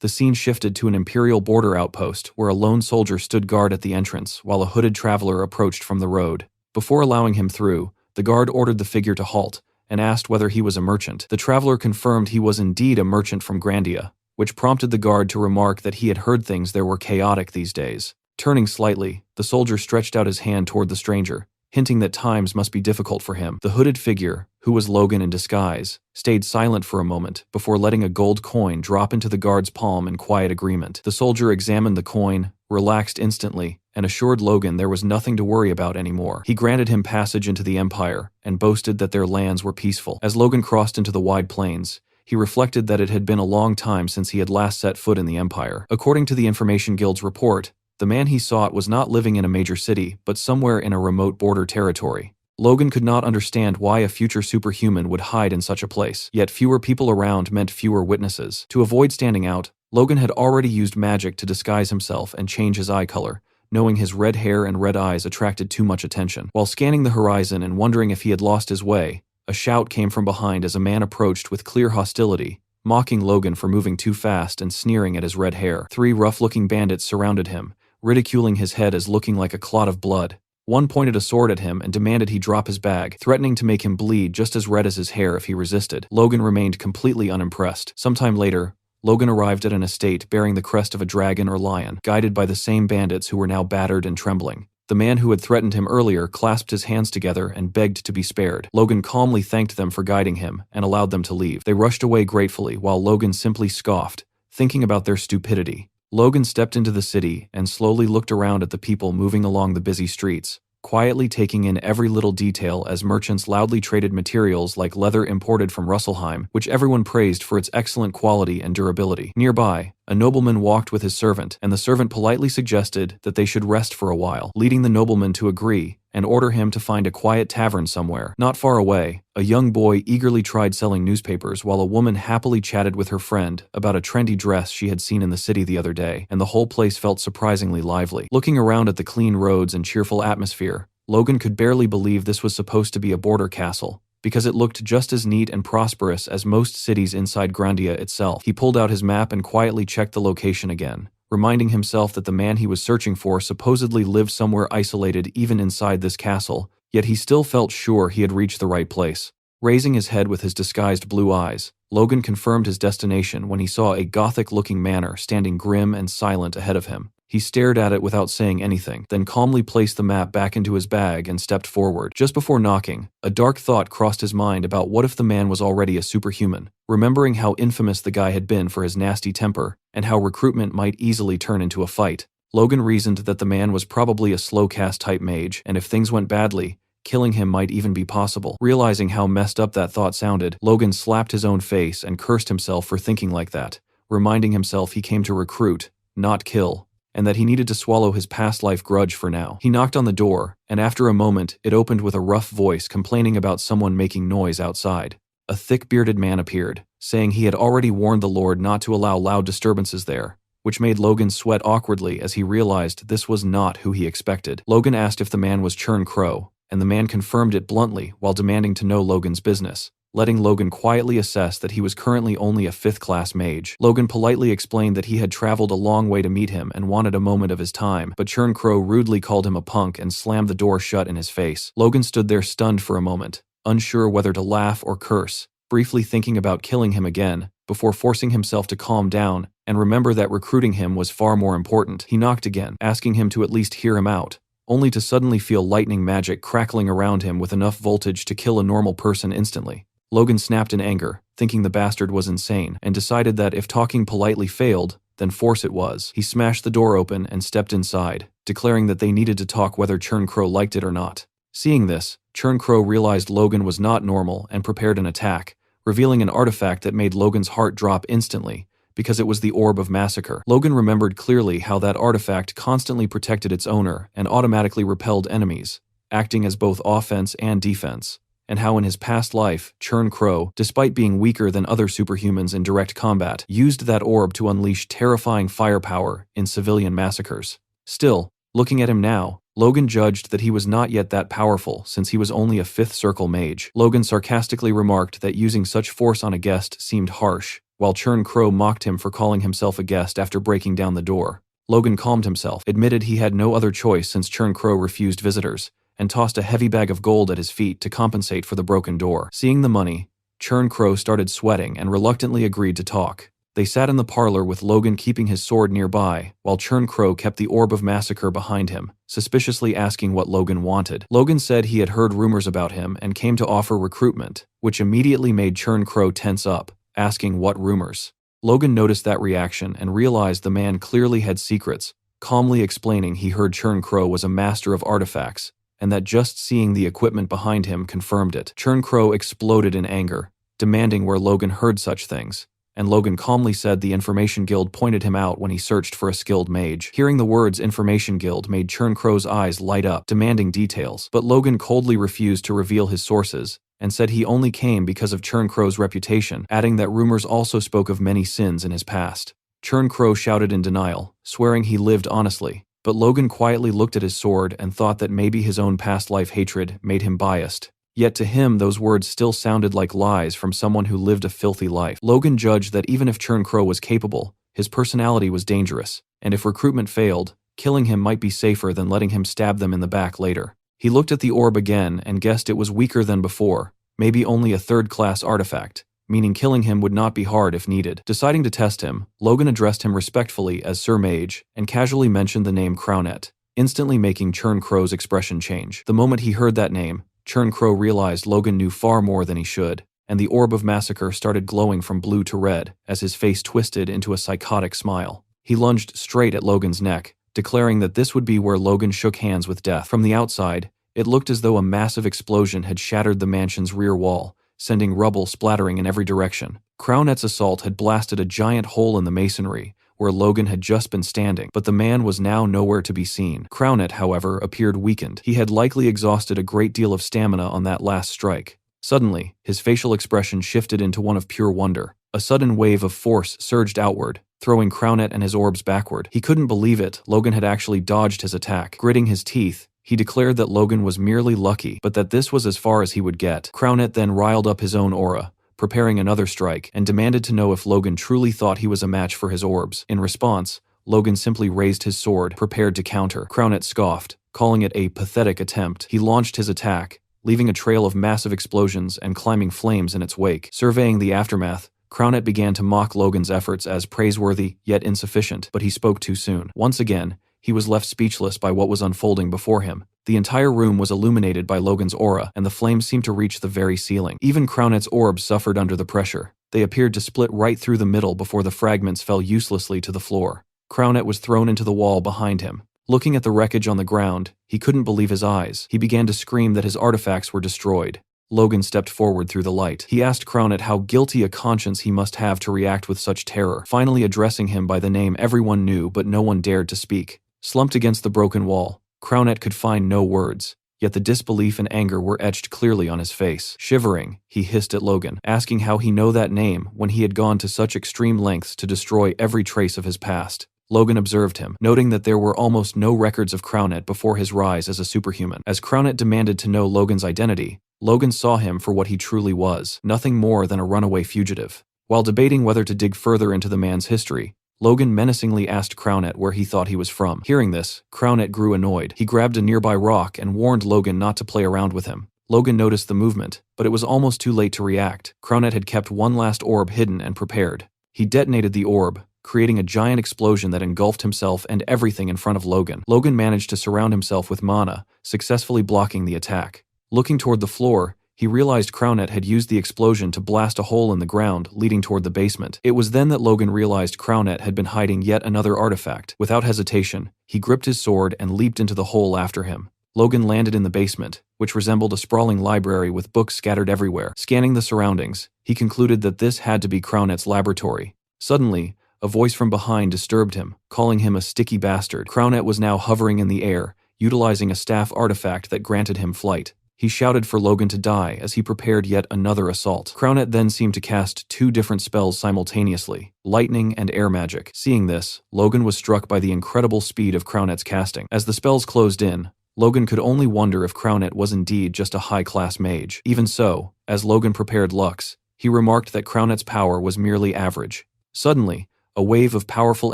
The scene shifted to an Imperial border outpost where a lone soldier stood guard at the entrance while a hooded traveler approached from the road. Before allowing him through, the guard ordered the figure to halt and asked whether he was a merchant. The traveler confirmed he was indeed a merchant from Grandia, which prompted the guard to remark that he had heard things there were chaotic these days. Turning slightly, the soldier stretched out his hand toward the stranger, hinting that times must be difficult for him. The hooded figure, who was Logan in disguise, stayed silent for a moment before letting a gold coin drop into the guard's palm in quiet agreement. The soldier examined the coin, relaxed instantly, and assured Logan there was nothing to worry about anymore. He granted him passage into the Empire and boasted that their lands were peaceful. As Logan crossed into the wide plains, he reflected that it had been a long time since he had last set foot in the Empire. According to the Information Guild's report, the man he sought was not living in a major city, but somewhere in a remote border territory. Logan could not understand why a future superhuman would hide in such a place, yet fewer people around meant fewer witnesses. To avoid standing out, Logan had already used magic to disguise himself and change his eye color, knowing his red hair and red eyes attracted too much attention. While scanning the horizon and wondering if he had lost his way, a shout came from behind as a man approached with clear hostility, mocking Logan for moving too fast and sneering at his red hair. 3 rough-looking bandits surrounded him, ridiculing his head as looking like a clot of blood. One pointed a sword at him and demanded he drop his bag, threatening to make him bleed just as red as his hair if he resisted. Logan remained completely unimpressed. Sometime later, Logan arrived at an estate bearing the crest of a dragon or lion, guided by the same bandits who were now battered and trembling. The man who had threatened him earlier clasped his hands together and begged to be spared. Logan calmly thanked them for guiding him and allowed them to leave. They rushed away gratefully while Logan simply scoffed, thinking about their stupidity. Logan stepped into the city and slowly looked around at the people moving along the busy streets, quietly taking in every little detail as merchants loudly traded materials like leather imported from Russelheim, which everyone praised for its excellent quality and durability. Nearby, a nobleman walked with his servant, and the servant politely suggested that they should rest for a while, leading the nobleman to agree and order him to find a quiet tavern somewhere. Not far away, a young boy eagerly tried selling newspapers while a woman happily chatted with her friend about a trendy dress she had seen in the city the other day, and the whole place felt surprisingly lively. Looking around at the clean roads and cheerful atmosphere, Logan could barely believe this was supposed to be a border castle, because it looked just as neat and prosperous as most cities inside Grandia itself. He pulled out his map and quietly checked the location again, reminding himself that the man he was searching for supposedly lived somewhere isolated even inside this castle, yet he still felt sure he had reached the right place. Raising his head with his disguised blue eyes, Logan confirmed his destination when he saw a gothic-looking manor standing grim and silent ahead of him. He stared at it without saying anything, then calmly placed the map back into his bag and stepped forward. Just before knocking, a dark thought crossed his mind about what if the man was already a superhuman. Remembering how infamous the guy had been for his nasty temper, and how recruitment might easily turn into a fight, Logan reasoned that the man was probably a slow-cast type mage, and if things went badly, killing him might even be possible. Realizing how messed up that thought sounded, Logan slapped his own face and cursed himself for thinking like that, reminding himself he came to recruit, not kill, and that he needed to swallow his past life grudge for now. He knocked on the door, and after a moment, it opened with a rough voice complaining about someone making noise outside. A thick-bearded man appeared, saying he had already warned the Lord not to allow loud disturbances there, which made Logan sweat awkwardly as he realized this was not who he expected. Logan asked if the man was Churn Crow, and the man confirmed it bluntly while demanding to know Logan's business, letting Logan quietly assess that he was currently only a 5th-class mage. Logan politely explained that he had traveled a long way to meet him and wanted a moment of his time, but Churn Crow rudely called him a punk and slammed the door shut in his face. Logan stood there stunned for a moment, unsure whether to laugh or curse, briefly thinking about killing him again, before forcing himself to calm down and remember that recruiting him was far more important. He knocked again, asking him to at least hear him out, only to suddenly feel lightning magic crackling around him with enough voltage to kill a normal person instantly. Logan snapped in anger, thinking the bastard was insane, and decided that if talking politely failed, then force it was. He smashed the door open and stepped inside, declaring that they needed to talk whether Churn Crow liked it or not. Seeing this, Churn Crow realized Logan was not normal and prepared an attack, revealing an artifact that made Logan's heart drop instantly, because it was the Orb of Massacre. Logan remembered clearly how that artifact constantly protected its owner and automatically repelled enemies, acting as both offense and defense, and how in his past life, Churn Crow, despite being weaker than other superhumans in direct combat, used that orb to unleash terrifying firepower in civilian massacres. Still, looking at him now, Logan judged that he was not yet that powerful since he was only a 5th circle mage. Logan sarcastically remarked that using such force on a guest seemed harsh, while Churn Crow mocked him for calling himself a guest after breaking down the door. Logan calmed himself, admitted he had no other choice since Churn Crow refused visitors, and tossed a heavy bag of gold at his feet to compensate for the broken door. Seeing the money, Churn Crow started sweating and reluctantly agreed to talk. They sat in the parlor with Logan keeping his sword nearby, while Churn Crow kept the Orb of Massacre behind him, suspiciously asking what Logan wanted. Logan said he had heard rumors about him and came to offer recruitment, which immediately made Churn Crow tense up, asking what rumors. Logan noticed that reaction and realized the man clearly had secrets, calmly explaining he heard Churn Crow was a master of artifacts, and that just seeing the equipment behind him confirmed it. Churn Crow exploded in anger, demanding where Logan heard such things, and Logan calmly said the Information Guild pointed him out when he searched for a skilled mage. Hearing the words Information Guild made Churn Crow's eyes light up, demanding details, but Logan coldly refused to reveal his sources, and said he only came because of Churn Crow's reputation, adding that rumors also spoke of many sins in his past. Churn Crow shouted in denial, swearing he lived honestly, but Logan quietly looked at his sword and thought that maybe his own past life hatred made him biased. Yet to him those words still sounded like lies from someone who lived a filthy life. Logan judged that even if Churn Crow was capable, his personality was dangerous, and if recruitment failed, killing him might be safer than letting him stab them in the back later. He looked at the orb again and guessed it was weaker than before, maybe only a third-class artifact, meaning killing him would not be hard if needed. Deciding to test him, Logan addressed him respectfully as Sir Mage and casually mentioned the name Crownet, instantly making Churn Crow's expression change. The moment he heard that name, Churn Crow realized Logan knew far more than he should, and the Orb of Massacre started glowing from blue to red as his face twisted into a psychotic smile. He lunged straight at Logan's neck, declaring that this would be where Logan shook hands with death. From the outside, it looked as though a massive explosion had shattered the mansion's rear wall, sending rubble splattering in every direction. Crownet's assault had blasted a giant hole in the masonry, where Logan had just been standing, but the man was now nowhere to be seen. Crownet, however, appeared weakened. He had likely exhausted a great deal of stamina on that last strike. Suddenly, his facial expression shifted into one of pure wonder. A sudden wave of force surged outward, throwing Crownet and his orbs backward. He couldn't believe it, Logan had actually dodged his attack. Gritting his teeth, he declared that Logan was merely lucky, but that this was as far as he would get. Crownet then riled up his own aura, preparing another strike, and demanded to know if Logan truly thought he was a match for his orbs. In response, Logan simply raised his sword, prepared to counter. Crownet scoffed, calling it a pathetic attempt. He launched his attack, leaving a trail of massive explosions and climbing flames in its wake. Surveying the aftermath, Crownet began to mock Logan's efforts as praiseworthy, yet insufficient, but he spoke too soon. Once again, he was left speechless by what was unfolding before him. The entire room was illuminated by Logan's aura, and the flames seemed to reach the very ceiling. Even Crownet's orbs suffered under the pressure. They appeared to split right through the middle before the fragments fell uselessly to the floor. Crownet was thrown into the wall behind him. Looking at the wreckage on the ground, he couldn't believe his eyes. He began to scream that his artifacts were destroyed. Logan stepped forward through the light. He asked Crownet how guilty a conscience he must have to react with such terror, finally addressing him by the name everyone knew but no one dared to speak. Slumped against the broken wall, Crownet could find no words, yet the disbelief and anger were etched clearly on his face. Shivering, he hissed at Logan, asking how he knew that name when he had gone to such extreme lengths to destroy every trace of his past. Logan observed him, noting that there were almost no records of Crownet before his rise as a superhuman. As Crownet demanded to know Logan's identity, Logan saw him for what he truly was, nothing more than a runaway fugitive. While debating whether to dig further into the man's history, Logan menacingly asked Crownet where he thought he was from. Hearing this, Crownet grew annoyed. He grabbed a nearby rock and warned Logan not to play around with him. Logan noticed the movement, but it was almost too late to react. Crownet had kept one last orb hidden and prepared. He detonated the orb, creating a giant explosion that engulfed himself and everything in front of Logan. Logan managed to surround himself with mana, successfully blocking the attack. Looking toward the floor, he realized Crownet had used the explosion to blast a hole in the ground leading toward the basement. It was then that Logan realized Crownet had been hiding yet another artifact. Without hesitation, he gripped his sword and leaped into the hole after him. Logan landed in the basement, which resembled a sprawling library with books scattered everywhere. Scanning the surroundings, he concluded that this had to be Crownet's laboratory. Suddenly, a voice from behind disturbed him, calling him a sticky bastard. Crownet was now hovering in the air, utilizing a staff artifact that granted him flight. He shouted for Logan to die as he prepared yet another assault. Crownet then seemed to cast two different spells simultaneously, lightning and air magic. Seeing this, Logan was struck by the incredible speed of Crownet's casting. As the spells closed in, Logan could only wonder if Crownet was indeed just a high-class mage. Even so, as Logan prepared Lux, he remarked that Crownet's power was merely average. Suddenly, a wave of powerful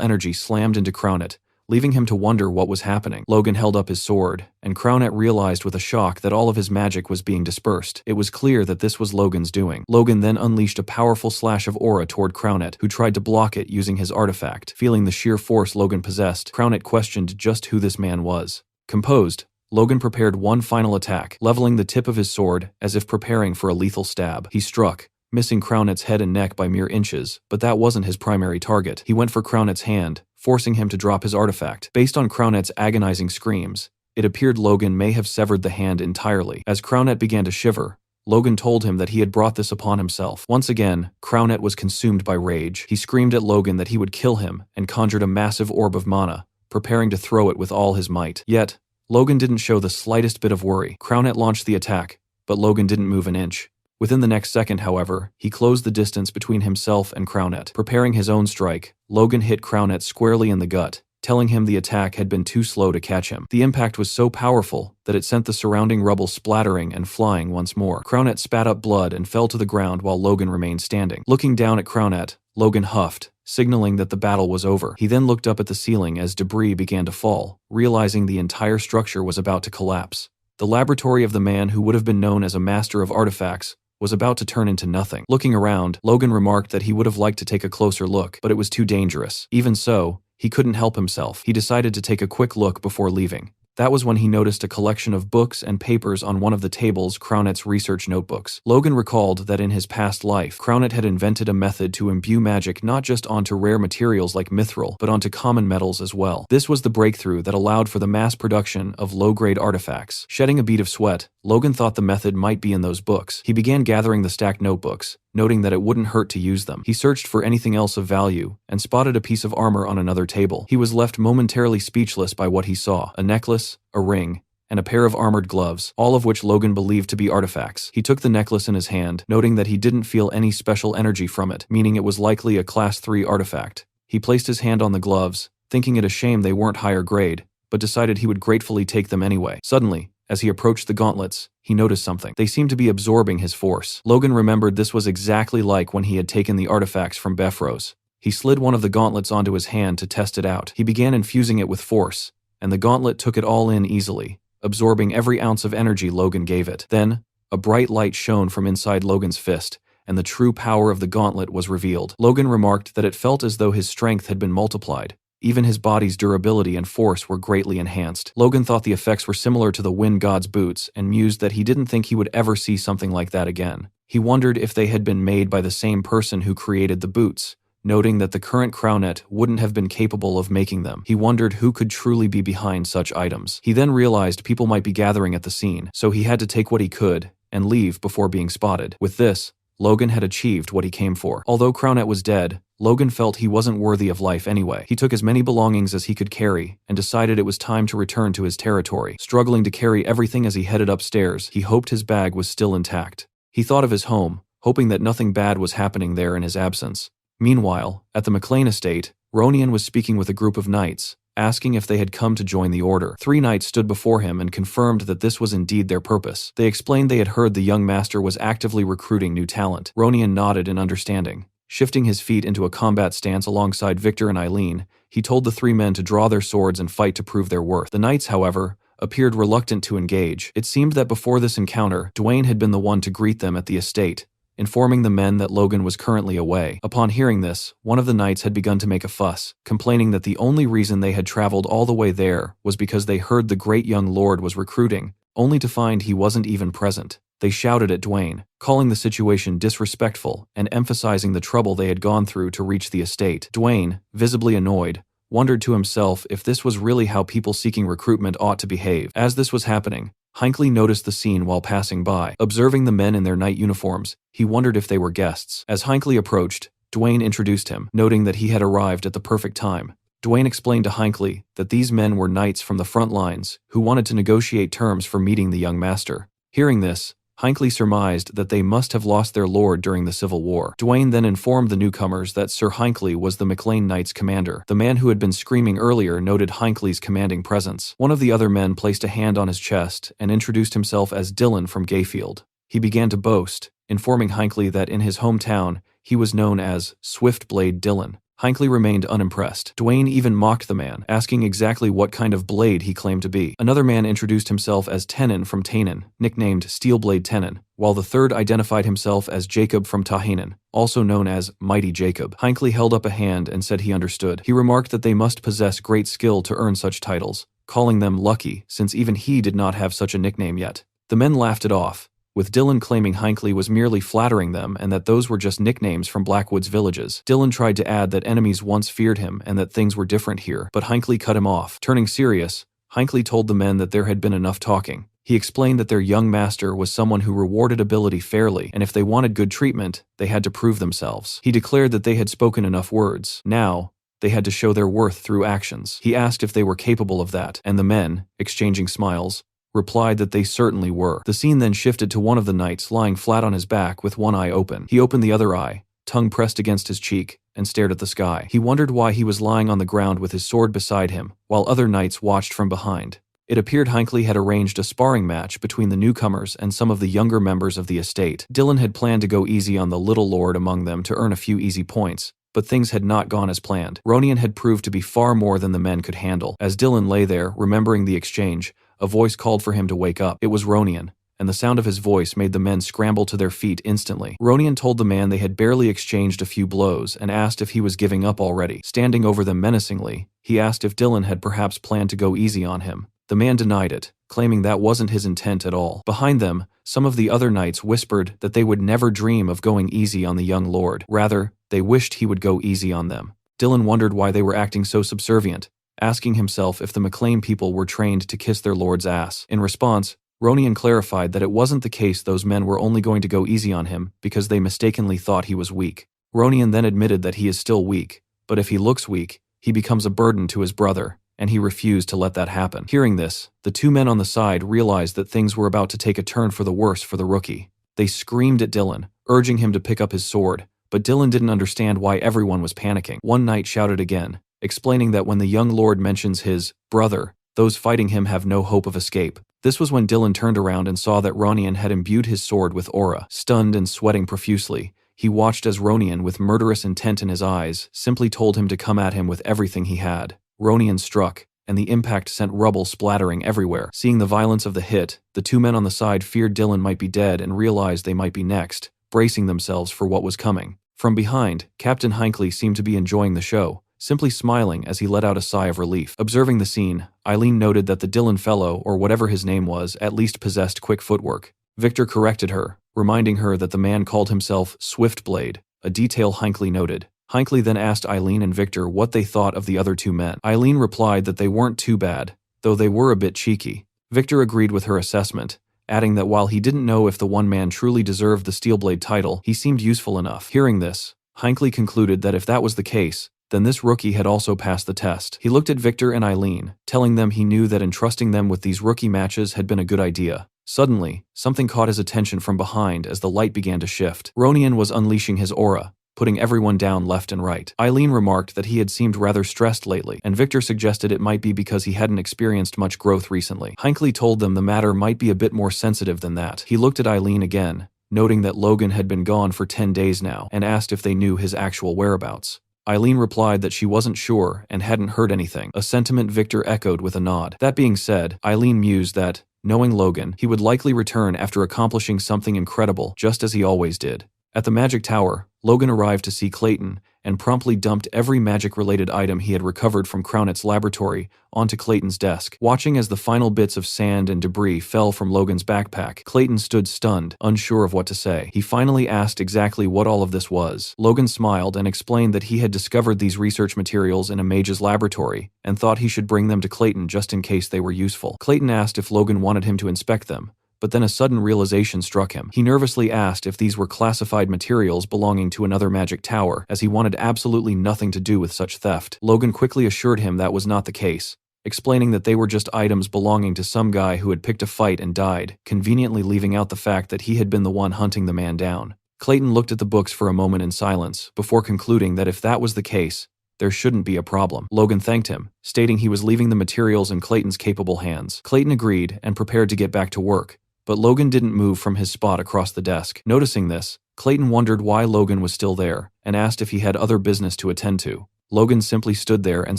energy slammed into Crownet, leaving him to wonder what was happening. Logan held up his sword, and Crownet realized with a shock that all of his magic was being dispersed. It was clear that this was Logan's doing. Logan then unleashed a powerful slash of aura toward Crownet, who tried to block it using his artifact. Feeling the sheer force Logan possessed, Crownet questioned just who this man was. Composed, Logan prepared one final attack, leveling the tip of his sword as if preparing for a lethal stab. He struck, missing Crownet's head and neck by mere inches, but that wasn't his primary target. He went for Crownet's hand, forcing him to drop his artifact. Based on Crownet's agonizing screams, it appeared Logan may have severed the hand entirely. As Crownet began to shiver, Logan told him that he had brought this upon himself. Once again, Crownet was consumed by rage. He screamed at Logan that he would kill him and conjured a massive orb of mana, preparing to throw it with all his might. Yet, Logan didn't show the slightest bit of worry. Crownet launched the attack, but Logan didn't move an inch. Within the next second, however, he closed the distance between himself and Crownet. Preparing his own strike, Logan hit Crownet squarely in the gut, telling him the attack had been too slow to catch him. The impact was so powerful that it sent the surrounding rubble splattering and flying once more. Crownet spat up blood and fell to the ground while Logan remained standing. Looking down at Crownet, Logan huffed, signaling that the battle was over. He then looked up at the ceiling as debris began to fall, realizing the entire structure was about to collapse. The laboratory of the man who would have been known as a master of artifacts was about to turn into nothing. Looking around, Logan remarked that he would have liked to take a closer look, but it was too dangerous. Even so, he couldn't help himself. He decided to take a quick look before leaving. That was when he noticed a collection of books and papers on one of the tables, Crownet's research notebooks. Logan recalled that in his past life, Crownet had invented a method to imbue magic not just onto rare materials like mithril, but onto common metals as well. This was the breakthrough that allowed for the mass production of low-grade artifacts. Shedding a bead of sweat, Logan thought the method might be in those books. He began gathering the stacked notebooks, noting that it wouldn't hurt to use them. He searched for anything else of value and spotted a piece of armor on another table. He was left momentarily speechless by what he saw: a necklace, a ring, and a pair of armored gloves, all of which Logan believed to be artifacts. He took the necklace in his hand, noting that he didn't feel any special energy from it, meaning it was likely a Class 3 artifact. He placed his hand on the gloves, thinking it a shame they weren't higher grade, but decided he would gratefully take them anyway. Suddenly, as he approached the gauntlets, he noticed something. They seemed to be absorbing his force. Logan remembered this was exactly like when he had taken the artifacts from Befros. He slid one of the gauntlets onto his hand to test it out. He began infusing it with force, and the gauntlet took it all in easily, absorbing every ounce of energy Logan gave it. Then, a bright light shone from inside Logan's fist, and the true power of the gauntlet was revealed. Logan remarked that it felt as though his strength had been multiplied. Even his body's durability and force were greatly enhanced. Logan thought the effects were similar to the Wind God's boots and mused that he didn't think he would ever see something like that again. He wondered if they had been made by the same person who created the boots, noting that the current Crownet wouldn't have been capable of making them. He wondered who could truly be behind such items. He then realized people might be gathering at the scene, so he had to take what he could and leave before being spotted. With this, Logan had achieved what he came for. Although Crownet was dead, Logan felt he wasn't worthy of life anyway. He took as many belongings as he could carry and decided it was time to return to his territory. Struggling to carry everything as he headed upstairs, he hoped his bag was still intact. He thought of his home, hoping that nothing bad was happening there in his absence. Meanwhile, at the McLean estate, Ronian was speaking with a group of knights, asking if they had come to join the order. 3 knights stood before him and confirmed that this was indeed their purpose. They explained they had heard the young master was actively recruiting new talent. Ronian nodded in understanding. Shifting his feet into a combat stance alongside Victor and Eileen, he told the 3 men to draw their swords and fight to prove their worth. The knights, however, appeared reluctant to engage. It seemed that before this encounter, Dwayne had been the one to greet them at the estate, informing the men that Logan was currently away. Upon hearing this, one of the knights had begun to make a fuss, complaining that the only reason they had traveled all the way there was because they heard the great young lord was recruiting, only to find he wasn't even present. They shouted at Dwayne, calling the situation disrespectful and emphasizing the trouble they had gone through to reach the estate. Dwayne, visibly annoyed, wondered to himself if this was really how people seeking recruitment ought to behave. As this was happening, Hinckley noticed the scene while passing by. Observing the men in their knight uniforms, he wondered if they were guests. As Hinckley approached, Dwayne introduced him, noting that he had arrived at the perfect time. Dwayne explained to Hinckley that these men were knights from the front lines who wanted to negotiate terms for meeting the young master. Hearing this, Hinckley surmised that they must have lost their lord during the Civil War. Dwayne then informed the newcomers that Sir Hinckley was the McLean Knights' commander. The man who had been screaming earlier noted Hinckley's commanding presence. One of the other men placed a hand on his chest and introduced himself as Dylan from Gayfield. He began to boast, informing Hinckley that in his hometown, he was known as Swiftblade Dylan. Hinckley remained unimpressed. Dwayne even mocked the man, asking exactly what kind of blade he claimed to be. Another man introduced himself as Tenon from Tanan, nicknamed Steelblade Tenon, while the third identified himself as Jacob from Tahanan, also known as Mighty Jacob. Hinckley held up a hand and said he understood. He remarked that they must possess great skill to earn such titles, calling them lucky since even he did not have such a nickname yet. The men laughed it off, with Dylan claiming Hinckley was merely flattering them and that those were just nicknames from Blackwood's villages. Dylan tried to add that enemies once feared him and that things were different here, but Hinckley cut him off. Turning serious, Hinckley told the men that there had been enough talking. He explained that their young master was someone who rewarded ability fairly, and if they wanted good treatment, they had to prove themselves. He declared that they had spoken enough words. Now, they had to show their worth through actions. He asked if they were capable of that, and the men, exchanging smiles, replied that they certainly were. The scene then shifted to one of the knights lying flat on his back with one eye open. He opened the other eye, tongue pressed against his cheek, and stared at the sky. He wondered why he was lying on the ground with his sword beside him, while other knights watched from behind. It appeared Hinckley had arranged a sparring match between the newcomers and some of the younger members of the estate. Dylan had planned to go easy on the little lord among them to earn a few easy points, but things had not gone as planned. Ronian had proved to be far more than the men could handle. As Dylan lay there, remembering the exchange, a voice called for him to wake up. It was Ronian, and the sound of his voice made the men scramble to their feet instantly. Ronian told the man they had barely exchanged a few blows and asked if he was giving up already. Standing over them menacingly, he asked if Dylan had perhaps planned to go easy on him. The man denied it, claiming that wasn't his intent at all. Behind them, some of the other knights whispered that they would never dream of going easy on the young lord. Rather, they wished he would go easy on them. Dylan wondered why they were acting so subservient, asking himself if the McLean people were trained to kiss their lord's ass. In response, Ronian clarified that it wasn't the case those men were only going to go easy on him because they mistakenly thought he was weak. Ronian then admitted that he is still weak, but if he looks weak, he becomes a burden to his brother, and he refused to let that happen. Hearing this, the two men on the side realized that things were about to take a turn for the worse for the rookie. They screamed at Dylan, urging him to pick up his sword, but Dylan didn't understand why everyone was panicking. One knight shouted again, explaining that when the young lord mentions his brother, those fighting him have no hope of escape. This was when Dylan turned around and saw that Ronian had imbued his sword with aura. Stunned and sweating profusely, he watched as Ronian, with murderous intent in his eyes, simply told him to come at him with everything he had. Ronian struck, and the impact sent rubble splattering everywhere. Seeing the violence of the hit, the two men on the side feared Dylan might be dead and realized they might be next, bracing themselves for what was coming. From behind, Captain Hinckley seemed to be enjoying the show, simply smiling as he let out a sigh of relief. Observing the scene, Eileen noted that the Dylan fellow, or whatever his name was, at least possessed quick footwork. Victor corrected her, reminding her that the man called himself Swiftblade, a detail Hinckley noted. Hinckley then asked Eileen and Victor what they thought of the other two men. Eileen replied that they weren't too bad, though they were a bit cheeky. Victor agreed with her assessment, adding that while he didn't know if the one man truly deserved the Steelblade title, he seemed useful enough. Hearing this, Hinckley concluded that if that was the case, then this rookie had also passed the test. He looked at Victor and Eileen, telling them he knew that entrusting them with these rookie matches had been a good idea. Suddenly, something caught his attention from behind as the light began to shift. Ronian was unleashing his aura, putting everyone down left and right. Eileen remarked that he had seemed rather stressed lately, and Victor suggested it might be because he hadn't experienced much growth recently. Hinckley told them the matter might be a bit more sensitive than that. He looked at Eileen again, noting that Logan had been gone for 10 days now, and asked if they knew his actual whereabouts. Eileen replied that she wasn't sure and hadn't heard anything, a sentiment Victor echoed with a nod. That being said, Eileen mused that, knowing Logan, he would likely return after accomplishing something incredible, just as he always did. At the Magic Tower, Logan arrived to see Clayton and promptly dumped every magic-related item he had recovered from Crownet's laboratory onto Clayton's desk. Watching as the final bits of sand and debris fell from Logan's backpack, Clayton stood stunned, unsure of what to say. He finally asked exactly what all of this was. Logan smiled and explained that he had discovered these research materials in a mage's laboratory and thought he should bring them to Clayton just in case they were useful. Clayton asked if Logan wanted him to inspect them, but then a sudden realization struck him. He nervously asked if these were classified materials belonging to another magic tower, as he wanted absolutely nothing to do with such theft. Logan quickly assured him that was not the case, explaining that they were just items belonging to some guy who had picked a fight and died, conveniently leaving out the fact that he had been the one hunting the man down. Clayton looked at the books for a moment in silence, before concluding that if that was the case, there shouldn't be a problem. Logan thanked him, stating he was leaving the materials in Clayton's capable hands. Clayton agreed and prepared to get back to work, but Logan didn't move from his spot across the desk. Noticing this, Clayton wondered why Logan was still there, and asked if he had other business to attend to. Logan simply stood there and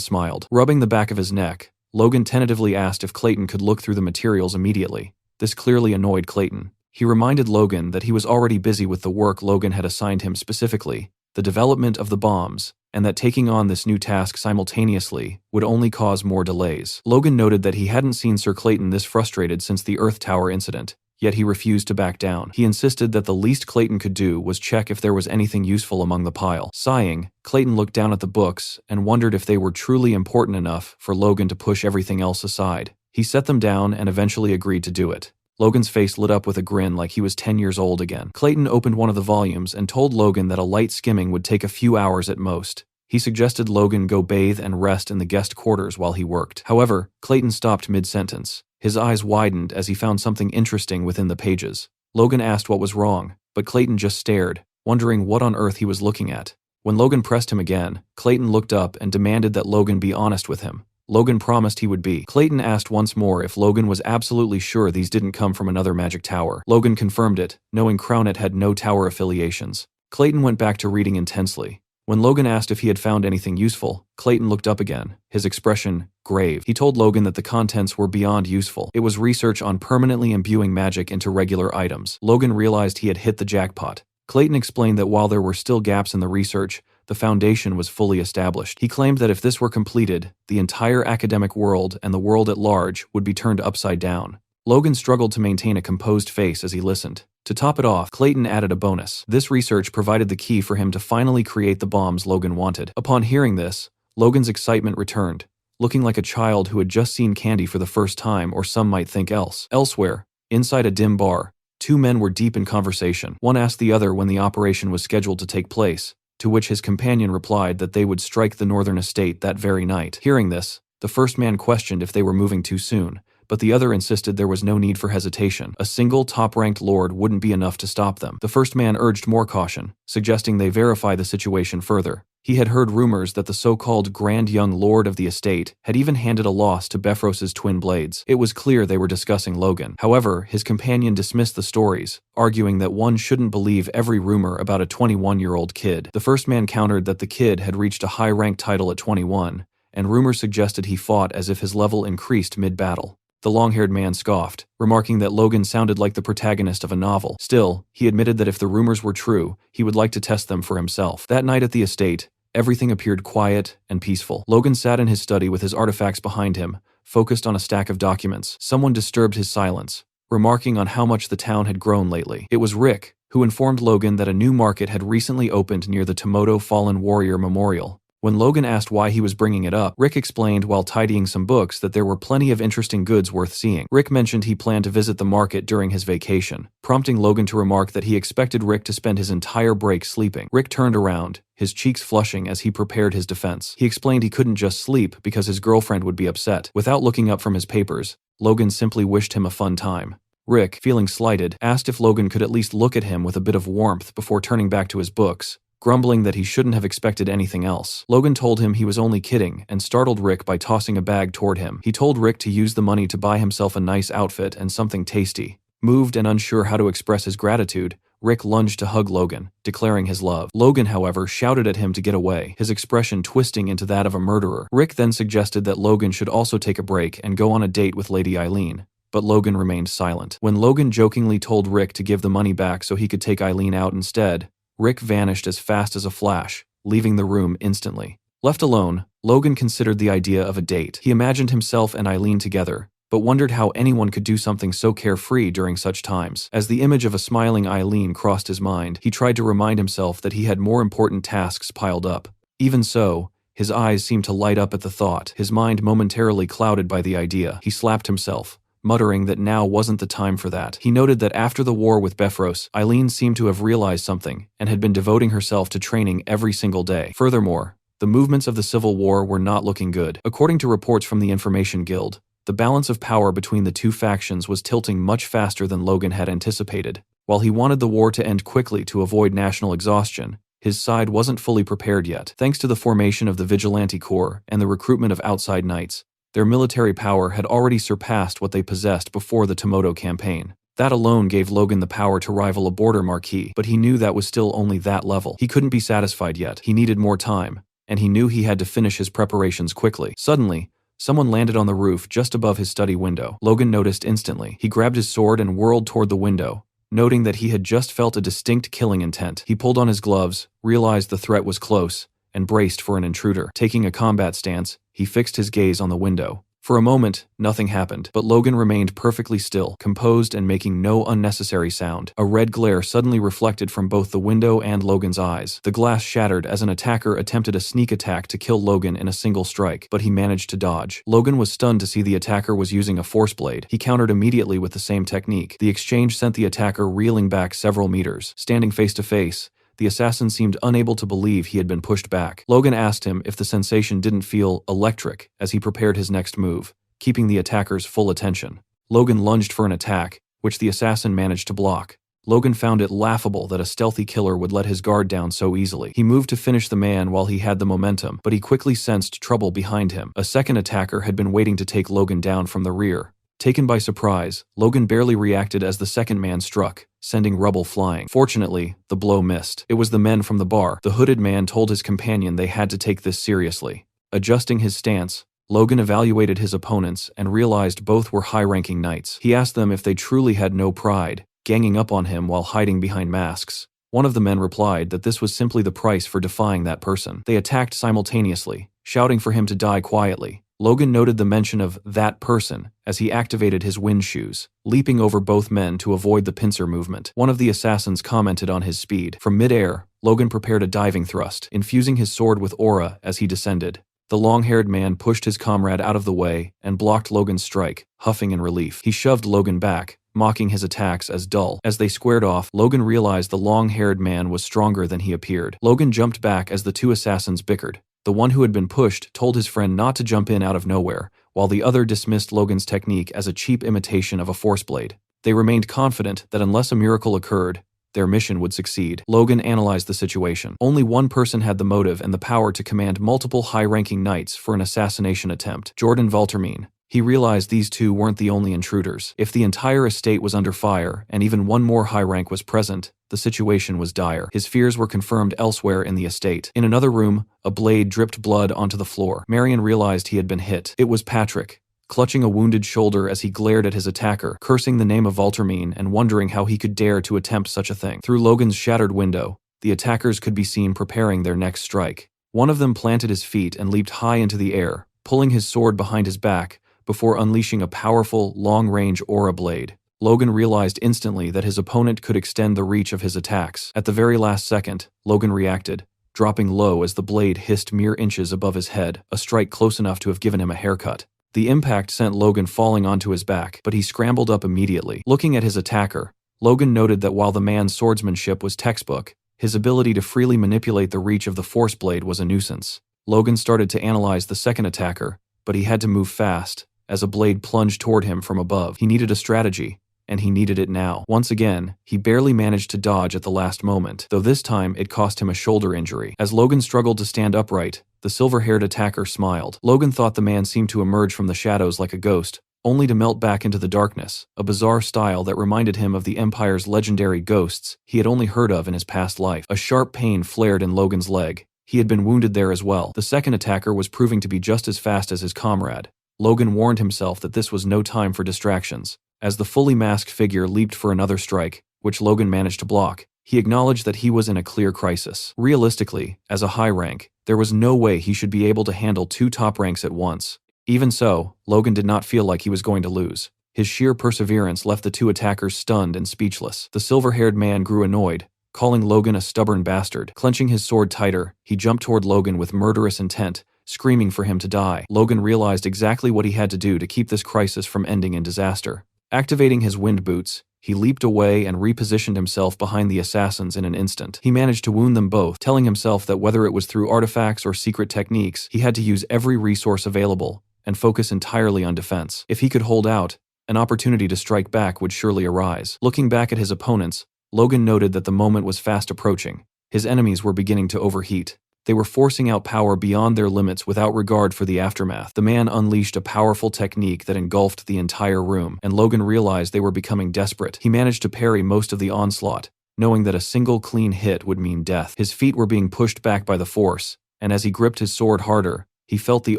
smiled. Rubbing the back of his neck, Logan tentatively asked if Clayton could look through the materials immediately. This clearly annoyed Clayton. He reminded Logan that he was already busy with the work Logan had assigned him specifically, the development of the bombs, and that taking on this new task simultaneously would only cause more delays. Logan noted that he hadn't seen Sir Clayton this frustrated since the Earth Tower incident, yet he refused to back down. He insisted that the least Clayton could do was check if there was anything useful among the pile. Sighing, Clayton looked down at the books and wondered if they were truly important enough for Logan to push everything else aside. He set them down and eventually agreed to do it. Logan's face lit up with a grin like he was 10 years old again. Clayton opened one of the volumes and told Logan that a light skimming would take a few hours at most. He suggested Logan go bathe and rest in the guest quarters while he worked. However, Clayton stopped mid-sentence. His eyes widened as he found something interesting within the pages. Logan asked what was wrong, but Clayton just stared, wondering what on earth he was looking at. When Logan pressed him again, Clayton looked up and demanded that Logan be honest with him. Logan promised he would be. Clayton asked once more if Logan was absolutely sure these didn't come from another magic tower. Logan confirmed it, knowing Crownet had no tower affiliations. Clayton went back to reading intensely. When Logan asked if he had found anything useful, Clayton looked up again, his expression grave. He told Logan that the contents were beyond useful. It was research on permanently imbuing magic into regular items. Logan realized he had hit the jackpot. Clayton explained that while there were still gaps in the research, the foundation was fully established. He claimed that if this were completed, the entire academic world and the world at large would be turned upside down. Logan struggled to maintain a composed face as he listened. To top it off, Clayton added a bonus. This research provided the key for him to finally create the bombs Logan wanted. Upon hearing this, Logan's excitement returned, looking like a child who had just seen candy for the first time, or some might think else. Elsewhere, inside a dim bar, two men were deep in conversation. One asked the other when the operation was scheduled to take place, to which his companion replied that they would strike the northern estate that very night. Hearing this, the first man questioned if they were moving too soon, but the other insisted there was no need for hesitation. A single top-ranked lord wouldn't be enough to stop them. The first man urged more caution, suggesting they verify the situation further. He had heard rumors that the so-called Grand Young Lord of the estate had even handed a loss to Befros's twin blades. It was clear they were discussing Logan. However, his companion dismissed the stories, arguing that one shouldn't believe every rumor about a 21-year-old kid. The first man countered that the kid had reached a high-ranked title at 21, and rumors suggested he fought as if his level increased mid-battle. The long-haired man scoffed, remarking that Logan sounded like the protagonist of a novel. Still, he admitted that if the rumors were true, he would like to test them for himself. That night at the estate, everything appeared quiet and peaceful. Logan sat in his study with his artifacts behind him, focused on a stack of documents. Someone disturbed his silence, remarking on how much the town had grown lately. It was Rick, who informed Logan that a new market had recently opened near the Tomoto Fallen Warrior Memorial. When Logan asked why he was bringing it up, Rick explained while tidying some books that there were plenty of interesting goods worth seeing. Rick mentioned he planned to visit the market during his vacation, prompting Logan to remark that he expected Rick to spend his entire break sleeping. Rick turned around, his cheeks flushing as he prepared his defense. He explained he couldn't just sleep because his girlfriend would be upset. Without looking up from his papers, Logan simply wished him a fun time. Rick, feeling slighted, asked if Logan could at least look at him with a bit of warmth before turning back to his books, grumbling that he shouldn't have expected anything else. Logan told him he was only kidding and startled Rick by tossing a bag toward him. He told Rick to use the money to buy himself a nice outfit and something tasty. Moved and unsure how to express his gratitude, Rick lunged to hug Logan, declaring his love. Logan, however, shouted at him to get away, his expression twisting into that of a murderer. Rick then suggested that Logan should also take a break and go on a date with Lady Eileen, but Logan remained silent. When Logan jokingly told Rick to give the money back so he could take Eileen out instead, Rick vanished as fast as a flash, leaving the room instantly. Left alone, Logan considered the idea of a date. He imagined himself and Eileen together, but wondered how anyone could do something so carefree during such times. As the image of a smiling Eileen crossed his mind, he tried to remind himself that he had more important tasks piled up. Even so, his eyes seemed to light up at the thought, his mind momentarily clouded by the idea. He slapped himself, muttering that now wasn't the time for that. He noted that after the war with Befros, Eileen seemed to have realized something and had been devoting herself to training every single day. Furthermore, the movements of the Civil War were not looking good. According to reports from the Information Guild, the balance of power between the two factions was tilting much faster than Logan had anticipated. While he wanted the war to end quickly to avoid national exhaustion, his side wasn't fully prepared yet. Thanks to the formation of the Vigilante Corps and the recruitment of outside knights, their military power had already surpassed what they possessed before the Tomoto campaign. That alone gave Logan the power to rival a border marquis, but he knew that was still only that level. He couldn't be satisfied yet. He needed more time, and he knew he had to finish his preparations quickly. Suddenly, someone landed on the roof just above his study window. Logan noticed instantly. He grabbed his sword and whirled toward the window, noting that he had just felt a distinct killing intent. He pulled on his gloves, realized the threat was close, and braced for an intruder. Taking a combat stance, he fixed his gaze on the window. For a moment, nothing happened, but Logan remained perfectly still, composed and making no unnecessary sound. A red glare suddenly reflected from both the window and Logan's eyes. The glass shattered as an attacker attempted a sneak attack to kill Logan in a single strike, but he managed to dodge. Logan was stunned to see the attacker was using a force blade. He countered immediately with the same technique. The exchange sent the attacker reeling back several meters. Standing face to face, the assassin seemed unable to believe he had been pushed back. Logan asked him if the sensation didn't feel electric as he prepared his next move, keeping the attacker's full attention. Logan lunged for an attack, which the assassin managed to block. Logan found it laughable that a stealthy killer would let his guard down so easily. He moved to finish the man while he had the momentum, but he quickly sensed trouble behind him. A second attacker had been waiting to take Logan down from the rear. Taken by surprise, Logan barely reacted as the second man struck, sending rubble flying. Fortunately, the blow missed. It was the men from the bar. The hooded man told his companion they had to take this seriously. Adjusting his stance, Logan evaluated his opponents and realized both were high-ranking knights. He asked them if they truly had no pride, ganging up on him while hiding behind masks. One of the men replied that this was simply the price for defying that person. They attacked simultaneously, shouting for him to die quietly. Logan noted the mention of that person as he activated his wind shoes, leaping over both men to avoid the pincer movement. One of the assassins commented on his speed. From mid-air, Logan prepared a diving thrust, infusing his sword with aura as he descended. The long-haired man pushed his comrade out of the way and blocked Logan's strike, huffing in relief. He shoved Logan back, mocking his attacks as dull. As they squared off, Logan realized the long-haired man was stronger than he appeared. Logan jumped back as the two assassins bickered. The one who had been pushed told his friend not to jump in out of nowhere, while the other dismissed Logan's technique as a cheap imitation of a force blade. They remained confident that unless a miracle occurred, their mission would succeed. Logan analyzed the situation. Only one person had the motive and the power to command multiple high-ranking knights for an assassination attempt: Jordan Valtermine. He realized these two weren't the only intruders. If the entire estate was under fire, and even one more high rank was present, the situation was dire. His fears were confirmed elsewhere in the estate. In another room, a blade dripped blood onto the floor. Marion realized he had been hit. It was Patrick, clutching a wounded shoulder as he glared at his attacker, cursing the name of Valtermine and wondering how he could dare to attempt such a thing. Through Logan's shattered window, the attackers could be seen preparing their next strike. One of them planted his feet and leaped high into the air, pulling his sword behind his back, before unleashing a powerful, long-range aura blade. Logan realized instantly that his opponent could extend the reach of his attacks. At the very last second, Logan reacted, dropping low as the blade hissed mere inches above his head, a strike close enough to have given him a haircut. The impact sent Logan falling onto his back, but he scrambled up immediately. Looking at his attacker, Logan noted that while the man's swordsmanship was textbook, his ability to freely manipulate the reach of the force blade was a nuisance. Logan started to analyze the second attacker, but he had to move fast, as a blade plunged toward him from above. He needed a strategy, and he needed it now. Once again, he barely managed to dodge at the last moment, though this time it cost him a shoulder injury. As Logan struggled to stand upright, the silver-haired attacker smiled. Logan thought the man seemed to emerge from the shadows like a ghost, only to melt back into the darkness, a bizarre style that reminded him of the Empire's legendary ghosts he had only heard of in his past life. A sharp pain flared in Logan's leg. He had been wounded there as well. The second attacker was proving to be just as fast as his comrade. Logan warned himself that this was no time for distractions. As the fully masked figure leaped for another strike, which Logan managed to block, he acknowledged that he was in a clear crisis. Realistically, as a high rank, there was no way he should be able to handle two top ranks at once. Even so, Logan did not feel like he was going to lose. His sheer perseverance left the two attackers stunned and speechless. The silver-haired man grew annoyed, calling Logan a stubborn bastard. Clenching his sword tighter, he jumped toward Logan with murderous intent, screaming for him to die. Logan realized exactly what he had to do to keep this crisis from ending in disaster. Activating his wind boots, he leaped away and repositioned himself behind the assassins in an instant. He managed to wound them both, telling himself that whether it was through artifacts or secret techniques, he had to use every resource available and focus entirely on defense. If he could hold out, an opportunity to strike back would surely arise. Looking back at his opponents, Logan noted that the moment was fast approaching. His enemies were beginning to overheat. They were forcing out power beyond their limits without regard for the aftermath. The man unleashed a powerful technique that engulfed the entire room, and Logan realized they were becoming desperate. He managed to parry most of the onslaught, knowing that a single clean hit would mean death. His feet were being pushed back by the force, and as he gripped his sword harder, he felt the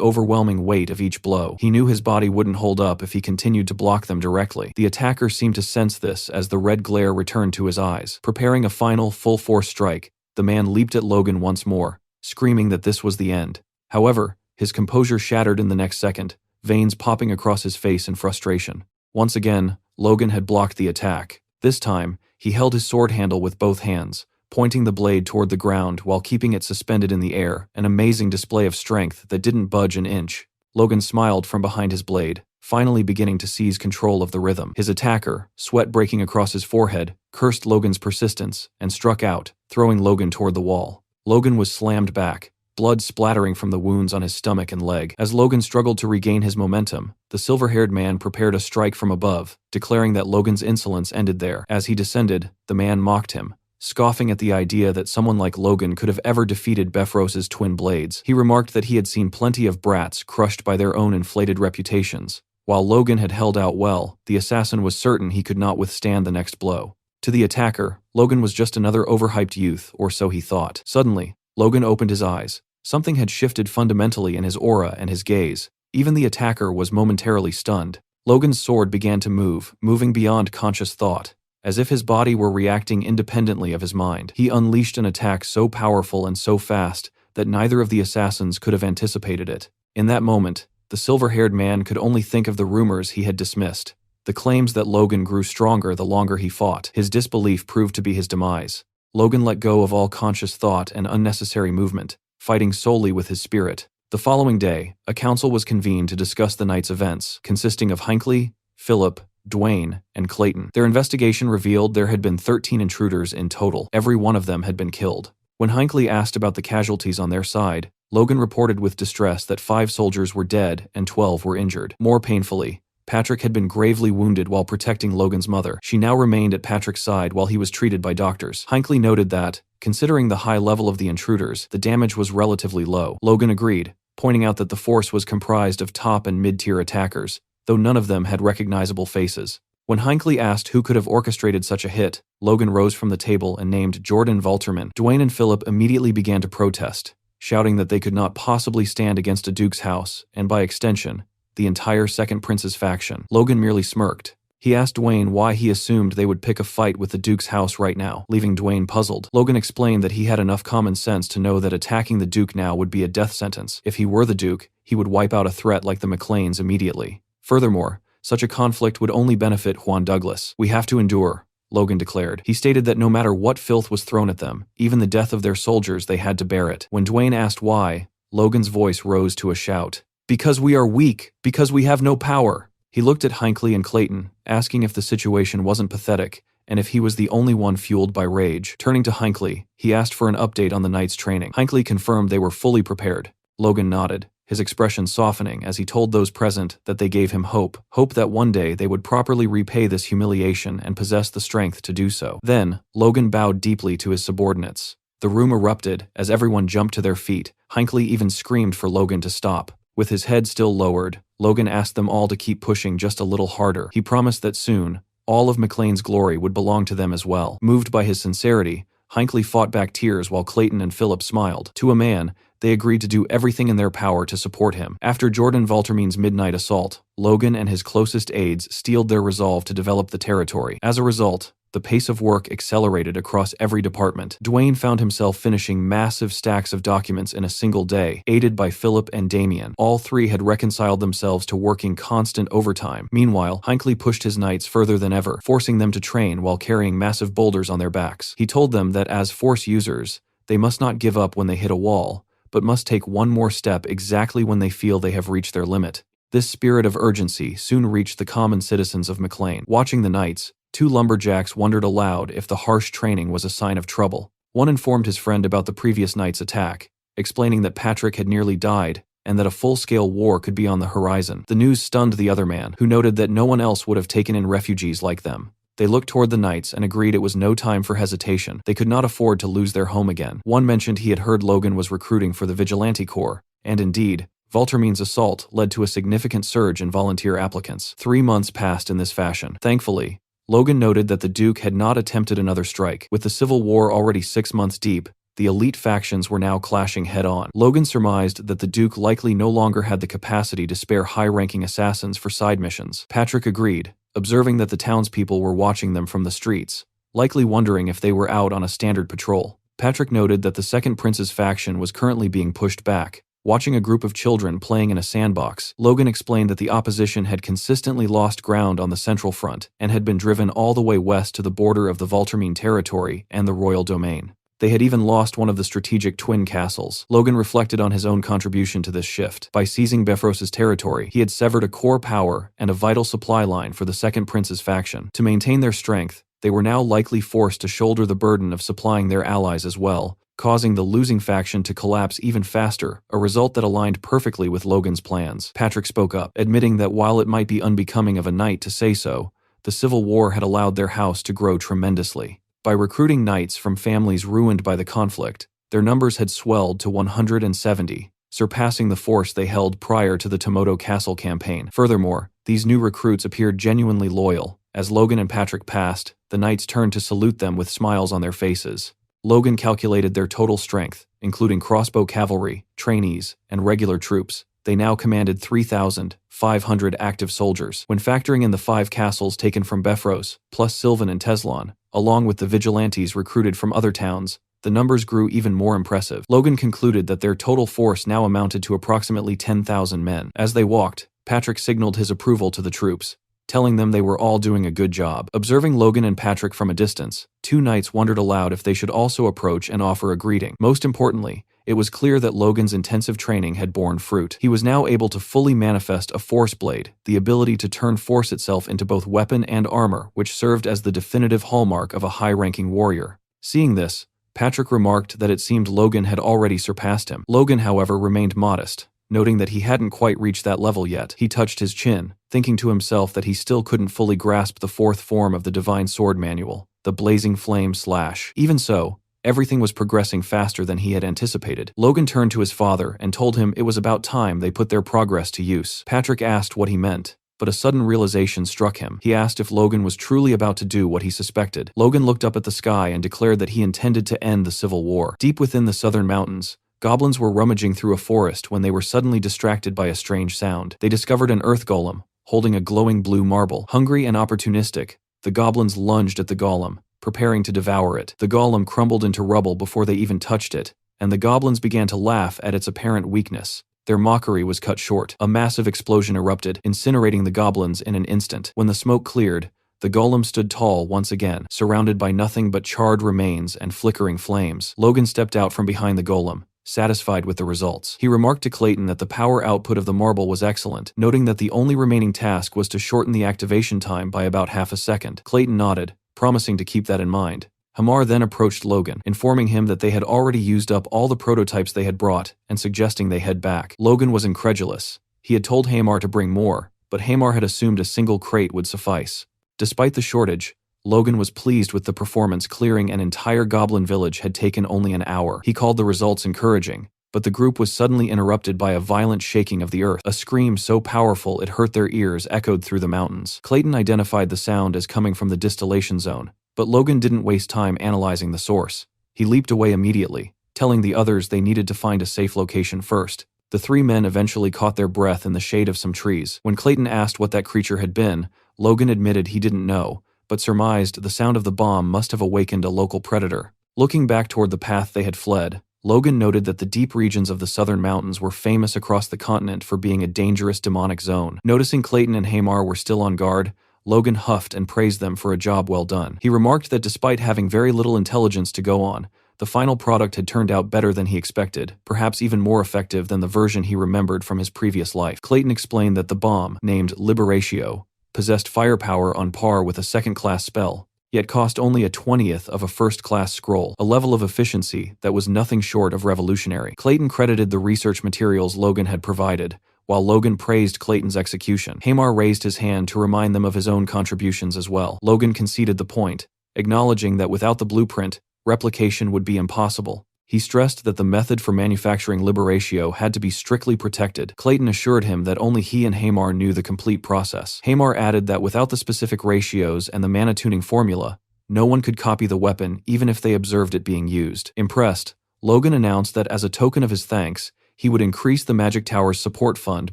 overwhelming weight of each blow. He knew his body wouldn't hold up if he continued to block them directly. The attacker seemed to sense this as the red glare returned to his eyes. Preparing a final, full-force strike, the man leaped at Logan once more, screaming that this was the end. However, his composure shattered in the next second, veins popping across his face in frustration. Once again, Logan had blocked the attack. This time, he held his sword handle with both hands, pointing the blade toward the ground while keeping it suspended in the air, an amazing display of strength that didn't budge an inch. Logan smiled from behind his blade, finally beginning to seize control of the rhythm. His attacker, sweat breaking across his forehead, cursed Logan's persistence and struck out, throwing Logan toward the wall. Logan was slammed back, blood splattering from the wounds on his stomach and leg. As Logan struggled to regain his momentum, the silver-haired man prepared a strike from above, declaring that Logan's insolence ended there. As he descended, the man mocked him, scoffing at the idea that someone like Logan could have ever defeated Befros's twin blades. He remarked that he had seen plenty of brats crushed by their own inflated reputations. While Logan had held out well, the assassin was certain he could not withstand the next blow. To the attacker, Logan was just another overhyped youth, or so he thought. Suddenly, Logan opened his eyes. Something had shifted fundamentally in his aura and his gaze. Even the attacker was momentarily stunned. Logan's sword began to move, moving beyond conscious thought, as if his body were reacting independently of his mind. He unleashed an attack so powerful and so fast that neither of the assassins could have anticipated it. In that moment, the silver-haired man could only think of the rumors he had dismissed, the claims that Logan grew stronger the longer he fought. His disbelief proved to be his demise. Logan let go of all conscious thought and unnecessary movement, fighting solely with his spirit. The following day, a council was convened to discuss the night's events, consisting of Hinckley, Philip, Dwayne, and Clayton. Their investigation revealed there had been 13 intruders in total. Every one of them had been killed. When Hinckley asked about the casualties on their side, Logan reported with distress that 5 soldiers were dead and 12 were injured. More painfully, Patrick had been gravely wounded while protecting Logan's mother. She now remained at Patrick's side while he was treated by doctors. Hinckley noted that, considering the high level of the intruders, the damage was relatively low. Logan agreed, pointing out that the force was comprised of top and mid-tier attackers, though none of them had recognizable faces. When Hinckley asked who could have orchestrated such a hit, Logan rose from the table and named Jordan Valterman. Dwayne and Philip immediately began to protest, shouting that they could not possibly stand against a Duke's house, and by extension, the entire Second Prince's faction. Logan merely smirked. He asked Dwayne why he assumed they would pick a fight with the Duke's house right now, leaving Dwayne puzzled. Logan explained that he had enough common sense to know that attacking the Duke now would be a death sentence. If he were the Duke, he would wipe out a threat like the McLeans immediately. Furthermore, such a conflict would only benefit Juan Douglas. "We have to endure," Logan declared. He stated that no matter what filth was thrown at them, even the death of their soldiers, they had to bear it. When Dwayne asked why, Logan's voice rose to a shout. "Because we are weak, because we have no power." He looked at Hinckley and Clayton, asking if the situation wasn't pathetic, and if he was the only one fueled by rage. Turning to Hinckley, he asked for an update on the night's training. Hinckley confirmed they were fully prepared. Logan nodded, his expression softening as he told those present that they gave him hope that one day they would properly repay this humiliation and possess the strength to do so. Then, Logan bowed deeply to his subordinates. The room erupted as everyone jumped to their feet. Hinckley even screamed for Logan to stop. With his head still lowered, Logan asked them all to keep pushing just a little harder. He promised that soon, all of McLean's glory would belong to them as well. Moved by his sincerity, Hinckley fought back tears while Clayton and Philip smiled. To a man, they agreed to do everything in their power to support him. After Jordan Valterman's midnight assault, Logan and his closest aides steeled their resolve to develop the territory. As a result, the pace of work accelerated across every department. Dwayne found himself finishing massive stacks of documents in a single day, aided by Philip and Damien. All three had reconciled themselves to working constant overtime. Meanwhile, Hinckley pushed his knights further than ever, forcing them to train while carrying massive boulders on their backs. He told them that as force users, they must not give up when they hit a wall, but must take one more step exactly when they feel they have reached their limit. This spirit of urgency soon reached the common citizens of McLean. Watching the knights, 2 lumberjacks wondered aloud if the harsh training was a sign of trouble. One informed his friend about the previous night's attack, explaining that Patrick had nearly died and that a full-scale war could be on the horizon. The news stunned the other man, who noted that no one else would have taken in refugees like them. They looked toward the knights and agreed it was no time for hesitation. They could not afford to lose their home again. One mentioned he had heard Logan was recruiting for the Vigilante Corps, and indeed, Valtermine's assault led to a significant surge in volunteer applicants. 3 months passed in this fashion. Thankfully, Logan noted that the Duke had not attempted another strike. With the Civil War already 6 months deep, the elite factions were now clashing head-on. Logan surmised that the Duke likely no longer had the capacity to spare high-ranking assassins for side missions. Patrick agreed, observing that the townspeople were watching them from the streets, likely wondering if they were out on a standard patrol. Patrick noted that the Second Prince's faction was currently being pushed back, watching a group of children playing in a sandbox. Logan explained that the opposition had consistently lost ground on the Central Front and had been driven all the way west to the border of the Valtermine territory and the royal domain. They had even lost one of the strategic twin castles. Logan reflected on his own contribution to this shift. By seizing Bifrost's territory, he had severed a core power and a vital supply line for the Second Prince's faction. To maintain their strength, they were now likely forced to shoulder the burden of supplying their allies as well, causing the losing faction to collapse even faster, a result that aligned perfectly with Logan's plans. Patrick spoke up, admitting that while it might be unbecoming of a knight to say so, the Civil War had allowed their house to grow tremendously. By recruiting knights from families ruined by the conflict, their numbers had swelled to 170, surpassing the force they held prior to the Tomoto Castle campaign. Furthermore, these new recruits appeared genuinely loyal. As Logan and Patrick passed, the knights turned to salute them with smiles on their faces. Logan calculated their total strength, including crossbow cavalry, trainees, and regular troops. They now commanded 3,500 active soldiers. When factoring in the 5 castles taken from Bifrost, plus Sylvan and Teslon, along with the vigilantes recruited from other towns, the numbers grew even more impressive. Logan concluded that their total force now amounted to approximately 10,000 men. As they walked, Patrick signaled his approval to the troops, telling them they were all doing a good job. Observing Logan and Patrick from a distance, 2 knights wondered aloud if they should also approach and offer a greeting. Most importantly, it was clear that Logan's intensive training had borne fruit. He was now able to fully manifest a Force Blade, the ability to turn force itself into both weapon and armor, which served as the definitive hallmark of a high-ranking warrior. Seeing this, Patrick remarked that it seemed Logan had already surpassed him. Logan, however, remained modest, noting that he hadn't quite reached that level yet. He touched his chin, thinking to himself that he still couldn't fully grasp the 4th form of the Divine Sword Manual, the Blazing Flame Slash. Even so, everything was progressing faster than he had anticipated. Logan turned to his father and told him it was about time they put their progress to use. Patrick asked what he meant, but a sudden realization struck him. He asked if Logan was truly about to do what he suspected. Logan looked up at the sky and declared that he intended to end the Civil War. Deep within the southern mountains, goblins were rummaging through a forest when they were suddenly distracted by a strange sound. They discovered an earth golem, holding a glowing blue marble. Hungry and opportunistic, the goblins lunged at the golem, preparing to devour it. The golem crumbled into rubble before they even touched it, and the goblins began to laugh at its apparent weakness. Their mockery was cut short. A massive explosion erupted, incinerating the goblins in an instant. When the smoke cleared, the golem stood tall once again, surrounded by nothing but charred remains and flickering flames. Logan stepped out from behind the golem, satisfied with the results. He remarked to Clayton that the power output of the marble was excellent, noting that the only remaining task was to shorten the activation time by about half a second. Clayton nodded, promising to keep that in mind. Hamar then approached Logan, informing him that they had already used up all the prototypes they had brought and suggesting they head back. Logan was incredulous. He had told Hamar to bring more, but Hamar had assumed a single crate would suffice. Despite the shortage, Logan was pleased with the performance. Clearing an entire goblin village had taken only an hour. He called the results encouraging, but the group was suddenly interrupted by a violent shaking of the earth. A scream so powerful it hurt their ears echoed through the mountains. Clayton identified the sound as coming from the distillation zone, but Logan didn't waste time analyzing the source. He leaped away immediately, telling the others they needed to find a safe location first. The 3 men eventually caught their breath in the shade of some trees. When Clayton asked what that creature had been, Logan admitted he didn't know, but surmised the sound of the bomb must have awakened a local predator. Looking back toward the path they had fled, Logan noted that the deep regions of the southern mountains were famous across the continent for being a dangerous demonic zone. Noticing Clayton and Hamar were still on guard, Logan huffed and praised them for a job well done. He remarked that despite having very little intelligence to go on, the final product had turned out better than he expected, perhaps even more effective than the version he remembered from his previous life. Clayton explained that the bomb, named Liberatio, possessed firepower on par with a second-class spell, yet cost only a 20th of a first-class scroll, a level of efficiency that was nothing short of revolutionary. Clayton credited the research materials Logan had provided, while Logan praised Clayton's execution. Hamar raised his hand to remind them of his own contributions as well. Logan conceded the point, acknowledging that without the blueprint, replication would be impossible. He stressed that the method for manufacturing Liberatio had to be strictly protected. Clayton assured him that only he and Hamar knew the complete process. Hamar added that without the specific ratios and the mana tuning formula, no one could copy the weapon even if they observed it being used. Impressed, Logan announced that as a token of his thanks, he would increase the Magic Tower's support fund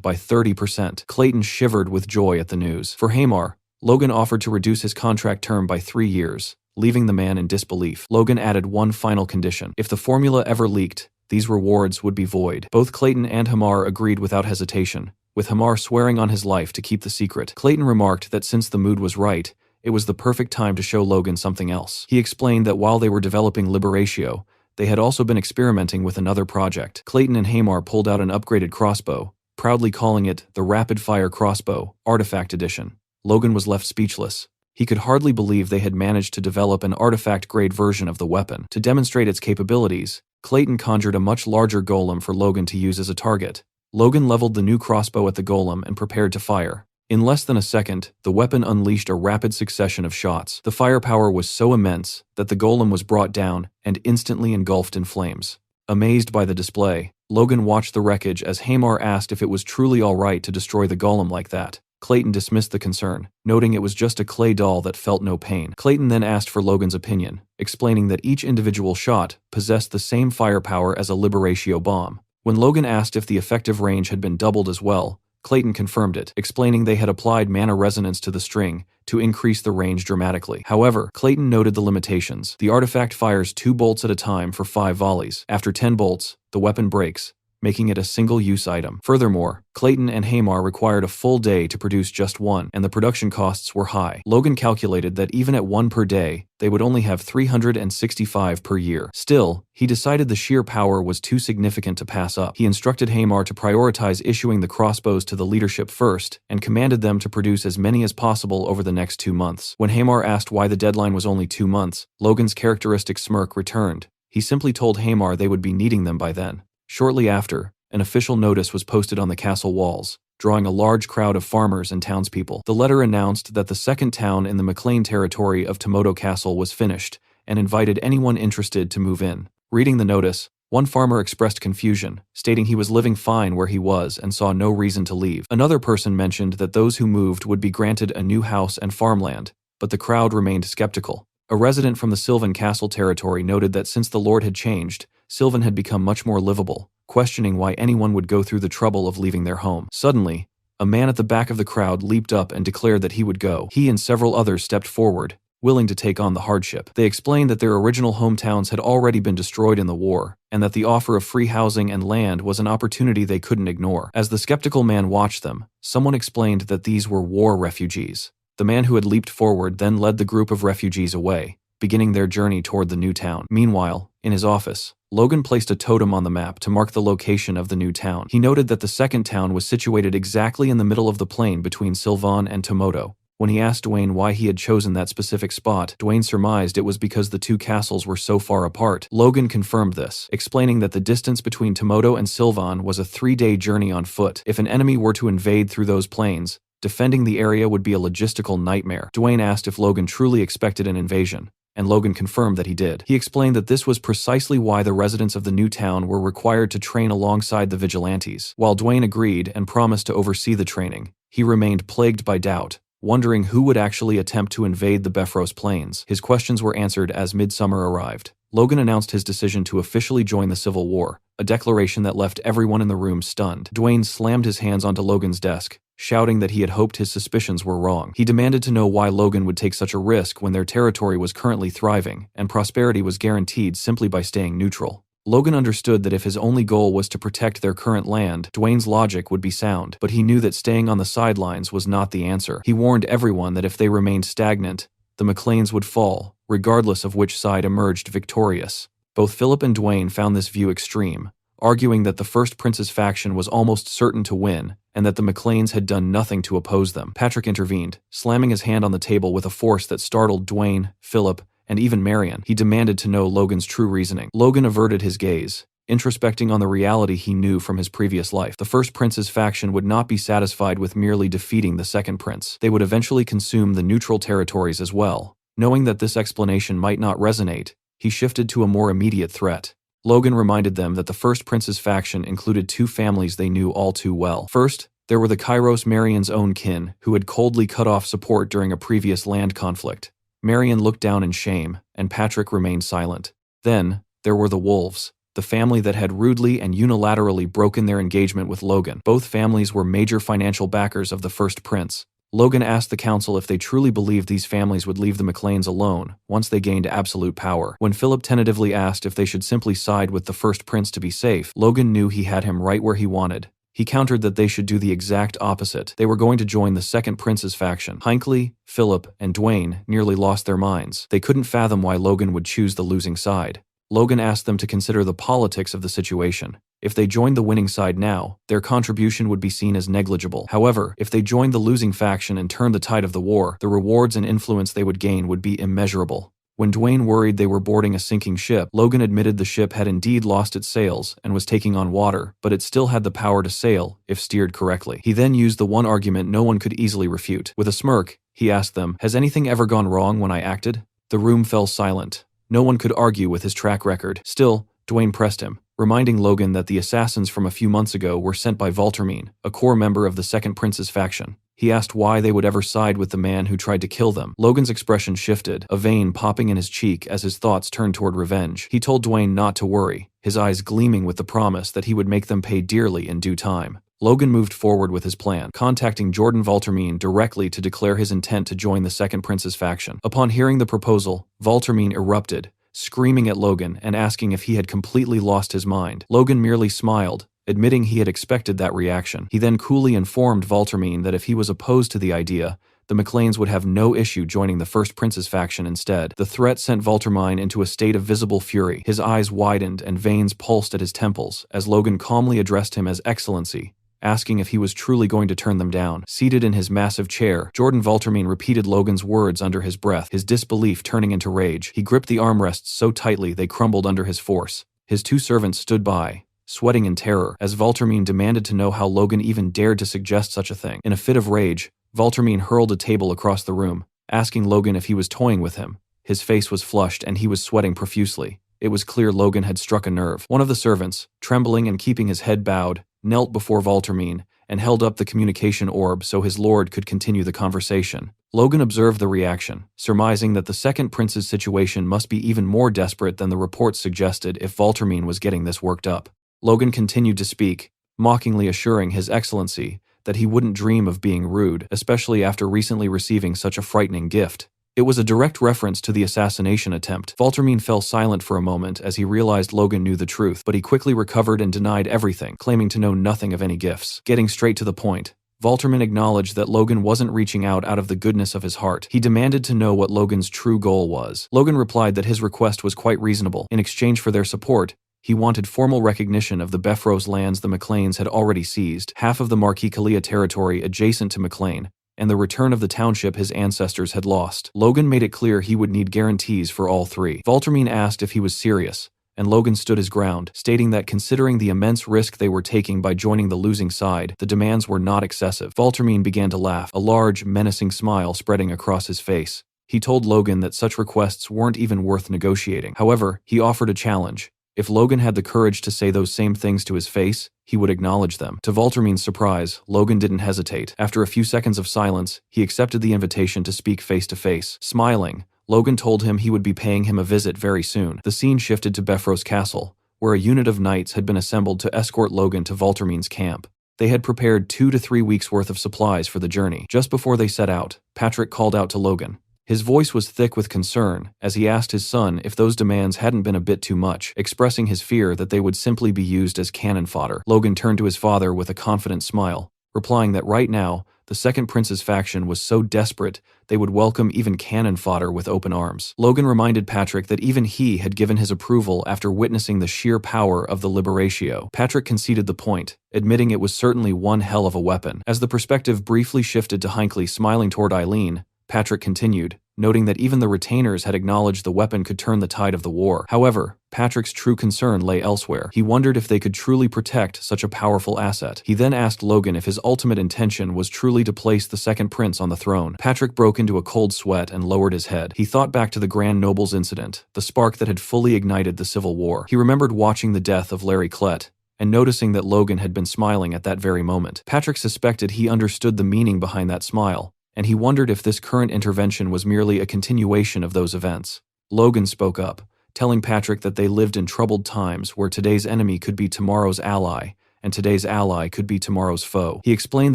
by 30%. Clayton shivered with joy at the news. For Hamar, Logan offered to reduce his contract term by 3 years, leaving the man in disbelief. Logan added one final condition. If the formula ever leaked, these rewards would be void. Both Clayton and Hamar agreed without hesitation, with Hamar swearing on his life to keep the secret. Clayton remarked that since the mood was right, it was the perfect time to show Logan something else. He explained that while they were developing Liberatio, they had also been experimenting with another project. Clayton and Hamar pulled out an upgraded crossbow, proudly calling it the Rapid Fire Crossbow, Artifact Edition. Logan was left speechless. He could hardly believe they had managed to develop an artifact-grade version of the weapon. To demonstrate its capabilities, Clayton conjured a much larger golem for Logan to use as a target. Logan leveled the new crossbow at the golem and prepared to fire. In less than a second, the weapon unleashed a rapid succession of shots. The firepower was so immense that the golem was brought down and instantly engulfed in flames. Amazed by the display, Logan watched the wreckage as Hamar asked if it was truly all right to destroy the golem like that. Clayton dismissed the concern, noting it was just a clay doll that felt no pain. Clayton then asked for Logan's opinion, explaining that each individual shot possessed the same firepower as a Liberatio bomb. When Logan asked if the effective range had been doubled as well, Clayton confirmed it, explaining they had applied mana resonance to the string to increase the range dramatically. However, Clayton noted the limitations. The artifact fires 2 bolts at a time for 5 volleys. After 10 bolts, the weapon breaks, making it a single-use item. Furthermore, Clayton and Hamar required a full day to produce just one, and the production costs were high. Logan calculated that even at 1 per day, they would only have 365 per year. Still, he decided the sheer power was too significant to pass up. He instructed Hamar to prioritize issuing the crossbows to the leadership first, and commanded them to produce as many as possible over the next 2 months. When Hamar asked why the deadline was only 2 months, Logan's characteristic smirk returned. He simply told Hamar they would be needing them by then. Shortly after, an official notice was posted on the castle walls, drawing a large crowd of farmers and townspeople. The letter announced that the second town in the McLean territory of Tomoto Castle was finished, and invited anyone interested to move in. Reading the notice, one farmer expressed confusion, stating he was living fine where he was and saw no reason to leave. Another person mentioned that those who moved would be granted a new house and farmland, but the crowd remained skeptical. A resident from the Sylvan Castle territory noted that since the Lord had changed, Sylvan had become much more livable, questioning why anyone would go through the trouble of leaving their home. Suddenly, a man at the back of the crowd leaped up and declared that he would go. He and several others stepped forward, willing to take on the hardship. They explained that their original hometowns had already been destroyed in the war, and that the offer of free housing and land was an opportunity they couldn't ignore. As the skeptical man watched them, someone explained that these were war refugees. The man who had leaped forward then led the group of refugees away, beginning their journey toward the new town. Meanwhile, in his office, Logan placed a totem on the map to mark the location of the new town. He noted that the second town was situated exactly in the middle of the plain between Sylvan and Tomoto. When he asked Dwayne why he had chosen that specific spot, Dwayne surmised it was because the two castles were so far apart. Logan confirmed this, explaining that the distance between Tomoto and Sylvan was a 3-day journey on foot. If an enemy were to invade through those plains, defending the area would be a logistical nightmare. Dwayne asked if Logan truly expected an invasion, and Logan confirmed that he did. He explained that this was precisely why the residents of the new town were required to train alongside the vigilantes. While Dwayne agreed and promised to oversee the training, he remained plagued by doubt, wondering who would actually attempt to invade the Bifrost Plains. His questions were answered as midsummer arrived. Logan announced his decision to officially join the Civil War, a declaration that left everyone in the room stunned. Dwayne slammed his hands onto Logan's desk, shouting that he had hoped his suspicions were wrong. He demanded to know why Logan would take such a risk when their territory was currently thriving, and prosperity was guaranteed simply by staying neutral. Logan understood that if his only goal was to protect their current land, Dwayne's logic would be sound, but he knew that staying on the sidelines was not the answer. He warned everyone that if they remained stagnant, the McLeans would fall, regardless of which side emerged victorious. Both Philip and Dwayne found this view extreme, arguing that the First Prince's faction was almost certain to win, and that the McLeans had done nothing to oppose them. Patrick intervened, slamming his hand on the table with a force that startled Dwayne, Philip, and even Marion. He demanded to know Logan's true reasoning. Logan averted his gaze, introspecting on the reality he knew from his previous life. The first prince's faction would not be satisfied with merely defeating the second prince. They would eventually consume the neutral territories as well. Knowing that this explanation might not resonate, he shifted to a more immediate threat. Logan reminded them that the first prince's faction included two families they knew all too well. First, there were the Kairos Marion's own kin, who had coldly cut off support during a previous land conflict. Marion looked down in shame, and Patrick remained silent. Then, there were the Wolves, the family that had rudely and unilaterally broken their engagement with Logan. Both families were major financial backers of the first prince. Logan asked the council if they truly believed these families would leave the McLeans alone once they gained absolute power. When Philip tentatively asked if they should simply side with the first prince to be safe, Logan knew he had him right where he wanted. He countered that they should do the exact opposite. They were going to join the second prince's faction. Hinckley, Philip, and Dwayne nearly lost their minds. They couldn't fathom why Logan would choose the losing side. Logan asked them to consider the politics of the situation. If they joined the winning side now, their contribution would be seen as negligible. However, if they joined the losing faction and turned the tide of the war, the rewards and influence they would gain would be immeasurable. When Dwayne worried they were boarding a sinking ship, Logan admitted the ship had indeed lost its sails and was taking on water, but it still had the power to sail if steered correctly. He then used the one argument no one could easily refute. With a smirk, he asked them, "Has anything ever gone wrong when I acted?" The room fell silent. No one could argue with his track record. Still, Dwayne pressed him, reminding Logan that the assassins from a few months ago were sent by Valtermine, a core member of the second prince's faction. He asked why they would ever side with the man who tried to kill them. Logan's expression shifted, a vein popping in his cheek as his thoughts turned toward revenge. He told Dwayne not to worry, his eyes gleaming with the promise that he would make them pay dearly in due time. Logan moved forward with his plan, contacting Jordan Valtermine directly to declare his intent to join the second prince's faction. Upon hearing the proposal, Valtermine erupted, screaming at Logan and asking if he had completely lost his mind. Logan merely smiled, admitting he had expected that reaction. He then coolly informed Valtermine that if he was opposed to the idea, the McLeans would have no issue joining the first prince's faction instead. The threat sent Valtermine into a state of visible fury. His eyes widened and veins pulsed at his temples as Logan calmly addressed him as Excellency, asking if he was truly going to turn them down. Seated in his massive chair, Jordan Valtermine repeated Logan's words under his breath, his disbelief turning into rage. He gripped the armrests so tightly they crumbled under his force. His two servants stood by, sweating in terror, as Valtermine demanded to know how Logan even dared to suggest such a thing. In a fit of rage, Valtermine hurled a table across the room, asking Logan if he was toying with him. His face was flushed and he was sweating profusely. It was clear Logan had struck a nerve. One of the servants, trembling and keeping his head bowed, knelt before Valtermine and held up the communication orb so his lord could continue the conversation. Logan observed the reaction, surmising that the second prince's situation must be even more desperate than the reports suggested if Valtermine was getting this worked up. Logan continued to speak, mockingly assuring His Excellency that he wouldn't dream of being rude, especially after recently receiving such a frightening gift. It was a direct reference to the assassination attempt. Valtermine fell silent for a moment as he realized Logan knew the truth, but he quickly recovered and denied everything, claiming to know nothing of any gifts. Getting straight to the point, Valtermine acknowledged that Logan wasn't reaching out of the goodness of his heart. He demanded to know what Logan's true goal was. Logan replied that his request was quite reasonable. In exchange for their support, he wanted formal recognition of the Befros lands the McLeans had already seized, half of the Marquis Kalia territory adjacent to McLean, and the return of the township his ancestors had lost. Logan made it clear he would need guarantees for all three. Valtermine asked if he was serious, and Logan stood his ground, stating that considering the immense risk they were taking by joining the losing side, the demands were not excessive. Valtermine began to laugh, a large, menacing smile spreading across his face. He told Logan that such requests weren't even worth negotiating. However, he offered a challenge. If Logan had the courage to say those same things to his face, he would acknowledge them. To Valtermine's surprise, Logan didn't hesitate. After a few seconds of silence, he accepted the invitation to speak face to face. Smiling, Logan told him he would be paying him a visit very soon. The scene shifted to Befros Castle, where a unit of knights had been assembled to escort Logan to Valtermine's camp. They had prepared 2 to 3 weeks' worth of supplies for the journey. Just before they set out, Patrick called out to Logan. His voice was thick with concern as he asked his son if those demands hadn't been a bit too much, expressing his fear that they would simply be used as cannon fodder. Logan turned to his father with a confident smile, replying that right now, the second prince's faction was so desperate they would welcome even cannon fodder with open arms. Logan reminded Patrick that even he had given his approval after witnessing the sheer power of the Liberatio. Patrick conceded the point, admitting it was certainly one hell of a weapon. As the perspective briefly shifted to Hinckley smiling toward Eileen, Patrick continued, noting that even the retainers had acknowledged the weapon could turn the tide of the war. However, Patrick's true concern lay elsewhere. He wondered if they could truly protect such a powerful asset. He then asked Logan if his ultimate intention was truly to place the second prince on the throne. Patrick broke into a cold sweat and lowered his head. He thought back to the Grand Noble's incident, the spark that had fully ignited the Civil War. He remembered watching the death of Larry Klett and noticing that Logan had been smiling at that very moment. Patrick suspected he understood the meaning behind that smile, and he wondered if this current intervention was merely a continuation of those events. Logan spoke up, telling Patrick that they lived in troubled times where today's enemy could be tomorrow's ally, and today's ally could be tomorrow's foe. He explained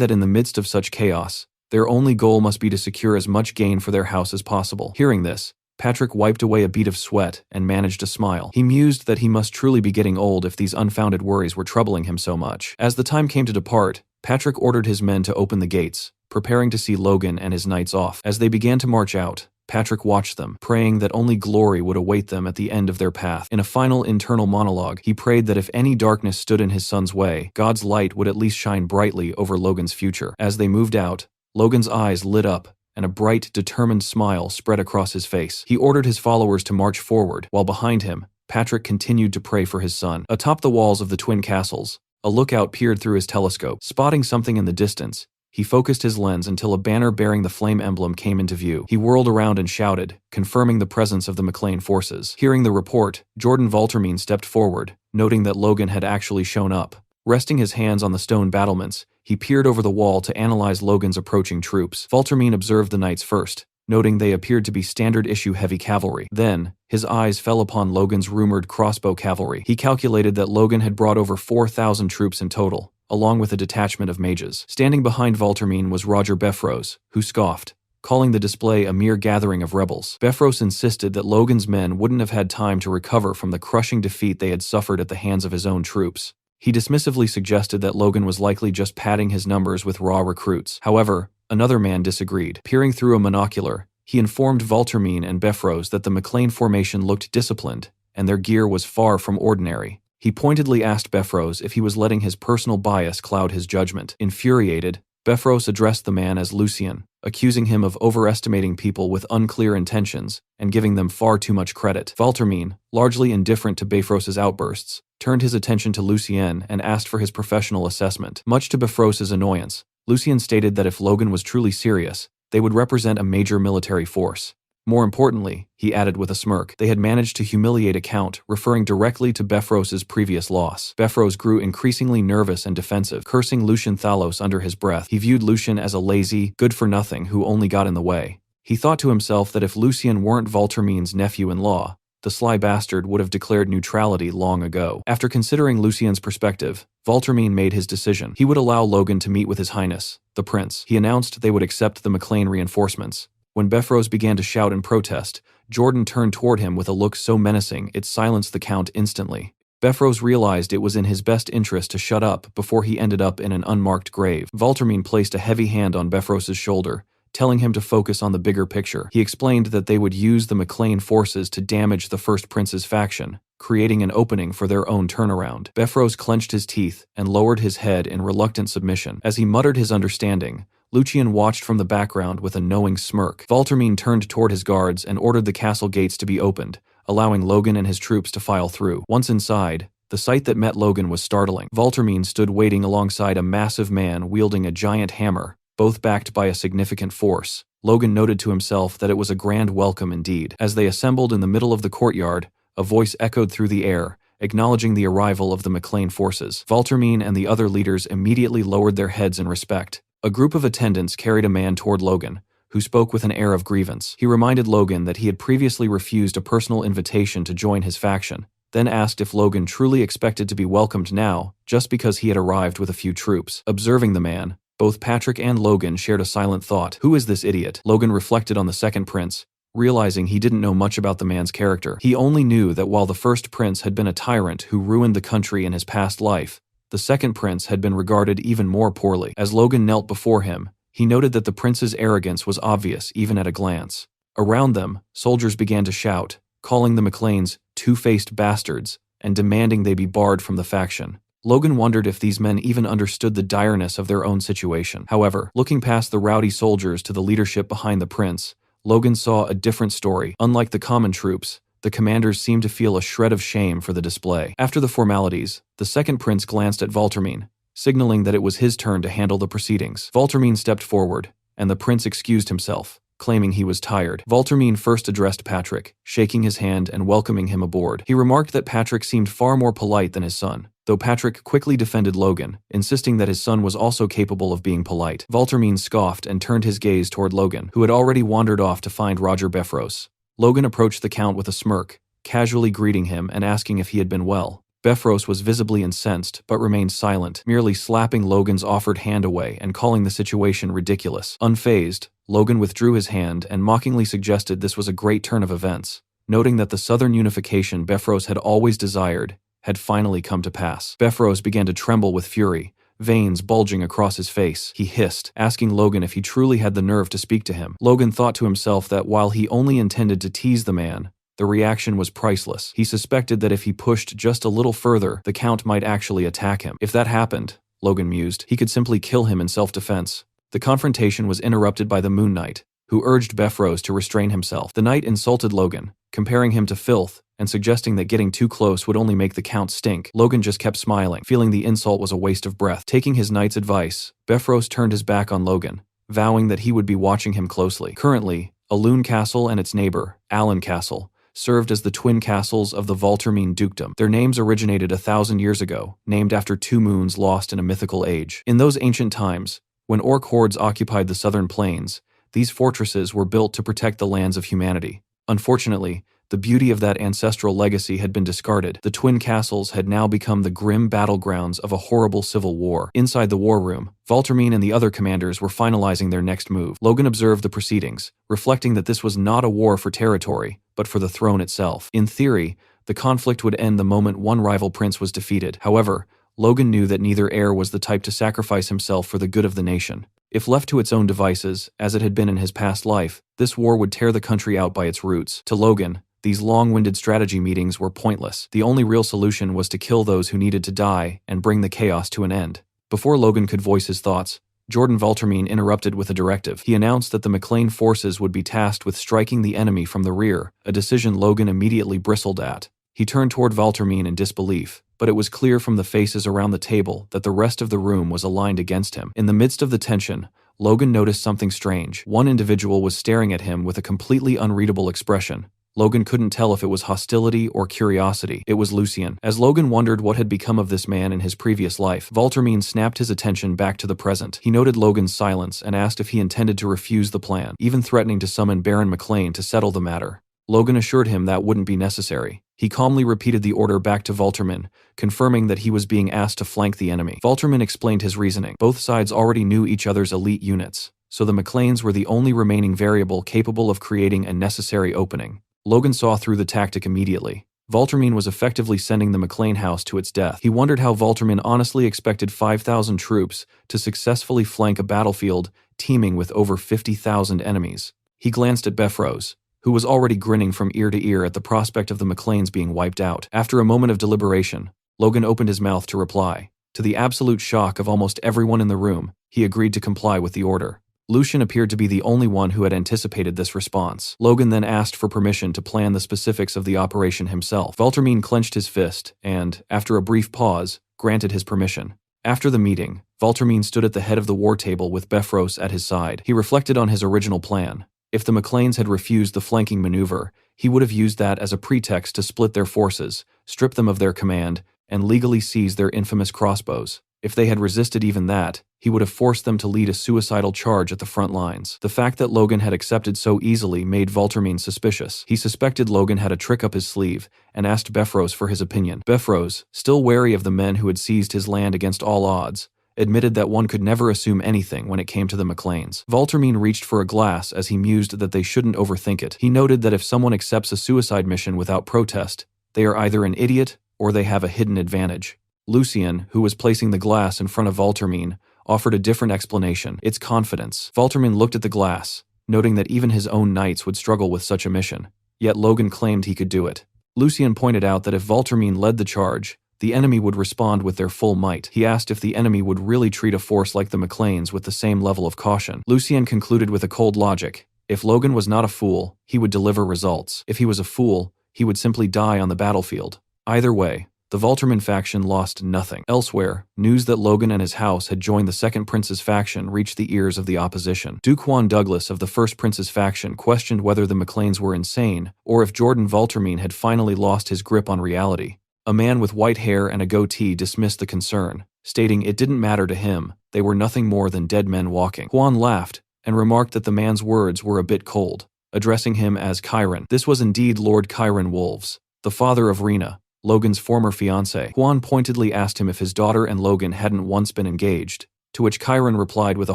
that in the midst of such chaos, their only goal must be to secure as much gain for their house as possible. Hearing this, Patrick wiped away a bead of sweat and managed a smile. He mused that he must truly be getting old if these unfounded worries were troubling him so much. As the time came to depart, Patrick ordered his men to open the gates, preparing to see Logan and his knights off. As they began to march out, Patrick watched them, praying that only glory would await them at the end of their path. In a final internal monologue, he prayed that if any darkness stood in his son's way, God's light would at least shine brightly over Logan's future. As they moved out, Logan's eyes lit up, and a bright, determined smile spread across his face. He ordered his followers to march forward, while behind him, Patrick continued to pray for his son. Atop the walls of the twin castles, a lookout peered through his telescope. Spotting something in the distance, he focused his lens until a banner bearing the flame emblem came into view. He whirled around and shouted, confirming the presence of the McLean forces. Hearing the report, Jordan Valtermine stepped forward, noting that Logan had actually shown up. Resting his hands on the stone battlements, he peered over the wall to analyze Logan's approaching troops. Valtermine observed the knights first, noting they appeared to be standard-issue heavy cavalry. Then, his eyes fell upon Logan's rumored crossbow cavalry. He calculated that Logan had brought over 4,000 troops in total, along with a detachment of mages. Standing behind Valtermine was Roger Beffrose, who scoffed, calling the display a mere gathering of rebels. Beffrose insisted that Logan's men wouldn't have had time to recover from the crushing defeat they had suffered at the hands of his own troops. He dismissively suggested that Logan was likely just padding his numbers with raw recruits. However, another man disagreed. Peering through a monocular, he informed Valtermine and Beffrose that the McLean formation looked disciplined, and their gear was far from ordinary. He pointedly asked Beffrose if he was letting his personal bias cloud his judgment. Infuriated, Beffrose addressed the man as Lucien, accusing him of overestimating people with unclear intentions and giving them far too much credit. Valtermine, largely indifferent to Beffrose's outbursts, turned his attention to Lucien and asked for his professional assessment. Much to Beffrose's annoyance, Lucien stated that if Logan was truly serious, they would represent a major military force. More importantly, he added with a smirk, they had managed to humiliate a count, referring directly to Beffrose's previous loss. Beffrose grew increasingly nervous and defensive, cursing Lucien Thalos under his breath. He viewed Lucien as a lazy, good-for-nothing who only got in the way. He thought to himself that if Lucien weren't Valtermine's nephew-in-law, the sly bastard would have declared neutrality long ago. After considering Lucien's perspective, Valtermine made his decision. He would allow Logan to meet with His Highness, the Prince. He announced they would accept the McLean reinforcements. When Beffrose began to shout in protest, Jordan turned toward him with a look so menacing it silenced the Count instantly. Beffrose realized it was in his best interest to shut up before he ended up in an unmarked grave. Valtermine placed a heavy hand on Beffrose's shoulder, telling him to focus on the bigger picture. He explained that they would use the McLean forces to damage the First Prince's faction, creating an opening for their own turnaround. Beffrose clenched his teeth and lowered his head in reluctant submission. As he muttered his understanding, Lucien watched from the background with a knowing smirk. Valtermine turned toward his guards and ordered the castle gates to be opened, allowing Logan and his troops to file through. Once inside, the sight that met Logan was startling. Valtermine stood waiting alongside a massive man wielding a giant hammer, both backed by a significant force. Logan noted to himself that it was a grand welcome indeed. As they assembled in the middle of the courtyard, a voice echoed through the air, acknowledging the arrival of the McLean forces. Valtermine and the other leaders immediately lowered their heads in respect. A group of attendants carried a man toward Logan, who spoke with an air of grievance. He reminded Logan that he had previously refused a personal invitation to join his faction, then asked if Logan truly expected to be welcomed now, just because he had arrived with a few troops. Observing the man, both Patrick and Logan shared a silent thought. Who is this idiot? Logan reflected on the second prince, realizing he didn't know much about the man's character. He only knew that while the first prince had been a tyrant who ruined the country in his past life, the second prince had been regarded even more poorly. As Logan knelt before him, he noted that the prince's arrogance was obvious even at a glance. Around them, soldiers began to shout, calling the McLeans two-faced bastards and demanding they be barred from the faction. Logan wondered if these men even understood the direness of their own situation. However, looking past the rowdy soldiers to the leadership behind the prince, Logan saw a different story. Unlike the common troops, the commanders seemed to feel a shred of shame for the display. After the formalities, the second prince glanced at Valtermine, signaling that it was his turn to handle the proceedings. Valtermine stepped forward, and the prince excused himself, claiming he was tired. Valtermine first addressed Patrick, shaking his hand and welcoming him aboard. He remarked that Patrick seemed far more polite than his son, though Patrick quickly defended Logan, insisting that his son was also capable of being polite. Valtermine scoffed and turned his gaze toward Logan, who had already wandered off to find Roger Befros. Logan approached the count with a smirk, casually greeting him and asking if he had been well. Befros was visibly incensed, but remained silent, merely slapping Logan's offered hand away and calling the situation ridiculous. Unfazed, Logan withdrew his hand and mockingly suggested this was a great turn of events, noting that the southern unification Befros had always desired had finally come to pass. Befros began to tremble with fury, veins bulging across his face. He hissed, asking Logan if he truly had the nerve to speak to him. Logan thought to himself that while he only intended to tease the man, the reaction was priceless. He suspected that if he pushed just a little further, the Count might actually attack him. If that happened, Logan mused, he could simply kill him in self-defense. The confrontation was interrupted by the Moon Knight, who urged Befros to restrain himself. The knight insulted Logan, comparing him to filth, and suggesting that getting too close would only make the Count stink. Logan just kept smiling, feeling the insult was a waste of breath. Taking his knight's advice, Befros turned his back on Logan, vowing that he would be watching him closely. Currently, Alun Castle and its neighbor, Allen Castle, served as the twin castles of the Valtermine dukedom. Their names originated 1,000 years ago, named after two moons lost in a mythical age. In those ancient times, when orc hordes occupied the southern plains, these fortresses were built to protect the lands of humanity. Unfortunately, the beauty of that ancestral legacy had been discarded. The twin castles had now become the grim battlegrounds of a horrible civil war. Inside the war room, Valtermine and the other commanders were finalizing their next move. Logan observed the proceedings, reflecting that this was not a war for territory, but for the throne itself. In theory, the conflict would end the moment one rival prince was defeated. However, Logan knew that neither heir was the type to sacrifice himself for the good of the nation. If left to its own devices, as it had been in his past life, this war would tear the country out by its roots. To Logan, these long-winded strategy meetings were pointless. The only real solution was to kill those who needed to die and bring the chaos to an end. Before Logan could voice his thoughts, Jordan Valtermine interrupted with a directive. He announced that the McLean forces would be tasked with striking the enemy from the rear, a decision Logan immediately bristled at. He turned toward Valtermine in disbelief, but it was clear from the faces around the table that the rest of the room was aligned against him. In the midst of the tension, Logan noticed something strange. One individual was staring at him with a completely unreadable expression. Logan couldn't tell if it was hostility or curiosity. It was Lucien. As Logan wondered what had become of this man in his previous life, Valtermine snapped his attention back to the present. He noted Logan's silence and asked if he intended to refuse the plan, even threatening to summon Baron McLean to settle the matter. Logan assured him that wouldn't be necessary. He calmly repeated the order back to Valtermine, confirming that he was being asked to flank the enemy. Valtermine explained his reasoning. Both sides already knew each other's elite units, so the McLeans were the only remaining variable capable of creating a necessary opening. Logan saw through the tactic immediately. Valtermine was effectively sending the McLean house to its death. He wondered how Valtermine honestly expected 5,000 troops to successfully flank a battlefield teeming with over 50,000 enemies. He glanced at Befros, who was already grinning from ear to ear at the prospect of the McLeans being wiped out. After a moment of deliberation, Logan opened his mouth to reply. To the absolute shock of almost everyone in the room, he agreed to comply with the order. Lucien appeared to be the only one who had anticipated this response. Logan then asked for permission to plan the specifics of the operation himself. Valtermine clenched his fist and, after a brief pause, granted his permission. After the meeting, Valtermine stood at the head of the war table with Befros at his side. He reflected on his original plan. If the McLeans had refused the flanking maneuver, he would have used that as a pretext to split their forces, strip them of their command, and legally seize their infamous crossbows. If they had resisted even that, he would have forced them to lead a suicidal charge at the front lines. The fact that Logan had accepted so easily made Valtermine suspicious. He suspected Logan had a trick up his sleeve and asked Befros for his opinion. Befros, still wary of the men who had seized his land against all odds, admitted that one could never assume anything when it came to the McLeans. Valtermine reached for a glass as he mused that they shouldn't overthink it. He noted that if someone accepts a suicide mission without protest, they are either an idiot or they have a hidden advantage. Lucien, who was placing the glass in front of Valtermine, offered a different explanation. It's confidence. Valtermine looked at the glass, noting that even his own knights would struggle with such a mission. Yet Logan claimed he could do it. Lucien pointed out that if Valtermine led the charge, the enemy would respond with their full might. He asked if the enemy would really treat a force like the McLeans with the same level of caution. Lucien concluded with a cold logic. If Logan was not a fool, he would deliver results. If he was a fool, he would simply die on the battlefield. Either way, the Volterman faction lost nothing. Elsewhere, news that Logan and his house had joined the Second Prince's faction reached the ears of the opposition. Duke Juan Douglas of the First Prince's faction questioned whether the McLeans were insane, or if Jordan Voltermean had finally lost his grip on reality. A man with white hair and a goatee dismissed the concern, stating it didn't matter to him, they were nothing more than dead men walking. Juan laughed, and remarked that the man's words were a bit cold, addressing him as Chiron. This was indeed Lord Chiron Wolves, the father of Rena, Logan's former fiancée. Juan pointedly asked him if his daughter and Logan hadn't once been engaged, to which Chiron replied with a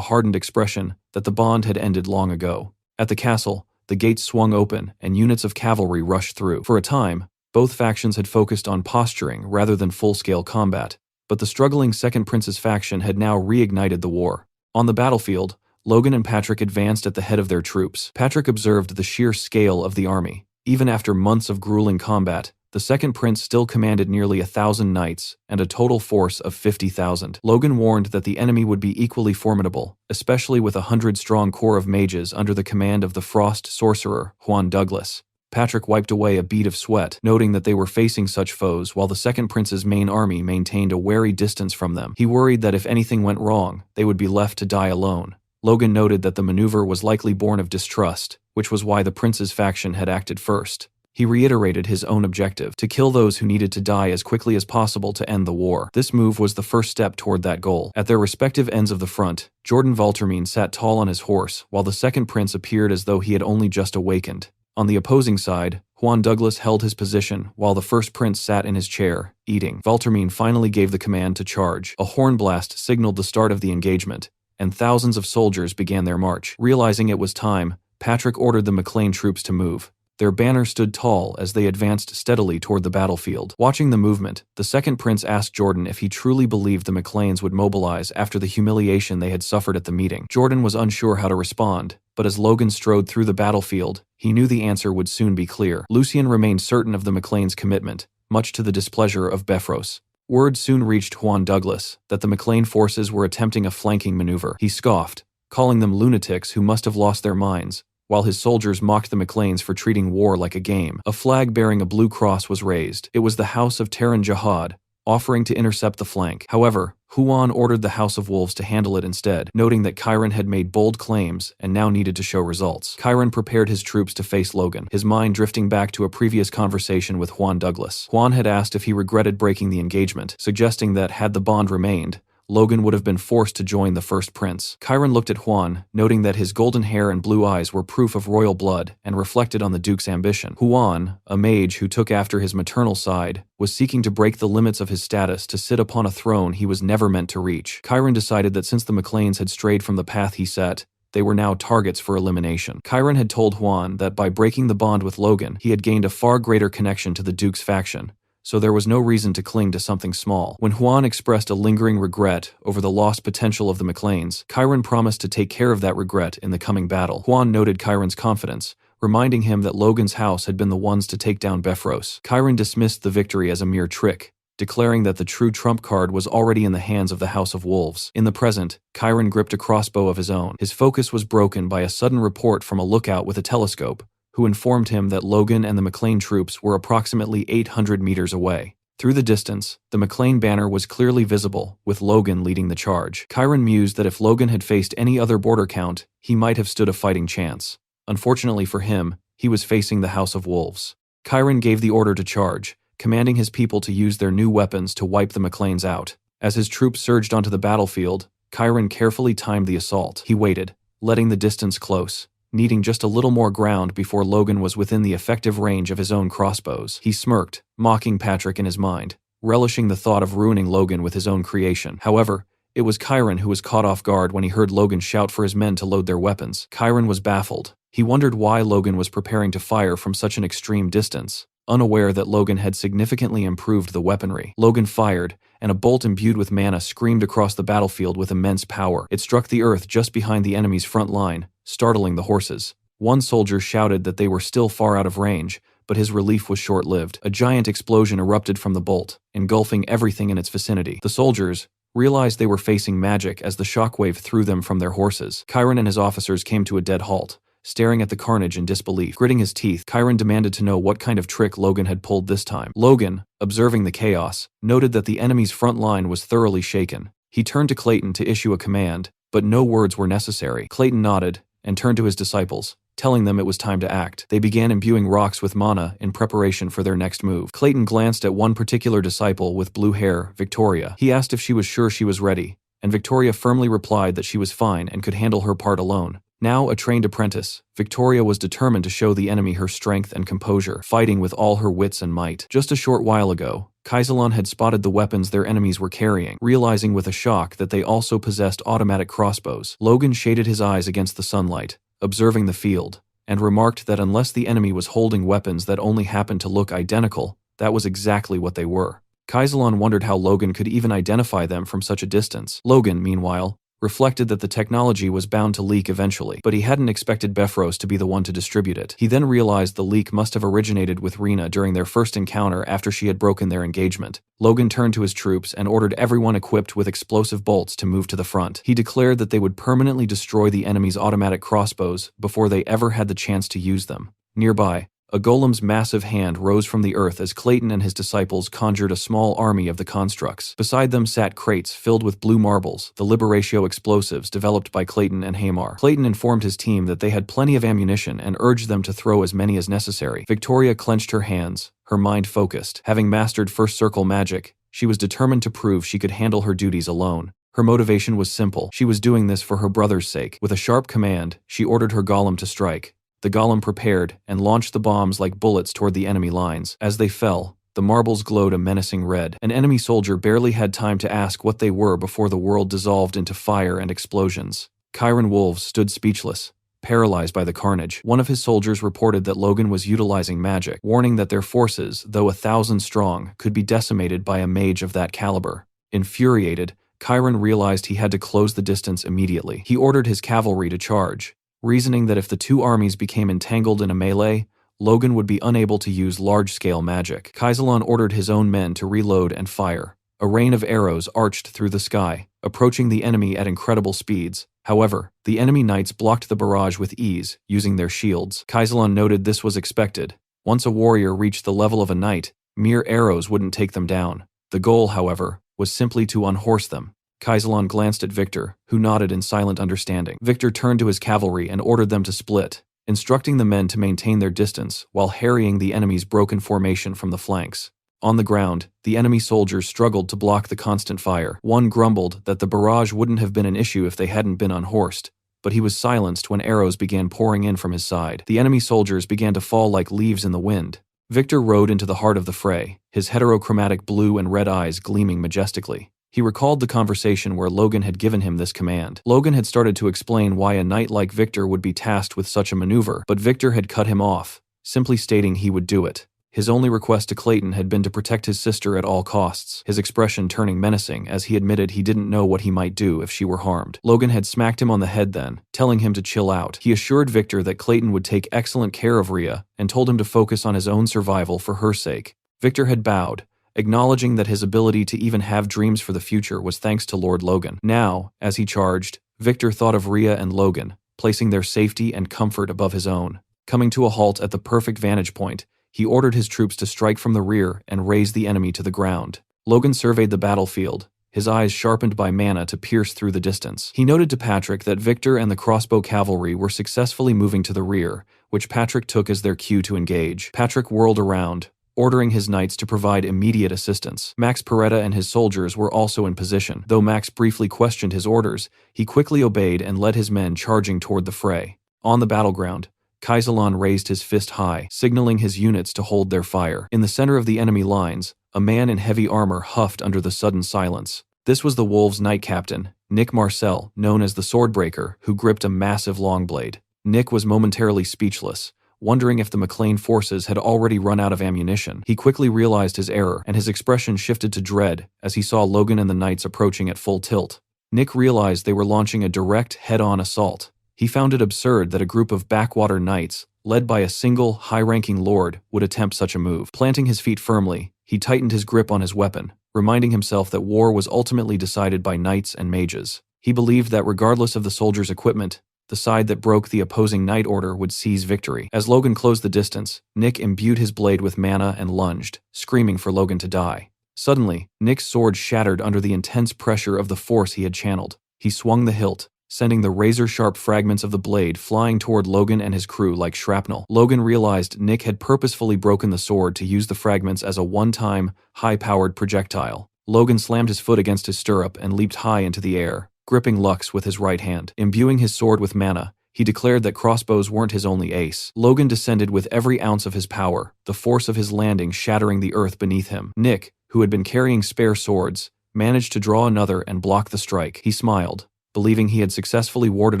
hardened expression that the bond had ended long ago. At the castle, the gates swung open and units of cavalry rushed through. For a time, both factions had focused on posturing rather than full-scale combat, but the struggling Second Prince's faction had now reignited the war. On the battlefield, Logan and Patrick advanced at the head of their troops. Patrick observed the sheer scale of the army. Even after months of grueling combat, the Second Prince still commanded nearly 1,000 knights and a total force of 50,000. Logan warned that the enemy would be equally formidable, especially with a 100-strong corps of mages under the command of the Frost sorcerer, Juan Douglas. Patrick wiped away a bead of sweat, noting that they were facing such foes while the Second Prince's main army maintained a wary distance from them. He worried that if anything went wrong, they would be left to die alone. Logan noted that the maneuver was likely born of distrust, which was why the prince's faction had acted first. He reiterated his own objective, to kill those who needed to die as quickly as possible to end the war. This move was the first step toward that goal. At their respective ends of the front, Jordan Voltermean sat tall on his horse, while the Second Prince appeared as though he had only just awakened. On the opposing side, Juan Douglas held his position while the First Prince sat in his chair, eating. Voltermean finally gave the command to charge. A horn blast signaled the start of the engagement, and thousands of soldiers began their march. Realizing it was time, Patrick ordered the McLean troops to move. Their banner stood tall as they advanced steadily toward the battlefield. Watching the movement, the Second Prince asked Jordan if he truly believed the McLeans would mobilize after the humiliation they had suffered at the meeting. Jordan was unsure how to respond, but as Logan strode through the battlefield, he knew the answer would soon be clear. Lucien remained certain of the McLeans' commitment, much to the displeasure of Beffros. Word soon reached Juan Douglas that the McLean forces were attempting a flanking maneuver. He scoffed, calling them lunatics who must have lost their minds, while his soldiers mocked the McLeans for treating war like a game. A flag bearing a blue cross was raised. It was the House of Terran Jihad, offering to intercept the flank. However, Juan ordered the House of Wolves to handle it instead, noting that Chiron had made bold claims and now needed to show results. Chiron prepared his troops to face Logan, his mind drifting back to a previous conversation with Juan Douglas. Juan had asked if he regretted breaking the engagement, suggesting that had the bond remained, Logan would have been forced to join the First Prince. Chiron looked at Juan, noting that his golden hair and blue eyes were proof of royal blood and reflected on the Duke's ambition. Juan, a mage who took after his maternal side, was seeking to break the limits of his status to sit upon a throne he was never meant to reach. Chiron decided that since the McLeans had strayed from the path he set, they were now targets for elimination. Chiron had told Juan that by breaking the bond with Logan, he had gained a far greater connection to the Duke's faction, so there was no reason to cling to something small. When Juan expressed a lingering regret over the lost potential of the McLeans, Chiron promised to take care of that regret in the coming battle. Juan noted Chiron's confidence, reminding him that Logan's house had been the ones to take down Beffros. Chiron dismissed the victory as a mere trick, declaring that the true trump card was already in the hands of the House of Wolves. In the present, Chiron gripped a crossbow of his own. His focus was broken by a sudden report from a lookout with a telescope, who informed him that Logan and the McLean troops were approximately 800 meters away. Through the distance, the McLean banner was clearly visible, with Logan leading the charge. Chiron mused that if Logan had faced any other border count, he might have stood a fighting chance. Unfortunately for him, he was facing the House of Wolves. Chiron gave the order to charge, commanding his people to use their new weapons to wipe the McLeans out. As his troops surged onto the battlefield, Chiron carefully timed the assault. He waited, letting the distance close, needing just a little more ground before Logan was within the effective range of his own crossbows. He smirked, mocking Patrick in his mind, relishing the thought of ruining Logan with his own creation. However, it was Chiron who was caught off guard when he heard Logan shout for his men to load their weapons. Chiron was baffled. He wondered why Logan was preparing to fire from such an extreme distance, unaware that Logan had significantly improved the weaponry. Logan fired, and a bolt imbued with mana screamed across the battlefield with immense power. It struck the earth just behind the enemy's front line, startling the horses. One soldier shouted that they were still far out of range, but his relief was short-lived. A giant explosion erupted from the bolt, engulfing everything in its vicinity. The soldiers realized they were facing magic as the shockwave threw them from their horses. Chiron and his officers came to a dead halt, staring at the carnage in disbelief. Gritting his teeth, Chiron demanded to know what kind of trick Logan had pulled this time. Logan, observing the chaos, noted that the enemy's front line was thoroughly shaken. He turned to Clayton to issue a command, but no words were necessary. Clayton nodded and turned to his disciples, telling them it was time to act. They began imbuing rocks with mana in preparation for their next move. Clayton glanced at one particular disciple with blue hair, Victoria. He asked if she was sure she was ready, and Victoria firmly replied that she was fine and could handle her part alone. Now a trained apprentice, Victoria was determined to show the enemy her strength and composure, fighting with all her wits and might. Just a short while ago, Kaisalon had spotted the weapons their enemies were carrying, realizing with a shock that they also possessed automatic crossbows. Logan shaded his eyes against the sunlight, observing the field, and remarked that unless the enemy was holding weapons that only happened to look identical, that was exactly what they were. Kaisalon wondered how Logan could even identify them from such a distance. Logan, meanwhile, reflected that the technology was bound to leak eventually, but he hadn't expected Befros to be the one to distribute it. He then realized the leak must have originated with Rena during their first encounter after she had broken their engagement. Logan turned to his troops and ordered everyone equipped with explosive bolts to move to the front. He declared that they would permanently destroy the enemy's automatic crossbows before they ever had the chance to use them. Nearby, a golem's massive hand rose from the earth as Clayton and his disciples conjured a small army of the constructs. Beside them sat crates filled with blue marbles, the Liberatio explosives developed by Clayton and Hamar. Clayton informed his team that they had plenty of ammunition and urged them to throw as many as necessary. Victoria clenched her hands, her mind focused. Having mastered first circle magic, she was determined to prove she could handle her duties alone. Her motivation was simple. She was doing this for her brother's sake. With a sharp command, she ordered her golem to strike. The golem prepared and launched the bombs like bullets toward the enemy lines. As they fell, the marbles glowed a menacing red. An enemy soldier barely had time to ask what they were before the world dissolved into fire and explosions. Chiron Wolves stood speechless, paralyzed by the carnage. One of his soldiers reported that Logan was utilizing magic, warning that their forces, though 1,000 strong, could be decimated by a mage of that caliber. Infuriated, Chiron realized he had to close the distance immediately. He ordered his cavalry to charge, reasoning that if the two armies became entangled in a melee, Logan would be unable to use large-scale magic. Kaisalon ordered his own men to reload and fire. A rain of arrows arched through the sky, approaching the enemy at incredible speeds. However, the enemy knights blocked the barrage with ease, using their shields. Kaisalon noted this was expected. Once a warrior reached the level of a knight, mere arrows wouldn't take them down. The goal, however, was simply to unhorse them. Kaisalon glanced at Victor, who nodded in silent understanding. Victor turned to his cavalry and ordered them to split, instructing the men to maintain their distance while harrying the enemy's broken formation from the flanks. On the ground, the enemy soldiers struggled to block the constant fire. One grumbled that the barrage wouldn't have been an issue if they hadn't been unhorsed, but he was silenced when arrows began pouring in from his side. The enemy soldiers began to fall like leaves in the wind. Victor rode into the heart of the fray, his heterochromatic blue and red eyes gleaming majestically. He recalled the conversation where Logan had given him this command. Logan had started to explain why a knight like Victor would be tasked with such a maneuver, but Victor had cut him off, simply stating he would do it. His only request to Clayton had been to protect his sister at all costs, his expression turning menacing as he admitted he didn't know what he might do if she were harmed. Logan had smacked him on the head then, telling him to chill out. He assured Victor that Clayton would take excellent care of Rhea and told him to focus on his own survival for her sake. Victor had bowed, acknowledging that his ability to even have dreams for the future was thanks to Lord Logan. Now, as he charged, Victor thought of Rhea and Logan, placing their safety and comfort above his own. Coming to a halt at the perfect vantage point, he ordered his troops to strike from the rear and raze the enemy to the ground. Logan surveyed the battlefield, his eyes sharpened by mana to pierce through the distance. He noted to Patrick that Victor and the crossbow cavalry were successfully moving to the rear, which Patrick took as their cue to engage. Patrick whirled around, ordering his knights to provide immediate assistance. Max Peretta and his soldiers were also in position. Though Max briefly questioned his orders, he quickly obeyed and led his men charging toward the fray. On the battleground, Kaisalon raised his fist high, signaling his units to hold their fire. In the center of the enemy lines, a man in heavy armor huffed under the sudden silence. This was the Wolves' knight captain, Nick Marcel, known as the Swordbreaker, who gripped a massive long blade. Nick was momentarily speechless, wondering if the McLean forces had already run out of ammunition. He quickly realized his error, and his expression shifted to dread as he saw Logan and the knights approaching at full tilt. Nick realized they were launching a direct, head-on assault. He found it absurd that a group of backwater knights, led by a single, high-ranking lord, would attempt such a move. Planting his feet firmly, he tightened his grip on his weapon, reminding himself that war was ultimately decided by knights and mages. He believed that regardless of the soldiers' equipment, The side that broke the opposing knight order would seize victory. As Logan closed the distance, Nick imbued his blade with mana and lunged, screaming for Logan to die. Suddenly, Nick's sword shattered under the intense pressure of the force he had channeled. He swung the hilt, sending the razor-sharp fragments of the blade flying toward Logan and his crew like shrapnel. Logan realized Nick had purposefully broken the sword to use the fragments as a one-time, high-powered projectile. Logan slammed his foot against his stirrup and leaped high into the air, gripping Lux with his right hand. Imbuing his sword with mana, he declared that crossbows weren't his only ace. Logan descended with every ounce of his power, the force of his landing shattering the earth beneath him. Nick, who had been carrying spare swords, managed to draw another and block the strike. He smiled, believing he had successfully warded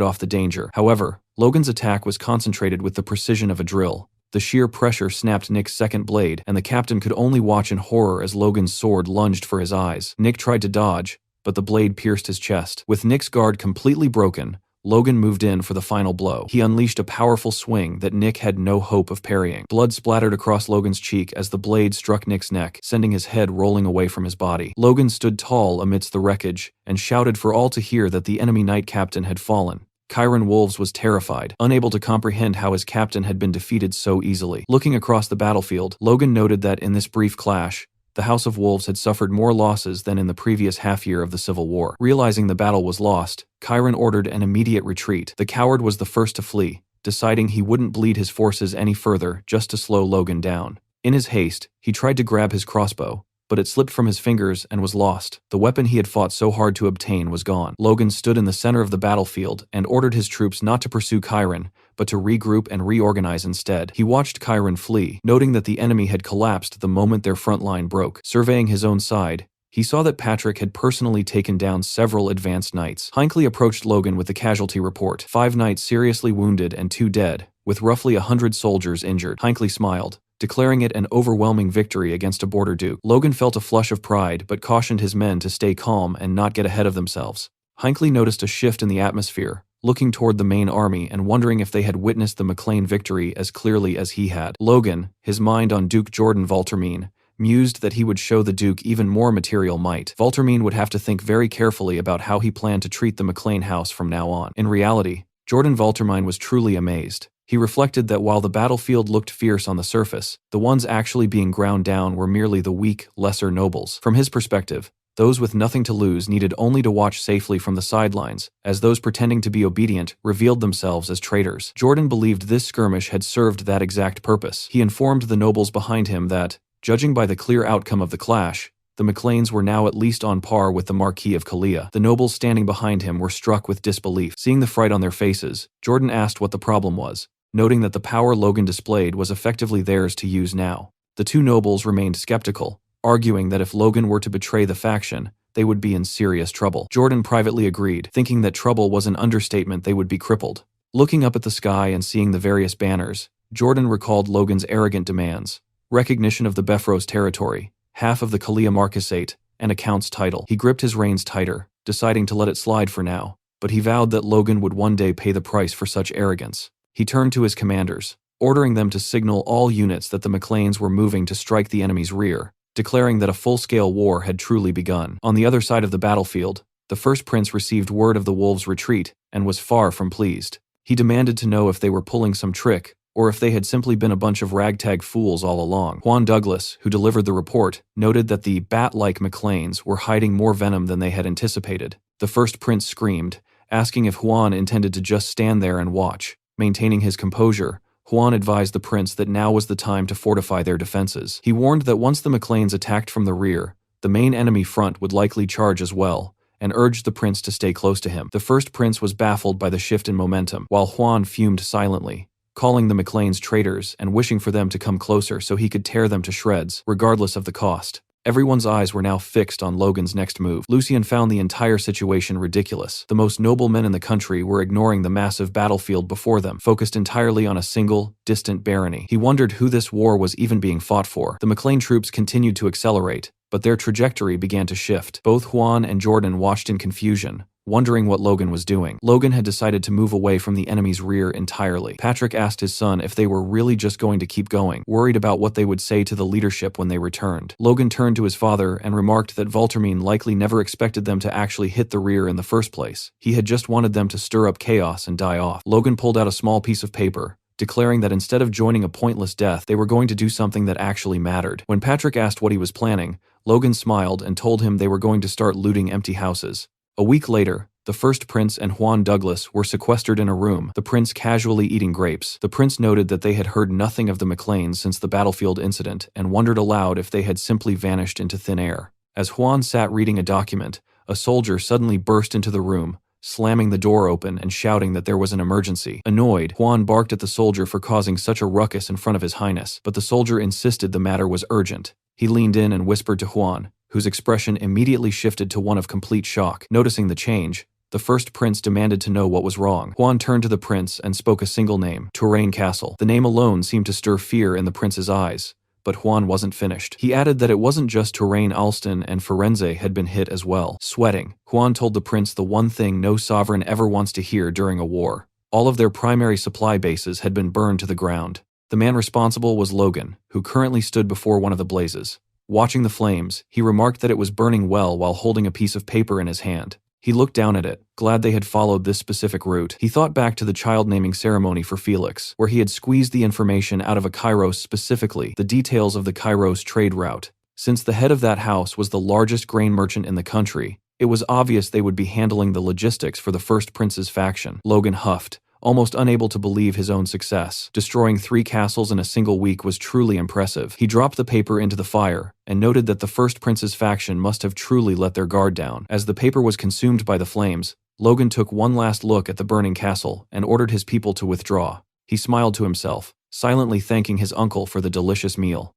off the danger. However, Logan's attack was concentrated with the precision of a drill. The sheer pressure snapped Nick's second blade, and the captain could only watch in horror as Logan's sword lunged for his eyes. Nick tried to dodge, but the blade pierced his chest. With Nick's guard completely broken, Logan moved in for the final blow. He unleashed a powerful swing that Nick had no hope of parrying. Blood splattered across Logan's cheek as the blade struck Nick's neck, sending his head rolling away from his body. Logan stood tall amidst the wreckage and shouted for all to hear that the enemy knight captain had fallen. Chiron Wolves was terrified, unable to comprehend how his captain had been defeated so easily. Looking across the battlefield, Logan noted that in this brief clash, the House of Wolves had suffered more losses than in the previous half-year of the Civil War. Realizing the battle was lost, Chiron ordered an immediate retreat. The coward was the first to flee, deciding he wouldn't bleed his forces any further just to slow Logan down. In his haste, he tried to grab his crossbow, but it slipped from his fingers and was lost. The weapon he had fought so hard to obtain was gone. Logan stood in the center of the battlefield and ordered his troops not to pursue Chiron, but to regroup and reorganize instead. He watched Chiron flee, noting that the enemy had collapsed the moment their front line broke. Surveying his own side, he saw that Patrick had personally taken down several advanced knights. Hinckley approached Logan with the casualty report. 5 knights seriously wounded and 2 dead, with roughly 100 soldiers injured. Hinckley smiled, declaring it an overwhelming victory against a border duke. Logan felt a flush of pride but cautioned his men to stay calm and not get ahead of themselves. Hinckley noticed a shift in the atmosphere, looking toward the main army and wondering if they had witnessed the McLean victory as clearly as he had. Logan, his mind on Duke Jordan Valtermine, mused that he would show the Duke even more material might. Valtermine would have to think very carefully about how he planned to treat the McLean house from now on. In reality, Jordan Valtermine was truly amazed. He reflected that while the battlefield looked fierce on the surface, the ones actually being ground down were merely the weak, lesser nobles. From his perspective, those with nothing to lose needed only to watch safely from the sidelines, as those pretending to be obedient revealed themselves as traitors. Jordan believed this skirmish had served that exact purpose. He informed the nobles behind him that, judging by the clear outcome of the clash, the McLeans were now at least on par with the Marquis of Kalia. The nobles standing behind him were struck with disbelief. Seeing the fright on their faces, Jordan asked what the problem was, noting that the power Logan displayed was effectively theirs to use now. The 2 nobles remained skeptical, arguing that if Logan were to betray the faction, they would be in serious trouble. Jordan privately agreed, thinking that trouble was an understatement. They would be crippled. Looking up at the sky and seeing the various banners, Jordan recalled Logan's arrogant demands: recognition of the Befros territory, half of the Kalia Marquisate, and a count's title. He gripped his reins tighter, deciding to let it slide for now, but he vowed that Logan would one day pay the price for such arrogance. He turned to his commanders, ordering them to signal all units that the McLeans were moving to strike the enemy's rear, declaring that a full-scale war had truly begun. On the other side of the battlefield, the first prince received word of the wolves' retreat and was far from pleased. He demanded to know if they were pulling some trick, or if they had simply been a bunch of ragtag fools all along. Juan Douglas, who delivered the report, noted that the bat-like McLeans were hiding more venom than they had anticipated. The first prince screamed, asking if Juan intended to just stand there and watch. Maintaining his composure, Juan advised the prince that now was the time to fortify their defenses. He warned that once the McLeans attacked from the rear, the main enemy front would likely charge as well, and urged the prince to stay close to him. The first prince was baffled by the shift in momentum, while Juan fumed silently, calling the McLeans traitors and wishing for them to come closer so he could tear them to shreds, regardless of the cost. Everyone's eyes were now fixed on Logan's next move. Lucian found the entire situation ridiculous. The most noble men in the country were ignoring the massive battlefield before them, focused entirely on a single, distant barony. He wondered who this war was even being fought for. The McLean troops continued to accelerate, but their trajectory began to shift. Both Juan and Jordan watched in confusion, wondering what Logan was doing. Logan had decided to move away from the enemy's rear entirely. Patrick asked his son if they were really just going to keep going, worried about what they would say to the leadership when they returned. Logan turned to his father and remarked that Valtermine likely never expected them to actually hit the rear in the first place. He had just wanted them to stir up chaos and die off. Logan pulled out a small piece of paper, declaring that instead of joining a pointless death, they were going to do something that actually mattered. When Patrick asked what he was planning, Logan smiled and told him they were going to start looting empty houses. A week later, the first prince and Juan Douglas were sequestered in a room, the prince casually eating grapes. The prince noted that they had heard nothing of the McLeans since the battlefield incident and wondered aloud if they had simply vanished into thin air. As Juan sat reading a document, a soldier suddenly burst into the room, slamming the door open and shouting that there was an emergency. Annoyed, Juan barked at the soldier for causing such a ruckus in front of His Highness, but the soldier insisted the matter was urgent. He leaned in and whispered to Juan, whose expression immediately shifted to one of complete shock. Noticing the change, the first prince demanded to know what was wrong. Juan turned to the prince and spoke a single name, Touraine Castle. The name alone seemed to stir fear in the prince's eyes, but Juan wasn't finished. He added that it wasn't just Touraine, Alston, and Firenze had been hit as well. Sweating, Juan told the prince the one thing no sovereign ever wants to hear during a war. All of their primary supply bases had been burned to the ground. The man responsible was Logan, who currently stood before one of the blazes. Watching the flames, he remarked that it was burning well while holding a piece of paper in his hand. He looked down at it, glad they had followed this specific route. He thought back to the child naming ceremony for Felix, where he had squeezed the information out of a Kairos, specifically the details of the Kairos trade route. Since the head of that house was the largest grain merchant in the country, it was obvious they would be handling the logistics for the First Prince's faction. Logan huffed, almost unable to believe his own success. Destroying 3 castles in a single week was truly impressive. He dropped the paper into the fire and noted that the First Prince's faction must have truly let their guard down. As the paper was consumed by the flames, Logan took one last look at the burning castle and ordered his people to withdraw. He smiled to himself, silently thanking his uncle for the delicious meal.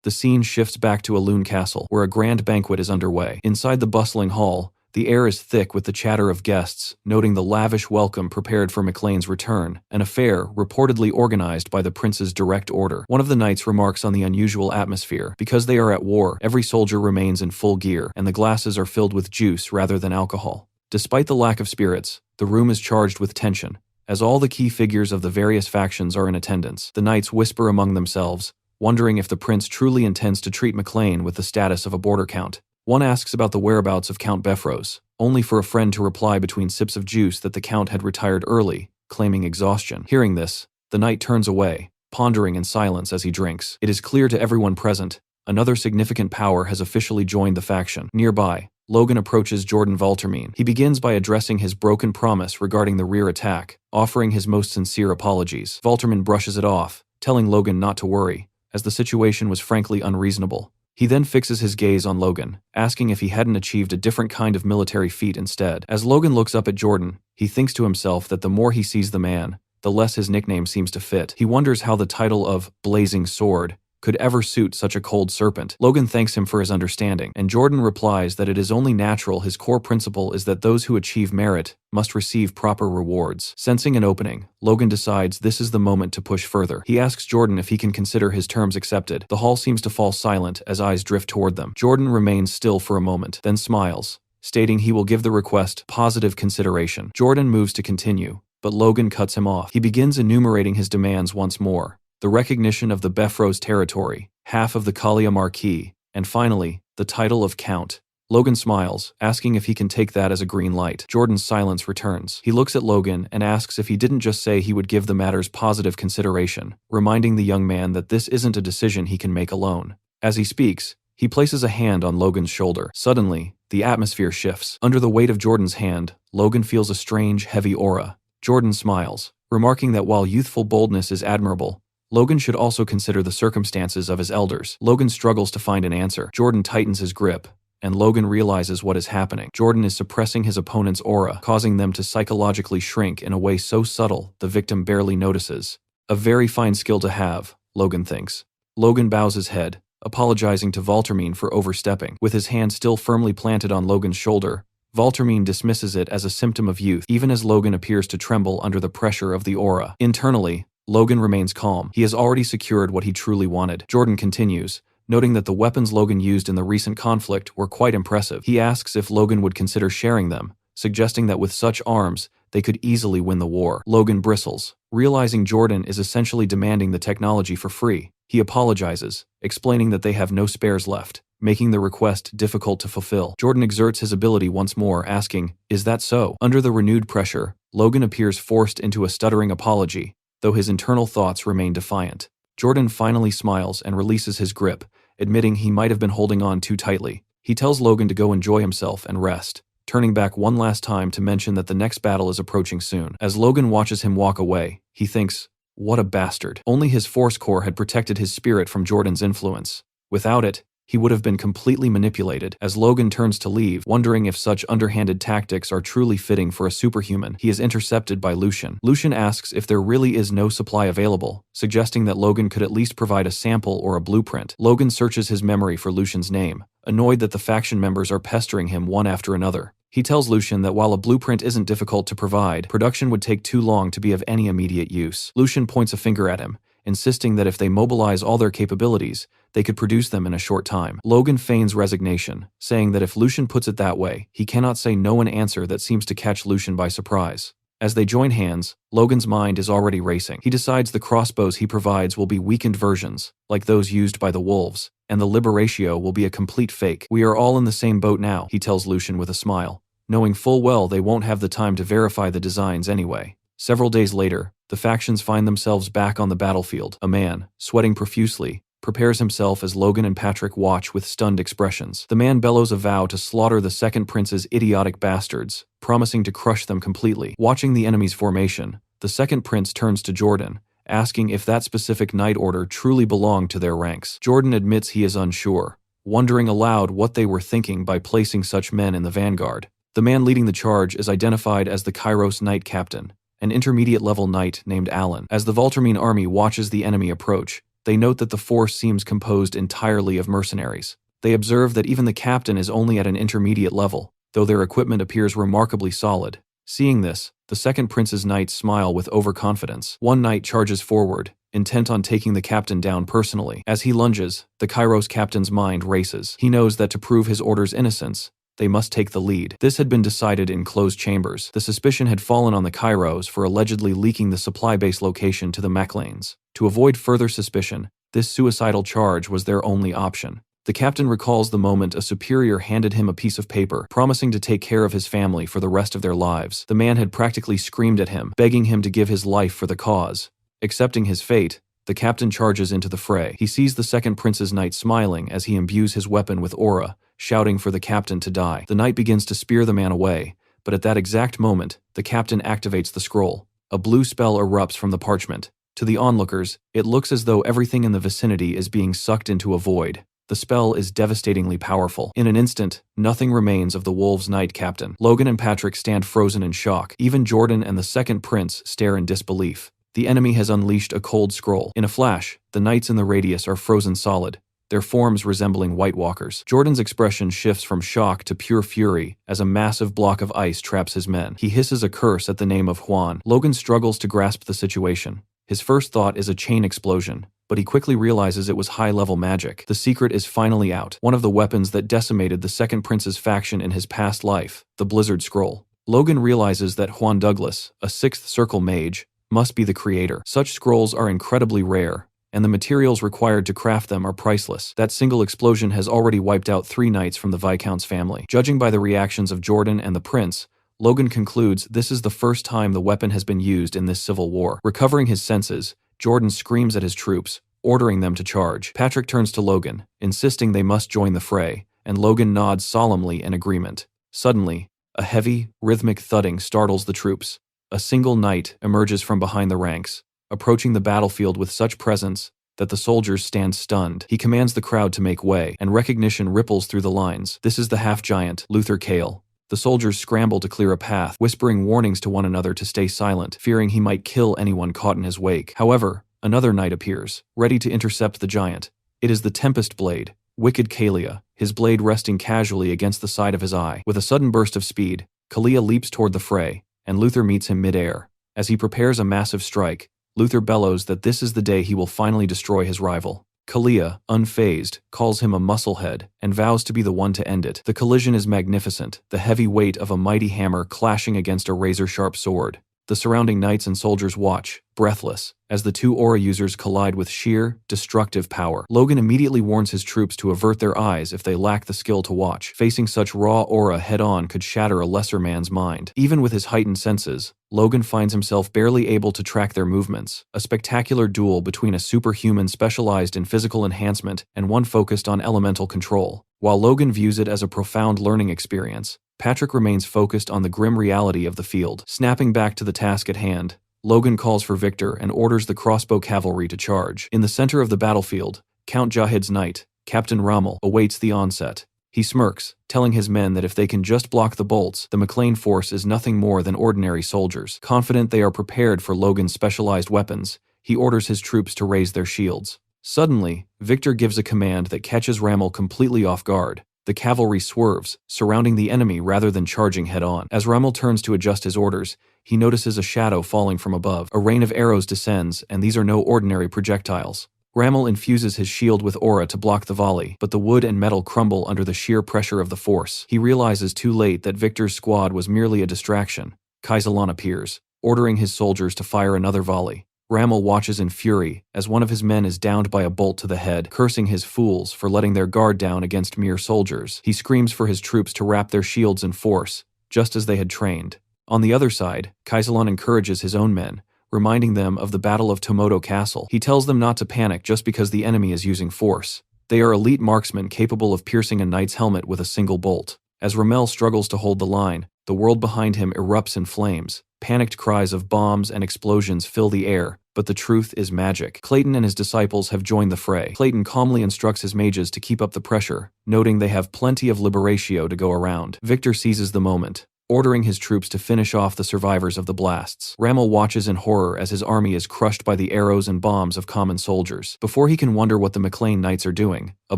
The scene shifts back to Alun Castle, where a grand banquet is underway. Inside the bustling hall, the air is thick with the chatter of guests, noting the lavish welcome prepared for McLean's return, an affair reportedly organized by the prince's direct order. One of the knights remarks on the unusual atmosphere. Because they are at war, every soldier remains in full gear, and the glasses are filled with juice rather than alcohol. Despite the lack of spirits, the room is charged with tension, as all the key figures of the various factions are in attendance. The knights whisper among themselves, wondering if the prince truly intends to treat McLean with the status of a border count. One asks about the whereabouts of Count Beffrose, only for a friend to reply between sips of juice that the count had retired early, claiming exhaustion. Hearing this, the knight turns away, pondering in silence as he drinks. It is clear to everyone present, another significant power has officially joined the faction. Nearby, Logan approaches Jordan Valtermine. He begins by addressing his broken promise regarding the rear attack, offering his most sincere apologies. Valtermine brushes it off, telling Logan not to worry, as the situation was frankly unreasonable. He then fixes his gaze on Logan, asking if he hadn't achieved a different kind of military feat instead. As Logan looks up at Jordan, he thinks to himself that the more he sees the man, the less his nickname seems to fit. He wonders how the title of Blazing Sword could ever suit such a cold serpent. Logan thanks him for his understanding, and Jordan replies that it is only natural. His core principle is that those who achieve merit must receive proper rewards. Sensing an opening, Logan decides this is the moment to push further. He asks Jordan if he can consider his terms accepted. The hall seems to fall silent as eyes drift toward them. Jordan remains still for a moment, then smiles, stating he will give the request positive consideration. Jordan moves to continue, but Logan cuts him off. He begins enumerating his demands once more. The recognition of the Beffrose territory, half of the Kalia Marquis, and finally, the title of Count. Logan smiles, asking if he can take that as a green light. Jordan's silence returns. He looks at Logan and asks if he didn't just say he would give the matters positive consideration, reminding the young man that this isn't a decision he can make alone. As he speaks, he places a hand on Logan's shoulder. Suddenly, the atmosphere shifts. Under the weight of Jordan's hand, Logan feels a strange, heavy aura. Jordan smiles, remarking that while youthful boldness is admirable, Logan should also consider the circumstances of his elders. Logan struggles to find an answer. Jordan tightens his grip, and Logan realizes what is happening. Jordan is suppressing his opponent's aura, causing them to psychologically shrink in a way so subtle the victim barely notices. A very fine skill to have, Logan thinks. Logan bows his head, apologizing to Valtermine for overstepping. With his hand still firmly planted on Logan's shoulder, Valtermine dismisses it as a symptom of youth, even as Logan appears to tremble under the pressure of the aura. Internally, Logan remains calm. He has already secured what he truly wanted. Jordan continues, noting that the weapons Logan used in the recent conflict were quite impressive. He asks if Logan would consider sharing them, suggesting that with such arms, they could easily win the war. Logan bristles, realizing Jordan is essentially demanding the technology for free. He apologizes, explaining that they have no spares left, making the request difficult to fulfill. Jordan exerts his ability once more, asking, "Is that so?" Under the renewed pressure, Logan appears forced into a stuttering apology, though his internal thoughts remain defiant. Jordan finally smiles and releases his grip, admitting he might have been holding on too tightly. He tells Logan to go enjoy himself and rest, turning back one last time to mention that the next battle is approaching soon. As Logan watches him walk away, he thinks, "What a bastard." Only his force core had protected his spirit from Jordan's influence. Without it, he would have been completely manipulated. As Logan turns to leave, wondering if such underhanded tactics are truly fitting for a superhuman, he is intercepted by Lucian. Lucian asks if there really is no supply available, suggesting that Logan could at least provide a sample or a blueprint. Logan searches his memory for Lucian's name, annoyed that the faction members are pestering him one after another. He tells Lucian that while a blueprint isn't difficult to provide, production would take too long to be of any immediate use. Lucian points a finger at him, insisting that if they mobilize all their capabilities, they could produce them in a short time. Logan feigns resignation, saying that if Lucian puts it that way, he cannot say no an answer that seems to catch Lucian by surprise. As they join hands, Logan's mind is already racing. He decides the crossbows he provides will be weakened versions, like those used by the wolves, and the Liberatio will be a complete fake. "We are all in the same boat now," he tells Lucian with a smile, knowing full well they won't have the time to verify the designs anyway. Several days later, the factions find themselves back on the battlefield. A man, sweating profusely, prepares himself as Logan and Patrick watch with stunned expressions. The man bellows a vow to slaughter the second prince's idiotic bastards, promising to crush them completely. Watching the enemy's formation, the second prince turns to Jordan, asking if that specific knight order truly belonged to their ranks. Jordan admits he is unsure, wondering aloud what they were thinking by placing such men in the vanguard. The man leading the charge is identified as the Kairos Knight Captain, an intermediate-level knight named Alan. As the Valtermine army watches the enemy approach, they note that the force seems composed entirely of mercenaries. They observe that even the captain is only at an intermediate level, though their equipment appears remarkably solid. Seeing this, the second prince's knights smile with overconfidence. One knight charges forward, intent on taking the captain down personally. As he lunges, the Kairos captain's mind races. He knows that to prove his order's innocence, they must take the lead. This had been decided in closed chambers. The suspicion had fallen on the Kairos for allegedly leaking the supply base location to the Maclanes. To avoid further suspicion, this suicidal charge was their only option. The captain recalls the moment a superior handed him a piece of paper, promising to take care of his family for the rest of their lives. The man had practically screamed at him, begging him to give his life for the cause. Accepting his fate, the captain charges into the fray. He sees the second prince's knight smiling as he imbues his weapon with aura, shouting for the captain to die. The knight begins to spear the man away, but at that exact moment, the captain activates the scroll. A blue spell erupts from the parchment. To the onlookers, it looks as though everything in the vicinity is being sucked into a void. The spell is devastatingly powerful. In an instant, nothing remains of the Wolves' Knight Captain. Logan and Patrick stand frozen in shock. Even Jordan and the second prince stare in disbelief. The enemy has unleashed a cold scroll. In a flash, the knights in the radius are frozen solid, their forms resembling White Walkers. Jordan's expression shifts from shock to pure fury as a massive block of ice traps his men. He hisses a curse at the name of Juan. Logan struggles to grasp the situation. His first thought is a chain explosion, but he quickly realizes it was high-level magic. The secret is finally out, one of the weapons that decimated the second prince's faction in his past life, the Blizzard Scroll. Logan realizes that Juan Douglas, a Sixth Circle mage, must be the creator. Such scrolls are incredibly rare, and the materials required to craft them are priceless. That single explosion has already wiped out 3 knights from the Viscount's family. Judging by the reactions of Jordan and the prince, Logan concludes this is the first time the weapon has been used in this civil war. Recovering his senses, Jordan screams at his troops, ordering them to charge. Patrick turns to Logan, insisting they must join the fray, and Logan nods solemnly in agreement. Suddenly, a heavy, rhythmic thudding startles the troops. A single knight emerges from behind the ranks, approaching the battlefield with such presence that the soldiers stand stunned. He commands the crowd to make way, and recognition ripples through the lines. This is the half-giant, Luther Kale. The soldiers scramble to clear a path, whispering warnings to one another to stay silent, fearing he might kill anyone caught in his wake. However, another knight appears, ready to intercept the giant. It is the Tempest Blade, Wicked Kalia, his blade resting casually against the side of his eye. With a sudden burst of speed, Kalia leaps toward the fray, and Luther meets him mid-air. As he prepares a massive strike, Luther bellows that this is the day he will finally destroy his rival. Kalia, unfazed, calls him a musclehead and vows to be the one to end it. The collision is magnificent, the heavy weight of a mighty hammer clashing against a razor-sharp sword. The surrounding knights and soldiers watch, breathless, as the two aura users collide with sheer, destructive power. Logan immediately warns his troops to avert their eyes if they lack the skill to watch. Facing such raw aura head-on could shatter a lesser man's mind. Even with his heightened senses, Logan finds himself barely able to track their movements. A spectacular duel between a superhuman specialized in physical enhancement and one focused on elemental control. While Logan views it as a profound learning experience, Patrick remains focused on the grim reality of the field. Snapping back to the task at hand, Logan calls for Victor and orders the crossbow cavalry to charge. In the center of the battlefield, Count Jahid's knight, Captain Rommel, awaits the onset. He smirks, telling his men that if they can just block the bolts, the McLean force is nothing more than ordinary soldiers. Confident they are prepared for Logan's specialized weapons, he orders his troops to raise their shields. Suddenly, Victor gives a command that catches Rommel completely off guard. The cavalry swerves, surrounding the enemy rather than charging head-on. As Rommel turns to adjust his orders, he notices a shadow falling from above. A rain of arrows descends, and these are no ordinary projectiles. Rommel infuses his shield with aura to block the volley, but the wood and metal crumble under the sheer pressure of the force. He realizes too late that Victor's squad was merely a distraction. Kaisalan appears, ordering his soldiers to fire another volley. Rommel watches in fury as one of his men is downed by a bolt to the head, cursing his fools for letting their guard down against mere soldiers. He screams for his troops to wrap their shields in force, just as they had trained. On the other side, Kaisalan encourages his own men, reminding them of the Battle of Tomoto Castle. He tells them not to panic just because the enemy is using force. They are elite marksmen capable of piercing a knight's helmet with a single bolt. As Rommel struggles to hold the line, the world behind him erupts in flames. Panicked cries of bombs and explosions fill the air, but the truth is magic. Clayton and his disciples have joined the fray. Clayton calmly instructs his mages to keep up the pressure, noting they have plenty of liberatio to go around. Victor seizes the moment, ordering his troops to finish off the survivors of the blasts. Rommel watches in horror as his army is crushed by the arrows and bombs of common soldiers. Before he can wonder what the McLean Knights are doing, a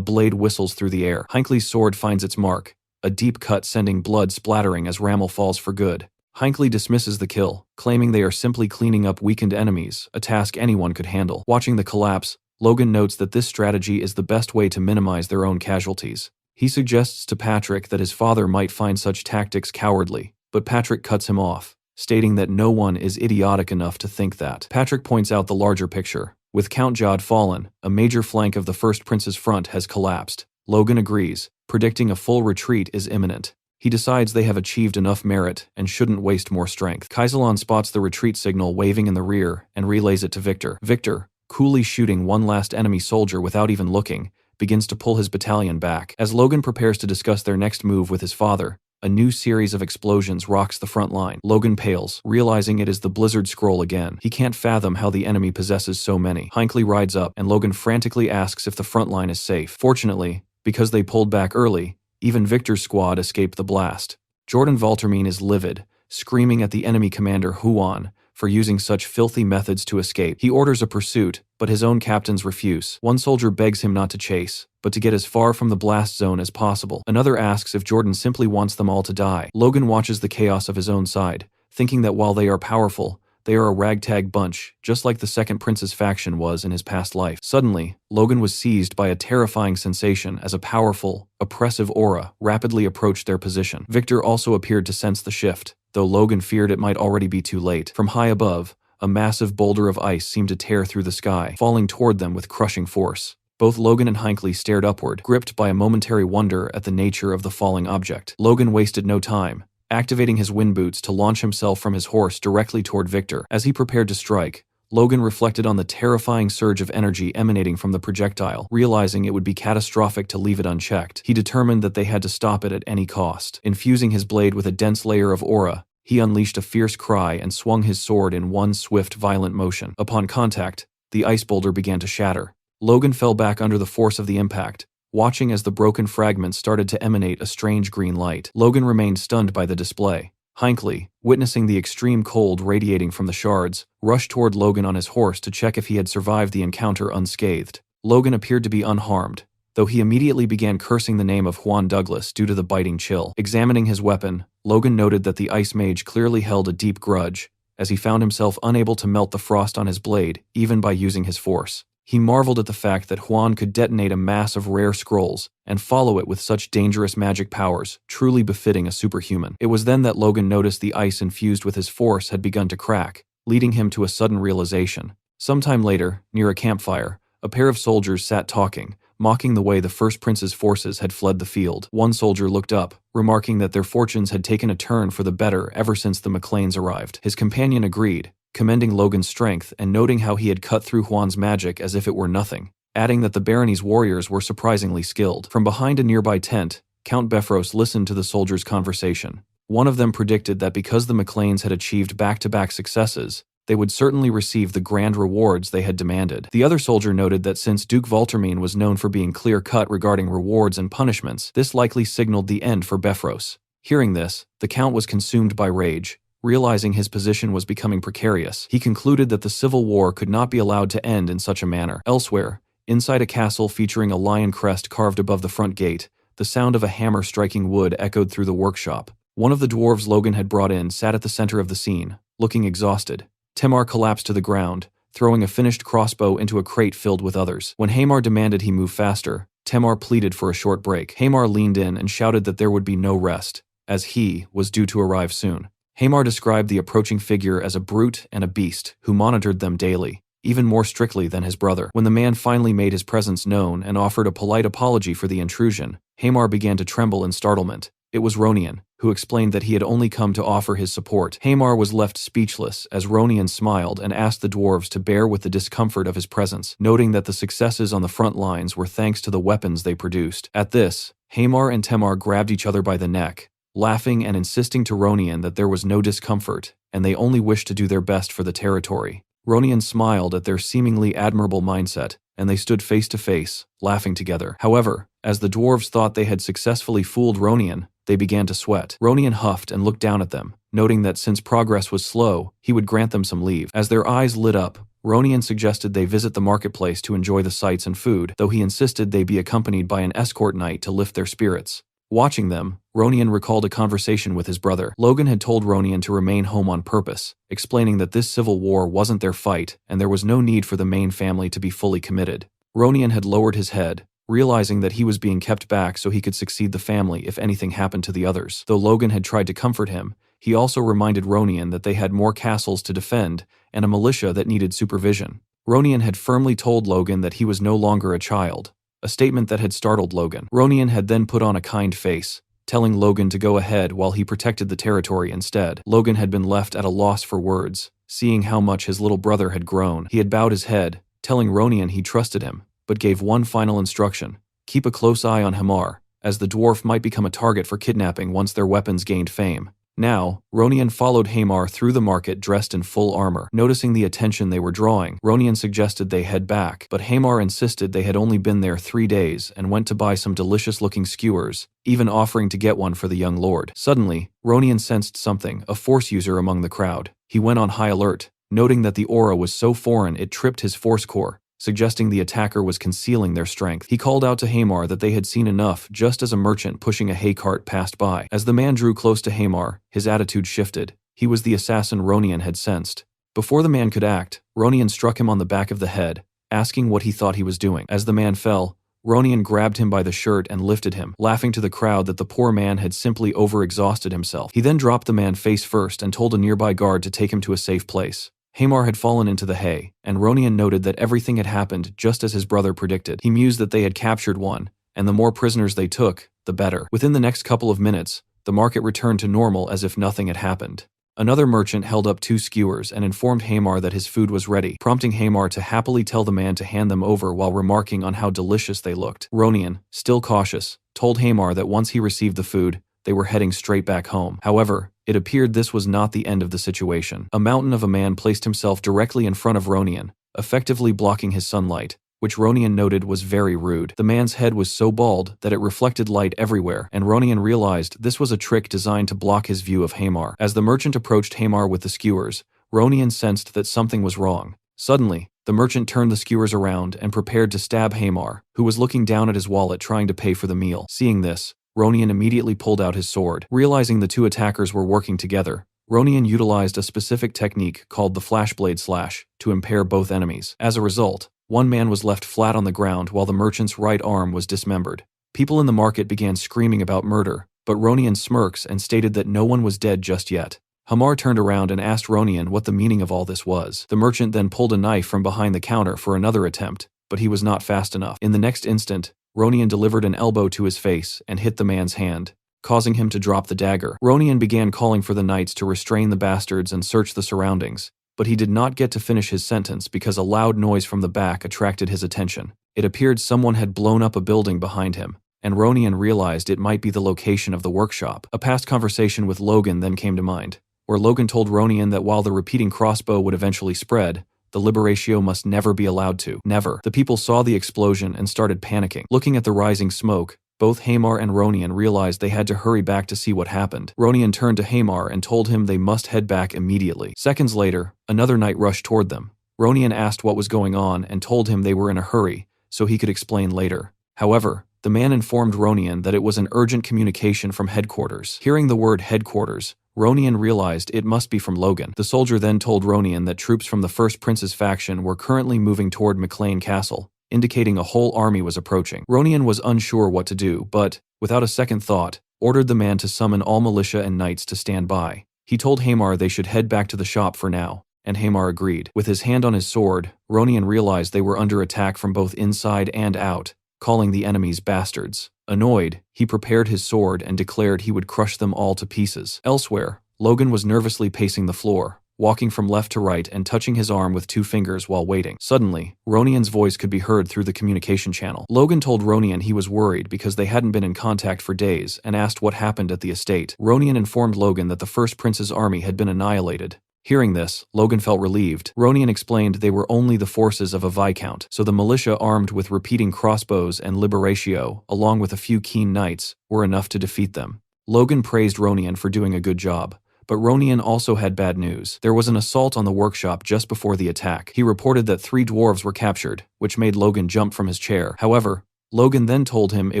blade whistles through the air. Hinckley's sword finds its mark, a deep cut sending blood splattering as Rommel falls for good. Hinckley dismisses the kill, claiming they are simply cleaning up weakened enemies, a task anyone could handle. Watching the collapse, Logan notes that this strategy is the best way to minimize their own casualties. He suggests to Patrick that his father might find such tactics cowardly, but Patrick cuts him off, stating that no one is idiotic enough to think that. Patrick points out the larger picture. With Count Jahid fallen, a major flank of the First Prince's front has collapsed. Logan agrees, predicting a full retreat is imminent. He decides they have achieved enough merit and shouldn't waste more strength. Kaisalan spots the retreat signal waving in the rear and relays it to Victor. Victor, coolly shooting one last enemy soldier without even looking, begins to pull his battalion back. As Logan prepares to discuss their next move with his father, a new series of explosions rocks the front line. Logan pales, realizing it is the Blizzard Scroll again. He can't fathom how the enemy possesses so many. Hinckley rides up, and Logan frantically asks if the front line is safe. Fortunately, because they pulled back early, even Victor's squad escaped the blast. Jordan Valtermine is livid, screaming at the enemy commander Huan for using such filthy methods to escape. He orders a pursuit, but his own captains refuse. One soldier begs him not to chase, but to get as far from the blast zone as possible. Another asks if Jordan simply wants them all to die. Logan watches the chaos of his own side, thinking that while they are powerful, they are a ragtag bunch, just like the Second Prince's faction was in his past life. Suddenly, Logan was seized by a terrifying sensation as a powerful, oppressive aura rapidly approached their position. Victor also appeared to sense the shift, though Logan feared it might already be too late. From high above, a massive boulder of ice seemed to tear through the sky, falling toward them with crushing force. Both Logan and Hinckley stared upward, gripped by a momentary wonder at the nature of the falling object. Logan wasted no time, activating his wind boots to launch himself from his horse directly toward Victor. As he prepared to strike, Logan reflected on the terrifying surge of energy emanating from the projectile. Realizing it would be catastrophic to leave it unchecked, he determined that they had to stop it at any cost. Infusing his blade with a dense layer of aura, he unleashed a fierce cry and swung his sword in one swift, violent motion. Upon contact, the ice boulder began to shatter. Logan fell back under the force of the impact, watching as the broken fragments started to emanate a strange green light. Logan remained stunned by the display. Hinckley, witnessing the extreme cold radiating from the shards, rushed toward Logan on his horse to check if he had survived the encounter unscathed. Logan appeared to be unharmed, though he immediately began cursing the name of Juan Douglas due to the biting chill. Examining his weapon, Logan noted that the ice mage clearly held a deep grudge, as he found himself unable to melt the frost on his blade, even by using his force. He marveled at the fact that Huan could detonate a mass of rare scrolls and follow it with such dangerous magic powers, truly befitting a superhuman. It was then that Logan noticed the ice infused with his force had begun to crack, leading him to a sudden realization. Sometime later, near a campfire, a pair of soldiers sat talking, mocking the way the first prince's forces had fled the field. One soldier looked up, remarking that their fortunes had taken a turn for the better ever since the McLeans arrived. His companion agreed, commending Logan's strength and noting how he had cut through Huan's magic as if it were nothing, adding that the barony's warriors were surprisingly skilled. From behind a nearby tent, Count Befros listened to the soldiers' conversation. One of them predicted that because the McLeans had achieved back-to-back successes, they would certainly receive the grand rewards they had demanded. The other soldier noted that since Duke Valtermine was known for being clear-cut regarding rewards and punishments, this likely signaled the end for Befros. Hearing this, the Count was consumed by rage. Realizing his position was becoming precarious, he concluded that the civil war could not be allowed to end in such a manner. Elsewhere, inside a castle featuring a lion crest carved above the front gate, the sound of a hammer striking wood echoed through the workshop. One of the dwarves Logan had brought in sat at the center of the scene, looking exhausted. Tamar collapsed to the ground, throwing a finished crossbow into a crate filled with others. When Hamar demanded he move faster, Tamar pleaded for a short break. Hamar leaned in and shouted that there would be no rest, as he was due to arrive soon. Hamar described the approaching figure as a brute and a beast who monitored them daily, even more strictly than his brother. When the man finally made his presence known and offered a polite apology for the intrusion, Hamar began to tremble in startlement. It was Ronian, who explained that he had only come to offer his support. Hamar was left speechless as Ronian smiled and asked the dwarves to bear with the discomfort of his presence, noting that the successes on the front lines were thanks to the weapons they produced. At this, Hamar and Tamar grabbed each other by the neck, laughing and insisting to Ronian that there was no discomfort, and they only wished to do their best for the territory. Ronian smiled at their seemingly admirable mindset, and they stood face to face, laughing together. However, as the dwarves thought they had successfully fooled Ronian, they began to sweat. Ronian huffed and looked down at them, noting that since progress was slow, he would grant them some leave. As their eyes lit up, Ronian suggested they visit the marketplace to enjoy the sights and food, though he insisted they be accompanied by an escort knight to lift their spirits. Watching them, Ronian recalled a conversation with his brother. Logan had told Ronian to remain home on purpose, explaining that this civil war wasn't their fight and there was no need for the main family to be fully committed. Ronian had lowered his head, realizing that he was being kept back so he could succeed the family if anything happened to the others. Though Logan had tried to comfort him, he also reminded Ronian that they had more castles to defend and a militia that needed supervision. Ronian had firmly told Logan that he was no longer a child, a statement that had startled Logan. Ronian had then put on a kind face, telling Logan to go ahead while he protected the territory instead. Logan had been left at a loss for words, seeing how much his little brother had grown. He had bowed his head, telling Ronian he trusted him, but gave one final instruction: keep a close eye on Hamar, as the dwarf might become a target for kidnapping once their weapons gained fame. Now, Ronian followed Hamar through the market dressed in full armor. Noticing the attention they were drawing, Ronian suggested they head back, but Hamar insisted they had only been there 3 days and went to buy some delicious-looking skewers, even offering to get one for the young lord. Suddenly, Ronian sensed something, a force user among the crowd. He went on high alert, noting that the aura was so foreign it tripped his force core, suggesting the attacker was concealing their strength. He called out to Hamar that they had seen enough just as a merchant pushing a hay cart passed by. As the man drew close to Hamar, his attitude shifted. He was the assassin Ronian had sensed. Before the man could act, Ronian struck him on the back of the head, asking what he thought he was doing. As the man fell, Ronian grabbed him by the shirt and lifted him, laughing to the crowd that the poor man had simply overexhausted himself. He then dropped the man face first and told a nearby guard to take him to a safe place. Hamar had fallen into the hay, and Ronian noted that everything had happened just as his brother predicted. He mused that they had captured one, and the more prisoners they took, the better. Within the next couple of minutes, the market returned to normal as if nothing had happened. Another merchant held up 2 skewers and informed Hamar that his food was ready, prompting Hamar to happily tell the man to hand them over while remarking on how delicious they looked. Ronian, still cautious, told Hamar that once he received the food, they were heading straight back home. However, it appeared this was not the end of the situation. A mountain of a man placed himself directly in front of Ronian, effectively blocking his sunlight, which Ronian noted was very rude. The man's head was so bald that it reflected light everywhere, and Ronian realized this was a trick designed to block his view of Hamar. As the merchant approached Hamar with the skewers, Ronian sensed that something was wrong. Suddenly, the merchant turned the skewers around and prepared to stab Hamar, who was looking down at his wallet trying to pay for the meal. Seeing this, Ronian immediately pulled out his sword. Realizing the 2 attackers were working together, Ronian utilized a specific technique called the flashblade slash to impair both enemies. As a result, One man was left flat on the ground while the merchant's right arm was dismembered. People in the market began screaming about murder, but Ronian smirks and stated that no one was dead just yet. Hamar turned around and asked Ronian what the meaning of all this was. The merchant then pulled a knife from behind the counter for another attempt, but he was not fast enough. In the next instant, Ronian delivered an elbow to his face and hit the man's hand, causing him to drop the dagger. Ronian began calling for the knights to restrain the bastards and search the surroundings, but he did not get to finish his sentence because a loud noise from the back attracted his attention. It appeared someone had blown up a building behind him, and Ronian realized it might be the location of the workshop. A past conversation with Logan then came to mind, where Logan told Ronian that while the repeating crossbow would eventually spread, the Liberatio must never be allowed to. Never. The people saw the explosion and started panicking. Looking at the rising smoke, both Hamar and Ronian realized they had to hurry back to see what happened. Ronian turned to Hamar and told him they must head back immediately. Seconds later, another knight rushed toward them. Ronian asked what was going on and told him they were in a hurry, so he could explain later. However, the man informed Ronian that it was an urgent communication from headquarters. Hearing the word headquarters, Ronian realized it must be from Logan. The soldier then told Ronian that troops from the First Prince's faction were currently moving toward McLean Castle, indicating a whole army was approaching. Ronian was unsure what to do, but, without a second thought, ordered the man to summon all militia and knights to stand by. He told Hamar they should head back to the shop for now, and Hamar agreed. With his hand on his sword, Ronian realized they were under attack from both inside and out, calling the enemies bastards. Annoyed, he prepared his sword and declared he would crush them all to pieces. Elsewhere, Logan was nervously pacing the floor, walking from left to right and touching his arm with 2 fingers while waiting. Suddenly, Ronian's voice could be heard through the communication channel. Logan told Ronian he was worried because they hadn't been in contact for days and asked what happened at the estate. Ronian informed Logan that the First Prince's army had been annihilated. Hearing this, Logan felt relieved. Ronian explained they were only the forces of a viscount, so the militia armed with repeating crossbows and Liberatio, along with a few keen knights, were enough to defeat them. Logan praised Ronian for doing a good job, but Ronian also had bad news. There was an assault on the workshop just before the attack. He reported that 3 dwarves were captured, which made Logan jump from his chair. However, Logan then told him it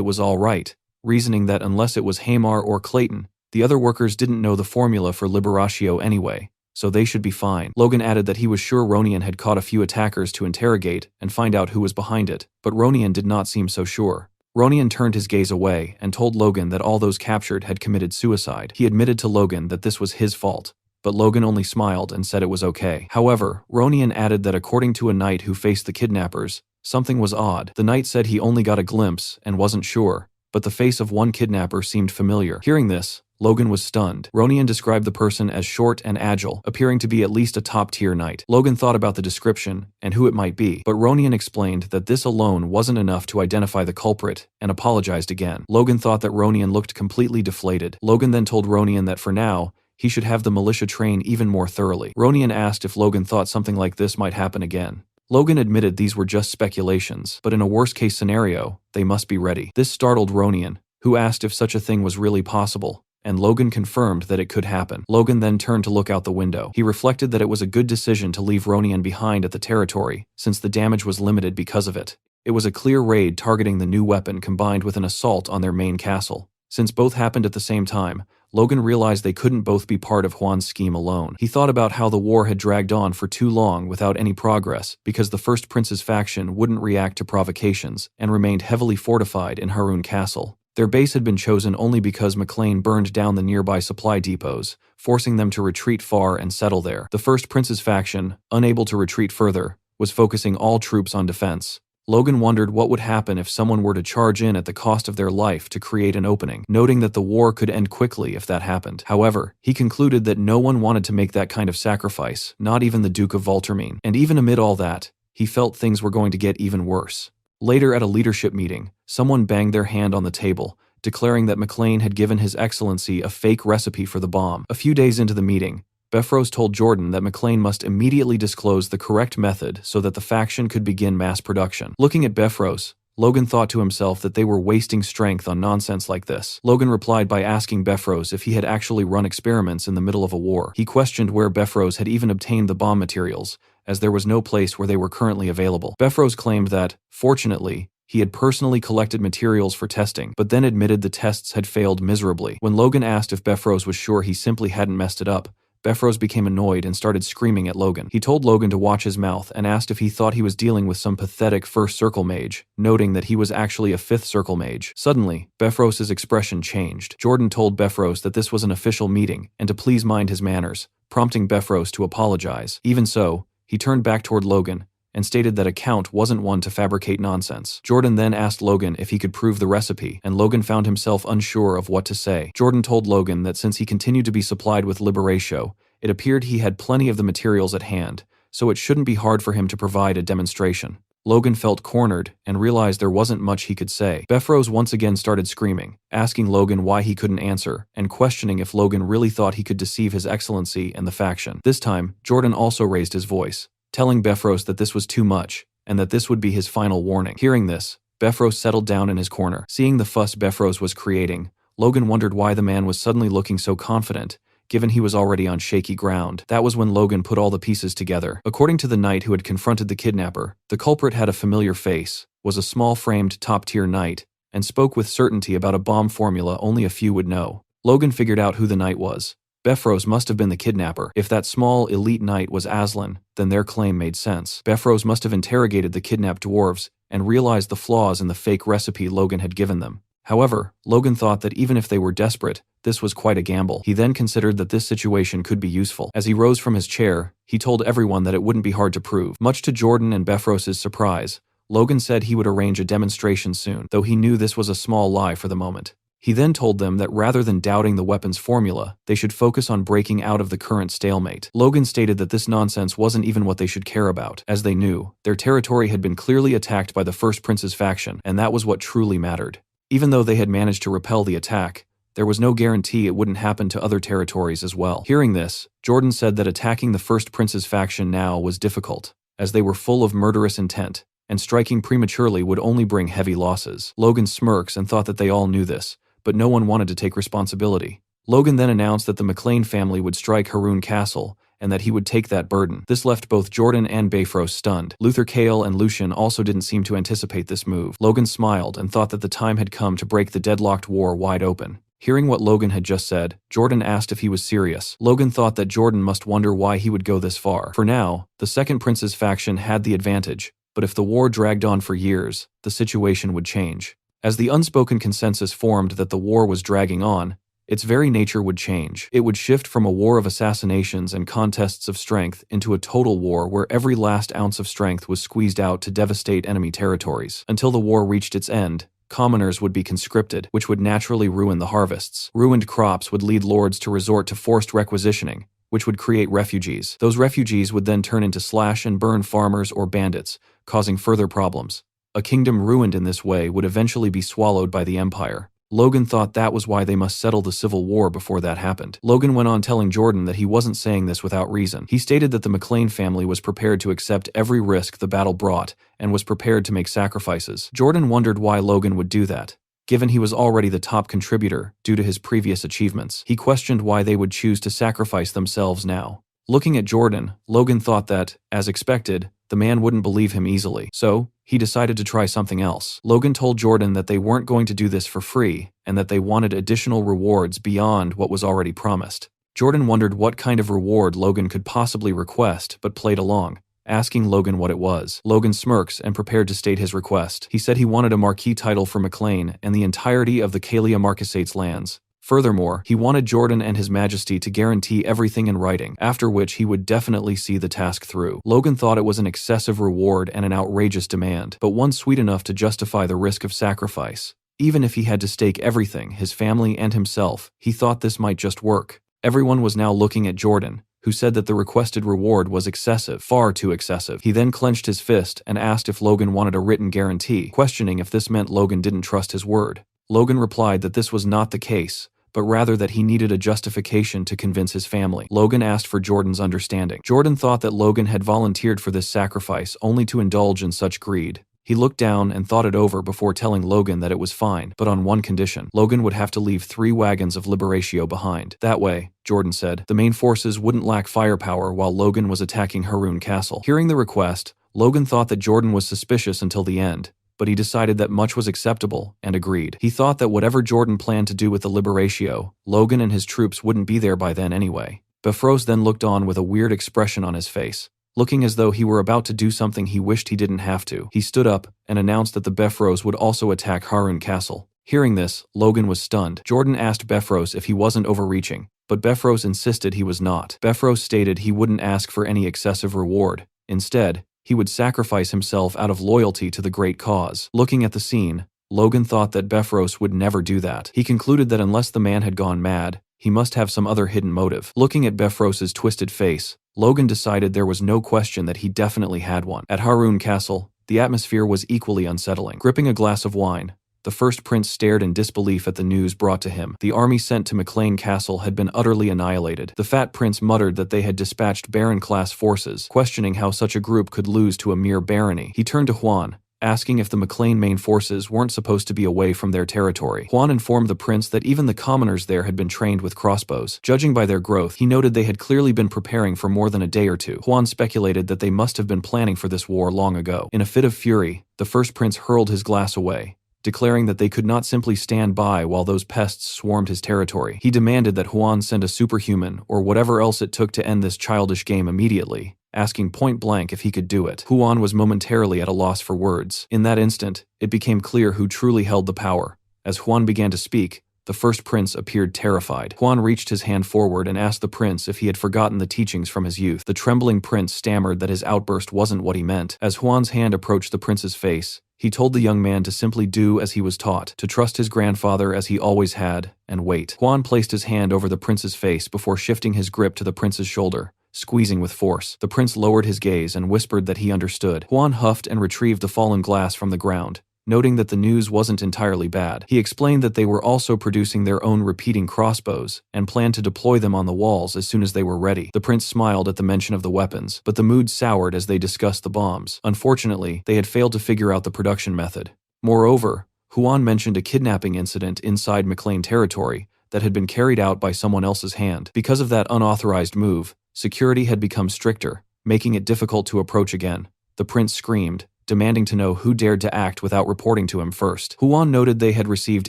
was all right, reasoning that unless it was Hamar or Clayton, the other workers didn't know the formula for Liberatio anyway, so they should be fine. Logan added that he was sure Ronian had caught a few attackers to interrogate and find out who was behind it, but Ronian did not seem so sure. Ronian turned his gaze away and told Logan that all those captured had committed suicide. He admitted to Logan that this was his fault, but Logan only smiled and said it was okay. However, Ronian added that according to a knight who faced the kidnappers, something was odd. The knight said he only got a glimpse and wasn't sure, but the face of one kidnapper seemed familiar. Hearing this, Logan was stunned. Ronian described the person as short and agile, appearing to be at least a top-tier knight. Logan thought about the description and who it might be, but Ronian explained that this alone wasn't enough to identify the culprit and apologized again. Logan thought that Ronian looked completely deflated. Logan then told Ronian that for now, he should have the militia train even more thoroughly. Ronian asked if Logan thought something like this might happen again. Logan admitted these were just speculations, but in a worst-case scenario, they must be ready. This startled Ronian, who asked if such a thing was really possible, and Logan confirmed that it could happen. Logan then turned to look out the window. He reflected that it was a good decision to leave Ronian behind at the territory, since the damage was limited because of it. It was a clear raid targeting the new weapon combined with an assault on their main castle. Since both happened at the same time, Logan realized they couldn't both be part of Juan's scheme alone. He thought about how the war had dragged on for too long without any progress because the First Prince's faction wouldn't react to provocations and remained heavily fortified in Harun Castle. Their base had been chosen only because McLean burned down the nearby supply depots, forcing them to retreat far and settle there. The First Prince's faction, unable to retreat further, was focusing all troops on defense. Logan wondered what would happen if someone were to charge in at the cost of their life to create an opening, noting that the war could end quickly if that happened. However, he concluded that no one wanted to make that kind of sacrifice, not even the Duke of Valtermine. And even amid all that, he felt things were going to get even worse. Later at a leadership meeting, someone banged their hand on the table, declaring that McLean had given His Excellency a fake recipe for the bomb. A few days into the meeting, Befros told Jordan that McLean must immediately disclose the correct method so that the faction could begin mass production. Looking at Befros, Logan thought to himself that they were wasting strength on nonsense like this. Logan replied by asking Befros if he had actually run experiments in the middle of a war. He questioned where Befros had even obtained the bomb materials, as there was no place where they were currently available. Befros claimed that, fortunately, he had personally collected materials for testing, but then admitted the tests had failed miserably. When Logan asked if Befros was sure he simply hadn't messed it up, Befros became annoyed and started screaming at Logan. He told Logan to watch his mouth and asked if he thought he was dealing with some pathetic first circle mage, noting that he was actually a fifth circle mage. Suddenly, Befros's expression changed. Jordan told Befros that this was an official meeting and to please mind his manners, prompting Befros to apologize. Even so, he turned back toward Logan and stated that a count wasn't one to fabricate nonsense. Jordan then asked Logan if he could prove the recipe, and Logan found himself unsure of what to say. Jordan told Logan that since he continued to be supplied with Liberatio, it appeared he had plenty of the materials at hand, so it shouldn't be hard for him to provide a demonstration. Logan felt cornered and realized there wasn't much he could say. Befros once again started screaming, asking Logan why he couldn't answer, and questioning if Logan really thought he could deceive His Excellency and the faction. This time, Jordan also raised his voice, telling Befros that this was too much, and that this would be his final warning. Hearing this, Befros settled down in his corner. Seeing the fuss Befros was creating, Logan wondered why the man was suddenly looking so confident, given he was already on shaky ground. That was when Logan put all the pieces together. According to the knight who had confronted the kidnapper, the culprit had a familiar face, was a small-framed top-tier knight, and spoke with certainty about a bomb formula only a few would know. Logan figured out who the knight was. Befros must have been the kidnapper. If that small, elite knight was Aslan, then their claim made sense. Befros must have interrogated the kidnapped dwarves and realized the flaws in the fake recipe Logan had given them. However, Logan thought that even if they were desperate, this was quite a gamble. He then considered that this situation could be useful. As he rose from his chair, he told everyone that it wouldn't be hard to prove. Much to Jordan and Befros's surprise, Logan said he would arrange a demonstration soon, though he knew this was a small lie for the moment. He then told them that rather than doubting the weapon's formula, they should focus on breaking out of the current stalemate. Logan stated that this nonsense wasn't even what they should care about. As they knew, their territory had been clearly attacked by the First Prince's faction, and that was what truly mattered. Even though they had managed to repel the attack, there was no guarantee it wouldn't happen to other territories as well. Hearing this, Jordan said that attacking the First Prince's faction now was difficult, as they were full of murderous intent, and striking prematurely would only bring heavy losses. Logan smirks and thought that they all knew this, but no one wanted to take responsibility. Logan then announced that the McLean family would strike Haroun Castle, and that he would take that burden. This left both Jordan and Befros stunned. Luther Kale and Lucian also didn't seem to anticipate this move. Logan smiled and thought that the time had come to break the deadlocked war wide open. Hearing what Logan had just said, Jordan asked if he was serious. Logan thought that Jordan must wonder why he would go this far. For now, the Second Prince's faction had the advantage, but if the war dragged on for years, the situation would change. As the unspoken consensus formed that the war was dragging on, its very nature would change. It would shift from a war of assassinations and contests of strength into a total war where every last ounce of strength was squeezed out to devastate enemy territories. Until the war reached its end, commoners would be conscripted, which would naturally ruin the harvests. Ruined crops would lead lords to resort to forced requisitioning, which would create refugees. Those refugees would then turn into slash-and-burn farmers or bandits, causing further problems. A kingdom ruined in this way would eventually be swallowed by the empire. Logan thought that was why they must settle the civil war before that happened. Logan went on telling Jordan that he wasn't saying this without reason. He stated that the McLean family was prepared to accept every risk the battle brought and was prepared to make sacrifices. Jordan wondered why Logan would do that, given he was already the top contributor due to his previous achievements. He questioned why they would choose to sacrifice themselves now. Looking at Jordan, Logan thought that, as expected, the man wouldn't believe him easily. So, he decided to try something else. Logan told Jordan that they weren't going to do this for free, and that they wanted additional rewards beyond what was already promised. Jordan wondered what kind of reward Logan could possibly request, but played along, asking Logan what it was. Logan smirks and prepared to state his request. He said he wanted a marquis title for McLean and the entirety of the Kalia Marquisate's lands. Furthermore, he wanted Jordan and His Majesty to guarantee everything in writing, after which he would definitely see the task through. Logan thought it was an excessive reward and an outrageous demand, but one sweet enough to justify the risk of sacrifice. Even if he had to stake everything, his family and himself, he thought this might just work. Everyone was now looking at Jordan, who said that the requested reward was excessive, far too excessive. He then clenched his fist and asked if Logan wanted a written guarantee, questioning if this meant Logan didn't trust his word. Logan replied that this was not the case, but rather that he needed a justification to convince his family. Logan asked for Jordan's understanding. Jordan thought that Logan had volunteered for this sacrifice only to indulge in such greed. He looked down and thought it over before telling Logan that it was fine, but on one condition. Logan would have to leave 3 wagons of Liberatio behind. That way, Jordan said, the main forces wouldn't lack firepower while Logan was attacking Haroun Castle. Hearing the request, Logan thought that Jordan was suspicious until the end, but he decided that much was acceptable and agreed. He thought that whatever Jordan planned to do with the Liberatio, Logan and his troops wouldn't be there by then anyway. Befros then looked on with a weird expression on his face, looking as though he were about to do something he wished he didn't have to. He stood up and announced that the Befros would also attack Harun Castle. Hearing this, Logan was stunned. Jordan asked Befros if he wasn't overreaching, but Befros insisted he was not. Befros stated he wouldn't ask for any excessive reward. Instead, he would sacrifice himself out of loyalty to the great cause. Looking at the scene, Logan thought that Befros would never do that. He concluded that unless the man had gone mad, he must have some other hidden motive. Looking at Befros's twisted face, Logan decided there was no question that he definitely had one. At Harun Castle, the atmosphere was equally unsettling. Gripping a glass of wine, the first prince stared in disbelief at the news brought to him. The army sent to McLean Castle had been utterly annihilated. The fat prince muttered that they had dispatched Baron-class forces, questioning how such a group could lose to a mere barony. He turned to Huan, asking if the McLean main forces weren't supposed to be away from their territory. Huan informed the prince that even the commoners there had been trained with crossbows. Judging by their growth, he noted they had clearly been preparing for more than a day or two. Huan speculated that they must have been planning for this war long ago. In a fit of fury, the first prince hurled his glass away, declaring that they could not simply stand by while those pests swarmed his territory. He demanded that Huan send a superhuman or whatever else it took to end this childish game immediately, asking point blank if he could do it. Huan was momentarily at a loss for words. In that instant, it became clear who truly held the power. As Huan began to speak, the first prince appeared terrified. Huan reached his hand forward and asked the prince if he had forgotten the teachings from his youth. The trembling prince stammered that his outburst wasn't what he meant. As Huan's hand approached the prince's face, he told the young man to simply do as he was taught, to trust his grandfather as he always had, and wait. Huan placed his hand over the prince's face before shifting his grip to the prince's shoulder, squeezing with force. The prince lowered his gaze and whispered that he understood. Huan huffed and retrieved the fallen glass from the ground, noting that the news wasn't entirely bad. He explained that they were also producing their own repeating crossbows and planned to deploy them on the walls as soon as they were ready. The prince smiled at the mention of the weapons, but the mood soured as they discussed the bombs. Unfortunately, they had failed to figure out the production method. Moreover, Huan mentioned a kidnapping incident inside McLean territory that had been carried out by someone else's hand. Because of that unauthorized move, security had become stricter, making it difficult to approach again. The prince screamed, demanding to know who dared to act without reporting to him first. Huan noted they had received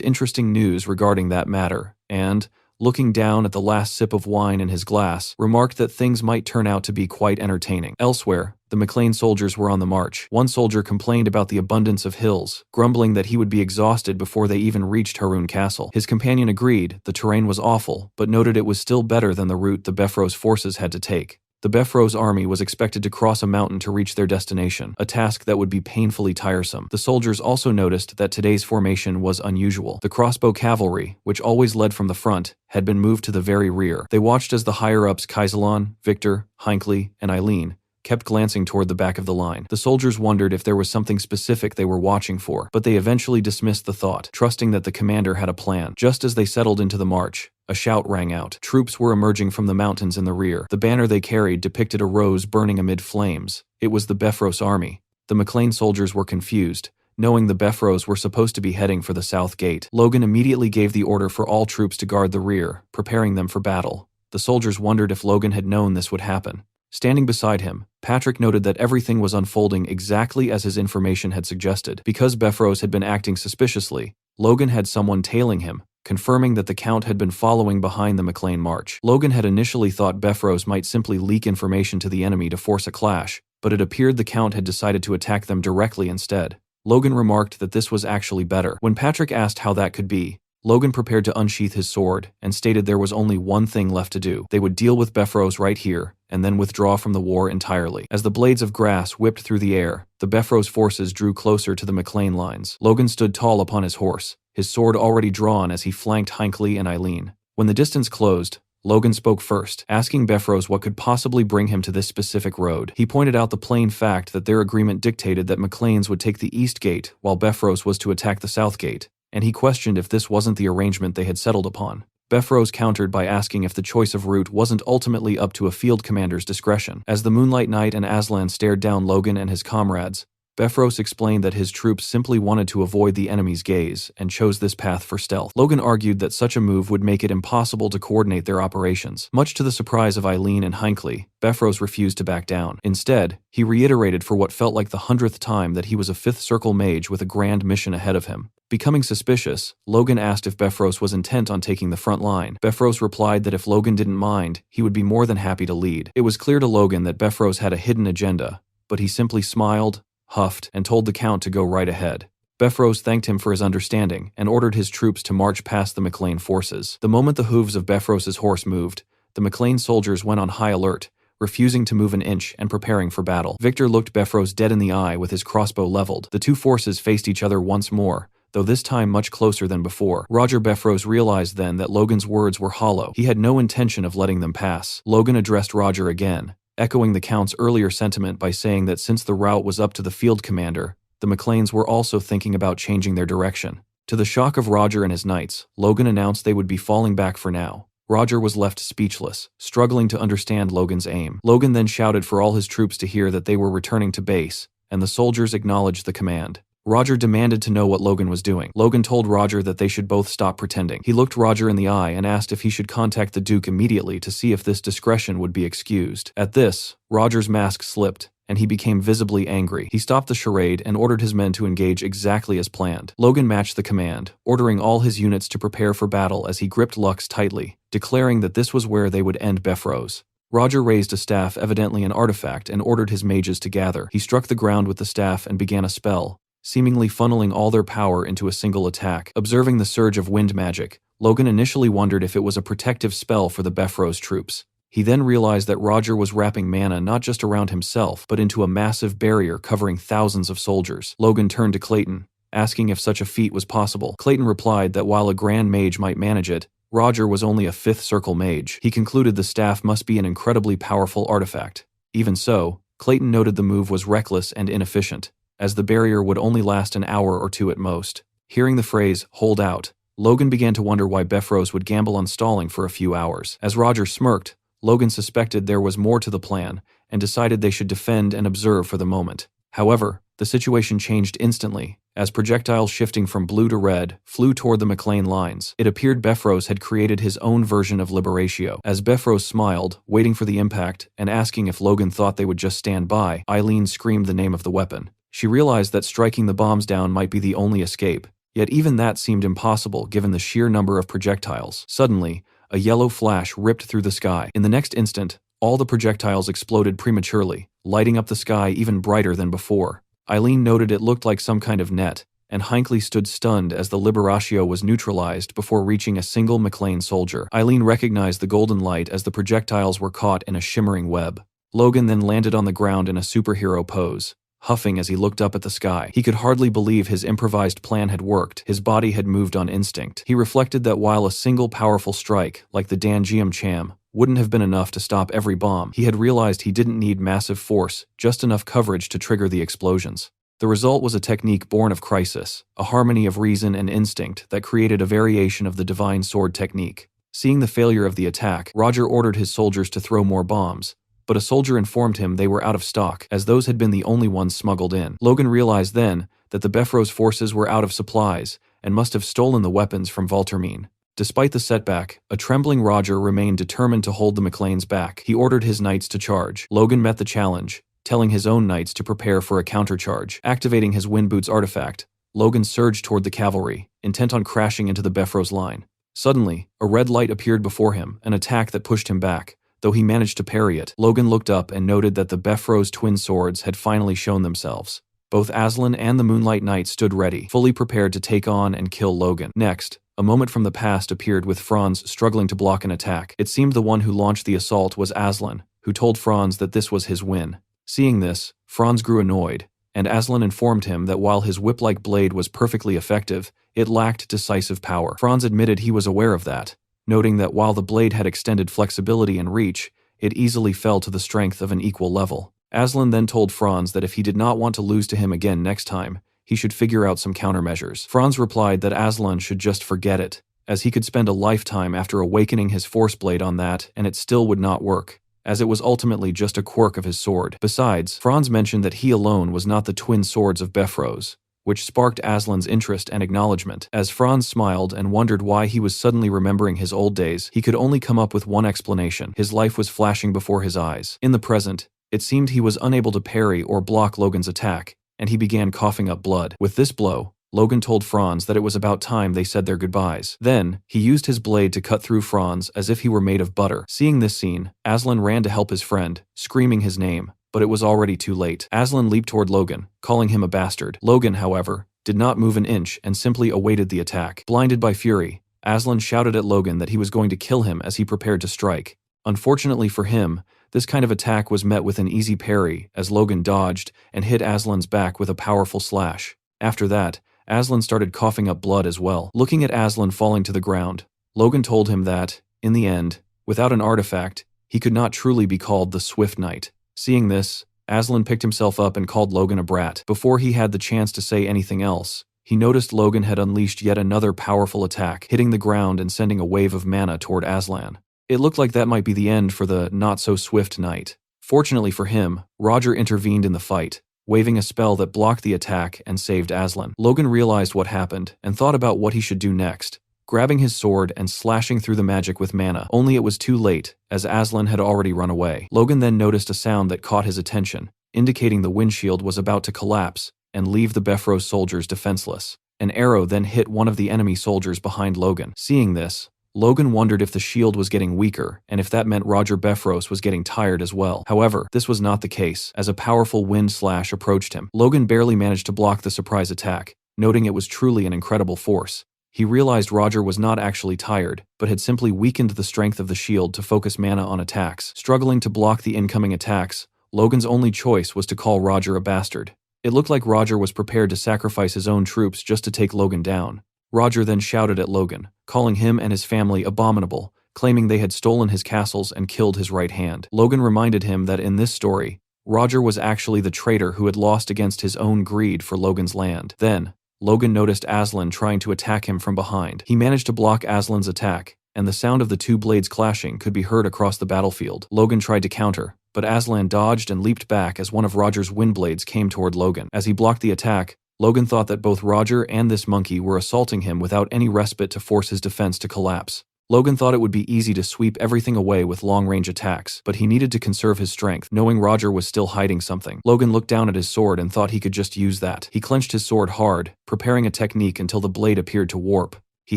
interesting news regarding that matter, and, looking down at the last sip of wine in his glass, remarked that things might turn out to be quite entertaining. Elsewhere, the McLean soldiers were on the march. One soldier complained about the abundance of hills, grumbling that he would be exhausted before they even reached Harun Castle. His companion agreed the terrain was awful, but noted it was still better than the route the Befros forces had to take. The Befros army was expected to cross a mountain to reach their destination, a task that would be painfully tiresome. The soldiers also noticed that today's formation was unusual. The crossbow cavalry, which always led from the front, had been moved to the very rear. They watched as the higher-ups Kaisalon, Victor, Hinckley, and Eileen kept glancing toward the back of the line. The soldiers wondered if there was something specific they were watching for, but they eventually dismissed the thought, trusting that the commander had a plan. Just as they settled into the march, a shout rang out. Troops were emerging from the mountains in the rear. The banner they carried depicted a rose burning amid flames. It was the Befros army. The McLean soldiers were confused, knowing the Befros were supposed to be heading for the south gate. Logan immediately gave the order for all troops to guard the rear, preparing them for battle. The soldiers wondered if Logan had known this would happen. Standing beside him, Patrick noted that everything was unfolding exactly as his information had suggested. Because Befros had been acting suspiciously, Logan had someone tailing him, confirming that the Count had been following behind the McLean march. Logan had initially thought Befros might simply leak information to the enemy to force a clash, but it appeared the Count had decided to attack them directly instead. Logan remarked that this was actually better. When Patrick asked how that could be, Logan prepared to unsheath his sword and stated there was only one thing left to do. They would deal with Befros right here, and then withdraw from the war entirely. As the blades of grass whipped through the air, the Befros forces drew closer to the McLean lines. Logan stood tall upon his horse, his sword already drawn as he flanked Hinckley and Eileen. When the distance closed, Logan spoke first, asking Befros what could possibly bring him to this specific road. He pointed out the plain fact that their agreement dictated that McLean's would take the east gate while Befros was to attack the south gate, and he questioned if this wasn't the arrangement they had settled upon. Befros countered by asking if the choice of route wasn't ultimately up to a field commander's discretion. As the Moonlight Knight and Aslan stared down Logan and his comrades, Befros explained that his troops simply wanted to avoid the enemy's gaze and chose this path for stealth. Logan argued that such a move would make it impossible to coordinate their operations. Much to the surprise of Eileen and Hinckley, Befros refused to back down. Instead, he reiterated for what felt like the 100th time that he was a 5th Circle mage with a grand mission ahead of him. Becoming suspicious, Logan asked if Befros was intent on taking the front line. Befros replied that if Logan didn't mind, he would be more than happy to lead. It was clear to Logan that Befros had a hidden agenda, but he simply smiled, huffed, and told the Count to go right ahead. Befros thanked him for his understanding and ordered his troops to march past the McLean forces. The moment the hooves of Befros's horse moved, the McLean soldiers went on high alert, refusing to move an inch and preparing for battle. Victor looked Befros dead in the eye with his crossbow leveled. The two forces faced each other once more, though this time much closer than before. Roger Befros realized then that Logan's words were hollow. He had no intention of letting them pass. Logan addressed Roger again, echoing the Count's earlier sentiment by saying that since the route was up to the field commander, the McLeans were also thinking about changing their direction. To the shock of Roger and his knights, Logan announced they would be falling back for now. Roger was left speechless, struggling to understand Logan's aim. Logan then shouted for all his troops to hear that they were returning to base, and the soldiers acknowledged the command. Roger demanded to know what Logan was doing. Logan told Roger that they should both stop pretending. He looked Roger in the eye and asked if he should contact the Duke immediately to see if this discretion would be excused. At this, Roger's mask slipped, and he became visibly angry. He stopped the charade and ordered his men to engage exactly as planned. Logan matched the command, ordering all his units to prepare for battle as he gripped Lux tightly, declaring that this was where they would end Befros. Roger raised a staff, evidently an artifact, and ordered his mages to gather. He struck the ground with the staff and began a spell, seemingly funneling all their power into a single attack. Observing the surge of wind magic, Logan initially wondered if it was a protective spell for the Befros troops. He then realized that Roger was wrapping mana not just around himself, but into a massive barrier covering thousands of soldiers. Logan turned to Clayton, asking if such a feat was possible. Clayton replied that while a Grand Mage might manage it, Roger was only a 5th Circle mage. He concluded the staff must be an incredibly powerful artifact. Even so, Clayton noted the move was reckless and inefficient, as the barrier would only last an hour or two at most. Hearing the phrase, "hold out," Logan began to wonder why Befros would gamble on stalling for a few hours. As Roger smirked, Logan suspected there was more to the plan and decided they should defend and observe for the moment. However, the situation changed instantly, as projectiles shifting from blue to red flew toward the McLean lines. It appeared Befros had created his own version of Liberatio. As Befros smiled, waiting for the impact, and asking if Logan thought they would just stand by, Eileen screamed the name of the weapon. She realized that striking the bombs down might be the only escape, yet even that seemed impossible given the sheer number of projectiles. Suddenly, a yellow flash ripped through the sky. In the next instant, all the projectiles exploded prematurely, lighting up the sky even brighter than before. Eileen noted it looked like some kind of net, and Hinckley stood stunned as the Liberatio was neutralized before reaching a single McLean soldier. Eileen recognized the golden light as the projectiles were caught in a shimmering web. Logan then landed on the ground in a superhero pose, huffing as he looked up at the sky. He could hardly believe his improvised plan had worked. His body had moved on instinct. He reflected that while a single powerful strike, like the Dangium Cham, wouldn't have been enough to stop every bomb, he had realized he didn't need massive force, just enough coverage to trigger the explosions. The result was a technique born of crisis, a harmony of reason and instinct that created a variation of the divine sword technique. Seeing the failure of the attack, Roger ordered his soldiers to throw more bombs, but a soldier informed him they were out of stock, as those had been the only ones smuggled in. Logan realized then that the Befros forces were out of supplies and must have stolen the weapons from Valtermine. Despite the setback, a trembling Roger remained determined to hold the McLeans back. He ordered his knights to charge. Logan met the challenge, telling his own knights to prepare for a countercharge. Activating his Wind Boots artifact, Logan surged toward the cavalry, intent on crashing into the Befros line. Suddenly, a red light appeared before him, an attack that pushed him back. Though he managed to parry it, Logan looked up and noted that the Befros twin swords had finally shown themselves. Both Aslan and the Moonlight Knight stood ready, fully prepared to take on and kill Logan. Next, a moment from the past appeared with Franz struggling to block an attack. It seemed the one who launched the assault was Aslan, who told Franz that this was his win. Seeing this, Franz grew annoyed, and Aslan informed him that while his whip-like blade was perfectly effective, it lacked decisive power. Franz admitted he was aware of that, noting that while the blade had extended flexibility and reach, it easily fell to the strength of an equal level. Aslan then told Franz that if he did not want to lose to him again next time, he should figure out some countermeasures. Franz replied that Aslan should just forget it, as he could spend a lifetime after awakening his force blade on that and it still would not work. as it was ultimately just a quirk of his sword. Besides, Franz mentioned that he alone was not the twin swords of Befros, which sparked Aslan's interest and acknowledgement. As Franz smiled and wondered why he was suddenly remembering his old days, he could only come up with one explanation. His life was flashing before his eyes. In the present, it seemed he was unable to parry or block Logan's attack, and he began coughing up blood. With this blow, Logan told Franz that it was about time they said their goodbyes. Then, he used his blade to cut through Franz as if he were made of butter. Seeing this scene, Aslan ran to help his friend, screaming his name, but it was already too late. Aslan leaped toward Logan, calling him a bastard. Logan, however, did not move an inch and simply awaited the attack. Blinded by fury, Aslan shouted at Logan that he was going to kill him as he prepared to strike. Unfortunately for him, this kind of attack was met with an easy parry as Logan dodged and hit Aslan's back with a powerful slash. After that, Aslan started coughing up blood as well. Looking at Aslan falling to the ground, Logan told him that, in the end, without an artifact, he could not truly be called the Swift Knight. Seeing this, Aslan picked himself up and called Logan a brat. Before he had the chance to say anything else, he noticed Logan had unleashed yet another powerful attack, hitting the ground and sending a wave of mana toward Aslan. It looked like that might be the end for the not-so-swift knight. Fortunately for him, Roger intervened in the fight, waving a spell that blocked the attack and saved Aslan. Logan realized what happened and thought about what he should do next, grabbing his sword and slashing through the magic with mana. Only it was too late, as Aslan had already run away. Logan then noticed a sound that caught his attention, indicating the windshield was about to collapse and leave the Befros soldiers defenseless. An arrow then hit one of the enemy soldiers behind Logan. Seeing this, Logan wondered if the shield was getting weaker and if that meant Roger Befros was getting tired as well. However, this was not the case, as a powerful wind slash approached him. Logan barely managed to block the surprise attack, noting it was truly an incredible force. He realized Roger was not actually tired, but had simply weakened the strength of the shield to focus mana on attacks. Struggling to block the incoming attacks, Logan's only choice was to call Roger a bastard. It looked like Roger was prepared to sacrifice his own troops just to take Logan down. Roger then shouted at Logan, calling him and his family abominable, claiming they had stolen his castles and killed his right hand. Logan reminded him that in this story, Roger was actually the traitor who had lost against his own greed for Logan's land. Then, Logan noticed Aslan trying to attack him from behind. He managed to block Aslan's attack, and the sound of the two blades clashing could be heard across the battlefield. Logan tried to counter, but Aslan dodged and leaped back as one of Roger's wind blades came toward Logan. As he blocked the attack, Logan thought that both Roger and this monkey were assaulting him without any respite to force his defense to collapse. Logan thought it would be easy to sweep everything away with long-range attacks, but he needed to conserve his strength, knowing Roger was still hiding something. Logan looked down at his sword and thought he could just use that. He clenched his sword hard, preparing a technique until the blade appeared to warp. He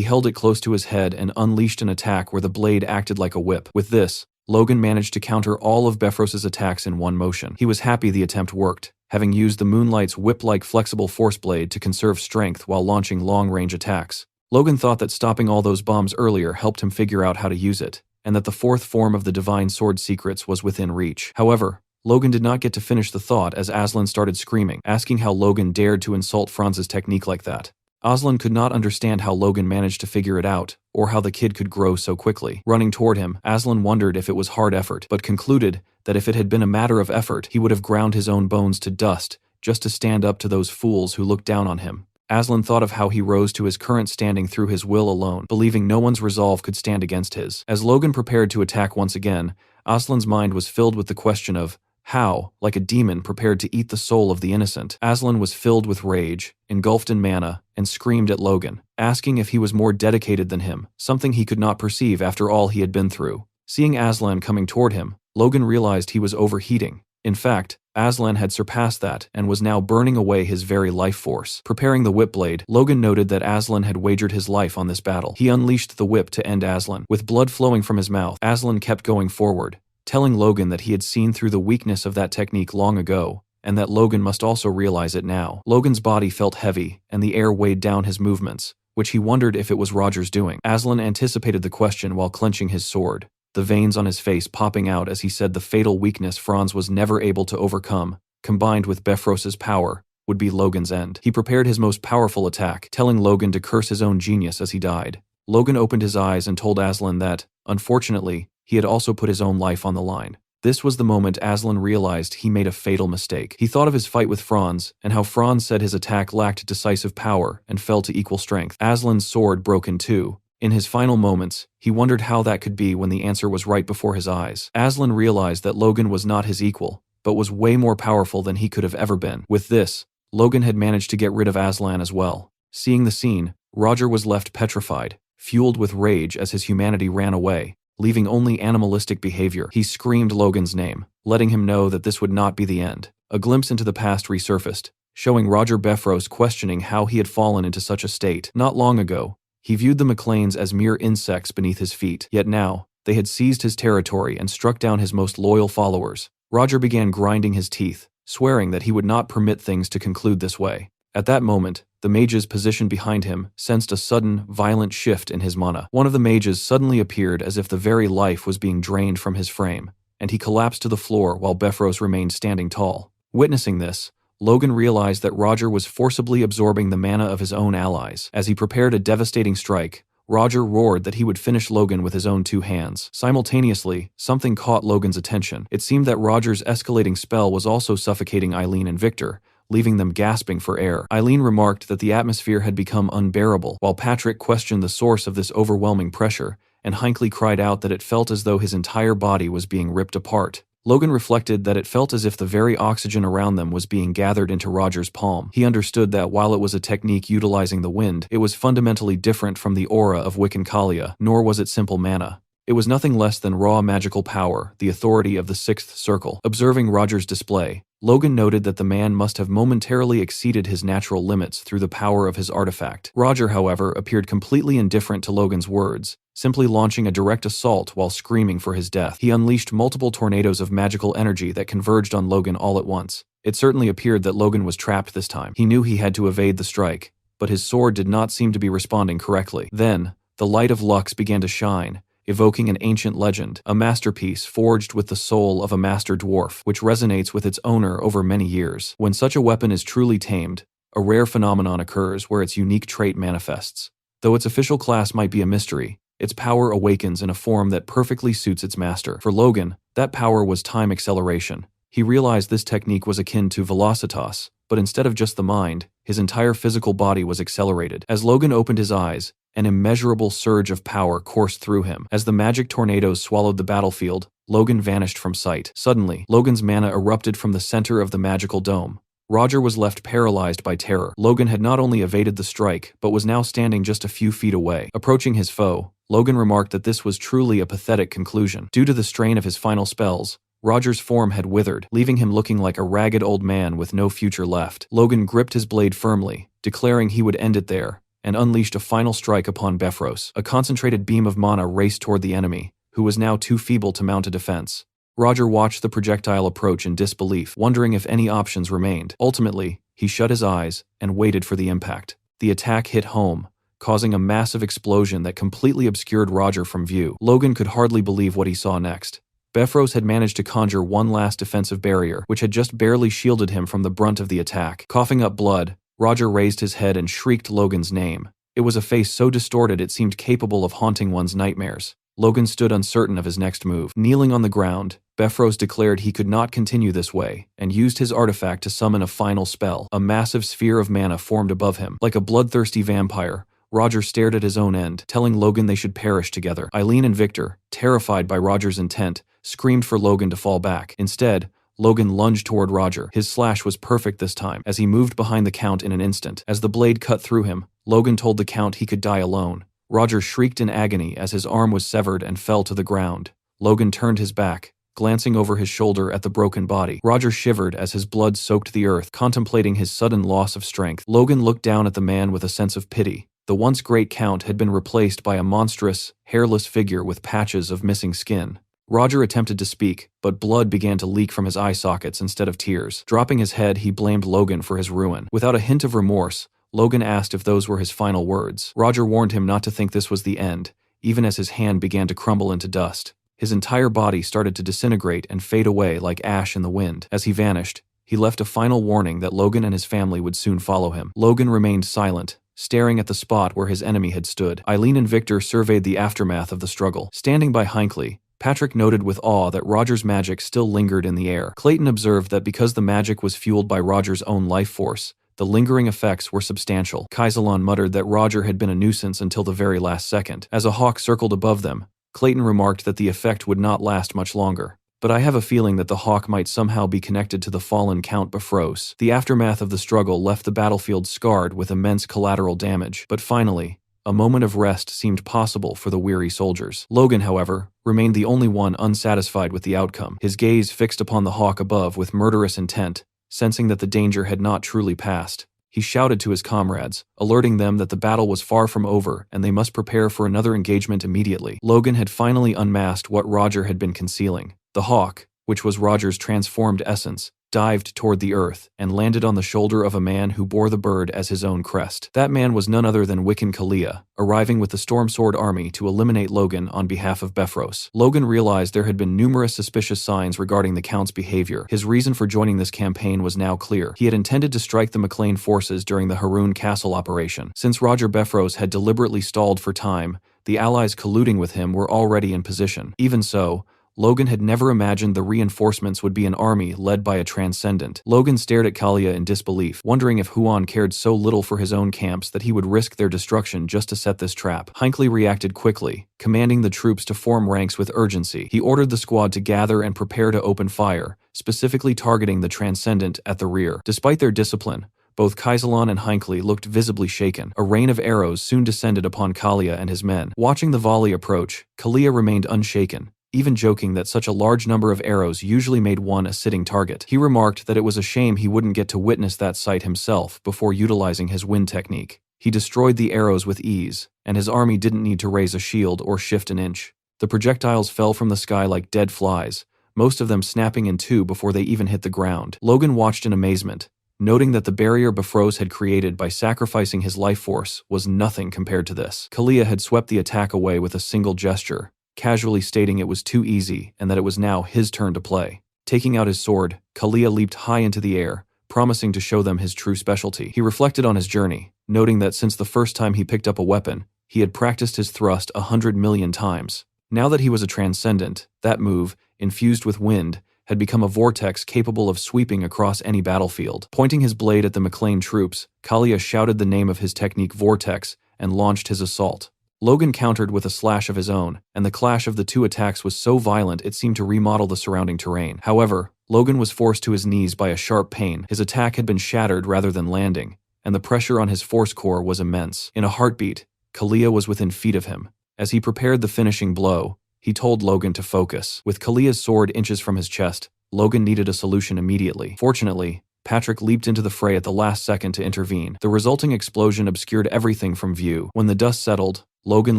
held it close to his head and unleashed an attack where the blade acted like a whip. With this, Logan managed to counter all of Befros' attacks in one motion. He was happy the attempt worked, having used the Moonlight's whip-like flexible force blade to conserve strength while launching long-range attacks. Logan thought that stopping all those bombs earlier helped him figure out how to use it, and that the fourth form of the Divine Sword secrets was within reach. However, Logan did not get to finish the thought as Aslan started screaming, asking how Logan dared to insult Franz's technique like that. Aslan could not understand how Logan managed to figure it out, or how the kid could grow so quickly. Running toward him, Aslan wondered if it was hard effort, but concluded that if it had been a matter of effort, he would have ground his own bones to dust just to stand up to those fools who looked down on him. Aslan thought of how he rose to his current standing through his will alone, believing no one's resolve could stand against his. As Logan prepared to attack once again, Aslan's mind was filled with the question of how, like a demon prepared to eat the soul of the innocent. Aslan was filled with rage, engulfed in mana, and screamed at Logan, asking if he was more dedicated than him, something he could not perceive after all he had been through. Seeing Aslan coming toward him, Logan realized he was overheating. In fact, Aslan had surpassed that and was now burning away his very life force. Preparing the whip blade, Logan noted that Aslan had wagered his life on this battle. He unleashed the whip to end Aslan. With blood flowing from his mouth, Aslan kept going forward, telling Logan that he had seen through the weakness of that technique long ago, and that Logan must also realize it now. Logan's body felt heavy, and the air weighed down his movements, which he wondered if it was Roger's doing. Aslan anticipated the question while clenching his sword, the veins on his face popping out as he said the fatal weakness Franz was never able to overcome, combined with Befros' power, would be Logan's end. He prepared his most powerful attack, telling Logan to curse his own genius as he died. Logan opened his eyes and told Aslan that, unfortunately, he had also put his own life on the line. This was the moment Aslan realized he made a fatal mistake. He thought of his fight with Franz, and how Franz said his attack lacked decisive power and fell to equal strength. Aslan's sword broke in two, In his final moments, he wondered how that could be when the answer was right before his eyes. Aslan realized that Logan was not his equal, but was way more powerful than he could have ever been. With this, Logan had managed to get rid of Aslan as well. Seeing the scene, Roger was left petrified, fueled with rage as his humanity ran away, leaving only animalistic behavior. He screamed Logan's name, letting him know that this would not be the end. A glimpse into the past resurfaced, showing Roger Befros questioning how he had fallen into such a state. Not long ago, he viewed the McLeans as mere insects beneath his feet, yet now, they had seized his territory and struck down his most loyal followers. Roger began grinding his teeth, swearing that he would not permit things to conclude this way. At that moment, the mages positioned behind him sensed a sudden, violent shift in his mana. One of the mages suddenly appeared as if the very life was being drained from his frame, and he collapsed to the floor while Befros remained standing tall. Witnessing this, Logan realized that Roger was forcibly absorbing the mana of his own allies. As he prepared a devastating strike, Roger roared that he would finish Logan with his own two hands. Simultaneously, something caught Logan's attention. It seemed that Roger's escalating spell was also suffocating Eileen and Victor, leaving them gasping for air. Eileen remarked that the atmosphere had become unbearable, while Patrick questioned the source of this overwhelming pressure, and Hinckley cried out that it felt as though his entire body was being ripped apart. Logan reflected that it felt as if the very oxygen around them was being gathered into Roger's palm. He understood that while it was a technique utilizing the wind, it was fundamentally different from the aura of Wiccancalia, nor was it simple mana. It was nothing less than raw magical power, the authority of the Sixth Circle. Observing Roger's display, Logan noted that the man must have momentarily exceeded his natural limits through the power of his artifact. Roger, however, appeared completely indifferent to Logan's words, simply launching a direct assault while screaming for his death. He unleashed multiple tornadoes of magical energy that converged on Logan all at once. It certainly appeared that Logan was trapped this time. He knew he had to evade the strike, but his sword did not seem to be responding correctly. Then, the light of Lux began to shine, evoking an ancient legend, a masterpiece forged with the soul of a master dwarf, which resonates with its owner over many years. When such a weapon is truly tamed, a rare phenomenon occurs where its unique trait manifests. Though its official class might be a mystery, its power awakens in a form that perfectly suits its master. For Logan, that power was time acceleration. He realized this technique was akin to Velocitas, but instead of just the mind, his entire physical body was accelerated. As Logan opened his eyes, an immeasurable surge of power coursed through him. As the magic tornadoes swallowed the battlefield, Logan vanished from sight. Suddenly, Logan's mana erupted from the center of the magical dome. Roger was left paralyzed by terror. Logan had not only evaded the strike, but was now standing just a few feet away. Approaching his foe, Logan remarked that this was truly a pathetic conclusion. Due to the strain of his final spells, Roger's form had withered, leaving him looking like a ragged old man with no future left. Logan gripped his blade firmly, declaring he would end it there, and unleashed a final strike upon Befros. A concentrated beam of mana raced toward the enemy, who was now too feeble to mount a defense. Roger watched the projectile approach in disbelief, wondering if any options remained. Ultimately, he shut his eyes and waited for the impact. The attack hit home, causing a massive explosion that completely obscured Roger from view. Logan could hardly believe what he saw next. Befros had managed to conjure one last defensive barrier, which had just barely shielded him from the brunt of the attack. Coughing up blood, Roger raised his head and shrieked Logan's name. It was a face so distorted it seemed capable of haunting one's nightmares. Logan stood uncertain of his next move. Kneeling on the ground, Befros declared he could not continue this way, and used his artifact to summon a final spell. A massive sphere of mana formed above him. Like a bloodthirsty vampire, Roger stared at his own end, telling Logan they should perish together. Eileen and Victor, terrified by Roger's intent, screamed for Logan to fall back. Instead, Logan lunged toward Roger. His slash was perfect this time, as he moved behind the Count in an instant. As the blade cut through him, Logan told the Count he could die alone. Roger shrieked in agony as his arm was severed and fell to the ground. Logan turned his back, glancing over his shoulder at the broken body. Roger shivered as his blood soaked the earth, contemplating his sudden loss of strength. Logan looked down at the man with a sense of pity. The once great Count had been replaced by a monstrous, hairless figure with patches of missing skin. Roger attempted to speak, but blood began to leak from his eye sockets instead of tears. Dropping his head, he blamed Logan for his ruin. Without a hint of remorse, Logan asked if those were his final words. Roger warned him not to think this was the end, even as his hand began to crumble into dust. His entire body started to disintegrate and fade away like ash in the wind. As he vanished, he left a final warning that Logan and his family would soon follow him. Logan remained silent, staring at the spot where his enemy had stood. Eileen and Victor surveyed the aftermath of the struggle. Standing by Hinckley, Patrick noted with awe that Roger's magic still lingered in the air. Clayton observed that because the magic was fueled by Roger's own life force, The lingering effects were substantial. Kaisalon muttered that Roger had been a nuisance until the very last second. As a hawk circled above them, Clayton remarked that the effect would not last much longer. But I have a feeling that the hawk might somehow be connected to the fallen Count Bifrost. The aftermath of the struggle left the battlefield scarred with immense collateral damage. But finally, a moment of rest seemed possible for the weary soldiers. Logan, however, remained the only one unsatisfied with the outcome, his gaze fixed upon the hawk above with murderous intent. Sensing that the danger had not truly passed, he shouted to his comrades, alerting them that the battle was far from over and they must prepare for another engagement immediately. Logan had finally unmasked what Roger had been concealing. The hawk, which was Roger's transformed essence, dived toward the earth and landed on the shoulder of a man who bore the bird as his own crest. That man was none other than Wiccan Kalia, arriving with the Storm Sword army to eliminate Logan on behalf of Bifrost. Logan realized there had been numerous suspicious signs regarding the Count's behavior. His reason for joining this campaign was now clear. He had intended to strike the McLean forces during the Haroun Castle operation. Since Roger Bifrost had deliberately stalled for time, the allies colluding with him were already in position. Even so, Logan had never imagined the reinforcements would be an army led by a transcendent. Logan stared at Kalia in disbelief, wondering if Huan cared so little for his own camps that he would risk their destruction just to set this trap. Hinckley reacted quickly, commanding the troops to form ranks with urgency. He ordered the squad to gather and prepare to open fire, specifically targeting the transcendent at the rear. Despite their discipline, both Kaisalon and Hinckley looked visibly shaken. A rain of arrows soon descended upon Kalia and his men. Watching the volley approach, Kalia remained unshaken, even joking that such a large number of arrows usually made one a sitting target. He remarked that it was a shame he wouldn't get to witness that sight himself before utilizing his wind technique. He destroyed the arrows with ease, and his army didn't need to raise a shield or shift an inch. The projectiles fell from the sky like dead flies, most of them snapping in two before they even hit the ground. Logan watched in amazement, noting that the barrier Bifrost had created by sacrificing his life force was nothing compared to this. Kalia had swept the attack away with a single gesture, casually stating it was too easy and that it was now his turn to play. Taking out his sword, Kalia leaped high into the air, promising to show them his true specialty. He reflected on his journey, noting that since the first time he picked up a weapon, he had practiced his thrust 100 million times. Now that he was a transcendent, that move, infused with wind, had become a vortex capable of sweeping across any battlefield. Pointing his blade at the McLean troops, Kalia shouted the name of his technique Vortex and launched his assault. Logan countered with a slash of his own, and the clash of the two attacks was so violent it seemed to remodel the surrounding terrain. However, Logan was forced to his knees by a sharp pain. His attack had been shattered rather than landing, and the pressure on his force core was immense. In a heartbeat, Kalia was within feet of him. As he prepared the finishing blow, he told Logan to focus. With Kalia's sword inches from his chest, Logan needed a solution immediately. Fortunately, Patrick leaped into the fray at the last second to intervene. The resulting explosion obscured everything from view. When the dust settled, Logan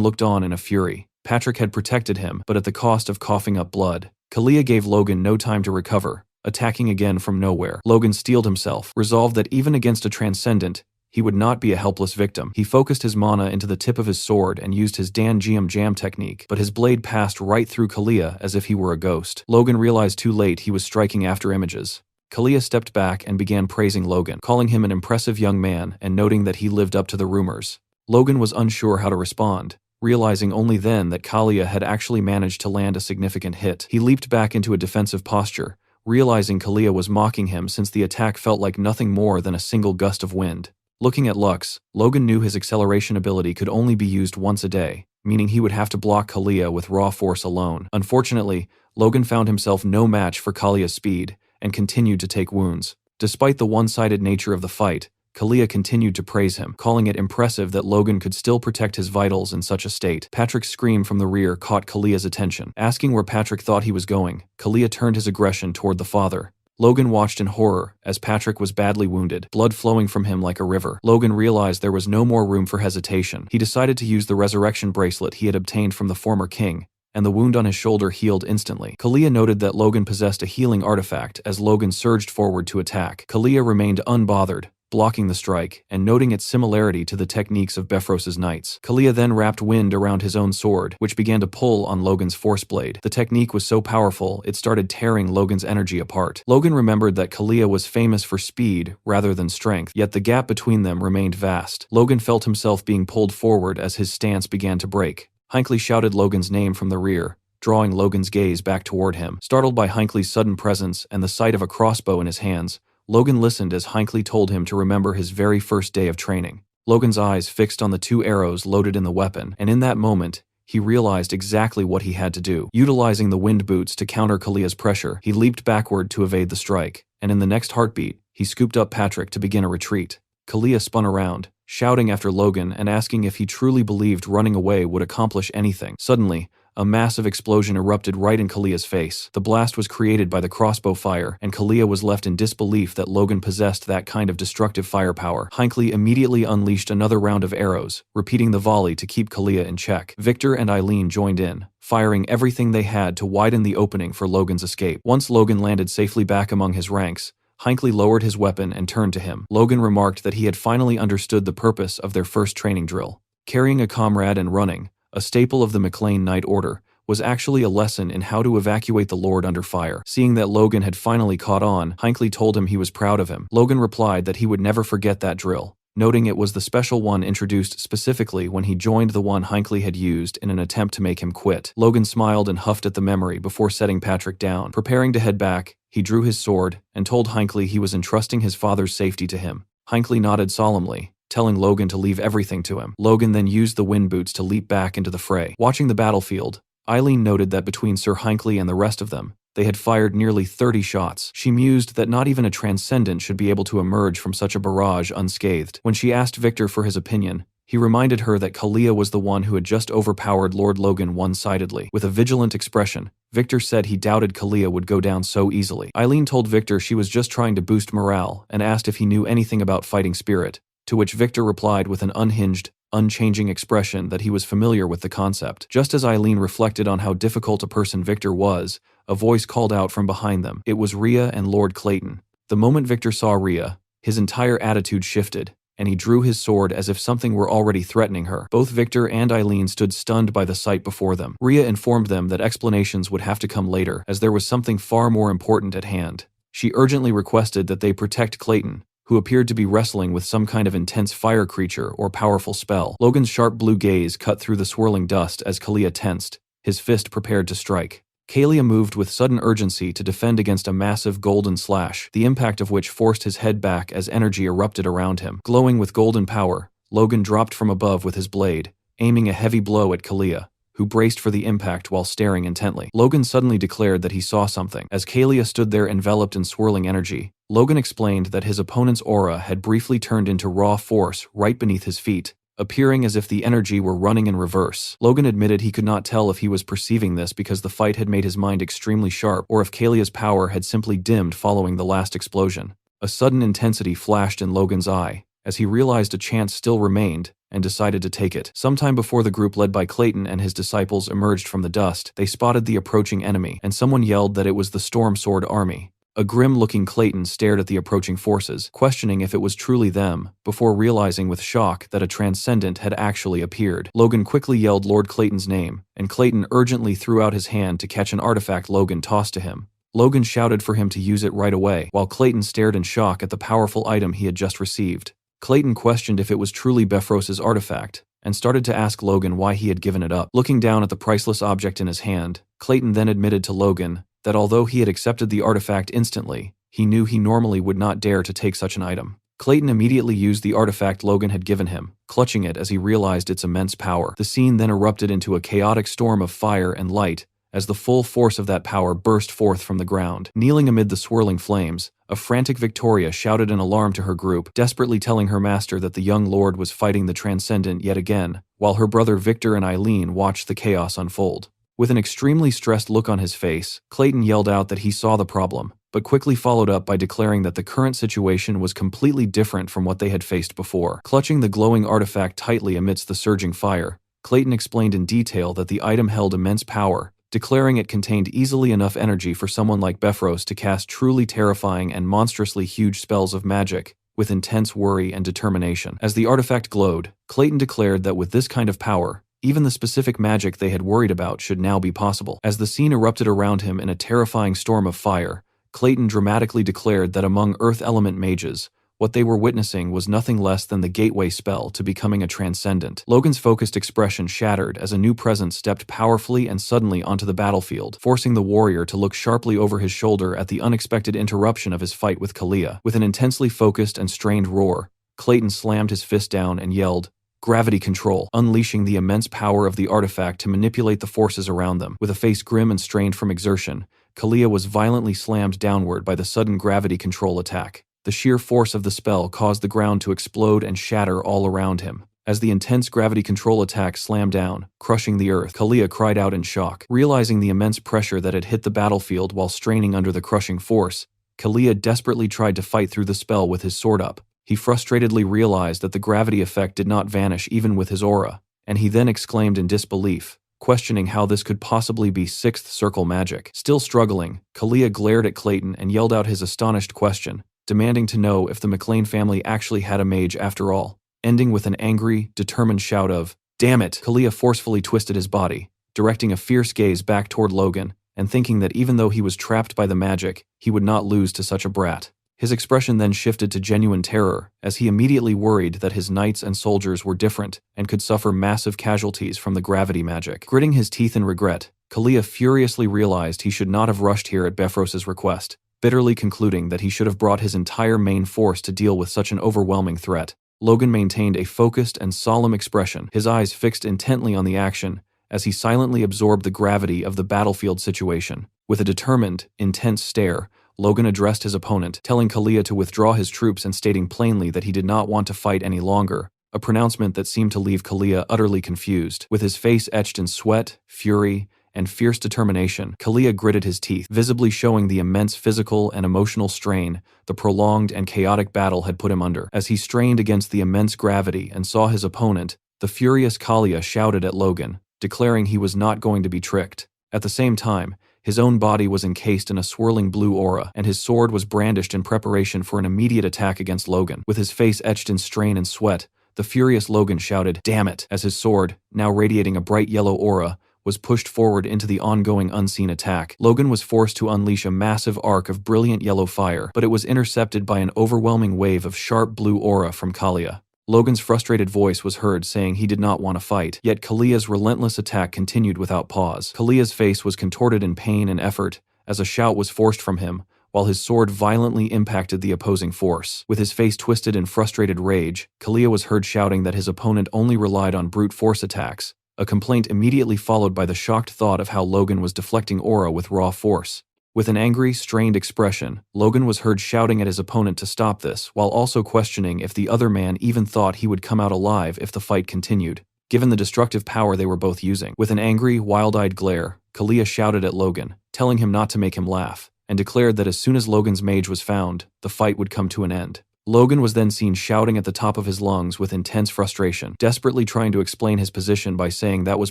looked on in a fury. Patrick had protected him, but at the cost of coughing up blood. Kalia gave Logan no time to recover, attacking again from nowhere. Logan steeled himself, resolved that even against a transcendent, he would not be a helpless victim. He focused his mana into the tip of his sword and used his Dan Geum Jam technique, but his blade passed right through Kalia as if he were a ghost. Logan realized too late he was striking after images. Kalia stepped back and began praising Logan, calling him an impressive young man and noting that he lived up to the rumors. Logan was unsure how to respond, realizing only then that Kalia had actually managed to land a significant hit. He leaped back into a defensive posture, realizing Kalia was mocking him since the attack felt like nothing more than a single gust of wind. Looking at Lux, Logan knew his acceleration ability could only be used once a day, meaning he would have to block Kalia with raw force alone. Unfortunately, Logan found himself no match for Kalia's speed and continued to take wounds. Despite the one-sided nature of the fight, Kalia continued to praise him, calling it impressive that Logan could still protect his vitals in such a state. Patrick's scream from the rear caught Kalia's attention. Asking where Patrick thought he was going, Kalia turned his aggression toward the father. Logan watched in horror as Patrick was badly wounded, blood flowing from him like a river. Logan realized there was no more room for hesitation. He decided to use the resurrection bracelet he had obtained from the former king, and the wound on his shoulder healed instantly. Kalia noted that Logan possessed a healing artifact as Logan surged forward to attack. Kalia remained unbothered, blocking the strike, and noting its similarity to the techniques of Bifrost's knights. Kalia then wrapped wind around his own sword, which began to pull on Logan's force blade. The technique was so powerful, it started tearing Logan's energy apart. Logan remembered that Kalia was famous for speed rather than strength, yet the gap between them remained vast. Logan felt himself being pulled forward as his stance began to break. Hinckley shouted Logan's name from the rear, drawing Logan's gaze back toward him. Startled by Hinckley's sudden presence and the sight of a crossbow in his hands, Logan listened as Hinckley told him to remember his very first day of training. Logan's eyes fixed on the 2 arrows loaded in the weapon, and in that moment, he realized exactly what he had to do. Utilizing the wind boots to counter Kalia's pressure, he leaped backward to evade the strike, and in the next heartbeat, he scooped up Patrick to begin a retreat. Kalia spun around, shouting after Logan and asking if he truly believed running away would accomplish anything. Suddenly, a massive explosion erupted right in Kalia's face. The blast was created by the crossbow fire, and Kalia was left in disbelief that Logan possessed that kind of destructive firepower. Hinckley immediately unleashed another round of arrows, repeating the volley to keep Kalia in check. Victor and Eileen joined in, firing everything they had to widen the opening for Logan's escape. Once Logan landed safely back among his ranks, Hinckley lowered his weapon and turned to him. Logan remarked that he had finally understood the purpose of their first training drill. Carrying a comrade and running, a staple of the McLean Knight Order, was actually a lesson in how to evacuate the Lord under fire. Seeing that Logan had finally caught on, Hinckley told him he was proud of him. Logan replied that he would never forget that drill, noting it was the special one introduced specifically when he joined the one Hinckley had used in an attempt to make him quit. Logan smiled and huffed at the memory before setting Patrick down. Preparing to head back, he drew his sword and told Hinckley he was entrusting his father's safety to him. Hinckley nodded solemnly, telling Logan to leave everything to him. Logan then used the wind boots to leap back into the fray. Watching the battlefield, Eileen noted that between Sir Hinckley and the rest of them, they had fired nearly 30 shots. She mused that not even a transcendent should be able to emerge from such a barrage unscathed. When she asked Victor for his opinion, he reminded her that Kalia was the one who had just overpowered Lord Logan one-sidedly. With a vigilant expression, Victor said he doubted Kalia would go down so easily. Eileen told Victor she was just trying to boost morale and asked if he knew anything about fighting spirit, to which Victor replied with an unhinged, unchanging expression that he was familiar with the concept. Just as Eileen reflected on how difficult a person Victor was, a voice called out from behind them. It was Rhea and Lord Clayton. The moment Victor saw Rhea, his entire attitude shifted, and he drew his sword as if something were already threatening her. Both Victor and Eileen stood stunned by the sight before them. Rhea informed them that explanations would have to come later, as there was something far more important at hand. She urgently requested that they protect Clayton, who appeared to be wrestling with some kind of intense fire creature or powerful spell. Logan's sharp blue gaze cut through the swirling dust as Kalia tensed, his fist prepared to strike. Kalia moved with sudden urgency to defend against a massive golden slash, the impact of which forced his head back as energy erupted around him. Glowing with golden power, Logan dropped from above with his blade, aiming a heavy blow at Kalia, who braced for the impact while staring intently. Logan suddenly declared that he saw something. As Kalia stood there enveloped in swirling energy, Logan explained that his opponent's aura had briefly turned into raw force right beneath his feet, appearing as if the energy were running in reverse. Logan admitted he could not tell if he was perceiving this because the fight had made his mind extremely sharp or if Kalia's power had simply dimmed following the last explosion. A sudden intensity flashed in Logan's eye, as he realized a chance still remained, and decided to take it. Sometime before the group led by Clayton and his disciples emerged from the dust, they spotted the approaching enemy, and someone yelled that it was the Storm Sword Army. A grim-looking Clayton stared at the approaching forces, questioning if it was truly them, before realizing with shock that a transcendent had actually appeared. Logan quickly yelled Lord Clayton's name, and Clayton urgently threw out his hand to catch an artifact Logan tossed to him. Logan shouted for him to use it right away, while Clayton stared in shock at the powerful item he had just received. Clayton questioned if it was truly Befros's artifact, and started to ask Logan why he had given it up. Looking down at the priceless object in his hand, Clayton then admitted to Logan that although he had accepted the artifact instantly, he knew he normally would not dare to take such an item. Clayton immediately used the artifact Logan had given him, clutching it as he realized its immense power. The scene then erupted into a chaotic storm of fire and light, as the full force of that power burst forth from the ground. Kneeling amid the swirling flames, a frantic Victoria shouted an alarm to her group, desperately telling her master that the young lord was fighting the Transcendent yet again, while her brother Victor and Eileen watched the chaos unfold. With an extremely stressed look on his face, Clayton yelled out that he saw the problem, but quickly followed up by declaring that the current situation was completely different from what they had faced before. Clutching the glowing artifact tightly amidst the surging fire, Clayton explained in detail that the item held immense power, declaring it contained easily enough energy for someone like Befros to cast truly terrifying and monstrously huge spells of magic, with intense worry and determination. As the artifact glowed, Clayton declared that with this kind of power, even the specific magic they had worried about should now be possible. As the scene erupted around him in a terrifying storm of fire, Clayton dramatically declared that among earth element mages, What they were witnessing was nothing less than the gateway spell to becoming a transcendent. Logan's focused expression shattered as a new presence stepped powerfully and suddenly onto the battlefield, forcing the warrior to look sharply over his shoulder at the unexpected interruption of his fight with Kalia. With an intensely focused and strained roar, Clayton slammed his fist down and yelled, "Gravity control," unleashing the immense power of the artifact to manipulate the forces around them. With a face grim and strained from exertion, Kalia was violently slammed downward by the sudden gravity control attack. The sheer force of the spell caused the ground to explode and shatter all around him. As the intense gravity control attack slammed down, crushing the earth, Kalia cried out in shock. Realizing the immense pressure that had hit the battlefield while straining under the crushing force, Kalia desperately tried to fight through the spell with his sword up. He frustratedly realized that the gravity effect did not vanish even with his aura, and he then exclaimed in disbelief, questioning how this could possibly be sixth circle magic. Still struggling, Kalia glared at Clayton and yelled out his astonished question, demanding to know if the McLean family actually had a mage after all, ending with an angry, determined shout of, "Damn it!" Kalia forcefully twisted his body, directing a fierce gaze back toward Logan, and thinking that even though he was trapped by the magic, he would not lose to such a brat. His expression then shifted to genuine terror, as he immediately worried that his knights and soldiers were different and could suffer massive casualties from the gravity magic. Gritting his teeth in regret, Kalia furiously realized he should not have rushed here at Befros's request, bitterly concluding that he should have brought his entire main force to deal with such an overwhelming threat. Logan maintained a focused and solemn expression, his eyes fixed intently on the action, as he silently absorbed the gravity of the battlefield situation. With a determined, intense stare, Logan addressed his opponent, telling Kalia to withdraw his troops and stating plainly that he did not want to fight any longer, a pronouncement that seemed to leave Kalia utterly confused. With his face etched in sweat, fury, and fierce determination, Kalia gritted his teeth, visibly showing the immense physical and emotional strain the prolonged and chaotic battle had put him under. As he strained against the immense gravity and saw his opponent, the furious Kalia shouted at Logan, declaring he was not going to be tricked. At the same time, his own body was encased in a swirling blue aura, and his sword was brandished in preparation for an immediate attack against Logan. With his face etched in strain and sweat, the furious Logan shouted, "Damn it!" as his sword, now radiating a bright yellow aura, was pushed forward into the ongoing unseen attack. Logan was forced to unleash a massive arc of brilliant yellow fire, but it was intercepted by an overwhelming wave of sharp blue aura from Kalia. Logan's frustrated voice was heard saying he did not want to fight, yet Kalia's relentless attack continued without pause. Kalia's face was contorted in pain and effort, as a shout was forced from him, while his sword violently impacted the opposing force. With his face twisted in frustrated rage, Kalia was heard shouting that his opponent only relied on brute force attacks, a complaint immediately followed by the shocked thought of how Logan was deflecting aura with raw force. With an angry, strained expression, Logan was heard shouting at his opponent to stop this, while also questioning if the other man even thought he would come out alive if the fight continued, given the destructive power they were both using. With an angry, wild-eyed glare, Kalia shouted at Logan, telling him not to make him laugh, and declared that as soon as Logan's mage was found, the fight would come to an end. Logan was then seen shouting at the top of his lungs with intense frustration, desperately trying to explain his position by saying that was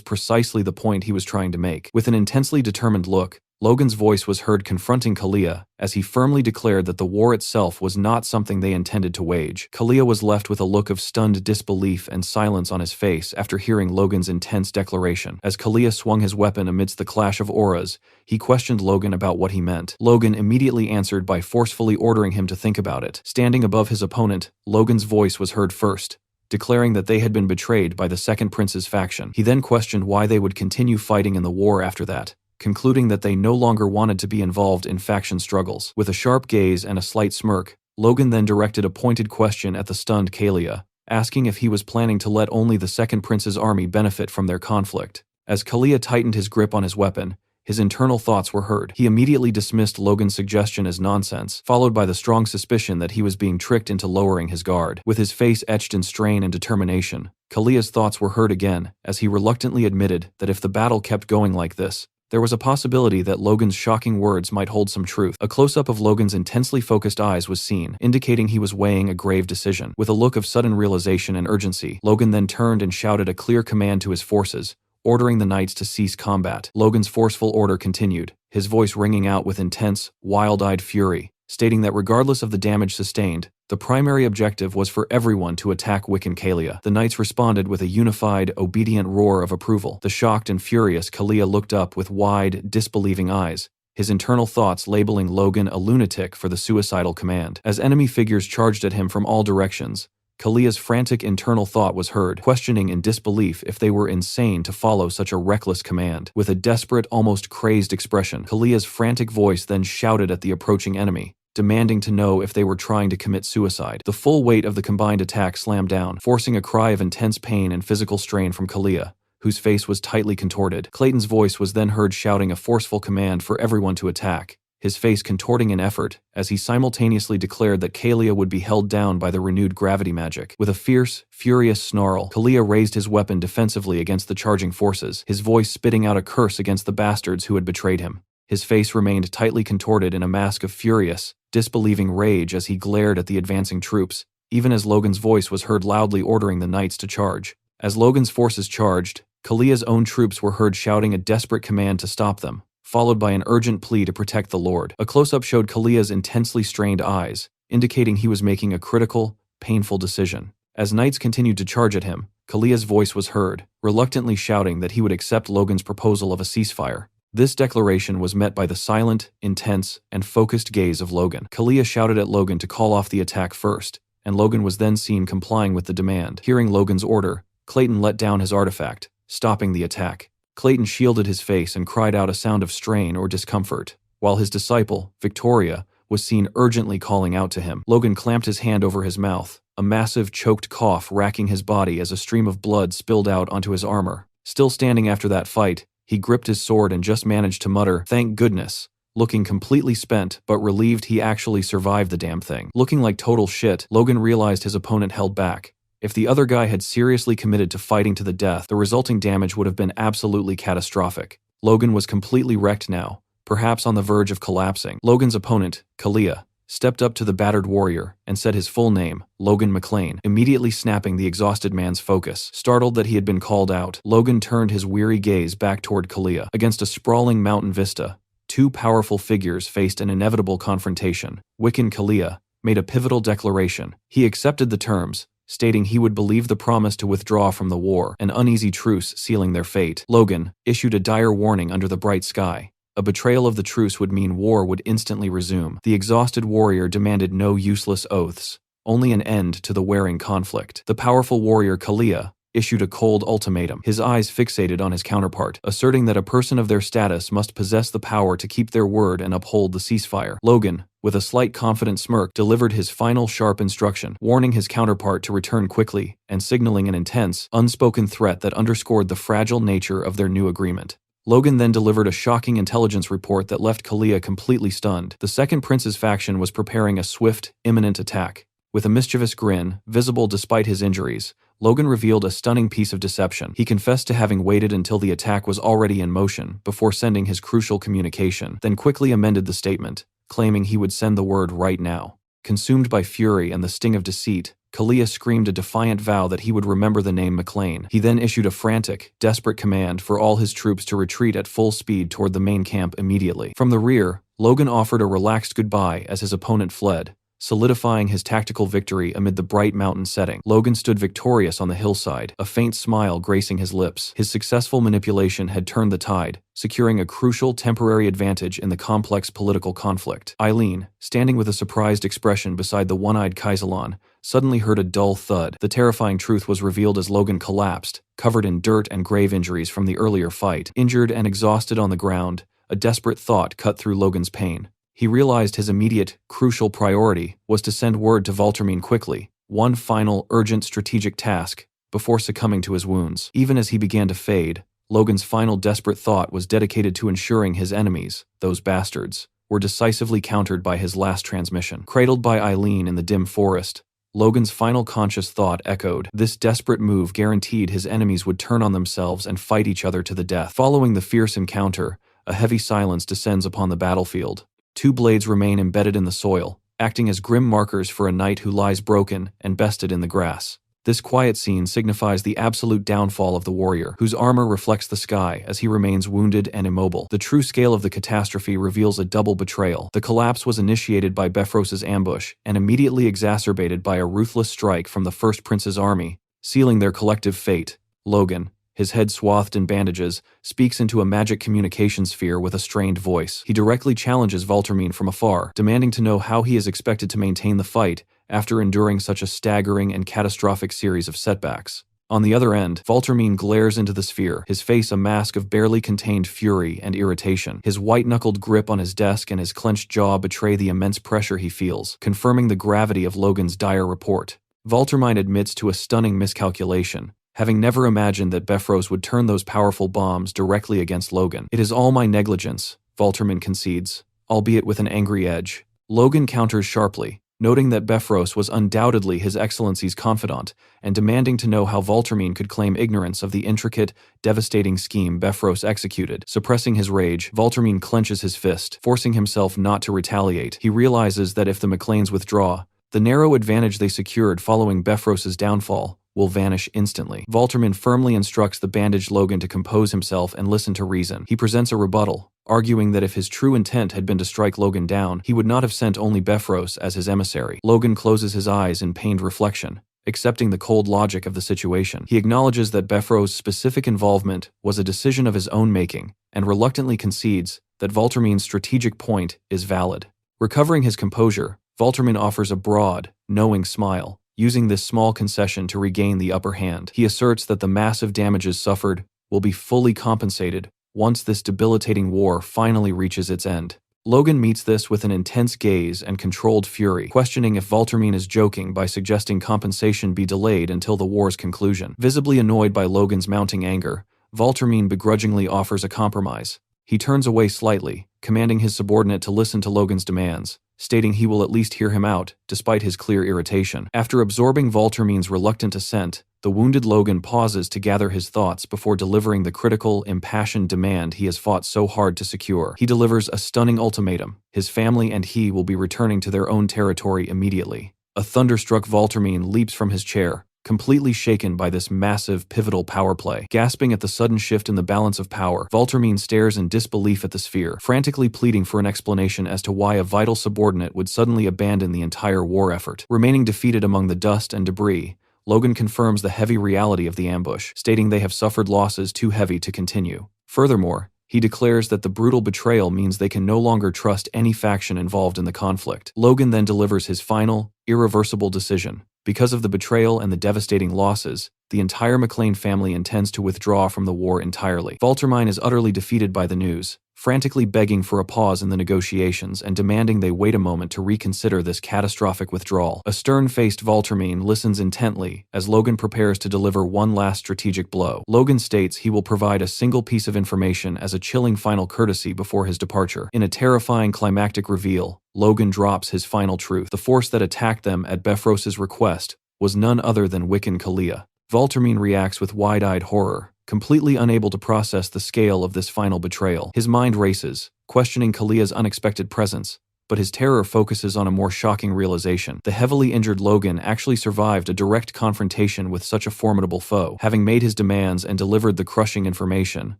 precisely the point he was trying to make. With an intensely determined look, Logan's voice was heard confronting Kalia, as he firmly declared that the war itself was not something they intended to wage. Kalia was left with a look of stunned disbelief and silence on his face after hearing Logan's intense declaration. As Kalia swung his weapon amidst the clash of auras, he questioned Logan about what he meant. Logan immediately answered by forcefully ordering him to think about it. Standing above his opponent, Logan's voice was heard first, declaring that they had been betrayed by the Second Prince's faction. He then questioned why they would continue fighting in the war after that, concluding that they no longer wanted to be involved in faction struggles. With a sharp gaze and a slight smirk, Logan then directed a pointed question at the stunned Kalia, asking if he was planning to let only the Second Prince's army benefit from their conflict. As Kalia tightened his grip on his weapon, his internal thoughts were heard. He immediately dismissed Logan's suggestion as nonsense, followed by the strong suspicion that he was being tricked into lowering his guard. With his face etched in strain and determination, Kalia's thoughts were heard again, as he reluctantly admitted that if the battle kept going like this, there was a possibility that Logan's shocking words might hold some truth. A close-up of Logan's intensely focused eyes was seen, indicating he was weighing a grave decision. With a look of sudden realization and urgency, Logan then turned and shouted a clear command to his forces, ordering the knights to cease combat. Logan's forceful order continued, his voice ringing out with intense, wild-eyed fury, stating that regardless of the damage sustained, the primary objective was for everyone to attack Wiccan Kalia. The knights responded with a unified, obedient roar of approval. The shocked and furious Kalia looked up with wide, disbelieving eyes, his internal thoughts labeling Logan a lunatic for the suicidal command. As enemy figures charged at him from all directions, Kalia's frantic internal thought was heard, questioning in disbelief if they were insane to follow such a reckless command. With a desperate, almost crazed expression, Kalia's frantic voice then shouted at the approaching enemy, demanding to know if they were trying to commit suicide. The full weight of the combined attack slammed down, forcing a cry of intense pain and physical strain from Kalia, whose face was tightly contorted. Clayton's voice was then heard shouting a forceful command for everyone to attack, his face contorting in effort as he simultaneously declared that Kalia would be held down by the renewed gravity magic. With a fierce, furious snarl, Kalia raised his weapon defensively against the charging forces, his voice spitting out a curse against the bastards who had betrayed him. His face remained tightly contorted in a mask of furious, disbelieving rage as he glared at the advancing troops, even as Logan's voice was heard loudly ordering the knights to charge. As Logan's forces charged, Kalia's own troops were heard shouting a desperate command to stop them, followed by an urgent plea to protect the Lord. A close-up showed Kalia's intensely strained eyes, indicating he was making a critical, painful decision. As knights continued to charge at him, Kalia's voice was heard, reluctantly shouting that he would accept Logan's proposal of a ceasefire. This declaration was met by the silent, intense, and focused gaze of Logan. Kalia shouted at Logan to call off the attack first, and Logan was then seen complying with the demand. Hearing Logan's order, Clayton let down his artifact, stopping the attack. Clayton shielded his face and cried out a sound of strain or discomfort, while his disciple, Victoria, was seen urgently calling out to him. Logan clamped his hand over his mouth, a massive choked cough racking his body as a stream of blood spilled out onto his armor. Still standing after that fight, he gripped his sword and just managed to mutter, "Thank goodness," looking completely spent but relieved he actually survived the damn thing. Looking like total shit, Logan realized his opponent held back. If the other guy had seriously committed to fighting to the death, the resulting damage would have been absolutely catastrophic. Logan was completely wrecked now, perhaps on the verge of collapsing. Logan's opponent, Kalia, stepped up to the battered warrior and said his full name, Logan McLean, immediately snapping the exhausted man's focus. Startled that he had been called out, Logan turned his weary gaze back toward Kalia. Against a sprawling mountain vista, two powerful figures faced an inevitable confrontation. Wiccan Kalia made a pivotal declaration. He accepted the terms, stating he would believe the promise to withdraw from the war, an uneasy truce sealing their fate. Logan issued a dire warning under the bright sky. A betrayal of the truce would mean war would instantly resume. The exhausted warrior demanded no useless oaths, only an end to the wearing conflict. The powerful warrior Kalia issued a cold ultimatum, his eyes fixated on his counterpart, asserting that a person of their status must possess the power to keep their word and uphold the ceasefire. Logan, with a slight confident smirk, delivered his final sharp instruction, warning his counterpart to return quickly and signaling an intense, unspoken threat that underscored the fragile nature of their new agreement. Logan then delivered a shocking intelligence report that left Kalia completely stunned. The Second Prince's faction was preparing a swift, imminent attack. With a mischievous grin, visible despite his injuries, Logan revealed a stunning piece of deception. He confessed to having waited until the attack was already in motion before sending his crucial communication, then quickly amended the statement, claiming he would send the word right now. Consumed by fury and the sting of deceit, Kalia screamed a defiant vow that he would remember the name McLean. He then issued a frantic, desperate command for all his troops to retreat at full speed toward the main camp immediately. From the rear, Logan offered a relaxed goodbye as his opponent fled, solidifying his tactical victory amid the bright mountain setting. Logan stood victorious on the hillside, a faint smile gracing his lips. His successful manipulation had turned the tide, securing a crucial temporary advantage in the complex political conflict. Eileen, standing with a surprised expression beside the one-eyed Kaisalan, suddenly heard a dull thud. The terrifying truth was revealed as Logan collapsed, covered in dirt and grave injuries from the earlier fight. Injured and exhausted on the ground, a desperate thought cut through Logan's pain. He realized his immediate, crucial priority was to send word to Valtermine quickly, one final, urgent strategic task, before succumbing to his wounds. Even as he began to fade, Logan's final desperate thought was dedicated to ensuring his enemies, those bastards, were decisively countered by his last transmission. Cradled by Eileen in the dim forest, Logan's final conscious thought echoed. This desperate move guaranteed his enemies would turn on themselves and fight each other to the death. Following the fierce encounter, a heavy silence descends upon the battlefield. Two blades remain embedded in the soil, acting as grim markers for a knight who lies broken and bested in the grass. This quiet scene signifies the absolute downfall of the warrior, whose armor reflects the sky as he remains wounded and immobile. The true scale of the catastrophe reveals a double betrayal. The collapse was initiated by Befros's ambush and immediately exacerbated by a ruthless strike from the First Prince's army, sealing their collective fate. Logan, his head swathed in bandages, speaks into a magic communication sphere with a strained voice. He directly challenges Valtermine from afar, demanding to know how he is expected to maintain the fight after enduring such a staggering and catastrophic series of setbacks. On the other end, Valtermine glares into the sphere, his face a mask of barely contained fury and irritation. His white-knuckled grip on his desk and his clenched jaw betray the immense pressure he feels, confirming the gravity of Logan's dire report. Valtermine admits to a stunning miscalculation, having never imagined that Bifrost would turn those powerful bombs directly against Logan. "It is all my negligence," Valtermine concedes, albeit with an angry edge. Logan counters sharply, noting that Bifrost was undoubtedly His Excellency's confidant, and demanding to know how Valtermine could claim ignorance of the intricate, devastating scheme Bifrost executed. Suppressing his rage, Valtermine clenches his fist, forcing himself not to retaliate. He realizes that if the McLeans withdraw, the narrow advantage they secured following Bifrost's downfall will vanish instantly. Valtermine firmly instructs the bandaged Logan to compose himself and listen to reason. He presents a rebuttal, arguing that if his true intent had been to strike Logan down, he would not have sent only Bifrost as his emissary. Logan closes his eyes in pained reflection, accepting the cold logic of the situation. He acknowledges that Bifrost's specific involvement was a decision of his own making, and reluctantly concedes that Valtermine's strategic point is valid. Recovering his composure, Valtermine offers a broad, knowing smile, using this small concession to regain the upper hand. He asserts that the massive damages suffered will be fully compensated once this debilitating war finally reaches its end. Logan meets this with an intense gaze and controlled fury, questioning if Valtermine is joking by suggesting compensation be delayed until the war's conclusion. Visibly annoyed by Logan's mounting anger, Valtermine begrudgingly offers a compromise. He turns away slightly, commanding his subordinate to listen to Logan's demands, stating he will at least hear him out, despite his clear irritation. After absorbing Valtermine's reluctant assent, the wounded Logan pauses to gather his thoughts before delivering the critical, impassioned demand he has fought so hard to secure. He delivers a stunning ultimatum. His family and he will be returning to their own territory immediately. A thunderstruck Valtermine leaps from his chair, completely shaken by this massive, pivotal power play. Gasping at the sudden shift in the balance of power, Valtermine stares in disbelief at the sphere, frantically pleading for an explanation as to why a vital subordinate would suddenly abandon the entire war effort. Remaining defeated among the dust and debris, Logan confirms the heavy reality of the ambush, stating they have suffered losses too heavy to continue. Furthermore, he declares that the brutal betrayal means they can no longer trust any faction involved in the conflict. Logan then delivers his final, irreversible decision. Because of the betrayal and the devastating losses, the entire McLean family intends to withdraw from the war entirely. Valtermine is utterly defeated by the news, frantically begging for a pause in the negotiations and demanding they wait a moment to reconsider this catastrophic withdrawal. A stern-faced Valtermine listens intently as Logan prepares to deliver one last strategic blow. Logan states he will provide a single piece of information as a chilling final courtesy before his departure. In a terrifying climactic reveal, Logan drops his final truth. The force that attacked them at Bifrost's request was none other than Wiccan Kalia. Valtermine reacts with wide-eyed horror, completely unable to process the scale of this final betrayal. His mind races, questioning Kalia's unexpected presence, but his terror focuses on a more shocking realization. The heavily injured Logan actually survived a direct confrontation with such a formidable foe. Having made his demands and delivered the crushing information,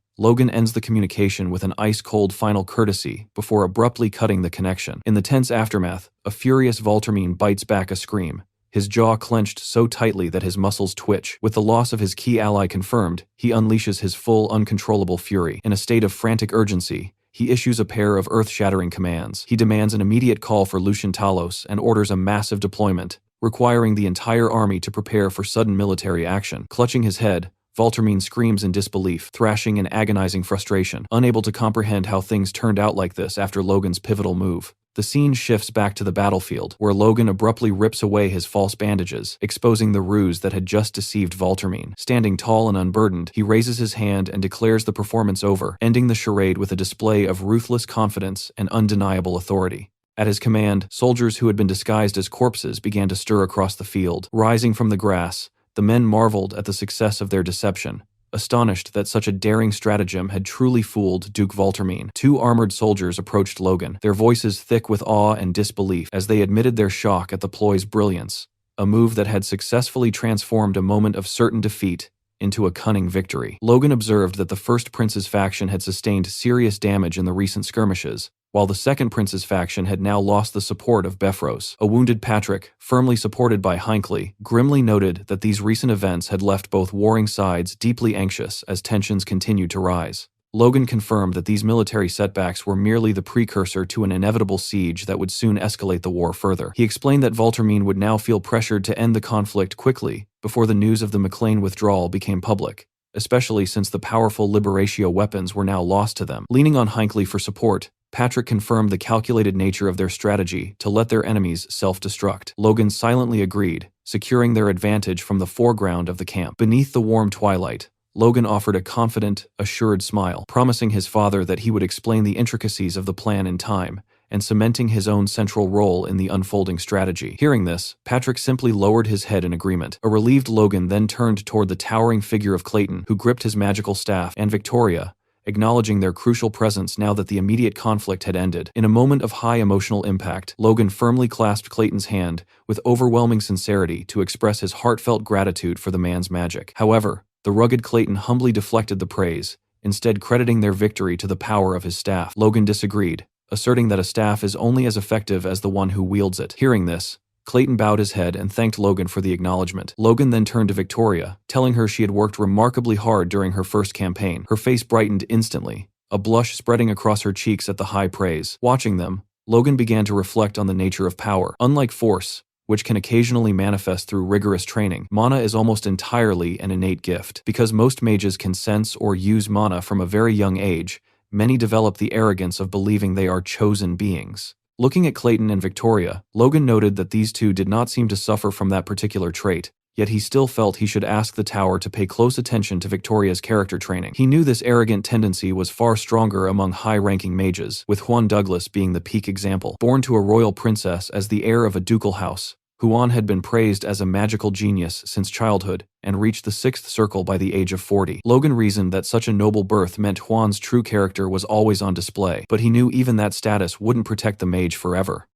Logan ends the communication with an ice-cold final courtesy before abruptly cutting the connection. In the tense aftermath, a furious Valtermine bites back a scream, his jaw clenched so tightly that his muscles twitch. With the loss of his key ally confirmed, he unleashes his full, uncontrollable fury. In a state of frantic urgency, he issues a pair of earth-shattering commands. He demands an immediate call for Lucian Talos and orders a massive deployment, requiring the entire army to prepare for sudden military action. Clutching his head, Valtermine screams in disbelief, thrashing in agonizing frustration, unable to comprehend how things turned out like this after Logan's pivotal move. The scene shifts back to the battlefield, where Logan abruptly rips away his false bandages, exposing the ruse that had just deceived Valtermine. Standing tall and unburdened, he raises his hand and declares the performance over, ending the charade with a display of ruthless confidence and undeniable authority. At his command, soldiers who had been disguised as corpses began to stir across the field. Rising from the grass, the men marveled at the success of their deception, astonished that such a daring stratagem had truly fooled Duke Valtermine. Two armored soldiers approached Logan, their voices thick with awe and disbelief as they admitted their shock at the ploy's brilliance, a move that had successfully transformed a moment of certain defeat into a cunning victory. Logan observed that the First Prince's faction had sustained serious damage in the recent skirmishes, while the second prince's faction had now lost the support of Befros. A wounded Patrick, firmly supported by Hinckley, grimly noted that these recent events had left both warring sides deeply anxious as tensions continued to rise. Logan confirmed that these military setbacks were merely the precursor to an inevitable siege that would soon escalate the war further. He explained that Valtermine would now feel pressured to end the conflict quickly before the news of the McLean withdrawal became public, especially since the powerful Liberatio weapons were now lost to them. Leaning on Hinckley for support, Patrick confirmed the calculated nature of their strategy to let their enemies self-destruct. Logan silently agreed, securing their advantage from the foreground of the camp. Beneath the warm twilight, Logan offered a confident, assured smile, promising his father that he would explain the intricacies of the plan in time, and cementing his own central role in the unfolding strategy. Hearing this, Patrick simply lowered his head in agreement. A relieved Logan then turned toward the towering figure of Clayton, who gripped his magical staff, and Victoria, acknowledging their crucial presence now that the immediate conflict had ended. In a moment of high emotional impact, Logan firmly clasped Clayton's hand with overwhelming sincerity to express his heartfelt gratitude for the man's magic. However, the rugged Clayton humbly deflected the praise, instead crediting their victory to the power of his staff. Logan disagreed, asserting that a staff is only as effective as the one who wields it. Hearing this, Clayton bowed his head and thanked Logan for the acknowledgement. Logan then turned to Victoria, telling her she had worked remarkably hard during her first campaign. Her face brightened instantly, a blush spreading across her cheeks at the high praise. Watching them, Logan began to reflect on the nature of power. Unlike force, which can occasionally manifest through rigorous training, mana is almost entirely an innate gift. Because most mages can sense or use mana from a very young age, many develop the arrogance of believing they are chosen beings. Looking at Clayton and Victoria, Logan noted that these two did not seem to suffer from that particular trait, yet he still felt he should ask the tower to pay close attention to Victoria's character training. He knew this arrogant tendency was far stronger among high-ranking mages, with Juan Douglas being the peak example. Born to a royal princess as the heir of a ducal house, Juan had been praised as a magical genius since childhood and reached the 6th circle by the age of 40. Logan reasoned that such a noble birth meant Juan's true character was always on display, but he knew even that status wouldn't protect the mage forever.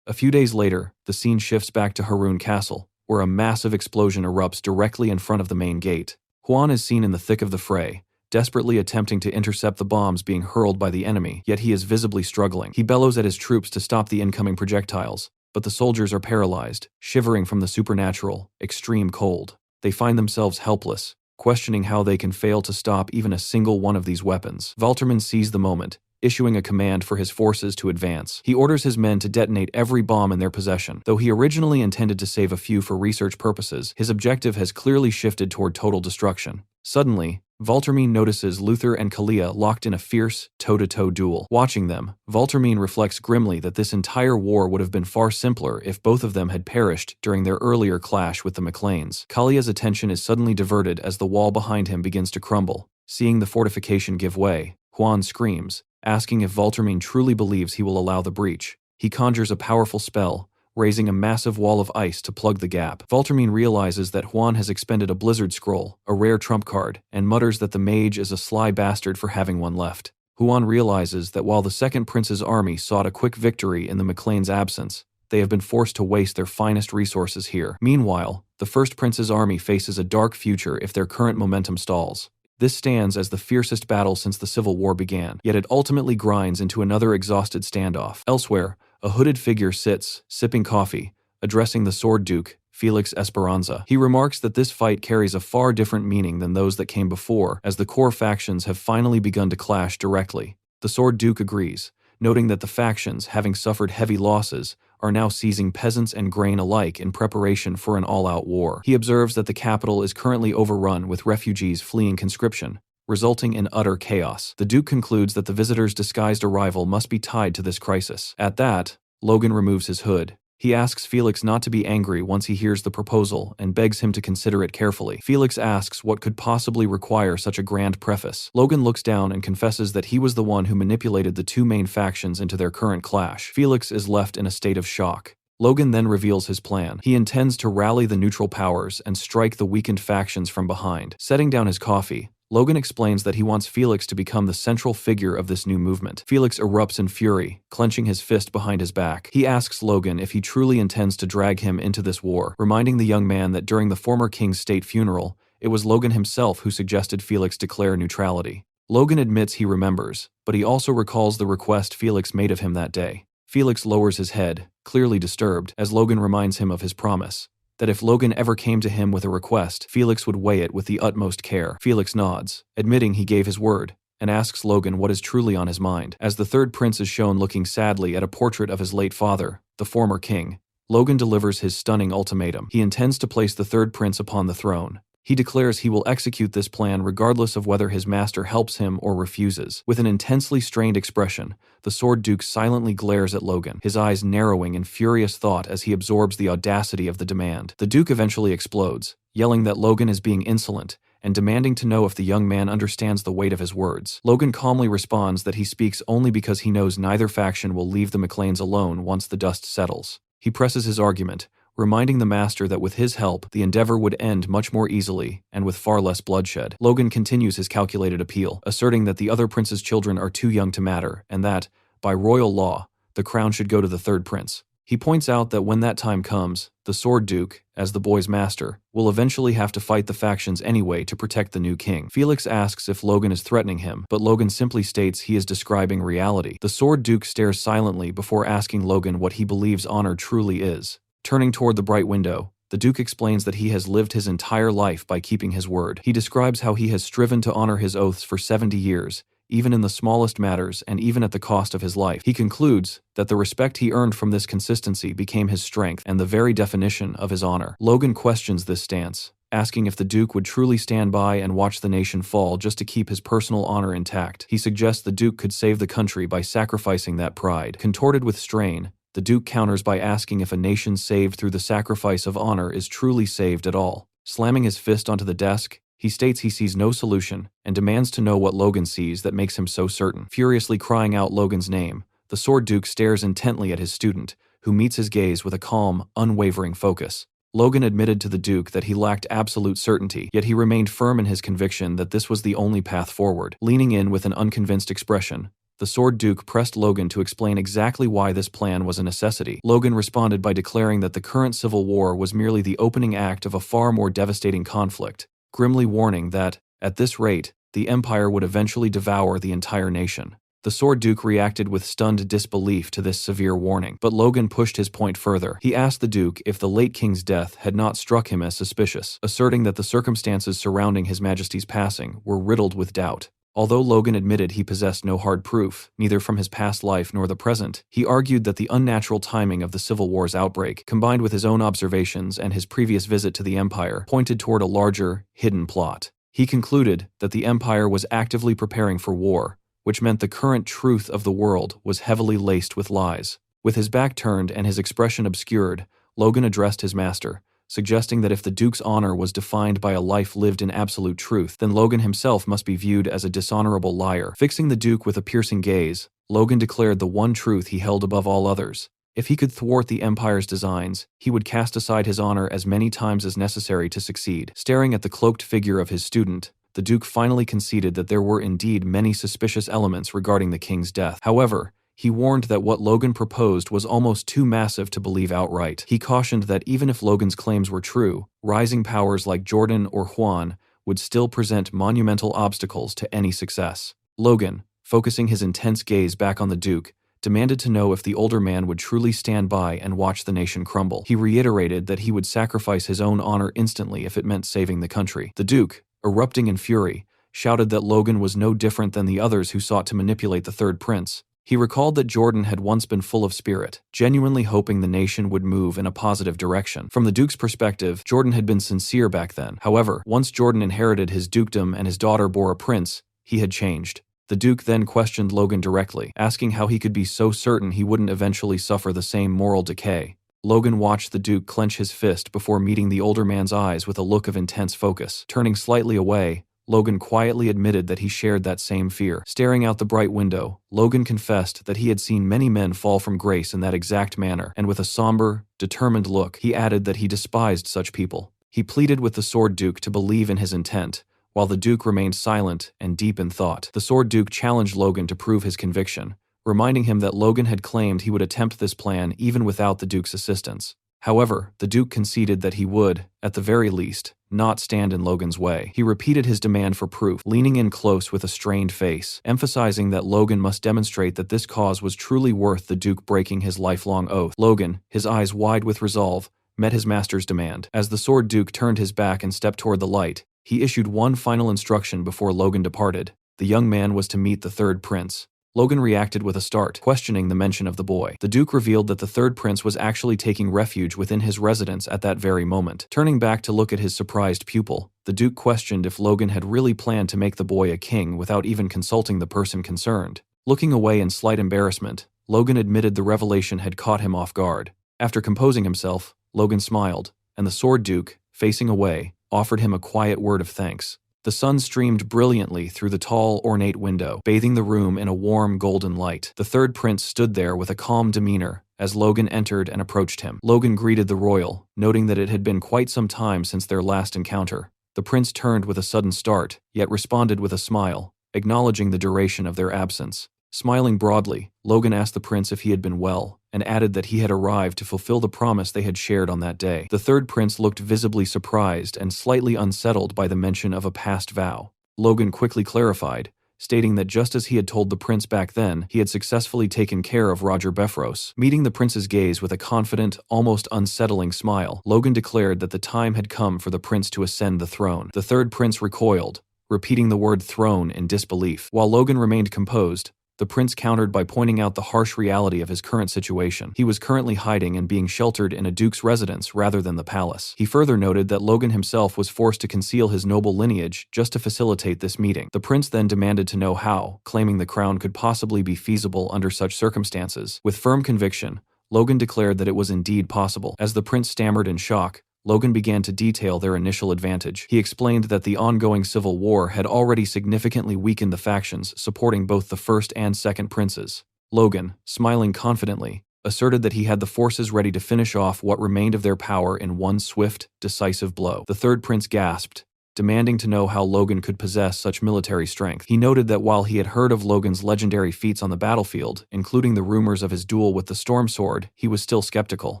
A few days later, the scene shifts back to Haroun Castle, where a massive explosion erupts directly in front of the main gate. Juan is seen in the thick of the fray, desperately attempting to intercept the bombs being hurled by the enemy, yet he is visibly struggling. He bellows at his troops to stop the incoming projectiles, but the soldiers are paralyzed, shivering from the supernatural, extreme cold. They find themselves helpless, questioning how they can fail to stop even a single one of these weapons. Valtermine sees the moment, issuing a command for his forces to advance. He orders his men to detonate every bomb in their possession. Though he originally intended to save a few for research purposes, his objective has clearly shifted toward total destruction. Suddenly, Valtermine notices Luther and Kalia locked in a fierce, toe-to-toe duel. Watching them, Valtermine reflects grimly that this entire war would have been far simpler if both of them had perished during their earlier clash with the McLeans. Kalia's attention is suddenly diverted as the wall behind him begins to crumble. Seeing the fortification give way, Juan screams, asking if Valtermine truly believes he will allow the breach. He conjures a powerful spell, raising a massive wall of ice to plug the gap. Valtermine realizes that Juan has expended a Blizzard Scroll, a rare trump card, and mutters that the mage is a sly bastard for having one left. Juan realizes that while the second prince's army sought a quick victory in the McLean's absence, they have been forced to waste their finest resources here. Meanwhile, the first prince's army faces a dark future if their current momentum stalls. This stands as the fiercest battle since the Civil War began, yet it ultimately grinds into another exhausted standoff. Elsewhere, a hooded figure sits, sipping coffee, addressing the Sword Duke, Felix Esperanza. He remarks that this fight carries a far different meaning than those that came before, as the core factions have finally begun to clash directly. The Sword Duke agrees, noting that the factions, having suffered heavy losses, are now seizing peasants and grain alike in preparation for an all-out war. He observes that the capital is currently overrun with refugees fleeing conscription, resulting in utter chaos. The Duke concludes that the visitor's disguised arrival must be tied to this crisis. At that, Logan removes his hood. He asks Felix not to be angry once he hears the proposal and begs him to consider it carefully. Felix asks what could possibly require such a grand preface. Logan looks down and confesses that he was the one who manipulated the two main factions into their current clash. Felix is left in a state of shock. Logan then reveals his plan. He intends to rally the neutral powers and strike the weakened factions from behind. Setting down his coffee, Logan explains that he wants Felix to become the central figure of this new movement. Felix erupts in fury, clenching his fist behind his back. He asks Logan if he truly intends to drag him into this war, reminding the young man that during the former king's state funeral, it was Logan himself who suggested Felix declare neutrality. Logan admits he remembers, but he also recalls the request Felix made of him that day. Felix lowers his head, clearly disturbed, as Logan reminds him of his promise, that if Logan ever came to him with a request, Felix would weigh it with the utmost care. Felix nods, admitting he gave his word, and asks Logan what is truly on his mind. As the third prince is shown looking sadly at a portrait of his late father, the former king, Logan delivers his stunning ultimatum. He intends to place the third prince upon the throne. He declares he will execute this plan regardless of whether his master helps him or refuses. With an intensely strained expression, the Sword Duke silently glares at Logan, his eyes narrowing in furious thought as he absorbs the audacity of the demand. The Duke eventually explodes, yelling that Logan is being insolent, and demanding to know if the young man understands the weight of his words. Logan calmly responds that he speaks only because he knows neither faction will leave the McLeans alone once the dust settles. He presses his argument, reminding the master that with his help, the endeavor would end much more easily and with far less bloodshed. Logan continues his calculated appeal, asserting that the other prince's children are too young to matter and that, by royal law, the crown should go to the third prince. He points out that when that time comes, the Sword Duke, as the boy's master, will eventually have to fight the factions anyway to protect the new king. Felix asks if Logan is threatening him, but Logan simply states he is describing reality. The Sword Duke stares silently before asking Logan what he believes honor truly is. Turning toward the bright window, the Duke explains that he has lived his entire life by keeping his word. He describes how he has striven to honor his oaths for 70 years, even in the smallest matters and even at the cost of his life. He concludes that the respect he earned from this consistency became his strength and the very definition of his honor. Logan questions this stance, asking if the Duke would truly stand by and watch the nation fall just to keep his personal honor intact. He suggests the Duke could save the country by sacrificing that pride. Contorted with strain, the Duke counters by asking if a nation saved through the sacrifice of honor is truly saved at all. Slamming his fist onto the desk, he states he sees no solution and demands to know what Logan sees that makes him so certain. Furiously crying out Logan's name, the Sword Duke stares intently at his student, who meets his gaze with a calm, unwavering focus. Logan admitted to the Duke that he lacked absolute certainty, yet he remained firm in his conviction that this was the only path forward. Leaning in with an unconvinced expression, the Sword Duke pressed Logan to explain exactly why this plan was a necessity. Logan responded by declaring that the current civil war was merely the opening act of a far more devastating conflict, grimly warning that, at this rate, the Empire would eventually devour the entire nation. The Sword Duke reacted with stunned disbelief to this severe warning, but Logan pushed his point further. He asked the Duke if the late king's death had not struck him as suspicious, asserting that the circumstances surrounding His Majesty's passing were riddled with doubt. Although Logan admitted he possessed no hard proof, neither from his past life nor the present, he argued that the unnatural timing of the Civil War's outbreak, combined with his own observations and his previous visit to the Empire, pointed toward a larger, hidden plot. He concluded that the Empire was actively preparing for war, which meant the current truth of the world was heavily laced with lies. With his back turned and his expression obscured, Logan addressed his master, suggesting that if the Duke's honor was defined by a life lived in absolute truth, then Logan himself must be viewed as a dishonorable liar. Fixing the Duke with a piercing gaze, Logan declared the one truth he held above all others. If he could thwart the Empire's designs, he would cast aside his honor as many times as necessary to succeed. Staring at the cloaked figure of his student, the Duke finally conceded that there were indeed many suspicious elements regarding the king's death. However, he warned that what Logan proposed was almost too massive to believe outright. He cautioned that even if Logan's claims were true, rising powers like Jordan or Juan would still present monumental obstacles to any success. Logan, focusing his intense gaze back on the Duke, demanded to know if the older man would truly stand by and watch the nation crumble. He reiterated that he would sacrifice his own honor instantly if it meant saving the country. The Duke, erupting in fury, shouted that Logan was no different than the others who sought to manipulate the third prince. He recalled that Jordan had once been full of spirit, genuinely hoping the nation would move in a positive direction. From the Duke's perspective, Jordan had been sincere back then. However, once Jordan inherited his dukedom and his daughter bore a prince, he had changed. The Duke then questioned Logan directly, asking how he could be so certain he wouldn't eventually suffer the same moral decay. Logan watched the Duke clench his fist before meeting the older man's eyes with a look of intense focus. Turning slightly away, Logan quietly admitted that he shared that same fear. Staring out the bright window, Logan confessed that he had seen many men fall from grace in that exact manner, and with a somber, determined look, he added that he despised such people. He pleaded with the Sword Duke to believe in his intent, while the Duke remained silent and deep in thought. The Sword Duke challenged Logan to prove his conviction, reminding him that Logan had claimed he would attempt this plan even without the Duke's assistance. However, the Duke conceded that he would, at the very least, not stand in Logan's way. He repeated his demand for proof, leaning in close with a strained face, emphasizing that Logan must demonstrate that this cause was truly worth the Duke breaking his lifelong oath. Logan, his eyes wide with resolve, met his master's demand. As the Sword Duke turned his back and stepped toward the light, he issued one final instruction before Logan departed. The young man was to meet the third prince. Logan reacted with a start, questioning the mention of the boy. The Duke revealed that the third prince was actually taking refuge within his residence at that very moment. Turning back to look at his surprised pupil, the Duke questioned if Logan had really planned to make the boy a king without even consulting the person concerned. Looking away in slight embarrassment, Logan admitted the revelation had caught him off guard. After composing himself, Logan smiled, and the Sword Duke, facing away, offered him a quiet word of thanks. The sun streamed brilliantly through the tall, ornate window, bathing the room in a warm, golden light. The third prince stood there with a calm demeanor as Logan entered and approached him. Logan greeted the royal, noting that it had been quite some time since their last encounter. The prince turned with a sudden start, yet responded with a smile, acknowledging the duration of their absence. Smiling broadly, Logan asked the prince if he had been well, and added that he had arrived to fulfill the promise they had shared on that day. The third prince looked visibly surprised and slightly unsettled by the mention of a past vow. Logan quickly clarified, stating that just as he had told the prince back then, he had successfully taken care of Roger Befros. Meeting the prince's gaze with a confident, almost unsettling smile, Logan declared that the time had come for the prince to ascend the throne. The third prince recoiled, repeating the word throne in disbelief. While Logan remained composed, the prince countered by pointing out the harsh reality of his current situation. He was currently hiding and being sheltered in a duke's residence rather than the palace. He further noted that Logan himself was forced to conceal his noble lineage just to facilitate this meeting. The prince then demanded to know how, claiming the crown could possibly be feasible under such circumstances. With firm conviction, Logan declared that it was indeed possible. As the prince stammered in shock, Logan began to detail their initial advantage. He explained that the ongoing civil war had already significantly weakened the factions supporting both the first and second princes. Logan, smiling confidently, asserted that he had the forces ready to finish off what remained of their power in one swift, decisive blow. The third prince gasped, demanding to know how Logan could possess such military strength. He noted that while he had heard of Logan's legendary feats on the battlefield, including the rumors of his duel with the Storm Sword, he was still skeptical.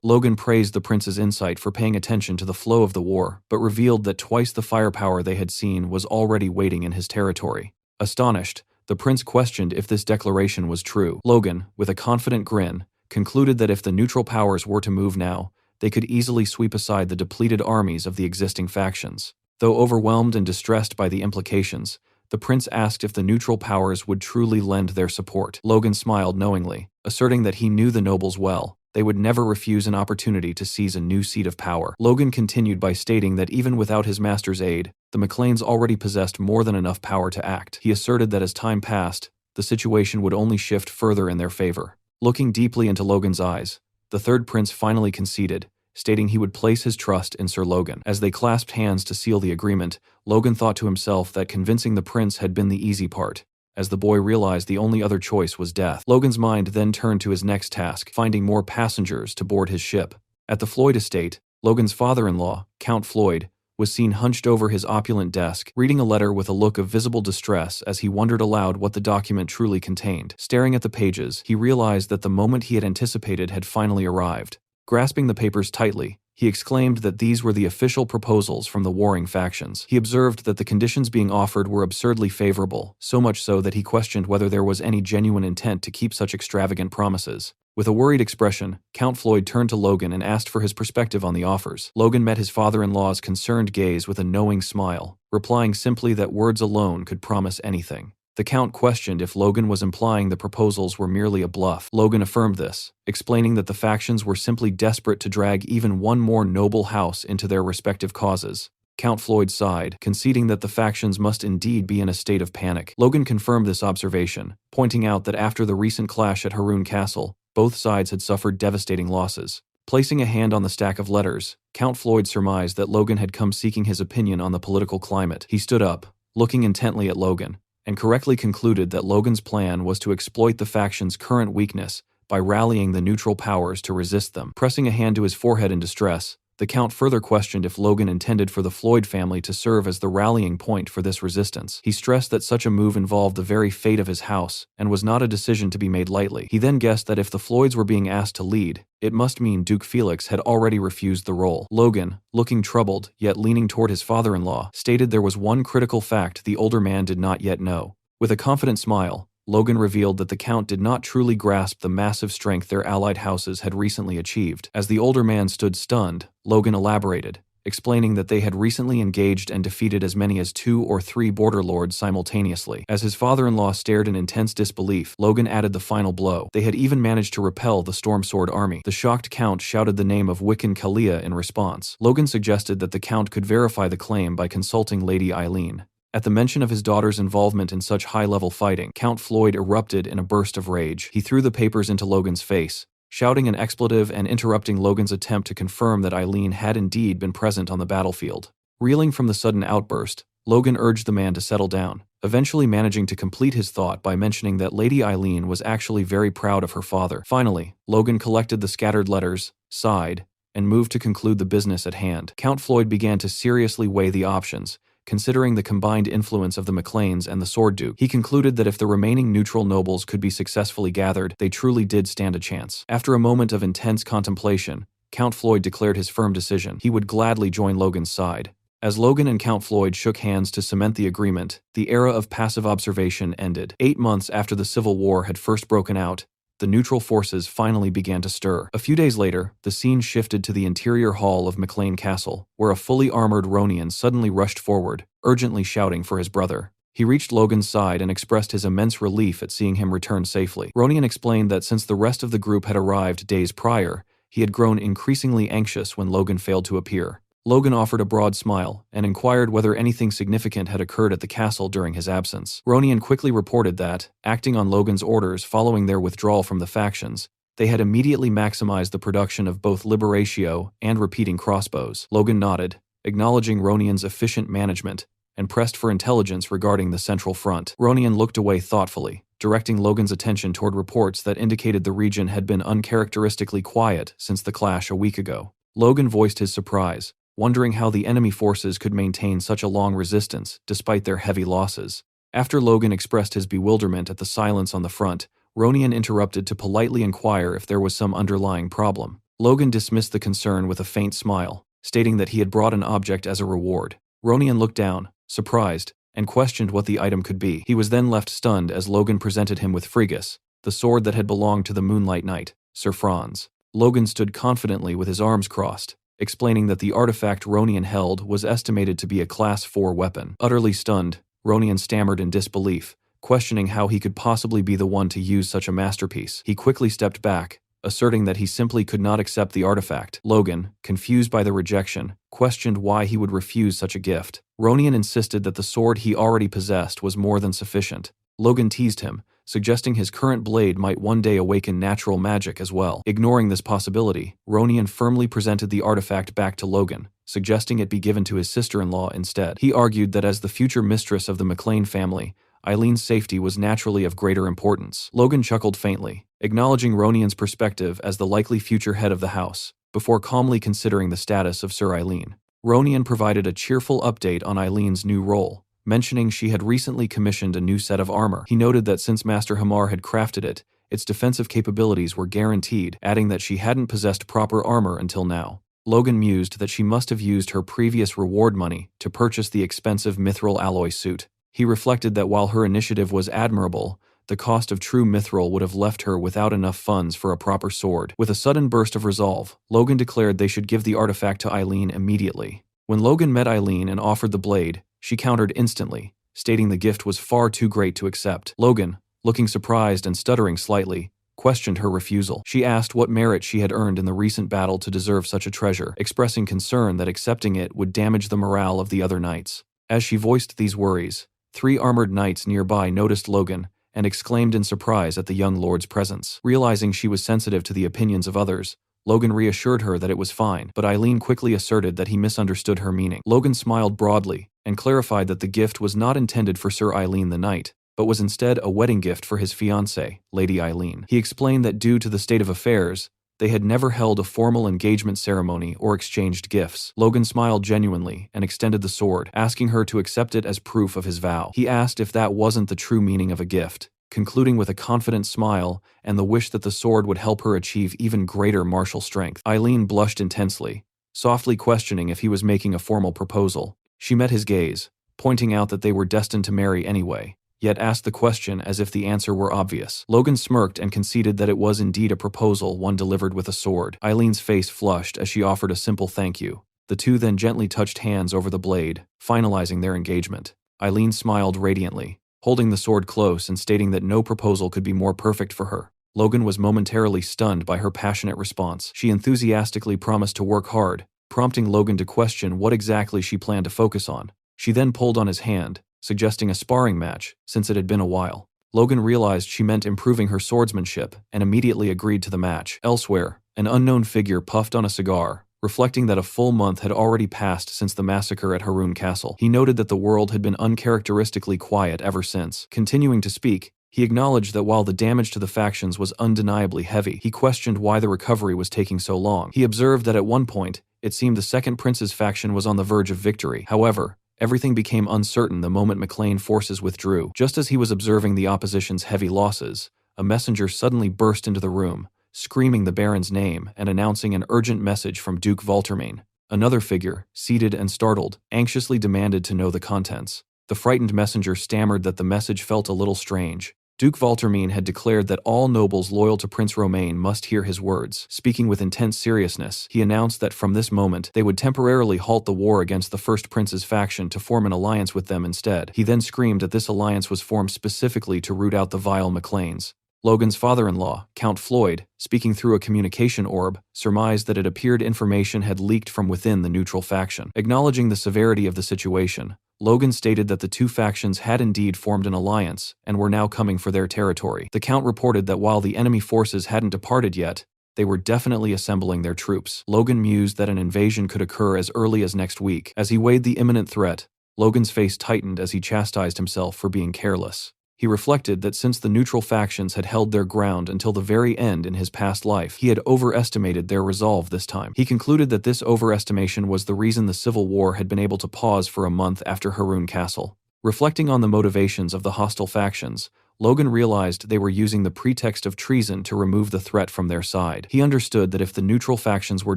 Logan praised the prince's insight for paying attention to the flow of the war, but revealed that twice the firepower they had seen was already waiting in his territory. Astonished, the prince questioned if this declaration was true. Logan, with a confident grin, concluded that if the neutral powers were to move now, they could easily sweep aside the depleted armies of the existing factions. Though overwhelmed and distressed by the implications, the prince asked if the neutral powers would truly lend their support. Logan smiled knowingly, asserting that he knew the nobles well. They would never refuse an opportunity to seize a new seat of power. Logan continued by stating that even without his master's aid, the McLeans already possessed more than enough power to act. He asserted that as time passed, the situation would only shift further in their favor. Looking deeply into Logan's eyes, the third prince finally conceded, stating he would place his trust in Sir Logan. As they clasped hands to seal the agreement, Logan thought to himself that convincing the prince had been the easy part, as the boy realized the only other choice was death. Logan's mind then turned to his next task, finding more passengers to board his ship. At the Floyd estate, Logan's father-in-law, Count Floyd, was seen hunched over his opulent desk, reading a letter with a look of visible distress as he wondered aloud what the document truly contained. Staring at the pages, he realized that the moment he had anticipated had finally arrived. Grasping the papers tightly, he exclaimed that these were the official proposals from the warring factions. He observed that the conditions being offered were absurdly favorable, so much so that he questioned whether there was any genuine intent to keep such extravagant promises. With a worried expression, Count Floyd turned to Logan and asked for his perspective on the offers. Logan met his father-in-law's concerned gaze with a knowing smile, replying simply that words alone could promise anything. The Count questioned if Logan was implying the proposals were merely a bluff. Logan affirmed this, explaining that the factions were simply desperate to drag even one more noble house into their respective causes. Count Floyd sighed, conceding that the factions must indeed be in a state of panic. Logan confirmed this observation, pointing out that after the recent clash at Haroun Castle, both sides had suffered devastating losses. Placing a hand on the stack of letters, Count Floyd surmised that Logan had come seeking his opinion on the political climate. He stood up, looking intently at Logan, and correctly concluded that Logan's plan was to exploit the faction's current weakness by rallying the neutral powers to resist them. Pressing a hand to his forehead in distress, The Count further questioned if Logan intended for the Floyd family to serve as the rallying point for this resistance. He stressed that such a move involved the very fate of his house and was not a decision to be made lightly. He then guessed that if the Floyds were being asked to lead, it must mean Duke Felix had already refused the role. Logan, looking troubled yet leaning toward his father-in-law, stated there was one critical fact the older man did not yet know. With a confident smile, Logan revealed that the Count did not truly grasp the massive strength their allied houses had recently achieved. As the older man stood stunned, Logan elaborated, explaining that they had recently engaged and defeated as many as 2 or 3 border lords simultaneously. As his father-in-law stared in intense disbelief, Logan added the final blow. They had even managed to repel the Storm Sword army. The shocked Count shouted the name of Wiccan Kalia in response. Logan suggested that the Count could verify the claim by consulting Lady Eileen. At the mention of his daughter's involvement in such high-level fighting, Count Floyd erupted in a burst of rage. He threw the papers into Logan's face, shouting an expletive and interrupting Logan's attempt to confirm that Eileen had indeed been present on the battlefield. Reeling from the sudden outburst, Logan urged the man to settle down, eventually managing to complete his thought by mentioning that Lady Eileen was actually very proud of her father. Finally, Logan collected the scattered letters, sighed, and moved to conclude the business at hand. Count Floyd began to seriously weigh the options. Considering the combined influence of the McLeans and the Sword Duke, he concluded that if the remaining neutral nobles could be successfully gathered, they truly did stand a chance. After a moment of intense contemplation, Count Floyd declared his firm decision. He would gladly join Logan's side. As Logan and Count Floyd shook hands to cement the agreement, the era of passive observation ended. 8 months after the Civil War had first broken out, the neutral forces finally began to stir. A few days later, the scene shifted to the interior hall of McLean Castle, where a fully armored Ronian suddenly rushed forward, urgently shouting for his brother. He reached Logan's side and expressed his immense relief at seeing him return safely. Ronian explained that since the rest of the group had arrived days prior, he had grown increasingly anxious when Logan failed to appear. Logan offered a broad smile and inquired whether anything significant had occurred at the castle during his absence. Ronian quickly reported that, acting on Logan's orders following their withdrawal from the factions, they had immediately maximized the production of both Liberatio and repeating crossbows. Logan nodded, acknowledging Ronian's efficient management, and pressed for intelligence regarding the Central Front. Ronian looked away thoughtfully, directing Logan's attention toward reports that indicated the region had been uncharacteristically quiet since the clash a week ago. Logan voiced his surprise, wondering how the enemy forces could maintain such a long resistance despite their heavy losses. After Logan expressed his bewilderment at the silence on the front, Ronian interrupted to politely inquire if there was some underlying problem. Logan dismissed the concern with a faint smile, stating that he had brought an object as a reward. Ronian looked down, surprised, and questioned what the item could be. He was then left stunned as Logan presented him with Frigus, the sword that had belonged to the Moonlight Knight, Sir Franz. Logan stood confidently with his arms crossed, explaining that the artifact Ronian held was estimated to be a Class 4 weapon. Utterly stunned, Ronian stammered in disbelief, questioning how he could possibly be the one to use such a masterpiece. He quickly stepped back, asserting that he simply could not accept the artifact. Logan, confused by the rejection, questioned why he would refuse such a gift. Ronian insisted that the sword he already possessed was more than sufficient. Logan teased him, suggesting his current blade might one day awaken natural magic as well. Ignoring this possibility, Ronian firmly presented the artifact back to Logan, suggesting it be given to his sister-in-law instead. He argued that as the future mistress of the McLean family, Eileen's safety was naturally of greater importance. Logan chuckled faintly, acknowledging Ronian's perspective as the likely future head of the house, before calmly considering the status of Sir Eileen. Ronian provided a cheerful update on Eileen's new role, mentioning she had recently commissioned a new set of armor. He noted that since Master Hamar had crafted it, its defensive capabilities were guaranteed, adding that she hadn't possessed proper armor until now. Logan mused that she must have used her previous reward money to purchase the expensive mithril alloy suit. He reflected that while her initiative was admirable, the cost of true mithril would have left her without enough funds for a proper sword. With a sudden burst of resolve, Logan declared they should give the artifact to Eileen immediately. When Logan met Eileen and offered the blade, she countered instantly, stating the gift was far too great to accept. Logan, looking surprised and stuttering slightly, questioned her refusal. She asked what merit she had earned in the recent battle to deserve such a treasure, expressing concern that accepting it would damage the morale of the other knights. As she voiced these worries, 3 armored knights nearby noticed Logan and exclaimed in surprise at the young lord's presence. Realizing she was sensitive to the opinions of others, Logan reassured her that it was fine, but Eileen quickly asserted that he misunderstood her meaning. Logan smiled broadly and clarified that the gift was not intended for Sir Eileen the Knight, but was instead a wedding gift for his fiancée, Lady Eileen. He explained that due to the state of affairs, They had never held a formal engagement ceremony or exchanged gifts. Logan smiled genuinely and extended the sword, asking her to accept it as proof of his vow. He asked if that wasn't the true meaning of a gift, concluding with a confident smile and the wish that the sword would help her achieve even greater martial strength. Eileen blushed intensely, softly questioning if he was making a formal proposal. She met his gaze, pointing out that they were destined to marry anyway, yet asked the question as if the answer were obvious. Logan smirked and conceded that it was indeed a proposal, one delivered with a sword. Eileen's face flushed as she offered a simple thank you. The two then gently touched hands over the blade, finalizing their engagement. Eileen smiled radiantly, holding the sword close and stating that no proposal could be more perfect for her. Logan was momentarily stunned by her passionate response. She enthusiastically promised to work hard, prompting Logan to question what exactly she planned to focus on. She then pulled on his hand, suggesting a sparring match, since it had been a while. Logan realized she meant improving her swordsmanship and immediately agreed to the match. Elsewhere, an unknown figure puffed on a cigar, reflecting that a full month had already passed since the massacre at Haroun Castle. He noted that the world had been uncharacteristically quiet ever since. Continuing to speak, he acknowledged that while the damage to the factions was undeniably heavy, he questioned why the recovery was taking so long. He observed that at one point, it seemed the Second Prince's faction was on the verge of victory. However, everything became uncertain the moment McLean forces withdrew. Just as he was observing the opposition's heavy losses, a messenger suddenly burst into the room, screaming the Baron's name and announcing an urgent message from Duke Valtermain. Another figure, seated and startled, anxiously demanded to know the contents. The frightened messenger stammered that the message felt a little strange. Duke Valtermain had declared that all nobles loyal to Prince Romain must hear his words. Speaking with intense seriousness, he announced that from this moment, they would temporarily halt the war against the First Prince's faction to form an alliance with them instead. He then screamed that this alliance was formed specifically to root out the vile McLeans. Logan's father-in-law, Count Floyd, speaking through a communication orb, surmised that it appeared information had leaked from within the neutral faction. Acknowledging the severity of the situation, Logan stated that the two factions had indeed formed an alliance and were now coming for their territory. The Count reported that while the enemy forces hadn't departed yet, they were definitely assembling their troops. Logan mused that an invasion could occur as early as next week. As he weighed the imminent threat, Logan's face tightened as he chastised himself for being careless. He reflected that since the neutral factions had held their ground until the very end in his past life, he had overestimated their resolve this time. He concluded that this overestimation was the reason the civil war had been able to pause for a month after Haroun Castle. Reflecting on the motivations of the hostile factions, Logan realized they were using the pretext of treason to remove the threat from their side. He understood that if the neutral factions were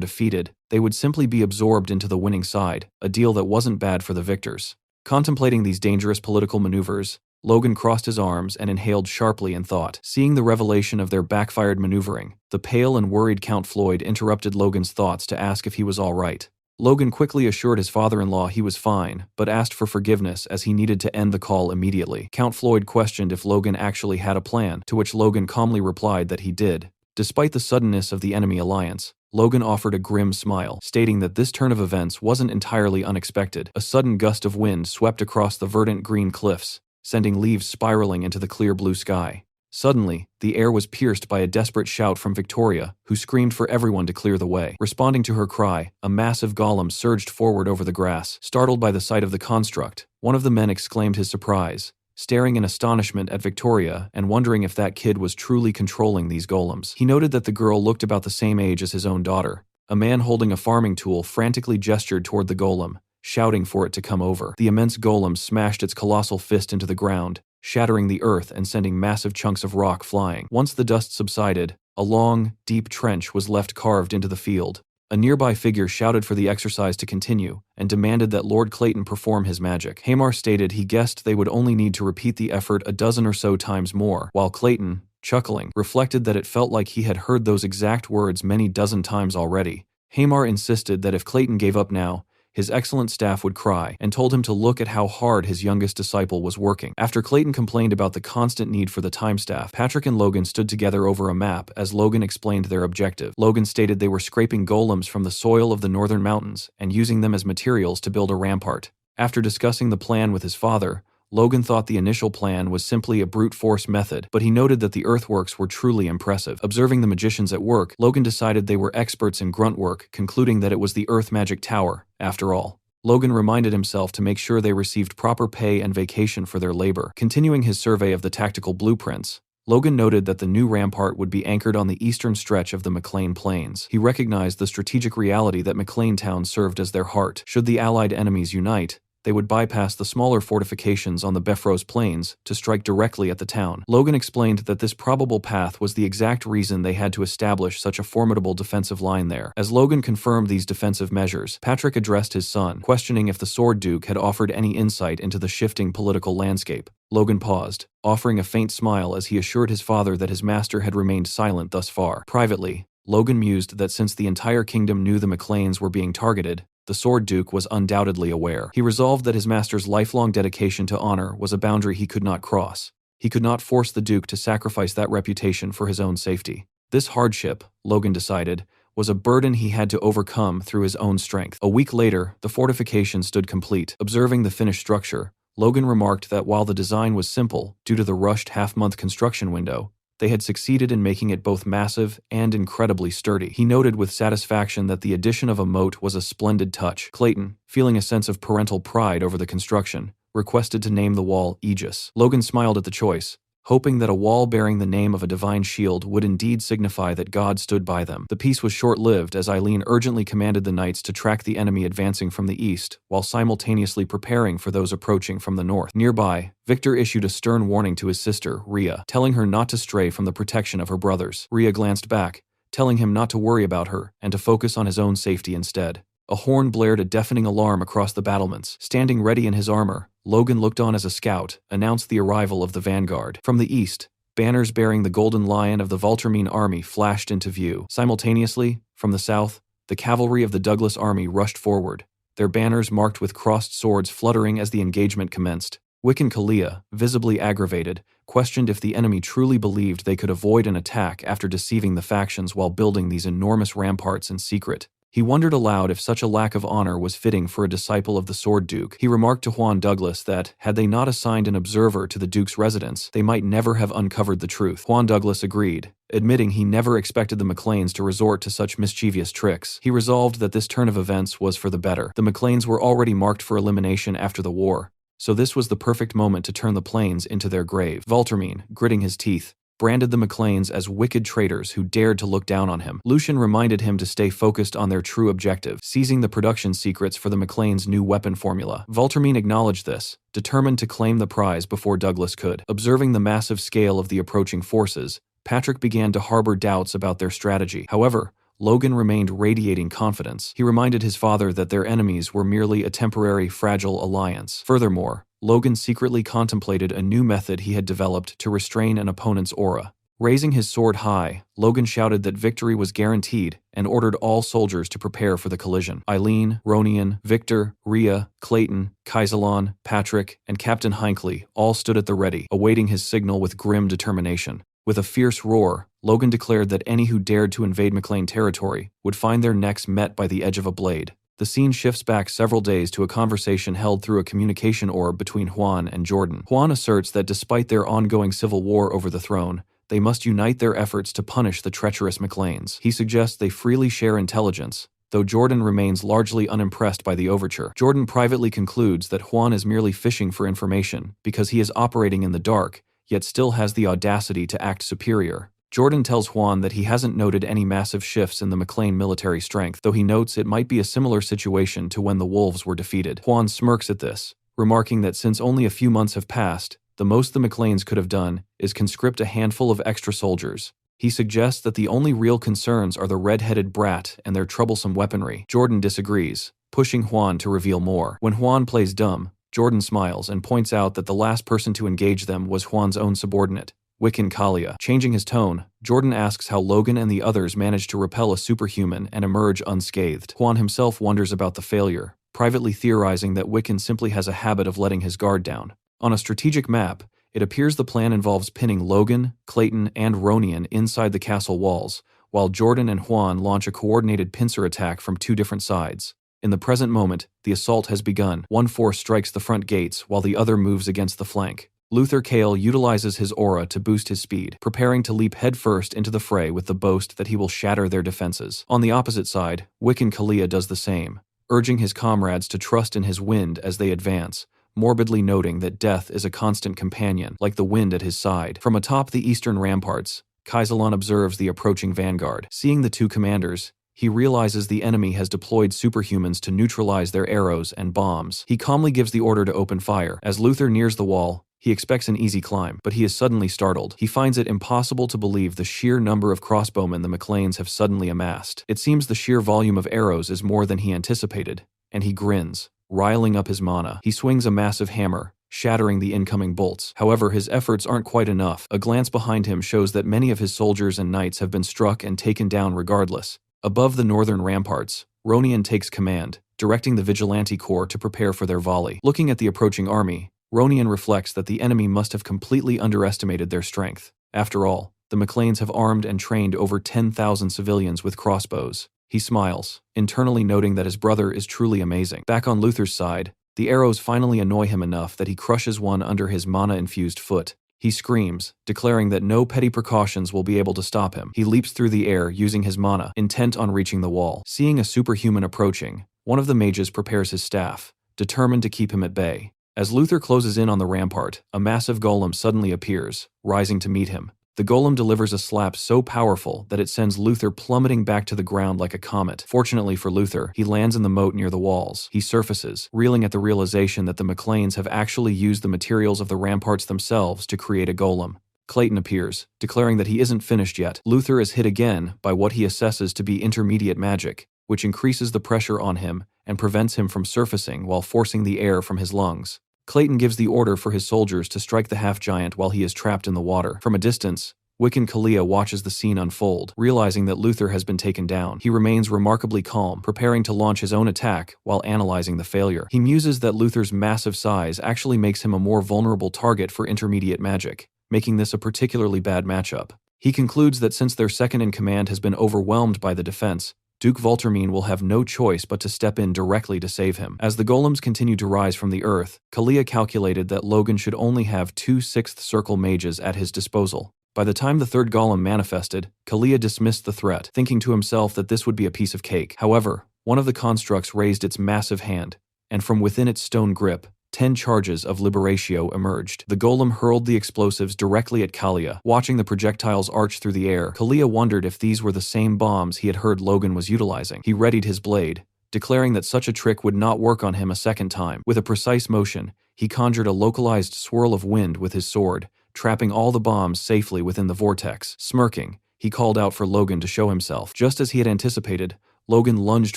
defeated, they would simply be absorbed into the winning side, a deal that wasn't bad for the victors. Contemplating these dangerous political maneuvers, Logan crossed his arms and inhaled sharply in thought. Seeing the revelation of their backfired maneuvering, the pale and worried Count Floyd interrupted Logan's thoughts to ask if he was all right. Logan quickly assured his father-in-law he was fine, but asked for forgiveness as he needed to end the call immediately. Count Floyd questioned if Logan actually had a plan, to which Logan calmly replied that he did. Despite the suddenness of the enemy alliance, Logan offered a grim smile, stating that this turn of events wasn't entirely unexpected. A sudden gust of wind swept across the verdant green cliffs, sending leaves spiraling into the clear blue sky. Suddenly, the air was pierced by a desperate shout from Victoria, who screamed for everyone to clear the way. Responding to her cry, a massive golem surged forward over the grass. Startled by the sight of the construct, one of the men exclaimed his surprise, staring in astonishment at Victoria and wondering if that kid was truly controlling these golems. He noted that the girl looked about the same age as his own daughter. A man holding a farming tool frantically gestured toward the golem, shouting for it to come over. The immense golem smashed its colossal fist into the ground, shattering the earth and sending massive chunks of rock flying. Once the dust subsided, a long, deep trench was left carved into the field. A nearby figure shouted for the exercise to continue and demanded that Lord Clayton perform his magic. Hamar stated he guessed they would only need to repeat the effort a dozen or so times more, while Clayton, chuckling, reflected that it felt like he had heard those exact words many dozen times already. Hamar insisted that if Clayton gave up now, his excellent staff would cry, and told him to look at how hard his youngest disciple was working. After Clayton complained about the constant need for the time staff, Patrick and Logan stood together over a map as Logan explained their objective. Logan stated they were scraping golems from the soil of the northern mountains and using them as materials to build a rampart. After discussing the plan with his father, Logan thought the initial plan was simply a brute force method, but he noted that the earthworks were truly impressive. Observing the magicians at work, Logan decided they were experts in grunt work, concluding that it was the Earth Magic Tower, after all. Logan reminded himself to make sure they received proper pay and vacation for their labor. Continuing his survey of the tactical blueprints, Logan noted that the new rampart would be anchored on the eastern stretch of the McLean Plains. He recognized the strategic reality that McLean Town served as their heart. Should the Allied enemies unite, they would bypass the smaller fortifications on the Bifrost Plains to strike directly at the town. Logan explained that this probable path was the exact reason they had to establish such a formidable defensive line there. As Logan confirmed these defensive measures, Patrick addressed his son, questioning if the Sword Duke had offered any insight into the shifting political landscape. Logan paused, offering a faint smile as he assured his father that his master had remained silent thus far. Privately, Logan mused that since the entire kingdom knew the McLeans were being targeted, the Sword Duke was undoubtedly aware. He resolved that his master's lifelong dedication to honor was a boundary he could not cross. He could not force the Duke to sacrifice that reputation for his own safety. This hardship, Logan decided, was a burden he had to overcome through his own strength. A week later, the fortification stood complete. Observing the finished structure, Logan remarked that while the design was simple, due to the rushed half-month construction window, they had succeeded in making it both massive and incredibly sturdy. He noted with satisfaction that the addition of a moat was a splendid touch. Clayton, feeling a sense of parental pride over the construction, requested to name the wall Aegis. Logan smiled at the choice, hoping that a wall bearing the name of a divine shield would indeed signify that God stood by them. The peace was short-lived as Eileen urgently commanded the knights to track the enemy advancing from the east, while simultaneously preparing for those approaching from the north. Nearby, Victor issued a stern warning to his sister, Rhea, telling her not to stray from the protection of her brothers. Rhea glanced back, telling him not to worry about her and to focus on his own safety instead. A horn blared a deafening alarm across the battlements. Standing ready in his armor, Logan looked on as a scout, announced the arrival of the vanguard. From the east, banners bearing the Golden Lion of the Valtermine army flashed into view. Simultaneously, from the south, the cavalry of the Douglas army rushed forward, their banners marked with crossed swords fluttering as the engagement commenced. Wiccan Kalia, visibly aggravated, questioned if the enemy truly believed they could avoid an attack after deceiving the factions while building these enormous ramparts in secret. He wondered aloud if such a lack of honor was fitting for a disciple of the Sword Duke. He remarked to Juan Douglas that, had they not assigned an observer to the Duke's residence, they might never have uncovered the truth. Juan Douglas agreed, admitting he never expected the McLeans to resort to such mischievous tricks. He resolved that this turn of events was for the better. The McLeans were already marked for elimination after the war, so this was the perfect moment to turn the plains into their grave. Valtermine, gritting his teeth, branded the McLeans as wicked traitors who dared to look down on him. Lucian reminded him to stay focused on their true objective, seizing the production secrets for the McLeans' new weapon formula. Valtermine acknowledged this, determined to claim the prize before Douglas could. Observing the massive scale of the approaching forces, Patrick began to harbor doubts about their strategy. However, Logan remained radiating confidence. He reminded his father that their enemies were merely a temporary, fragile alliance. Furthermore, Logan secretly contemplated a new method he had developed to restrain an opponent's aura. Raising his sword high, Logan shouted that victory was guaranteed and ordered all soldiers to prepare for the collision. Eileen, Ronian, Victor, Rhea, Clayton, Kaisalon, Patrick, and Captain Hinckley all stood at the ready, awaiting his signal with grim determination. With a fierce roar, Logan declared that any who dared to invade McLean territory would find their necks met by the edge of a blade. The scene shifts back several days to a conversation held through a communication orb between Juan and Jordan. Juan asserts that despite their ongoing civil war over the throne, they must unite their efforts to punish the treacherous McLeans. He suggests they freely share intelligence, though Jordan remains largely unimpressed by the overture. Jordan privately concludes that Juan is merely fishing for information because he is operating in the dark, yet still has the audacity to act superior. Jordan tells Juan that he hasn't noted any massive shifts in the McLean military strength, though he notes it might be a similar situation to when the Wolves were defeated. Juan smirks at this, remarking that since only a few months have passed, the most the McLeans could have done is conscript a handful of extra soldiers. He suggests that the only real concerns are the red-headed brat and their troublesome weaponry. Jordan disagrees, pushing Juan to reveal more. When Juan plays dumb, Jordan smiles and points out that the last person to engage them was Juan's own subordinate, Wiccan Kalia. Changing his tone, Jordan asks how Logan and the others managed to repel a superhuman and emerge unscathed. Juan himself wonders about the failure, privately theorizing that Wiccan simply has a habit of letting his guard down. On a strategic map, it appears the plan involves pinning Logan, Clayton, and Ronian inside the castle walls, while Jordan and Juan launch a coordinated pincer attack from two different sides. In the present moment, the assault has begun. One force strikes the front gates while the other moves against the flank. Luther Kale utilizes his aura to boost his speed, preparing to leap headfirst into the fray with the boast that he will shatter their defenses. On the opposite side, Wiccan Kalia does the same, urging his comrades to trust in his wind as they advance, morbidly noting that death is a constant companion, like the wind at his side. From atop the eastern ramparts, Kaisalon observes the approaching vanguard. Seeing the two commanders, he realizes the enemy has deployed superhumans to neutralize their arrows and bombs. He calmly gives the order to open fire. As Luther nears the wall, he expects an easy climb, but he is suddenly startled. He finds it impossible to believe the sheer number of crossbowmen the McLeans have suddenly amassed. It seems the sheer volume of arrows is more than he anticipated, and he grins, riling up his mana. He swings a massive hammer, shattering the incoming bolts. However, his efforts aren't quite enough. A glance behind him shows that many of his soldiers and knights have been struck and taken down regardless. Above the northern ramparts, Ronian takes command, directing the Vigilante Corps to prepare for their volley. Looking at the approaching army, Ronian reflects that the enemy must have completely underestimated their strength. After all, the McLeans have armed and trained over 10,000 civilians with crossbows. He smiles, internally noting that his brother is truly amazing. Back on Luther's side, the arrows finally annoy him enough that he crushes one under his mana-infused foot. He screams, declaring that no petty precautions will be able to stop him. He leaps through the air using his mana, intent on reaching the wall. Seeing a superhuman approaching, one of the mages prepares his staff, determined to keep him at bay. As Luther closes in on the rampart, a massive golem suddenly appears, rising to meet him. The golem delivers a slap so powerful that it sends Luther plummeting back to the ground like a comet. Fortunately for Luther, he lands in the moat near the walls. He surfaces, reeling at the realization that the McLeans have actually used the materials of the ramparts themselves to create a golem. Clayton appears, declaring that he isn't finished yet. Luther is hit again by what he assesses to be intermediate magic, which increases the pressure on him and prevents him from surfacing while forcing the air from his lungs. Clayton gives the order for his soldiers to strike the half-giant while he is trapped in the water. From a distance, Wiccan Kalia watches the scene unfold, realizing that Luther has been taken down. He remains remarkably calm, preparing to launch his own attack while analyzing the failure. He muses that Luther's massive size actually makes him a more vulnerable target for intermediate magic, making this a particularly bad matchup. He concludes that since their second-in-command has been overwhelmed by the defense, Duke Voltermine will have no choice but to step in directly to save him. As the golems continue to rise from the earth, Kalia calculated that Logan should only have 2 sixth circle mages at his disposal. By the time the third golem manifested, Kalia dismissed the threat, thinking to himself that this would be a piece of cake. However, one of the constructs raised its massive hand, and from within its stone grip, 10 charges of Liberatio emerged. The golem hurled the explosives directly at Kalia. Watching the projectiles arch through the air, Kalia wondered if these were the same bombs he had heard Logan was utilizing. He readied his blade, declaring that such a trick would not work on him a second time. With a precise motion, he conjured a localized swirl of wind with his sword, trapping all the bombs safely within the vortex. Smirking, he called out for Logan to show himself. Just as he had anticipated, Logan lunged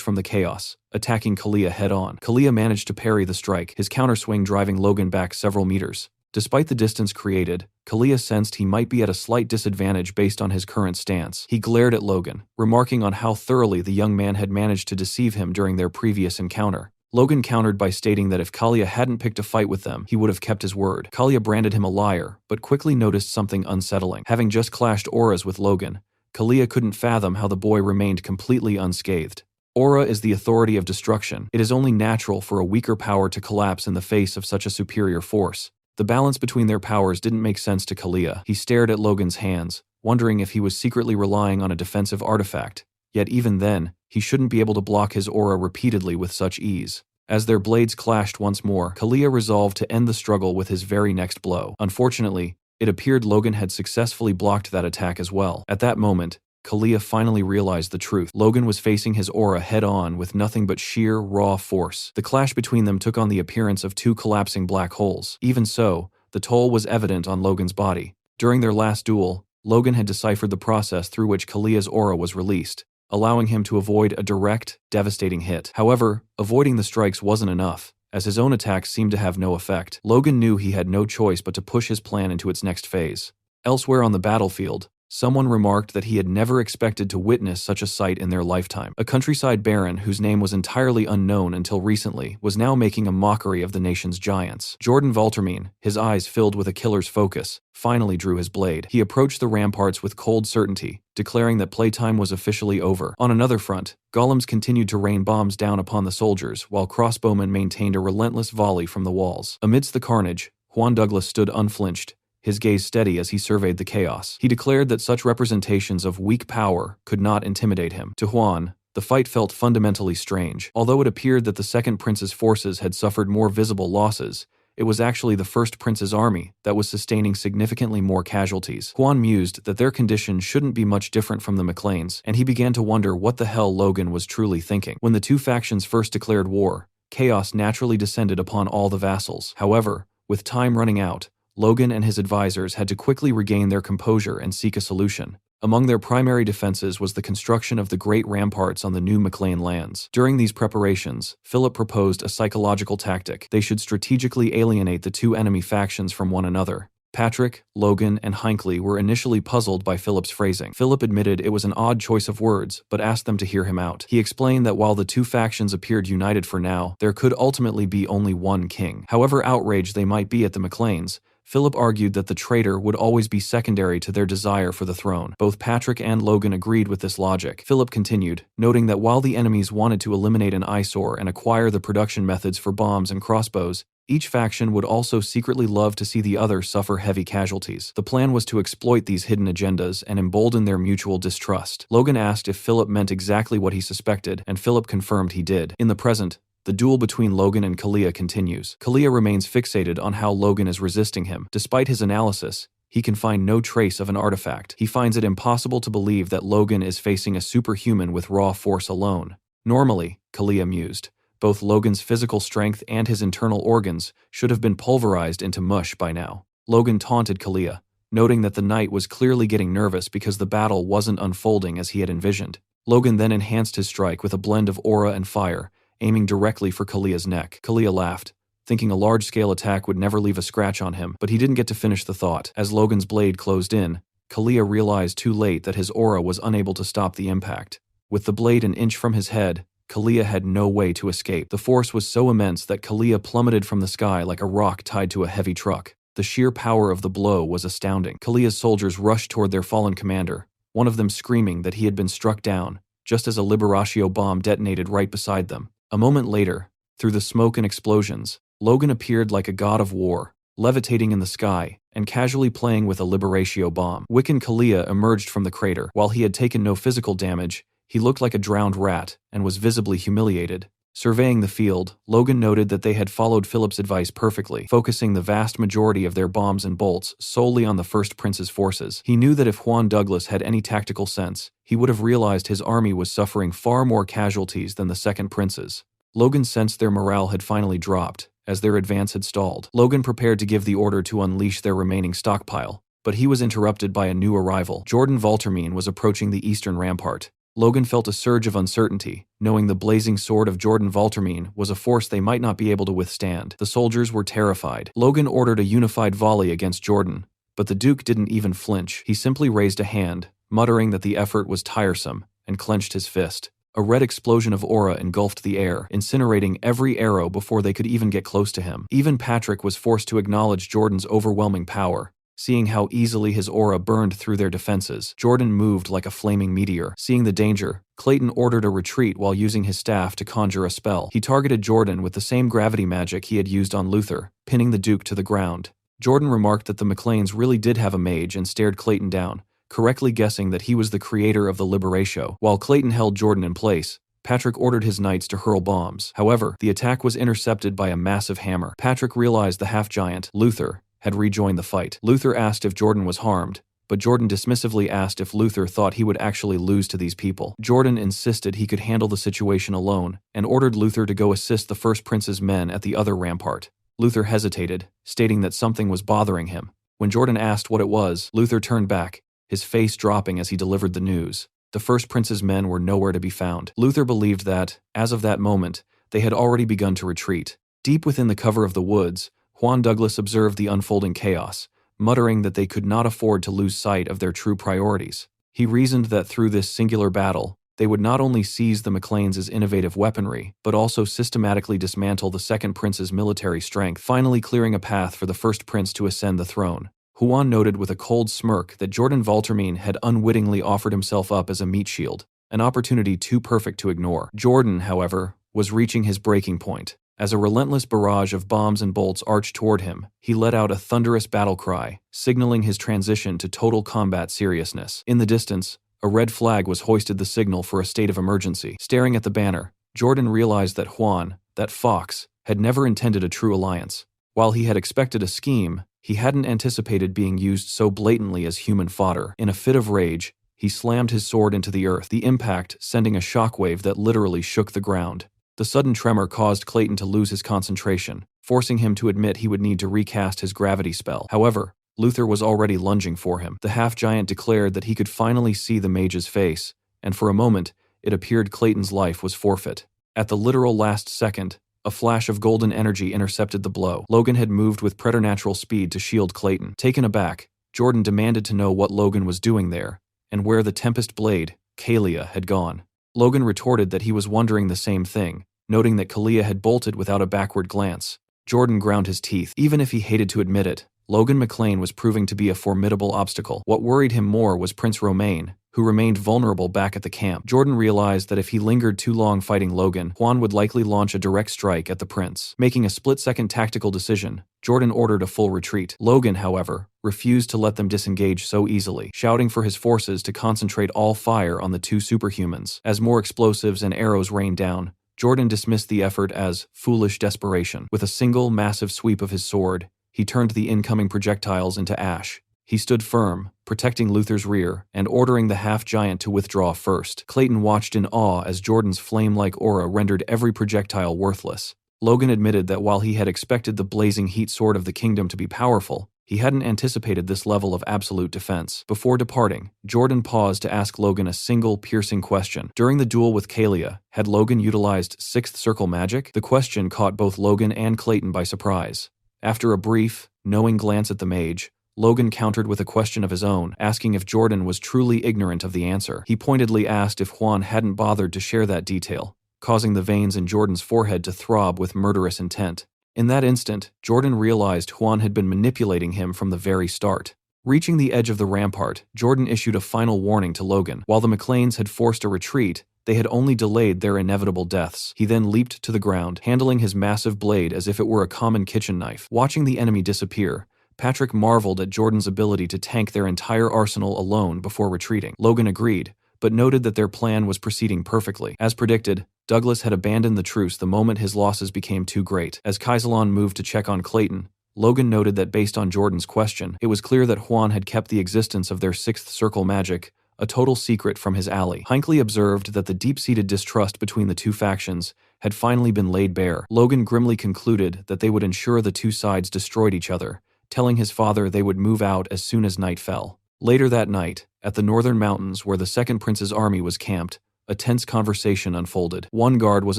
from the chaos, attacking Kalia head-on. Kalia managed to parry the strike, his counterswing driving Logan back several meters. Despite the distance created, Kalia sensed he might be at a slight disadvantage based on his current stance. He glared at Logan, remarking on how thoroughly the young man had managed to deceive him during their previous encounter. Logan countered by stating that if Kalia hadn't picked a fight with them, he would have kept his word. Kalia branded him a liar, but quickly noticed something unsettling. Having just clashed auras with Logan, Kalia couldn't fathom how the boy remained completely unscathed. Aura is the authority of destruction. It is only natural for a weaker power to collapse in the face of such a superior force. The balance between their powers didn't make sense to Kalia. He stared at Logan's hands, wondering if he was secretly relying on a defensive artifact. Yet even then, he shouldn't be able to block his aura repeatedly with such ease. As their blades clashed once more, Kalia resolved to end the struggle with his very next blow. Unfortunately, it appeared Logan had successfully blocked that attack as well. At that moment, Kalia finally realized the truth. Logan was facing his aura head-on with nothing but sheer, raw force. The clash between them took on the appearance of 2 collapsing black holes. Even so, the toll was evident on Logan's body. During their last duel, Logan had deciphered the process through which Kalia's aura was released, allowing him to avoid a direct, devastating hit. However, avoiding the strikes wasn't enough, as his own attacks seemed to have no effect. Logan knew he had no choice but to push his plan into its next phase. Elsewhere on the battlefield, someone remarked that he had never expected to witness such a sight in their lifetime. A countryside baron whose name was entirely unknown until recently was now making a mockery of the nation's giants. Jordan Voltermine, his eyes filled with a killer's focus, finally drew his blade. He approached the ramparts with cold certainty, declaring that playtime was officially over. On another front, golems continued to rain bombs down upon the soldiers, while crossbowmen maintained a relentless volley from the walls. Amidst the carnage, Juan Douglas stood unflinched, his gaze steady as he surveyed the chaos. He declared that such representations of weak power could not intimidate him. To Juan, the fight felt fundamentally strange. Although it appeared that the Second Prince's forces had suffered more visible losses, It was actually the first prince's army that was sustaining significantly more casualties. Huan mused that their condition shouldn't be much different from the McLeans, and he began to wonder what the hell Logan was truly thinking. When the two factions first declared war, chaos naturally descended upon all the vassals. However, with time running out, Logan and his advisors had to quickly regain their composure and seek a solution. Among their primary defenses was the construction of the great ramparts on the new McLean lands. During these preparations, Philip proposed a psychological tactic. They should strategically alienate the two enemy factions from one another. Patrick, Logan, and Hinckley were initially puzzled by Philip's phrasing. Philip admitted it was an odd choice of words, but asked them to hear him out. He explained that while the two factions appeared united for now, there could ultimately be only one king. However outraged they might be at the McLeans, Philip argued that the traitor would always be secondary to their desire for the throne. Both Patrick and Logan agreed with this logic. Philip continued, noting that while the enemies wanted to eliminate an eyesore and acquire the production methods for bombs and crossbows, each faction would also secretly love to see the other suffer heavy casualties. The plan was to exploit these hidden agendas and embolden their mutual distrust. Logan asked if Philip meant exactly what he suspected, and Philip confirmed he did. In the present, the duel between Logan and Kalia continues. Kalia remains fixated on how Logan is resisting him. Despite his analysis, he can find no trace of an artifact. He finds it impossible to believe that Logan is facing a superhuman with raw force alone. Normally, Kalia mused, both Logan's physical strength and his internal organs should have been pulverized into mush by now. Logan taunted Kalia, noting that the knight was clearly getting nervous because the battle wasn't unfolding as he had envisioned. Logan then enhanced his strike with a blend of aura and fire, aiming directly for Kalia's neck. Kalia laughed, thinking a large-scale attack would never leave a scratch on him, but he didn't get to finish the thought. As Logan's blade closed in, Kalia realized too late that his aura was unable to stop the impact. With the blade an inch from his head, Kalia had no way to escape. The force was so immense that Kalia plummeted from the sky like a rock tied to a heavy truck. The sheer power of the blow was astounding. Kalia's soldiers rushed toward their fallen commander, one of them screaming that he had been struck down, just as a Liberatio bomb detonated right beside them. A moment later, through the smoke and explosions, Logan appeared like a god of war, levitating in the sky, and casually playing with a Liberatio bomb. Wiccan Kalia emerged from the crater. While he had taken no physical damage, he looked like a drowned rat, and was visibly humiliated. Surveying the field, Logan noted that they had followed Philip's advice perfectly, focusing the vast majority of their bombs and bolts solely on the First Prince's forces. He knew that if Juan Douglas had any tactical sense, he would have realized his army was suffering far more casualties than the Second Prince's. Logan sensed their morale had finally dropped, as their advance had stalled. Logan prepared to give the order to unleash their remaining stockpile, but he was interrupted by a new arrival. Jordan Valtermine was approaching the eastern rampart. Logan felt a surge of uncertainty, knowing the blazing sword of Jordan Valtermine was a force they might not be able to withstand. The soldiers were terrified. Logan ordered a unified volley against Jordan, but the Duke didn't even flinch. He simply raised a hand, muttering that the effort was tiresome, and clenched his fist. A red explosion of aura engulfed the air, incinerating every arrow before they could even get close to him. Even Patrick was forced to acknowledge Jordan's overwhelming power. Seeing how easily his aura burned through their defenses, Jordan moved like a flaming meteor. Seeing the danger, Clayton ordered a retreat while using his staff to conjure a spell. He targeted Jordan with the same gravity magic he had used on Luther, pinning the Duke to the ground. Jordan remarked that the McLeans really did have a mage and stared Clayton down, correctly guessing that he was the creator of the Liberatio. While Clayton held Jordan in place, Patrick ordered his knights to hurl bombs. However, the attack was intercepted by a massive hammer. Patrick realized the half-giant, Luther, had rejoined the fight. Luther asked if Jordan was harmed, but Jordan dismissively asked if Luther thought he would actually lose to these people. Jordan insisted he could handle the situation alone, and ordered Luther to go assist the First Prince's men at the other rampart. Luther hesitated, stating that something was bothering him. When Jordan asked what it was, Luther turned back, his face dropping as he delivered the news. The First Prince's men were nowhere to be found. Luther believed that, as of that moment, they had already begun to retreat. Deep within the cover of the woods, Juan Douglas observed the unfolding chaos, muttering that they could not afford to lose sight of their true priorities. He reasoned that through this singular battle, they would not only seize the McLeans' innovative weaponry, but also systematically dismantle the Second Prince's military strength, finally clearing a path for the First Prince to ascend the throne. Juan noted with a cold smirk that Jordan Valtermine had unwittingly offered himself up as a meat shield, an opportunity too perfect to ignore. Jordan, however, was reaching his breaking point. As a relentless barrage of bombs and bolts arched toward him, he let out a thunderous battle cry, signaling his transition to total combat seriousness. In the distance, a red flag was hoisted, the signal for a state of emergency. Staring at the banner, Jordan realized that Juan, that fox, had never intended a true alliance. While he had expected a scheme, he hadn't anticipated being used so blatantly as human fodder. In a fit of rage, he slammed his sword into the earth, the impact sending a shockwave that literally shook the ground. The sudden tremor caused Clayton to lose his concentration, forcing him to admit he would need to recast his gravity spell. However, Luther was already lunging for him. The half-giant declared that he could finally see the mage's face, and for a moment, it appeared Clayton's life was forfeit. At the literal last second, a flash of golden energy intercepted the blow. Logan had moved with preternatural speed to shield Clayton. Taken aback, Jordan demanded to know what Logan was doing there, and where the Tempest Blade, Kalia, had gone. Logan retorted that he was wondering the same thing, noting that Kalia had bolted without a backward glance. Jordan ground his teeth. Even if he hated to admit it, Logan McLean was proving to be a formidable obstacle. What worried him more was Prince Romain, who remained vulnerable back at the camp. Jordan realized that if he lingered too long fighting Logan, Juan would likely launch a direct strike at the prince. Making a split-second tactical decision, Jordan ordered a full retreat. Logan, however, refused to let them disengage so easily, shouting for his forces to concentrate all fire on the two superhumans. As more explosives and arrows rained down, Jordan dismissed the effort as foolish desperation. With a single, massive sweep of his sword, he turned the incoming projectiles into ash. He stood firm, protecting Luther's rear, and ordering the half-giant to withdraw first. Clayton watched in awe as Jordan's flame-like aura rendered every projectile worthless. Logan admitted that while he had expected the blazing heat sword of the kingdom to be powerful, he hadn't anticipated this level of absolute defense. Before departing, Jordan paused to ask Logan a single, piercing question. During the duel with Kalia, had Logan utilized Sixth Circle magic? The question caught both Logan and Clayton by surprise. After a brief, knowing glance at the mage, Logan countered with a question of his own, asking if Jordan was truly ignorant of the answer. He pointedly asked if Juan hadn't bothered to share that detail, causing the veins in Jordan's forehead to throb with murderous intent. In that instant, Jordan realized Juan had been manipulating him from the very start. Reaching the edge of the rampart, Jordan issued a final warning to Logan. While the McLeans had forced a retreat, they had only delayed their inevitable deaths. He then leaped to the ground, handling his massive blade as if it were a common kitchen knife. Watching the enemy disappear, Patrick marveled at Jordan's ability to tank their entire arsenal alone before retreating. Logan agreed, but noted that their plan was proceeding perfectly. As predicted, Douglas had abandoned the truce the moment his losses became too great. As Kaisalon moved to check on Clayton, Logan noted that based on Jordan's question, it was clear that Juan had kept the existence of their Sixth Circle magic a total secret from his ally. Hinckley observed that the deep-seated distrust between the two factions had finally been laid bare. Logan grimly concluded that they would ensure the two sides destroyed each other, telling his father they would move out as soon as night fell. Later that night, at the northern mountains where the Second Prince's army was camped, a tense conversation unfolded. One guard was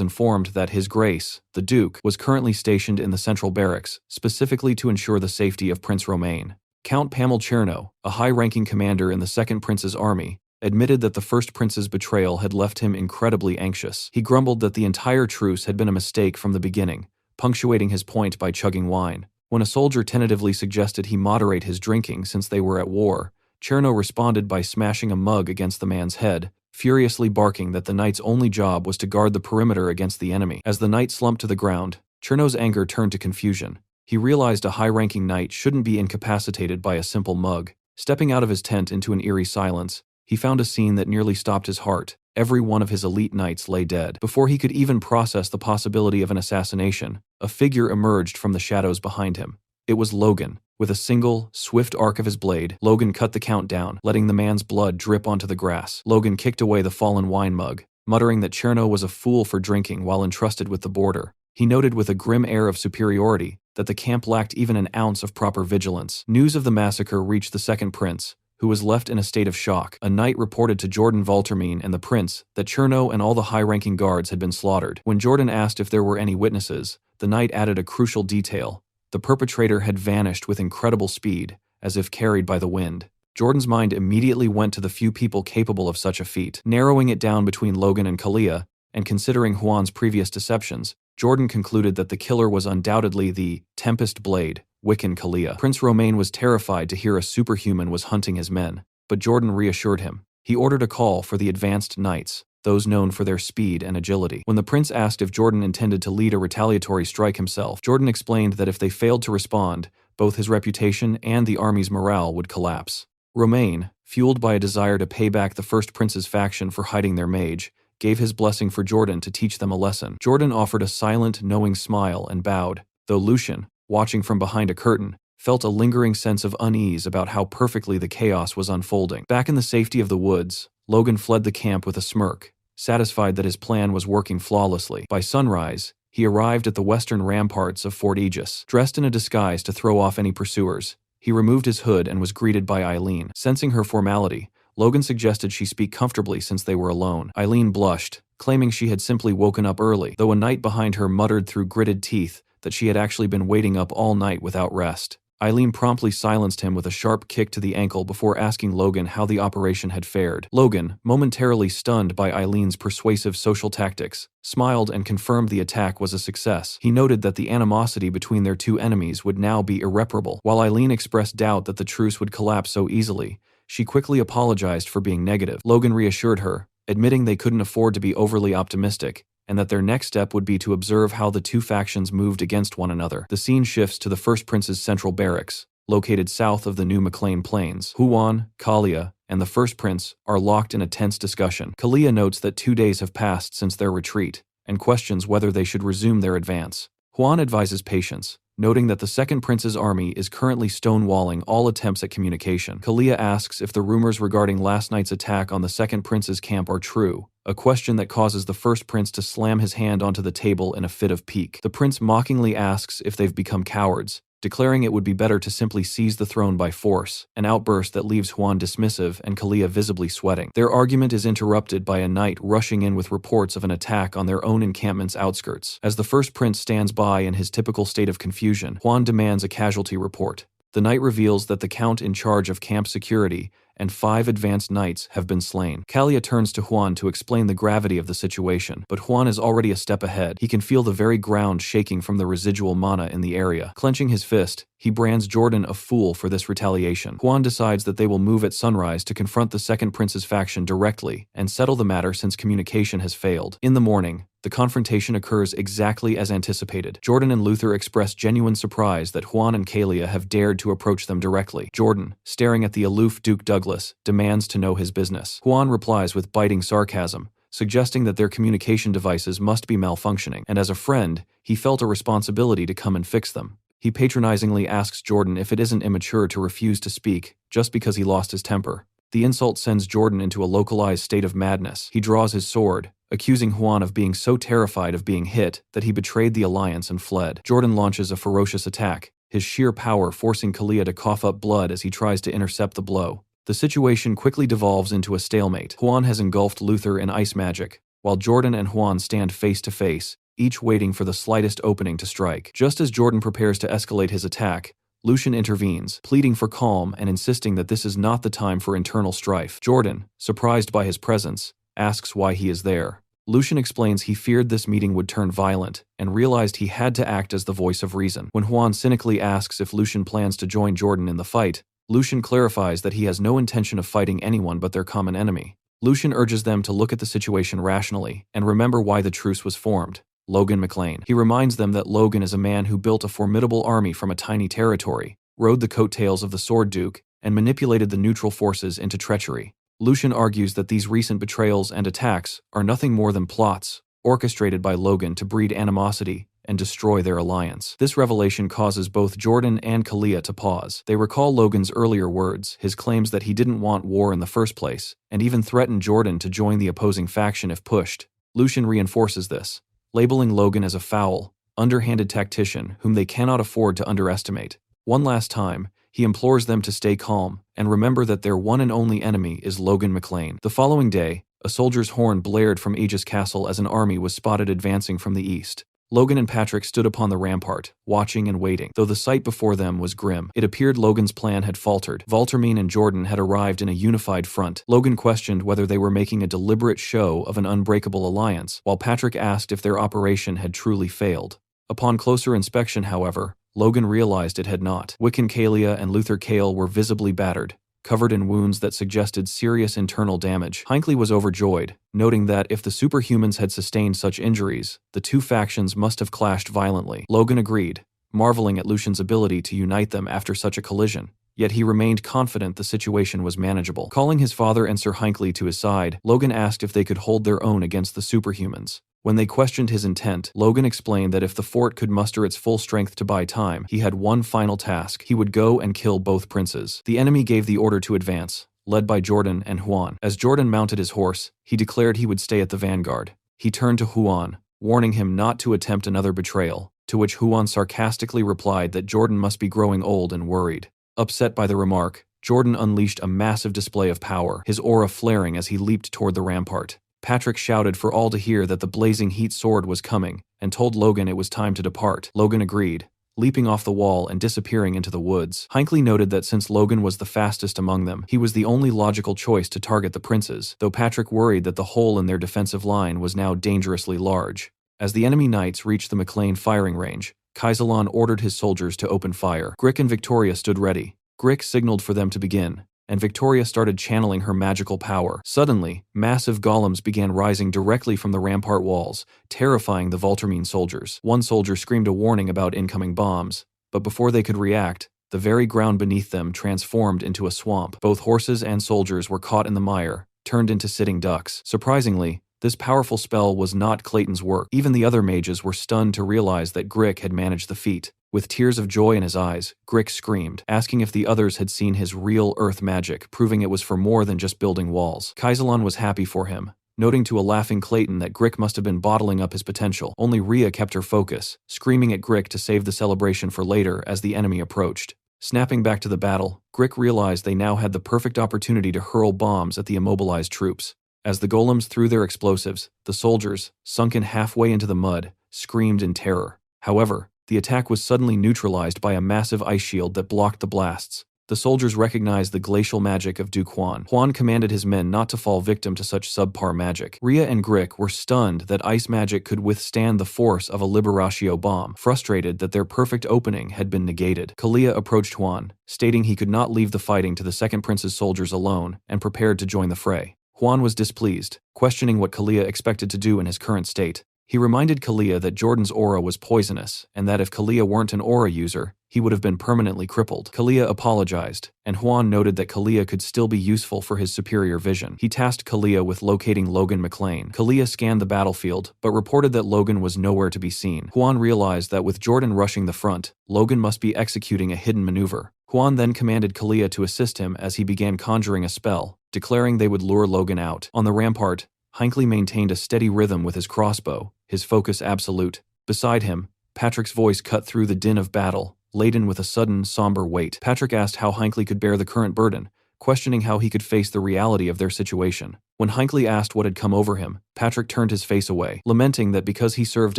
informed that His Grace, the Duke, was currently stationed in the central barracks, specifically to ensure the safety of Prince Romain. Count Pamel Cherno, a high-ranking commander in the Second Prince's army, admitted that the First Prince's betrayal had left him incredibly anxious. He grumbled that the entire truce had been a mistake from the beginning, punctuating his point by chugging wine. When a soldier tentatively suggested he moderate his drinking since they were at war, Cherno responded by smashing a mug against the man's head, furiously barking that the knight's only job was to guard the perimeter against the enemy. As the knight slumped to the ground, Cherno's anger turned to confusion. He realized a high-ranking knight shouldn't be incapacitated by a simple mug. Stepping out of his tent into an eerie silence, he found a scene that nearly stopped his heart. Every one of his elite knights lay dead. Before he could even process the possibility of an assassination, a figure emerged from the shadows behind him. It was Logan. With a single, swift arc of his blade, Logan cut the count down, letting the man's blood drip onto the grass. Logan kicked away the fallen wine mug, muttering that Cherno was a fool for drinking while entrusted with the border. He noted with a grim air of superiority that the camp lacked even an ounce of proper vigilance. News of the massacre reached the Second Prince, who was left in a state of shock. A knight reported to Jordan Valtermine and the prince that Cherno and all the high-ranking guards had been slaughtered. When Jordan asked if there were any witnesses, the knight added a crucial detail. The perpetrator had vanished with incredible speed, as if carried by the wind. Jordan's mind immediately went to the few people capable of such a feat. Narrowing it down between Logan and Kalia, and considering Juan's previous deceptions, Jordan concluded that the killer was undoubtedly the Tempest Blade, Wiccan Kalia. Prince Romain was terrified to hear a superhuman was hunting his men, but Jordan reassured him. He ordered a call for the advanced knights, those known for their speed and agility. When the prince asked if Jordan intended to lead a retaliatory strike himself, Jordan explained that if they failed to respond, both his reputation and the army's morale would collapse. Romain, fueled by a desire to pay back the First Prince's faction for hiding their mage, gave his blessing for Jordan to teach them a lesson. Jordan offered a silent, knowing smile and bowed, though Lucian, watching from behind a curtain, felt a lingering sense of unease about how perfectly the chaos was unfolding. Back in the safety of the woods, Logan fled the camp with a smirk, satisfied that his plan was working flawlessly. By sunrise, he arrived at the western ramparts of Fort Aegis. Dressed in a disguise to throw off any pursuers, he removed his hood and was greeted by Eileen. Sensing her formality, Logan suggested she speak comfortably since they were alone. Eileen blushed, claiming she had simply woken up early, though a knight behind her muttered through gritted teeth that she had actually been waiting up all night without rest. Eileen promptly silenced him with a sharp kick to the ankle before asking Logan how the operation had fared. Logan, momentarily stunned by Eileen's persuasive social tactics, smiled and confirmed the attack was a success. He noted that the animosity between their two enemies would now be irreparable. While Eileen expressed doubt that the truce would collapse so easily, she quickly apologized for being negative. Logan reassured her, admitting they couldn't afford to be overly optimistic, and that their next step would be to observe how the two factions moved against one another. The scene shifts to the First Prince's central barracks, located south of the new McLean Plains. Huan, Kalia, and the First Prince are locked in a tense discussion. Kalia notes that 2 days have passed since their retreat, and questions whether they should resume their advance. Huan advises patience, noting that the Second Prince's army is currently stonewalling all attempts at communication. Kalia asks if the rumors regarding last night's attack on the Second Prince's camp are true, a question that causes the First Prince to slam his hand onto the table in a fit of pique. The prince mockingly asks if they've become cowards, declaring it would be better to simply seize the throne by force, an outburst that leaves Huan dismissive and Kalia visibly sweating. Their argument is interrupted by a knight rushing in with reports of an attack on their own encampment's outskirts. As the First Prince stands by in his typical state of confusion, Huan demands a casualty report. The knight reveals that the count in charge of camp security and 5 advanced knights have been slain. Kalia turns to Huan to explain the gravity of the situation, but Huan is already a step ahead. He can feel the very ground shaking from the residual mana in the area. Clenching his fist, he brands Jordan a fool for this retaliation. Huan decides that they will move at sunrise to confront the Second Prince's faction directly and settle the matter since communication has failed. In the morning, the confrontation occurs exactly as anticipated. Jordan and Luther express genuine surprise that Huan and Kalia have dared to approach them directly. Jordan, staring at the aloof Duke Douglas, demands to know his business. Huan replies with biting sarcasm, suggesting that their communication devices must be malfunctioning, and as a friend, he felt a responsibility to come and fix them. He patronizingly asks Jordan if it isn't immature to refuse to speak just because he lost his temper. The insult sends Jordan into a localized state of madness. He draws his sword, accusing Huan of being so terrified of being hit that he betrayed the alliance and fled. Jordan launches a ferocious attack, his sheer power forcing Kalia to cough up blood as he tries to intercept the blow. The situation quickly devolves into a stalemate. Huan has engulfed Luther in ice magic, while Jordan and Huan stand face to face, each waiting for the slightest opening to strike. Just as Jordan prepares to escalate his attack, Lucian intervenes, pleading for calm and insisting that this is not the time for internal strife. Jordan, surprised by his presence, asks why he is there. Lucian explains he feared this meeting would turn violent and realized he had to act as the voice of reason. When Huan cynically asks if Lucian plans to join Jordan in the fight, Lucian clarifies that he has no intention of fighting anyone but their common enemy. Lucian urges them to look at the situation rationally and remember why the truce was formed. Logan McLean. He reminds them that Logan is a man who built a formidable army from a tiny territory, rode the coattails of the Sword Duke, and manipulated the neutral forces into treachery. Lucian argues that these recent betrayals and attacks are nothing more than plots orchestrated by Logan to breed animosity and destroy their alliance. This revelation causes both Jordan and Kalia to pause. They recall Logan's earlier words, his claims that he didn't want war in the first place, and even threatened Jordan to join the opposing faction if pushed. Lucian reinforces this, labeling Logan as a foul, underhanded tactician whom they cannot afford to underestimate. One last time, he implores them to stay calm and remember that their one and only enemy is Logan McLean. The following day, a soldier's horn blared from Aegis Castle as an army was spotted advancing from the east. Logan and Patrick stood upon the rampart, watching and waiting. Though the sight before them was grim, it appeared Logan's plan had faltered. Valtermine and Jordan had arrived in a unified front. Logan questioned whether they were making a deliberate show of an unbreakable alliance, while Patrick asked if their operation had truly failed. Upon closer inspection, however, Logan realized it had not. Wiccan Kalia and Luther Kale were visibly battered, covered in wounds that suggested serious internal damage. Hinckley was overjoyed, noting that if the superhumans had sustained such injuries, the two factions must have clashed violently. Logan agreed, marveling at Lucian's ability to unite them after such a collision, yet he remained confident the situation was manageable. Calling his father and Sir Hinckley to his side, Logan asked if they could hold their own against the superhumans. When they questioned his intent, Logan explained that if the fort could muster its full strength to buy time, he had one final task. He would go and kill both princes. The enemy gave the order to advance, led by Jordan and Huan. As Jordan mounted his horse, he declared he would stay at the vanguard. He turned to Huan, warning him not to attempt another betrayal, to which Huan sarcastically replied that Jordan must be growing old and worried. Upset by the remark, Jordan unleashed a massive display of power, his aura flaring as he leaped toward the rampart. Patrick shouted for all to hear that the blazing heat sword was coming, and told Logan it was time to depart. Logan agreed, leaping off the wall and disappearing into the woods. Hinckley noted that since Logan was the fastest among them, he was the only logical choice to target the princes, though Patrick worried that the hole in their defensive line was now dangerously large. As the enemy knights reached the McLean firing range, Kaiselan ordered his soldiers to open fire. Grick and Victoria stood ready. Grick signaled for them to begin, and Victoria started channeling her magical power. Suddenly, massive golems began rising directly from the rampart walls, terrifying the Voltermine soldiers. One soldier screamed a warning about incoming bombs, but before they could react, the very ground beneath them transformed into a swamp. Both horses and soldiers were caught in the mire, turned into sitting ducks. Surprisingly, this powerful spell was not Clayton's work. Even the other mages were stunned to realize that Grick had managed the feat. With tears of joy in his eyes, Grick screamed, asking if the others had seen his real earth magic, proving it was for more than just building walls. Kaiselan was happy for him, noting to a laughing Clayton that Grick must have been bottling up his potential. Only Rhea kept her focus, screaming at Grick to save the celebration for later as the enemy approached. Snapping back to the battle, Grick realized they now had the perfect opportunity to hurl bombs at the immobilized troops. As the golems threw their explosives, the soldiers, sunken halfway into the mud, screamed in terror. However, the attack was suddenly neutralized by a massive ice shield that blocked the blasts. The soldiers recognized the glacial magic of Duke Huan. Huan commanded his men not to fall victim to such subpar magic. Rhea and Grick were stunned that ice magic could withstand the force of a Liberatio bomb, frustrated that their perfect opening had been negated. Kalia approached Huan, stating he could not leave the fighting to the second prince's soldiers alone, and prepared to join the fray. Huan was displeased, questioning what Kalia expected to do in his current state. He reminded Kalia that Jordan's aura was poisonous, and that if Kalia weren't an aura user, he would have been permanently crippled. Kalia apologized, and Huan noted that Kalia could still be useful for his superior vision. He tasked Kalia with locating Logan McLean. Kalia scanned the battlefield, but reported that Logan was nowhere to be seen. Huan realized that with Jordan rushing the front, Logan must be executing a hidden maneuver. Huan then commanded Kalia to assist him as he began conjuring a spell, declaring they would lure Logan out. On the rampart, Hinckley maintained a steady rhythm with his crossbow, his focus absolute. Beside him, Patrick's voice cut through the din of battle, laden with a sudden, somber weight. Patrick asked how Hinckley could bear the current burden, questioning how he could face the reality of their situation. When Hinckley asked what had come over him, Patrick turned his face away, lamenting that because he served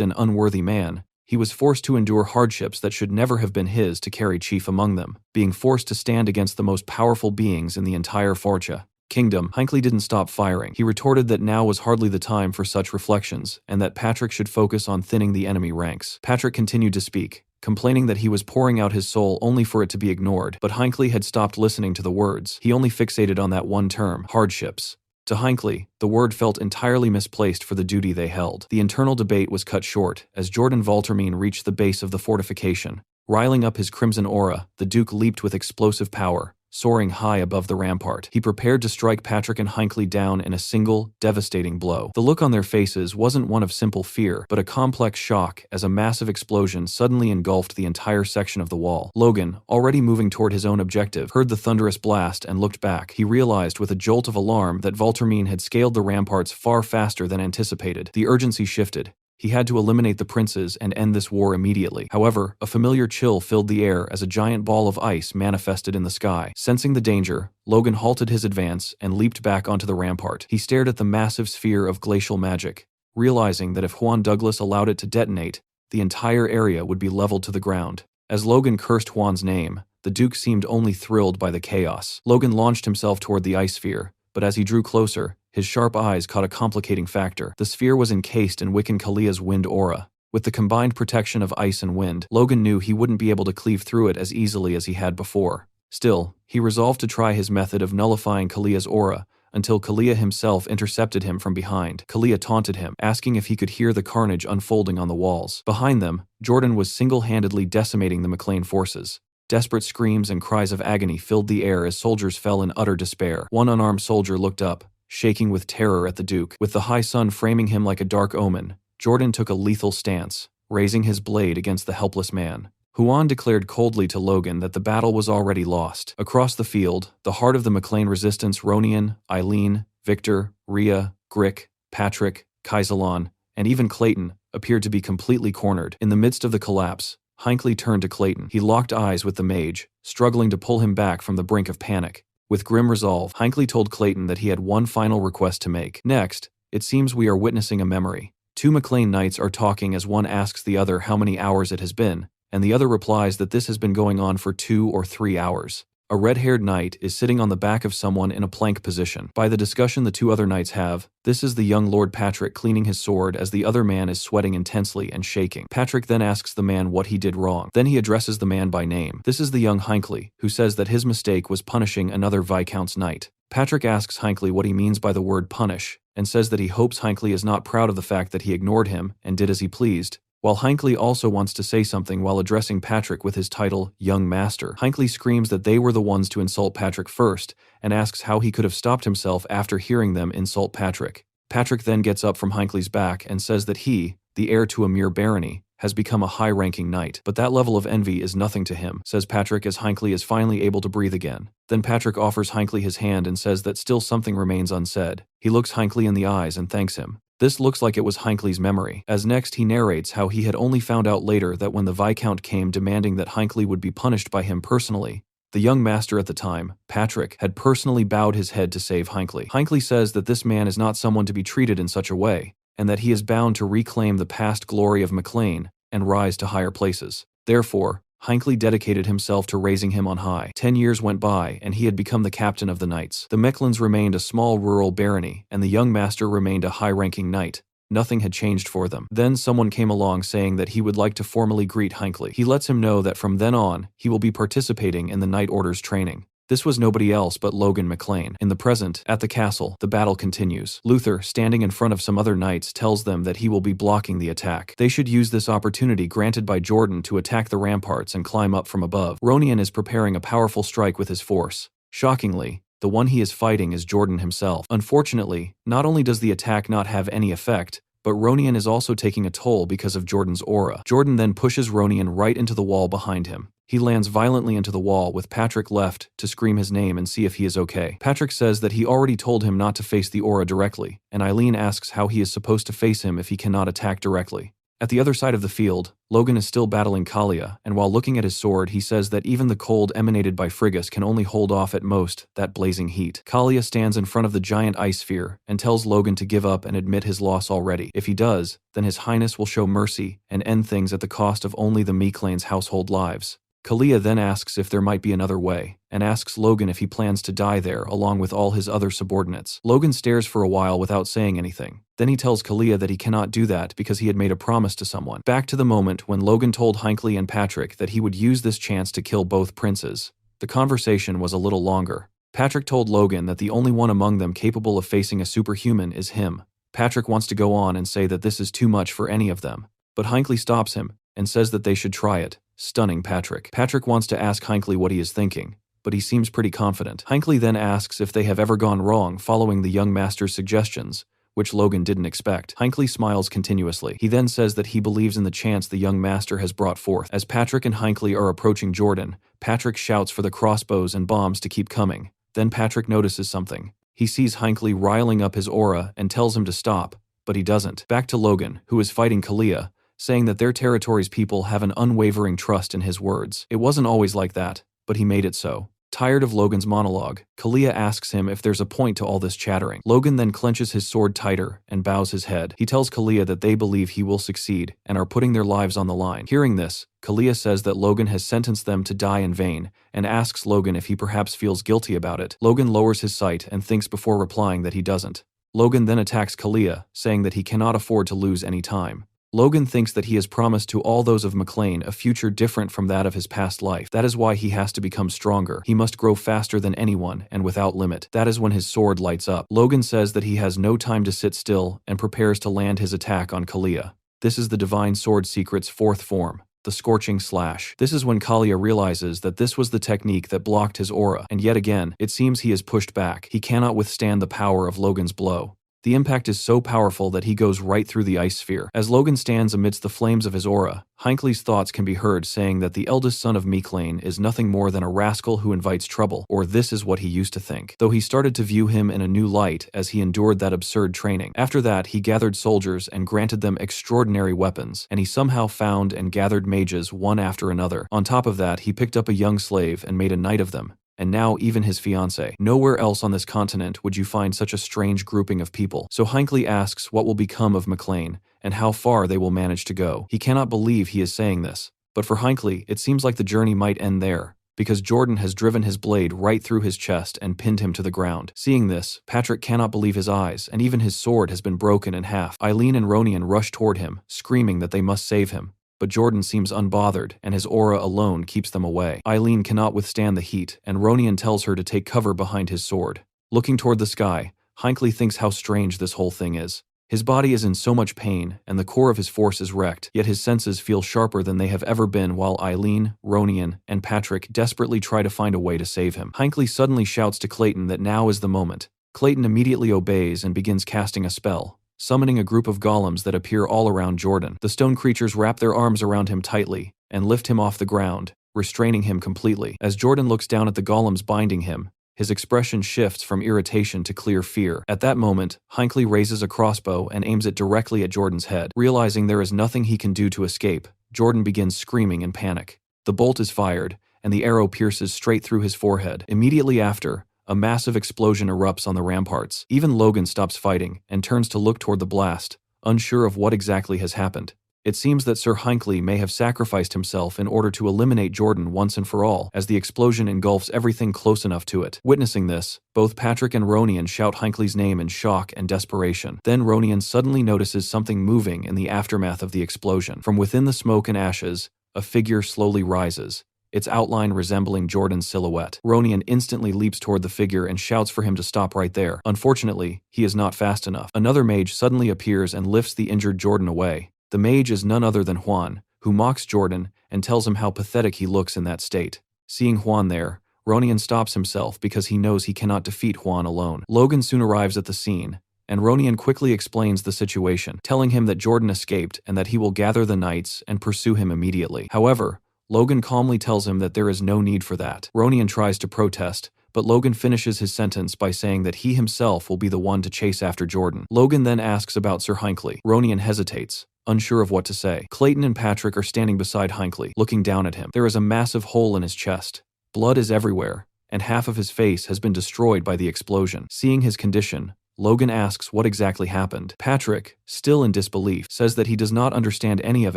an unworthy man, he was forced to endure hardships that should never have been his to carry chief among them, being forced to stand against the most powerful beings in the entire Forcha kingdom. Hinckley didn't stop firing. He retorted that now was hardly the time for such reflections, and that Patrick should focus on thinning the enemy ranks. Patrick continued to speak, complaining that he was pouring out his soul only for it to be ignored, but Hinckley had stopped listening to the words. He only fixated on that one term, hardships. To Hinckley, the word felt entirely misplaced for the duty they held. The internal debate was cut short as Jordan Voltermine reached the base of the fortification. Riling up his crimson aura, the Duke leaped with explosive power, soaring high above the rampart. He prepared to strike Patrick and Hinckley down in a single, devastating blow. The look on their faces wasn't one of simple fear, but a complex shock as a massive explosion suddenly engulfed the entire section of the wall. Logan, already moving toward his own objective, heard the thunderous blast and looked back. He realized with a jolt of alarm that Voltermine had scaled the ramparts far faster than anticipated. The urgency shifted. He had to eliminate the princes and end this war immediately. However, a familiar chill filled the air as a giant ball of ice manifested in the sky. Sensing the danger, Logan halted his advance and leaped back onto the rampart. He stared at the massive sphere of glacial magic, realizing that if Juan Douglas allowed it to detonate, the entire area would be leveled to the ground. As Logan cursed Juan's name, the Duke seemed only thrilled by the chaos. Logan launched himself toward the ice sphere, but as he drew closer, his sharp eyes caught a complicating factor. The sphere was encased in Wiccan Kalia's wind aura. With the combined protection of ice and wind, Logan knew he wouldn't be able to cleave through it as easily as he had before. Still, he resolved to try his method of nullifying Kalia's aura, until Kalia himself intercepted him from behind. Kalia taunted him, asking if he could hear the carnage unfolding on the walls. Behind them, Jordan was single-handedly decimating the McLean forces. Desperate screams and cries of agony filled the air as soldiers fell in utter despair. One unarmed soldier looked up, shaking with terror at the Duke. With the high sun framing him like a dark omen, Jordan took a lethal stance, raising his blade against the helpless man. Huan declared coldly to Logan that the battle was already lost. Across the field, the heart of the McLean resistance, Ronian, Eileen, Victor, Rhea, Grick, Patrick, Kaisalon, and even Clayton, appeared to be completely cornered. In the midst of the collapse, Hinckley turned to Clayton. He locked eyes with the mage, struggling to pull him back from the brink of panic. With grim resolve, Hinckley told Clayton that he had one final request to make. Next, it seems we are witnessing a memory. Two McLean knights are talking as one asks the other how many hours it has been, and the other replies that this has been going on for 2 or 3 hours. A red-haired knight is sitting on the back of someone in a plank position. By the discussion the two other knights have, this is the young Lord Patrick cleaning his sword as the other man is sweating intensely and shaking. Patrick then asks the man what he did wrong. Then he addresses the man by name. This is the young Hinckley, who says that his mistake was punishing another Viscount's knight. Patrick asks Hinckley what he means by the word punish, and says that he hopes Hinckley is not proud of the fact that he ignored him and did as he pleased. While Hinckley also wants to say something while addressing Patrick with his title, Young Master, Hinckley screams that they were the ones to insult Patrick first, and asks how he could have stopped himself after hearing them insult Patrick. Patrick then gets up from Hinckley's back and says that he, the heir to a mere barony, has become a high-ranking knight. But that level of envy is nothing to him, says Patrick as Hinckley is finally able to breathe again. Then Patrick offers Hinckley his hand and says that still something remains unsaid. He looks Hinckley in the eyes and thanks him. This looks like it was Hinckley's memory, as next he narrates how he had only found out later that when the Viscount came demanding that Hinckley would be punished by him personally, the young master at the time, Patrick, had personally bowed his head to save Hinckley. Hinckley says that this man is not someone to be treated in such a way, and that he is bound to reclaim the past glory of McLean and rise to higher places. Therefore, Hinckley dedicated himself to raising him on high. 10 years went by, and he had become the captain of the knights. The Mechlins remained a small rural barony, and the young master remained a high-ranking knight. Nothing had changed for them. Then someone came along saying that he would like to formally greet Hinckley. He lets him know that from then on, he will be participating in the Knight Order's training. This was nobody else but Logan McLean. In the present, at the castle, the battle continues. Luther, standing in front of some other knights, tells them that he will be blocking the attack. They should use this opportunity granted by Jordan to attack the ramparts and climb up from above. Ronian is preparing a powerful strike with his force. Shockingly, the one he is fighting is Jordan himself. Unfortunately, not only does the attack not have any effect, but Ronian is also taking a toll because of Jordan's aura. Jordan then pushes Ronian right into the wall behind him. He lands violently into the wall with Patrick left to scream his name and see if he is okay. Patrick says that he already told him not to face the aura directly, and Eileen asks how he is supposed to face him if he cannot attack directly. At the other side of the field, Logan is still battling Kalia, and while looking at his sword, he says that even the cold emanated by Frigus can only hold off at most that blazing heat. Kalia stands in front of the giant ice sphere and tells Logan to give up and admit his loss already. If he does, then his highness will show mercy and end things at the cost of only the McLean's household lives. Kalia then asks if there might be another way, and asks Logan if he plans to die there along with all his other subordinates. Logan stares for a while without saying anything. Then he tells Kalia that he cannot do that because he had made a promise to someone. Back to the moment when Logan told Hinckley and Patrick that he would use this chance to kill both princes. The conversation was a little longer. Patrick told Logan that the only one among them capable of facing a superhuman is him. Patrick wants to go on and say that this is too much for any of them, but Hinckley stops him and says that they should try it, stunning Patrick. Patrick wants to ask Hinckley what he is thinking, but he seems pretty confident. Hinckley then asks if they have ever gone wrong following the young master's suggestions, which Logan didn't expect. Hinckley smiles continuously. He then says that he believes in the chance the young master has brought forth. As Patrick and Hinckley are approaching Jordan, Patrick shouts for the crossbows and bombs to keep coming. Then Patrick notices something. He sees Hinckley riling up his aura and tells him to stop, but he doesn't. Back to Logan, who is fighting Kalia, saying that their territory's people have an unwavering trust in his words. It wasn't always like that, but he made it so. Tired of Logan's monologue, Kalia asks him if there's a point to all this chattering. Logan then clenches his sword tighter and bows his head. He tells Kalia that they believe he will succeed and are putting their lives on the line. Hearing this, Kalia says that Logan has sentenced them to die in vain and asks Logan if he perhaps feels guilty about it. Logan lowers his sight and thinks before replying that he doesn't. Logan then attacks Kalia, saying that he cannot afford to lose any time. Logan thinks that he has promised to all those of McLean a future different from that of his past life. That is why he has to become stronger. He must grow faster than anyone and without limit. That is when his sword lights up. Logan says that he has no time to sit still and prepares to land his attack on Kalia. This is the Divine Sword Secret's fourth form, the Scorching Slash. This is when Kalia realizes that this was the technique that blocked his aura, and yet again, it seems he is pushed back. He cannot withstand the power of Logan's blow. The impact is so powerful that he goes right through the ice sphere. As Logan stands amidst the flames of his aura, Hinckley's thoughts can be heard saying that the eldest son of Miclain is nothing more than a rascal who invites trouble, or this is what he used to think. Though he started to view him in a new light as he endured that absurd training. After that, he gathered soldiers and granted them extraordinary weapons, and he somehow found and gathered mages one after another. On top of that, he picked up a young slave and made a knight of them. And now even his fiancée. Nowhere else on this continent would you find such a strange grouping of people. So Hinckley asks what will become of Miclain, and how far they will manage to go. He cannot believe he is saying this. But for Hinckley, it seems like the journey might end there, because Jordan has driven his blade right through his chest and pinned him to the ground. Seeing this, Patrick cannot believe his eyes, and even his sword has been broken in half. Eileen and Ronian rush toward him, screaming that they must save him. But Jordan seems unbothered, and his aura alone keeps them away. Eileen cannot withstand the heat, and Ronian tells her to take cover behind his sword. Looking toward the sky, Hinckley thinks how strange this whole thing is. His body is in so much pain, and the core of his force is wrecked, yet his senses feel sharper than they have ever been while Eileen, Ronian, and Patrick desperately try to find a way to save him. Hinckley suddenly shouts to Clayton that now is the moment. Clayton immediately obeys and begins casting a spell, summoning a group of golems that appear all around Jordan. The stone creatures wrap their arms around him tightly and lift him off the ground, restraining him completely. As Jordan looks down at the golems binding him, his expression shifts from irritation to clear fear. At that moment, Hinckley raises a crossbow and aims it directly at Jordan's head. Realizing there is nothing he can do to escape, Jordan begins screaming in panic. The bolt is fired, and the arrow pierces straight through his forehead. Immediately after, a massive explosion erupts on the ramparts. Even Logan stops fighting and turns to look toward the blast, unsure of what exactly has happened. It seems that Sir Hinckley may have sacrificed himself in order to eliminate Jordan once and for all, as the explosion engulfs everything close enough to it. Witnessing this, both Patrick and Ronian shout Hinckley's name in shock and desperation. Then Ronian suddenly notices something moving in the aftermath of the explosion. From within the smoke and ashes, a figure slowly rises, its outline resembling Jordan's silhouette. Ronian instantly leaps toward the figure and shouts for him to stop right there. Unfortunately, he is not fast enough. Another mage suddenly appears and lifts the injured Jordan away. The mage is none other than Juan, who mocks Jordan and tells him how pathetic he looks in that state. Seeing Juan there, Ronian stops himself because he knows he cannot defeat Juan alone. Logan soon arrives at the scene, and Ronian quickly explains the situation, telling him that Jordan escaped and that he will gather the knights and pursue him immediately. However, Logan calmly tells him that there is no need for that. Ronian tries to protest, but Logan finishes his sentence by saying that he himself will be the one to chase after Jordan. Logan then asks about Sir Hinckley. Ronian hesitates, unsure of what to say. Clayton and Patrick are standing beside Hinckley, looking down at him. There is a massive hole in his chest. Blood is everywhere, and half of his face has been destroyed by the explosion. Seeing his condition, Logan asks what exactly happened. Patrick, still in disbelief, says that he does not understand any of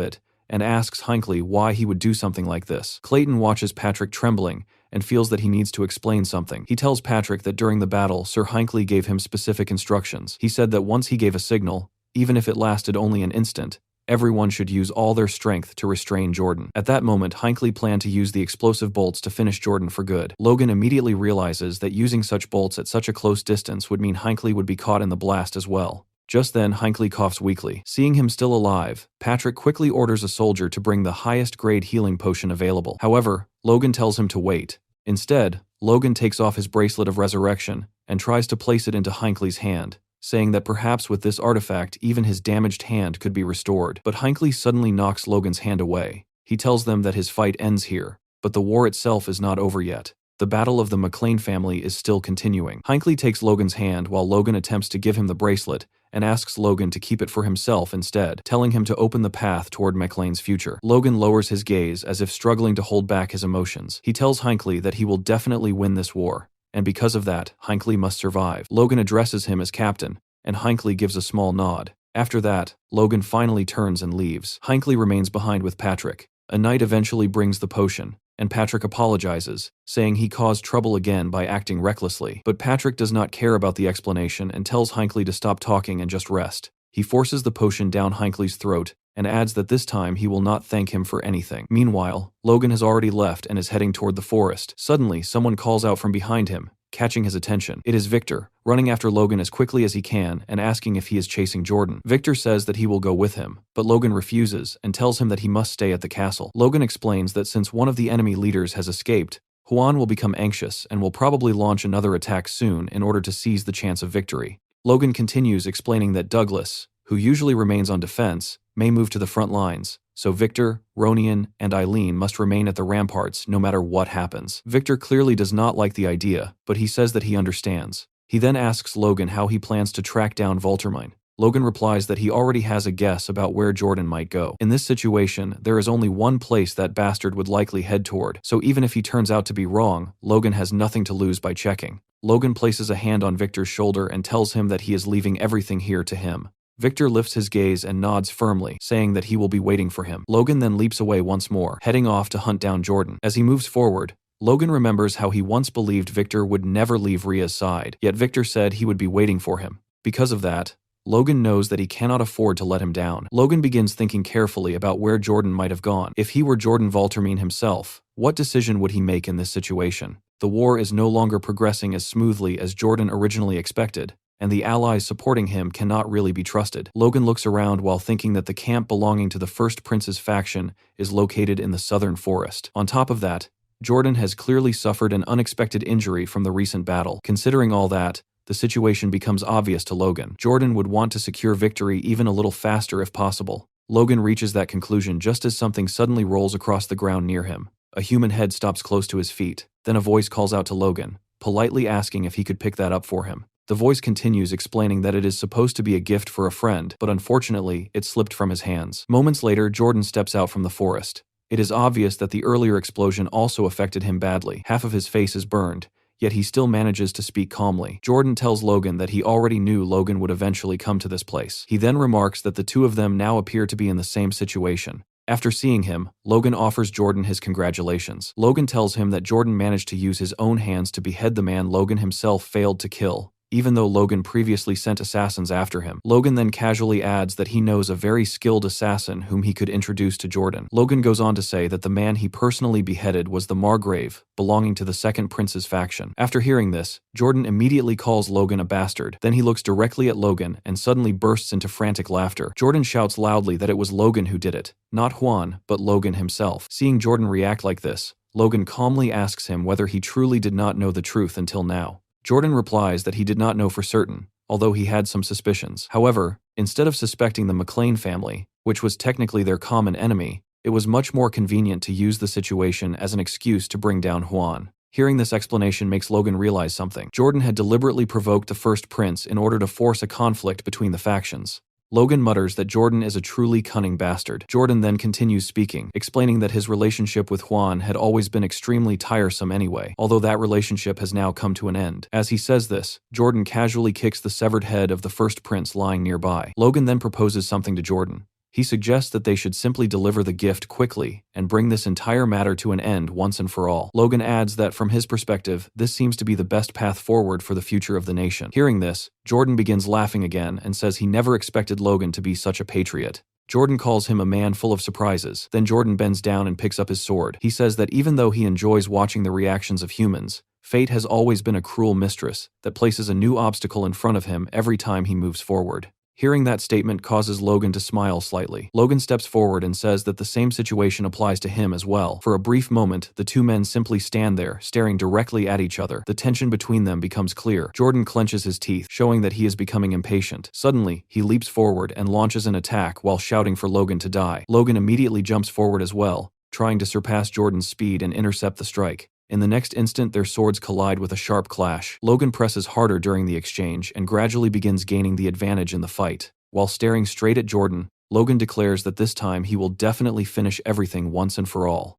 it, and asks Hinckley why he would do something like this. Clayton watches Patrick trembling and feels that he needs to explain something. He tells Patrick that during the battle, Sir Hinckley gave him specific instructions. He said that once he gave a signal, even if it lasted only an instant, everyone should use all their strength to restrain Jordan. At that moment, Hinckley planned to use the explosive bolts to finish Jordan for good. Logan immediately realizes that using such bolts at such a close distance would mean Hinckley would be caught in the blast as well. Just then, Hinckley coughs weakly. Seeing him still alive, Patrick quickly orders a soldier to bring the highest grade healing potion available. However, Logan tells him to wait. Instead, Logan takes off his bracelet of resurrection and tries to place it into Hinckley's hand, saying that perhaps with this artifact even his damaged hand could be restored. But Hinckley suddenly knocks Logan's hand away. He tells them that his fight ends here, but the war itself is not over yet. The battle of the Miclain family is still continuing. Hinckley takes Logan's hand while Logan attempts to give him the bracelet and asks Logan to keep it for himself instead, telling him to open the path toward Miclain's future. Logan lowers his gaze as if struggling to hold back his emotions. He tells Hinckley that he will definitely win this war, and because of that, Hinckley must survive. Logan addresses him as captain, and Hinckley gives a small nod. After that, Logan finally turns and leaves. Hinckley remains behind with Patrick. A knight eventually brings the potion, and Patrick apologizes, saying he caused trouble again by acting recklessly. But Patrick does not care about the explanation and tells Hinckley to stop talking and just rest. He forces the potion down Hinckley's throat and adds that this time he will not thank him for anything. Meanwhile, Logan has already left and is heading toward the forest. Suddenly, someone calls out from behind him, catching his attention. It is Victor, running after Logan as quickly as he can and asking if he is chasing Jordan. Victor says that he will go with him, but Logan refuses and tells him that he must stay at the castle. Logan explains that since one of the enemy leaders has escaped, Juan will become anxious and will probably launch another attack soon in order to seize the chance of victory. Logan continues explaining that Douglas, who usually remains on defense, may move to the front lines, so Victor, Ronian, and Eileen must remain at the ramparts no matter what happens. Victor clearly does not like the idea, but he says that he understands. He then asks Logan how he plans to track down Voltermine. Logan replies that he already has a guess about where Jordan might go. In this situation, there is only one place that bastard would likely head toward, so even if he turns out to be wrong, Logan has nothing to lose by checking. Logan places a hand on Victor's shoulder and tells him that he is leaving everything here to him. Victor lifts his gaze and nods firmly, saying that he will be waiting for him. Logan then leaps away once more, heading off to hunt down Jordan. As he moves forward, Logan remembers how he once believed Victor would never leave Ria's side, yet Victor said he would be waiting for him. Because of that, Logan knows that he cannot afford to let him down. Logan begins thinking carefully about where Jordan might have gone. If he were Jordan Voltermine himself, what decision would he make in this situation? The war is no longer progressing as smoothly as Jordan originally expected, and the allies supporting him cannot really be trusted. Logan looks around while thinking that the camp belonging to the First Prince's faction is located in the southern forest. On top of that, Jordan has clearly suffered an unexpected injury from the recent battle. Considering all that, the situation becomes obvious to Logan. Jordan would want to secure victory even a little faster if possible. Logan reaches that conclusion just as something suddenly rolls across the ground near him. A human head stops close to his feet. Then a voice calls out to Logan, politely asking if he could pick that up for him. The voice continues explaining that it is supposed to be a gift for a friend, but unfortunately, it slipped from his hands. Moments later, Jordan steps out from the forest. It is obvious that the earlier explosion also affected him badly. Half of his face is burned, yet he still manages to speak calmly. Jordan tells Logan that he already knew Logan would eventually come to this place. He then remarks that the two of them now appear to be in the same situation. After seeing him, Logan offers Jordan his congratulations. Logan tells him that Jordan managed to use his own hands to behead the man Logan himself failed to kill, even though Logan previously sent assassins after him. Logan then casually adds that he knows a very skilled assassin whom he could introduce to Jordan. Logan goes on to say that the man he personally beheaded was the Margrave, belonging to the Second Prince's faction. After hearing this, Jordan immediately calls Logan a bastard. Then he looks directly at Logan and suddenly bursts into frantic laughter. Jordan shouts loudly that it was Logan who did it, not Juan, but Logan himself. Seeing Jordan react like this, Logan calmly asks him whether he truly did not know the truth until now. Jordan replies that he did not know for certain, although he had some suspicions. However, instead of suspecting the McLean family, which was technically their common enemy, it was much more convenient to use the situation as an excuse to bring down Juan. Hearing this explanation makes Logan realize something. Jordan had deliberately provoked the First Prince in order to force a conflict between the factions. Logan mutters that Jordan is a truly cunning bastard. Jordan then continues speaking, explaining that his relationship with Juan had always been extremely tiresome anyway, although that relationship has now come to an end. As he says this, Jordan casually kicks the severed head of the First Prince lying nearby. Logan then proposes something to Jordan. He suggests that they should simply deliver the gift quickly and bring this entire matter to an end once and for all. Logan adds that from his perspective, this seems to be the best path forward for the future of the nation. Hearing this, Jordan begins laughing again and says he never expected Logan to be such a patriot. Jordan calls him a man full of surprises. Then Jordan bends down and picks up his sword. He says that even though he enjoys watching the reactions of humans, fate has always been a cruel mistress that places a new obstacle in front of him every time he moves forward. Hearing that statement causes Logan to smile slightly. Logan steps forward and says that the same situation applies to him as well. For a brief moment, the two men simply stand there, staring directly at each other. The tension between them becomes clear. Jordan clenches his teeth, showing that he is becoming impatient. Suddenly, he leaps forward and launches an attack while shouting for Logan to die. Logan immediately jumps forward as well, trying to surpass Jordan's speed and intercept the strike. In the next instant, their swords collide with a sharp clash. Logan presses harder during the exchange and gradually begins gaining the advantage in the fight. While staring straight at Jordan, Logan declares that this time he will definitely finish everything once and for all.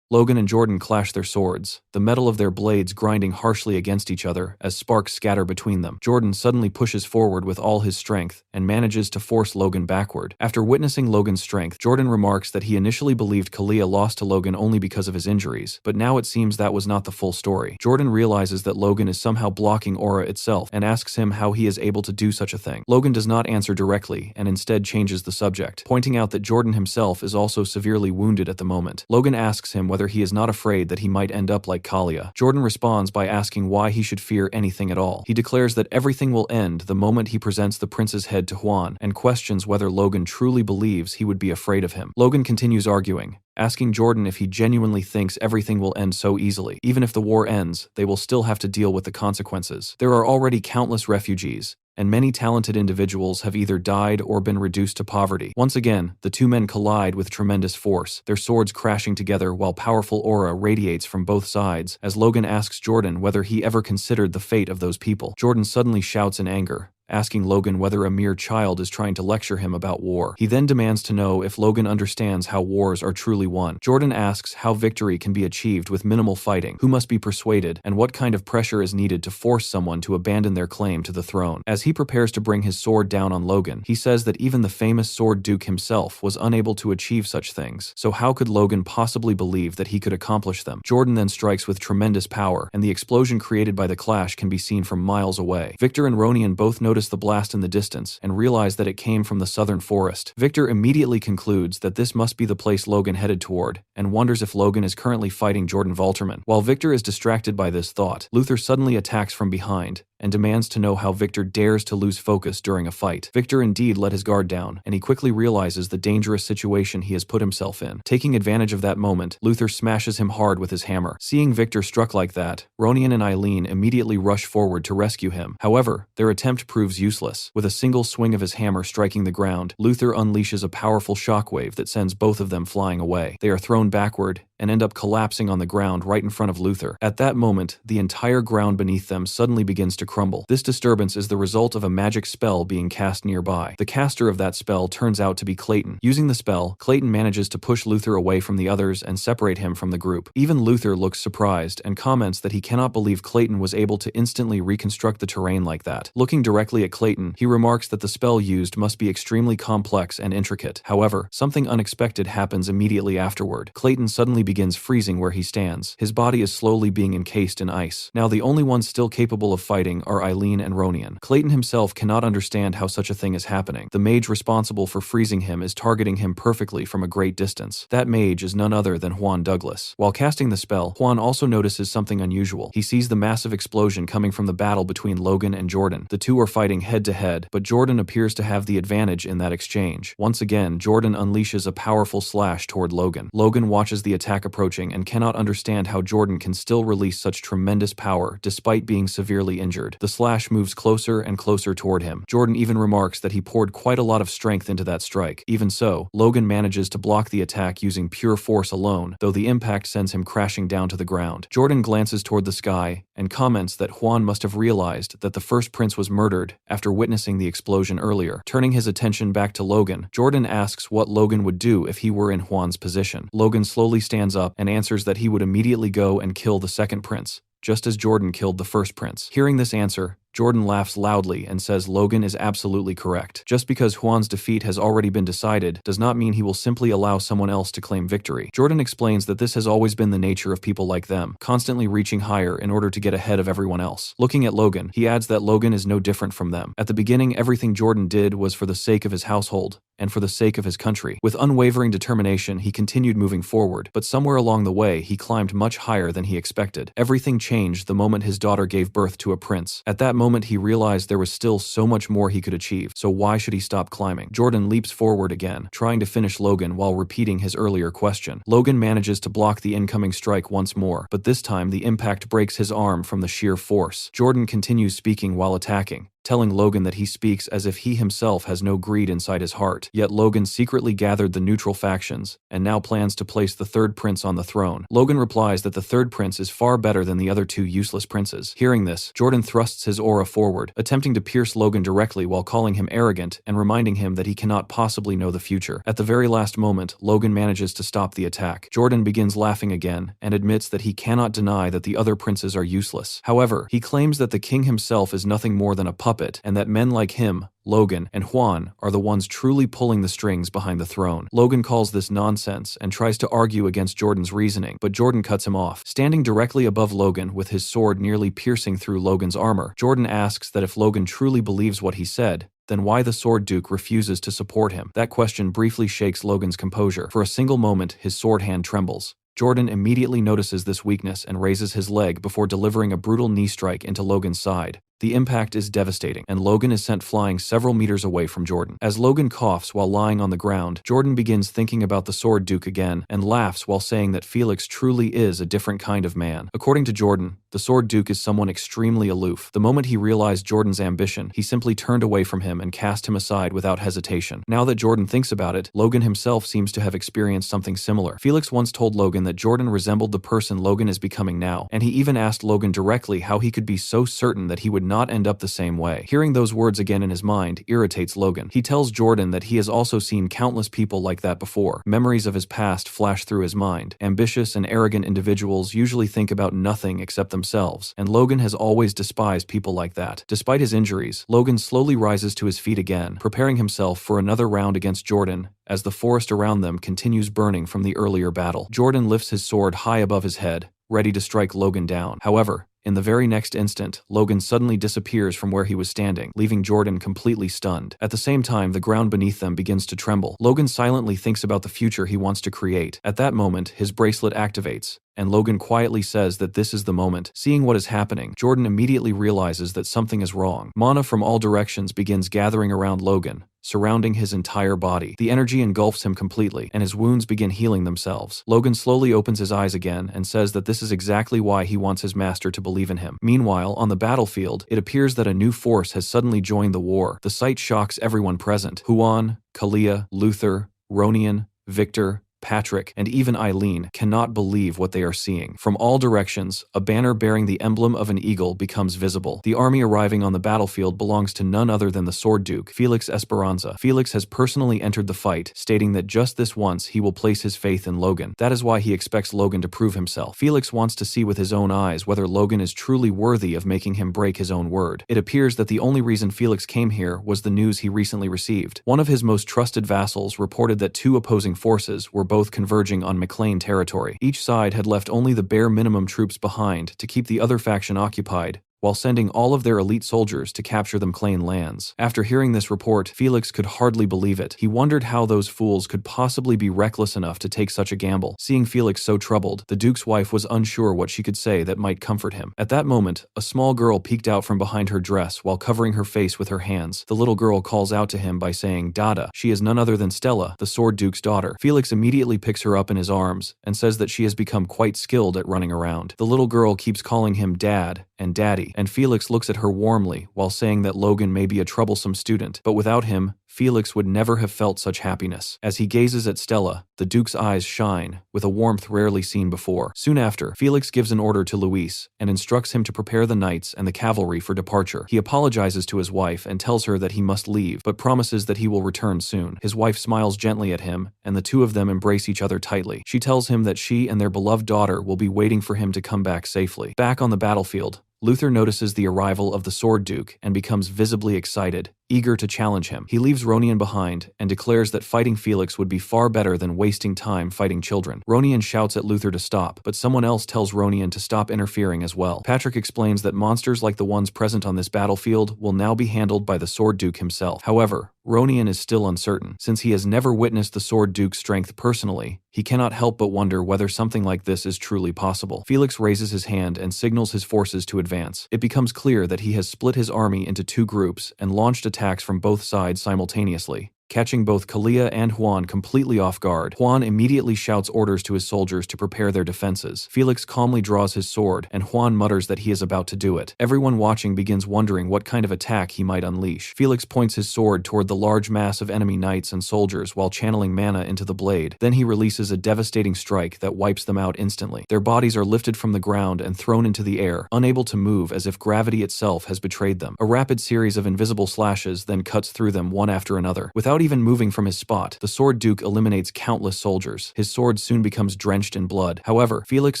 Logan and Jordan clash their swords, the metal of their blades grinding harshly against each other as sparks scatter between them. Jordan suddenly pushes forward with all his strength and manages to force Logan backward. After witnessing Logan's strength, Jordan remarks that he initially believed Kalia lost to Logan only because of his injuries, but now it seems that was not the full story. Jordan realizes that Logan is somehow blocking Aura itself and asks him how he is able to do such a thing. Logan does not answer directly and instead changes the subject, pointing out that Jordan himself is also severely wounded at the moment. Logan asks him whether he is not afraid that he might end up like Kalia. Jordan responds by asking why he should fear anything at all. He declares that everything will end the moment he presents the prince's head to Juan and questions whether Logan truly believes he would be afraid of him. Logan continues arguing, asking Jordan if he genuinely thinks everything will end so easily. Even if the war ends, they will still have to deal with the consequences. There are already countless refugees, and many talented individuals have either died or been reduced to poverty. Once again, the two men collide with tremendous force, their swords crashing together while powerful aura radiates from both sides. As Logan asks Jordan whether he ever considered the fate of those people, Jordan suddenly shouts in anger, asking Logan whether a mere child is trying to lecture him about war. He then demands to know if Logan understands how wars are truly won. Jordan asks how victory can be achieved with minimal fighting, who must be persuaded, and what kind of pressure is needed to force someone to abandon their claim to the throne. As he prepares to bring his sword down on Logan, he says that even the famous Sword Duke himself was unable to achieve such things, so how could Logan possibly believe that he could accomplish them? Jordan then strikes with tremendous power, and the explosion created by the clash can be seen from miles away. Victor and Ronian both notice the blast in the distance and realize that it came from the southern forest. Victor immediately concludes that this must be the place Logan headed toward, and wonders if Logan is currently fighting Jordan Valterman. While Victor is distracted by this thought, Luther suddenly attacks from behind and demands to know how Victor dares to lose focus during a fight. Victor indeed let his guard down, and he quickly realizes the dangerous situation he has put himself in. Taking advantage of that moment, Luther smashes him hard with his hammer. Seeing Victor struck like that, Ronian and Eileen immediately rush forward to rescue him. However, their attempt proves useless. With a single swing of his hammer striking the ground, Luther unleashes a powerful shockwave that sends both of them flying away. They are thrown backward and end up collapsing on the ground right in front of Luther. At that moment, the entire ground beneath them suddenly begins to crumble. This disturbance is the result of a magic spell being cast nearby. The caster of that spell turns out to be Clayton. Using the spell, Clayton manages to push Luther away from the others and separate him from the group. Even Luther looks surprised and comments that he cannot believe Clayton was able to instantly reconstruct the terrain like that. Looking directly at Clayton, he remarks that the spell used must be extremely complex and intricate. However, something unexpected happens immediately afterward. Clayton suddenly begins freezing where he stands. His body is slowly being encased in ice. Now the only ones still capable of fighting are Eileen and Ronian. Clayton himself cannot understand how such a thing is happening. The mage responsible for freezing him is targeting him perfectly from a great distance. That mage is none other than Juan Douglas. While casting the spell, Juan also notices something unusual. He sees the massive explosion coming from the battle between Logan and Jordan. The two are fighting head to head, but Jordan appears to have the advantage in that exchange. Once again, Jordan unleashes a powerful slash toward Logan. Logan watches the attack approaching and cannot understand how Jordan can still release such tremendous power despite being severely injured. The slash moves closer and closer toward him. Jordan even remarks that he poured quite a lot of strength into that strike. Even so, Logan manages to block the attack using pure force alone, though the impact sends him crashing down to the ground. Jordan glances toward the sky and comments that Juan must have realized that the first prince was murdered after witnessing the explosion earlier. Turning his attention back to Logan, Jordan asks what Logan would do if he were in Juan's position. Logan slowly stands up and answers that he would immediately go and kill the second prince, just as Jordan killed the first prince. Hearing this answer, Jordan laughs loudly and says Logan is absolutely correct. Just because Juan's defeat has already been decided does not mean he will simply allow someone else to claim victory. Jordan explains that this has always been the nature of people like them, constantly reaching higher in order to get ahead of everyone else. Looking at Logan, he adds that Logan is no different from them. At the beginning, everything Jordan did was for the sake of his household and for the sake of his country. With unwavering determination, he continued moving forward, but somewhere along the way, he climbed much higher than he expected. Everything changed the moment his daughter gave birth to a prince. At that moment, he realized there was still so much more he could achieve, so why should he stop climbing? Jordan leaps forward again, trying to finish Logan while repeating his earlier question. Logan manages to block the incoming strike once more, but this time the impact breaks his arm from the sheer force. Jordan continues speaking while attacking, telling Logan that he speaks as if he himself has no greed inside his heart. Yet Logan secretly gathered the neutral factions and now plans to place the third prince on the throne. Logan replies that the third prince is far better than the other two useless princes. Hearing this, Jordan thrusts his aura forward, attempting to pierce Logan directly while calling him arrogant and reminding him that he cannot possibly know the future. At the very last moment, Logan manages to stop the attack. Jordan begins laughing again and admits that he cannot deny that the other princes are useless. However, he claims that the king himself is nothing more than a puppet, and that men like him, Logan, and Juan are the ones truly pulling the strings behind the throne. Logan calls this nonsense and tries to argue against Jordan's reasoning, but Jordan cuts him off. Standing directly above Logan with his sword nearly piercing through Logan's armor, Jordan asks that if Logan truly believes what he said, then why the Sword Duke refuses to support him. That question briefly shakes Logan's composure. For a single moment, his sword hand trembles. Jordan immediately notices this weakness and raises his leg before delivering a brutal knee strike into Logan's side, The impact is devastating, and Logan is sent flying several meters away from Jordan. As Logan coughs while lying on the ground, Jordan begins thinking about the Sword Duke again and laughs while saying that Felix truly is a different kind of man. According to Jordan, the Sword Duke is someone extremely aloof. The moment he realized Jordan's ambition, he simply turned away from him and cast him aside without hesitation. Now that Jordan thinks about it, Logan himself seems to have experienced something similar. Felix once told Logan that Jordan resembled the person Logan is becoming now, and he even asked Logan directly how he could be so certain that he would not end up the same way. Hearing those words again in his mind irritates Logan. He tells Jordan that he has also seen countless people like that before. Memories of his past flash through his mind. Ambitious and arrogant individuals usually think about nothing except themselves, and Logan has always despised people like that. Despite his injuries, Logan slowly rises to his feet again, preparing himself for another round against Jordan as the forest around them continues burning from the earlier battle. Jordan lifts his sword high above his head, ready to strike Logan down. However, in the very next instant, Logan suddenly disappears from where he was standing, leaving Jordan completely stunned. At the same time, the ground beneath them begins to tremble. Logan silently thinks about the future he wants to create. At that moment, his bracelet activates, and Logan quietly says that this is the moment. Seeing what is happening, Jordan immediately realizes that something is wrong. Mana from all directions begins gathering around Logan, surrounding his entire body. The energy engulfs him completely, and his wounds begin healing themselves. Logan slowly opens his eyes again and says that this is exactly why he wants his master to believe in him. Meanwhile, on the battlefield, it appears that a new force has suddenly joined the war. The sight shocks everyone present. Huan, Kalia, Luther, Ronian, Victor, Patrick, and even Eileen cannot believe what they are seeing. From all directions, a banner bearing the emblem of an eagle becomes visible. The army arriving on the battlefield belongs to none other than the Sword Duke, Felix Esperanza. Felix has personally entered the fight, stating that just this once he will place his faith in Logan. That is why he expects Logan to prove himself. Felix wants to see with his own eyes whether Logan is truly worthy of making him break his own word. It appears that the only reason Felix came here was the news he recently received. One of his most trusted vassals reported that two opposing forces were both converging on McLean territory. Each side had left only the bare minimum troops behind to keep the other faction occupied, while sending all of their elite soldiers to capture the McLean lands. After hearing this report, Felix could hardly believe it. He wondered how those fools could possibly be reckless enough to take such a gamble. Seeing Felix so troubled, the Duke's wife was unsure what she could say that might comfort him. At that moment, a small girl peeked out from behind her dress while covering her face with her hands. The little girl calls out to him by saying, "Dada." She is none other than Stella, the Sword Duke's daughter. Felix immediately picks her up in his arms and says that she has become quite skilled at running around. The little girl keeps calling him Dad and Daddy, and Felix looks at her warmly while saying that Logan may be a troublesome student, but without him, Felix would never have felt such happiness. As he gazes at Stella, the Duke's eyes shine, with a warmth rarely seen before. Soon after, Felix gives an order to Luis and instructs him to prepare the knights and the cavalry for departure. He apologizes to his wife and tells her that he must leave, but promises that he will return soon. His wife smiles gently at him, and the two of them embrace each other tightly. She tells him that she and their beloved daughter will be waiting for him to come back safely. Back on the battlefield, Luther notices the arrival of the Sword Duke and becomes visibly excited, eager to challenge him. He leaves Ronian behind and declares that fighting Felix would be far better than wasting time fighting children. Ronian shouts at Luther to stop, but someone else tells Ronian to stop interfering as well. Patrick explains that monsters like the ones present on this battlefield will now be handled by the Sword Duke himself. However, Ronian is still uncertain. Since he has never witnessed the Sword Duke's strength personally, he cannot help but wonder whether something like this is truly possible. Felix raises his hand and signals his forces to advance. It becomes clear that he has split his army into two groups and launched attacks from both sides simultaneously, catching both Kalia and Juan completely off guard. Juan immediately shouts orders to his soldiers to prepare their defenses. Felix calmly draws his sword, and Juan mutters that he is about to do it. Everyone watching begins wondering what kind of attack he might unleash. Felix points his sword toward the large mass of enemy knights and soldiers while channeling mana into the blade. Then he releases a devastating strike that wipes them out instantly. Their bodies are lifted from the ground and thrown into the air, unable to move as if gravity itself has betrayed them. A rapid series of invisible slashes then cuts through them one after another. Without even moving from his spot, the Sword Duke eliminates countless soldiers. His sword soon becomes drenched in blood. However, Felix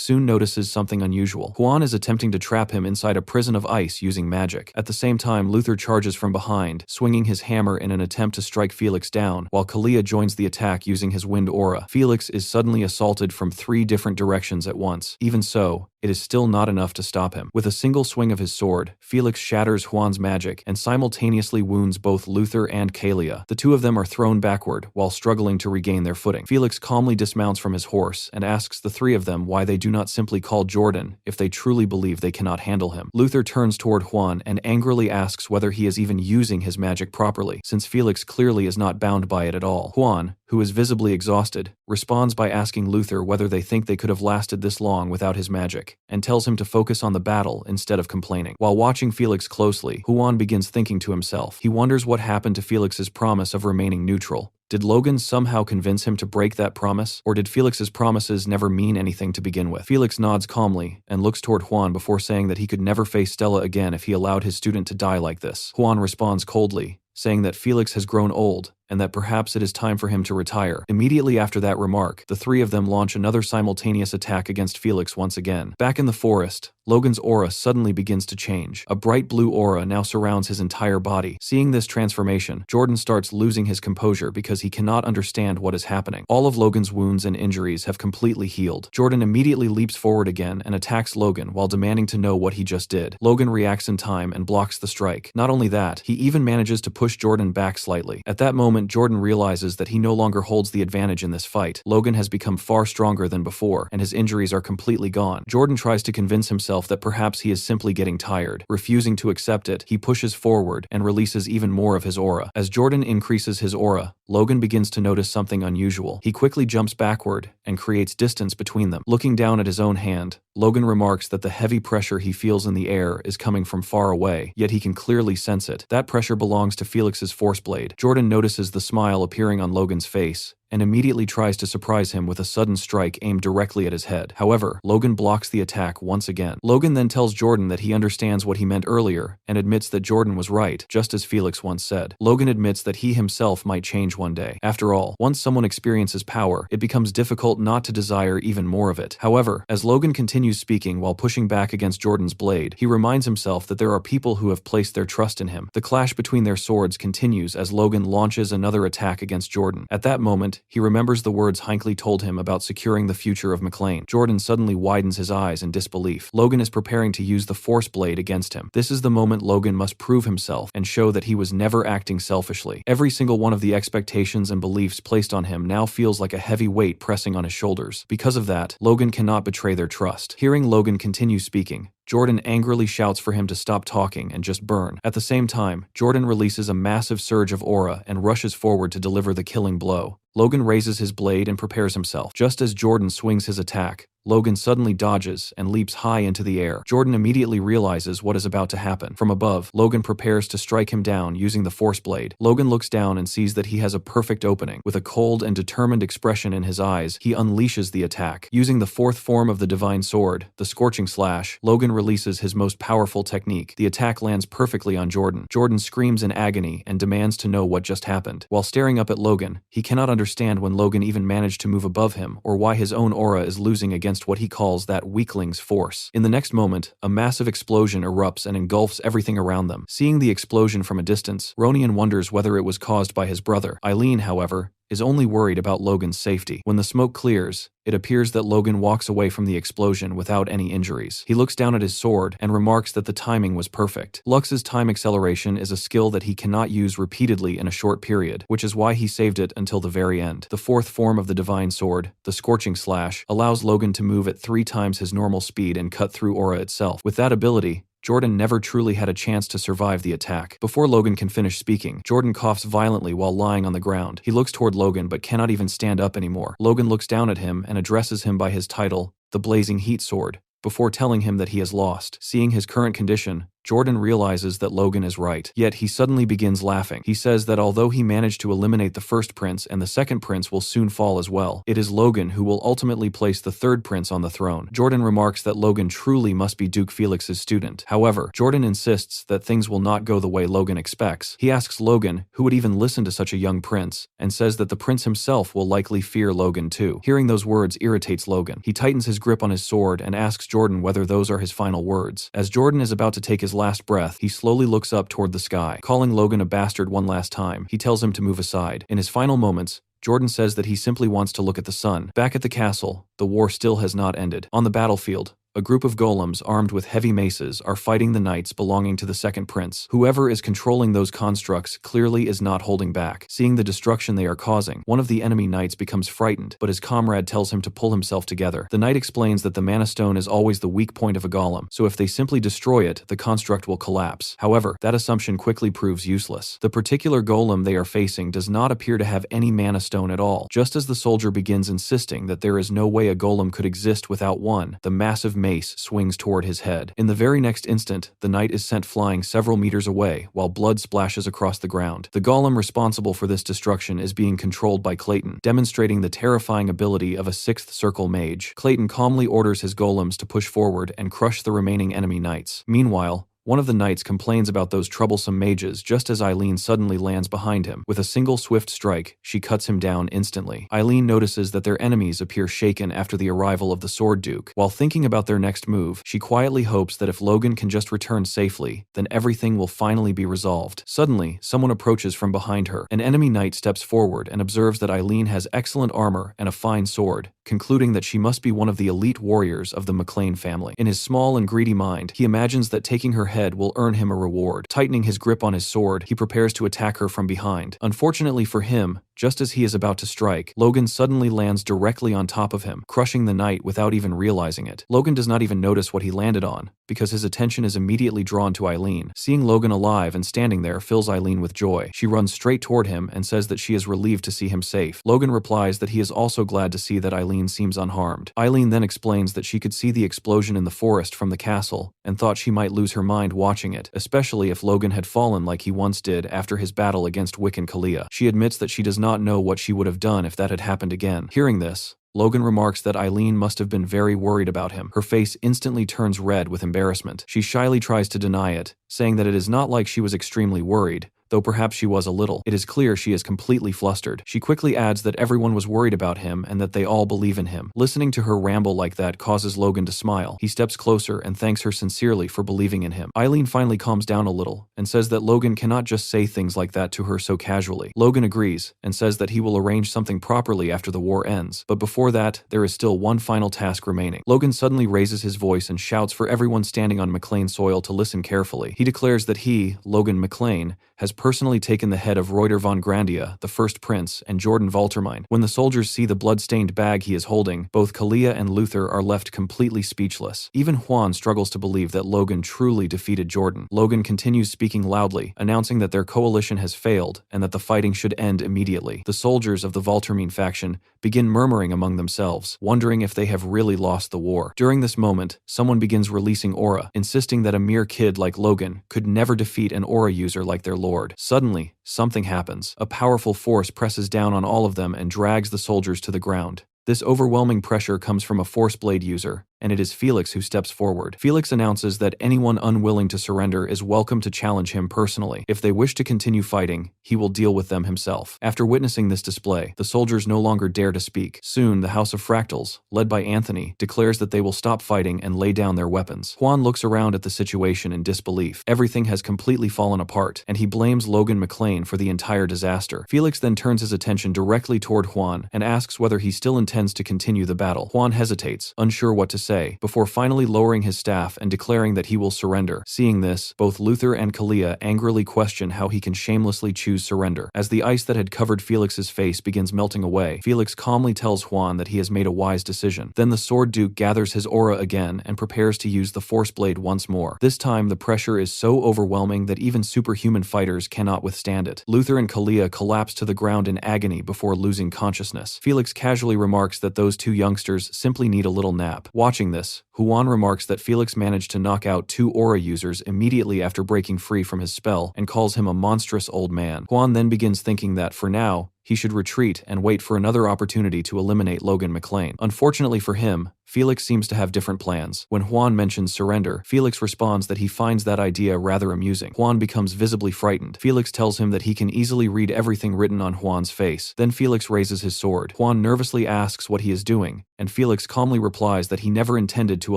soon notices something unusual. Juan is attempting to trap him inside a prison of ice using magic. At the same time, Luther charges from behind, swinging his hammer in an attempt to strike Felix down, while Kalia joins the attack using his wind aura. Felix is suddenly assaulted from 3 different directions at once. Even so, it is still not enough to stop him. With a single swing of his sword, Felix shatters Juan's magic and simultaneously wounds both Luther and Kalia. The two of them are thrown backward while struggling to regain their footing. Felix calmly dismounts from his horse and asks the three of them why they do not simply call Jordan if they truly believe they cannot handle him. Luther turns toward Juan and angrily asks whether he is even using his magic properly, since Felix clearly is not bound by it at all. Juan, who is visibly exhausted, responds by asking Luther whether they think they could have lasted this long without his magic, and tells him to focus on the battle instead of complaining. While watching Felix closely, Juan begins thinking to himself. He wonders what happened to Felix's promise of remaining neutral. Did Logan somehow convince him to break that promise, or did Felix's promises never mean anything to begin with? Felix nods calmly and looks toward Juan before saying that he could never face Stella again if he allowed his student to die like this. Juan responds coldly, saying that Felix has grown old and that perhaps it is time for him to retire. Immediately after that remark, the three of them launch another simultaneous attack against Felix once again. Back in the forest, Logan's aura suddenly begins to change. A bright blue aura now surrounds his entire body. Seeing this transformation, Jordan starts losing his composure because he cannot understand what is happening. All of Logan's wounds and injuries have completely healed. Jordan immediately leaps forward again and attacks Logan while demanding to know what he just did. Logan reacts in time and blocks the strike. Not only that, he even manages to push Jordan back slightly. At that moment, Jordan realizes that he no longer holds the advantage in this fight. Logan has become far stronger than before, and his injuries are completely gone. Jordan tries to convince himself that perhaps he is simply getting tired. Refusing to accept it, he pushes forward and releases even more of his aura. As Jordan increases his aura, Logan begins to notice something unusual. He quickly jumps backward and creates distance between them. Looking down at his own hand, Logan remarks that the heavy pressure he feels in the air is coming from far away, yet he can clearly sense it. That pressure belongs to Felix's force blade. Jordan notices the smile appearing on Logan's face and immediately tries to surprise him with a sudden strike aimed directly at his head. However, Logan blocks the attack once again. Logan then tells Jordan that he understands what he meant earlier and admits that Jordan was right, just as Felix once said. Logan admits that he himself might change one day. After all, once someone experiences power, it becomes difficult not to desire even more of it. However, as Logan continues speaking while pushing back against Jordan's blade, he reminds himself that there are people who have placed their trust in him. The clash between their swords continues as Logan launches another attack against Jordan. At that moment, he remembers the words Hinckley told him about securing the future of McLean. Jordan suddenly widens his eyes in disbelief. Logan is preparing to use the force blade against him. This is the moment Logan must prove himself and show that he was never acting selfishly. Every single one of the expectations and beliefs placed on him now feels like a heavy weight pressing on his shoulders. Because of that, Logan cannot betray their trust. Hearing Logan continue speaking, Jordan angrily shouts for him to stop talking and just burn. At the same time, Jordan releases a massive surge of aura and rushes forward to deliver the killing blow. Logan raises his blade and prepares himself. Just as Jordan swings his attack, Logan suddenly dodges and leaps high into the air. Jordan immediately realizes what is about to happen. From above, Logan prepares to strike him down using the force blade. Logan looks down and sees that he has a perfect opening. With a cold and determined expression in his eyes, he unleashes the attack. Using the fourth form of the divine sword, the scorching slash, Logan releases his most powerful technique. The attack lands perfectly on Jordan. Jordan screams in agony and demands to know what just happened. While staring up at Logan, he cannot understand when Logan even managed to move above him or why his own aura is losing against what he calls that weakling's force. In the next moment, a massive explosion erupts and engulfs everything around them. Seeing the explosion from a distance, Ronian wonders whether it was caused by his brother. Eileen, however, is only worried about Logan's safety. When the smoke clears, it appears that Logan walks away from the explosion without any injuries. He looks down at his sword and remarks that the timing was perfect. Lux's time acceleration is a skill that he cannot use repeatedly in a short period, which is why he saved it until the very end. The fourth form of the divine sword, the scorching slash, allows Logan to move at 3 times his normal speed and cut through aura itself. With that ability, Jordan never truly had a chance to survive the attack. Before Logan can finish speaking, Jordan coughs violently while lying on the ground. He looks toward Logan but cannot even stand up anymore. Logan looks down at him and addresses him by his title, the Blazing Heat Sword, before telling him that he has lost. Seeing his current condition, Jordan realizes that Logan is right. Yet he suddenly begins laughing. He says that although he managed to eliminate the first prince and the second prince will soon fall as well, it is Logan who will ultimately place the third prince on the throne. Jordan remarks that Logan truly must be Duke Felix's student. However, Jordan insists that things will not go the way Logan expects. He asks Logan who would even listen to such a young prince, and says that the prince himself will likely fear Logan too. Hearing those words irritates Logan. He tightens his grip on his sword and asks Jordan whether those are his final words. As Jordan is about to take his last breath, he slowly looks up toward the sky. Calling Logan a bastard one last time, he tells him to move aside. In his final moments, Jordan says that he simply wants to look at the sun. Back at the castle, the war still has not ended. On the battlefield, A group of golems armed with heavy maces are fighting the knights belonging to the second prince. Whoever is controlling those constructs clearly is not holding back. Seeing the destruction they are causing, one of the enemy knights becomes frightened, but his comrade tells him to pull himself together. The knight explains that the mana stone is always the weak point of a golem, so if they simply destroy it, the construct will collapse. However, that assumption quickly proves useless. The particular golem they are facing does not appear to have any mana stone at all. Just as the soldier begins insisting that there is no way a golem could exist without one, the massive mace swings toward his head. In the very next instant, the knight is sent flying several meters away, while blood splashes across the ground. The golem responsible for this destruction is being controlled by Clayton, demonstrating the terrifying ability of a sixth circle mage. Clayton calmly orders his golems to push forward and crush the remaining enemy knights. Meanwhile, one of the knights complains about those troublesome mages just as Eileen suddenly lands behind him. With a single swift strike, she cuts him down instantly. Eileen notices that their enemies appear shaken after the arrival of the Sword Duke. While thinking about their next move, she quietly hopes that if Logan can just return safely, then everything will finally be resolved. Suddenly, someone approaches from behind her. An enemy knight steps forward and observes that Eileen has excellent armor and a fine sword, concluding that she must be one of the elite warriors of the McLean family. In his small and greedy mind, he imagines that taking her head will earn him a reward. Tightening his grip on his sword, he prepares to attack her from behind. Unfortunately for him, just as he is about to strike, Logan suddenly lands directly on top of him, crushing the knight without even realizing it. Logan does not even notice what he landed on, because his attention is immediately drawn to Eileen. Seeing Logan alive and standing there fills Eileen with joy. She runs straight toward him and says that she is relieved to see him safe. Logan replies that he is also glad to see that Eileen seems unharmed. Eileen then explains that she could see the explosion in the forest from the castle, and thought she might lose her mind watching it, especially if Logan had fallen like he once did after his battle against Wick and Kalia. She admits that she does not know what she would have done if that had happened again. Hearing this, Logan remarks that Eileen must have been very worried about him. Her face instantly turns red with embarrassment. She shyly tries to deny it, saying that it is not like she was extremely worried, though perhaps she was a little. It is clear she is completely flustered. She quickly adds that everyone was worried about him and that they all believe in him. Listening to her ramble like that causes Logan to smile. He steps closer and thanks her sincerely for believing in him. Eileen finally calms down a little and says that Logan cannot just say things like that to her so casually. Logan agrees and says that he will arrange something properly after the war ends, but before that, there is still one final task remaining. Logan suddenly raises his voice and shouts for everyone standing on McLean soil to listen carefully. He declares that he, Logan McLean, has personally taken the head of Reuter von Grandia, the first prince, and Jordan Valtermine. When the soldiers see the blood-stained bag he is holding, both Kalia and Luther are left completely speechless. Even Juan struggles to believe that Logan truly defeated Jordan. Logan continues speaking loudly, announcing that their coalition has failed and that the fighting should end immediately. The soldiers of the Valtermine faction begin murmuring among themselves, wondering if they have really lost the war. During this moment, someone begins releasing aura, insisting that a mere kid like Logan could never defeat an aura user like their lord. Suddenly, something happens. A powerful force presses down on all of them and drags the soldiers to the ground. This overwhelming pressure comes from a Force Blade user, and it is Felix who steps forward. Felix announces that anyone unwilling to surrender is welcome to challenge him personally. If they wish to continue fighting, he will deal with them himself. After witnessing this display, the soldiers no longer dare to speak. Soon, the House of Fractals, led by Anthony, declares that they will stop fighting and lay down their weapons. Juan looks around at the situation in disbelief. Everything has completely fallen apart, and he blames Logan McLean for the entire disaster. Felix then turns his attention directly toward Juan and asks whether he still intends to continue the battle. Juan hesitates, unsure what to say, before finally lowering his staff and declaring that he will surrender. Seeing this, both Luther and Kalia angrily question how he can shamelessly choose surrender. As the ice that had covered Felix's face begins melting away, Felix calmly tells Juan that he has made a wise decision. Then the Sword Duke gathers his aura again and prepares to use the Force Blade once more. This time, the pressure is so overwhelming that even superhuman fighters cannot withstand it. Luther and Kalia collapse to the ground in agony before losing consciousness. Felix casually remarks that those two youngsters simply need a little nap. Watching this, Juan remarks that Felix managed to knock out 2 aura users immediately after breaking free from his spell and calls him a monstrous old man. Juan then begins thinking that, for now, he should retreat and wait for another opportunity to eliminate Logan McLean. Unfortunately for him, Felix seems to have different plans. When Juan mentions surrender, Felix responds that he finds that idea rather amusing. Juan becomes visibly frightened. Felix tells him that he can easily read everything written on Juan's face. Then Felix raises his sword. Juan nervously asks what he is doing, and Felix calmly replies that he never intended to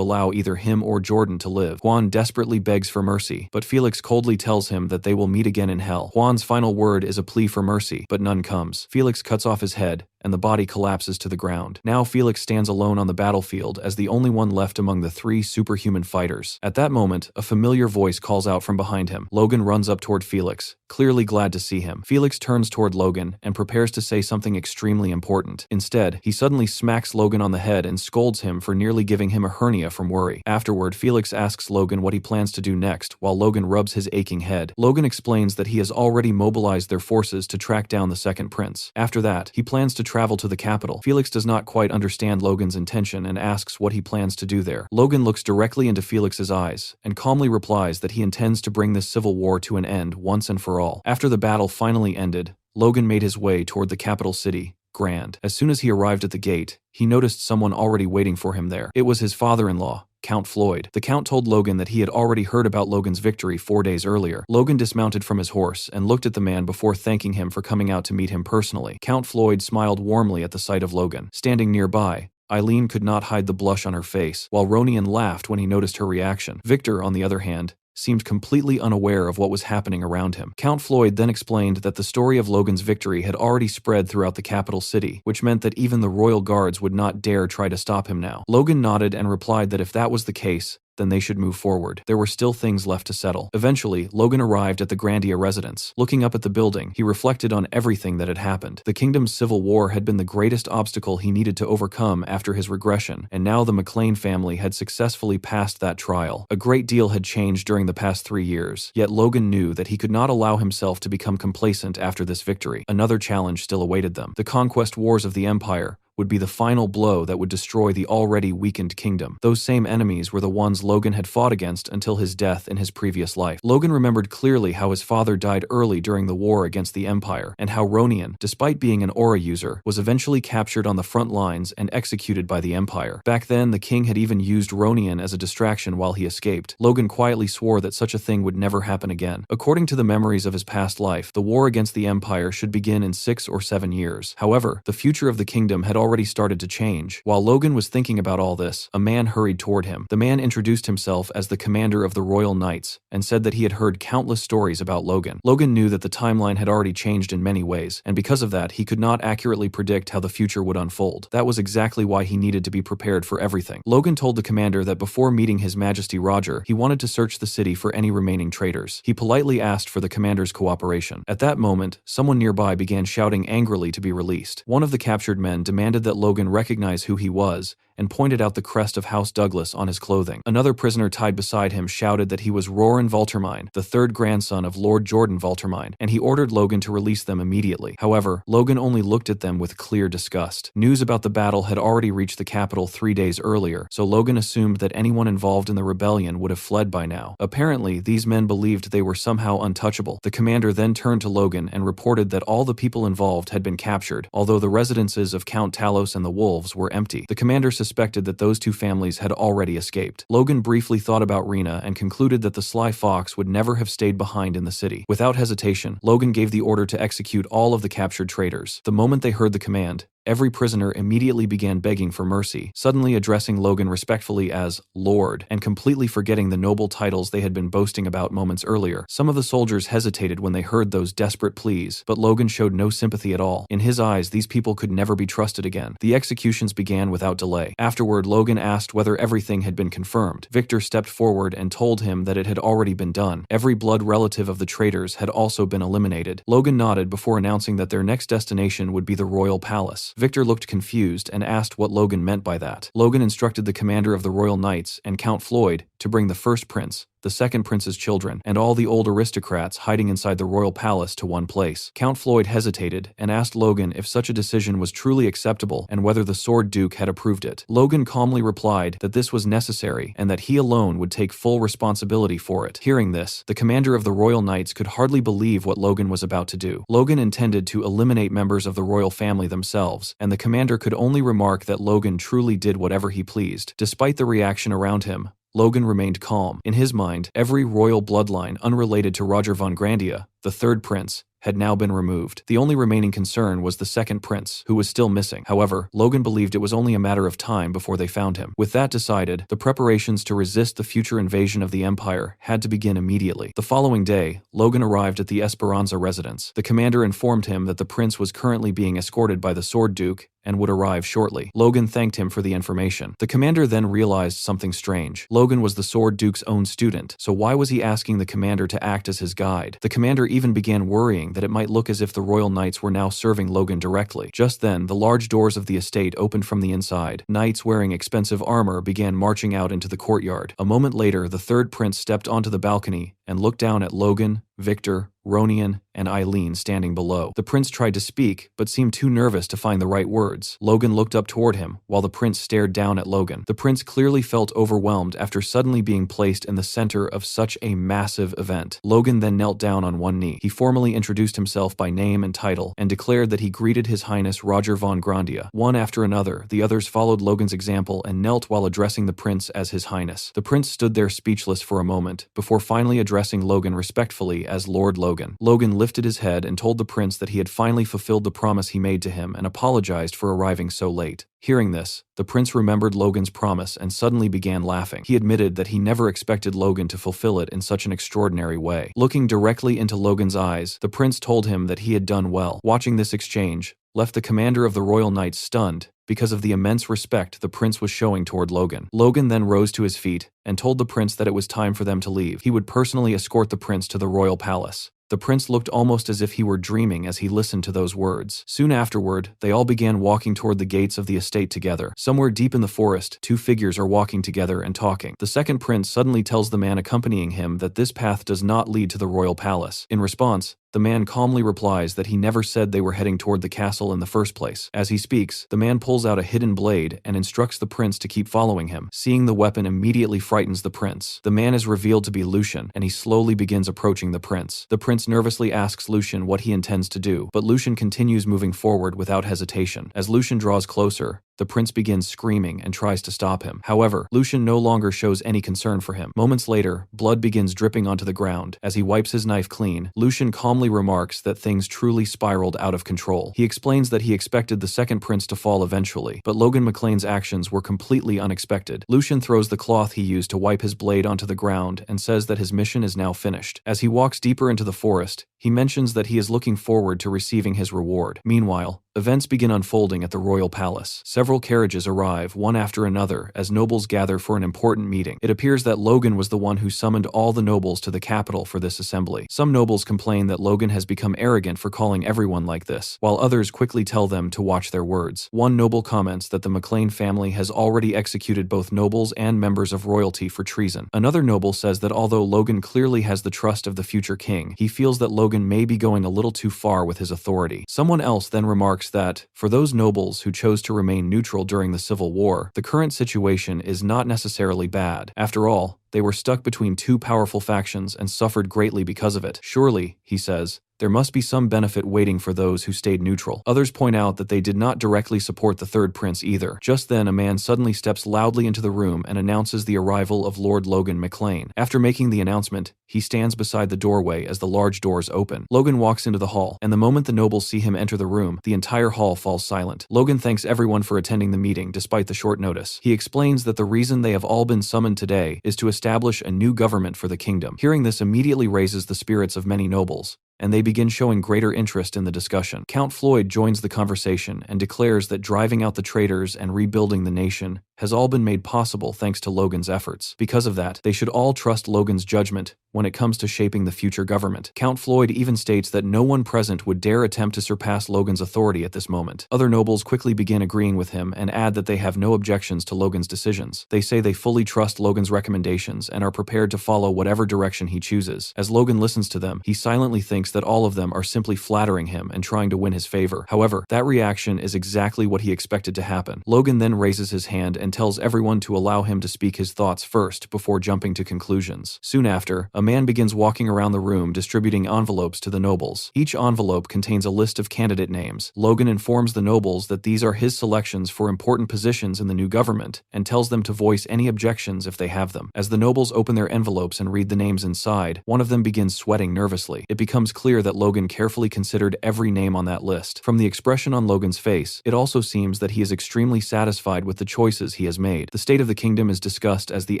allow either him or Jordan to live. Juan desperately begs for mercy, but Felix coldly tells him that they will meet again in hell. Juan's final word is a plea for mercy, but none comes. Felix cuts off his head and the body collapses to the ground. Now Felix stands alone on the battlefield as the only one left among the three superhuman fighters. At that moment, a familiar voice calls out from behind him. Logan runs up toward Felix, clearly glad to see him. Felix turns toward Logan and prepares to say something extremely important. Instead, he suddenly smacks Logan on the head and scolds him for nearly giving him a hernia from worry. Afterward, Felix asks Logan what he plans to do next, while Logan rubs his aching head. Logan explains that he has already mobilized their forces to track down the second prince. After that, he plans to travel to the capital. Felix does not quite understand Logan's intention and asks what he plans to do there. Logan looks directly into Felix's eyes and calmly replies that he intends to bring this civil war to an end once and for all. After the battle finally ended, Logan made his way toward the capital city, Grand. As soon as he arrived at the gate, he noticed someone already waiting for him there. It was his father-in-law, Count Floyd. The Count told Logan that he had already heard about Logan's victory 4 days earlier. Logan dismounted from his horse and looked at the man before thanking him for coming out to meet him personally. Count Floyd smiled warmly at the sight of Logan. Standing nearby, Eileen could not hide the blush on her face, while Ronian laughed when he noticed her reaction. Victor, on the other hand, seemed completely unaware of what was happening around him. Count Floyd then explained that the story of Logan's victory had already spread throughout the capital city, which meant that even the royal guards would not dare try to stop him now. Logan nodded and replied that if that was the case, then they should move forward. There were still things left to settle. Eventually, Logan arrived at the Grandia residence. Looking up at the building, he reflected on everything that had happened. The kingdom's civil war had been the greatest obstacle he needed to overcome after his regression, and now the McLean family had successfully passed that trial. A great deal had changed during the past 3 years, yet Logan knew that he could not allow himself to become complacent after this victory. Another challenge still awaited them. The conquest wars of the Empire would be the final blow that would destroy the already weakened kingdom. Those same enemies were the ones Logan had fought against until his death in his previous life. Logan remembered clearly how his father died early during the war against the Empire, and how Ronian, despite being an aura user, was eventually captured on the front lines and executed by the Empire. Back then, the king had even used Ronian as a distraction while he escaped. Logan quietly swore that such a thing would never happen again. According to the memories of his past life, the war against the Empire should begin in 6 or 7 years. However, the future of the kingdom had already started to change. While Logan was thinking about all this, a man hurried toward him. The man introduced himself as the commander of the Royal Knights and said that he had heard countless stories about Logan. Logan knew that the timeline had already changed in many ways, and because of that, he could not accurately predict how the future would unfold. That was exactly why he needed to be prepared for everything. Logan told the commander that before meeting His Majesty Roger, he wanted to search the city for any remaining traitors. He politely asked for the commander's cooperation. At that moment, someone nearby began shouting angrily to be released. One of the captured men demanded that Logan recognize who he was and pointed out the crest of House Douglas on his clothing. Another prisoner tied beside him shouted that he was Roran Valtermine, the third grandson of Lord Jordan Valtermine, and he ordered Logan to release them immediately. However, Logan only looked at them with clear disgust. News about the battle had already reached the capital 3 days earlier, so Logan assumed that anyone involved in the rebellion would have fled by now. Apparently, these men believed they were somehow untouchable. The commander then turned to Logan and reported that all the people involved had been captured, although the residences of Count Talos and the Wolves were empty. The commander suspected that those two families had already escaped. Logan briefly thought about Rena and concluded that the sly fox would never have stayed behind in the city. Without hesitation, Logan gave the order to execute all of the captured traitors. The moment they heard the command, every prisoner immediately began begging for mercy, suddenly addressing Logan respectfully as Lord, and completely forgetting the noble titles they had been boasting about moments earlier. Some of the soldiers hesitated when they heard those desperate pleas, but Logan showed no sympathy at all. In his eyes, these people could never be trusted again. The executions began without delay. Afterward, Logan asked whether everything had been confirmed. Victor stepped forward and told him that it had already been done. Every blood relative of the traitors had also been eliminated. Logan nodded before announcing that their next destination would be the royal palace. Victor looked confused and asked what Logan meant by that. Logan instructed the commander of the Royal Knights and Count Floyd to bring the first prince, the second prince's children, and all the old aristocrats hiding inside the royal palace to one place. Count Floyd hesitated and asked Logan if such a decision was truly acceptable and whether the Sword Duke had approved it. Logan calmly replied that this was necessary and that he alone would take full responsibility for it. Hearing this, the commander of the Royal Knights could hardly believe what Logan was about to do. Logan intended to eliminate members of the royal family themselves, and the commander could only remark that Logan truly did whatever he pleased. Despite the reaction around him, Logan remained calm. In his mind, every royal bloodline unrelated to Roger von Grandia, the third prince, had now been removed. The only remaining concern was the second prince, who was still missing. However, Logan believed it was only a matter of time before they found him. With that decided, the preparations to resist the future invasion of the Empire had to begin immediately. The following day, Logan arrived at the Esperanza residence. The commander informed him that the prince was currently being escorted by the Sword Duke and would arrive shortly. Logan thanked him for the information. The commander then realized something strange. Logan was the Sword Duke's own student, so why was he asking the commander to act as his guide? The commander even began worrying that it might look as if the royal knights were now serving Logan directly. Just then, the large doors of the estate opened from the inside. Knights wearing expensive armor began marching out into the courtyard. A moment later, the third prince stepped onto the balcony and looked down at Logan, Victor, Ronian, and Eileen standing below. The prince tried to speak, but seemed too nervous to find the right words. Logan looked up toward him, while the prince stared down at Logan. The prince clearly felt overwhelmed after suddenly being placed in the center of such a massive event. Logan then knelt down on one knee. He formally introduced himself by name and title, and declared that he greeted His Highness Roger von Grandia. One after another, the others followed Logan's example and knelt while addressing the prince as His Highness. The prince stood there speechless for a moment, before finally addressing Logan respectfully as Lord Logan. Logan lifted his head and told the prince that he had finally fulfilled the promise he made to him and apologized for arriving so late. Hearing this, the prince remembered Logan's promise and suddenly began laughing. He admitted that he never expected Logan to fulfill it in such an extraordinary way. Looking directly into Logan's eyes, the prince told him that he had done well. Watching this exchange left the commander of the Royal Knights stunned because of the immense respect the prince was showing toward Logan. Logan then rose to his feet and told the prince that it was time for them to leave. He would personally escort the prince to the royal palace. The prince looked almost as if he were dreaming as he listened to those words. Soon afterward, they all began walking toward the gates of the estate together. Somewhere deep in the forest, two figures are walking together and talking. The second prince suddenly tells the man accompanying him that this path does not lead to the royal palace. In response, the man calmly replies that he never said they were heading toward the castle in the first place. As he speaks, the man pulls out a hidden blade and instructs the prince to keep following him. Seeing the weapon immediately frightens the prince. The man is revealed to be Lucian, and he slowly begins approaching the prince. The prince nervously asks Lucian what he intends to do, but Lucian continues moving forward without hesitation. As Lucian draws closer, the prince begins screaming and tries to stop him. However, Lucian no longer shows any concern for him. Moments later, blood begins dripping onto the ground. As he wipes his knife clean, Lucian calmly remarks that things truly spiraled out of control. He explains that he expected the second prince to fall eventually, but Logan McLean's actions were completely unexpected. Lucian throws the cloth he used to wipe his blade onto the ground and says that his mission is now finished. As he walks deeper into the forest, he mentions that he is looking forward to receiving his reward. Meanwhile, events begin unfolding at the royal palace. Several carriages arrive, one after another, as nobles gather for an important meeting. It appears that Logan was the one who summoned all the nobles to the capital for this assembly. Some nobles complain that Logan has become arrogant for calling everyone like this, while others quickly tell them to watch their words. One noble comments that the McLean family has already executed both nobles and members of royalty for treason. Another noble says that although Logan clearly has the trust of the future king, he feels that Logan may be going a little too far with his authority. Someone else then remarks that, for those nobles who chose to remain neutral during the Civil War, the current situation is not necessarily bad. After all, they were stuck between two powerful factions and suffered greatly because of it. Surely, he says, there must be some benefit waiting for those who stayed neutral. Others point out that they did not directly support the third prince either. Just then, a man suddenly steps loudly into the room and announces the arrival of Lord Logan McLean. After making the announcement, he stands beside the doorway as the large doors open. Logan walks into the hall, and the moment the nobles see him enter the room, the entire hall falls silent. Logan thanks everyone for attending the meeting despite the short notice. He explains that the reason they have all been summoned today is to establish a new government for the kingdom. Hearing this immediately raises the spirits of many nobles, and they begin showing greater interest in the discussion. Count Floyd joins the conversation and declares that driving out the traitors and rebuilding the nation has all been made possible thanks to Logan's efforts. Because of that, they should all trust Logan's judgment when it comes to shaping the future government. Count Floyd even states that no one present would dare attempt to surpass Logan's authority at this moment. Other nobles quickly begin agreeing with him and add that they have no objections to Logan's decisions. They say they fully trust Logan's recommendations and are prepared to follow whatever direction he chooses. As Logan listens to them, he silently thinks that all of them are simply flattering him and trying to win his favor. However, that reaction is exactly what he expected to happen. Logan then raises his hand and tells everyone to allow him to speak his thoughts first before jumping to conclusions. Soon after, a man begins walking around the room distributing envelopes to the nobles. Each envelope contains a list of candidate names. Logan informs the nobles that these are his selections for important positions in the new government and tells them to voice any objections if they have them. As the nobles open their envelopes and read the names inside, one of them begins sweating nervously. It becomes clear that Logan carefully considered every name on that list. From the expression on Logan's face, it also seems that he is extremely satisfied with the choices he has made. The state of the kingdom is discussed as the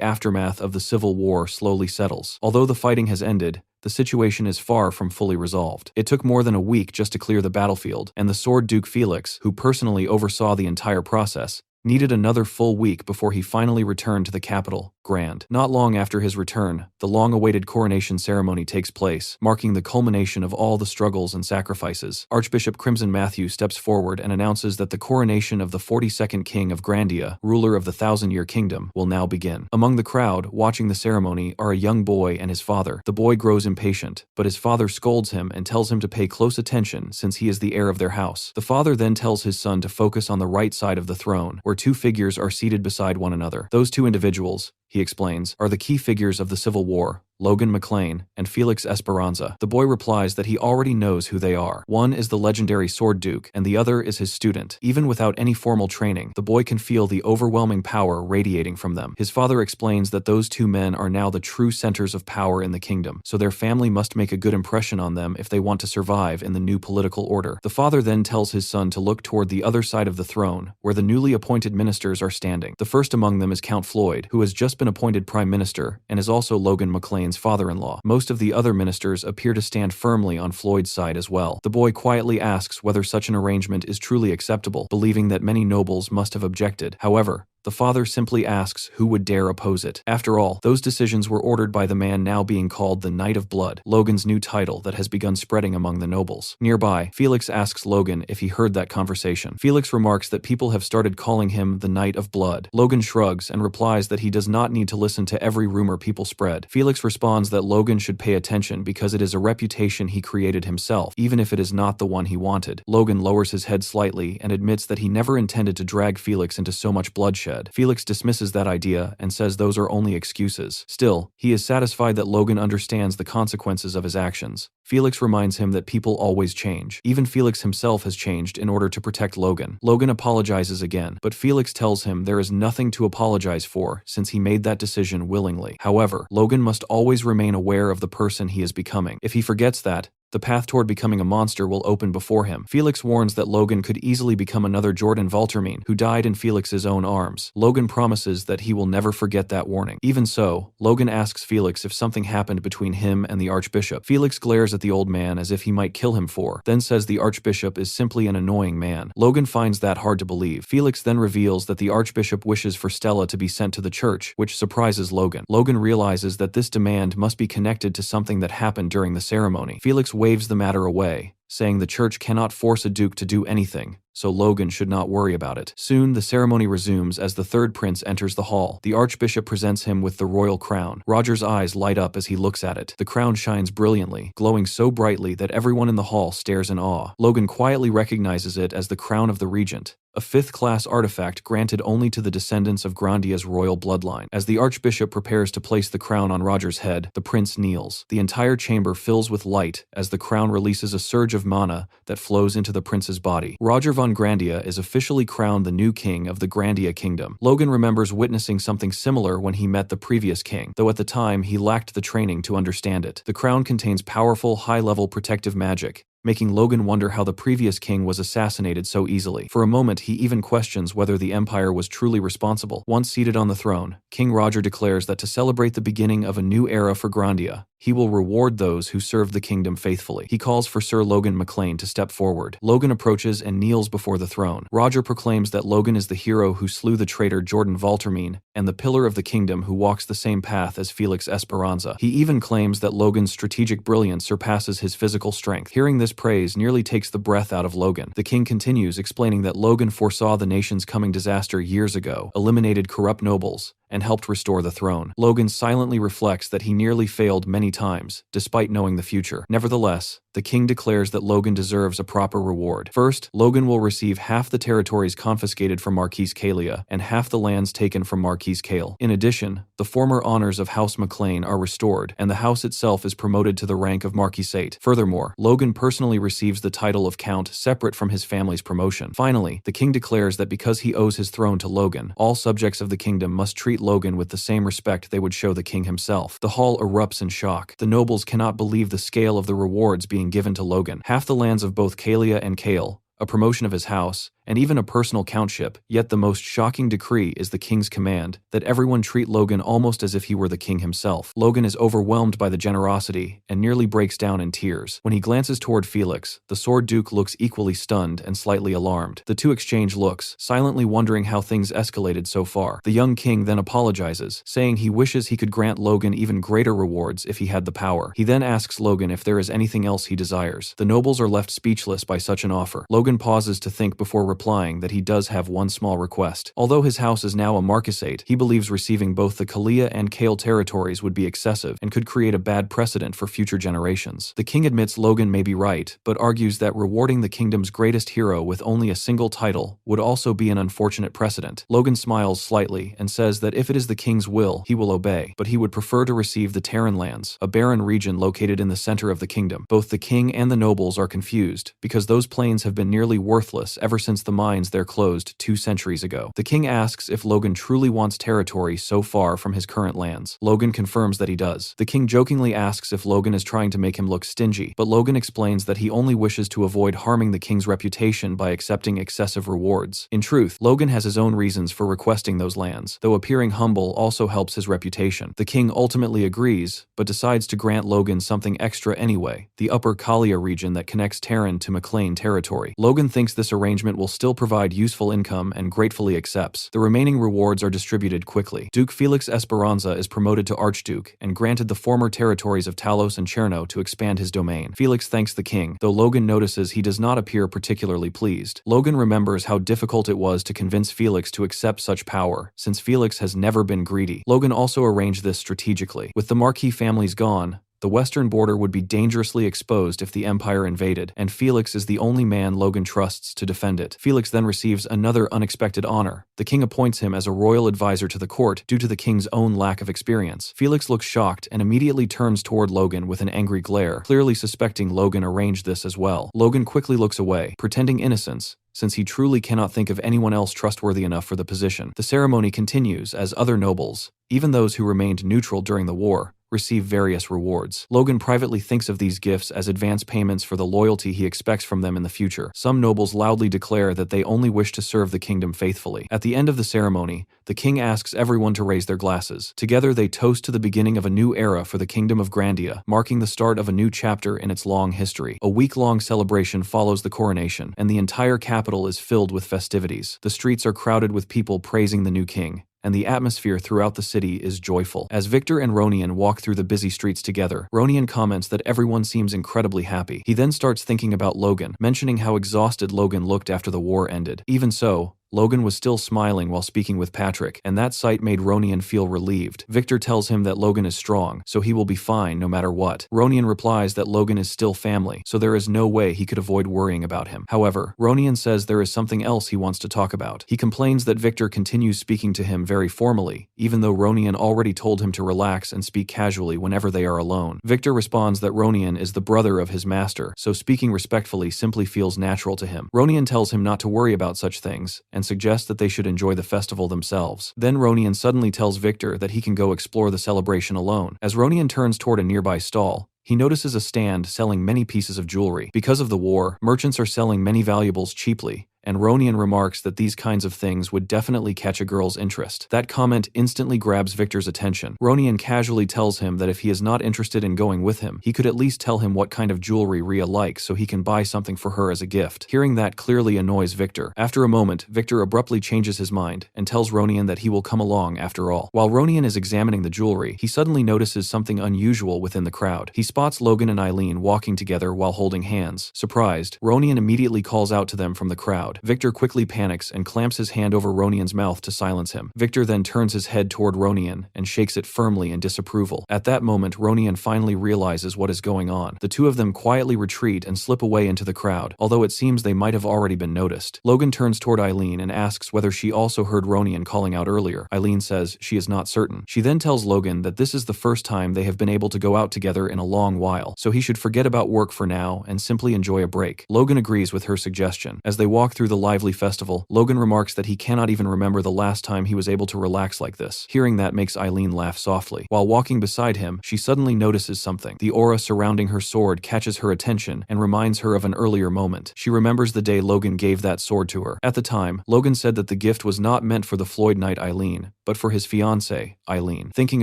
aftermath of the Civil War slowly settles. Although the fighting has ended, the situation is far from fully resolved. It took more than a week just to clear the battlefield, and the Sword Duke Felix, who personally oversaw the entire process, needed another full week before he finally returned to the capital, Grand. Not long after his return, the long-awaited coronation ceremony takes place, marking the culmination of all the struggles and sacrifices. Archbishop Crimson Matthew steps forward and announces that the coronation of the 42nd King of Grandia, ruler of the Thousand-Year Kingdom, will now begin. Among the crowd, watching the ceremony, are a young boy and his father. The boy grows impatient, but his father scolds him and tells him to pay close attention since he is the heir of their house. The father then tells his son to focus on the right side of the throne, where two figures are seated beside one another. Those two individuals, he explains, are the key figures of the Civil War, Logan McClain and Felix Esperanza. The boy replies that he already knows who they are. One is the legendary Sword Duke, and the other is his student. Even without any formal training, the boy can feel the overwhelming power radiating from them. His father explains that those two men are now the true centers of power in the kingdom, so their family must make a good impression on them if they want to survive in the new political order. The father then tells his son to look toward the other side of the throne, where the newly appointed ministers are standing. The first among them is Count Floyd, who has just been appointed prime minister and is also Logan McClain's father-in-law. Most of the other ministers appear to stand firmly on Floyd's side as well. The boy quietly asks whether such an arrangement is truly acceptable, believing that many nobles must have objected. However, the father simply asks who would dare oppose it. After all, those decisions were ordered by the man now being called the Knight of Blood, Logan's new title that has begun spreading among the nobles. Nearby, Felix asks Logan if he heard that conversation. Felix remarks that people have started calling him the Knight of Blood. Logan shrugs and replies that he does not need to listen to every rumor people spread. Felix responds that Logan should pay attention because it is a reputation he created himself, even if it is not the one he wanted. Logan lowers his head slightly and admits that he never intended to drag Felix into so much bloodshed. Felix dismisses that idea and says those are only excuses. Still, he is satisfied that Logan understands the consequences of his actions. Felix reminds him that people always change. Even Felix himself has changed in order to protect Logan. Logan apologizes again, but Felix tells him there is nothing to apologize for since he made that decision willingly. However, Logan must always remain aware of the person he is becoming. If he forgets that, the path toward becoming a monster will open before him. Felix warns that Logan could easily become another Jordan Valtermine, who died in Felix's own arms. Logan promises that he will never forget that warning. Even so, Logan asks Felix if something happened between him and the Archbishop. Felix glares at the old man as if he might kill him then says the Archbishop is simply an annoying man. Logan finds that hard to believe. Felix then reveals that the Archbishop wishes for Stella to be sent to the church, which surprises Logan. Logan realizes that this demand must be connected to something that happened during the ceremony. Felix waves the matter away, saying the church cannot force a duke to do anything, so Logan should not worry about it. Soon, the ceremony resumes as the third prince enters the hall. The Archbishop presents him with the royal crown. Roger's eyes light up as he looks at it. The crown shines brilliantly, glowing so brightly that everyone in the hall stares in awe. Logan quietly recognizes it as the crown of the regent, a fifth-class artifact granted only to the descendants of Grandia's royal bloodline. As the Archbishop prepares to place the crown on Roger's head, the prince kneels. The entire chamber fills with light as the crown releases a surge of mana that flows into the prince's body. Roger von Grandia is officially crowned the new king of the Grandia Kingdom. Logan remembers witnessing something similar when he met the previous king, though at the time he lacked the training to understand it. The crown contains powerful, high-level protective magic, making Logan wonder how the previous king was assassinated so easily. For a moment, he even questions whether the Empire was truly responsible. Once seated on the throne, King Roger declares that to celebrate the beginning of a new era for Grandia, he will reward those who serve the kingdom faithfully. He calls for Sir Logan McClain to step forward. Logan approaches and kneels before the throne. Roger proclaims that Logan is the hero who slew the traitor Jordan Valtermine and the pillar of the kingdom who walks the same path as Felix Esperanza. He even claims that Logan's strategic brilliance surpasses his physical strength. Hearing this praise nearly takes the breath out of Logan. The king continues, explaining that Logan foresaw the nation's coming disaster years ago, eliminated corrupt nobles, and helped restore the throne. Logan silently reflects that he nearly failed many times, despite knowing the future. Nevertheless, the king declares that Logan deserves a proper reward. First, Logan will receive half the territories confiscated from Marquise Kalia and half the lands taken from Marquise Kale. In addition, the former honors of House McLean are restored, and the house itself is promoted to the rank of Marquisate. Furthermore, Logan personally receives the title of Count separate from his family's promotion. Finally, the king declares that because he owes his throne to Logan, all subjects of the kingdom must treat Logan with the same respect they would show the king himself. The hall erupts in shock. The nobles cannot believe the scale of the rewards being given to Logan. Half the lands of both Kalia and Kale, a promotion of his house, and even a personal countship. Yet the most shocking decree is the king's command that everyone treat Logan almost as if he were the king himself. Logan is overwhelmed by the generosity and nearly breaks down in tears. When he glances toward Felix, the Sword Duke looks equally stunned and slightly alarmed. The two exchange looks, silently wondering how things escalated so far. The young king then apologizes, saying he wishes he could grant Logan even greater rewards if he had the power. He then asks Logan if there is anything else he desires. The nobles are left speechless by such an offer. Logan pauses to think before replying that he does have one small request. Although his house is now a marquisate, he believes receiving both the Kalia and Kale territories would be excessive and could create a bad precedent for future generations. The king admits Logan may be right, but argues that rewarding the kingdom's greatest hero with only a single title would also be an unfortunate precedent. Logan smiles slightly and says that if it is the king's will, he will obey, but he would prefer to receive the Terran lands, a barren region located in the center of the kingdom. Both the king and the nobles are confused, because those plains have been nearly worthless ever since the mines there closed 2 centuries ago. The king asks if Logan truly wants territory so far from his current lands. Logan confirms that he does. The king jokingly asks if Logan is trying to make him look stingy, but Logan explains that he only wishes to avoid harming the king's reputation by accepting excessive rewards. In truth, Logan has his own reasons for requesting those lands, though appearing humble also helps his reputation. The king ultimately agrees, but decides to grant Logan something extra anyway, the Upper Kalia region that connects Terran to McLean territory. Logan thinks this arrangement will still provide useful income and gratefully accepts. The remaining rewards are distributed quickly. Duke Felix Esperanza is promoted to Archduke and granted the former territories of Talos and Cherno to expand his domain. Felix thanks the king, though Logan notices he does not appear particularly pleased. Logan remembers how difficult it was to convince Felix to accept such power, since Felix has never been greedy. Logan also arranged this strategically. With the Marquis families gone, the western border would be dangerously exposed if the Empire invaded, and Felix is the only man Logan trusts to defend it. Felix then receives another unexpected honor. The king appoints him as a royal advisor to the court due to the king's own lack of experience. Felix looks shocked and immediately turns toward Logan with an angry glare, clearly suspecting Logan arranged this as well. Logan quickly looks away, pretending innocence, since he truly cannot think of anyone else trustworthy enough for the position. The ceremony continues as other nobles, even those who remained neutral during the war, receive various rewards. Logan privately thinks of these gifts as advance payments for the loyalty he expects from them in the future. Some nobles loudly declare that they only wish to serve the kingdom faithfully. At the end of the ceremony, the king asks everyone to raise their glasses. Together they toast to the beginning of a new era for the kingdom of Grandia, marking the start of a new chapter in its long history. A week-long celebration follows the coronation, and the entire capital is filled with festivities. The streets are crowded with people praising the new king, and the atmosphere throughout the city is joyful. As Victor and Ronian walk through the busy streets together, Ronian comments that everyone seems incredibly happy. He then starts thinking about Logan, mentioning how exhausted Logan looked after the war ended. Even so, Logan was still smiling while speaking with Patrick, and that sight made Ronian feel relieved. Victor tells him that Logan is strong, so he will be fine no matter what. Ronian replies that Logan is still family, so there is no way he could avoid worrying about him. However, Ronian says there is something else he wants to talk about. He complains that Victor continues speaking to him very formally, even though Ronian already told him to relax and speak casually whenever they are alone. Victor responds that Ronian is the brother of his master, so speaking respectfully simply feels natural to him. Ronian tells him not to worry about such things, and suggests that they should enjoy the festival themselves. Then Ronian suddenly tells Victor that he can go explore the celebration alone. As Ronian turns toward a nearby stall, he notices a stand selling many pieces of jewelry. Because of the war, merchants are selling many valuables cheaply, and Ronian remarks that these kinds of things would definitely catch a girl's interest. That comment instantly grabs Victor's attention. Ronian casually tells him that if he is not interested in going with him, he could at least tell him what kind of jewelry Rhea likes so he can buy something for her as a gift. Hearing that clearly annoys Victor. After a moment, Victor abruptly changes his mind and tells Ronian that he will come along after all. While Ronian is examining the jewelry, he suddenly notices something unusual within the crowd. He spots Logan and Eileen walking together while holding hands. Surprised, Ronian immediately calls out to them from the crowd, crowd. Victor quickly panics and clamps his hand over Ronian's mouth to silence him. Victor then turns his head toward Ronian and shakes it firmly in disapproval. At that moment, Ronian finally realizes what is going on. The two of them quietly retreat and slip away into the crowd, although it seems they might have already been noticed. Logan turns toward Eileen and asks whether she also heard Ronian calling out earlier. Eileen says she is not certain. She then tells Logan that this is the first time they have been able to go out together in a long while, so he should forget about work for now and simply enjoy a break. Logan agrees with her suggestion. As they walk through the lively festival, Logan remarks that he cannot even remember the last time he was able to relax like this. Hearing that makes Eileen laugh softly. While walking beside him, she suddenly notices something. The aura surrounding her sword catches her attention and reminds her of an earlier moment. She remembers the day Logan gave that sword to her. At the time, Logan said that the gift was not meant for the Floyd Knight Eileen, but for his fiancée, Eileen. Thinking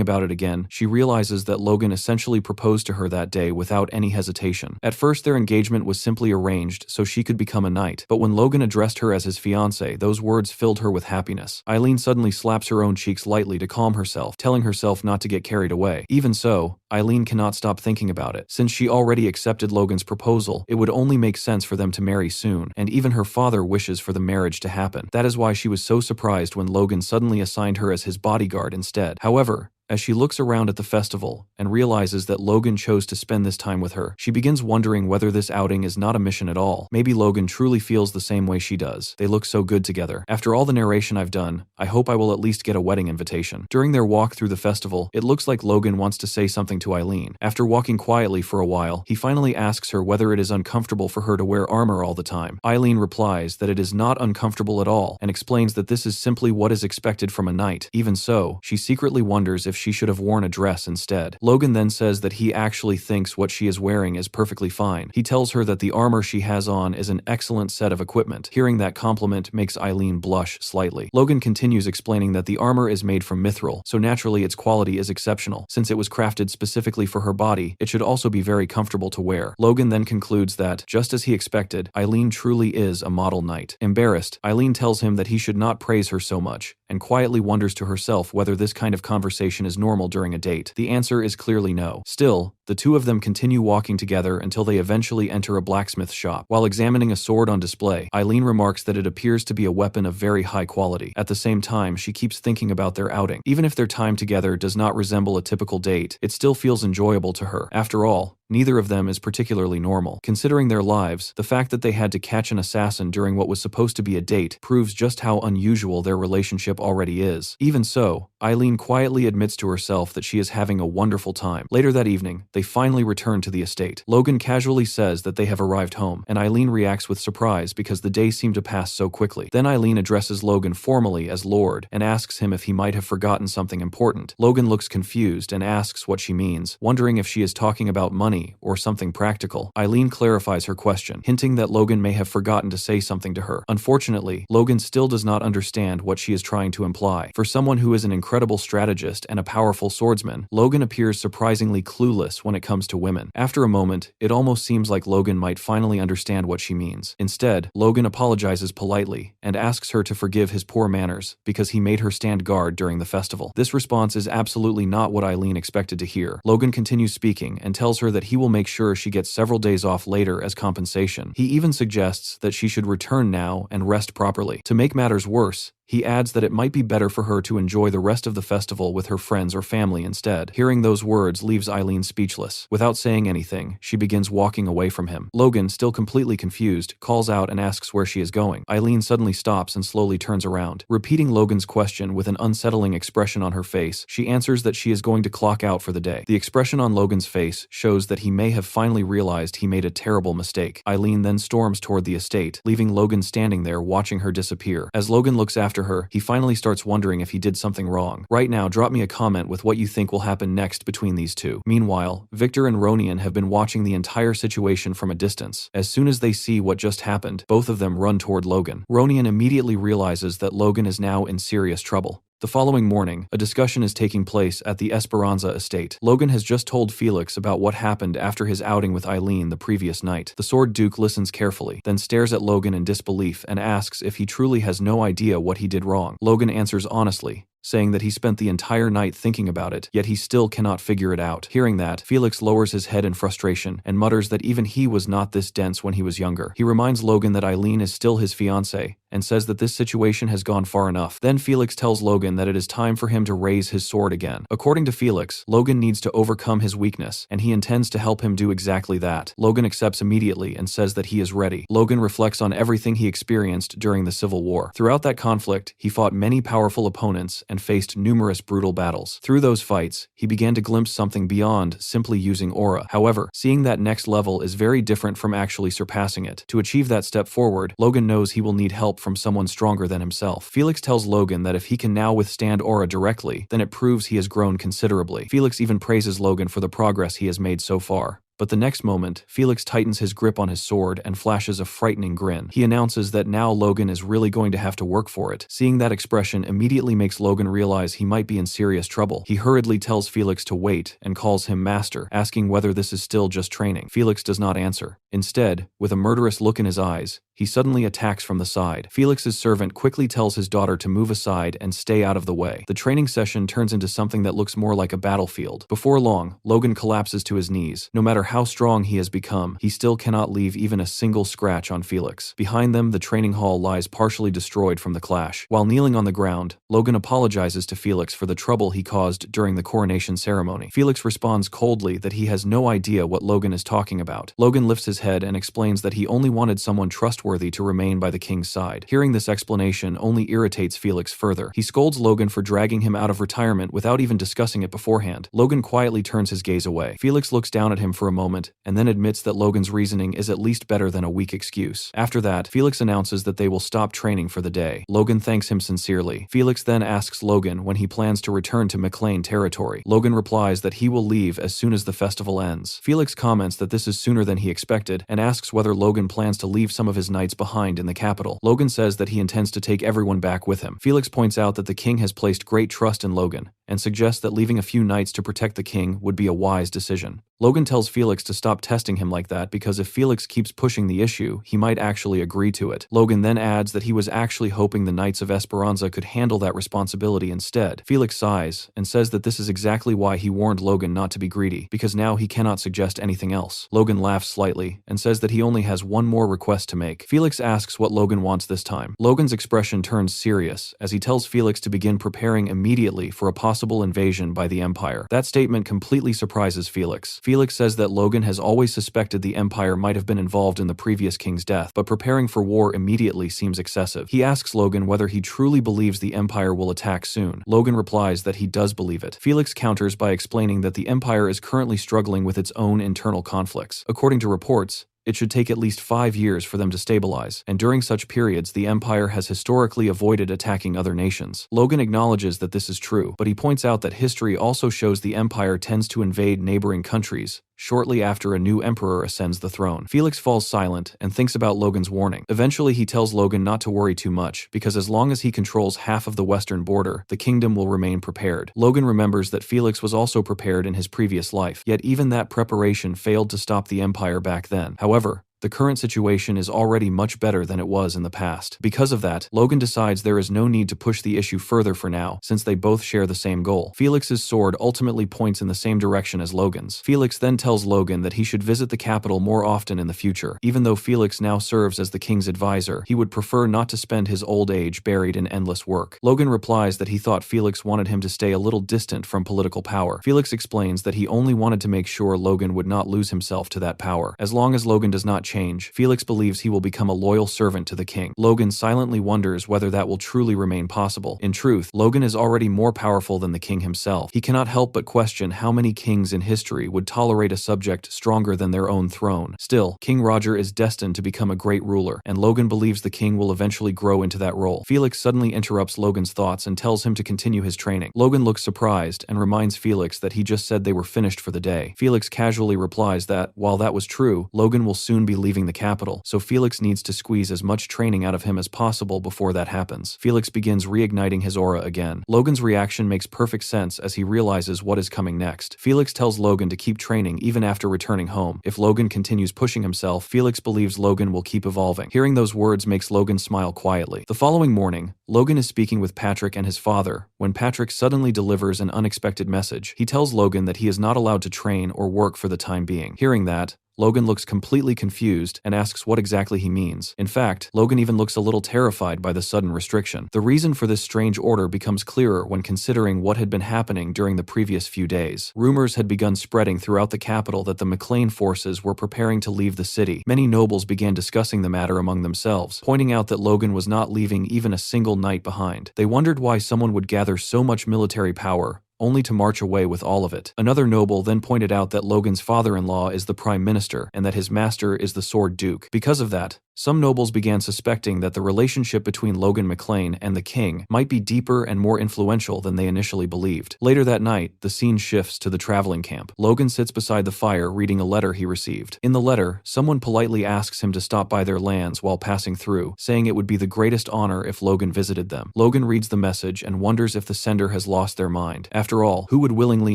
about it again, she realizes that Logan essentially proposed to her that day without any hesitation. At first, their engagement was simply arranged so she could become a knight, but when Logan addressed her as his fiancée, those words filled her with happiness. Eileen suddenly slaps her own cheeks lightly to calm herself, telling herself not to get carried away. Even so, Eileen cannot stop thinking about it. Since she already accepted Logan's proposal, it would only make sense for them to marry soon, and even her father wishes for the marriage to happen. That is why she was so surprised when Logan suddenly assigned her as his bodyguard instead. However, as she looks around at the festival and realizes that Logan chose to spend this time with her, she begins wondering whether this outing is not a mission at all. Maybe Logan truly feels the same way she does. They look so good together. After all the narration I've done, I hope I will at least get a wedding invitation. During their walk through the festival, it looks like Logan wants to say something to Eileen. After walking quietly for a while, he finally asks her whether it is uncomfortable for her to wear armor all the time. Eileen replies that it is not uncomfortable at all and explains that this is simply what is expected from a knight. Even so, she secretly wonders if she should have worn a dress instead. Logan then says that he actually thinks what she is wearing is perfectly fine. He tells her that the armor she has on is an excellent set of equipment. Hearing that compliment makes Eileen blush slightly. Logan continues explaining that the armor is made from mithril, so naturally its quality is exceptional. Since it was crafted specifically for her body, it should also be very comfortable to wear. Logan then concludes that, just as he expected, Eileen truly is a model knight. Embarrassed, Eileen tells him that he should not praise her so much, and quietly wonders to herself whether this kind of conversation is normal during a date. The answer is clearly no. Still, the two of them continue walking together until they eventually enter a blacksmith shop. While examining a sword on display, Eileen remarks that it appears to be a weapon of very high quality. At the same time, she keeps thinking about their outing. Even if their time together does not resemble a typical date, it still feels enjoyable to her. After all, neither of them is particularly normal. Considering their lives, the fact that they had to catch an assassin during what was supposed to be a date proves just how unusual their relationship already is. Even so, Eileen quietly admits to herself that she is having a wonderful time. Later that evening, they finally return to the estate. Logan casually says that they have arrived home, and Eileen reacts with surprise because the day seemed to pass so quickly. Then Eileen addresses Logan formally as Lord and asks him if he might have forgotten something important. Logan looks confused and asks what she means, wondering if she is talking about money or something practical. Eileen clarifies her question, hinting that Logan may have forgotten to say something to her. Unfortunately, Logan still does not understand what she is trying to imply. For someone who is an incredible strategist and a powerful swordsman, Logan appears surprisingly clueless when it comes to women. After a moment, it almost seems like Logan might finally understand what she means. Instead, Logan apologizes politely and asks her to forgive his poor manners because he made her stand guard during the festival. This response is absolutely not what Eileen expected to hear. Logan continues speaking and tells her that he will make sure she gets several days off later as compensation. He even suggests that she should return now and rest properly. To make matters worse, he adds that it might be better for her to enjoy the rest of the festival with her friends or family instead. Hearing those words leaves Eileen speechless. Without saying anything, she begins walking away from him. Logan, still completely confused, calls out and asks where she is going. Eileen suddenly stops and slowly turns around. Repeating Logan's question with an unsettling expression on her face, she answers that she is going to clock out for the day. The expression on Logan's face shows that he may have finally realized he made a terrible mistake. Eileen then storms toward the estate, leaving Logan standing there watching her disappear. As Logan looks after her, he finally starts wondering if he did something wrong. Right now, drop me a comment with what you think will happen next between these two. Meanwhile, Victor and Ronian have been watching the entire situation from a distance. As soon as they see what just happened, both of them run toward Logan. Ronian immediately realizes that Logan is now in serious trouble. The following morning, a discussion is taking place at the Esperanza estate. Logan has just told Felix about what happened after his outing with Eileen the previous night. The Sword Duke listens carefully, then stares at Logan in disbelief and asks if he truly has no idea what he did wrong. Logan answers honestly, saying that he spent the entire night thinking about it, yet he still cannot figure it out. Hearing that, Felix lowers his head in frustration and mutters that even he was not this dense when he was younger. He reminds Logan that Eileen is still his fiancée and says that this situation has gone far enough. Then Felix tells Logan that it is time for him to raise his sword again. According to Felix, Logan needs to overcome his weakness, and he intends to help him do exactly that. Logan accepts immediately and says that he is ready. Logan reflects on everything he experienced during the Civil War. Throughout that conflict, he fought many powerful opponents and faced numerous brutal battles. Through those fights, he began to glimpse something beyond simply using aura. However, seeing that next level is very different from actually surpassing it. To achieve that step forward, Logan knows he will need help from someone stronger than himself. Felix tells Logan that if he can now withstand aura directly, then it proves he has grown considerably. Felix even praises Logan for the progress he has made so far. But the next moment, Felix tightens his grip on his sword and flashes a frightening grin. He announces that now Logan is really going to have to work for it. Seeing that expression immediately makes Logan realize he might be in serious trouble. He hurriedly tells Felix to wait and calls him master, asking whether this is still just training. Felix does not answer. Instead, with a murderous look in his eyes, he suddenly attacks from the side. Felix's servant quickly tells his daughter to move aside and stay out of the way. The training session turns into something that looks more like a battlefield. Before long, Logan collapses to his knees. No matter how strong he has become, he still cannot leave even a single scratch on Felix. Behind them, the training hall lies partially destroyed from the clash. While kneeling on the ground, Logan apologizes to Felix for the trouble he caused during the coronation ceremony. Felix responds coldly that he has no idea what Logan is talking about. Logan lifts his head and explains that he only wanted someone trustworthy to remain by the king's side. Hearing this explanation only irritates Felix further. He scolds Logan for dragging him out of retirement without even discussing it beforehand. Logan quietly turns his gaze away. Felix looks down at him for a moment and then admits that Logan's reasoning is at least better than a weak excuse. After that, Felix announces that they will stop training for the day. Logan thanks him sincerely. Felix then asks Logan when he plans to return to McLean territory. Logan replies that he will leave as soon as the festival ends. Felix comments that this is sooner than he expected and asks whether Logan plans to leave some of his knights behind in the capital. Logan says that he intends to take everyone back with him. Felix points out that the king has placed great trust in Logan and suggests that leaving a few knights to protect the king would be a wise decision. Logan tells Felix to stop testing him like that because if Felix keeps pushing the issue, he might actually agree to it. Logan then adds that he was actually hoping the Knights of Esperanza could handle that responsibility instead. Felix sighs and says that this is exactly why he warned Logan not to be greedy, because now he cannot suggest anything else. Logan laughs slightly and says that he only has one more request to make. Felix asks what Logan wants this time. Logan's expression turns serious as he tells Felix to begin preparing immediately for a possible invasion by the Empire. That statement completely surprises Felix. Felix says that Logan has always suspected the Empire might have been involved in the previous king's death, but preparing for war immediately seems excessive. He asks Logan whether he truly believes the Empire will attack soon. Logan replies that he does believe it. Felix counters by explaining that the Empire is currently struggling with its own internal conflicts. According to reports, it should take at least 5 years for them to stabilize, and during such periods, the Empire has historically avoided attacking other nations. Logan acknowledges that this is true, but he points out that history also shows the Empire tends to invade neighboring countries shortly after a new emperor ascends the throne. Felix falls silent and thinks about Logan's warning. Eventually, he tells Logan not to worry too much, because as long as he controls half of the western border, the kingdom will remain prepared. Logan remembers that Felix was also prepared in his previous life, yet even that preparation failed to stop the Empire back then. However, the current situation is already much better than it was in the past. Because of that, Logan decides there is no need to push the issue further for now, since they both share the same goal. Felix's sword ultimately points in the same direction as Logan's. Felix then tells Logan that he should visit the capital more often in the future. Even though Felix now serves as the king's advisor, he would prefer not to spend his old age buried in endless work. Logan replies that he thought Felix wanted him to stay a little distant from political power. Felix explains that he only wanted to make sure Logan would not lose himself to that power. As long as Logan does not change, Felix believes he will become a loyal servant to the king. Logan silently wonders whether that will truly remain possible. In truth, Logan is already more powerful than the king himself. He cannot help but question how many kings in history would tolerate a subject stronger than their own throne. Still, King Roger is destined to become a great ruler, and Logan believes the king will eventually grow into that role. Felix suddenly interrupts Logan's thoughts and tells him to continue his training. Logan looks surprised and reminds Felix that he just said they were finished for the day. Felix casually replies that, while that was true, Logan will soon be leaving the capital, so Felix needs to squeeze as much training out of him as possible before that happens. Felix begins reigniting his aura again. Logan's reaction makes perfect sense as he realizes what is coming next. Felix tells Logan to keep training even after returning home. If Logan continues pushing himself, Felix believes Logan will keep evolving. Hearing those words makes Logan smile quietly. The following morning, Logan is speaking with Patrick and his father when Patrick suddenly delivers an unexpected message. He tells Logan that he is not allowed to train or work for the time being. Hearing that, Logan looks completely confused and asks what exactly he means. In fact, Logan even looks a little terrified by the sudden restriction. The reason for this strange order becomes clearer when considering what had been happening during the previous few days. Rumors had begun spreading throughout the capital that the McLean forces were preparing to leave the city. Many nobles began discussing the matter among themselves, pointing out that Logan was not leaving even a single knight behind. They wondered why someone would gather so much military power only to march away with all of it. Another noble then pointed out that Logan's father-in-law is the prime minister and that his master is the sword duke. Because of that, some nobles began suspecting that the relationship between Logan McLean and the king might be deeper and more influential than they initially believed. Later that night, the scene shifts to the traveling camp. Logan sits beside the fire reading a letter he received. In the letter, someone politely asks him to stop by their lands while passing through, saying it would be the greatest honor if Logan visited them. Logan reads the message and wonders if the sender has lost their mind. After all, who would willingly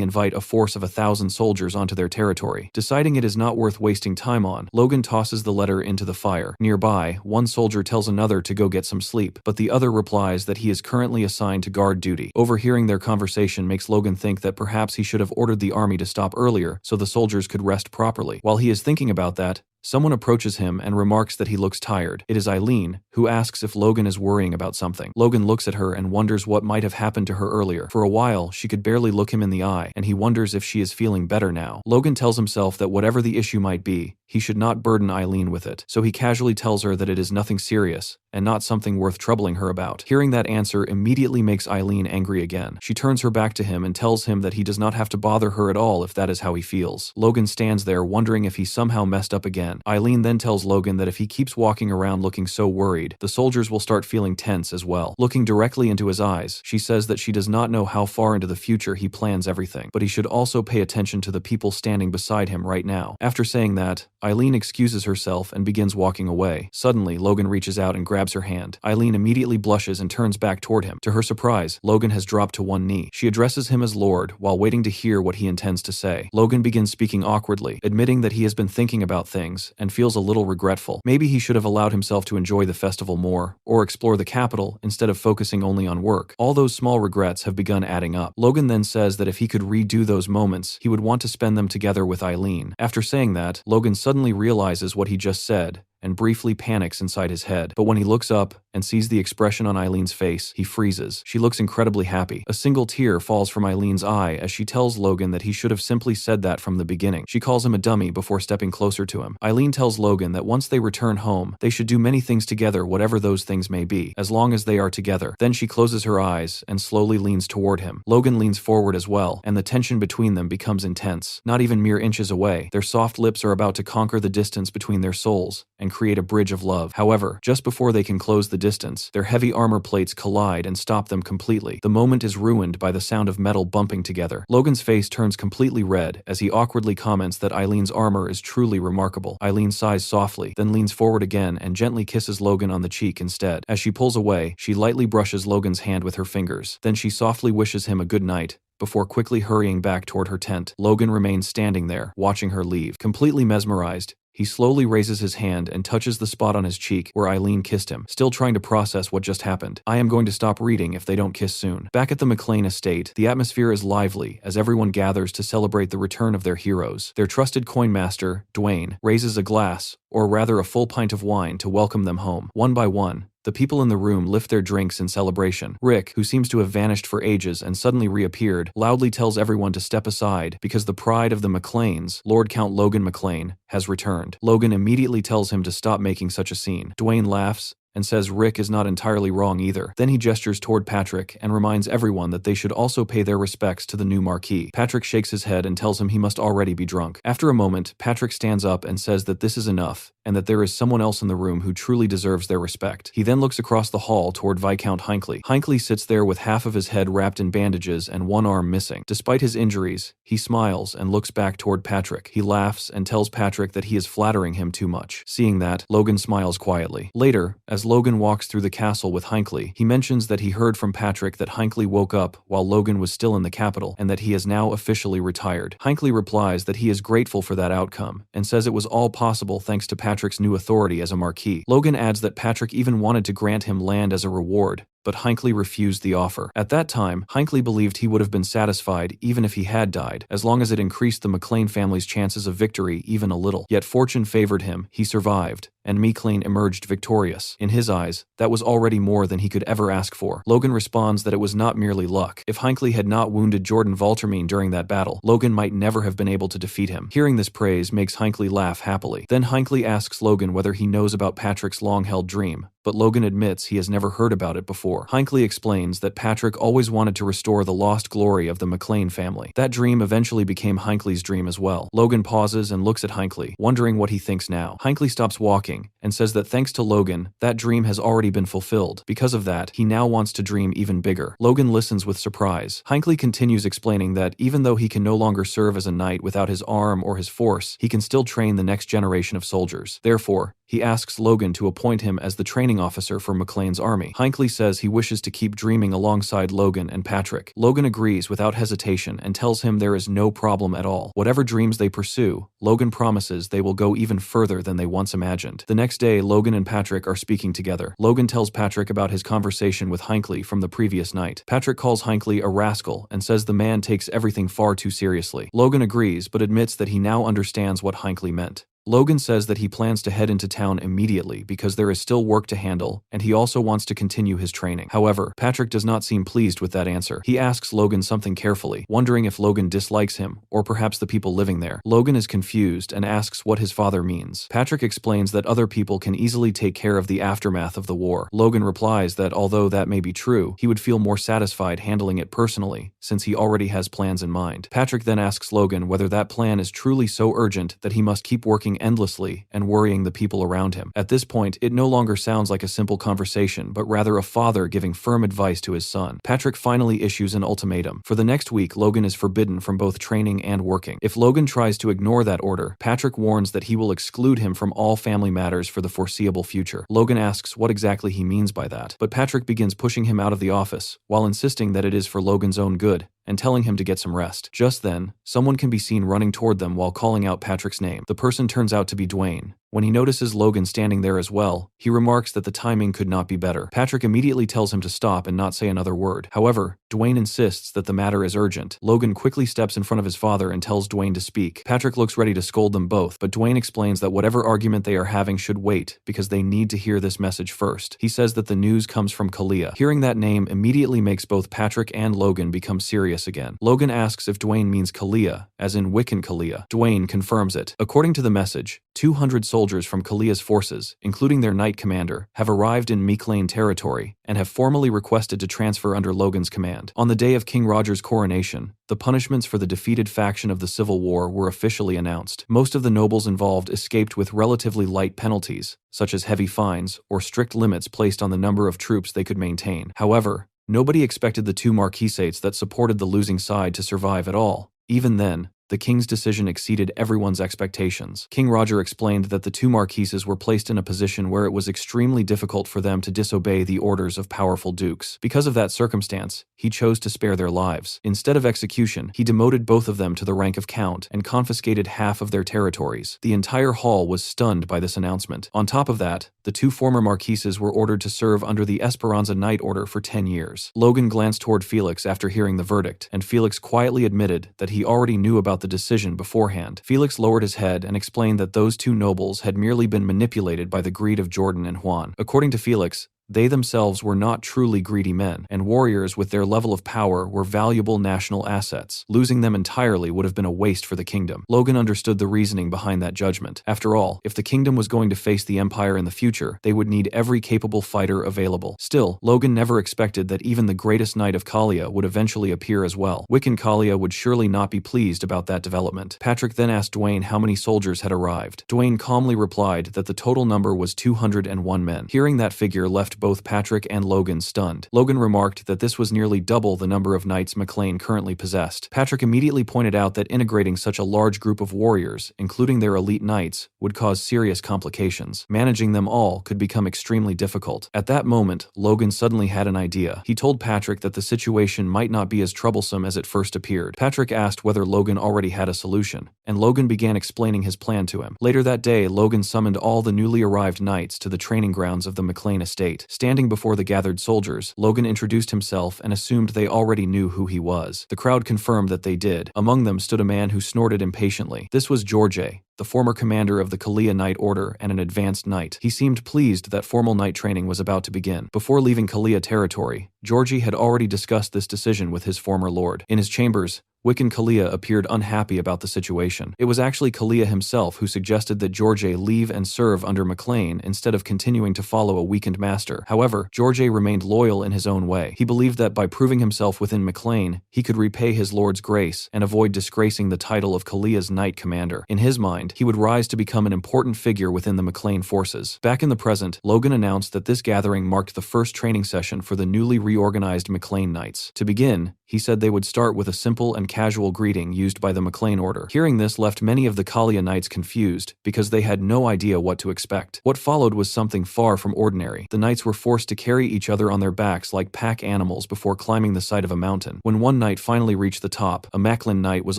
invite a force of 1,000 soldiers onto their territory? Deciding it is not worth wasting time on, Logan tosses the letter into the fire. Nearby, one soldier tells another to go get some sleep, but the other replies that he is currently assigned to guard duty. Overhearing their conversation makes Logan think that perhaps he should have ordered the army to stop earlier so the soldiers could rest properly. While he is thinking about that, someone approaches him and remarks that he looks tired. It is Eileen, who asks if Logan is worrying about something. Logan looks at her and wonders what might have happened to her earlier. For a while, she could barely look him in the eye, and he wonders if she is feeling better now. Logan tells himself that whatever the issue might be, he should not burden Eileen with it, so he casually tells her that it is nothing serious and not something worth troubling her about. Hearing that answer immediately makes Eileen angry again. She turns her back to him and tells him that he does not have to bother her at all if that is how he feels. Logan stands there wondering if he somehow messed up again. Eileen then tells Logan that if he keeps walking around looking so worried, the soldiers will start feeling tense as well. Looking directly into his eyes, she says that she does not know how far into the future he plans everything, but he should also pay attention to the people standing beside him right now. After saying that, Eileen excuses herself and begins walking away. Suddenly, Logan reaches out and grabs her hand. Eileen immediately blushes and turns back toward him. To her surprise, Logan has dropped to one knee. She addresses him as Lord while waiting to hear what he intends to say. Logan begins speaking awkwardly, admitting that he has been thinking about things and feels a little regretful. Maybe he should have allowed himself to enjoy the festival more, or explore the capital instead of focusing only on work. All those small regrets have begun adding up. Logan then says that if he could redo those moments, he would want to spend them together with Eileen. After saying that, Logan suddenly realizes what he just said and briefly panics inside his head. But when he looks up and sees the expression on Eileen's face, he freezes. She looks incredibly happy. A single tear falls from Eileen's eye as she tells Logan that he should have simply said that from the beginning. She calls him a dummy before stepping closer to him. Eileen tells Logan that once they return home, they should do many things together, whatever those things may be, as long as they are together. Then she closes her eyes and slowly leans toward him. Logan leans forward as well, and the tension between them becomes intense. Not even mere inches away, their soft lips are about to conquer the distance between their souls and create a bridge of love. However, just before they can close the distance, their heavy armor plates collide and stop them completely. The moment is ruined by the sound of metal bumping together. Logan's face turns completely red as he awkwardly comments that Eileen's armor is truly remarkable. Eileen sighs softly, then leans forward again and gently kisses Logan on the cheek instead. As she pulls away, she lightly brushes Logan's hand with her fingers. Then she softly wishes him a good night before quickly hurrying back toward her tent. Logan remains standing there, watching her leave. Completely mesmerized, he slowly raises his hand and touches the spot on his cheek where Eileen kissed him, still trying to process what just happened. I am going to stop reading if they don't kiss soon. Back at the McLean estate, the atmosphere is lively as everyone gathers to celebrate the return of their heroes. Their trusted coin master, Dwayne, raises a glass, or rather a full pint of wine, to welcome them home. One by one, the people in the room lift their drinks in celebration. Rick, who seems to have vanished for ages and suddenly reappeared, loudly tells everyone to step aside because the pride of the McLeans, Lord Count Logan McLean, has returned. Logan immediately tells him to stop making such a scene. Dwayne laughs and says Rick is not entirely wrong either. Then he gestures toward Patrick and reminds everyone that they should also pay their respects to the new Marquis. Patrick shakes his head and tells him he must already be drunk. After a moment, Patrick stands up and says that this is enough and that there is someone else in the room who truly deserves their respect. He then looks across the hall toward Viscount Hinckley. Hinckley sits there with half of his head wrapped in bandages and one arm missing. Despite his injuries, he smiles and looks back toward Patrick. He laughs and tells Patrick that he is flattering him too much. Seeing that, Logan smiles quietly. Later, as Logan walks through the castle with Hinckley, he mentions that he heard from Patrick that Hinckley woke up while Logan was still in the capital and that he is now officially retired. Hinckley replies that he is grateful for that outcome and says it was all possible thanks to Patrick's new authority as a marquis. Logan adds that Patrick even wanted to grant him land as a reward, but Hinckley refused the offer. At that time, Hinckley believed he would have been satisfied even if he had died, as long as it increased the McLean family's chances of victory even a little. Yet fortune favored him, he survived, and McLean emerged victorious. In his eyes, that was already more than he could ever ask for. Logan responds that it was not merely luck. If Hinckley had not wounded Jordan Valtermine during that battle, Logan might never have been able to defeat him. Hearing this praise makes Hinckley laugh happily. Then Hinckley asks Logan whether he knows about Patrick's long-held dream, but Logan admits he has never heard about it before. Hinckley explains that Patrick always wanted to restore the lost glory of the McLean family. That dream eventually became Hinckley's dream as well. Logan pauses and looks at Hinckley, wondering what he thinks now. Hinckley stops walking and says that thanks to Logan, that dream has already been fulfilled. Because of that, he now wants to dream even bigger. Logan listens with surprise. Hinckley continues explaining that even though he can no longer serve as a knight without his arm or his force, he can still train the next generation of soldiers. Therefore, he asks Logan to appoint him as the training officer for McLean's army. Hinckley says he wishes to keep dreaming alongside Logan and Patrick. Logan agrees without hesitation and tells him there is no problem at all. Whatever dreams they pursue, Logan promises they will go even further than they once imagined. The next day, Logan and Patrick are speaking together. Logan tells Patrick about his conversation with Hinckley from the previous night. Patrick calls Hinckley a rascal and says the man takes everything far too seriously. Logan agrees but admits that he now understands what Hinckley meant. Logan says that he plans to head into town immediately because there is still work to handle, and he also wants to continue his training. However, Patrick does not seem pleased with that answer. He asks Logan something carefully, wondering if Logan dislikes him, or perhaps the people living there. Logan is confused and asks what his father means. Patrick explains that other people can easily take care of the aftermath of the war. Logan replies that although that may be true, he would feel more satisfied handling it personally, since he already has plans in mind. Patrick then asks Logan whether that plan is truly so urgent that he must keep working endlessly and worrying the people around him. At this point, it no longer sounds like a simple conversation, but rather a father giving firm advice to his son. Patrick finally issues an ultimatum. For the next week, Logan is forbidden from both training and working. If Logan tries to ignore that order, Patrick warns that he will exclude him from all family matters for the foreseeable future. Logan asks what exactly he means by that, but Patrick begins pushing him out of the office, while insisting that it is for Logan's own good, and telling him to get some rest. Just then, someone can be seen running toward them while calling out Patrick's name. The person turns out to be Dwayne. When he notices Logan standing there as well, he remarks that the timing could not be better. Patrick immediately tells him to stop and not say another word. However, Dwayne insists that the matter is urgent. Logan quickly steps in front of his father and tells Dwayne to speak. Patrick looks ready to scold them both, but Dwayne explains that whatever argument they are having should wait because they need to hear this message first. He says that the news comes from Kalia. Hearing that name immediately makes both Patrick and Logan become serious again. Logan asks if Dwayne means Kalia, as in Wiccan Kalia. Dwayne confirms it. According to the message, 200 soldiers from Kalia's forces, including their knight commander, have arrived in McLean territory and have formally requested to transfer under Logan's command. On the day of King Roger's coronation, the punishments for the defeated faction of the Civil War were officially announced. Most of the nobles involved escaped with relatively light penalties, such as heavy fines or strict limits placed on the number of troops they could maintain. However, nobody expected the two marquisates that supported the losing side to survive at all. Even then, the king's decision exceeded everyone's expectations. King Roger explained that the two marquises were placed in a position where it was extremely difficult for them to disobey the orders of powerful dukes. Because of that circumstance, he chose to spare their lives. Instead of execution, he demoted both of them to the rank of count and confiscated half of their territories. The entire hall was stunned by this announcement. On top of that, the two former marquises were ordered to serve under the Esperanza Knight Order for 10 years. Logan glanced toward Felix after hearing the verdict, and Felix quietly admitted that he already knew about the decision beforehand. Felix lowered his head and explained that those two nobles had merely been manipulated by the greed of Jordan and Juan. According to Felix, They themselves were not truly greedy men, and warriors with their level of power were valuable national assets. Losing them entirely would have been a waste for the kingdom. Logan understood the reasoning behind that judgment. After all, if the kingdom was going to face the Empire in the future, they would need every capable fighter available. Still, Logan never expected that even the greatest knight of Kalia would eventually appear as well. Wiccan Kalia would surely not be pleased about that development. Patrick then asked Dwayne how many soldiers had arrived. Dwayne calmly replied that the total number was 201 men. Hearing that figure left both Patrick and Logan stunned. Logan remarked that this was nearly double the number of knights McLean currently possessed. Patrick immediately pointed out that integrating such a large group of warriors, including their elite knights, would cause serious complications. Managing them all could become extremely difficult. At that moment, Logan suddenly had an idea. He told Patrick that the situation might not be as troublesome as it first appeared. Patrick asked whether Logan already had a solution, and Logan began explaining his plan to him. Later that day, Logan summoned all the newly arrived knights to the training grounds of the McLean estate. Standing before the gathered soldiers, Logan introduced himself and assumed they already knew who he was. The crowd confirmed that they did. Among them stood a man who snorted impatiently. This was George, the former commander of the Kalia Knight Order and an advanced knight. He seemed pleased that formal knight training was about to begin. Before leaving Kalia territory, Georgie had already discussed this decision with his former lord. In his chambers, Wiccan Kalia appeared unhappy about the situation. It was actually Kalia himself who suggested that George leave and serve under McLean instead of continuing to follow a weakened master. However, George remained loyal in his own way. He believed that by proving himself within McLean, he could repay his lord's grace and avoid disgracing the title of Kalia's knight commander. In his mind, he would rise to become an important figure within the McLean forces. Back in the present, Logan announced that this gathering marked the first training session for the newly reorganized McLean Knights. To begin, he said they would start with a simple and casual greeting used by the McLean Order. Hearing this left many of the Kalia Knights confused because they had no idea what to expect. What followed was something far from ordinary. The knights were forced to carry each other on their backs like pack animals before climbing the side of a mountain. When one knight finally reached the top, a Macklin knight was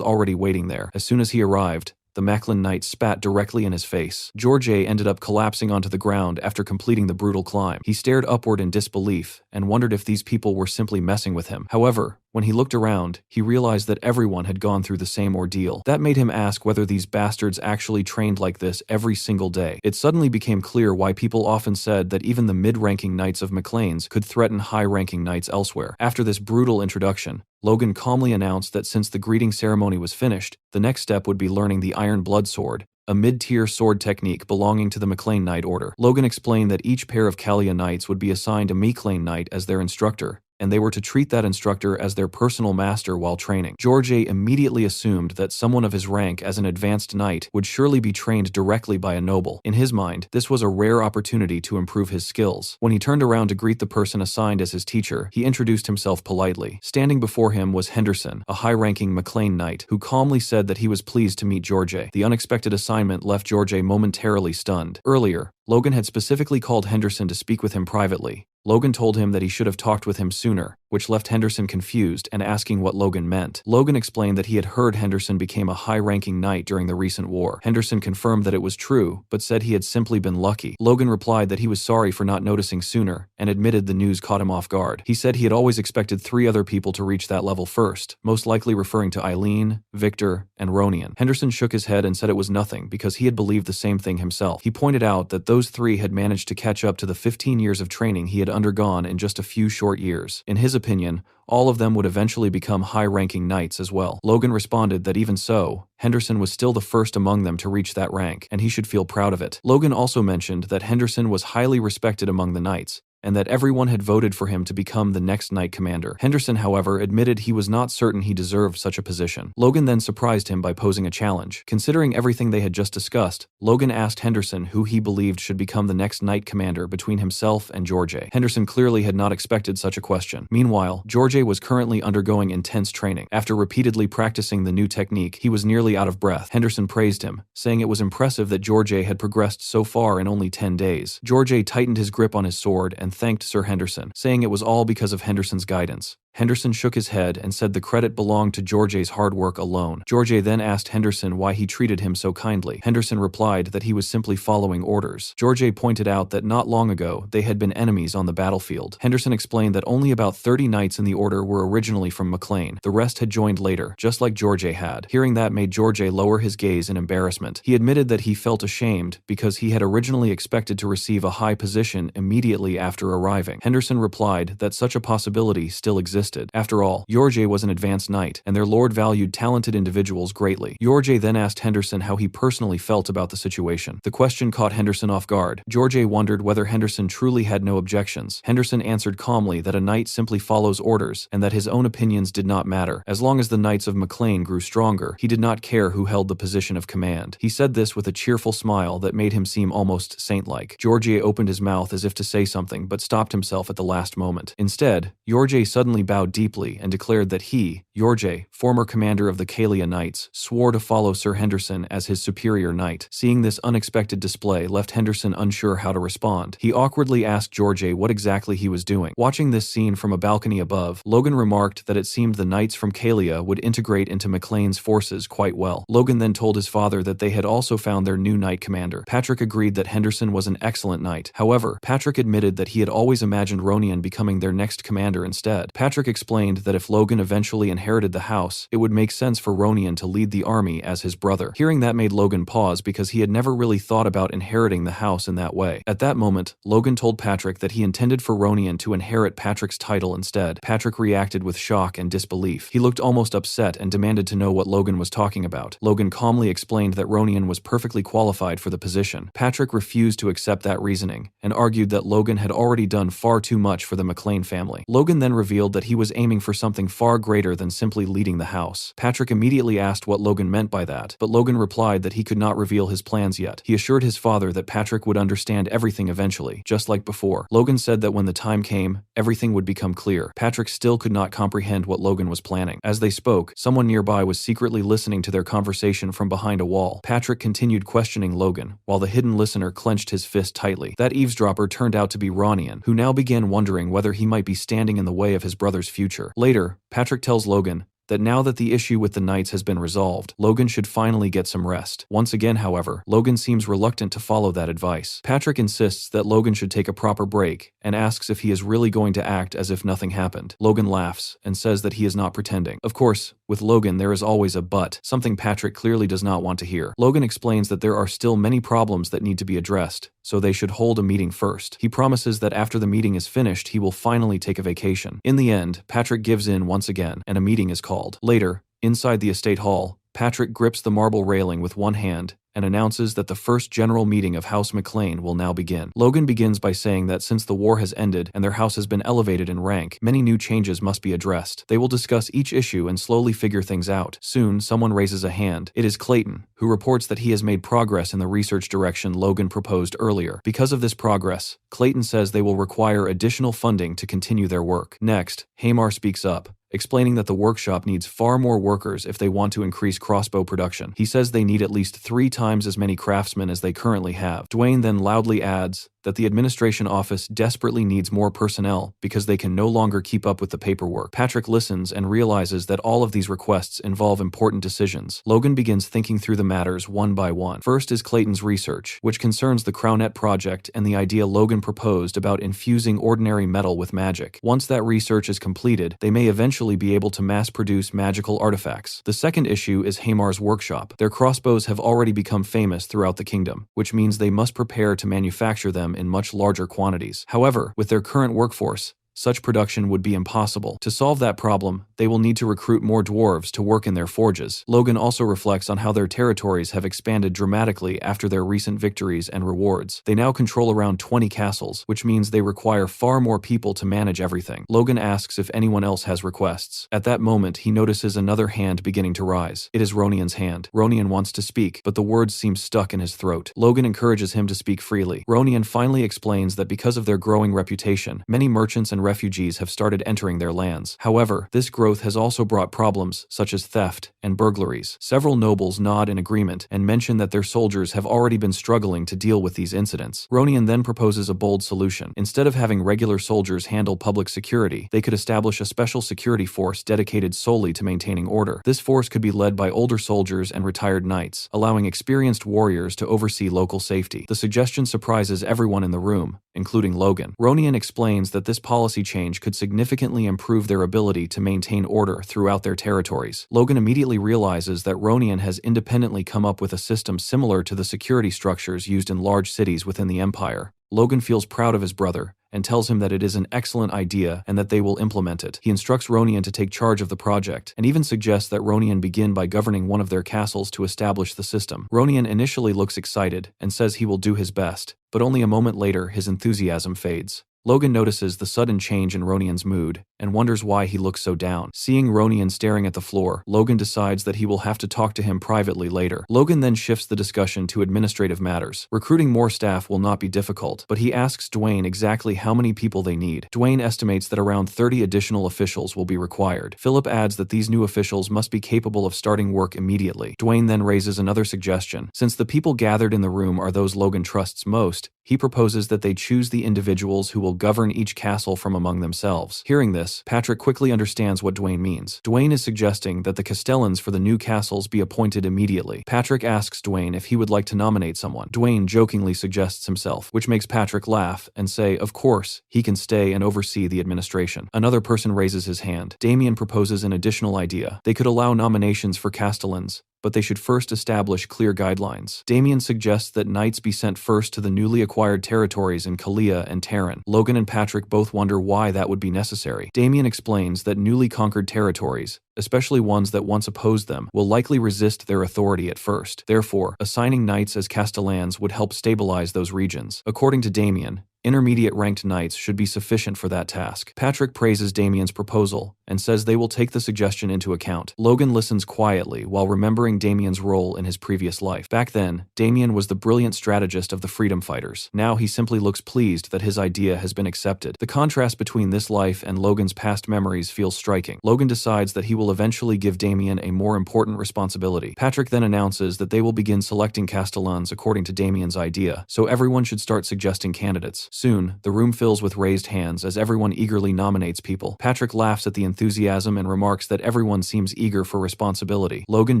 already waiting there. As soon as he arrived, the Macklin knight spat directly in his face. George ended up collapsing onto the ground after completing the brutal climb. He stared upward in disbelief and wondered if these people were simply messing with him. However, when he looked around, he realized that everyone had gone through the same ordeal. That made him ask whether these bastards actually trained like this every single day. It suddenly became clear why people often said that even the mid-ranking knights of McLean's could threaten high-ranking knights elsewhere. After this brutal introduction, Logan calmly announced that since the greeting ceremony was finished, the next step would be learning the Iron Blood Sword, a mid-tier sword technique belonging to the McLean Knight Order. Logan explained that each pair of Kalia Knights would be assigned a McLean Knight as their instructor, and they were to treat that instructor as their personal master while training. George immediately assumed that someone of his rank as an advanced knight would surely be trained directly by a noble. In his mind, this was a rare opportunity to improve his skills. When he turned around to greet the person assigned as his teacher, he introduced himself politely. Standing before him was Henderson, a high-ranking McLean knight, who calmly said that he was pleased to meet George. The unexpected assignment left George momentarily stunned. Earlier, Logan had specifically called Henderson to speak with him privately. Logan told him that he should have talked with him sooner, which left Henderson confused and asking what Logan meant. Logan explained that he had heard Henderson became a high-ranking knight during the recent war. Henderson confirmed that it was true, but said he had simply been lucky. Logan replied that he was sorry for not noticing sooner, and admitted the news caught him off guard. He said he had always expected 3 other people to reach that level first, most likely referring to Eileen, Victor, and Ronian. Henderson shook his head and said it was nothing because he had believed the same thing himself. He pointed out that those 3 had managed to catch up to the 15 years of training he had undergone in just a few short years. In his opinion, all of them would eventually become high-ranking knights as well. Logan responded that even so, Henderson was still the first among them to reach that rank, and he should feel proud of it. Logan also mentioned that Henderson was highly respected among the knights, and that everyone had voted for him to become the next knight commander. Henderson, however, admitted he was not certain he deserved such a position. Logan then surprised him by posing a challenge. Considering everything they had just discussed, Logan asked Henderson who he believed should become the next knight commander between himself and George. Henderson clearly had not expected such a question. Meanwhile, George was currently undergoing intense training. After repeatedly practicing the new technique, he was nearly out of breath. Henderson praised him, saying it was impressive that George had progressed so far in only 10 days. George tightened his grip on his sword and thanked Sir Henderson, saying it was all because of Henderson's guidance. Henderson shook his head and said the credit belonged to George's hard work alone. George then asked Henderson why he treated him so kindly. Henderson replied that he was simply following orders. George pointed out that not long ago they had been enemies on the battlefield. Henderson explained that only about 30 knights in the order were originally from McLean. The rest had joined later, just like George had. Hearing that made George lower his gaze in embarrassment. He admitted that he felt ashamed because he had originally expected to receive a high position immediately after arriving. Henderson replied that such a possibility still existed. After all, George was an advanced knight, and their lord valued talented individuals greatly. George then asked Henderson how he personally felt about the situation. The question caught Henderson off guard. George wondered whether Henderson truly had no objections. Henderson answered calmly that a knight simply follows orders, and that his own opinions did not matter. As long as the knights of McLean grew stronger, he did not care who held the position of command. He said this with a cheerful smile that made him seem almost saint-like. George opened his mouth as if to say something, but stopped himself at the last moment. Instead, George suddenly bowed deeply and declared that he, George, former commander of the Kalia Knights, swore to follow Sir Henderson as his superior knight. Seeing this unexpected display left Henderson unsure how to respond. He awkwardly asked George what exactly he was doing. Watching this scene from a balcony above, Logan remarked that it seemed the knights from Kalia would integrate into McLean's forces quite well. Logan then told his father that they had also found their new knight commander. Patrick agreed that Henderson was an excellent knight. However, Patrick admitted that he had always imagined Ronian becoming their next commander instead. Patrick explained that if Logan eventually inherited the house, it would make sense for Ronian to lead the army as his brother. Hearing that made Logan pause because he had never really thought about inheriting the house in that way. At that moment, Logan told Patrick that he intended for Ronian to inherit Patrick's title instead. Patrick reacted with shock and disbelief. He looked almost upset and demanded to know what Logan was talking about. Logan calmly explained that Ronian was perfectly qualified for the position. Patrick refused to accept that reasoning and argued that Logan had already done far too much for the McLean family. Logan then revealed that he was aiming for something far greater than simply leading the house. Patrick immediately asked what Logan meant by that, but Logan replied that he could not reveal his plans yet. He assured his father that Patrick would understand everything eventually, just like before. Logan said that when the time came, everything would become clear. Patrick still could not comprehend what Logan was planning. As they spoke, someone nearby was secretly listening to their conversation from behind a wall. Patrick continued questioning Logan, while the hidden listener clenched his fist tightly. That eavesdropper turned out to be Ronian, who now began wondering whether he might be standing in the way of his brother's future. Later, Patrick tells Logan that now that the issue with the knights has been resolved, Logan should finally get some rest. Once again, however, Logan seems reluctant to follow that advice. Patrick insists that Logan should take a proper break and asks if he is really going to act as if nothing happened. Logan laughs and says that he is not pretending. Of course, with Logan there is always a but, something Patrick clearly does not want to hear. Logan explains that there are still many problems that need to be addressed, so they should hold a meeting first. He promises that after the meeting is finished, he will finally take a vacation. In the end, Patrick gives in once again, and a meeting is called. Later, inside the estate hall, Patrick grips the marble railing with one hand and announces that the first general meeting of House McLean will now begin. Logan begins by saying that since the war has ended and their house has been elevated in rank, many new changes must be addressed. They will discuss each issue and slowly figure things out. Soon, someone raises a hand. It is Clayton, who reports that he has made progress in the research direction Logan proposed earlier. Because of this progress, Clayton says they will require additional funding to continue their work. Next, Hamar speaks up, explaining that the workshop needs far more workers if they want to increase crossbow production. He says they need at least 3 times as many craftsmen as they currently have. Dwayne then loudly adds that the administration office desperately needs more personnel because they can no longer keep up with the paperwork. Patrick listens and realizes that all of these requests involve important decisions. Logan begins thinking through the matters one by one. First is Clayton's research, which concerns the Crownet project and the idea Logan proposed about infusing ordinary metal with magic. Once that research is completed, they may eventually be able to mass-produce magical artifacts. The second issue is Hamar's workshop. Their crossbows have already become famous throughout the kingdom, which means they must prepare to manufacture them in much larger quantities. However, with their current workforce, such production would be impossible. To solve that problem, they will need to recruit more dwarves to work in their forges. Logan also reflects on how their territories have expanded dramatically after their recent victories and rewards. They now control around 20 castles, which means they require far more people to manage everything. Logan asks if anyone else has requests. At that moment, he notices another hand beginning to rise. It is Ronian's hand. Ronian wants to speak, but the words seem stuck in his throat. Logan encourages him to speak freely. Ronian finally explains that because of their growing reputation, many merchants and refugees have started entering their lands. However, this growth growth has also brought problems such as theft and burglaries. Several nobles nod in agreement and mention that their soldiers have already been struggling to deal with these incidents. Ronian then proposes a bold solution. Instead of having regular soldiers handle public security, they could establish a special security force dedicated solely to maintaining order. This force could be led by older soldiers and retired knights, allowing experienced warriors to oversee local safety. The suggestion surprises everyone in the room, including Logan. Ronian explains that this policy change could significantly improve their ability to maintain order throughout their territories. Logan immediately realizes that Ronian has independently come up with a system similar to the security structures used in large cities within the Empire. Logan feels proud of his brother and tells him that it is an excellent idea and that they will implement it. He instructs Ronian to take charge of the project and even suggests that Ronian begin by governing one of their castles to establish the system. Ronian initially looks excited and says he will do his best, but only a moment later his enthusiasm fades. Logan notices the sudden change in Ronian's mood and wonders why he looks so down. Seeing Ronian staring at the floor, Logan decides that he will have to talk to him privately later. Logan then shifts the discussion to administrative matters. Recruiting more staff will not be difficult, but he asks Dwayne exactly how many people they need. Dwayne estimates that around 30 additional officials will be required. Philip adds that these new officials must be capable of starting work immediately. Dwayne then raises another suggestion. Since the people gathered in the room are those Logan trusts most, he proposes that they choose the individuals who will govern each castle from among themselves. Hearing this, Patrick quickly understands what Dwayne means. Dwayne is suggesting that the castellans for the new castles be appointed immediately. Patrick asks Dwayne if he would like to nominate someone. Dwayne jokingly suggests himself, which makes Patrick laugh and say, of course, he can stay and oversee the administration. Another person raises his hand. Damien proposes an additional idea. They could allow nominations for castellans, but they should first establish clear guidelines. Damien suggests that knights be sent first to the newly acquired territories in Kalia and Terran. Logan and Patrick both wonder why that would be necessary. Damien explains that newly conquered territories, especially ones that once opposed them, will likely resist their authority at first. Therefore, assigning knights as castellans would help stabilize those regions. According to Damien, intermediate ranked knights should be sufficient for that task. Patrick praises Damien's proposal and says they will take the suggestion into account. Logan listens quietly while remembering Damien's role in his previous life. Back then, Damien was the brilliant strategist of the freedom fighters. Now he simply looks pleased that his idea has been accepted. The contrast between this life and Logan's past memories feels striking. Logan decides that he will eventually give Damien a more important responsibility. Patrick then announces that they will begin selecting castellans according to Damien's idea, so everyone should start suggesting candidates. Soon, the room fills with raised hands as everyone eagerly nominates people. Patrick laughs at the enthusiasm and remarks that everyone seems eager for responsibility. Logan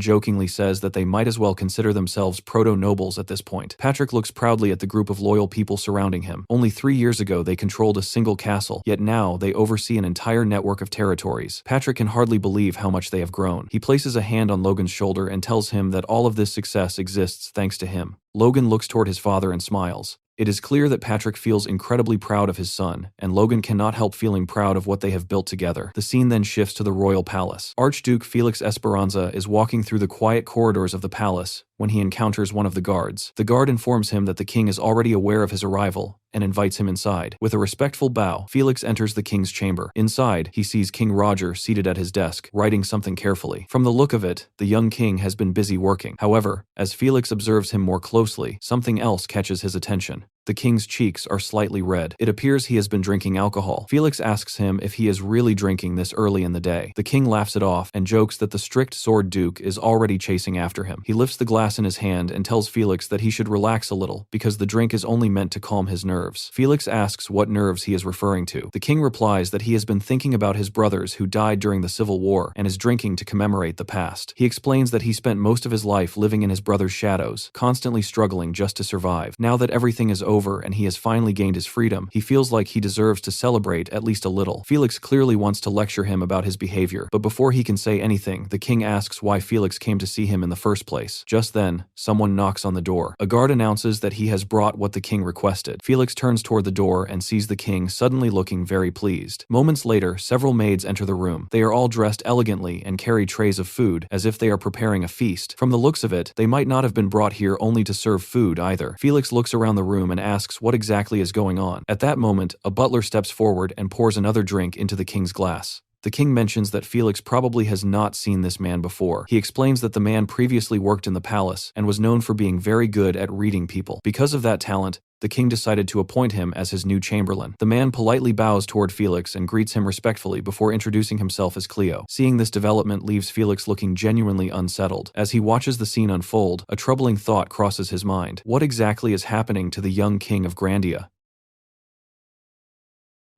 jokingly says that they might as well consider themselves proto-nobles at this point. Patrick looks proudly at the group of loyal people surrounding him. Only 3 years ago they controlled a single castle, yet now they oversee an entire network of territories. Patrick can hardly believe how much they have grown. He places a hand on Logan's shoulder and tells him that all of this success exists thanks to him. Logan looks toward his father and smiles. It is clear that Patrick feels incredibly proud of his son, and Logan cannot help feeling proud of what they have built together. The scene then shifts to the royal palace. Archduke Felix Esperanza is walking through the quiet corridors of the palace when he encounters one of the guards. The guard informs him that the king is already aware of his arrival and invites him inside. With a respectful bow, Felix enters the king's chamber. Inside, he sees King Roger seated at his desk, writing something carefully. From the look of it, the young king has been busy working. However, as Felix observes him more closely, something else catches his attention. The king's cheeks are slightly red. It appears he has been drinking alcohol. Felix asks him if he is really drinking this early in the day. The king laughs it off and jokes that the strict sword duke is already chasing after him. He lifts the glass in his hand and tells Felix that he should relax a little because the drink is only meant to calm his nerves. Felix asks what nerves he is referring to. The king replies that he has been thinking about his brothers who died during the Civil War and is drinking to commemorate the past. He explains that he spent most of his life living in his brother's shadows, constantly struggling just to survive. Now that everything is over and he has finally gained his freedom, he feels like he deserves to celebrate at least a little. Felix clearly wants to lecture him about his behavior, but before he can say anything, the king asks why Felix came to see him in the first place. Just then, someone knocks on the door. A guard announces that he has brought what the king requested. Felix turns toward the door and sees the king suddenly looking very pleased. Moments later, several maids enter the room. They are all dressed elegantly and carry trays of food, as if they are preparing a feast. From the looks of it, they might not have been brought here only to serve food either. Felix looks around the room and asks what exactly is going on. At that moment, a butler steps forward and pours another drink into the king's glass. The king mentions that Felix probably has not seen this man before. He explains that the man previously worked in the palace and was known for being very good at reading people. Because of that talent, the king decided to appoint him as his new chamberlain. The man politely bows toward Felix and greets him respectfully before introducing himself as Cleo. Seeing this development leaves Felix looking genuinely unsettled. As he watches the scene unfold, a troubling thought crosses his mind. What exactly is happening to the young king of Grandia?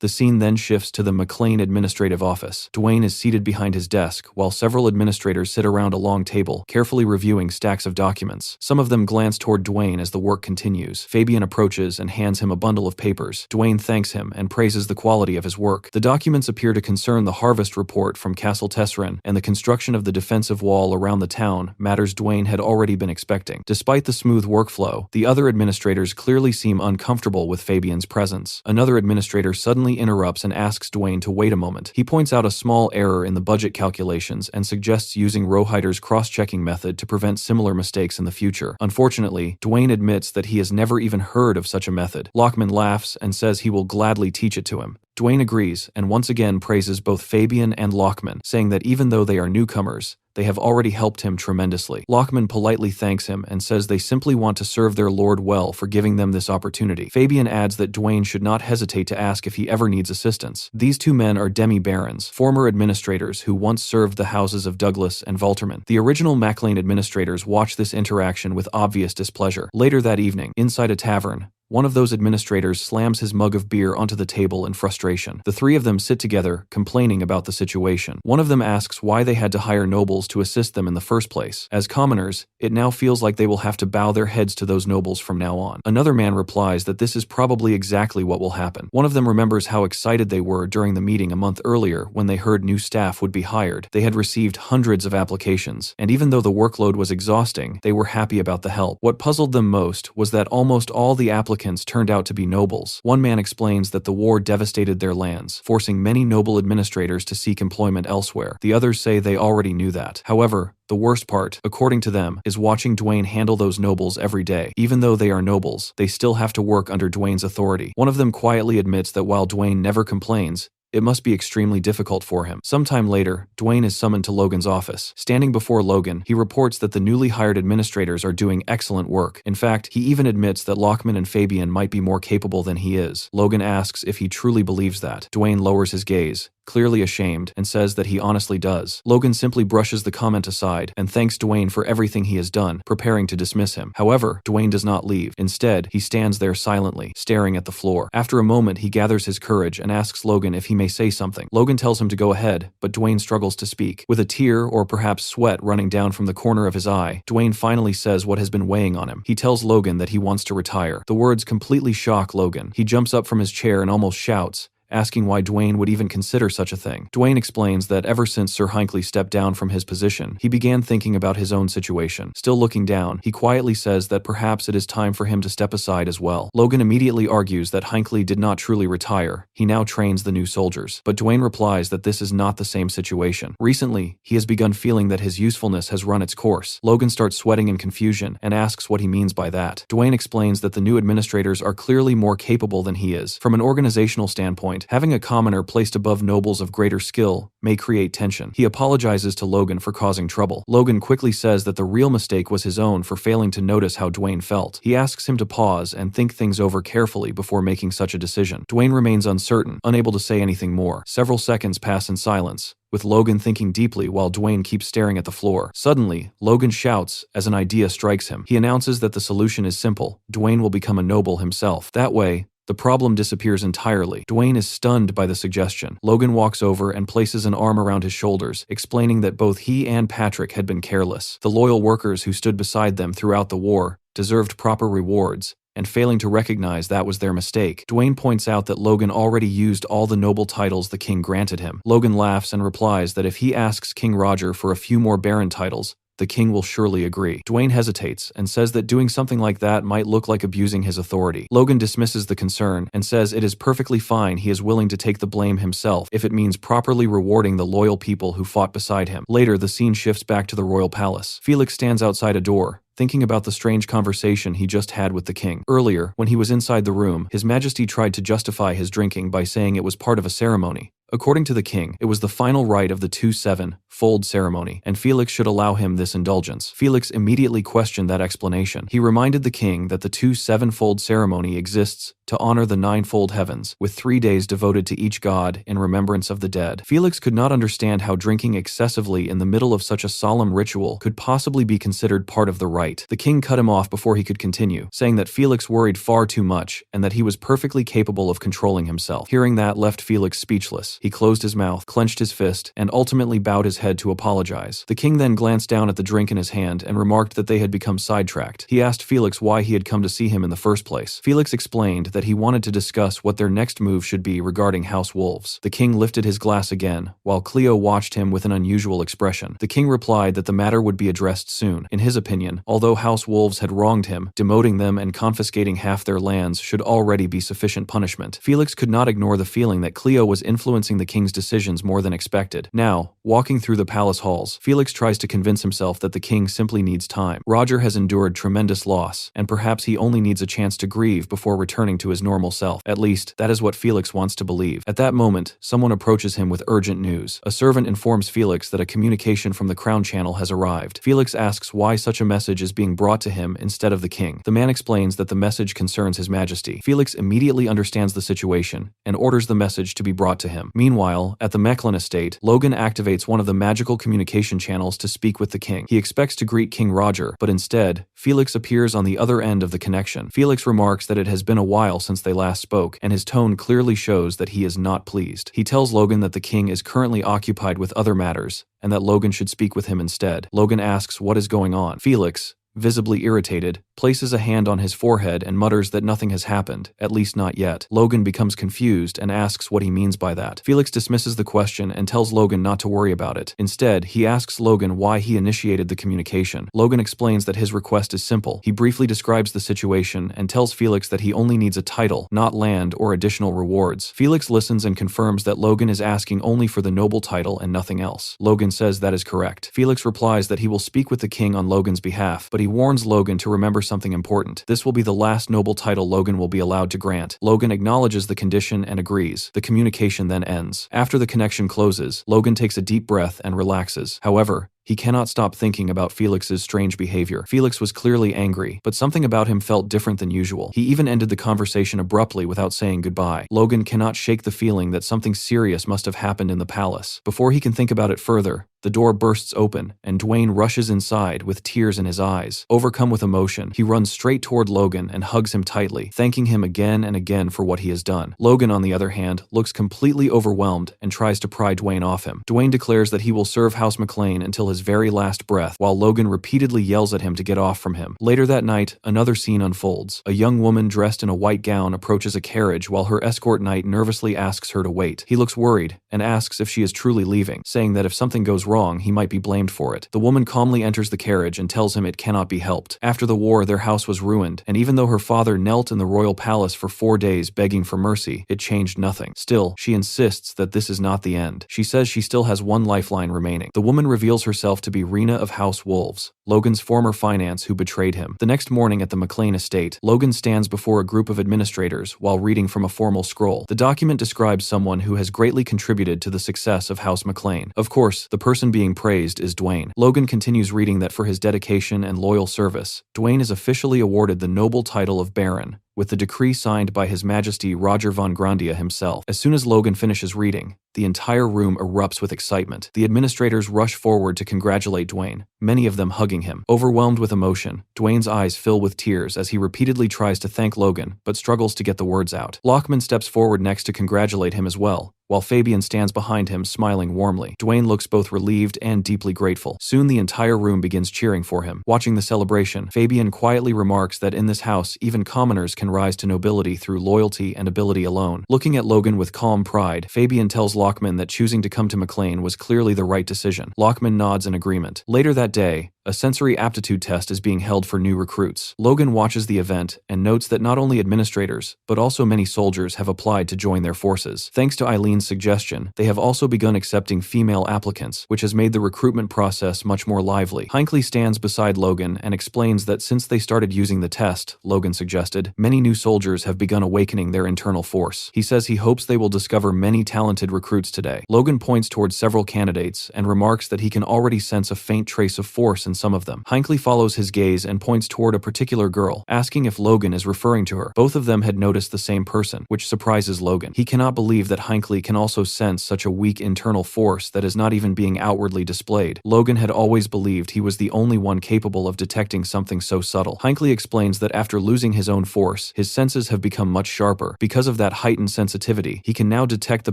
The scene then shifts to the McLean administrative office. Dwayne is seated behind his desk, while several administrators sit around a long table, carefully reviewing stacks of documents. Some of them glance toward Dwayne as the work continues. Fabian approaches and hands him a bundle of papers. Dwayne thanks him and praises the quality of his work. The documents appear to concern the harvest report from Castle Tesserin and the construction of the defensive wall around the town, matters Dwayne had already been expecting. Despite the smooth workflow, the other administrators clearly seem uncomfortable with Fabian's presence. Another administrator suddenly interrupts and asks Dwayne to wait a moment. He points out a small error in the budget calculations and suggests using Rohiter's cross-checking method to prevent similar mistakes in the future. Unfortunately, Dwayne admits that he has never even heard of such a method. Lockman laughs and says he will gladly teach it to him. Dwayne agrees and once again praises both Fabian and Lockman, saying that even though they are newcomers, they have already helped him tremendously. Lockman politely thanks him and says they simply want to serve their lord well for giving them this opportunity. Fabian adds that Dwayne should not hesitate to ask if he ever needs assistance. These two men are demi-barons, former administrators who once served the houses of Douglas and Valterman. The original MacLean administrators watch this interaction with obvious displeasure. Later that evening, inside a tavern, one of those administrators slams his mug of beer onto the table in frustration. The three of them sit together, complaining about the situation. One of them asks why they had to hire nobles to assist them in the first place. As commoners, it now feels like they will have to bow their heads to those nobles from now on. Another man replies that this is probably exactly what will happen. One of them remembers how excited they were during the meeting a month earlier when they heard new staff would be hired. They had received hundreds of applications, and even though the workload was exhausting, they were happy about the help. What puzzled them most was that almost all the applicants turned out to be nobles. One man explains that the war devastated their lands, forcing many noble administrators to seek employment elsewhere. The others say they already knew that. However, the worst part, according to them, is watching Dwayne handle those nobles every day. Even though they are nobles, they still have to work under Dwayne's authority. One of them quietly admits that while Dwayne never complains, it must be extremely difficult for him. Sometime later, Dwayne is summoned to Logan's office. Standing before Logan, he reports that the newly hired administrators are doing excellent work. In fact, he even admits that Lockman and Fabian might be more capable than he is. Logan asks if he truly believes that. Dwayne lowers his gaze, clearly ashamed, and says that he honestly does. Logan simply brushes the comment aside and thanks Dwayne for everything he has done, preparing to dismiss him. However, Dwayne does not leave. Instead, he stands there silently, staring at the floor. After a moment, he gathers his courage and asks Logan if he may say something. Logan tells him to go ahead, but Dwayne struggles to speak. With a tear or perhaps sweat running down from the corner of his eye, Dwayne finally says what has been weighing on him. He tells Logan that he wants to retire. The words completely shock Logan. He jumps up from his chair and almost shouts, asking why Dwayne would even consider such a thing. Dwayne explains that ever since Sir Hinckley stepped down from his position, he began thinking about his own situation. Still looking down, he quietly says that perhaps it is time for him to step aside as well. Logan immediately argues that Hinckley did not truly retire. He now trains the new soldiers. But Dwayne replies that this is not the same situation. Recently, he has begun feeling that his usefulness has run its course. Logan starts sweating in confusion and asks what he means by that. Dwayne explains that the new administrators are clearly more capable than he is. From an organizational standpoint, having a commoner placed above nobles of greater skill may create tension. He apologizes to Logan for causing trouble. Logan quickly says that the real mistake was his own for failing to notice how Dwayne felt. He asks him to pause and think things over carefully before making such a decision. Dwayne remains uncertain, unable to say anything more. Several seconds pass in silence, with Logan thinking deeply while Dwayne keeps staring at the floor. Suddenly, Logan shouts as an idea strikes him. He announces that the solution is simple. Dwayne will become a noble himself. That way, the problem disappears entirely. Dwayne is stunned by the suggestion. Logan walks over and places an arm around his shoulders, explaining that both he and Patrick had been careless. The loyal workers who stood beside them throughout the war deserved proper rewards, and failing to recognize that was their mistake. Dwayne points out that Logan already used all the noble titles the king granted him. Logan laughs and replies that if he asks King Roger for a few more baron titles, the king will surely agree. Dwayne hesitates and says that doing something like that might look like abusing his authority. Logan dismisses the concern and says it is perfectly fine. He is willing to take the blame himself if it means properly rewarding the loyal people who fought beside him. Later, the scene shifts back to the royal palace. Felix stands outside a door, thinking about the strange conversation he just had with the king. Earlier, when he was inside the room, His Majesty tried to justify his drinking by saying it was part of a ceremony, According to the king, it was the final rite of the 2-7-fold ceremony, and Felix should allow him this indulgence. Felix immediately questioned that explanation. He reminded the king that the 2-7-fold ceremony exists to honor the 9-fold heavens, with 3 days devoted to each god in remembrance of the dead. Felix could not understand how drinking excessively in the middle of such a solemn ritual could possibly be considered part of the rite. The king cut him off before he could continue, saying that Felix worried far too much and that he was perfectly capable of controlling himself. Hearing that left Felix speechless. He closed his mouth, clenched his fist, and ultimately bowed his head to apologize. The king then glanced down at the drink in his hand and remarked that they had become sidetracked. He asked Felix why he had come to see him in the first place. Felix explained that he wanted to discuss what their next move should be regarding House Wolves. The king lifted his glass again, while Cleo watched him with an unusual expression. The king replied that the matter would be addressed soon. In his opinion, although House Wolves had wronged him, demoting them and confiscating half their lands should already be sufficient punishment. Felix could not ignore the feeling that Cleo was influencing the king's decisions more than expected. Now, walking through the palace halls, Felix tries to convince himself that the king simply needs time. Roger has endured tremendous loss, and perhaps he only needs a chance to grieve before returning to his normal self. At least, that is what Felix wants to believe. At that moment, someone approaches him with urgent news. A servant informs Felix that a communication from the Crown Channel has arrived. Felix asks why such a message is being brought to him instead of the king. The man explains that the message concerns His Majesty. Felix immediately understands the situation and orders the message to be brought to him. Meanwhile, at the Mechlin estate, Logan activates one of the magical communication channels to speak with the king. He expects to greet King Roger, but instead, Felix appears on the other end of the connection. Felix remarks that it has been a while since they last spoke, and his tone clearly shows that he is not pleased. He tells Logan that the king is currently occupied with other matters, and that Logan should speak with him instead. Logan asks what is going on. Felix, visibly irritated, places a hand on his forehead and mutters that nothing has happened, at least not yet. Logan becomes confused and asks what he means by that. Felix dismisses the question and tells Logan not to worry about it. Instead, he asks Logan why he initiated the communication. Logan explains that his request is simple. He briefly describes the situation and tells Felix that he only needs a title, not land or additional rewards. Felix listens and confirms that Logan is asking only for the noble title and nothing else. Logan says that is correct. Felix replies that he will speak with the king on Logan's behalf, but he warns Logan to remember something important. This will be the last noble title Logan will be allowed to grant. Logan acknowledges the condition and agrees. The communication then ends. After the connection closes, Logan takes a deep breath and relaxes. However, he cannot stop thinking about Felix's strange behavior. Felix was clearly angry, but something about him felt different than usual. He even ended the conversation abruptly without saying goodbye. Logan cannot shake the feeling that something serious must have happened in the palace. Before he can think about it further, the door bursts open, and Dwayne rushes inside with tears in his eyes. Overcome with emotion, he runs straight toward Logan and hugs him tightly, thanking him again and again for what he has done. Logan, on the other hand, looks completely overwhelmed and tries to pry Dwayne off him. Dwayne declares that he will serve House McLean until his very last breath, while Logan repeatedly yells at him to get off from him. Later that night, another scene unfolds. A young woman dressed in a white gown approaches a carriage while her escort knight nervously asks her to wait. He looks worried and asks if she is truly leaving, saying that if something goes wrong, he might be blamed for it. The woman calmly enters the carriage and tells him it cannot be helped. After the war, their house was ruined, and even though her father knelt in the royal palace for 4 days begging for mercy, it changed nothing. Still, she insists that this is not the end. She says she still has one lifeline remaining. The woman reveals herself to be Rena of House Wolves, Logan's former finance who betrayed him. The next morning at the McLean estate, Logan stands before a group of administrators while reading from a formal scroll. The document describes someone who has greatly contributed to the success of House McLean. Of course, the person being praised is Dwayne. Logan continues reading that for his dedication and loyal service, Dwayne is officially awarded the noble title of Baron, with the decree signed by His Majesty Roger von Grandia himself. As soon as Logan finishes reading, the entire room erupts with excitement. The administrators rush forward to congratulate Dwayne, many of them hugging him. Overwhelmed with emotion, Dwayne's eyes fill with tears as he repeatedly tries to thank Logan, but struggles to get the words out. Lockman steps forward next to congratulate him as well, while Fabian stands behind him smiling warmly. Dwayne looks both relieved and deeply grateful. Soon the entire room begins cheering for him. Watching the celebration, Fabian quietly remarks that in this house, even commoners can rise to nobility through loyalty and ability alone. Looking at Logan with calm pride, Fabian tells Lockman that choosing to come to McLean was clearly the right decision. Lockman nods in agreement. Later that day, A sensory aptitude test is being held for new recruits. Logan watches the event and notes that not only administrators, but also many soldiers have applied to join their forces. Thanks to Eileen's suggestion, they have also begun accepting female applicants, which has made the recruitment process much more lively. Hinckley stands beside Logan and explains that since they started using the test, Logan suggested, many new soldiers have begun awakening their internal force. He says he hopes they will discover many talented recruits today. Logan points towards several candidates and remarks that he can already sense a faint trace of force in some of them. Hinckley follows his gaze and points toward a particular girl, asking if Logan is referring to her. Both of them had noticed the same person, which surprises Logan. He cannot believe that Hinckley can also sense such a weak internal force that is not even being outwardly displayed. Logan had always believed he was the only one capable of detecting something so subtle. Hinckley explains that after losing his own force, his senses have become much sharper. Because of that heightened sensitivity, he can now detect the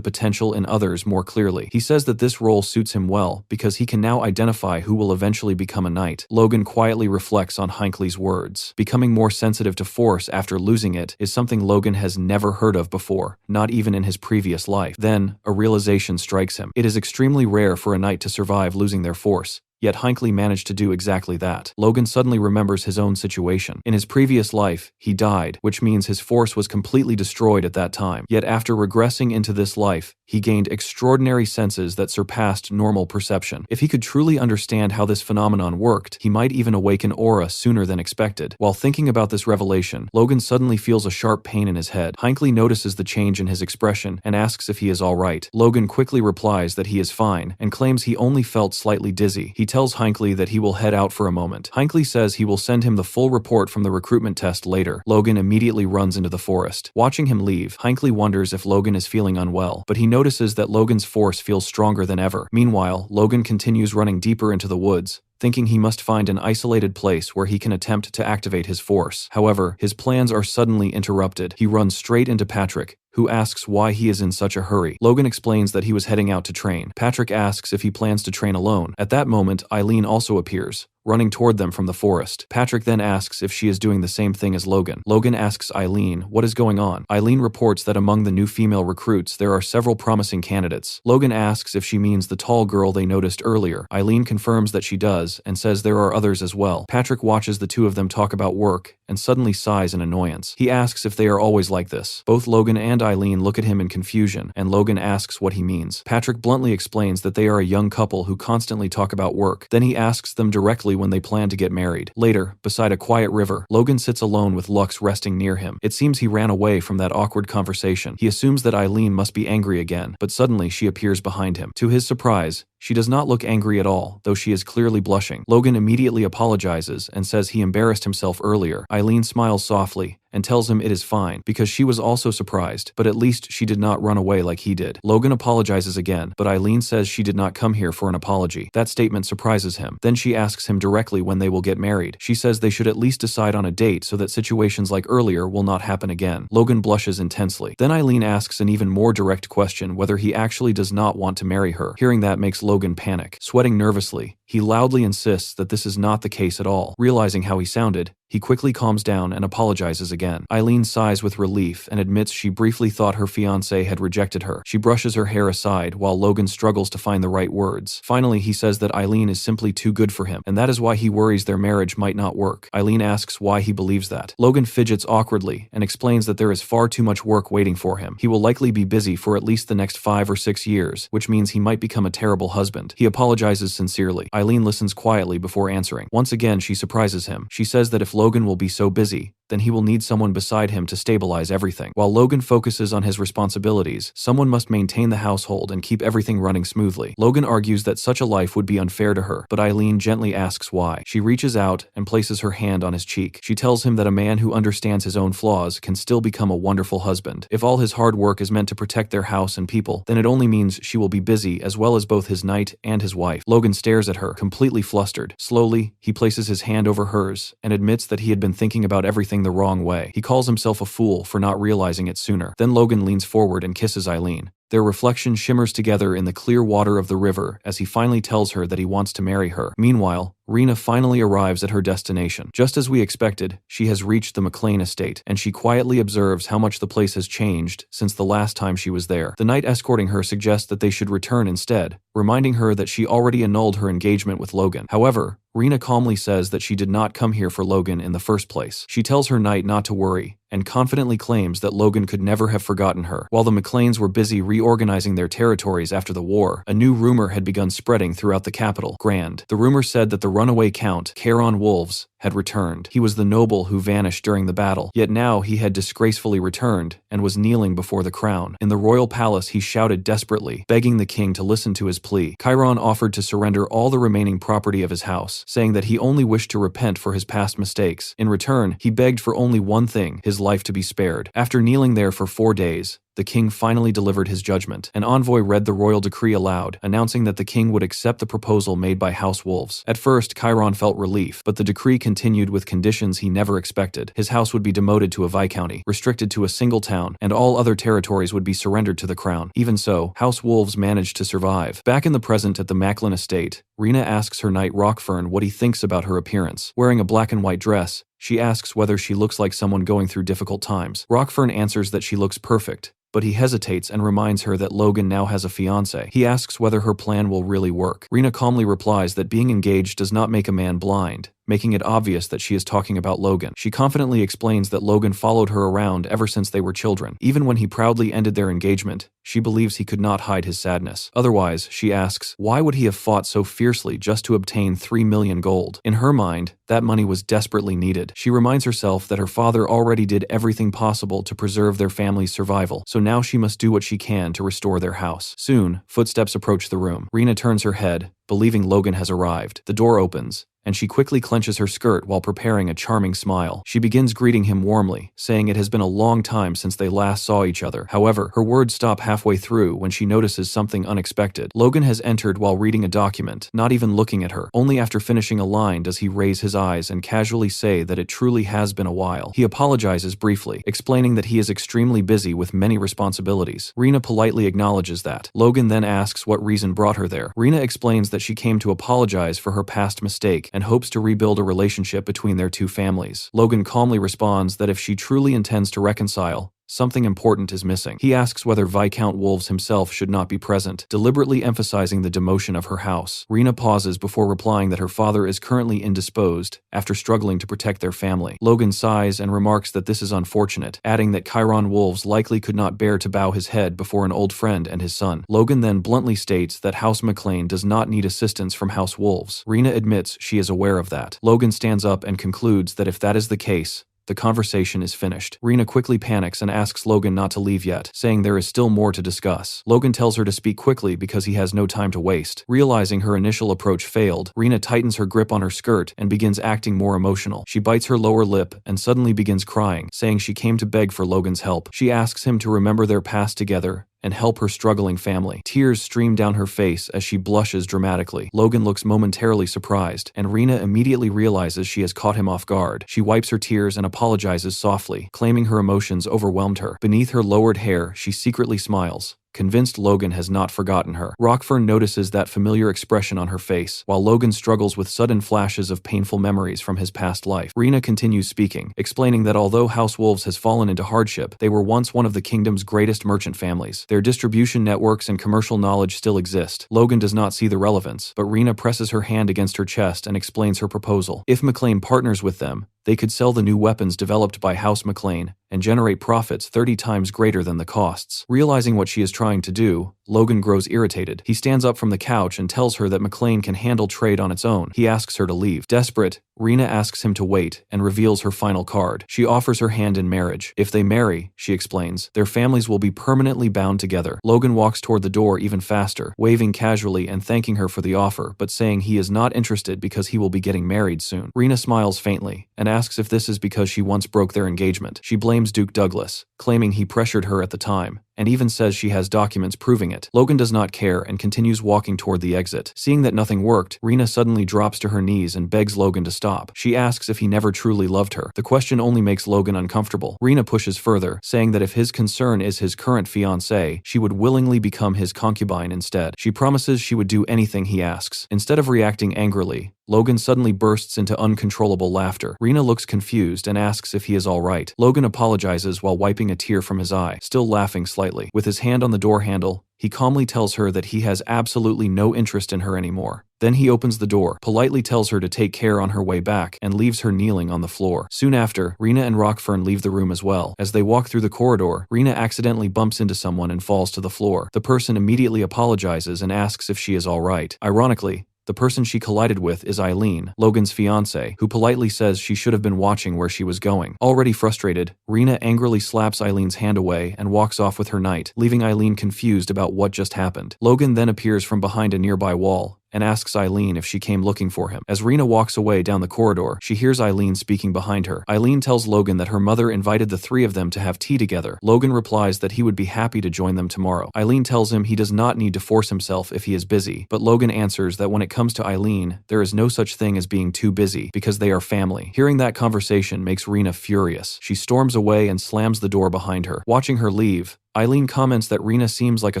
potential in others more clearly. He says that this role suits him well because he can now identify who will eventually become a knight. Logan quietly reflects on Hinckley's words. Becoming more sensitive to force after losing it is something Logan has never heard of before, not even in his previous life. Then, a realization strikes him. It is extremely rare for a knight to survive losing their force. Yet Hinckley managed to do exactly that. Logan suddenly remembers his own situation. In his previous life, he died, which means his force was completely destroyed at that time. Yet after regressing into this life, he gained extraordinary senses that surpassed normal perception. If he could truly understand how this phenomenon worked, he might even awaken aura sooner than expected. While thinking about this revelation, Logan suddenly feels a sharp pain in his head. Hinckley notices the change in his expression and asks if he is alright. Logan quickly replies that he is fine and claims he only felt slightly dizzy. He tells Hinckley that he will head out for a moment. Hinckley says he will send him the full report from the recruitment test later. Logan immediately runs into the forest. Watching him leave, Hinckley wonders if Logan is feeling unwell, but he notices that Logan's force feels stronger than ever. Meanwhile, Logan continues running deeper into the woods, thinking he must find an isolated place where he can attempt to activate his force. However, his plans are suddenly interrupted. He runs straight into Patrick, who asks why he is in such a hurry. Logan explains that he was heading out to train. Patrick asks if he plans to train alone. At that moment, Eileen also appears, running toward them from the forest. Patrick then asks if she is doing the same thing as Logan. Logan asks Eileen what is going on. Eileen reports that among the new female recruits there are several promising candidates. Logan asks if she means the tall girl they noticed earlier. Eileen confirms that she does and says there are others as well. Patrick watches the two of them talk about work and suddenly sighs in annoyance. He asks if they are always like this. Both Logan and Eileen look at him in confusion, and Logan asks what he means. Patrick bluntly explains that they are a young couple who constantly talk about work. Then he asks them directly when they plan to get married. Later, beside a quiet river, Logan sits alone with Lux resting near him. It seems he ran away from that awkward conversation. He assumes that Eileen must be angry again, but suddenly she appears behind him. To his surprise, she does not look angry at all, though she is clearly blushing. Logan immediately apologizes and says he embarrassed himself earlier. Eileen smiles softly and tells him it is fine, because she was also surprised, but at least she did not run away like he did. Logan apologizes again, but Eileen says she did not come here for an apology. That statement surprises him. Then she asks him directly when they will get married. She says they should at least decide on a date so that situations like earlier will not happen again. Logan blushes intensely. Then Eileen asks an even more direct question whether he actually does not want to marry her. Hearing that makes Logan panic. Sweating nervously, he loudly insists that this is not the case at all. Realizing how he sounded, he quickly calms down and apologizes again. Eileen sighs with relief and admits she briefly thought her fiancé had rejected her. She brushes her hair aside while Logan struggles to find the right words. Finally, he says that Eileen is simply too good for him, and that is why he worries their marriage might not work. Eileen asks why he believes that. Logan fidgets awkwardly and explains that there is far too much work waiting for him. He will likely be busy for at least the next 5 or 6 years, which means he might become a terrible husband. He apologizes sincerely. Eileen listens quietly before answering. Once again, she surprises him. She says that if Logan will be so busy, then he will need someone beside him to stabilize everything. While Logan focuses on his responsibilities, someone must maintain the household and keep everything running smoothly. Logan argues that such a life would be unfair to her, but Eileen gently asks why. She reaches out and places her hand on his cheek. She tells him that a man who understands his own flaws can still become a wonderful husband. If all his hard work is meant to protect their house and people, then it only means she will be busy as well as both his knight and his wife. Logan stares at her, completely flustered. Slowly, he places his hand over hers and admits that he had been thinking about everything the wrong way. He calls himself a fool for not realizing it sooner. Then Logan leans forward and kisses Eileen, Their reflection shimmers together in the clear water of the river as he finally tells her that he wants to marry her. Meanwhile, Rena finally arrives at her destination. Just as we expected, she has reached the McLean estate, and she quietly observes how much the place has changed since the last time she was there. The knight escorting her suggests that they should return instead, reminding her that she already annulled her engagement with Logan. However, Rena calmly says that she did not come here for Logan in the first place. She tells her knight not to worry, and confidently claims that Logan could never have forgotten her. While the McLeans were busy reorganizing their territories after the war, a new rumor had begun spreading throughout the capital, Grand. The rumor said that the runaway Count, Caron Wolves, had returned. He was the noble who vanished during the battle, yet now he had disgracefully returned and was kneeling before the crown. In the royal palace, he shouted desperately, begging the king to listen to his plea. Chiron offered to surrender all the remaining property of his house, saying that he only wished to repent for his past mistakes. In return, he begged for only one thing, his life to be spared. After kneeling there for 4 days, the king finally delivered his judgment. An envoy read the royal decree aloud, announcing that the king would accept the proposal made by House Wolves. At first, Chiron felt relief, but the decree continued with conditions he never expected. His house would be demoted to a viscounty, restricted to a single town, and all other territories would be surrendered to the crown. Even so, House Wolves managed to survive. Back in the present at the Macklin estate, Rena asks her knight Rockfern what he thinks about her appearance. Wearing a black and white dress, she asks whether she looks like someone going through difficult times. Rockfern answers that she looks perfect, but he hesitates and reminds her that Logan now has a fiancé. He asks whether her plan will really work. Rena calmly replies that being engaged does not make a man blind, making it obvious that she is talking about Logan. She confidently explains that Logan followed her around ever since they were children. Even when he proudly ended their engagement, she believes he could not hide his sadness. Otherwise, she asks, why would he have fought so fiercely just to obtain 3 million gold? In her mind, that money was desperately needed. She reminds herself that her father already did everything possible to preserve their family's survival, so now she must do what she can to restore their house. Soon, footsteps approach the room. Rena turns her head, believing Logan has arrived. The door opens, and she quickly clenches her skirt while preparing a charming smile. She begins greeting him warmly, saying it has been a long time since they last saw each other. However, her words stop halfway through when she notices something unexpected. Logan has entered while reading a document, not even looking at her. Only after finishing a line does he raise his eyes and casually say that it truly has been a while. He apologizes briefly, explaining that he is extremely busy with many responsibilities. Rena politely acknowledges that. Logan then asks what reason brought her there. Rena explains that she came to apologize for her past mistake and hopes to rebuild a relationship between their two families. Logan calmly responds that if she truly intends to reconcile, something important is missing. He asks whether Viscount Wolves himself should not be present, deliberately emphasizing the demotion of her house. Rena pauses before replying that her father is currently indisposed after struggling to protect their family. Logan sighs and remarks that this is unfortunate, adding that Chiron Wolves likely could not bear to bow his head before an old friend and his son. Logan then bluntly states that House McLean does not need assistance from House Wolves. Rena admits she is aware of that. Logan stands up and concludes that if that is the case, the conversation is finished. Rena quickly panics and asks Logan not to leave yet, saying there is still more to discuss. Logan tells her to speak quickly because he has no time to waste. Realizing her initial approach failed, Rena tightens her grip on her skirt and begins acting more emotional. She bites her lower lip and suddenly begins crying, saying she came to beg for Logan's help. She asks him to remember their past together and help her struggling family. Tears stream down her face as she blushes dramatically. Logan looks momentarily surprised, and Rena immediately realizes she has caught him off guard. She wipes her tears and apologizes softly, claiming her emotions overwhelmed her. Beneath her lowered hair, she secretly smiles, convinced Logan has not forgotten her. Rockfern notices that familiar expression on her face, while Logan struggles with sudden flashes of painful memories from his past life. Rena continues speaking, explaining that although House Wolves has fallen into hardship, they were once one of the kingdom's greatest merchant families. Their distribution networks and commercial knowledge still exist. Logan does not see the relevance, but Rena presses her hand against her chest and explains her proposal. If McLean partners with them, they could sell the new weapons developed by House McLean and generate profits 30 times greater than the costs. Realizing what she is trying to do, Logan grows irritated. He stands up from the couch and tells her that McLean can handle trade on its own. He asks her to leave. Desperate, Rena asks him to wait and reveals her final card. She offers her hand in marriage. If they marry, she explains, their families will be permanently bound together. Logan walks toward the door even faster, waving casually and thanking her for the offer, but saying he is not interested because he will be getting married soon. Rena smiles faintly and asks if this is because she once broke their engagement. She blames Duke Douglas, claiming he pressured her at the time, and even says she has documents proving it. Logan does not care and continues walking toward the exit. Seeing that nothing worked, Rena suddenly drops to her knees and begs Logan to stop. She asks if he never truly loved her. The question only makes Logan uncomfortable. Rena pushes further, saying that if his concern is his current fiancé, she would willingly become his concubine instead. She promises she would do anything he asks. Instead of reacting angrily, Logan suddenly bursts into uncontrollable laughter. Rena looks confused and asks if he is alright. Logan apologizes while wiping a tear from his eye, still laughing slightly. With his hand on the door handle, he calmly tells her that he has absolutely no interest in her anymore. Then he opens the door, politely tells her to take care on her way back, and leaves her kneeling on the floor. Soon after, Rena and Rockfern leave the room as well. As they walk through the corridor, Rena accidentally bumps into someone and falls to the floor. The person immediately apologizes and asks if she is alright. Ironically, the person she collided with is Eileen, Logan's fiancée, who politely says she should have been watching where she was going. Already frustrated, Rena angrily slaps Eileen's hand away and walks off with her knight, leaving Eileen confused about what just happened. Logan then appears from behind a nearby wall and asks Eileen if she came looking for him. As Rena walks away down the corridor, she hears Eileen speaking behind her. Eileen tells Logan that her mother invited the three of them to have tea together. Logan replies that he would be happy to join them tomorrow. Eileen tells him he does not need to force himself if he is busy, but Logan answers that when it comes to Eileen, there is no such thing as being too busy, because they are family. Hearing that conversation makes Rena furious. She storms away and slams the door behind her. Watching her leave, Eileen comments that Rena seems like a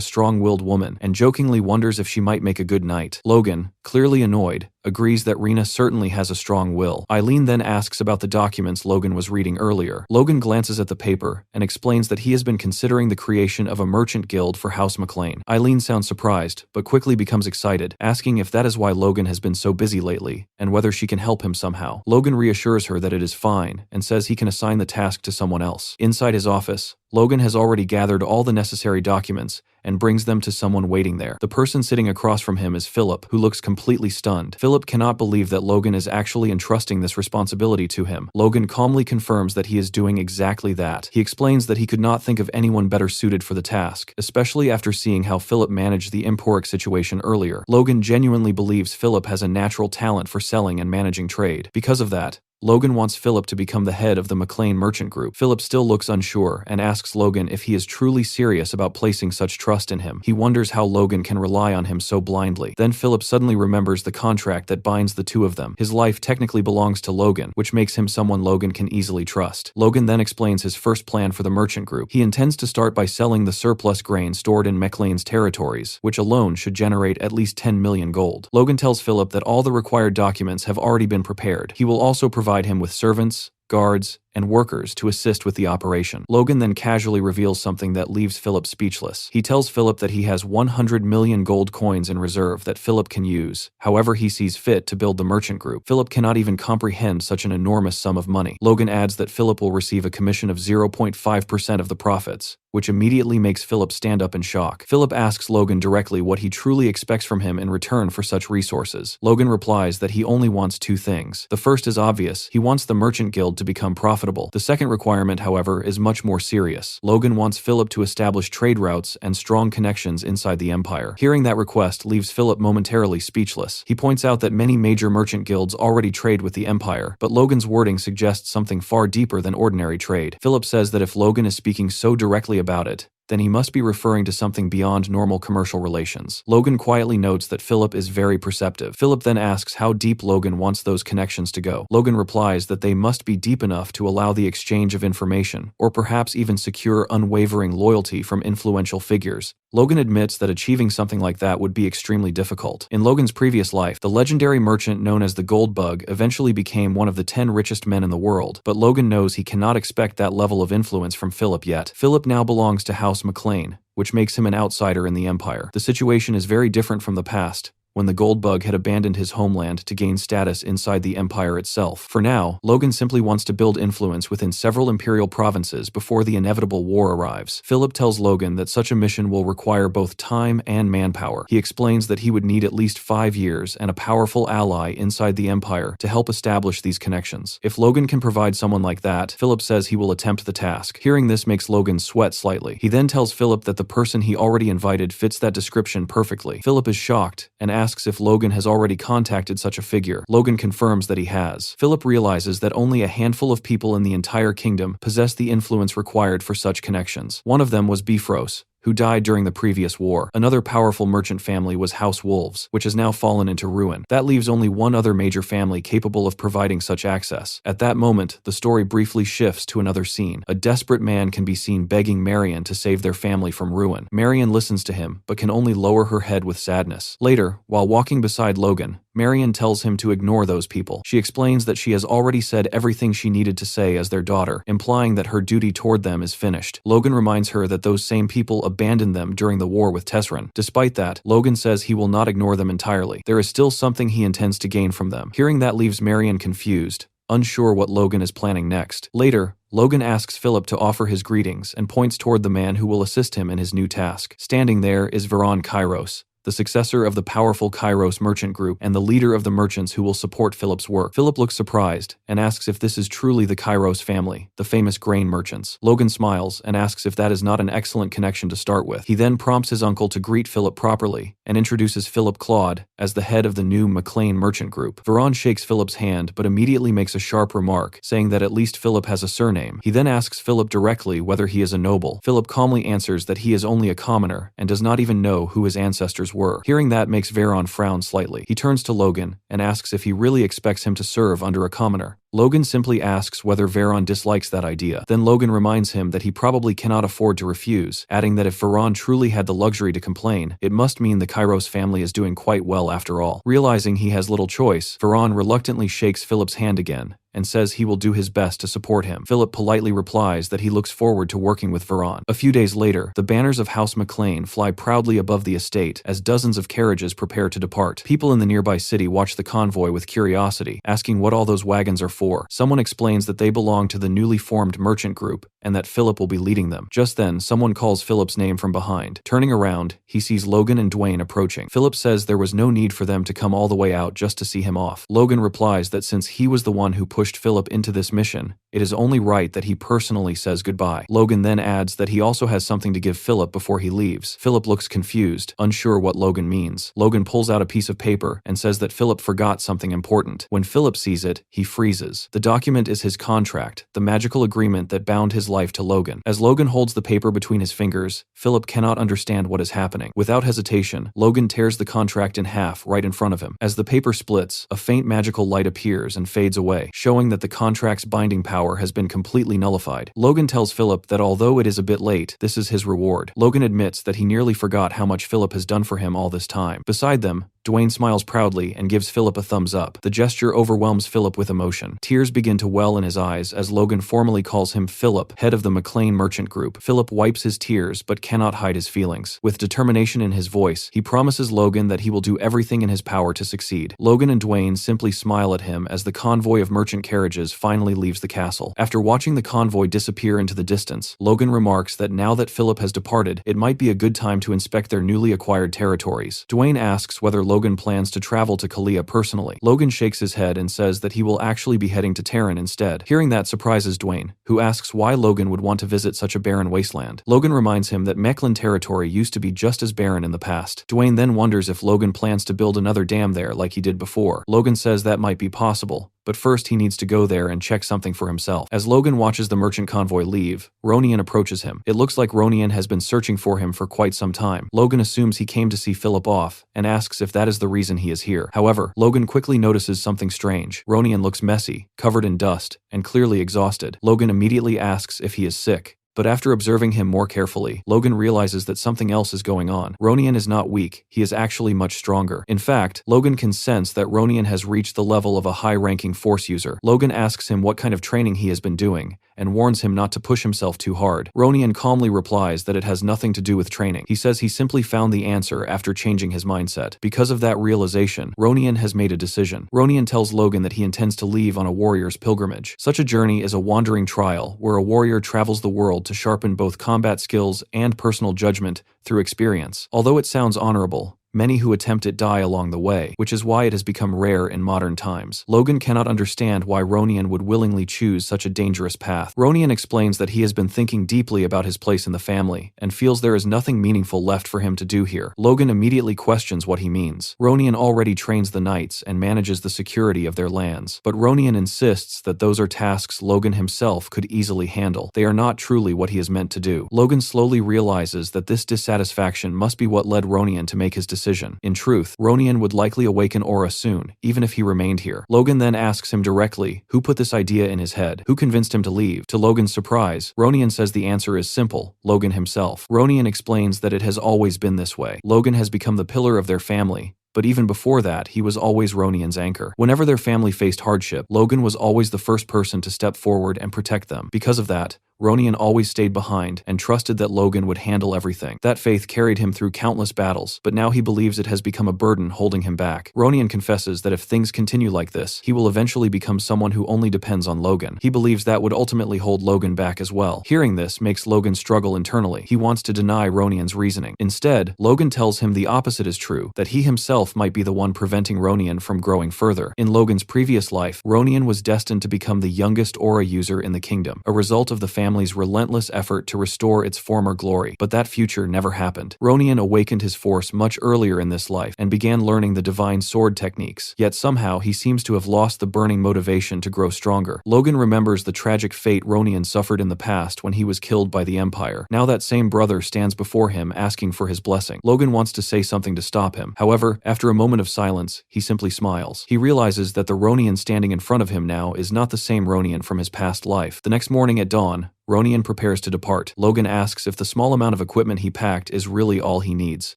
strong-willed woman and jokingly wonders if she might make a good knight. Logan, clearly annoyed, agrees that Rena certainly has a strong will. Eileen then asks about the documents Logan was reading earlier. Logan glances at the paper and explains that he has been considering the creation of a merchant guild for House McLean. Eileen sounds surprised, but quickly becomes excited, asking if that is why Logan has been so busy lately, and whether she can help him somehow. Logan reassures her that it is fine, and says he can assign the task to someone else. Inside his office, Logan has already gathered all the necessary documents and brings them to someone waiting there. The person sitting across from him is Philip, who looks completely stunned. Philip cannot believe that Logan is actually entrusting this responsibility to him. Logan calmly confirms that he is doing exactly that. He explains that he could not think of anyone better suited for the task, especially after seeing how Philip managed the Emporic situation earlier. Logan genuinely believes Philip has a natural talent for selling and managing trade. Because of that, Logan wants Philip to become the head of the McLean Merchant Group. Philip still looks unsure and asks Logan if he is truly serious about placing such trust in him. He wonders how Logan can rely on him so blindly. Then Philip suddenly remembers the contract that binds the two of them. His life technically belongs to Logan, which makes him someone Logan can easily trust. Logan then explains his first plan for the Merchant Group. He intends to start by selling the surplus grain stored in McLean's territories, which alone should generate at least 10 million gold. Logan tells Philip that all the required documents have already been prepared. He will also provide him with servants, guards, and workers to assist with the operation. Logan then casually reveals something that leaves Philip speechless. He tells Philip that he has 100 million gold coins in reserve that Philip can use however he sees fit to build the merchant group. Philip cannot even comprehend such an enormous sum of money. Logan adds that Philip will receive a commission of 0.5% of the profits, which immediately makes Philip stand up in shock. Philip asks Logan directly what he truly expects from him in return for such resources. Logan replies that he only wants two things. The first is obvious. He wants the merchant guild to become profitable. The second requirement, however, is much more serious. Logan wants Philip to establish trade routes and strong connections inside the empire. Hearing that request leaves Philip momentarily speechless. He points out that many major merchant guilds already trade with the empire, but Logan's wording suggests something far deeper than ordinary trade. Philip says that if Logan is speaking so directly about it, then he must be referring to something beyond normal commercial relations. Logan quietly notes that Philip is very perceptive. Philip then asks how deep Logan wants those connections to go. Logan replies that they must be deep enough to allow the exchange of information, or perhaps even secure unwavering loyalty from influential figures. Logan admits that achieving something like that would be extremely difficult. In Logan's previous life, the legendary merchant known as the Gold Bug eventually became one of the 10 richest men in the world, but Logan knows he cannot expect that level of influence from Philip yet. Philip now belongs to House McLean, which makes him an outsider in the empire. The situation is very different from the past, when the Gold Bug had abandoned his homeland to gain status inside the empire itself. For now, Logan simply wants to build influence within several imperial provinces before the inevitable war arrives. Philip tells Logan that such a mission will require both time and manpower. He explains that he would need at least 5 years and a powerful ally inside the empire to help establish these connections. If Logan can provide someone like that, Philip says he will attempt the task. Hearing this makes Logan sweat slightly. He then tells Philip that the person he already invited fits that description perfectly. Philip is shocked and asks if Logan has already contacted such a figure. Logan confirms that he has. Philip realizes that only a handful of people in the entire kingdom possess the influence required for such connections. One of them was Bifrost, who died during the previous war. Another powerful merchant family was House Wolves, which has now fallen into ruin. That leaves only one other major family capable of providing such access. At that moment, the story briefly shifts to another scene. A desperate man can be seen begging Marion to save their family from ruin. Marion listens to him, but can only lower her head with sadness. Later, while walking beside Logan, Marion tells him to ignore those people. She explains that she has already said everything she needed to say as their daughter, implying that her duty toward them is finished. Logan reminds her that those same people abandoned them during the war with Tesrin. Despite that, Logan says he will not ignore them entirely. There is still something he intends to gain from them. Hearing that leaves Marion confused, unsure what Logan is planning next. Later, Logan asks Philip to offer his greetings and points toward the man who will assist him in his new task. Standing there is Veron Kairos, the successor of the powerful Kairos merchant group and the leader of the merchants who will support Philip's work. Philip looks surprised and asks if this is truly the Kairos family, the famous grain merchants. Logan smiles and asks if that is not an excellent connection to start with. He then prompts his uncle to greet Philip properly and introduces Philip Claude as the head of the new McLean merchant group. Veron shakes Philip's hand but immediately makes a sharp remark, saying that at least Philip has a surname. He then asks Philip directly whether he is a noble. Philip calmly answers that he is only a commoner and does not even know who his ancestors were. Hearing that makes Veron frown slightly. He turns to Logan and asks if he really expects him to serve under a commoner. Logan simply asks whether Veron dislikes that idea. Then Logan reminds him that he probably cannot afford to refuse, adding that if Veron truly had the luxury to complain, it must mean the Kairos family is doing quite well after all. Realizing he has little choice, Veron reluctantly shakes Philip's hand again and says he will do his best to support him. Philip politely replies that he looks forward to working with Veron. A few days later, the banners of House McLean fly proudly above the estate as dozens of carriages prepare to depart. People in the nearby city watch the convoy with curiosity, asking what all those wagons are for. Someone explains that they belong to the newly formed merchant group and that Philip will be leading them. Just then, someone calls Philip's name from behind. Turning around, he sees Logan and Dwayne approaching. Philip says there was no need for them to come all the way out just to see him off. Logan replies that since he was the one who pushed Philip into this mission, it is only right that he personally says goodbye. Logan then adds that he also has something to give Philip before he leaves. Philip looks confused, unsure what Logan means. Logan pulls out a piece of paper and says that Philip forgot something important. When Philip sees it, he freezes. The document is his contract, the magical agreement that bound his life to Logan. As Logan holds the paper between his fingers, Philip cannot understand what is happening. Without hesitation, Logan tears the contract in half right in front of him. As the paper splits, a faint magical light appears and fades away, showing that the contract's binding power has been completely nullified. Logan tells Philip that although it is a bit late, this is his reward. Logan admits that he nearly forgot how much Philip has done for him all this time. Beside them, Dwayne smiles proudly and gives Philip a thumbs up. The gesture overwhelms Philip with emotion. Tears begin to well in his eyes as Logan formally calls him Philip, head of the McLean merchant group. Philip wipes his tears but cannot hide his feelings. With determination in his voice, he promises Logan that he will do everything in his power to succeed. Logan and Dwayne simply smile at him as the convoy of merchant carriages finally leaves the castle. After watching the convoy disappear into the distance, Logan remarks that now that Philip has departed, it might be a good time to inspect their newly acquired territories. Dwayne asks whether Logan plans to travel to Kalia personally. Logan shakes his head and says that he will actually be heading to Terran instead. Hearing that surprises Dwayne, who asks why Logan would want to visit such a barren wasteland. Logan reminds him that Mechlin territory used to be just as barren in the past. Dwayne then wonders if Logan plans to build another dam there like he did before. Logan says that might be possible, but first he needs to go there and check something for himself. As Logan watches the merchant convoy leave, Ronian approaches him. It looks like Ronian has been searching for him for quite some time. Logan assumes he came to see Philip off and asks if that is the reason he is here. However, Logan quickly notices something strange. Ronian looks messy, covered in dust, and clearly exhausted. Logan immediately asks if he is sick. But after observing him more carefully, Logan realizes that something else is going on. Ronian is not weak, he is actually much stronger. In fact, Logan can sense that Ronian has reached the level of a high-ranking Force user. Logan asks him what kind of training he has been doing, and warns him not to push himself too hard. Ronian calmly replies that it has nothing to do with training. He says he simply found the answer after changing his mindset. Because of that realization, Ronian has made a decision. Ronian tells Logan that he intends to leave on a warrior's pilgrimage. Such a journey is a wandering trial, where a warrior travels the world to sharpen both combat skills and personal judgment through experience. Although it sounds honorable, Many who attempt it die along the way, which is why it has become rare in modern times. Logan cannot understand why Ronian would willingly choose such a dangerous path. Ronian explains that he has been thinking deeply about his place in the family, and feels there is nothing meaningful left for him to do here. Logan immediately questions what he means. Ronian already trains the knights and manages the security of their lands, but Ronian insists that those are tasks Logan himself could easily handle. They are not truly what he is meant to do. Logan slowly realizes that this dissatisfaction must be what led Ronian to make his decision. In truth, Ronian would likely awaken Aura soon, even if he remained here. Logan then asks him directly who put this idea in his head, who convinced him to leave. To Logan's surprise, Ronian says the answer is simple: Logan himself. Ronian explains that it has always been this way. Logan has become the pillar of their family, but even before that, he was always Ronian's anchor. Whenever their family faced hardship, Logan was always the first person to step forward and protect them. Because of that, Ronian always stayed behind and trusted that Logan would handle everything. That faith carried him through countless battles, but now he believes it has become a burden holding him back. Ronian confesses that if things continue like this, he will eventually become someone who only depends on Logan. He believes that would ultimately hold Logan back as well. Hearing this makes Logan struggle internally. He wants to deny Ronian's reasoning. Instead, Logan tells him the opposite is true, that he himself might be the one preventing Ronian from growing further. In Logan's previous life, Ronian was destined to become the youngest aura user in the kingdom, a result of the family's relentless effort to restore its former glory, but that future never happened. Ronian awakened his force much earlier in this life and began learning the divine sword techniques, yet somehow he seems to have lost the burning motivation to grow stronger. Logan remembers the tragic fate Ronian suffered in the past when he was killed by the Empire. Now that same brother stands before him asking for his blessing. Logan wants to say something to stop him. However, after a moment of silence, he simply smiles. He realizes that the Ronian standing in front of him now is not the same Ronian from his past life. The next morning at dawn, Ronian prepares to depart. Logan asks if the small amount of equipment he packed is really all he needs.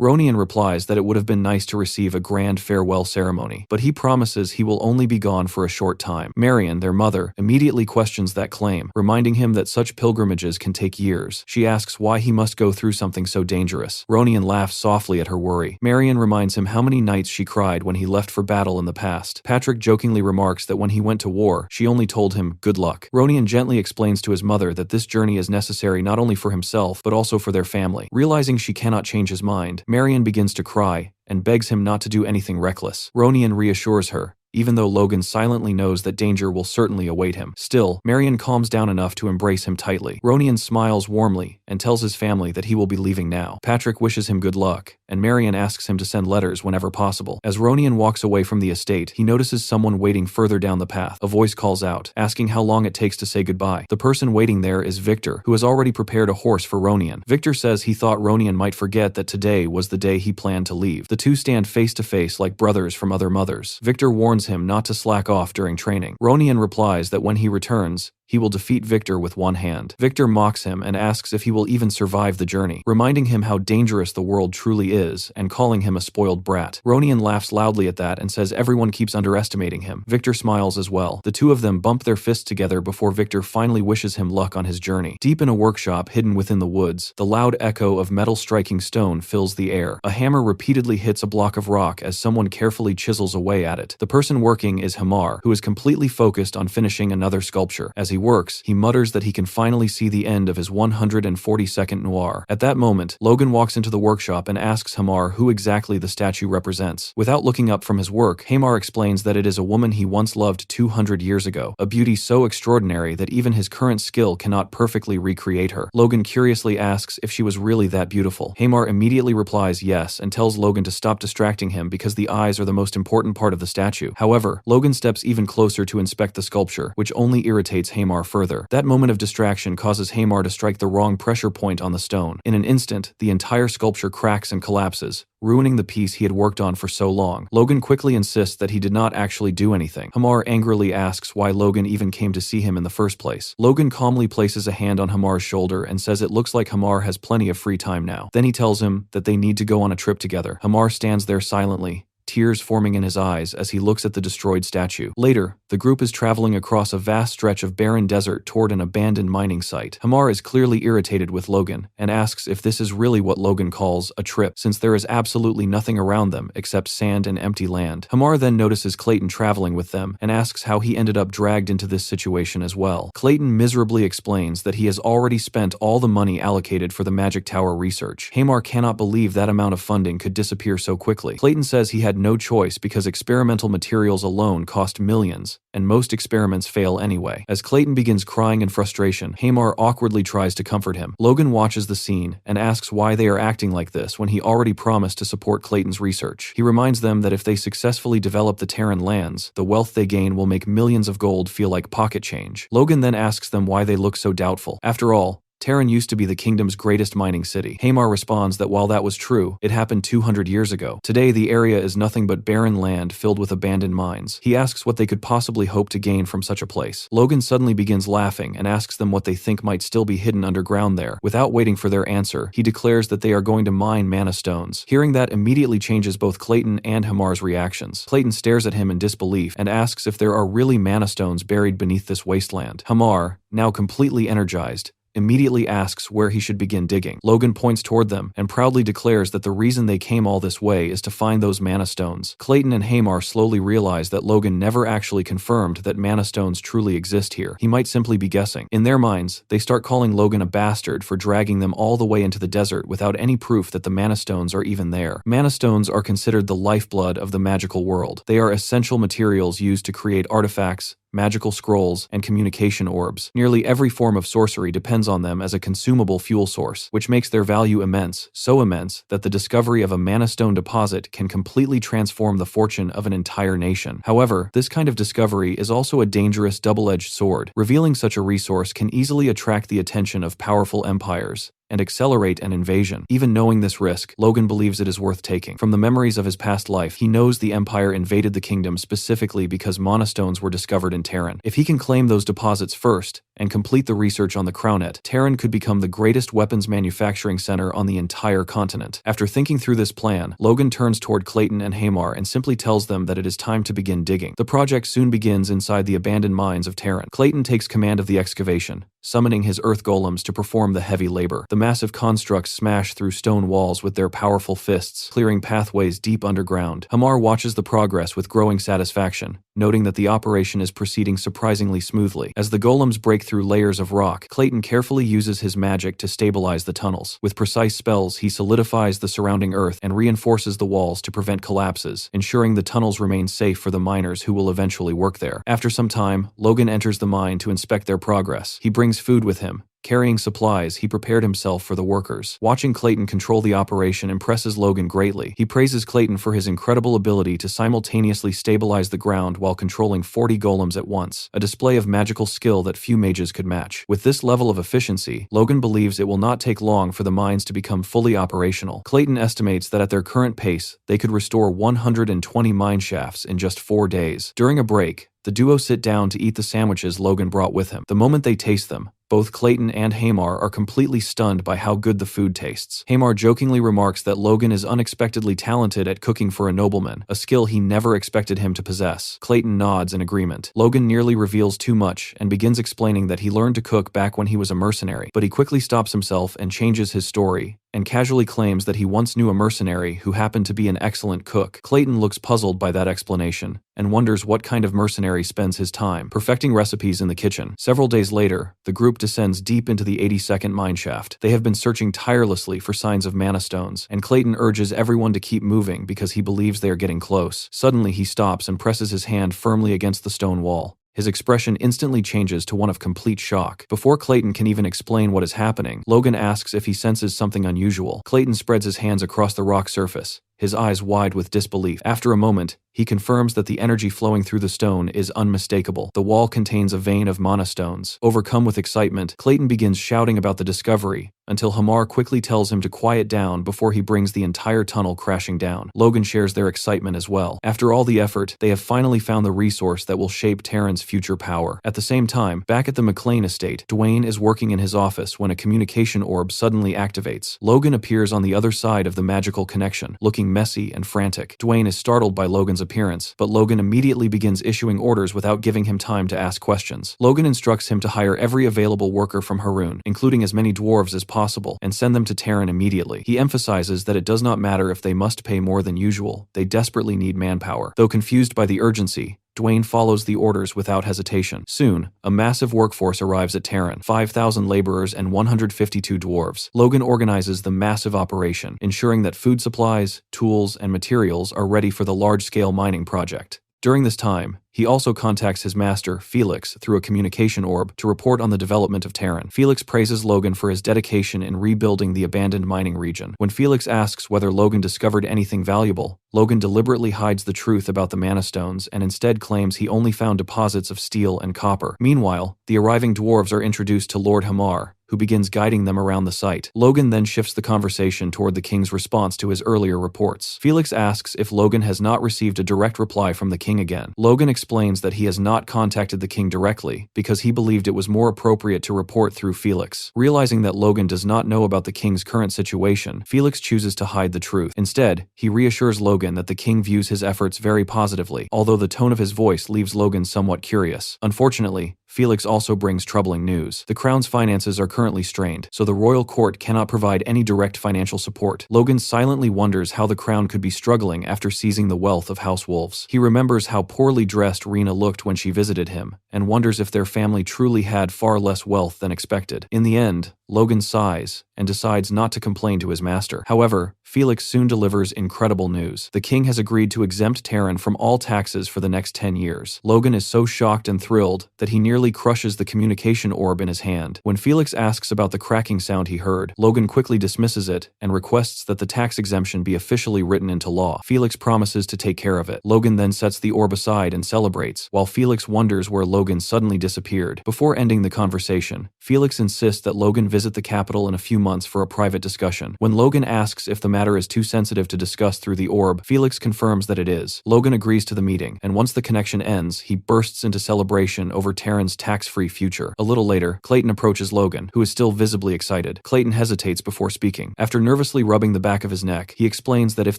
Ronian replies that it would have been nice to receive a grand farewell ceremony, but he promises he will only be gone for a short time. Marion, their mother, immediately questions that claim, reminding him that such pilgrimages can take years. She asks why he must go through something so dangerous. Ronian laughs softly at her worry. Marion reminds him how many nights she cried when he left for battle in the past. Patrick jokingly remarks that when he went to war, she only told him, "Good luck." Ronian gently explains to his mother that this journey is necessary not only for himself, but also for their family. Realizing she cannot change his mind, Marion begins to cry and begs him not to do anything reckless. Ronian reassures her, even though Logan silently knows that danger will certainly await him. Still, Marion calms down enough to embrace him tightly. Ronian smiles warmly and tells his family that he will be leaving now. Patrick wishes him good luck, and Marion asks him to send letters whenever possible. As Ronian walks away from the estate, he notices someone waiting further down the path. A voice calls out, asking how long it takes to say goodbye. The person waiting there is Victor, who has already prepared a horse for Ronian. Victor says he thought Ronian might forget that today was the day he planned to leave. The two stand face to face like brothers from other mothers. Victor warns him not to slack off during training. Ronian replies that when he returns, he will defeat Victor with one hand. Victor mocks him and asks if he will even survive the journey, reminding him how dangerous the world truly is and calling him a spoiled brat. Ronian laughs loudly at that and says everyone keeps underestimating him. Victor smiles as well. The two of them bump their fists together before Victor finally wishes him luck on his journey. Deep in a workshop hidden within the woods, the loud echo of metal striking stone fills the air. A hammer repeatedly hits a block of rock as someone carefully chisels away at it. The person working is Hamar, who is completely focused on finishing another sculpture. As he works, he mutters that he can finally see the end of his 142nd noir. At that moment, Logan walks into the workshop and asks Hamar who exactly the statue represents. Without looking up from his work, Hamar explains that it is a woman he once loved 200 years ago, a beauty so extraordinary that even his current skill cannot perfectly recreate her. Logan curiously asks if she was really that beautiful. Hamar immediately replies yes and tells Logan to stop distracting him because the eyes are the most important part of the statue. However, Logan steps even closer to inspect the sculpture, which only irritates Hamar further. That moment of distraction causes Hamar to strike the wrong pressure point on the stone. In an instant, the entire sculpture cracks and collapses, ruining the piece he had worked on for so long. Logan quickly insists that he did not actually do anything. Hamar angrily asks why Logan even came to see him in the first place. Logan calmly places a hand on Hamar's shoulder and says it looks like Hamar has plenty of free time now. Then he tells him that they need to go on a trip together. Hamar stands there silently, tears forming in his eyes as he looks at the destroyed statue. Later, the group is traveling across a vast stretch of barren desert toward an abandoned mining site. Hamar is clearly irritated with Logan and asks if this is really what Logan calls a trip, since there is absolutely nothing around them except sand and empty land. Hamar then notices Clayton traveling with them and asks how he ended up dragged into this situation as well. Clayton miserably explains that he has already spent all the money allocated for the Magic Tower research. Hamar cannot believe that amount of funding could disappear so quickly. Clayton says he had no choice because experimental materials alone cost millions, and most experiments fail anyway. As Clayton begins crying in frustration, Hamar awkwardly tries to comfort him. Logan watches the scene and asks why they are acting like this when he already promised to support Clayton's research. He reminds them that if they successfully develop the Terran lands, the wealth they gain will make millions of gold feel like pocket change. Logan then asks them why they look so doubtful. After all, Terran used to be the kingdom's greatest mining city. Hamar responds that while that was true, it happened 200 years ago. Today, the area is nothing but barren land filled with abandoned mines. He asks what they could possibly hope to gain from such a place. Logan suddenly begins laughing and asks them what they think might still be hidden underground there. Without waiting for their answer, he declares that they are going to mine mana stones. Hearing that immediately changes both Clayton and Hamar's reactions. Clayton stares at him in disbelief and asks if there are really mana stones buried beneath this wasteland. Hamar, now completely energized, immediately asks where he should begin digging. Logan points toward them and proudly declares that the reason they came all this way is to find those mana stones. Clayton and Hamar slowly realize that Logan never actually confirmed that mana stones truly exist here. He might simply be guessing. In their minds, they start calling Logan a bastard for dragging them all the way into the desert without any proof that the mana stones are even there. Mana stones are considered the lifeblood of the magical world. They are essential materials used to create artifacts, magical scrolls, and communication orbs. Nearly every form of sorcery depends on them as a consumable fuel source, which makes their value immense, so immense that the discovery of a mana stone deposit can completely transform the fortune of an entire nation. However, this kind of discovery is also a dangerous double-edged sword. Revealing such a resource can easily attract the attention of powerful empires and accelerate an invasion. Even knowing this risk, Logan believes it is worth taking. From the memories of his past life, he knows the Empire invaded the kingdom specifically because mana stones were discovered in Terran. If he can claim those deposits first and complete the research on the Crownet, Terran could become the greatest weapons manufacturing center on the entire continent. After thinking through this plan, Logan turns toward Clayton and Hamar and simply tells them that it is time to begin digging. The project soon begins inside the abandoned mines of Terran. Clayton takes command of the excavation, summoning his earth golems to perform the heavy labor. The massive constructs smash through stone walls with their powerful fists, clearing pathways deep underground. Hamar watches the progress with growing satisfaction, noting that the operation is proceeding surprisingly smoothly. As the golems break through layers of rock, Clayton carefully uses his magic to stabilize the tunnels. With precise spells, he solidifies the surrounding earth and reinforces the walls to prevent collapses, ensuring the tunnels remain safe for the miners who will eventually work there. After some time, Logan enters the mine to inspect their progress. He brings food with him. Carrying supplies, he prepared himself for the workers. Watching Clayton control the operation impresses Logan greatly. He praises Clayton for his incredible ability to simultaneously stabilize the ground while controlling 40 golems at once, a display of magical skill that few mages could match. With this level of efficiency, Logan believes it will not take long for the mines to become fully operational. Clayton estimates that at their current pace, they could restore 120 mine shafts in just 4 days. During a break, the duo sit down to eat the sandwiches Logan brought with him. The moment they taste them, both Clayton and Hamar are completely stunned by how good the food tastes. Hamar jokingly remarks that Logan is unexpectedly talented at cooking for a nobleman, a skill he never expected him to possess. Clayton nods in agreement. Logan nearly reveals too much and begins explaining that he learned to cook back when he was a mercenary, but he quickly stops himself and changes his story, and casually claims that he once knew a mercenary who happened to be an excellent cook. Clayton looks puzzled by that explanation and wonders what kind of mercenary spends his time perfecting recipes in the kitchen. Several days later, the group descends deep into the 82nd mineshaft. They have been searching tirelessly for signs of mana stones, and Clayton urges everyone to keep moving because he believes they are getting close. Suddenly, he stops and presses his hand firmly against the stone wall. His expression instantly changes to one of complete shock. Before Clayton can even explain what is happening, Logan asks if he senses something unusual. Clayton spreads his hands across the rock surface, his eyes wide with disbelief. After a moment, he confirms that the energy flowing through the stone is unmistakable. The wall contains a vein of mana stones. Overcome with excitement, Clayton begins shouting about the discovery, until Hamar quickly tells him to quiet down before he brings the entire tunnel crashing down. Logan shares their excitement as well. After all the effort, they have finally found the resource that will shape Terran's future power. At the same time, back at the McLean estate, Dwayne is working in his office when a communication orb suddenly activates. Logan appears on the other side of the magical connection, looking looking messy and frantic. Dwayne is startled by Logan's appearance, but Logan immediately begins issuing orders without giving him time to ask questions. Logan instructs him to hire every available worker from Haroon, including as many dwarves as possible, and send them to Terran immediately. He emphasizes that it does not matter if they must pay more than usual, they desperately need manpower. Though confused by the urgency, Dwayne follows the orders without hesitation. Soon, a massive workforce arrives at Terran, 5,000 laborers and 152 dwarves. Logan organizes the massive operation, ensuring that food supplies, tools, and materials are ready for the large-scale mining project. During this time, he also contacts his master, Felix, through a communication orb to report on the development of Terran. Felix praises Logan for his dedication in rebuilding the abandoned mining region. When Felix asks whether Logan discovered anything valuable, Logan deliberately hides the truth about the mana stones and instead claims he only found deposits of steel and copper. Meanwhile, the arriving dwarves are introduced to Lord Hamar, who begins guiding them around the site. Logan then shifts the conversation toward the king's response to his earlier reports. Felix asks if Logan has not received a direct reply from the king again. Logan explains that he has not contacted the king directly because he believed it was more appropriate to report through Felix. Realizing that Logan does not know about the king's current situation, Felix chooses to hide the truth. Instead, he reassures Logan that the king views his efforts very positively, although the tone of his voice leaves Logan somewhat curious. Unfortunately, Felix also brings troubling news. The crown's finances are currently strained, so the royal court cannot provide any direct financial support. Logan silently wonders how the crown could be struggling after seizing the wealth of House Wolves. He remembers how poorly dressed Rena looked when she visited him, and wonders if their family truly had far less wealth than expected. In the end, Logan sighs and decides not to complain to his master. However, Felix soon delivers incredible news. The king has agreed to exempt Terran from all taxes for the next 10 years. Logan is so shocked and thrilled that he nearly crushes the communication orb in his hand. When Felix asks about the cracking sound he heard, Logan quickly dismisses it and requests that the tax exemption be officially written into law. Felix promises to take care of it. Logan then sets the orb aside and celebrates, while Felix wonders where Logan suddenly disappeared. Before ending the conversation, Felix insists that Logan visit the capital in a few months for a private discussion. When Logan asks if the matter is too sensitive to discuss through the orb, Felix confirms that it is. Logan agrees to the meeting, and once the connection ends, he bursts into celebration over Terran's tax-free future. A little later, Clayton approaches Logan, who is still visibly excited. Clayton hesitates before speaking. After nervously rubbing the back of his neck, he explains that if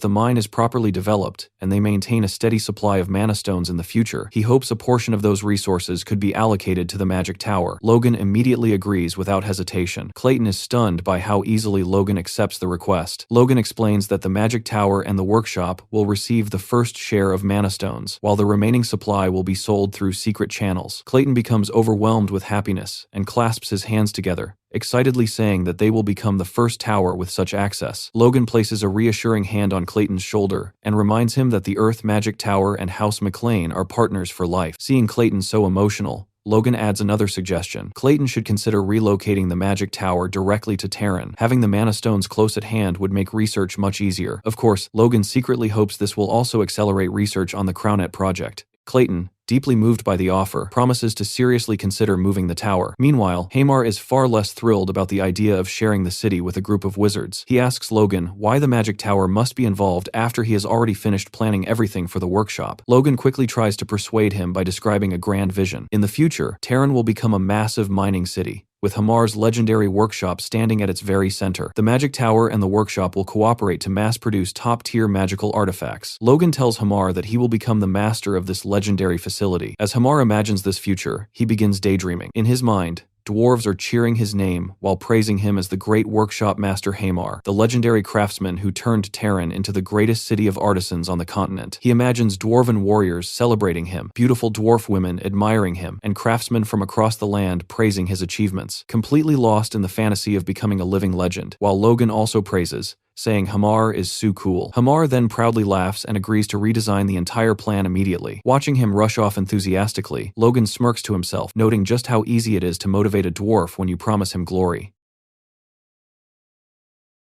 the mine is properly developed and they maintain a steady supply of mana stones in the future, he hopes a portion of those resources could be allocated to the magic tower. Logan immediately agrees without hesitation. Clayton is stunned by how easily Logan accepts the request. Logan explains that the magic tower and the workshop will receive the first share of mana stones, while the remaining supply will be sold through secret channels. Clayton becomes overwhelmed with happiness and clasps his hands together, excitedly saying that they will become the first tower with such access. Logan places a reassuring hand on Clayton's shoulder and reminds him that the Earth Magic Tower and House McLean are partners for life. Seeing Clayton so emotional, Logan adds another suggestion. Clayton should consider relocating the magic tower directly to Terran. Having the mana stones close at hand would make research much easier. Of course, Logan secretly hopes this will also accelerate research on the Crownet project. Clayton, deeply moved by the offer, promises to seriously consider moving the tower. Meanwhile, Hamar is far less thrilled about the idea of sharing the city with a group of wizards. He asks Logan why the magic tower must be involved after he has already finished planning everything for the workshop. Logan quickly tries to persuade him by describing a grand vision. In the future, Terran will become a massive mining city, with Hamar's legendary workshop standing at its very center. The magic tower and the workshop will cooperate to mass-produce top-tier magical artifacts. Logan tells Hamar that he will become the master of this legendary facility. As Hamar imagines this future, he begins daydreaming. In his mind, dwarves are cheering his name while praising him as the great workshop master Hamar, the legendary craftsman who turned Terran into the greatest city of artisans on the continent. He imagines dwarven warriors celebrating him, beautiful dwarf women admiring him, and craftsmen from across the land praising his achievements, completely lost in the fantasy of becoming a living legend, while Logan also praises, saying Hamar is so cool. Hamar then proudly laughs and agrees to redesign the entire plan immediately. Watching him rush off enthusiastically, Logan smirks to himself, noting just how easy it is to motivate a dwarf when you promise him glory.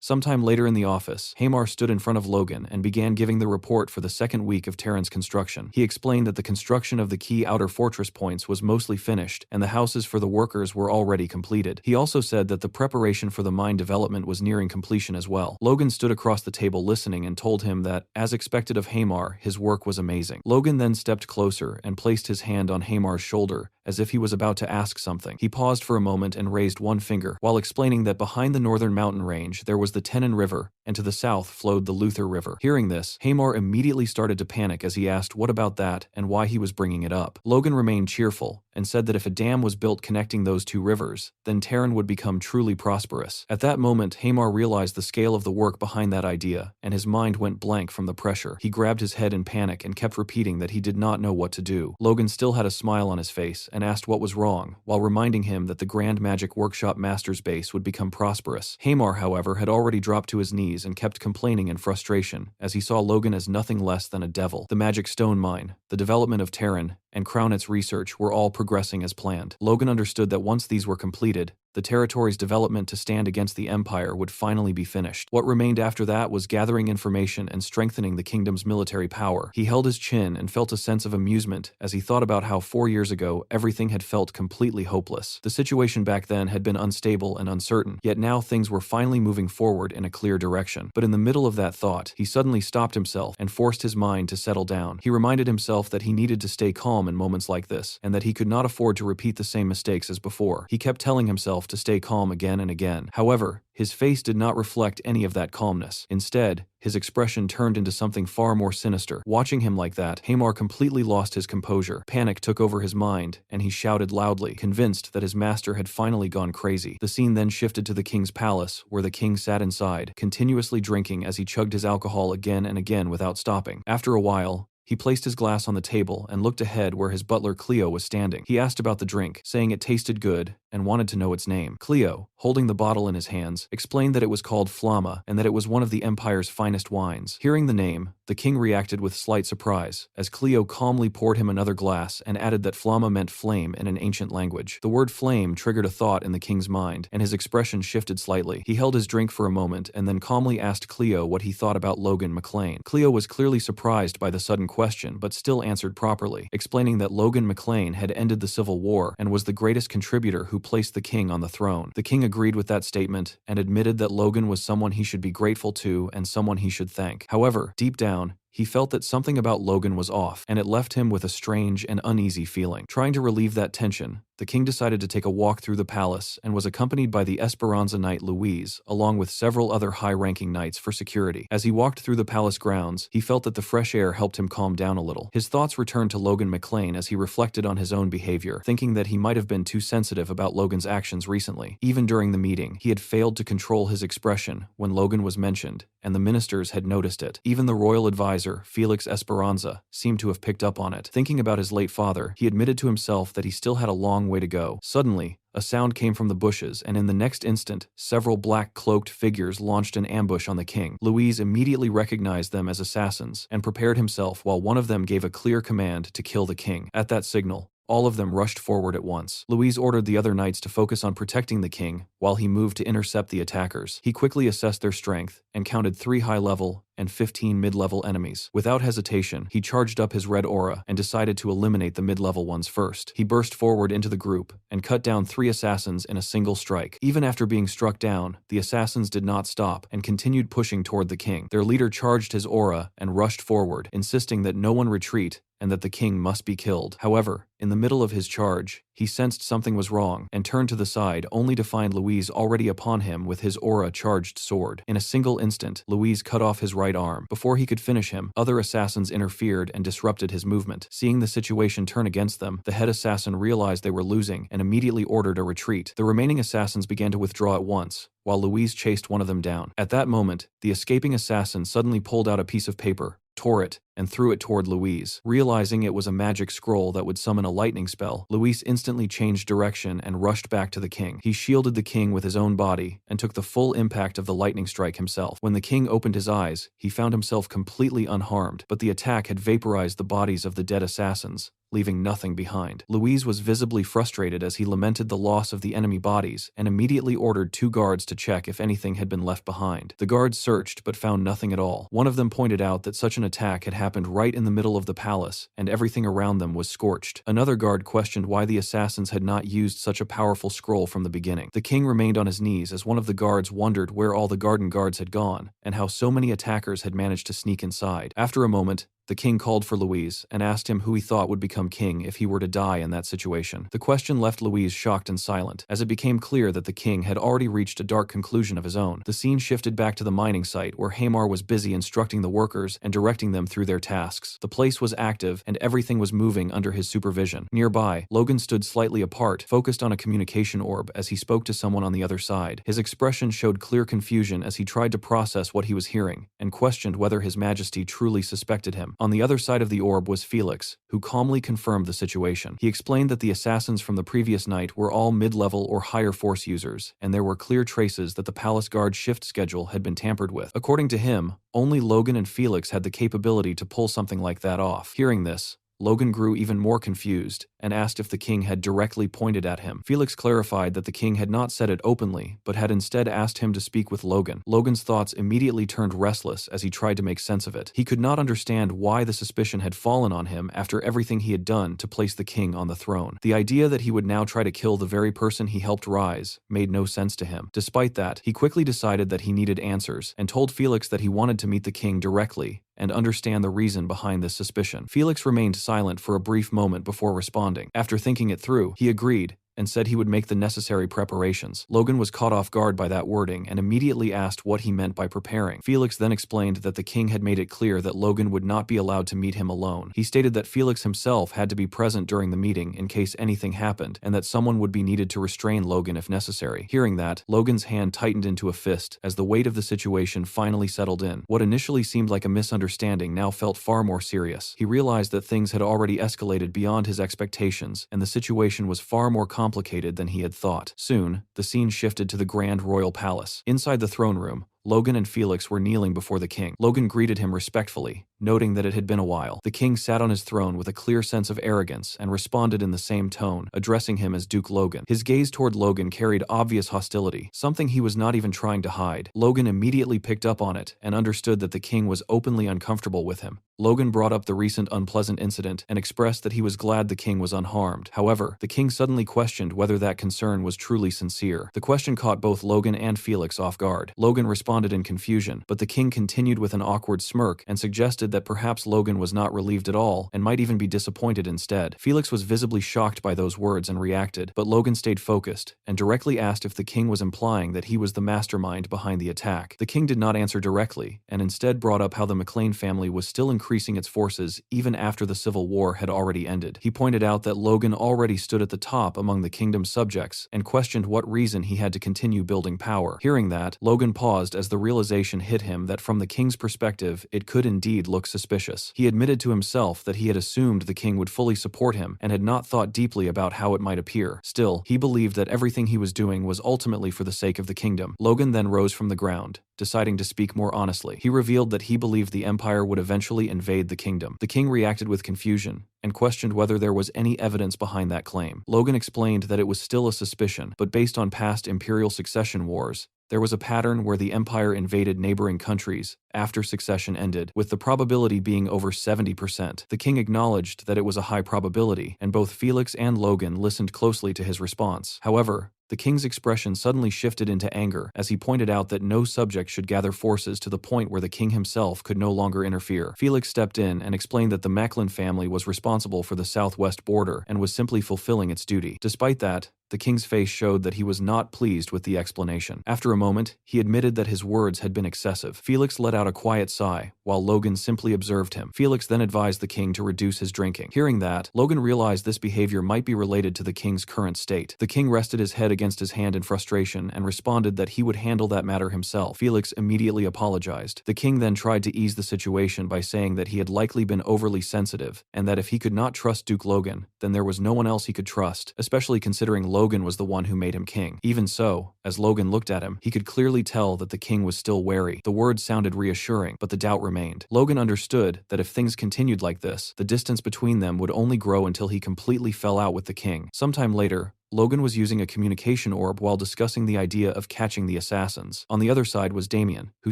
Sometime later in the office, Hamar stood in front of Logan and began giving the report for the second week of Terran's construction. He explained that the construction of the key outer fortress points was mostly finished, and the houses for the workers were already completed. He also said that the preparation for the mine development was nearing completion as well. Logan stood across the table listening and told him that, as expected of Hamar, his work was amazing. Logan then stepped closer and placed his hand on Hamar's shoulder, as if he was about to ask something. He paused for a moment and raised one finger, while explaining that behind the northern mountain range there was the Tenon River, and to the south flowed the Luther River. Hearing this, Hamar immediately started to panic as he asked what about that and why he was bringing it up. Logan remained cheerful, and said that if a dam was built connecting those two rivers, then Terran would become truly prosperous. At that moment, Hamar realized the scale of the work behind that idea, and his mind went blank from the pressure. He grabbed his head in panic and kept repeating that he did not know what to do. Logan still had a smile on his face and asked what was wrong, while reminding him that the Grand Magic Workshop Master's base would become prosperous. Hamar, however, had already dropped to his knees and kept complaining in frustration, as he saw Logan as nothing less than a devil. The Magic Stone Mine, the development of Terran, and Crownet's research were all progressing as planned. Logan understood that once these were completed, the territory's development to stand against the Empire would finally be finished. What remained after that was gathering information and strengthening the kingdom's military power. He held his chin and felt a sense of amusement as he thought about how 4 years ago everything had felt completely hopeless. The situation back then had been unstable and uncertain, yet now things were finally moving forward in a clear direction. But in the middle of that thought, he suddenly stopped himself and forced his mind to settle down. He reminded himself that he needed to stay calm in moments like this, and that he could not afford to repeat the same mistakes as before. He kept telling himself to stay calm again and again. However, his face did not reflect any of that calmness. Instead, his expression turned into something far more sinister. Watching him like that, Hamar completely lost his composure. Panic took over his mind, and he shouted loudly, convinced that his master had finally gone crazy. The scene then shifted to the king's palace, where the king sat inside, continuously drinking as he chugged his alcohol again and again without stopping. After a while, he placed his glass on the table and looked ahead where his butler Cleo was standing. He asked about the drink, saying it tasted good, and wanted to know its name. Cleo, holding the bottle in his hands, explained that it was called Flamma and that it was one of the Empire's finest wines. Hearing the name, the king reacted with slight surprise, as Cleo calmly poured him another glass and added that Flamma meant flame in an ancient language. The word flame triggered a thought in the king's mind, and his expression shifted slightly. He held his drink for a moment and then calmly asked Cleo what he thought about Logan McLean. Cleo was clearly surprised by the sudden question, but still answered properly, explaining that Logan McLean had ended the Civil War and was the greatest contributor who placed the king on the throne. The king agreed with that statement and admitted that Logan was someone he should be grateful to and someone he should thank. However, deep down, he felt that something about Logan was off, and it left him with a strange and uneasy feeling. Trying to relieve that tension, the king decided to take a walk through the palace and was accompanied by the Esperanza knight Louise, along with several other high-ranking knights for security. As he walked through the palace grounds, he felt that the fresh air helped him calm down a little. His thoughts returned to Logan McLean as he reflected on his own behavior, thinking that he might have been too sensitive about Logan's actions recently. Even during the meeting, he had failed to control his expression when Logan was mentioned, and the ministers had noticed it. Even the royal advisor, Felix Esperanza, seemed to have picked up on it. Thinking about his late father, he admitted to himself that he still had a long way to go. Suddenly, a sound came from the bushes, and in the next instant, several black cloaked figures launched an ambush on the king. Louise immediately recognized them as assassins and prepared himself while one of them gave a clear command to kill the king. At that signal, all of them rushed forward at once. Louise ordered the other knights to focus on protecting the king, while he moved to intercept the attackers. He quickly assessed their strength and counted 3 high-level and 15 mid-level enemies. Without hesitation, he charged up his red aura and decided to eliminate the mid-level ones first. He burst forward into the group and cut down 3 assassins in a single strike. Even after being struck down, the assassins did not stop and continued pushing toward the king. Their leader charged his aura and rushed forward, insisting that no one retreat and that the king must be killed. However, in the middle of his charge, he sensed something was wrong and turned to the side only to find Louise already upon him with his aura-charged sword. In a single instant, Louise cut off his right arm. Before he could finish him, other assassins interfered and disrupted his movement. Seeing the situation turn against them, the head assassin realized they were losing and immediately ordered a retreat. The remaining assassins began to withdraw at once, while Louise chased one of them down. At that moment, the escaping assassin suddenly pulled out a piece of paper, tore it, and threw it toward Louise. Realizing it was a magic scroll that would summon a lightning spell, Louise instantly changed direction and rushed back to the king. He shielded the king with his own body and took the full impact of the lightning strike himself. When the king opened his eyes, he found himself completely unharmed, but the attack had vaporized the bodies of the dead assassins, leaving nothing behind. Louise was visibly frustrated as he lamented the loss of the enemy bodies and immediately ordered 2 guards to check if anything had been left behind. The guards searched but found nothing at all. One of them pointed out that such an attack had happened right in the middle of the palace and everything around them was scorched. Another guard questioned why the assassins had not used such a powerful scroll from the beginning. The king remained on his knees as one of the guards wondered where all the garden guards had gone and how so many attackers had managed to sneak inside. After a moment, The king called for Louise and asked him who he thought would become king if he were to die in that situation. The question left Louise shocked and silent, as it became clear that the king had already reached a dark conclusion of his own. The scene shifted back to the mining site where Hamar was busy instructing the workers and directing them through their tasks. The place was active and everything was moving under his supervision. Nearby, Logan stood slightly apart, focused on a communication orb as he spoke to someone on the other side. His expression showed clear confusion as he tried to process what he was hearing and questioned whether His Majesty truly suspected him. On the other side of the orb was Felix, who calmly confirmed the situation. He explained that the assassins from the previous night were all mid-level or higher force users, and there were clear traces that the palace guard shift schedule had been tampered with. According to him, only Logan and Felix had the capability to pull something like that off. Hearing this, Logan grew even more confused and asked if the king had directly pointed at him. Felix clarified that the king had not said it openly, but had instead asked him to speak with Logan. Logan's thoughts immediately turned restless as he tried to make sense of it. He could not understand why the suspicion had fallen on him after everything he had done to place the king on the throne. The idea that he would now try to kill the very person he helped rise made no sense to him. Despite that, he quickly decided that he needed answers and told Felix that he wanted to meet the king directly and understand the reason behind this suspicion. Felix remained silent for a brief moment before responding. After thinking it through, he agreed and said he would make the necessary preparations. Logan was caught off guard by that wording and immediately asked what he meant by preparing. Felix then explained that the king had made it clear that Logan would not be allowed to meet him alone. He stated that Felix himself had to be present during the meeting in case anything happened, and that someone would be needed to restrain Logan if necessary. Hearing that, Logan's hand tightened into a fist as the weight of the situation finally settled in. What initially seemed like a misunderstanding now felt far more serious. He realized that things had already escalated beyond his expectations, and the situation was far more complicated than he had thought. Soon, the scene shifted to the Grand Royal Palace. Inside the throne room, Logan and Felix were kneeling before the king. Logan greeted him respectfully, noting that it had been a while. The king sat on his throne with a clear sense of arrogance and responded in the same tone, addressing him as Duke Logan. His gaze toward Logan carried obvious hostility, something he was not even trying to hide. Logan immediately picked up on it and understood that the king was openly uncomfortable with him. Logan brought up the recent unpleasant incident and expressed that he was glad the king was unharmed. However, the king suddenly questioned whether that concern was truly sincere. The question caught both Logan and Felix off guard. Logan responded in confusion, but the king continued with an awkward smirk and suggested that perhaps Logan was not relieved at all and might even be disappointed instead. Felix was visibly shocked by those words and reacted, but Logan stayed focused and directly asked if the king was implying that he was the mastermind behind the attack. The king did not answer directly and instead brought up how the McLean family was still increasing its forces even after the Civil War had already ended. He pointed out that Logan already stood at the top among the kingdom's subjects and questioned what reason he had to continue building power. Hearing that, Logan paused as the realization hit him that from the king's perspective, it could indeed look suspicious. He admitted to himself that he had assumed the king would fully support him and had not thought deeply about how it might appear. Still, he believed that everything he was doing was ultimately for the sake of the kingdom. Logan then rose from the ground, deciding to speak more honestly. He revealed that he believed the empire would eventually invade the kingdom. The king reacted with confusion and questioned whether there was any evidence behind that claim. Logan explained that it was still a suspicion, but based on past imperial succession wars, there was a pattern where the empire invaded neighboring countries after succession ended, with the probability being over 70%. The king acknowledged that it was a high probability, and both Felix and Logan listened closely to his response. However, the king's expression suddenly shifted into anger as he pointed out that no subject should gather forces to the point where the king himself could no longer interfere. Felix stepped in and explained that the Macklin family was responsible for the southwest border and was simply fulfilling its duty. Despite that, the king's face showed that he was not pleased with the explanation. After a moment, he admitted that his words had been excessive. Felix let out a quiet sigh, while Logan simply observed him. Felix then advised the king to reduce his drinking. Hearing that, Logan realized this behavior might be related to the king's current state. The king rested his head against his hand in frustration and responded that he would handle that matter himself. Felix immediately apologized. The king then tried to ease the situation by saying that he had likely been overly sensitive, and that if he could not trust Duke Logan, then there was no one else he could trust, especially considering Logan was the one who made him king. Even so, as Logan looked at him, he could clearly tell that the king was still wary. The words sounded reassuring, but the doubt remained. Logan understood that if things continued like this, the distance between them would only grow until he completely fell out with the king. Sometime later, Logan was using a communication orb while discussing the idea of catching the assassins. On the other side was Damien, who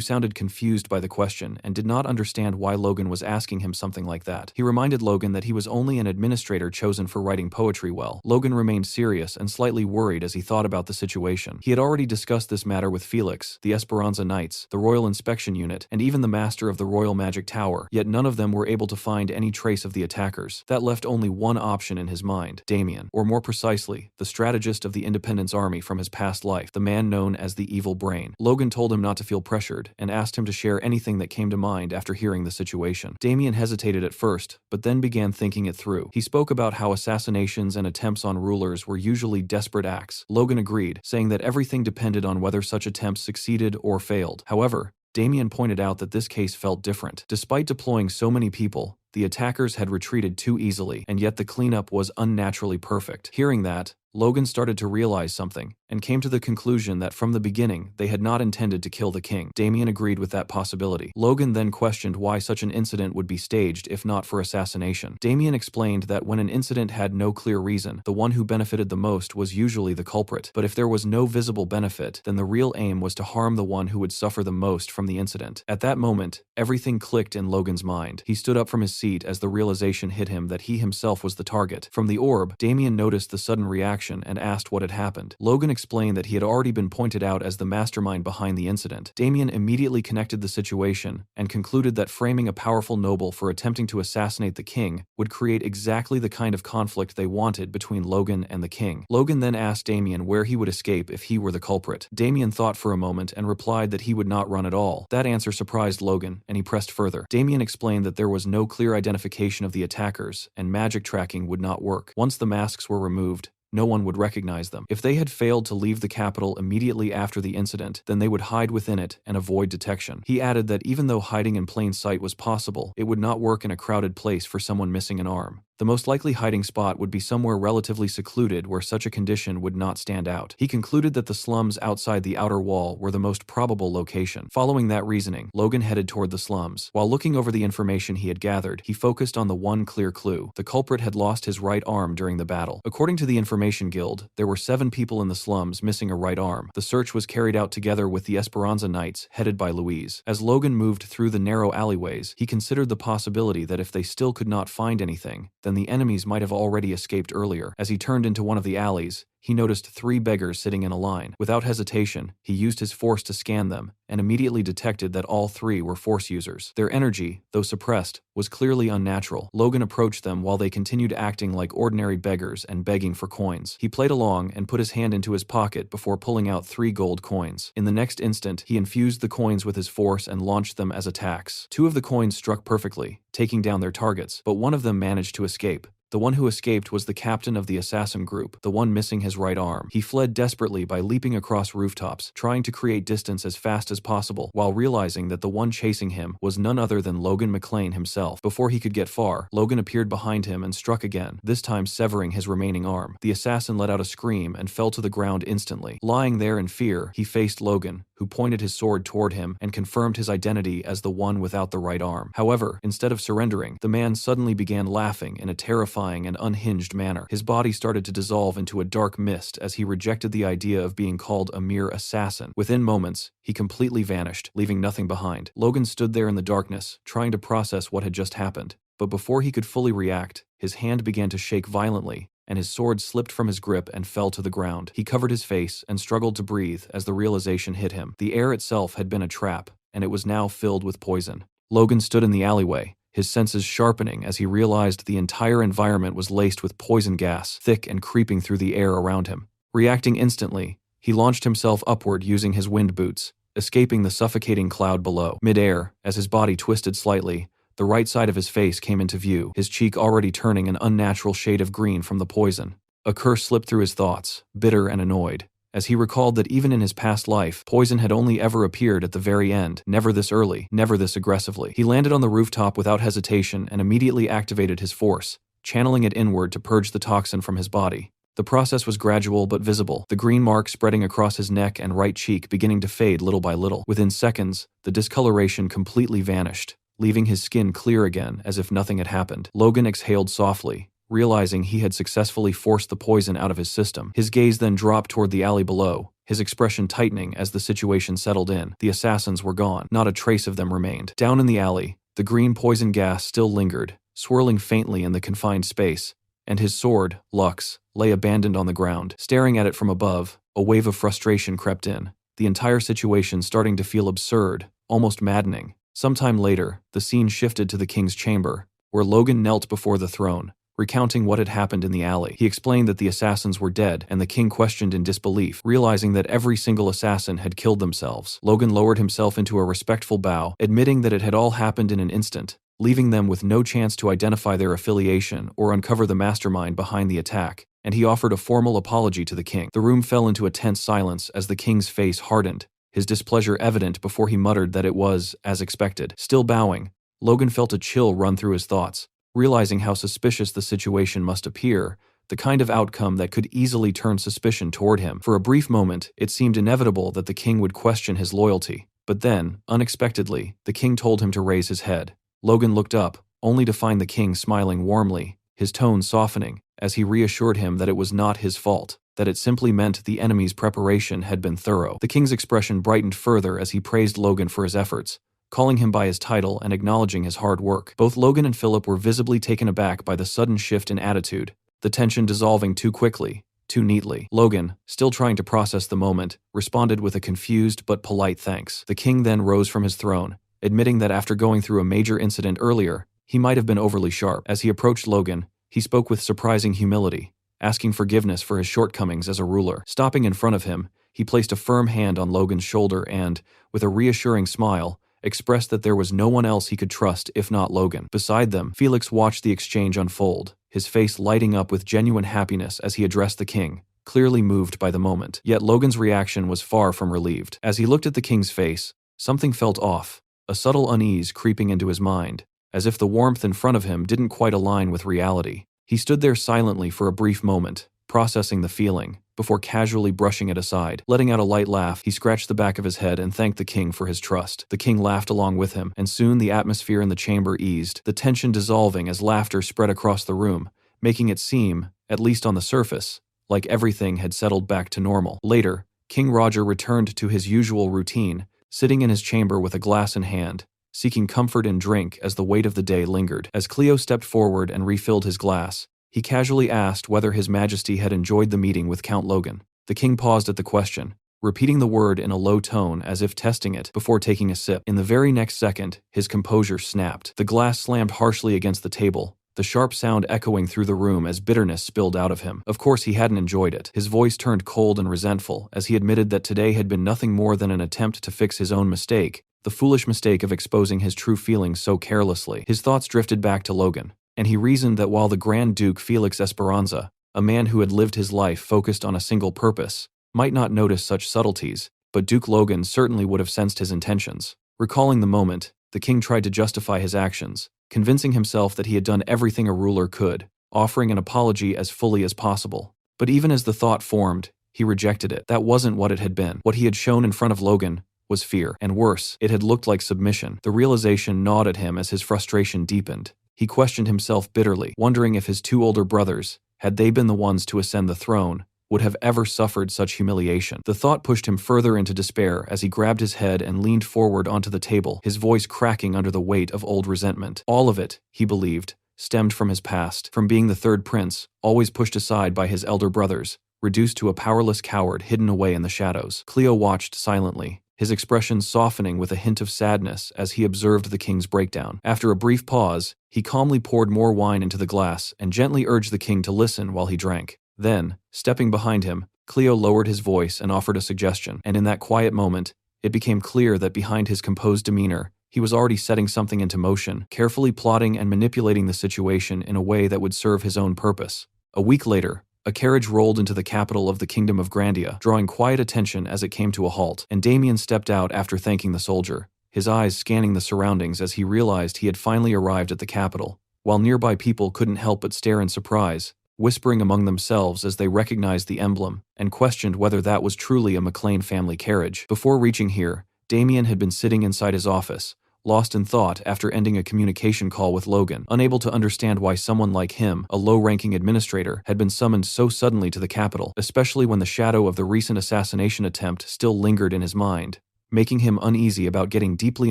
sounded confused by the question and did not understand why Logan was asking him something like that. He reminded Logan that he was only an administrator chosen for writing poetry well. Logan remained serious and slightly worried as he thought about the situation. He had already discussed this matter with Felix, the Esperanza Knights, the Royal Inspection Unit, and even the Master of the Royal Magic Tower, yet none of them were able to find any trace of the attackers. That left only one option in his mind: Damien, or more precisely, the strategist of the Independence Army from his past life, the man known as the Evil Brain. Logan told him not to feel pressured and asked him to share anything that came to mind after hearing the situation. Damien hesitated at first, but then began thinking it through. He spoke about how assassinations and attempts on rulers were usually desperate acts. Logan agreed, saying that everything depended on whether such attempts succeeded or failed. However, Damien pointed out that this case felt different. Despite deploying so many people, the attackers had retreated too easily, and yet the cleanup was unnaturally perfect. Hearing that, Logan started to realize something, and came to the conclusion that from the beginning, they had not intended to kill the king. Damien agreed with that possibility. Logan then questioned why such an incident would be staged if not for assassination. Damien explained that when an incident had no clear reason, the one who benefited the most was usually the culprit. But if there was no visible benefit, then the real aim was to harm the one who would suffer the most from the incident. At that moment, everything clicked in Logan's mind. He stood up from his seat as the realization hit him that he himself was the target. From the orb, Damien noticed the sudden reaction and asked what had happened. Logan explained that he had already been pointed out as the mastermind behind the incident. Damien immediately connected the situation and concluded that framing a powerful noble for attempting to assassinate the king would create exactly the kind of conflict they wanted between Logan and the king. Logan then asked Damien where he would escape if he were the culprit. Damien thought for a moment and replied that he would not run at all. That answer surprised Logan, and he pressed further. Damien explained that there was no clear identification of the attackers, and magic tracking would not work. Once the masks were removed, no one would recognize them. If they had failed to leave the capital immediately after the incident, then they would hide within it and avoid detection. He added that even though hiding in plain sight was possible, it would not work in a crowded place for someone missing an arm. The most likely hiding spot would be somewhere relatively secluded where such a condition would not stand out. He concluded that the slums outside the outer wall were the most probable location. Following that reasoning, Logan headed toward the slums. While looking over the information he had gathered, he focused on the one clear clue: the culprit had lost his right arm during the battle. According to the Information Guild, there were 7 people in the slums missing a right arm. The search was carried out together with the Esperanza Knights, headed by Louise. As Logan moved through the narrow alleyways, he considered the possibility that if they still could not find anything, then the enemies might have already escaped earlier. As he turned into one of the alleys, he noticed 3 beggars sitting in a line. Without hesitation, he used his force to scan them, and immediately detected that all 3 were force users. Their energy, though suppressed, was clearly unnatural. Logan approached them while they continued acting like ordinary beggars and begging for coins. He played along and put his hand into his pocket before pulling out 3 gold coins. In the next instant, he infused the coins with his force and launched them as attacks. 2 of the coins struck perfectly, taking down their targets, but one of them managed to escape. The one who escaped was the captain of the assassin group, the one missing his right arm. He fled desperately by leaping across rooftops, trying to create distance as fast as possible, while realizing that the one chasing him was none other than Logan McClane himself. Before he could get far, Logan appeared behind him and struck again, this time severing his remaining arm. The assassin let out a scream and fell to the ground instantly. Lying there in fear, he faced Logan, who pointed his sword toward him and confirmed his identity as the one without the right arm. However, instead of surrendering, the man suddenly began laughing in a terrifying and unhinged manner. His body started to dissolve into a dark mist as he rejected the idea of being called a mere assassin. Within moments, he completely vanished, leaving nothing behind. Logan stood there in the darkness, trying to process what had just happened. But before he could fully react, his hand began to shake violently, and his sword slipped from his grip and fell to the ground. He covered his face and struggled to breathe as the realization hit him. The air itself had been a trap, and it was now filled with poison. Logan stood in the alleyway, his senses sharpening as he realized the entire environment was laced with poison gas, thick and creeping through the air around him. Reacting instantly, he launched himself upward using his wind boots, escaping the suffocating cloud below. Mid-air, as his body twisted slightly, the right side of his face came into view, his cheek already turning an unnatural shade of green from the poison. A curse slipped through his thoughts, bitter and annoyed, as he recalled that even in his past life, poison had only ever appeared at the very end, never this early, never this aggressively. He landed on the rooftop without hesitation and immediately activated his force, channeling it inward to purge the toxin from his body. The process was gradual but visible, the green mark spreading across his neck and right cheek beginning to fade little by little. Within seconds, the discoloration completely vanished, leaving his skin clear again as if nothing had happened. Logan exhaled softly, realizing he had successfully forced the poison out of his system. His gaze then dropped toward the alley below, his expression tightening as the situation settled in. The assassins were gone. Not a trace of them remained. Down in the alley, the green poison gas still lingered, swirling faintly in the confined space, and his sword, Lux, lay abandoned on the ground. Staring at it from above, a wave of frustration crept in, the entire situation starting to feel absurd, almost maddening. Sometime later, the scene shifted to the king's chamber, where Logan knelt before the throne, recounting what had happened in the alley. He explained that the assassins were dead, and the king questioned in disbelief, realizing that every single assassin had killed themselves. Logan lowered himself into a respectful bow, admitting that it had all happened in an instant, leaving them with no chance to identify their affiliation or uncover the mastermind behind the attack, and he offered a formal apology to the king. The room fell into a tense silence as the king's face hardened, his displeasure evident before he muttered that it was, as expected. Still bowing, Logan felt a chill run through his thoughts, realizing how suspicious the situation must appear, the kind of outcome that could easily turn suspicion toward him. For a brief moment, it seemed inevitable that the king would question his loyalty, but then, unexpectedly, the king told him to raise his head. Logan looked up, only to find the king smiling warmly, his tone softening, as he reassured him that it was not his fault, that it simply meant the enemy's preparation had been thorough. The king's expression brightened further as he praised Logan for his efforts, calling him by his title and acknowledging his hard work. Both Logan and Philip were visibly taken aback by the sudden shift in attitude, the tension dissolving too quickly, too neatly. Logan, still trying to process the moment, responded with a confused but polite thanks. The king then rose from his throne, admitting that after going through a major incident earlier, he might have been overly sharp. As he approached Logan, he spoke with surprising humility, asking forgiveness for his shortcomings as a ruler. Stopping in front of him, he placed a firm hand on Logan's shoulder and, with a reassuring smile, expressed that there was no one else he could trust if not Logan. Beside them, Felix watched the exchange unfold, his face lighting up with genuine happiness as he addressed the king, clearly moved by the moment. Yet Logan's reaction was far from relieved. As he looked at the king's face, something felt off, a subtle unease creeping into his mind, as if the warmth in front of him didn't quite align with reality. He stood there silently for a brief moment, processing the feeling, before casually brushing it aside. Letting out a light laugh, he scratched the back of his head and thanked the king for his trust. The king laughed along with him, and soon the atmosphere in the chamber eased, the tension dissolving as laughter spread across the room, making it seem, at least on the surface, like everything had settled back to normal. Later, King Roger returned to his usual routine, sitting in his chamber with a glass in hand, seeking comfort in drink as the weight of the day lingered. As Cleo stepped forward and refilled his glass, he casually asked whether His Majesty had enjoyed the meeting with Count Logan. The king paused at the question, repeating the word in a low tone as if testing it before taking a sip. In the very next second, his composure snapped. The glass slammed harshly against the table, the sharp sound echoing through the room as bitterness spilled out of him. Of course he hadn't enjoyed it. His voice turned cold and resentful as he admitted that today had been nothing more than an attempt to fix his own mistake, the foolish mistake of exposing his true feelings so carelessly. His thoughts drifted back to Logan, and he reasoned that while the Grand Duke Felix Esperanza, a man who had lived his life focused on a single purpose, might not notice such subtleties, but Duke Logan certainly would have sensed his intentions. Recalling the moment, the king tried to justify his actions, convincing himself that he had done everything a ruler could, offering an apology as fully as possible. But even as the thought formed, he rejected it. That wasn't what it had been. What he had shown in front of Logan was fear, and worse, it had looked like submission. The realization gnawed at him as his frustration deepened. He questioned himself bitterly, wondering if his two older brothers, had they been the ones to ascend the throne, would have ever suffered such humiliation. The thought pushed him further into despair as he grabbed his head and leaned forward onto the table, his voice cracking under the weight of old resentment. All of it, he believed, stemmed from his past, from being the third prince, always pushed aside by his elder brothers, reduced to a powerless coward hidden away in the shadows. Cleo watched silently, his expression softening with a hint of sadness as he observed the king's breakdown. After a brief pause, he calmly poured more wine into the glass and gently urged the king to listen while he drank. Then, stepping behind him, Cleo lowered his voice and offered a suggestion, and in that quiet moment, it became clear that behind his composed demeanor, he was already setting something into motion, carefully plotting and manipulating the situation in a way that would serve his own purpose. A week later, a carriage rolled into the capital of the Kingdom of Grandia, drawing quiet attention as it came to a halt, and Damien stepped out after thanking the soldier, his eyes scanning the surroundings as he realized he had finally arrived at the capital, while nearby people couldn't help but stare in surprise, whispering among themselves as they recognized the emblem and questioned whether that was truly a McLean family carriage. Before reaching here, Damien had been sitting inside his office, lost in thought after ending a communication call with Logan, unable to understand why someone like him, a low-ranking administrator, had been summoned so suddenly to the capital, especially when the shadow of the recent assassination attempt still lingered in his mind, making him uneasy about getting deeply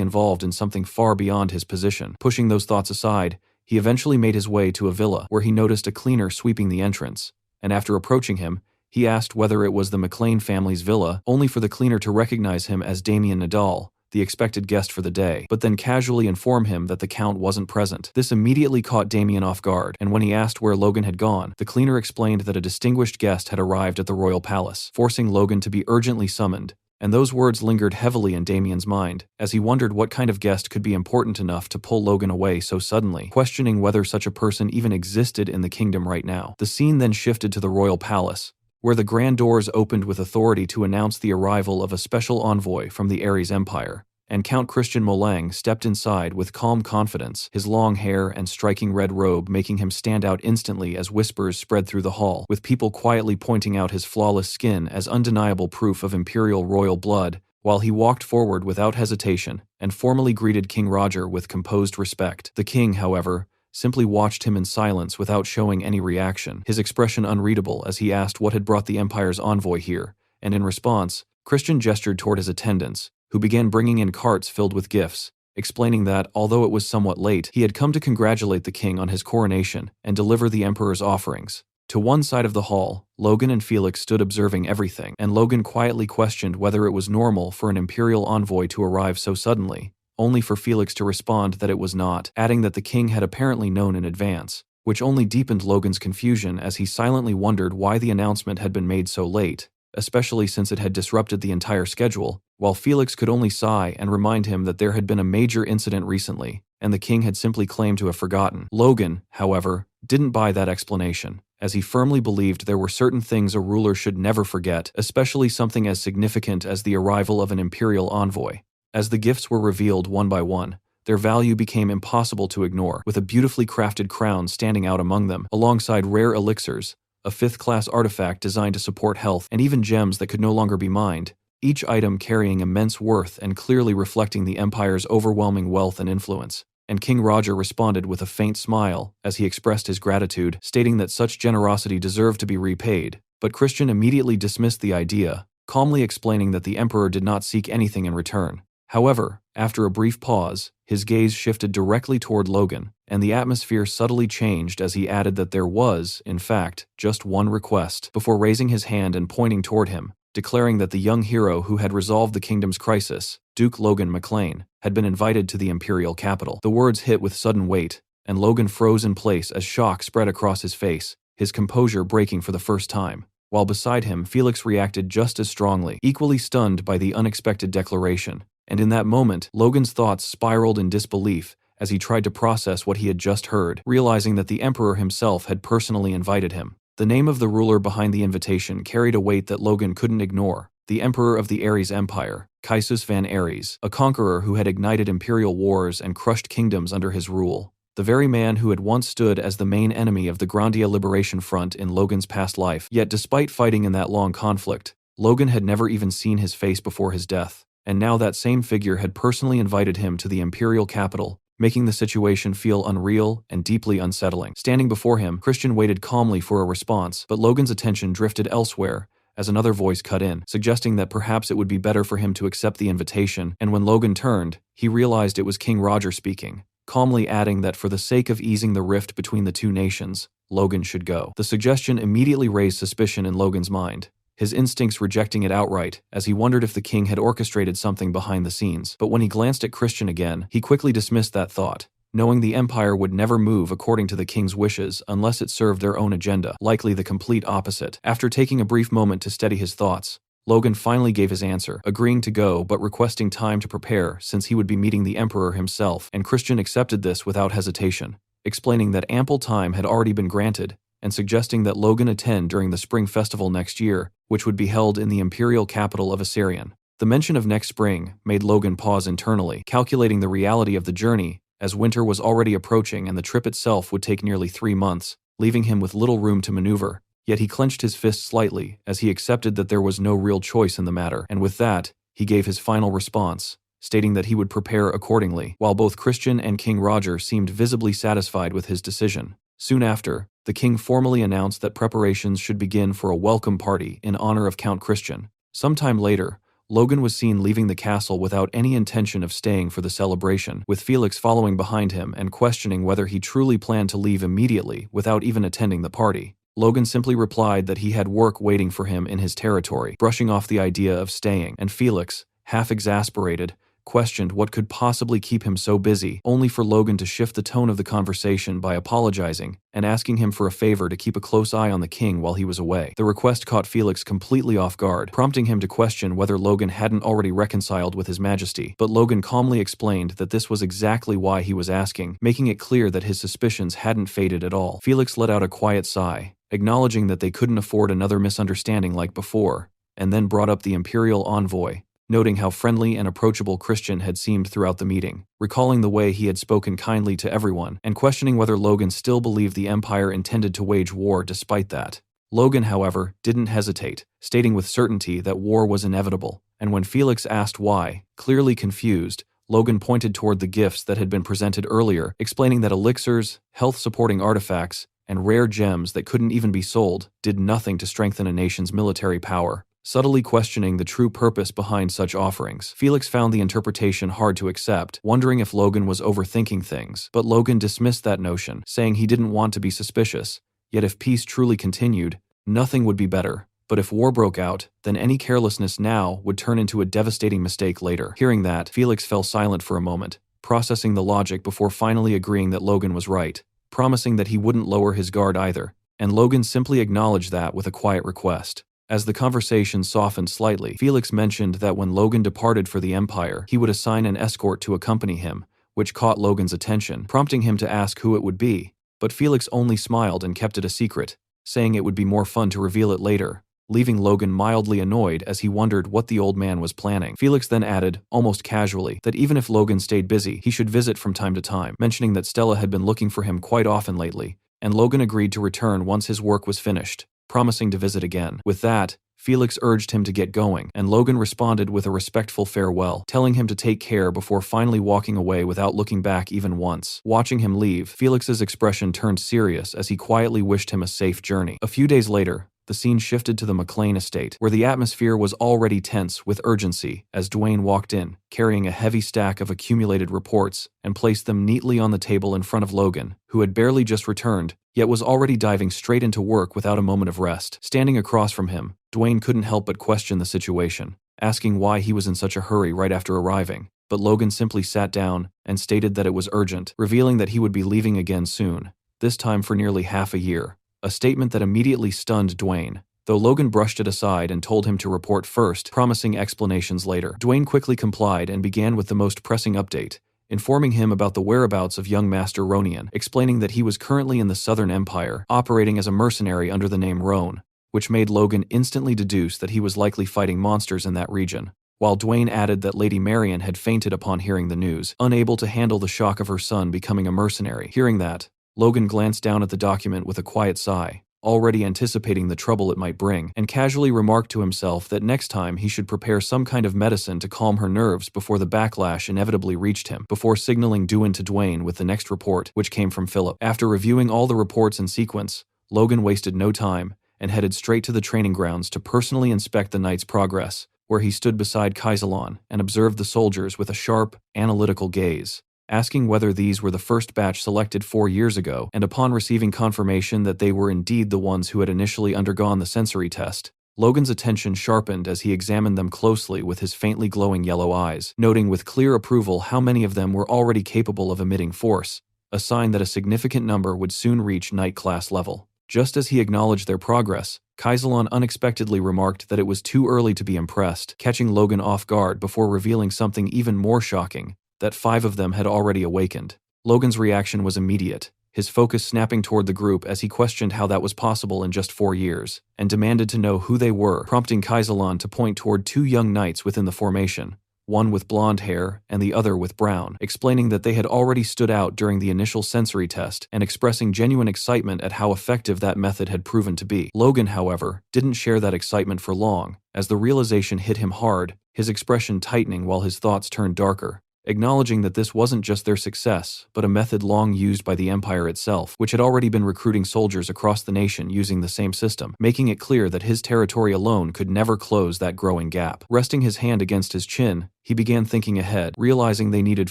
involved in something far beyond his position. Pushing those thoughts aside, he eventually made his way to a villa where he noticed a cleaner sweeping the entrance, and after approaching him, he asked whether it was the McLean family's villa, only for the cleaner to recognize him as Damien Nadal, the expected guest for the day, but then casually inform him that the Count wasn't present. This immediately caught Damien off guard, and when he asked where Logan had gone, the cleaner explained that a distinguished guest had arrived at the royal palace, forcing Logan to be urgently summoned. And those words lingered heavily in Damien's mind, as he wondered what kind of guest could be important enough to pull Logan away so suddenly, questioning whether such a person even existed in the kingdom right now. The scene then shifted to the royal palace, where the grand doors opened with authority to announce the arrival of a special envoy from the Ares Empire, and Count Christian Molang stepped inside with calm confidence, his long hair and striking red robe making him stand out instantly as whispers spread through the hall, with people quietly pointing out his flawless skin as undeniable proof of imperial royal blood, while he walked forward without hesitation and formally greeted King Roger with composed respect. The king, however, simply watched him in silence without showing any reaction, his expression unreadable as he asked what had brought the Empire's envoy here, and in response, Christian gestured toward his attendants, who began bringing in carts filled with gifts, explaining that, although it was somewhat late, he had come to congratulate the king on his coronation and deliver the emperor's offerings. To one side of the hall, Logan and Felix stood observing everything, and Logan quietly questioned whether it was normal for an imperial envoy to arrive so suddenly, only for Felix to respond that it was not, adding that the king had apparently known in advance, which only deepened Logan's confusion as he silently wondered why the announcement had been made so late, especially since it had disrupted the entire schedule, while Felix could only sigh and remind him that there had been a major incident recently, and the king had simply claimed to have forgotten. Logan, however, didn't buy that explanation, as he firmly believed there were certain things a ruler should never forget, especially something as significant as the arrival of an imperial envoy. As the gifts were revealed one by one, their value became impossible to ignore, with a beautifully crafted crown standing out among them, alongside rare elixirs, a fifth-class artifact designed to support health, and even gems that could no longer be mined, each item carrying immense worth and clearly reflecting the Empire's overwhelming wealth and influence. And King Roger responded with a faint smile as he expressed his gratitude, stating that such generosity deserved to be repaid, but Christian immediately dismissed the idea, calmly explaining that the Emperor did not seek anything in return. However, after a brief pause, his gaze shifted directly toward Logan, and the atmosphere subtly changed as he added that there was, in fact, just one request, before raising his hand and pointing toward him, declaring that the young hero who had resolved the kingdom's crisis, Duke Logan McLean, had been invited to the imperial capital. The words hit with sudden weight, and Logan froze in place as shock spread across his face, his composure breaking for the first time. While beside him, Felix reacted just as strongly, equally stunned by the unexpected declaration. And in that moment, Logan's thoughts spiraled in disbelief as he tried to process what he had just heard, realizing that the Emperor himself had personally invited him. The name of the ruler behind the invitation carried a weight that Logan couldn't ignore: the Emperor of the Ares Empire, Caesius van Ares, a conqueror who had ignited imperial wars and crushed kingdoms under his rule. The very man who had once stood as the main enemy of the Grandia Liberation Front in Logan's past life. Yet despite fighting in that long conflict, Logan had never even seen his face before his death. And now that same figure had personally invited him to the imperial capital, making the situation feel unreal and deeply unsettling. Standing before him, Christian waited calmly for a response, but Logan's attention drifted elsewhere as another voice cut in, suggesting that perhaps it would be better for him to accept the invitation, and when Logan turned, he realized it was King Roger speaking, calmly adding that for the sake of easing the rift between the two nations, Logan should go. The suggestion immediately raised suspicion in Logan's mind, his instincts rejecting it outright, as he wondered if the king had orchestrated something behind the scenes. But when he glanced at Christian again, he quickly dismissed that thought, knowing the Empire would never move according to the king's wishes unless it served their own agenda, likely the complete opposite. After taking a brief moment to steady his thoughts, Logan finally gave his answer, agreeing to go but requesting time to prepare since he would be meeting the Emperor himself, and Christian accepted this without hesitation, explaining that ample time had already been granted, and suggesting that Logan attend during the spring festival next year, which would be held in the imperial capital of Assyrian. The mention of next spring made Logan pause internally, calculating the reality of the journey, as winter was already approaching and the trip itself would take nearly 3 months, leaving him with little room to maneuver. Yet he clenched his fist slightly as he accepted that there was no real choice in the matter, and with that, he gave his final response, stating that he would prepare accordingly, while both Christian and King Roger seemed visibly satisfied with his decision. Soon after, the king formally announced that preparations should begin for a welcome party in honor of Count Christian. Sometime later, Logan was seen leaving the castle without any intention of staying for the celebration, with Felix following behind him and questioning whether he truly planned to leave immediately without even attending the party. Logan simply replied that he had work waiting for him in his territory, brushing off the idea of staying, and Felix, half exasperated, questioned what could possibly keep him so busy, only for Logan to shift the tone of the conversation by apologizing and asking him for a favor to keep a close eye on the king while he was away. The request caught Felix completely off guard, prompting him to question whether Logan hadn't already reconciled with his majesty, but Logan calmly explained that this was exactly why he was asking, making it clear that his suspicions hadn't faded at all. Felix let out a quiet sigh, acknowledging that they couldn't afford another misunderstanding like before, and then brought up the imperial envoy, noting how friendly and approachable Christian had seemed throughout the meeting, recalling the way he had spoken kindly to everyone, and questioning whether Logan still believed the Empire intended to wage war despite that. Logan, however, didn't hesitate, stating with certainty that war was inevitable, and when Felix asked why, clearly confused, Logan pointed toward the gifts that had been presented earlier, explaining that elixirs, health-supporting artifacts, and rare gems that couldn't even be sold did nothing to strengthen a nation's military power. Subtly questioning the true purpose behind such offerings, Felix found the interpretation hard to accept, wondering if Logan was overthinking things. But Logan dismissed that notion, saying he didn't want to be suspicious. Yet if peace truly continued, nothing would be better. But if war broke out, then any carelessness now would turn into a devastating mistake later. Hearing that, Felix fell silent for a moment, processing the logic before finally agreeing that Logan was right, promising that he wouldn't lower his guard either. And Logan simply acknowledged that with a quiet request. As the conversation softened slightly, Felix mentioned that when Logan departed for the Empire, he would assign an escort to accompany him, which caught Logan's attention, prompting him to ask who it would be. But Felix only smiled and kept it a secret, saying it would be more fun to reveal it later, leaving Logan mildly annoyed as he wondered what the old man was planning. Felix then added, almost casually, that even if Logan stayed busy, he should visit from time to time, mentioning that Stella had been looking for him quite often lately, and Logan agreed to return once his work was finished, promising to visit again. With that, Felix urged him to get going, and Logan responded with a respectful farewell, telling him to take care before finally walking away without looking back even once. Watching him leave, Felix's expression turned serious as he quietly wished him a safe journey. A few days later, the scene shifted to the McLean estate, where the atmosphere was already tense with urgency as Dwayne walked in, carrying a heavy stack of accumulated reports, and placed them neatly on the table in front of Logan, who had barely just returned, yet was already diving straight into work without a moment of rest. Standing across from him, Dwayne couldn't help but question the situation, asking why he was in such a hurry right after arriving. But Logan simply sat down and stated that it was urgent, revealing that he would be leaving again soon, this time for nearly half a year. A statement that immediately stunned Dwayne, though Logan brushed it aside and told him to report first, promising explanations later. Dwayne quickly complied and began with the most pressing update, informing him about the whereabouts of young Master Ronian, explaining that he was currently in the Southern Empire, operating as a mercenary under the name Roan, which made Logan instantly deduce that he was likely fighting monsters in that region, while Dwayne added that Lady Marian had fainted upon hearing the news, unable to handle the shock of her son becoming a mercenary. Hearing that, Logan glanced down at the document with a quiet sigh, already anticipating the trouble it might bring, and casually remarked to himself that next time he should prepare some kind of medicine to calm her nerves before the backlash inevitably reached him, before signaling doin to Dwayne with the next report, which came from Philip. After reviewing all the reports in sequence, Logan wasted no time and headed straight to the training grounds to personally inspect the knight's progress, where he stood beside Kaisalon and observed the soldiers with a sharp, analytical gaze, asking whether these were the first batch selected 4 years ago, and upon receiving confirmation that they were indeed the ones who had initially undergone the sensory test, Logan's attention sharpened as he examined them closely with his faintly glowing yellow eyes, noting with clear approval how many of them were already capable of emitting force, a sign that a significant number would soon reach knight class level. Just as he acknowledged their progress, Kaisalon unexpectedly remarked that it was too early to be impressed, catching Logan off guard before revealing something even more shocking, that 5 of them had already awakened. Logan's reaction was immediate, his focus snapping toward the group as he questioned how that was possible in just 4 years, and demanded to know who they were, prompting Kaisalon to point toward 2 young knights within the formation, one with blonde hair and the other with brown, explaining that they had already stood out during the initial sensory test and expressing genuine excitement at how effective that method had proven to be. Logan, however, didn't share that excitement for long, as the realization hit him hard, his expression tightening while his thoughts turned darker, acknowledging that this wasn't just their success, but a method long used by the Empire itself, which had already been recruiting soldiers across the nation using the same system, making it clear that his territory alone could never close that growing gap. Resting his hand against his chin, he began thinking ahead, realizing they needed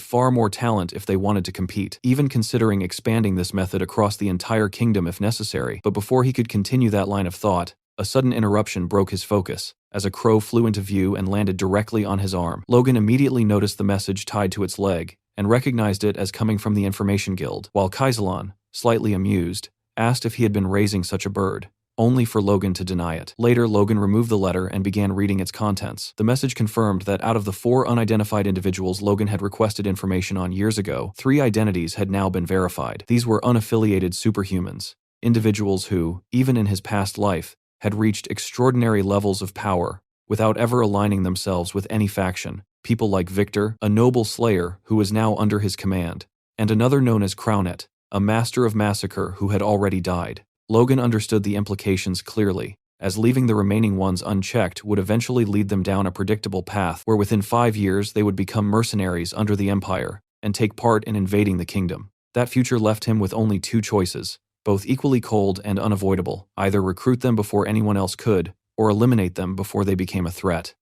far more talent if they wanted to compete, even considering expanding this method across the entire kingdom if necessary. But before he could continue that line of thought, a sudden interruption broke his focus, as a crow flew into view and landed directly on his arm. Logan immediately noticed the message tied to its leg, and recognized it as coming from the Information Guild, while Kaisalon, slightly amused, asked if he had been raising such a bird, only for Logan to deny it. Later, Logan removed the letter and began reading its contents. The message confirmed that out of the 4 unidentified individuals Logan had requested information on years ago, 3 identities had now been verified. These were unaffiliated superhumans, individuals who, even in his past life, had reached extraordinary levels of power without ever aligning themselves with any faction. People like Victor, a noble slayer who was now under his command, and another known as Crownet, a master of massacre who had already died. Logan understood the implications clearly, as leaving the remaining ones unchecked would eventually lead them down a predictable path where within 5 years they would become mercenaries under the Empire and take part in invading the kingdom. That future left him with only 2 choices, both equally cold and unavoidable: either recruit them before anyone else could, or eliminate them before they became a threat.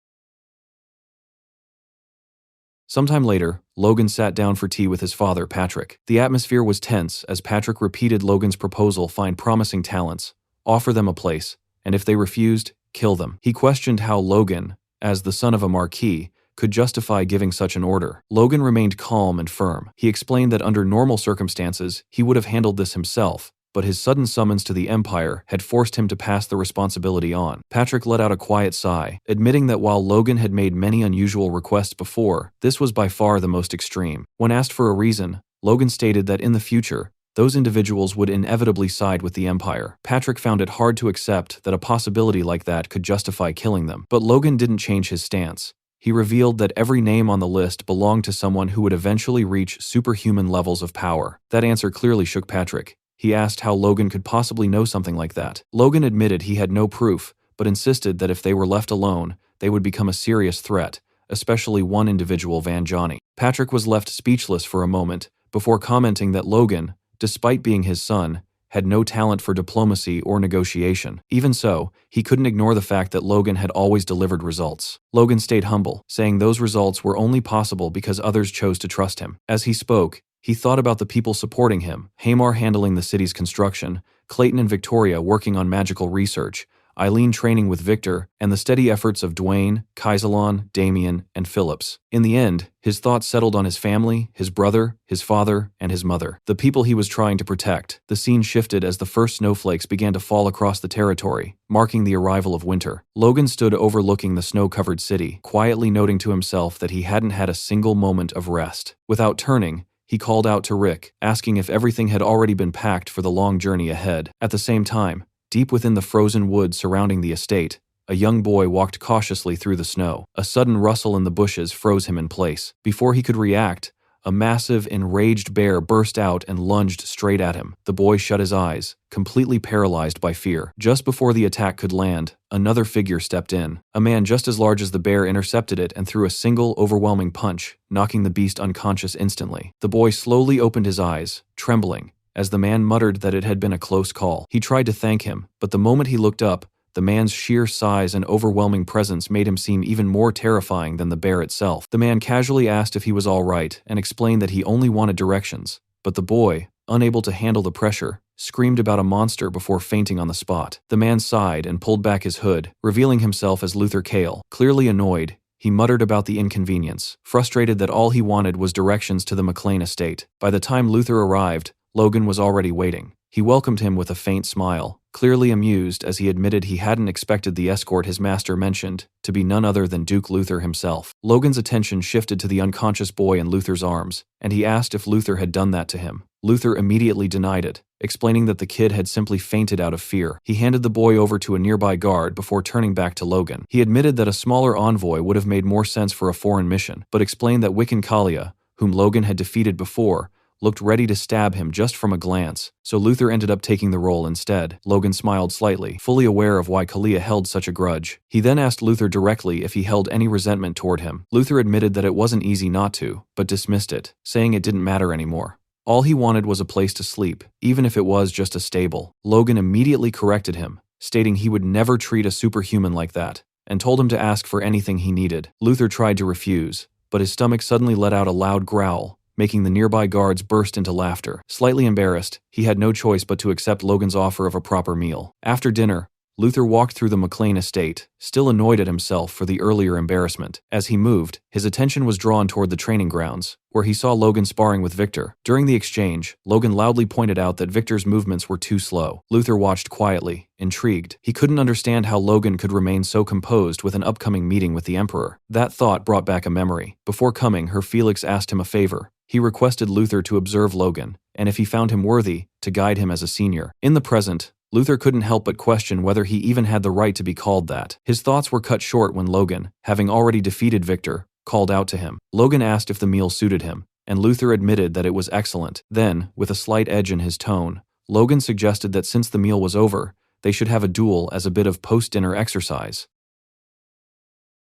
Sometime later, Logan sat down for tea with his father, Patrick. The atmosphere was tense as Patrick repeated Logan's proposal: find promising talents, offer them a place, and if they refused, kill them. He questioned how Logan, as the son of a marquis, could justify giving such an order. Logan remained calm and firm. He explained that under normal circumstances, he would have handled this himself, but his sudden summons to the Empire had forced him to pass the responsibility on. Patrick let out a quiet sigh, admitting that while Logan had made many unusual requests before, this was by far the most extreme. When asked for a reason, Logan stated that in the future, those individuals would inevitably side with the Empire. Patrick found it hard to accept that a possibility like that could justify killing them, but Logan didn't change his stance. He revealed that every name on the list belonged to someone who would eventually reach superhuman levels of power. That answer clearly shook Patrick. He asked how Logan could possibly know something like that. Logan admitted he had no proof, but insisted that if they were left alone, they would become a serious threat, especially one individual, Van Johnny. Patrick was left speechless for a moment, before commenting that Logan, despite being his son, had no talent for diplomacy or negotiation. Even so, he couldn't ignore the fact that Logan had always delivered results. Logan stayed humble, saying those results were only possible because others chose to trust him. As he spoke, he thought about the people supporting him: Hamar handling the city's construction, Clayton and Victoria working on magical research, Eileen training with Victor, and the steady efforts of Dwayne, Kaisalon, Damien, and Phillips. In the end, his thoughts settled on his family, his brother, his father, and his mother, the people he was trying to protect. The scene shifted as the first snowflakes began to fall across the territory, marking the arrival of winter. Logan stood overlooking the snow-covered city, quietly noting to himself that he hadn't had a single moment of rest. Without turning, he called out to Rick, asking if everything had already been packed for the long journey ahead. At the same time, deep within the frozen woods surrounding the estate, a young boy walked cautiously through the snow. A sudden rustle in the bushes froze him in place. Before he could react, a massive, enraged bear burst out and lunged straight at him. The boy shut his eyes, completely paralyzed by fear. Just before the attack could land, another figure stepped in. A man just as large as the bear intercepted it and threw a single, overwhelming punch, knocking the beast unconscious instantly. The boy slowly opened his eyes, trembling, as the man muttered that it had been a close call. He tried to thank him, but the moment he looked up, the man's sheer size and overwhelming presence made him seem even more terrifying than the bear itself. The man casually asked if he was all right and explained that he only wanted directions, but the boy, unable to handle the pressure, screamed about a monster before fainting on the spot. The man sighed and pulled back his hood, revealing himself as Luther Kale. Clearly annoyed, he muttered about the inconvenience, frustrated that all he wanted was directions to the McLean estate. By the time Luther arrived, Logan was already waiting. He welcomed him with a faint smile, clearly amused as he admitted he hadn't expected the escort his master mentioned to be none other than Duke Luther himself. Logan's attention shifted to the unconscious boy in Luther's arms, and he asked if Luther had done that to him. Luther immediately denied it, explaining that the kid had simply fainted out of fear. He handed the boy over to a nearby guard before turning back to Logan. He admitted that a smaller envoy would have made more sense for a foreign mission, but explained that Wiccan Kalia, whom Logan had defeated before, looked ready to stab him just from a glance, so Luther ended up taking the role instead. Logan smiled slightly, fully aware of why Kalia held such a grudge. He then asked Luther directly if he held any resentment toward him. Luther admitted that it wasn't easy not to, but dismissed it, saying it didn't matter anymore. All he wanted was a place to sleep, even if it was just a stable. Logan immediately corrected him, stating he would never treat a superhuman like that, and told him to ask for anything he needed. Luther tried to refuse, but his stomach suddenly let out a loud growl, making the nearby guards burst into laughter. Slightly embarrassed, he had no choice but to accept Logan's offer of a proper meal. After dinner, Luther walked through the McLean estate, still annoyed at himself for the earlier embarrassment. As he moved, his attention was drawn toward the training grounds, where he saw Logan sparring with Victor. During the exchange, Logan loudly pointed out that Victor's movements were too slow. Luther watched quietly, intrigued. He couldn't understand how Logan could remain so composed with an upcoming meeting with the Emperor. That thought brought back a memory. Before coming, Her Felix asked him a favor. He requested Luther to observe Logan, and if he found him worthy, to guide him as a senior. In the present, Luther couldn't help but question whether he even had the right to be called that. His thoughts were cut short when Logan, having already defeated Victor, called out to him. Logan asked if the meal suited him, and Luther admitted that it was excellent. Then, with a slight edge in his tone, Logan suggested that since the meal was over, they should have a duel as a bit of post-dinner exercise.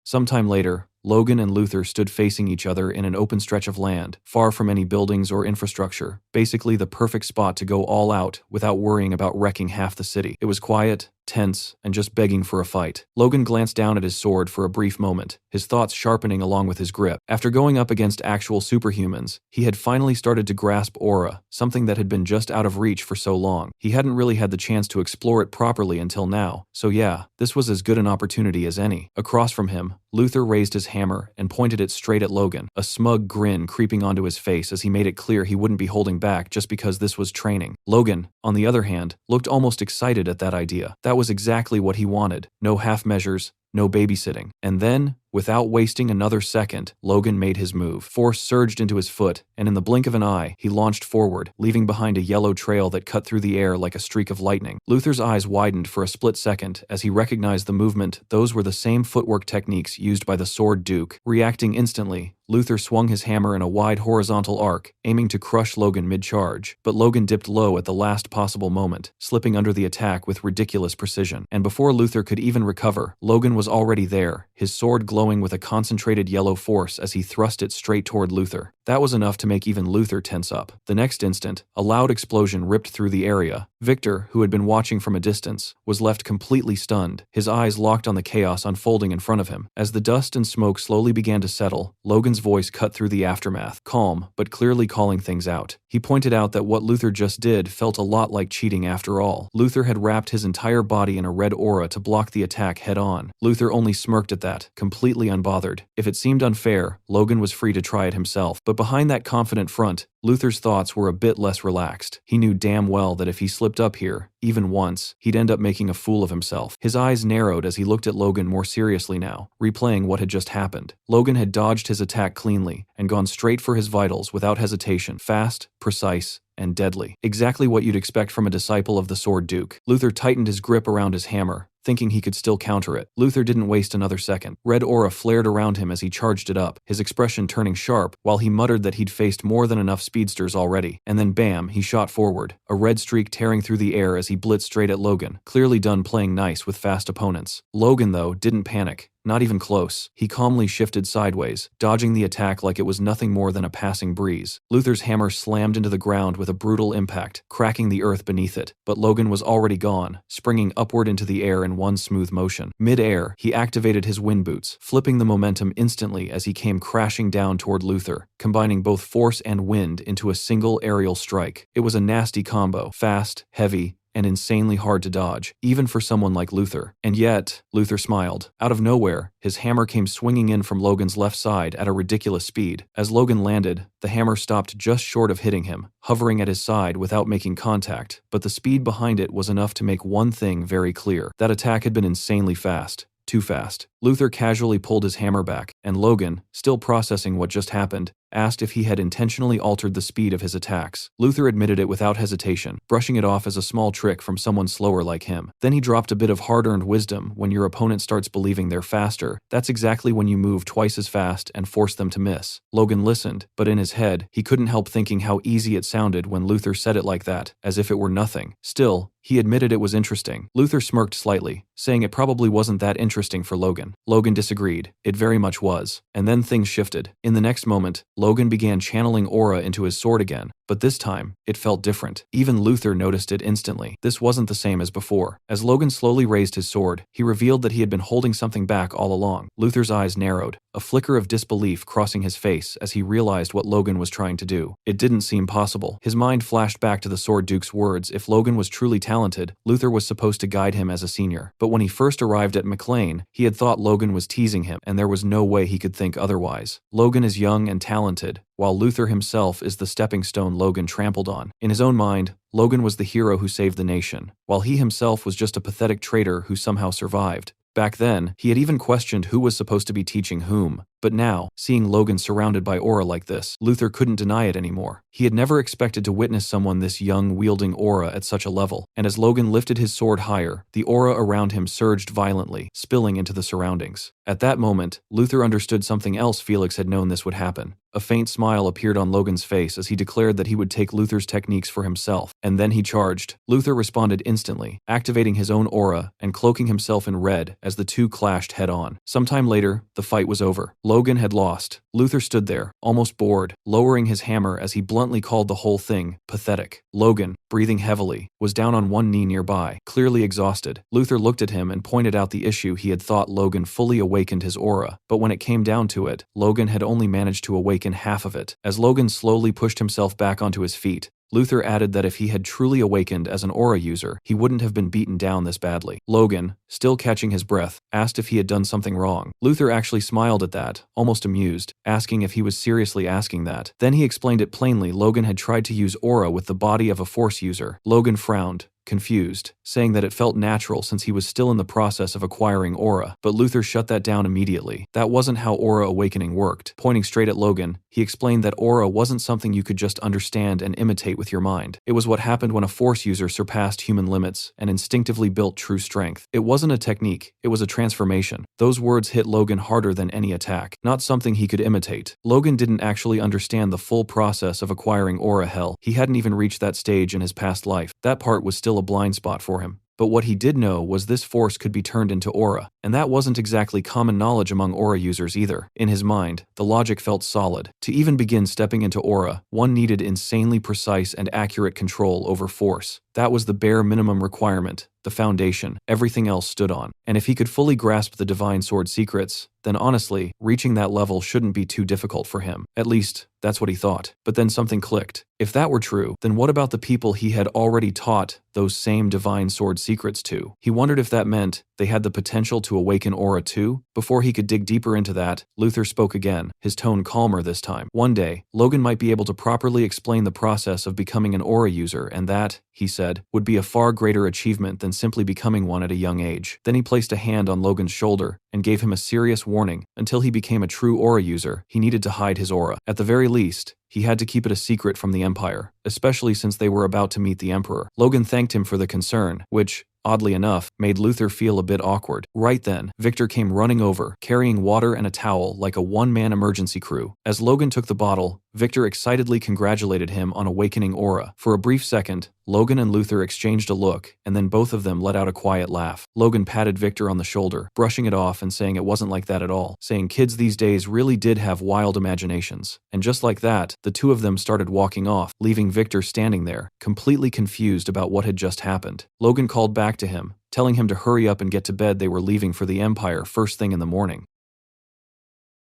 Sometime later, Logan and Luther stood facing each other in an open stretch of land, far from any buildings or infrastructure, basically the perfect spot to go all out without worrying about wrecking half the city. It was quiet, tense, and just begging for a fight. Logan glanced down at his sword for a brief moment, his thoughts sharpening along with his grip. After going up against actual superhumans, he had finally started to grasp aura, something that had been just out of reach for so long. He hadn't really had the chance to explore it properly until now, so yeah, this was as good an opportunity as any. Across from him, Luther raised his hammer and pointed it straight at Logan, a smug grin creeping onto his face as he made it clear he wouldn't be holding back just because this was training. Logan, on the other hand, looked almost excited at that idea. That was exactly what he wanted. No half measures, no babysitting. And then, without wasting another second, Logan made his move. Force surged into his foot, and in the blink of an eye, he launched forward, leaving behind a yellow trail that cut through the air like a streak of lightning. Luther's eyes widened for a split second as he recognized the movement. Those were the same footwork techniques used by the Sword Duke. Reacting instantly, Luther swung his hammer in a wide horizontal arc, aiming to crush Logan mid-charge. But Logan dipped low at the last possible moment, slipping under the attack with ridiculous precision. And before Luther could even recover, Logan was already there, his sword glowing with a concentrated yellow force as he thrust it straight toward Luther. That was enough to make even Luther tense up. The next instant, a loud explosion ripped through the area. Victor, who had been watching from a distance, was left completely stunned, his eyes locked on the chaos unfolding in front of him. As the dust and smoke slowly began to settle, Logan's voice cut through the aftermath, calm, but clearly calling things out. He pointed out that what Luther just did felt a lot like cheating after all. Luther had wrapped his entire body in a red aura to block the attack head-on. Luther only smirked at that, completely unbothered. If it seemed unfair, Logan was free to try it himself. But behind that confident front, Luther's thoughts were a bit less relaxed. He knew damn well that if he slipped up here, even once, he'd end up making a fool of himself. His eyes narrowed as he looked at Logan more seriously now, replaying what had just happened. Logan had dodged his attack cleanly and gone straight for his vitals without hesitation, fast, precise, and deadly. Exactly what you'd expect from a disciple of the Sword Duke. Luther tightened his grip around his hammer, thinking he could still counter it. Luther didn't waste another second. Red aura flared around him as he charged it up, his expression turning sharp while he muttered that he'd faced more than enough speedsters already. And then bam, he shot forward, a red streak tearing through the air as he blitzed straight at Logan, clearly done playing nice with fast opponents. Logan, though, didn't panic. Not even close. He calmly shifted sideways, dodging the attack like it was nothing more than a passing breeze. Luther's hammer slammed into the ground with a brutal impact, cracking the earth beneath it. But Logan was already gone, springing upward into the air in one smooth motion. Mid-air, he activated his wind boots, flipping the momentum instantly as he came crashing down toward Luther, combining both force and wind into a single aerial strike. It was a nasty combo, fast, heavy, and insanely hard to dodge, even for someone like Luther. And yet, Luther smiled. Out of nowhere, his hammer came swinging in from Logan's left side at a ridiculous speed. As Logan landed, the hammer stopped just short of hitting him, hovering at his side without making contact, but the speed behind it was enough to make one thing very clear. That attack had been insanely fast. Too fast. Luther casually pulled his hammer back, and Logan, still processing what just happened, asked if he had intentionally altered the speed of his attacks. Luther admitted it without hesitation, brushing it off as a small trick from someone slower like him. Then he dropped a bit of hard-earned wisdom: when your opponent starts believing they're faster, that's exactly when you move twice as fast and force them to miss. Logan listened, but in his head, he couldn't help thinking how easy it sounded when Luther said it like that, as if it were nothing. Still, he admitted it was interesting. Luther smirked slightly, saying it probably wasn't that interesting for Logan. Logan disagreed. It very much was. And then things shifted. In the next moment, Logan began channeling aura into his sword again, but this time, it felt different. Even Luther noticed it instantly. This wasn't the same as before. As Logan slowly raised his sword, he revealed that he had been holding something back all along. Luther's eyes narrowed, a flicker of disbelief crossing his face as he realized what Logan was trying to do. It didn't seem possible. His mind flashed back to the Sword Duke's words: if Logan was truly talented, Luther was supposed to guide him as a senior. But when he first arrived at McLean, he had thought Logan was teasing him, and there was no way he could think otherwise. Logan is young and talented, while Luther himself is the stepping stone Logan trampled on. In his own mind, Logan was the hero who saved the nation, while he himself was just a pathetic traitor who somehow survived. Back then, he had even questioned who was supposed to be teaching whom. But now, seeing Logan surrounded by aura like this, Luther couldn't deny it anymore. He had never expected to witness someone this young wielding aura at such a level, and as Logan lifted his sword higher, the aura around him surged violently, spilling into the surroundings. At that moment, Luther understood something else. Felix had known this would happen. A faint smile appeared on Logan's face as he declared that he would take Luther's techniques for himself, and then he charged. Luther responded instantly, activating his own aura and cloaking himself in red as the two clashed head-on. Sometime later, the fight was over. Logan had lost. Luther stood there, almost bored, lowering his hammer as he bluntly called the whole thing pathetic. Logan, breathing heavily, was down on one knee nearby, clearly exhausted. Luther looked at him and pointed out the issue. He had thought Logan fully awakened his aura, but when it came down to it, Logan had only managed to awaken half of it. As Logan slowly pushed himself back onto his feet, Luther added that if he had truly awakened as an aura user, he wouldn't have been beaten down this badly. Logan, still catching his breath, asked if he had done something wrong. Luther actually smiled at that, almost amused, asking if he was seriously asking that. Then he explained it plainly. Logan had tried to use aura with the body of a Force user. Logan frowned, confused, saying that it felt natural since he was still in the process of acquiring aura, but Luther shut that down immediately. That wasn't how aura awakening worked. Pointing straight at Logan, he explained that aura wasn't something you could just understand and imitate with your mind. It was what happened when a Force user surpassed human limits and instinctively built true strength. It wasn't a technique, it was a transformation. Those words hit Logan harder than any attack, not something he could imitate. Logan didn't actually understand the full process of acquiring aura. Hell, he hadn't even reached that stage in his past life. That part was still a blind spot for him. But what he did know was this force could be turned into aura, and that wasn't exactly common knowledge among aura users either. In his mind, the logic felt solid. To even begin stepping into aura, one needed insanely precise and accurate control over force. That was the bare minimum requirement, the foundation everything else stood on. And if he could fully grasp the divine sword secrets, then honestly, reaching that level shouldn't be too difficult for him. At least, that's what he thought. But then something clicked. If that were true, then what about the people he had already taught those same divine sword secrets to? He wondered if that meant they had the potential to awaken aura too? Before he could dig deeper into that, Luther spoke again, his tone calmer this time. One day, Logan might be able to properly explain the process of becoming an aura user, and that, he said, would be a far greater achievement than simply becoming one at a young age. Then he placed a hand on Logan's shoulder and gave him a serious warning. Until he became a true aura user, he needed to hide his aura. At the very least, he had to keep it a secret from the Empire, especially since they were about to meet the Emperor. Logan thanked him for the concern, which, oddly enough, made Luther feel a bit awkward. Right then, Victor came running over, carrying water and a towel like a one-man emergency crew. As Logan took the bottle, Victor excitedly congratulated him on awakening aura. For a brief second, Logan and Luther exchanged a look, and then both of them let out a quiet laugh. Logan patted Victor on the shoulder, brushing it off and saying it wasn't like that at all, saying kids these days really did have wild imaginations. And just like that, the two of them started walking off, leaving Victor standing there, completely confused about what had just happened. Logan called back to him, telling him to hurry up and get to bed. They were leaving for the Empire first thing in the morning.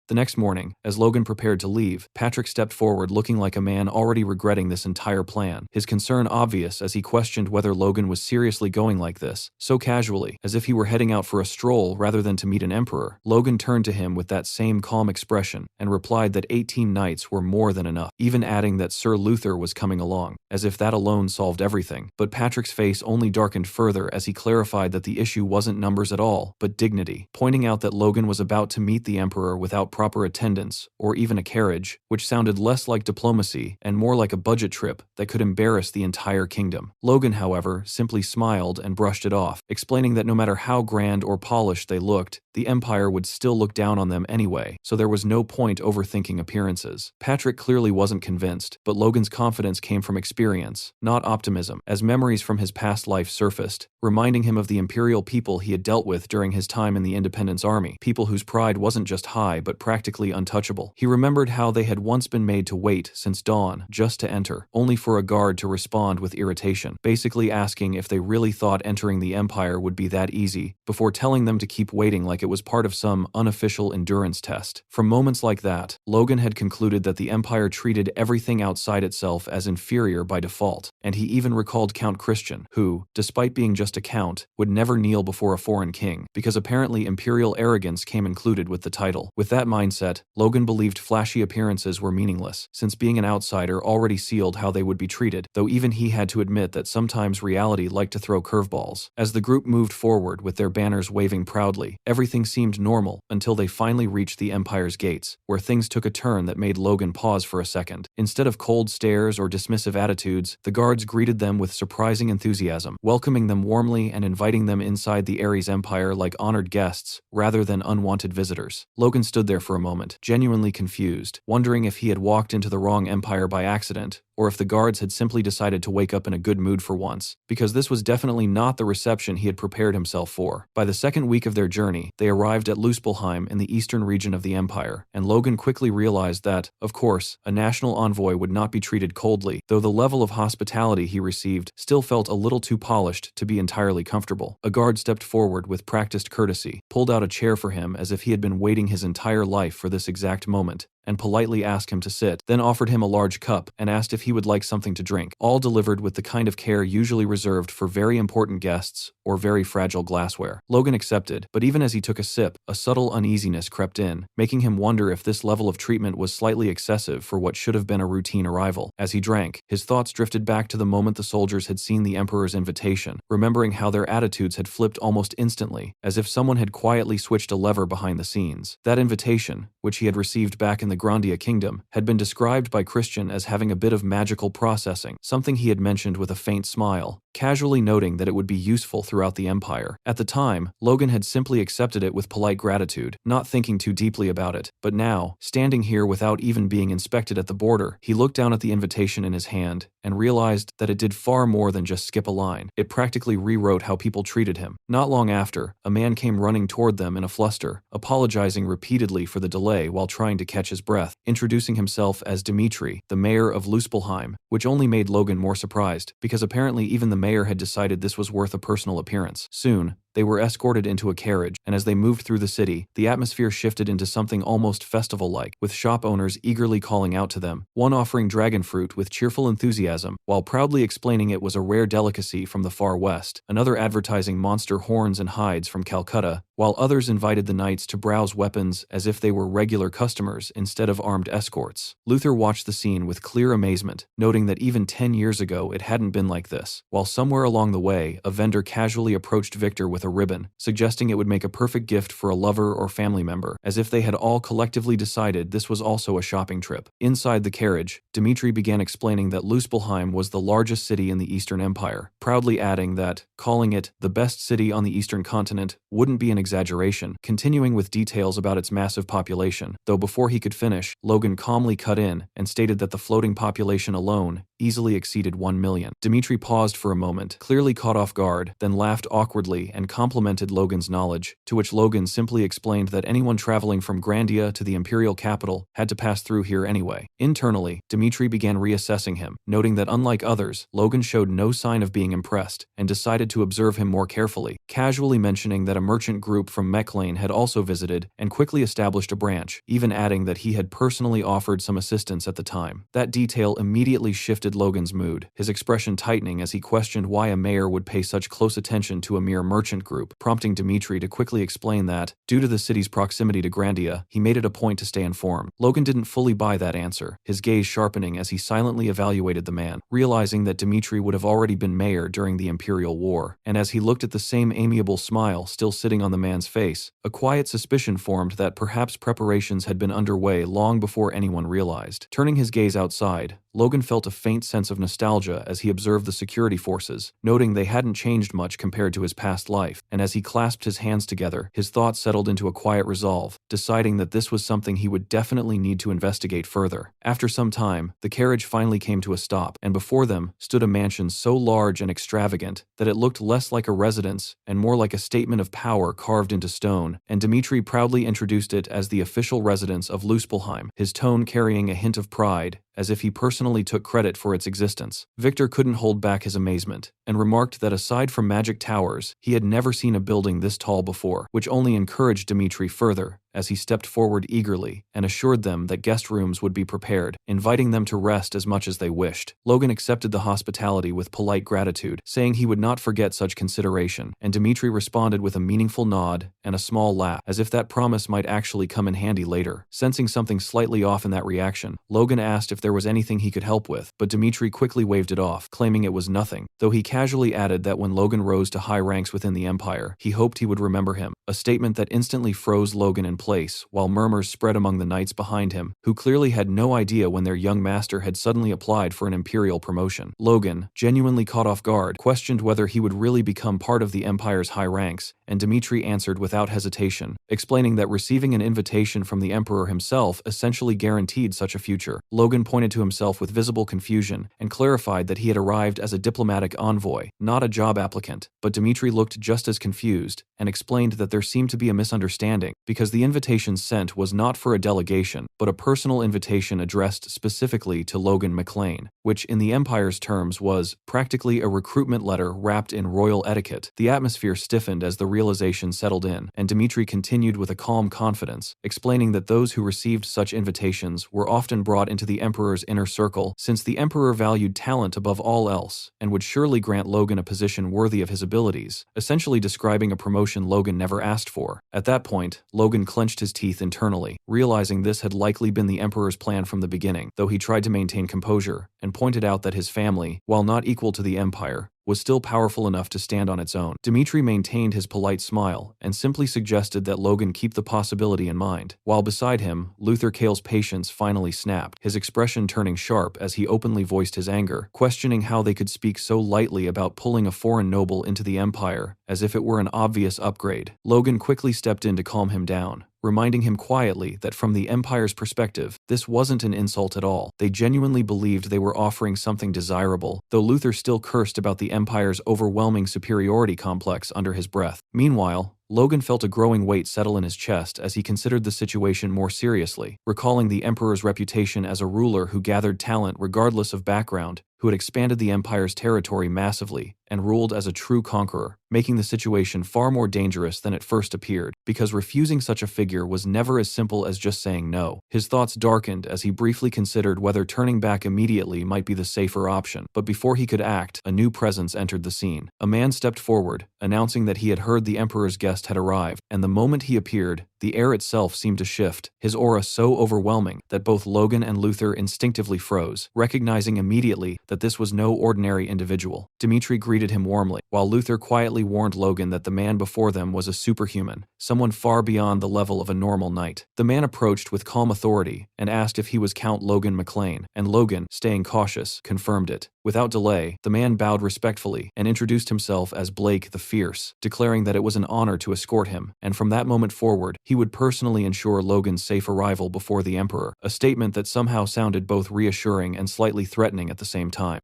The next morning, as Logan prepared to leave, Patrick stepped forward looking like a man already regretting this entire plan, his concern obvious as he questioned whether Logan was seriously going like this, so casually, as if he were heading out for a stroll rather than to meet an emperor. Logan turned to him with that same calm expression and replied that 18 knights were more than enough, even adding that Sir Luther was coming along, as if that alone solved everything. But Patrick's face only darkened further as he clarified that the issue wasn't numbers at all, but dignity, pointing out that Logan was about to meet the emperor without proper attendance, or even a carriage, which sounded less like diplomacy and more like a budget trip that could embarrass the entire kingdom. Logan, however, simply smiled and brushed it off, explaining that no matter how grand or polished they looked, the empire would still look down on them anyway, so there was no point overthinking appearances. Patrick clearly wasn't convinced, but Logan's confidence came from experience, not optimism, as memories from his past life surfaced, reminding him of the imperial people he had dealt with during his time in the Independence Army, people whose pride wasn't just high but practically untouchable. He remembered how they had once been made to wait since dawn just to enter, only for a guard to respond with irritation, basically asking if they really thought entering the empire would be that easy, before telling them to keep waiting like it was part of some unofficial endurance test. From moments like that, Logan had concluded that the empire treated everything outside itself as inferior by default, and he even recalled Count Christian, who, despite being just a count, would never kneel before a foreign king, because apparently imperial arrogance came included with the title. With that mindset, Logan believed flashy appearances were meaningless, since being an outsider already sealed how they would be treated, though even he had to admit that sometimes reality liked to throw curveballs. As the group moved forward with their banners waving proudly, everything seemed normal until they finally reached the empire's gates, where things took a turn that made Logan pause for a second. Instead of cold stares or dismissive attitudes, the guards greeted them with surprising enthusiasm, welcoming them warmly and inviting them inside the Ares Empire like honored guests, rather than unwanted visitors. Logan stood there for a moment, genuinely confused, wondering if he had walked into the wrong empire by accident, or if the guards had simply decided to wake up in a good mood for once, because this was definitely not the reception he had prepared himself for. By the second week of their journey, they arrived at Luspelheim in the eastern region of the empire, and Logan quickly realized that, of course, a national envoy would not be treated coldly, though the level of hospitality he received still felt a little too polished to be entirely comfortable. A guard stepped forward with practiced courtesy, pulled out a chair for him as if he had been waiting his entire life for this exact moment, and politely asked him to sit, then offered him a large cup and asked if he would like something to drink, all delivered with the kind of care usually reserved for very important guests or very fragile glassware. Logan accepted, but even as he took a sip, a subtle uneasiness crept in, making him wonder if this level of treatment was slightly excessive for what should have been a routine arrival. As he drank, his thoughts drifted back to the moment the soldiers had seen the emperor's invitation, remembering how their attitudes had flipped almost instantly, as if someone had quietly switched a lever behind the scenes. That invitation, which he had received back in the Grandia kingdom, had been described by Christian as having a bit of magical processing, something he had mentioned with a faint smile, casually noting that it would be useful throughout the empire. At the time, Logan had simply accepted it with polite gratitude, not thinking too deeply about it, but now, standing here without even being inspected at the border, he looked down at the invitation in his hand and realized that it did far more than just skip a line. It practically rewrote how people treated him. Not long after, a man came running toward them in a fluster, apologizing repeatedly for the delay while trying to catch his breath, introducing himself as Dmitri, the mayor of Luspelheim, which only made Logan more surprised, because apparently even the mayor had decided this was worth a personal appearance. Soon, they were escorted into a carriage, and as they moved through the city, the atmosphere shifted into something almost festival-like, with shop owners eagerly calling out to them, one offering dragon fruit with cheerful enthusiasm, while proudly explaining it was a rare delicacy from the far west, another advertising monster horns and hides from Calcutta, while others invited the knights to browse weapons as if they were regular customers instead of armed escorts. Luther watched the scene with clear amazement, noting that even 10 years ago it hadn't been like this, while somewhere along the way, a vendor casually approached Victor with a ribbon, suggesting it would make a perfect gift for a lover or family member, as if they had all collectively decided this was also a shopping trip. Inside the carriage, Dmitri began explaining that Luspelheim was the largest city in the Eastern Empire, proudly adding that, calling it the best city on the Eastern continent wouldn't be an exaggeration, continuing with details about its massive population, though before he could finish, Logan calmly cut in and stated that the floating population alone, easily exceeded 1 million. Dmitri paused for a moment, clearly caught off guard, then laughed awkwardly and complimented Logan's knowledge, to which Logan simply explained that anyone traveling from Grandia to the imperial capital had to pass through here anyway. Internally, Dmitri began reassessing him, noting that unlike others, Logan showed no sign of being impressed, and decided to observe him more carefully, casually mentioning that a merchant group from Mechlane had also visited and quickly established a branch, even adding that he had personally offered some assistance at the time. That detail immediately shifted Logan's mood, his expression tightening as he questioned why a mayor would pay such close attention to a mere merchant group, prompting Dmitri to quickly explain that, due to the city's proximity to Grandia, he made it a point to stay informed. Logan didn't fully buy that answer, his gaze sharpening as he silently evaluated the man, realizing that Dmitri would have already been mayor during the Imperial War, and as he looked at the same amiable smile still sitting on the man's face, a quiet suspicion formed that perhaps preparations had been underway long before anyone realized. Turning his gaze outside, Logan felt a faint sense of nostalgia as he observed the security forces, noting they hadn't changed much compared to his past life, and as he clasped his hands together, his thoughts settled into a quiet resolve, deciding that this was something he would definitely need to investigate further. After some time, the carriage finally came to a stop, and before them stood a mansion so large and extravagant that it looked less like a residence and more like a statement of power carved into stone, and Dmitri proudly introduced it as the official residence of Luspelheim, his tone carrying a hint of pride, as if he personally took credit for its existence. Victor couldn't hold back his amazement, and remarked that aside from magic towers, he had never seen a building this tall before, which only encouraged Dmitri further, as he stepped forward eagerly and assured them that guest rooms would be prepared, inviting them to rest as much as they wished. Logan accepted the hospitality with polite gratitude, saying he would not forget such consideration, and Dmitri responded with a meaningful nod and a small laugh, as if that promise might actually come in handy later. Sensing something slightly off in that reaction, Logan asked if there was anything he could help with, but Dmitri quickly waved it off, claiming it was nothing, though he casually added that when Logan rose to high ranks within the Empire, he hoped he would remember him, a statement that instantly froze Logan in place, while murmurs spread among the knights behind him, who clearly had no idea when their young master had suddenly applied for an imperial promotion. Logan, genuinely caught off guard, questioned whether he would really become part of the Empire's high ranks, and Dmitri answered without hesitation, explaining that receiving an invitation from the Emperor himself essentially guaranteed such a future. Logan pointed to himself with visible confusion and clarified that he had arrived as a diplomatic envoy, not a job applicant, but Dmitri looked just as confused and explained that there seemed to be a misunderstanding, because the invitation sent was not for a delegation, but a personal invitation addressed specifically to Logan Mechlane, which in the Empire's terms was practically a recruitment letter wrapped in royal etiquette. The atmosphere stiffened as the realization settled in, and Dmitri continued with a calm confidence, explaining that those who received such invitations were often brought into the Emperor's inner circle, since the Emperor valued talent above all else, and would surely grant Logan a position worthy of his abilities, essentially describing a promotion Logan never asked for. At that point, Logan clenched his teeth internally, realizing this had likely been the Emperor's plan from the beginning, though he tried to maintain composure, and pointed out that his family, while not equal to the Empire, was still powerful enough to stand on its own. Dmitri maintained his polite smile and simply suggested that Logan keep the possibility in mind. While beside him, Luther Kale's patience finally snapped, his expression turning sharp as he openly voiced his anger, questioning how they could speak so lightly about pulling a foreign noble into the Empire, as if it were an obvious upgrade. Logan quickly stepped in to calm him down, reminding him quietly that from the Empire's perspective, this wasn't an insult at all. They genuinely believed they were offering something desirable, though Luther still cursed about the Empire's overwhelming superiority complex under his breath. Meanwhile, Logan felt a growing weight settle in his chest as he considered the situation more seriously, recalling the Emperor's reputation as a ruler who gathered talent regardless of background, who had expanded the Empire's territory massively and ruled as a true conqueror, making the situation far more dangerous than it first appeared, because refusing such a figure was never as simple as just saying no. His thoughts darkened as he briefly considered whether turning back immediately might be the safer option, but before he could act, a new presence entered the scene. A man stepped forward, announcing that he had heard the Emperor's guest had arrived, and the moment he appeared, the air itself seemed to shift, his aura so overwhelming that both Logan and Luther instinctively froze, recognizing immediately that this was no ordinary individual. Dmitri greeted greeted him warmly, while Luther quietly warned Logan that the man before them was a superhuman, someone far beyond the level of a normal knight. The man approached with calm authority and asked if he was Count Logan McLean, and Logan, staying cautious, confirmed it. Without delay, the man bowed respectfully and introduced himself as Blake the Fierce, declaring that it was an honor to escort him, and from that moment forward, he would personally ensure Logan's safe arrival before the Emperor, a statement that somehow sounded both reassuring and slightly threatening at the same time.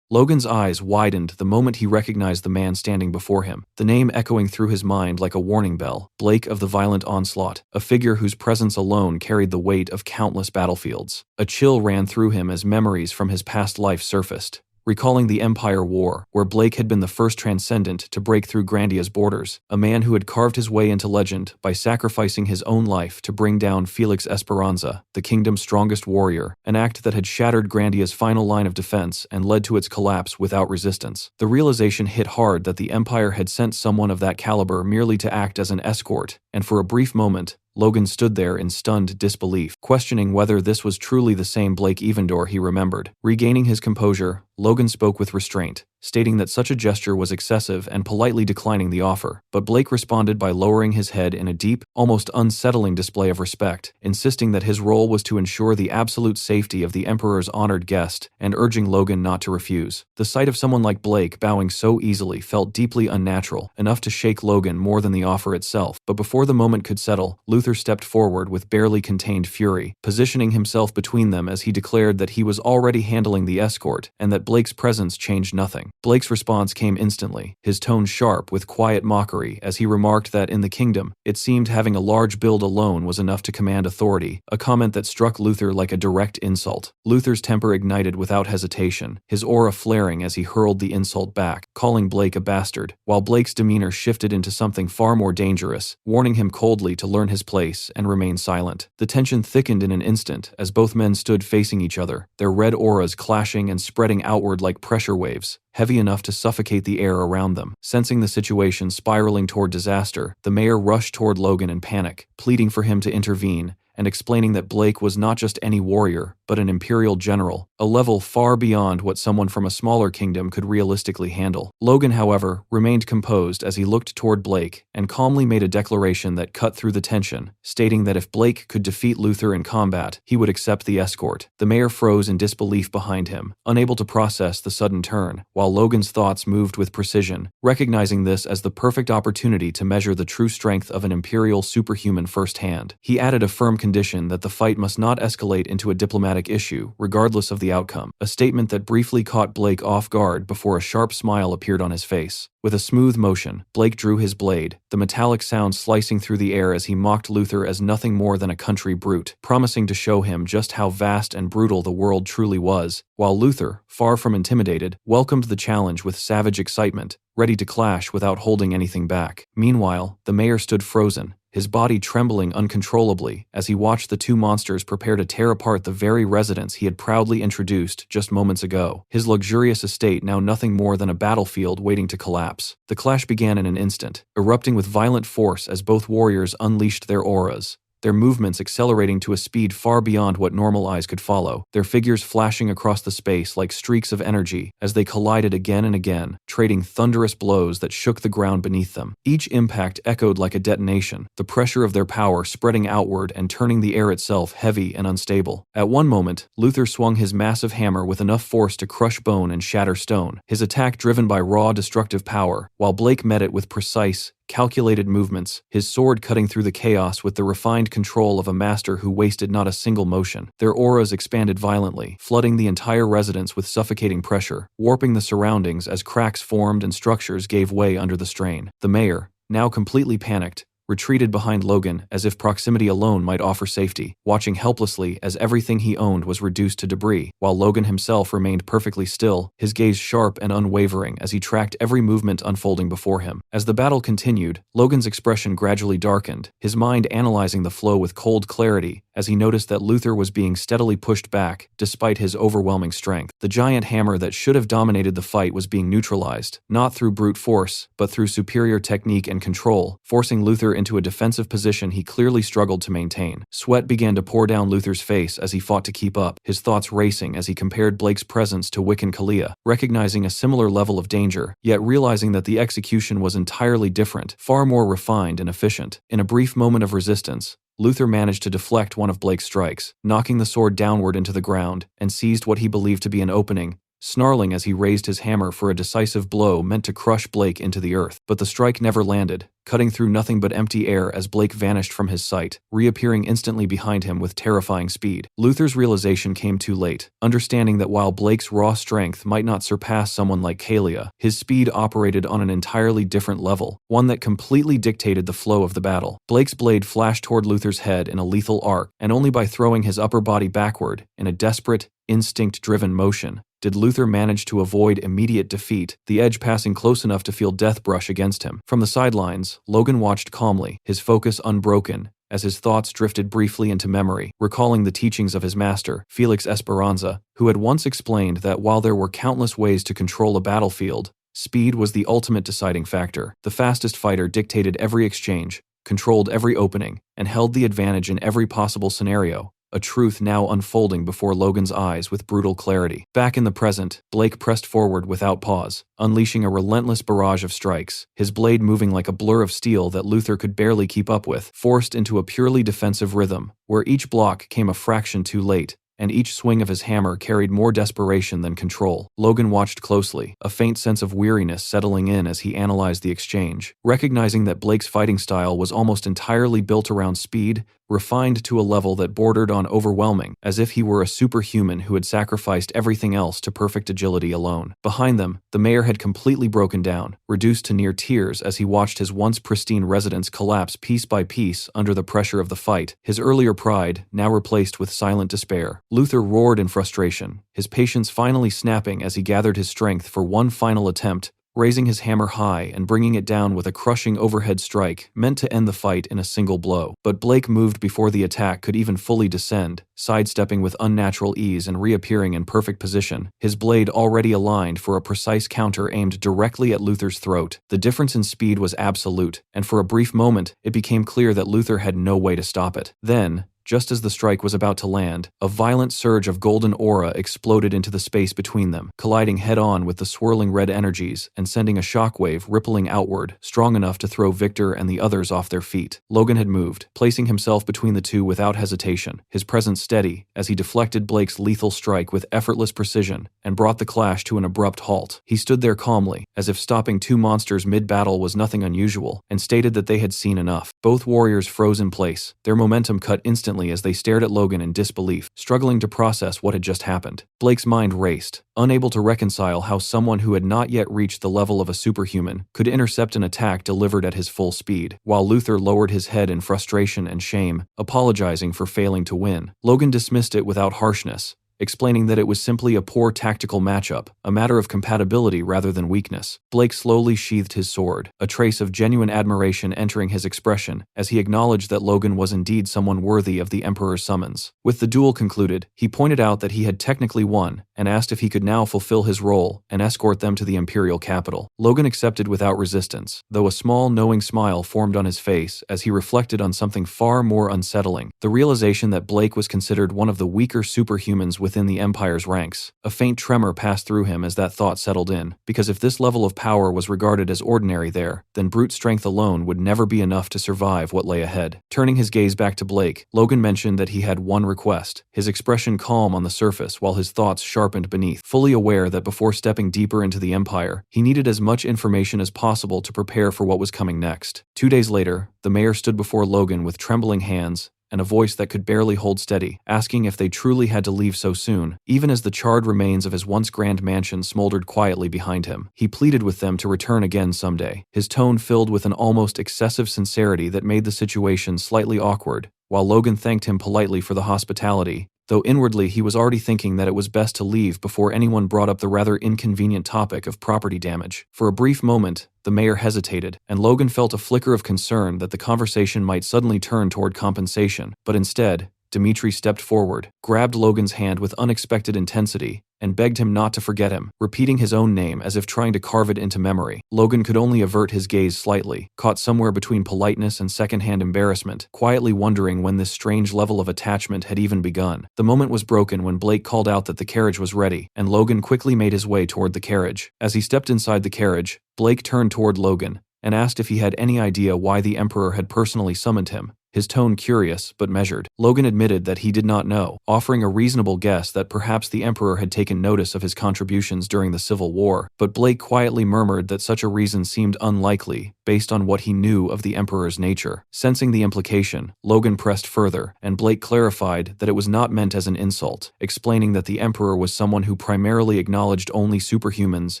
Logan's eyes widened the moment he recognized the man standing before him, the name echoing through his mind like a warning bell, Blake of the Violent Onslaught, a figure whose presence alone carried the weight of countless battlefields. A chill ran through him as memories from his past life surfaced, recalling the Empire War, where Blake had been the first transcendent to break through Grandia's borders, a man who had carved his way into legend by sacrificing his own life to bring down Felix Esperanza, the kingdom's strongest warrior, an act that had shattered Grandia's final line of defense and led to its collapse without resistance. The realization hit hard that the Empire had sent someone of that caliber merely to act as an escort, and for a brief moment, Logan stood there in stunned disbelief, questioning whether this was truly the same Blake Evendor he remembered. Regaining his composure, Logan spoke with restraint, stating that such a gesture was excessive and politely declining the offer, but Blake responded by lowering his head in a deep, almost unsettling display of respect, insisting that his role was to ensure the absolute safety of the Emperor's honored guest and urging Logan not to refuse. The sight of someone like Blake bowing so easily felt deeply unnatural, enough to shake Logan more than the offer itself, but before the moment could settle, Luther stepped forward with barely contained fury, positioning himself between them as he declared that he was already handling the escort and that Blake's presence changed nothing. Blake's response came instantly, his tone sharp with quiet mockery as he remarked that in the kingdom, it seemed having a large build alone was enough to command authority, a comment that struck Luther like a direct insult. Luther's temper ignited without hesitation, his aura flaring as he hurled the insult back, calling Blake a bastard, while Blake's demeanor shifted into something far more dangerous, warning him coldly to learn his place and remain silent. The tension thickened in an instant as both men stood facing each other, their red auras clashing and spreading outward like pressure waves, heavy enough to suffocate the air around them. Sensing the situation spiraling toward disaster, the mayor rushed toward Logan in panic, pleading for him to intervene and explaining that Blake was not just any warrior, but an imperial general, a level far beyond what someone from a smaller kingdom could realistically handle. Logan, however, remained composed as he looked toward Blake and calmly made a declaration that cut through the tension, stating that if Blake could defeat Luther in combat, he would accept the escort. The mayor froze in disbelief behind him, unable to process the sudden turn, while Logan's thoughts moved with precision, recognizing this as the perfect opportunity to measure the true strength of an imperial superhuman firsthand. He added a firm condition that the fight must not escalate into a diplomatic issue, regardless of the outcome, a statement that briefly caught Blake off guard before a sharp smile appeared on his face. With a smooth motion, Blake drew his blade, the metallic sound slicing through the air as he mocked Luther as nothing more than a country brute, promising to show him just how vast and brutal the world truly was, while Luther, far from intimidated, welcomed the challenge with savage excitement, ready to clash without holding anything back. Meanwhile, the mayor stood frozen, his body trembling uncontrollably as he watched the two monsters prepare to tear apart the very residence he had proudly introduced just moments ago, his luxurious estate now nothing more than a battlefield waiting to collapse. The clash began in an instant, erupting with violent force as both warriors unleashed their auras, their movements accelerating to a speed far beyond what normal eyes could follow, their figures flashing across the space like streaks of energy as they collided again and again, trading thunderous blows that shook the ground beneath them. Each impact echoed like a detonation, the pressure of their power spreading outward and turning the air itself heavy and unstable. At one moment, Luther swung his massive hammer with enough force to crush bone and shatter stone, his attack driven by raw destructive power, while Blake met it with precise, calculated movements, his sword cutting through the chaos with the refined control of a master who wasted not a single motion. Their auras expanded violently, flooding the entire residence with suffocating pressure, warping the surroundings as cracks formed and structures gave way under the strain. The mayor, now completely panicked, retreated behind Logan as if proximity alone might offer safety, watching helplessly as everything he owned was reduced to debris, while Logan himself remained perfectly still, his gaze sharp and unwavering as he tracked every movement unfolding before him. As the battle continued, Logan's expression gradually darkened, his mind analyzing the flow with cold clarity, as he noticed that Luther was being steadily pushed back, despite his overwhelming strength. The giant hammer that should have dominated the fight was being neutralized, not through brute force, but through superior technique and control, forcing Luther into a defensive position he clearly struggled to maintain. Sweat began to pour down Luther's face as he fought to keep up, his thoughts racing as he compared Blake's presence to Wick and Kalia, recognizing a similar level of danger, yet realizing that the execution was entirely different, far more refined and efficient. In a brief moment of resistance, Luther managed to deflect one of Blake's strikes, knocking the sword downward into the ground, and seized what he believed to be an opening, snarling as he raised his hammer for a decisive blow meant to crush Blake into the earth. But the strike never landed, cutting through nothing but empty air as Blake vanished from his sight, reappearing instantly behind him with terrifying speed. Luther's realization came too late, understanding that while Blake's raw strength might not surpass someone like Kalia, his speed operated on an entirely different level, one that completely dictated the flow of the battle. Blake's blade flashed toward Luther's head in a lethal arc, and only by throwing his upper body backward, in a desperate, instinct-driven motion, did Luther manage to avoid immediate defeat, the edge passing close enough to feel death brush against him. From the sidelines, Logan watched calmly, his focus unbroken, as his thoughts drifted briefly into memory, recalling the teachings of his master, Felix Esperanza, who had once explained that while there were countless ways to control a battlefield, speed was the ultimate deciding factor. The fastest fighter dictated every exchange, controlled every opening, and held the advantage in every possible scenario. A truth now unfolding before Logan's eyes with brutal clarity. Back in the present, Blake pressed forward without pause, unleashing a relentless barrage of strikes, his blade moving like a blur of steel that Luther could barely keep up with, forced into a purely defensive rhythm, where each block came a fraction too late, and each swing of his hammer carried more desperation than control. Logan watched closely, a faint sense of weariness settling in as he analyzed the exchange, recognizing that Blake's fighting style was almost entirely built around speed, refined to a level that bordered on overwhelming, as if he were a superhuman who had sacrificed everything else to perfect agility alone. Behind them, the mayor had completely broken down, reduced to near tears as he watched his once pristine residence collapse piece by piece under the pressure of the fight, his earlier pride now replaced with silent despair. Luther roared in frustration, his patience finally snapping as he gathered his strength for one final attempt, raising his hammer high and bringing it down with a crushing overhead strike meant to end the fight in a single blow. But Blake moved before the attack could even fully descend, sidestepping with unnatural ease and reappearing in perfect position, his blade already aligned for a precise counter aimed directly at Luther's throat. The difference in speed was absolute, and for a brief moment, it became clear that Luther had no way to stop it. Then, just as the strike was about to land, a violent surge of golden aura exploded into the space between them, colliding head-on with the swirling red energies and sending a shockwave rippling outward, strong enough to throw Victor and the others off their feet. Logan had moved, placing himself between the two without hesitation, his presence steady as he deflected Blake's lethal strike with effortless precision and brought the clash to an abrupt halt. He stood there calmly, as if stopping two monsters mid-battle was nothing unusual, and stated that they had seen enough. Both warriors froze in place, their momentum cut instantly as they stared at Logan in disbelief, struggling to process what had just happened. Blake's mind raced, unable to reconcile how someone who had not yet reached the level of a superhuman could intercept an attack delivered at his full speed, while Luther lowered his head in frustration and shame, apologizing for failing to win. Logan dismissed it without harshness, explaining that it was simply a poor tactical matchup, a matter of compatibility rather than weakness. Blake slowly sheathed his sword, a trace of genuine admiration entering his expression as he acknowledged that Logan was indeed someone worthy of the Emperor's summons. With the duel concluded, he pointed out that he had technically won and asked if he could now fulfill his role and escort them to the imperial capital. Logan accepted without resistance, though a small knowing smile formed on his face as he reflected on something far more unsettling, the realization that Blake was considered one of the weaker superhumans within the Empire's ranks. A faint tremor passed through him as that thought settled in, because if this level of power was regarded as ordinary there, then brute strength alone would never be enough to survive what lay ahead. Turning his gaze back to Blake, Logan mentioned that he had one request, his expression calm on the surface while his thoughts sharpened beneath, fully aware that before stepping deeper into the Empire, he needed as much information as possible to prepare for what was coming next. 2 days later, the mayor stood before Logan with trembling hands and a voice that could barely hold steady, asking if they truly had to leave so soon, even as the charred remains of his once grand mansion smoldered quietly behind him. He pleaded with them to return again someday, his tone filled with an almost excessive sincerity that made the situation slightly awkward, while Logan thanked him politely for the hospitality, though inwardly he was already thinking that it was best to leave before anyone brought up the rather inconvenient topic of property damage. For a brief moment, the mayor hesitated, and Logan felt a flicker of concern that the conversation might suddenly turn toward compensation, but instead, Dmitri stepped forward, grabbed Logan's hand with unexpected intensity, and begged him not to forget him, repeating his own name as if trying to carve it into memory. Logan could only avert his gaze slightly, caught somewhere between politeness and secondhand embarrassment, quietly wondering when this strange level of attachment had even begun. The moment was broken when Blake called out that the carriage was ready, and Logan quickly made his way toward the carriage. As he stepped inside the carriage, Blake turned toward Logan and asked if he had any idea why the Emperor had personally summoned him, his tone curious but measured. Logan admitted that he did not know, offering a reasonable guess that perhaps the Emperor had taken notice of his contributions during the Civil War, but Blake quietly murmured that such a reason seemed unlikely based on what he knew of the Emperor's nature. Sensing the implication, Logan pressed further, and Blake clarified that it was not meant as an insult, explaining that the Emperor was someone who primarily acknowledged only superhumans,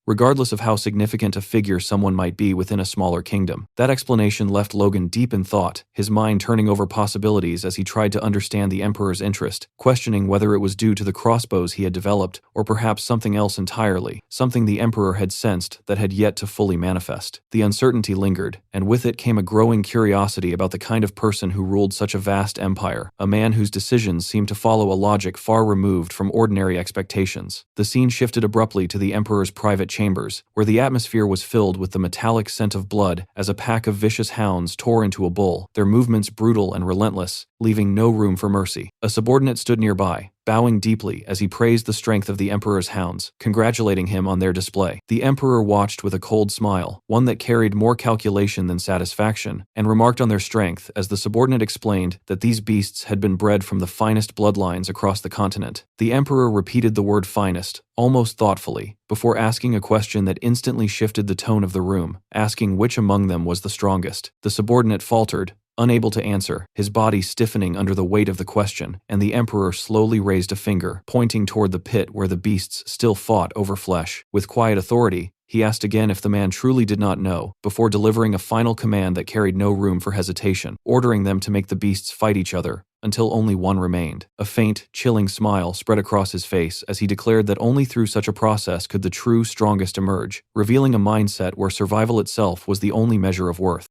regardless of how significant a figure someone might be within a smaller kingdom. That explanation left Logan deep in thought, his mind turning over possibilities as he tried to understand the Emperor's interest, questioning whether it was due to the crossbows he had developed, or perhaps something else entirely, something the Emperor had sensed that had yet to fully manifest. The uncertainty lingered, and with it came a growing curiosity about the kind of person who ruled such a vast empire, a man whose decisions seemed to follow a logic far removed from ordinary expectations. The scene shifted abruptly to the Emperor's private chambers, where the atmosphere was filled with the metallic scent of blood as a pack of vicious hounds tore into a bull, their movements brutal and relentless, leaving no room for mercy. A subordinate stood nearby, bowing deeply as he praised the strength of the Emperor's hounds, congratulating him on their display. The Emperor watched with a cold smile, one that carried more calculation than satisfaction, and remarked on their strength as the subordinate explained that these beasts had been bred from the finest bloodlines across the continent. The Emperor repeated the word finest, almost thoughtfully, before asking a question that instantly shifted the tone of the room, asking which among them was the strongest. The subordinate faltered, unable to answer, his body stiffening under the weight of the question, and the Emperor slowly raised a finger, pointing toward the pit where the beasts still fought over flesh. With quiet authority, he asked again if the man truly did not know, before delivering a final command that carried no room for hesitation, ordering them to make the beasts fight each other, until only one remained. A faint, chilling smile spread across his face as he declared that only through such a process could the true strongest emerge, revealing a mindset where survival itself was the only measure of worth.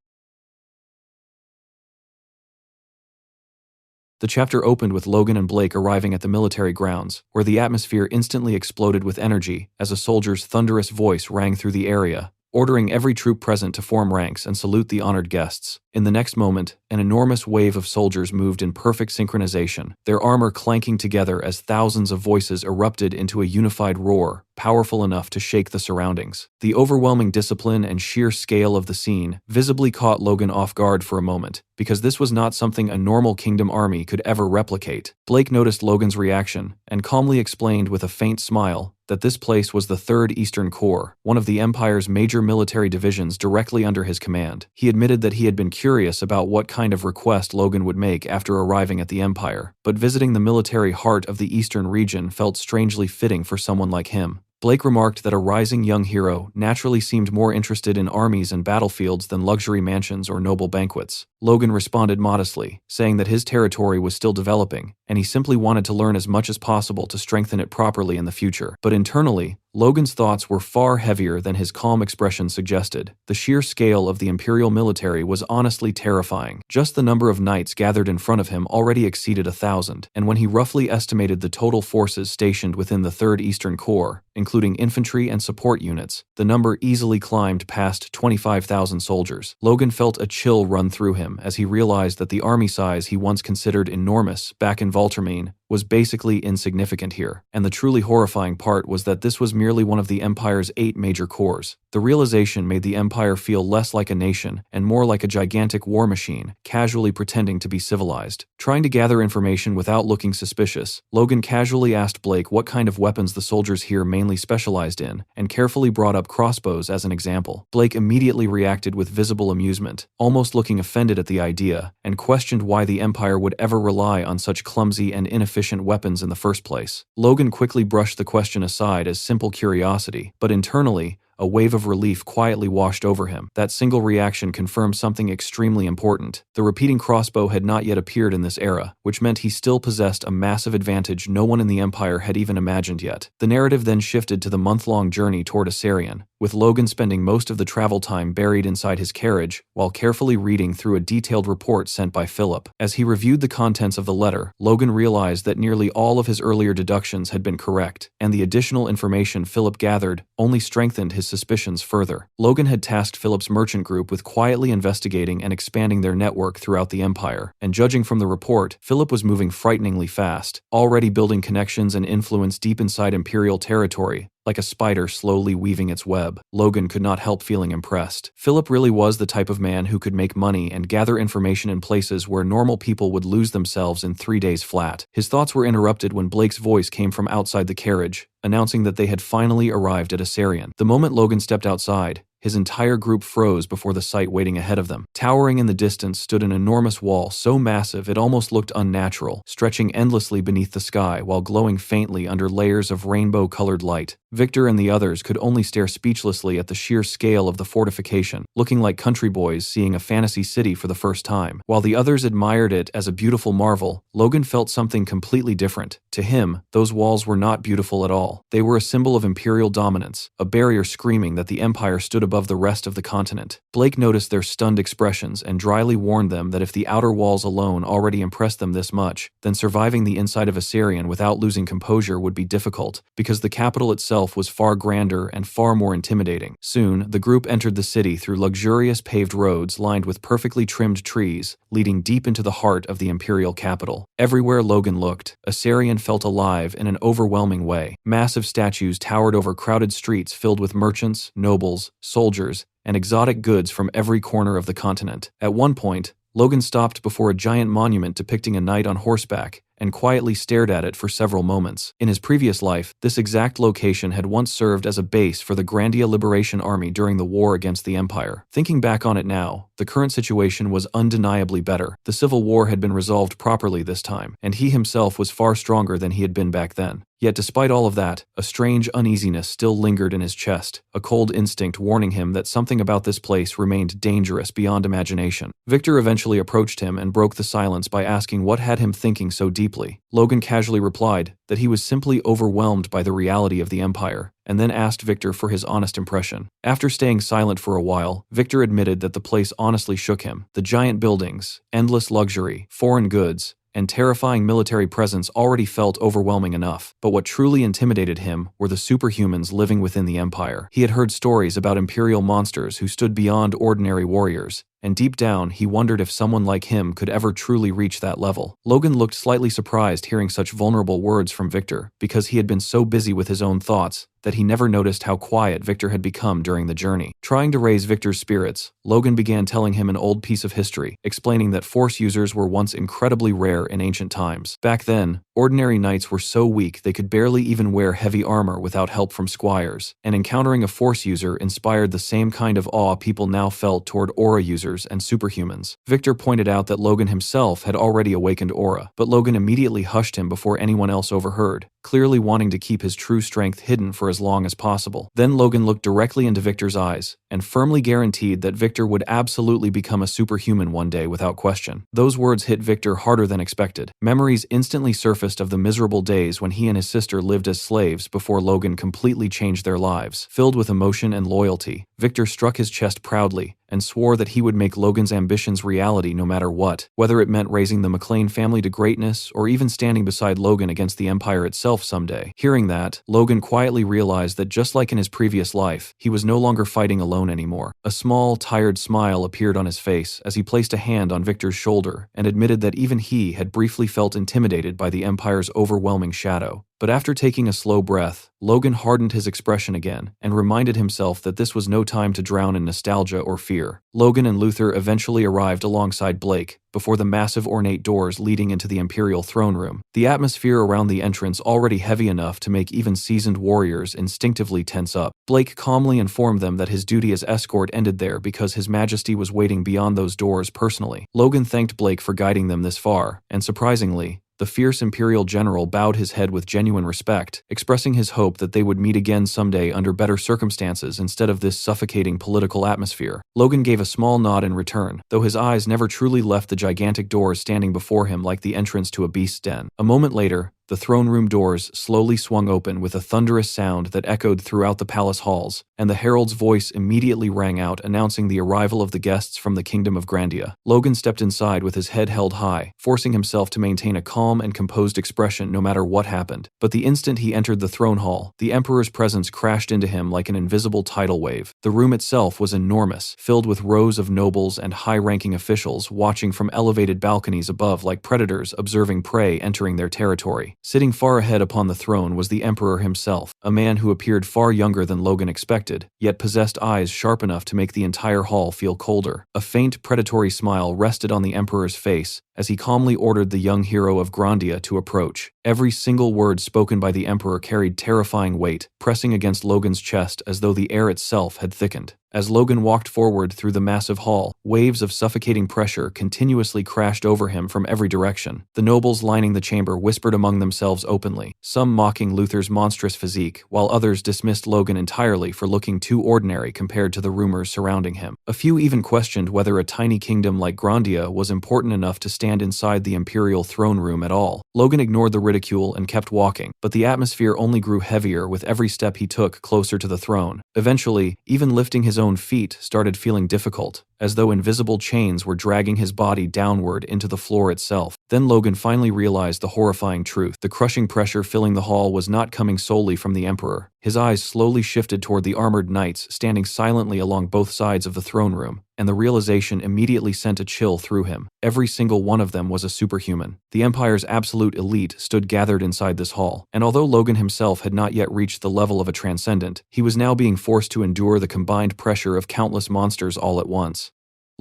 The chapter opened with Logan and Blake arriving at the military grounds, where the atmosphere instantly exploded with energy as a soldier's thunderous voice rang through the area, ordering every troop present to form ranks and salute the honored guests. In the next moment, an enormous wave of soldiers moved in perfect synchronization, their armor clanking together as thousands of voices erupted into a unified roar, powerful enough to shake the surroundings. The overwhelming discipline and sheer scale of the scene visibly caught Logan off guard for a moment, because this was not something a normal kingdom army could ever replicate. Blake noticed Logan's reaction, and calmly explained with a faint smile that this place was the 3rd Eastern Corps, one of the Empire's major military divisions directly under his command. He admitted that he had been curious about what kind of request Logan would make after arriving at the Empire, but visiting the military heart of the Eastern region felt strangely fitting for someone like him. Blake remarked that a rising young hero naturally seemed more interested in armies and battlefields than luxury mansions or noble banquets. Logan responded modestly, saying that his territory was still developing, and he simply wanted to learn as much as possible to strengthen it properly in the future. But internally, Logan's thoughts were far heavier than his calm expression suggested. The sheer scale of the Imperial military was honestly terrifying. Just the number of knights gathered in front of him already exceeded 1,000, and when he roughly estimated the total forces stationed within the 3rd Eastern Corps, including infantry and support units, the number easily climbed past 25,000 soldiers. Logan felt a chill run through him as he realized that the army size he once considered enormous back in Valtermine was basically insignificant here, and the truly horrifying part was that this was merely one of the Empire's 8 major corps. The realization made the Empire feel less like a nation and more like a gigantic war machine, casually pretending to be civilized. Trying to gather information without looking suspicious, Logan casually asked Blake what kind of weapons the soldiers here mainly specialized in, and carefully brought up crossbows as an example. Blake immediately reacted with visible amusement, almost looking offended at the idea, and questioned why the Empire would ever rely on such clumsy and inefficient weapons in the first place. Logan quickly brushed the question aside as simple curiosity, but internally, a wave of relief quietly washed over him. That single reaction confirmed something extremely important. The repeating crossbow had not yet appeared in this era, which meant he still possessed a massive advantage no one in the Empire had even imagined yet. The narrative then shifted to the month-long journey toward Asarian, with Logan spending most of the travel time buried inside his carriage while carefully reading through a detailed report sent by Philip. As he reviewed the contents of the letter, Logan realized that nearly all of his earlier deductions had been correct, and the additional information Philip gathered only strengthened his suspicions further. Logan had tasked Philip's merchant group with quietly investigating and expanding their network throughout the Empire, and judging from the report, Philip was moving frighteningly fast, already building connections and influence deep inside Imperial territory. Like a spider slowly weaving its web, Logan could not help feeling impressed. Philip really was the type of man who could make money and gather information in places where normal people would lose themselves in 3 days flat. His thoughts were interrupted when Blake's voice came from outside the carriage, announcing that they had finally arrived at Asarian. The moment Logan stepped outside, his entire group froze before the sight waiting ahead of them. Towering in the distance stood an enormous wall so massive it almost looked unnatural, stretching endlessly beneath the sky while glowing faintly under layers of rainbow-colored light. Victor and the others could only stare speechlessly at the sheer scale of the fortification, looking like country boys seeing a fantasy city for the first time. While the others admired it as a beautiful marvel, Logan felt something completely different. To him, those walls were not beautiful at all. They were a symbol of imperial dominance, a barrier screaming that the Empire stood above the rest of the continent. Blake noticed their stunned expressions and dryly warned them that if the outer walls alone already impressed them this much, then surviving the inside of Asarian without losing composure would be difficult, because the capital itself was far grander and far more intimidating. Soon, the group entered the city through luxurious paved roads lined with perfectly trimmed trees, leading deep into the heart of the imperial capital. Everywhere Logan looked, Asarian felt alive in an overwhelming way. Massive statues towered over crowded streets filled with merchants, nobles, soldiers, and exotic goods from every corner of the continent. At one point, Logan stopped before a giant monument depicting a knight on horseback and quietly stared at it for several moments. In his previous life, this exact location had once served as a base for the Grandia Liberation Army during the war against the Empire. Thinking back on it now, the current situation was undeniably better. The Civil War had been resolved properly this time, and he himself was far stronger than he had been back then. Yet despite all of that, a strange uneasiness still lingered in his chest, a cold instinct warning him that something about this place remained dangerous beyond imagination. Victor eventually approached him and broke the silence by asking what had him thinking so deeply. Logan casually replied that he was simply overwhelmed by the reality of the Empire, and then asked Victor for his honest impression. After staying silent for a while, Victor admitted that the place honestly shook him. The giant buildings, endless luxury, foreign goods, and terrifying military presence already felt overwhelming enough, but what truly intimidated him were the superhumans living within the Empire. He had heard stories about imperial monsters who stood beyond ordinary warriors, and deep down he wondered if someone like him could ever truly reach that level. Logan looked slightly surprised hearing such vulnerable words from Victor, because he had been so busy with his own thoughts that he never noticed how quiet Victor had become during the journey. Trying to raise Victor's spirits, Logan began telling him an old piece of history, explaining that Force users were once incredibly rare in ancient times. Back then, ordinary knights were so weak they could barely even wear heavy armor without help from squires, and encountering a Force user inspired the same kind of awe people now felt toward aura users and superhumans. Victor pointed out that Logan himself had already awakened aura, but Logan immediately hushed him before anyone else overheard, clearly wanting to keep his true strength hidden for as long as possible. Then Logan looked directly into Victor's eyes and firmly guaranteed that Victor would absolutely become a superhuman one day without question. Those words hit Victor harder than expected. Memories instantly surfaced of the miserable days when he and his sister lived as slaves before Logan completely changed their lives. Filled with emotion and loyalty, Victor struck his chest proudly and swore that he would make Logan's ambitions reality no matter what, whether it meant raising the McLean family to greatness or even standing beside Logan against the Empire itself someday. Hearing that, Logan quietly realized that just like in his previous life, he was no longer fighting alone anymore. A small, tired smile appeared on his face as he placed a hand on Victor's shoulder and admitted that even he had briefly felt intimidated by the Empire's overwhelming shadow. But after taking a slow breath, Logan hardened his expression again and reminded himself that this was no time to drown in nostalgia or fear. Logan and Luther eventually arrived alongside Blake before the massive ornate doors leading into the Imperial throne room. The atmosphere around the entrance already heavy enough to make even seasoned warriors instinctively tense up. Blake calmly informed them that his duty as escort ended there because His Majesty was waiting beyond those doors personally. Logan thanked Blake for guiding them this far, and surprisingly, The fierce Imperial general bowed his head with genuine respect, expressing his hope that they would meet again someday under better circumstances instead of this suffocating political atmosphere. Logan gave a small nod in return, though his eyes never truly left the gigantic doors standing before him like the entrance to a beast's den. A moment later, the throne room doors slowly swung open with a thunderous sound that echoed throughout the palace halls, and the herald's voice immediately rang out announcing the arrival of the guests from the kingdom of Grandia. Logan stepped inside with his head held high, forcing himself to maintain a calm and composed expression no matter what happened. But the instant he entered the throne hall, the Emperor's presence crashed into him like an invisible tidal wave. The room itself was enormous, filled with rows of nobles and high-ranking officials watching from elevated balconies above like predators observing prey entering their territory. Sitting far ahead upon the throne was the Emperor himself, a man who appeared far younger than Logan expected, yet possessed eyes sharp enough to make the entire hall feel colder. A faint, predatory smile rested on the Emperor's face as he calmly ordered the young hero of Grandia to approach. Every single word spoken by the Emperor carried terrifying weight, pressing against Logan's chest as though the air itself had thickened. As Logan walked forward through the massive hall, waves of suffocating pressure continuously crashed over him from every direction. The nobles lining the chamber whispered among themselves openly, some mocking Luther's monstrous physique, while others dismissed Logan entirely for looking too ordinary compared to the rumors surrounding him. A few even questioned whether a tiny kingdom like Grandia was important enough to stand inside the imperial throne room at all. Logan ignored the ridicule and kept walking, but the atmosphere only grew heavier with every step he took closer to the throne. Eventually, even lifting his own feet started feeling difficult, as though invisible chains were dragging his body downward into the floor itself. Then Logan finally realized the horrifying truth. The crushing pressure filling the hall was not coming solely from the Emperor. His eyes slowly shifted toward the armored knights standing silently along both sides of the throne room, and the realization immediately sent a chill through him. Every single one of them was a superhuman. The Empire's absolute elite stood gathered inside this hall, and although Logan himself had not yet reached the level of a transcendent, he was now being forced to endure the combined pressure of countless monsters all at once.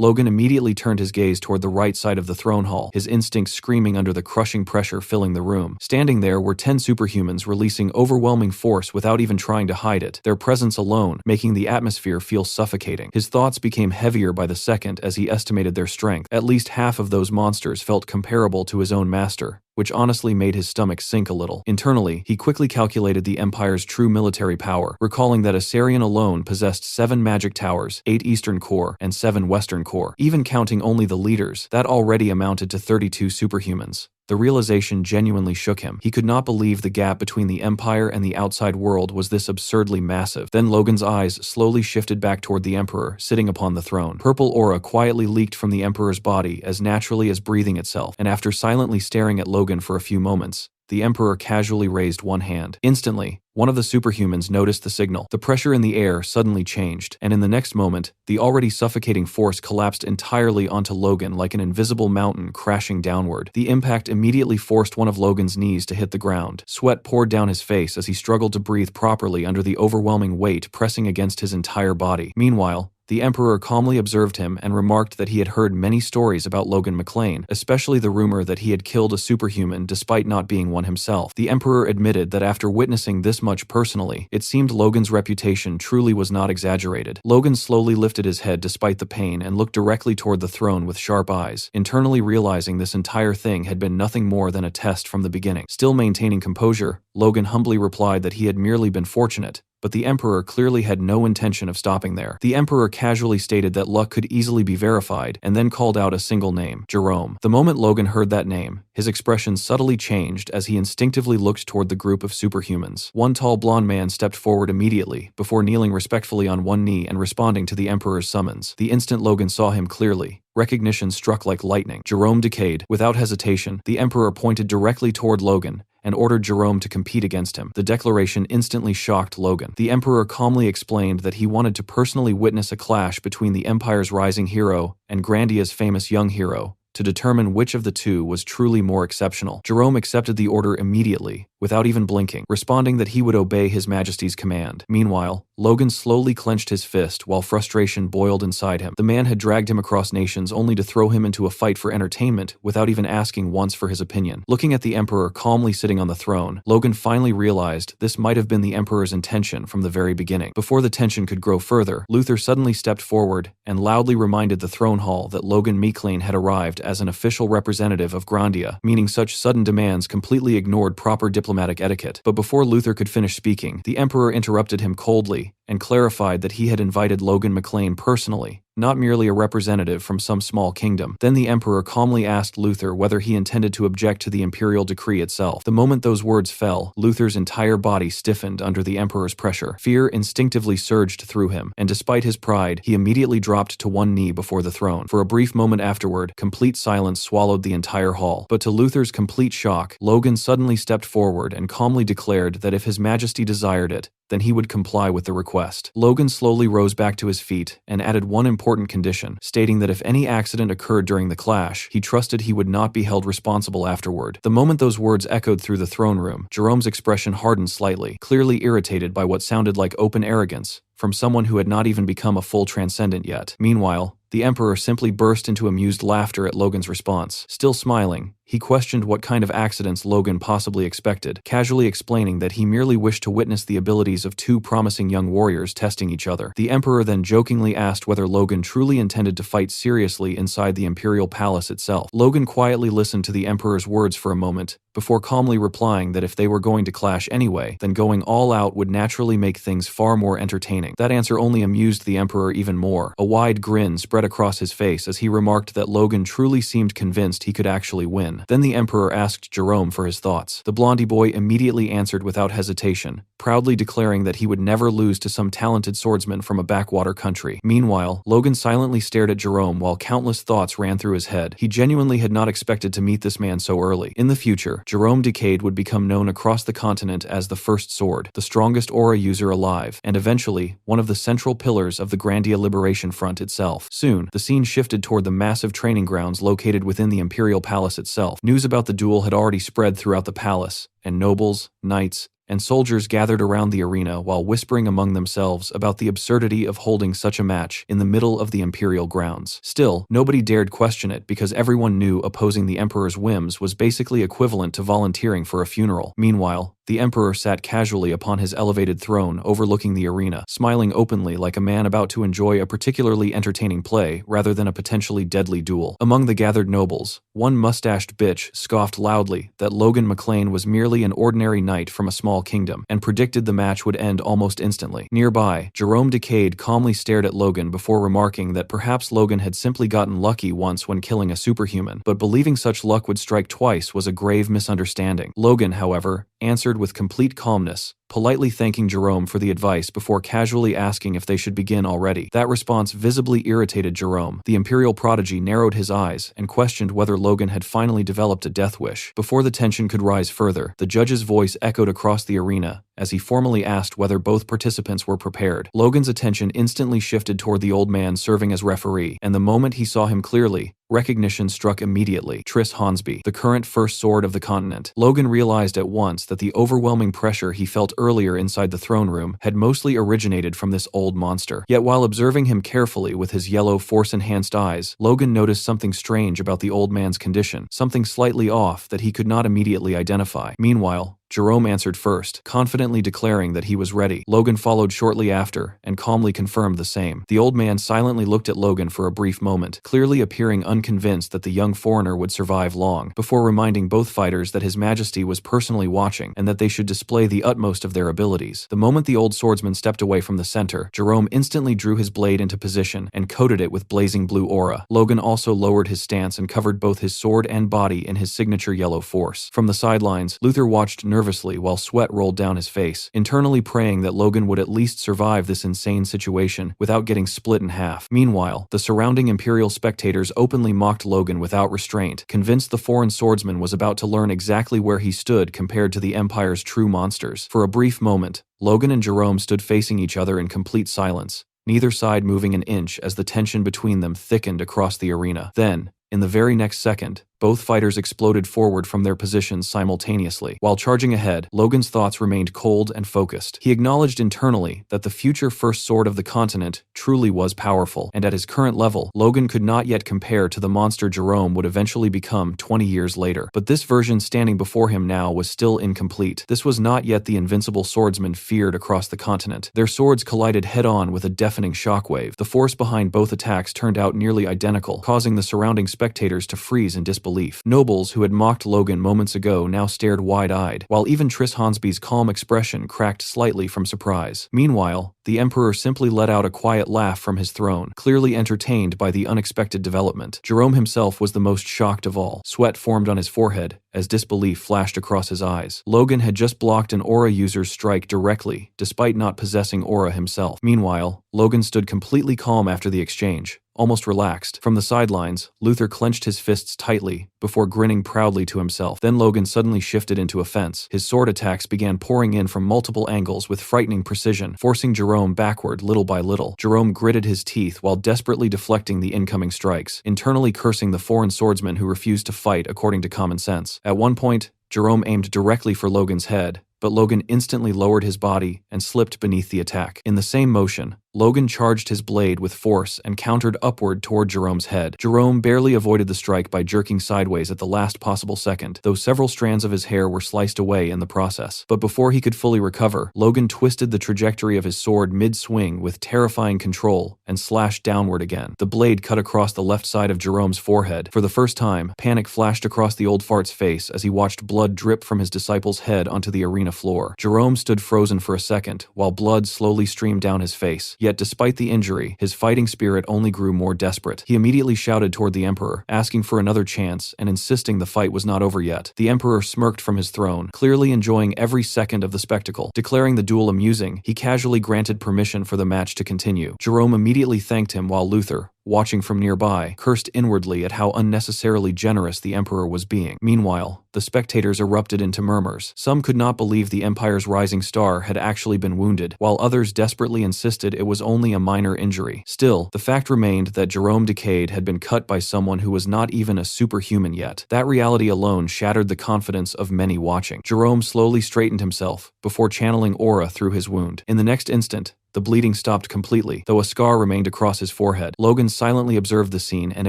Logan immediately turned his gaze toward the right side of the throne hall, his instincts screaming under the crushing pressure filling the room. Standing there were 10 superhumans releasing overwhelming force without even trying to hide it, their presence alone making the atmosphere feel suffocating. His thoughts became heavier by the second as he estimated their strength. At least half of those monsters felt comparable to his own master, which honestly made his stomach sink a little. Internally, he quickly calculated the Empire's true military power, recalling that Asarion alone possessed 7 magic towers, 8 Eastern Corps, and 7 Western Corps. Even counting only the leaders, that already amounted to 32 superhumans. The realization genuinely shook him. He could not believe the gap between the Empire and the outside world was this absurdly massive. Then Logan's eyes slowly shifted back toward the Emperor, sitting upon the throne. Purple aura quietly leaked from the Emperor's body as naturally as breathing itself, and after silently staring at Logan for a few moments, the Emperor casually raised one hand. Instantly, one of the superhumans noticed the signal. The pressure in the air suddenly changed, and in the next moment, the already suffocating force collapsed entirely onto Logan like an invisible mountain crashing downward. The impact immediately forced one of Logan's knees to hit the ground. Sweat poured down his face as he struggled to breathe properly under the overwhelming weight pressing against his entire body. Meanwhile, the Emperor calmly observed him and remarked that he had heard many stories about Logan McLean, especially the rumor that he had killed a superhuman despite not being one himself. The Emperor admitted that after witnessing this much personally, it seemed Logan's reputation truly was not exaggerated. Logan slowly lifted his head despite the pain and looked directly toward the throne with sharp eyes, internally realizing this entire thing had been nothing more than a test from the beginning. Still maintaining composure, Logan humbly replied that he had merely been fortunate, but the Emperor clearly had no intention of stopping there. The Emperor casually stated that luck could easily be verified, and then called out a single name, Jerome. The moment Logan heard that name, his expression subtly changed as he instinctively looked toward the group of superhumans. One tall blonde man stepped forward immediately, before kneeling respectfully on one knee and responding to the Emperor's summons. The instant Logan saw him clearly, recognition struck like lightning. Jerome decayed. Without hesitation, the Emperor pointed directly toward Logan and ordered Jerome to compete against him. The declaration instantly shocked Logan. The Emperor calmly explained that he wanted to personally witness a clash between the Empire's rising hero and Grandia's famous young hero, to determine which of the two was truly more exceptional. Jerome accepted the order immediately, without even blinking, responding that he would obey His Majesty's command. Meanwhile, Logan slowly clenched his fist while frustration boiled inside him. The man had dragged him across nations only to throw him into a fight for entertainment without even asking once for his opinion. Looking at the Emperor calmly sitting on the throne, Logan finally realized this might have been the Emperor's intention from the very beginning. Before the tension could grow further, Luther suddenly stepped forward and loudly reminded the throne hall that Logan McLean had arrived arrived as an official representative of Grandia, meaning such sudden demands completely ignored proper diplomatic etiquette. But before Luther could finish speaking, the Emperor interrupted him coldly and clarified that he had invited Logan McLean personally, not merely a representative from some small kingdom. Then the Emperor calmly asked Luther whether he intended to object to the imperial decree itself. The moment those words fell, Luther's entire body stiffened under the Emperor's pressure. Fear instinctively surged through him, and despite his pride, he immediately dropped to one knee before the throne. For a brief moment afterward, complete silence swallowed the entire hall. But to Luther's complete shock, Logan suddenly stepped forward and calmly declared that if His Majesty desired it, then he would comply with the request. Logan slowly rose back to his feet and added one important condition, stating that if any accident occurred during the clash, he trusted he would not be held responsible afterward. The moment those words echoed through the throne room, Jerome's expression hardened slightly, clearly irritated by what sounded like open arrogance from someone who had not even become a full transcendent yet. Meanwhile, the Emperor simply burst into amused laughter at Logan's response. Still smiling, he questioned what kind of accidents Logan possibly expected, casually explaining that he merely wished to witness the abilities of two promising young warriors testing each other. The Emperor then jokingly asked whether Logan truly intended to fight seriously inside the Imperial Palace itself. Logan quietly listened to the Emperor's words for a moment, before calmly replying that if they were going to clash anyway, then going all out would naturally make things far more entertaining. That answer only amused the Emperor even more. A wide grin spread across his face as he remarked that Logan truly seemed convinced he could actually win. Then the Emperor asked Jerome for his thoughts. The blondie boy immediately answered without hesitation, proudly declaring that he would never lose to some talented swordsman from a backwater country. Meanwhile, Logan silently stared at Jerome while countless thoughts ran through his head. He genuinely had not expected to meet this man so early. In the future, Jerome Decade would become known across the continent as the First Sword, the strongest aura user alive, and eventually, one of the central pillars of the Grandia Liberation Front itself. Soon, the scene shifted toward the massive training grounds located within the Imperial Palace itself. News about the duel had already spread throughout the palace, and nobles, knights, and soldiers gathered around the arena while whispering among themselves about the absurdity of holding such a match in the middle of the imperial grounds. Still, nobody dared question it because everyone knew opposing the Emperor's whims was basically equivalent to volunteering for a funeral. Meanwhile, the Emperor sat casually upon his elevated throne overlooking the arena, smiling openly like a man about to enjoy a particularly entertaining play rather than a potentially deadly duel. Among the gathered nobles, one mustached bitch scoffed loudly that Logan McLean was merely an ordinary knight from a small kingdom and predicted the match would end almost instantly. Nearby, Jerome Decade calmly stared at Logan before remarking that perhaps Logan had simply gotten lucky once when killing a superhuman, but believing such luck would strike twice was a grave misunderstanding. Logan, however, answered with complete calmness, politely thanking Jerome for the advice before casually asking if they should begin already. That response visibly irritated Jerome. The Imperial prodigy narrowed his eyes and questioned whether Logan had finally developed a death wish. Before the tension could rise further, the judge's voice echoed across the arena as he formally asked whether both participants were prepared. Logan's attention instantly shifted toward the old man serving as referee, and the moment he saw him clearly, recognition struck immediately. Tris Hornsby, the current First Sword of the continent. Logan realized at once that the overwhelming pressure he felt earlier inside the throne room had mostly originated from this old monster. Yet while observing him carefully with his yellow Force-enhanced eyes, Logan noticed something strange about the old man's condition, something slightly off that he could not immediately identify. Meanwhile, Jerome answered first, confidently declaring that he was ready. Logan followed shortly after, and calmly confirmed the same. The old man silently looked at Logan for a brief moment, clearly appearing unconvinced that the young foreigner would survive long, before reminding both fighters that His Majesty was personally watching, and that they should display the utmost of their abilities. The moment the old swordsman stepped away from the center, Jerome instantly drew his blade into position, and coated it with blazing blue aura. Logan also lowered his stance and covered both his sword and body in his signature yellow force. From the sidelines, Luther watched nervously while sweat rolled down his face, internally praying that Logan would at least survive this insane situation without getting split in half. Meanwhile, the surrounding Imperial spectators openly mocked Logan without restraint, convinced the foreign swordsman was about to learn exactly where he stood compared to the Empire's true monsters. For a brief moment, Logan and Jerome stood facing each other in complete silence, neither side moving an inch as the tension between them thickened across the arena. Then, in the very next second, Both fighters exploded forward from their positions simultaneously. While charging ahead, Logan's thoughts remained cold and focused. He acknowledged internally that the future first sword of the continent truly was powerful, and at his current level, Logan could not yet compare to the monster Jerome would eventually become 20 years later. But this version standing before him now was still incomplete. This was not yet the invincible swordsman feared across the continent. Their swords collided head-on with a deafening shockwave. The force behind both attacks turned out nearly identical, causing the surrounding spectators to freeze in disbelief. Nobles who had mocked Logan moments ago now stared wide-eyed, while even Triss Hansby's calm expression cracked slightly from surprise. Meanwhile, the Emperor simply let out a quiet laugh from his throne, clearly entertained by the unexpected development. Jerome himself was the most shocked of all. Sweat formed on his forehead as disbelief flashed across his eyes. Logan had just blocked an aura user's strike directly, despite not possessing aura himself. Meanwhile, Logan stood completely calm after the exchange, almost relaxed. From the sidelines, Luther clenched his fists tightly, before grinning proudly to himself. Then Logan suddenly shifted into offense. His sword attacks began pouring in from multiple angles with frightening precision, forcing Jerome backward little by little. Jerome gritted his teeth while desperately deflecting the incoming strikes, internally cursing the foreign swordsman who refused to fight according to common sense. At one point, Jerome aimed directly for Logan's head, but Logan instantly lowered his body and slipped beneath the attack. In the same motion, Logan charged his blade with force and countered upward toward Jerome's head. Jerome barely avoided the strike by jerking sideways at the last possible second, though several strands of his hair were sliced away in the process. But before he could fully recover, Logan twisted the trajectory of his sword mid-swing with terrifying control and slashed downward again. The blade cut across the left side of Jerome's forehead. For the first time, panic flashed across the old fart's face as he watched blood drip from his disciple's head onto the arena floor. Jerome stood frozen for a second, while blood slowly streamed down his face. Yet despite the injury, his fighting spirit only grew more desperate. He immediately shouted toward the Emperor, asking for another chance and insisting the fight was not over yet. The Emperor smirked from his throne, clearly enjoying every second of the spectacle. Declaring the duel amusing, he casually granted permission for the match to continue. Jerome immediately thanked him while Luther, watching from nearby, cursed inwardly at how unnecessarily generous the Emperor was being. Meanwhile, the spectators erupted into murmurs. Some could not believe the Empire's rising star had actually been wounded, while others desperately insisted it was only a minor injury. Still, the fact remained that Jerome Decade had been cut by someone who was not even a superhuman yet. That reality alone shattered the confidence of many watching. Jerome slowly straightened himself, before channeling aura through his wound. In the next instant, the bleeding stopped completely, though a scar remained across his forehead. Logan silently observed the scene and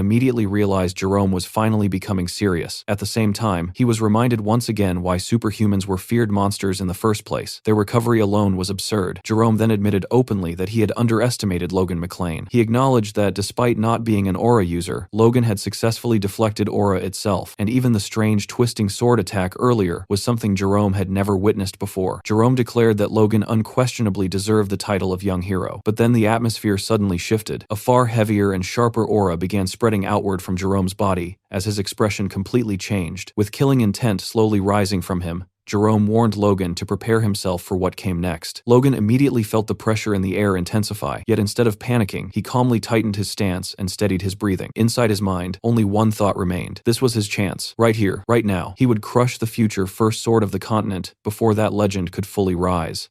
immediately realized Jerome was finally becoming serious. At the same time, he was reminded once again why superhumans were feared monsters in the first place. Their recovery alone was absurd. Jerome then admitted openly that he had underestimated Logan McLean. He acknowledged that despite not being an aura user, Logan had successfully deflected aura itself, and even the strange twisting sword attack earlier was something Jerome had never witnessed before. Jerome declared that Logan unquestionably deserved the title of young hero. But then the atmosphere suddenly shifted. A far heavier and sharper aura began spreading outward from Jerome's body as his expression completely changed. With killing intent slowly rising from him, Jerome warned Logan to prepare himself for what came next. Logan immediately felt the pressure in the air intensify, yet instead of panicking, he calmly tightened his stance and steadied his breathing. Inside his mind, only one thought remained. This was his chance. Right here, right now. He would crush the future first sword of the continent before that legend could fully rise.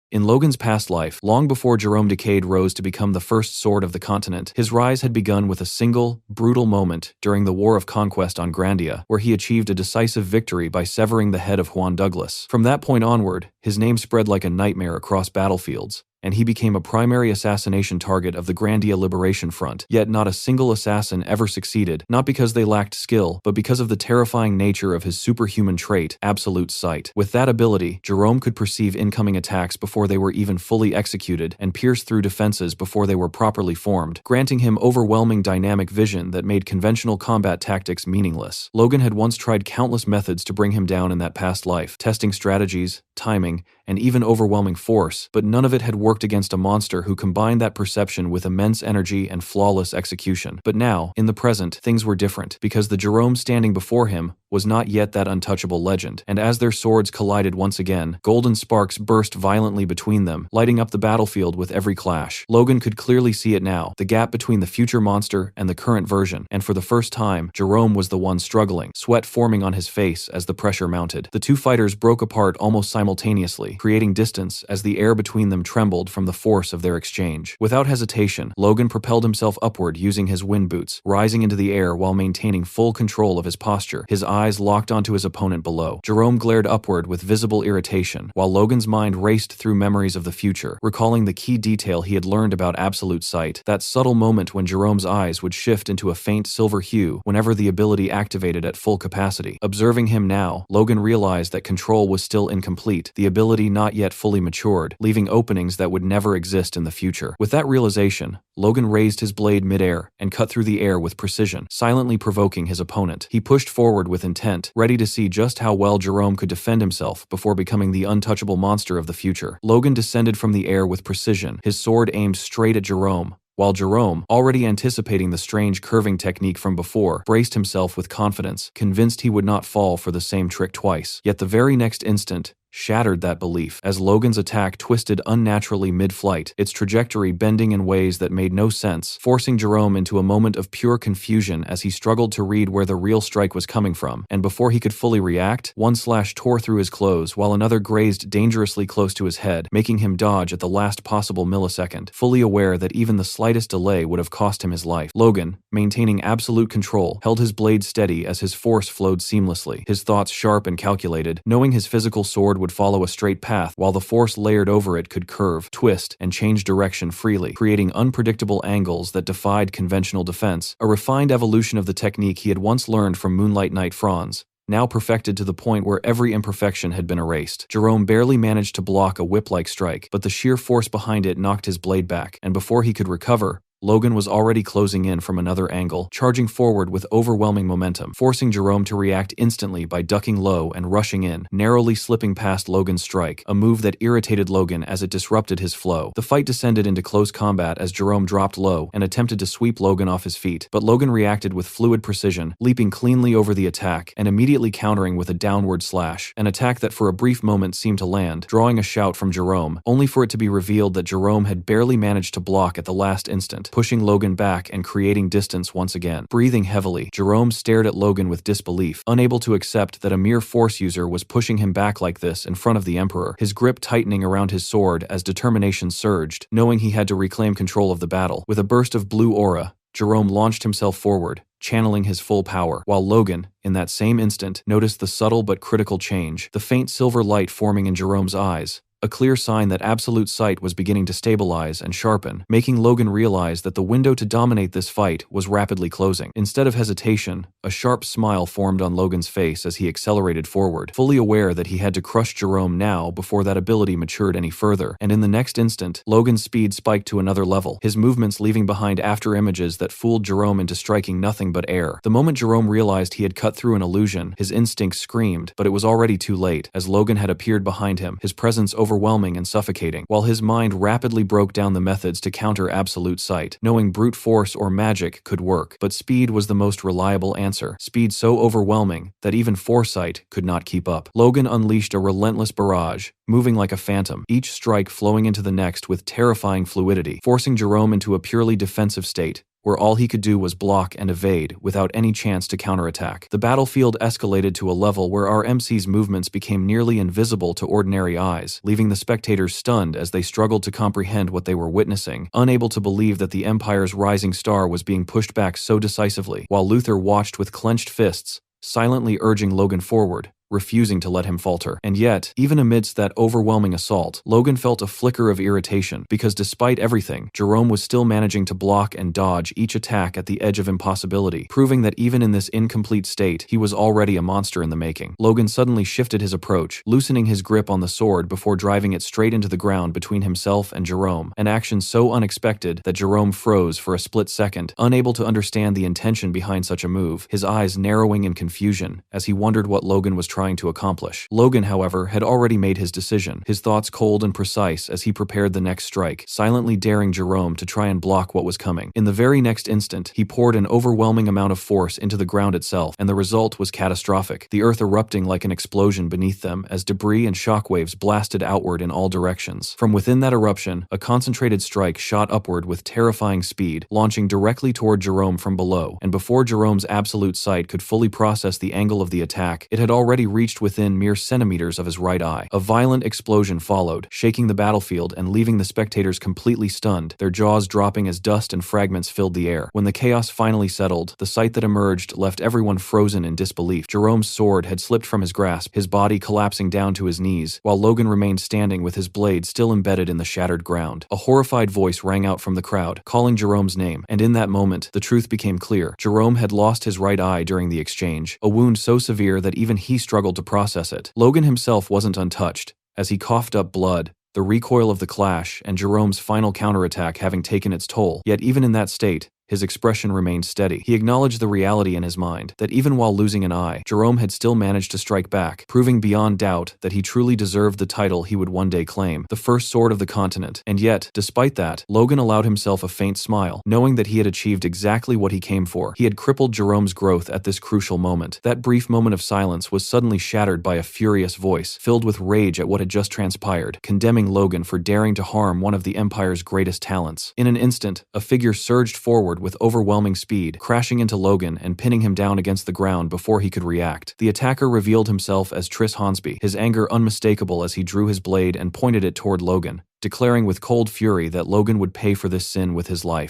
In Logan's past life, long before Jerome Decade rose to become the first sword of the continent, his rise had begun with a single, brutal moment during the War of Conquest on Grandia, where he achieved a decisive victory by severing the head of Juan Douglas. From that point onward, his name spread like a nightmare across battlefields, and he became a primary assassination target of the Grandia Liberation Front. Yet not a single assassin ever succeeded, not because they lacked skill, but because of the terrifying nature of his superhuman trait, absolute sight. With that ability, Jerome could perceive incoming attacks before they were even fully executed and pierce through defenses before they were properly formed, granting him overwhelming dynamic vision that made conventional combat tactics meaningless. Logan had once tried countless methods to bring him down in that past life, testing strategies, timing, and even overwhelming force, but none of it had worked against a monster who combined that perception with immense energy and flawless execution. But now, in the present, things were different, because the Jerome standing before him was not yet that untouchable legend, and as their swords collided once again, golden sparks burst violently between them, lighting up the battlefield with every clash. Logan could clearly see it now, the gap between the future monster and the current version, and for the first time, Jerome was the one struggling, sweat forming on his face as the pressure mounted. The two fighters broke apart almost simultaneously, creating distance as the air between them trembled from the force of their exchange. Without hesitation, Logan propelled himself upward using his wind boots, rising into the air while maintaining full control of his posture, his eyes locked onto his opponent below. Jerome glared upward with visible irritation, while Logan's mind raced through memories of the future, recalling the key detail he had learned about absolute sight, that subtle moment when Jerome's eyes would shift into a faint silver hue whenever the ability activated at full capacity. Observing him now, Logan realized that control was still incomplete, the ability not yet fully matured, leaving openings that would never exist in the future. With that realization, Logan raised his blade midair and cut through the air with precision, silently provoking his opponent. He pushed forward with intent, ready to see just how well Jerome could defend himself before becoming the untouchable monster of the future. Logan descended from the air with precision, his sword aimed straight at Jerome, while Jerome, already anticipating the strange curving technique from before, braced himself with confidence, convinced he would not fall for the same trick twice. Yet the very next instant shattered that belief as Logan's attack twisted unnaturally mid-flight, its trajectory bending in ways that made no sense, forcing Jerome into a moment of pure confusion as he struggled to read where the real strike was coming from. And before he could fully react, one slash tore through his clothes while another grazed dangerously close to his head, making him dodge at the last possible millisecond, fully aware that even the slightest delay would have cost him his life. Logan, maintaining absolute control, held his blade steady as his force flowed seamlessly, his thoughts sharp and calculated, knowing his physical sword would follow a straight path while the force layered over it could curve, twist, and change direction freely, creating unpredictable angles that defied conventional defense, a refined evolution of the technique he had once learned from Moonlight Knight Franz, now perfected to the point where every imperfection had been erased. Jerome barely managed to block a whip-like strike, but the sheer force behind it knocked his blade back, and before he could recover, Logan was already closing in from another angle, charging forward with overwhelming momentum, forcing Jerome to react instantly by ducking low and rushing in, narrowly slipping past Logan's strike, a move that irritated Logan as it disrupted his flow. The fight descended into close combat as Jerome dropped low and attempted to sweep Logan off his feet, but Logan reacted with fluid precision, leaping cleanly over the attack and immediately countering with a downward slash, an attack that for a brief moment seemed to land, drawing a shout from Jerome, only for it to be revealed that Jerome had barely managed to block at the last instant, pushing Logan back and creating distance once again. Breathing heavily, Jerome stared at Logan with disbelief, unable to accept that a mere force user was pushing him back like this in front of the Emperor, his grip tightening around his sword as determination surged, knowing he had to reclaim control of the battle. With a burst of blue aura, Jerome launched himself forward, channeling his full power, while Logan, in that same instant, noticed the subtle but critical change, the faint silver light forming in Jerome's eyes, a clear sign that absolute sight was beginning to stabilize and sharpen, making Logan realize that the window to dominate this fight was rapidly closing. Instead of hesitation, a sharp smile formed on Logan's face as he accelerated forward, fully aware that he had to crush Jerome now before that ability matured any further, and in the next instant, Logan's speed spiked to another level, his movements leaving behind after images that fooled Jerome into striking nothing but air. The moment Jerome realized he had cut through an illusion, his instincts screamed, but it was already too late, as Logan had appeared behind him, his presence overwhelming and suffocating, while his mind rapidly broke down the methods to counter absolute sight, knowing brute force or magic could work, but speed was the most reliable answer, speed so overwhelming that even foresight could not keep up. Logan unleashed a relentless barrage, moving like a phantom, each strike flowing into the next with terrifying fluidity, forcing Jerome into a purely defensive state, where all he could do was block and evade without any chance to counterattack. The battlefield escalated to a level where our MC's movements became nearly invisible to ordinary eyes, leaving the spectators stunned as they struggled to comprehend what they were witnessing, unable to believe that the Empire's rising star was being pushed back so decisively, while Luther watched with clenched fists, silently urging Logan forward, refusing to let him falter. And yet, even amidst that overwhelming assault, Logan felt a flicker of irritation, because despite everything, Jerome was still managing to block and dodge each attack at the edge of impossibility, proving that even in this incomplete state, he was already a monster in the making. Logan suddenly shifted his approach, loosening his grip on the sword before driving it straight into the ground between himself and Jerome, an action so unexpected that Jerome froze for a split second, unable to understand the intention behind such a move, his eyes narrowing in confusion as he wondered what Logan was trying to accomplish. Logan, however, had already made his decision, his thoughts cold and precise as he prepared the next strike, silently daring Jerome to try and block what was coming. In the very next instant, he poured an overwhelming amount of force into the ground itself, and the result was catastrophic, the earth erupting like an explosion beneath them as debris and shockwaves blasted outward in all directions. From within that eruption, a concentrated strike shot upward with terrifying speed, launching directly toward Jerome from below, and before Jerome's absolute sight could fully process the angle of the attack, it had already reached within mere centimeters of his right eye. A violent explosion followed, shaking the battlefield and leaving the spectators completely stunned, their jaws dropping as dust and fragments filled the air. When the chaos finally settled, the sight that emerged left everyone frozen in disbelief. Jerome's sword had slipped from his grasp, his body collapsing down to his knees, while Logan remained standing with his blade still embedded in the shattered ground. A horrified voice rang out from the crowd, calling Jerome's name, and in that moment, the truth became clear. Jerome had lost his right eye during the exchange, a wound so severe that even he struggled to process it. Logan himself wasn't untouched. As he coughed up blood, the recoil of the clash and Jerome's final counterattack having taken its toll, yet even in that state, his expression remained steady. He acknowledged the reality in his mind, that even while losing an eye, Jerome had still managed to strike back, proving beyond doubt that he truly deserved the title he would one day claim, the first sword of the continent. And yet, despite that, Logan allowed himself a faint smile, knowing that he had achieved exactly what he came for. He had crippled Jerome's growth at this crucial moment. That brief moment of silence was suddenly shattered by a furious voice, filled with rage at what had just transpired, condemning Logan for daring to harm one of the Empire's greatest talents. In an instant, a figure surged forward with overwhelming speed, crashing into Logan and pinning him down against the ground before he could react. The attacker revealed himself as Tris Hornsby, his anger unmistakable as he drew his blade and pointed it toward Logan, declaring with cold fury that Logan would pay for this sin with his life.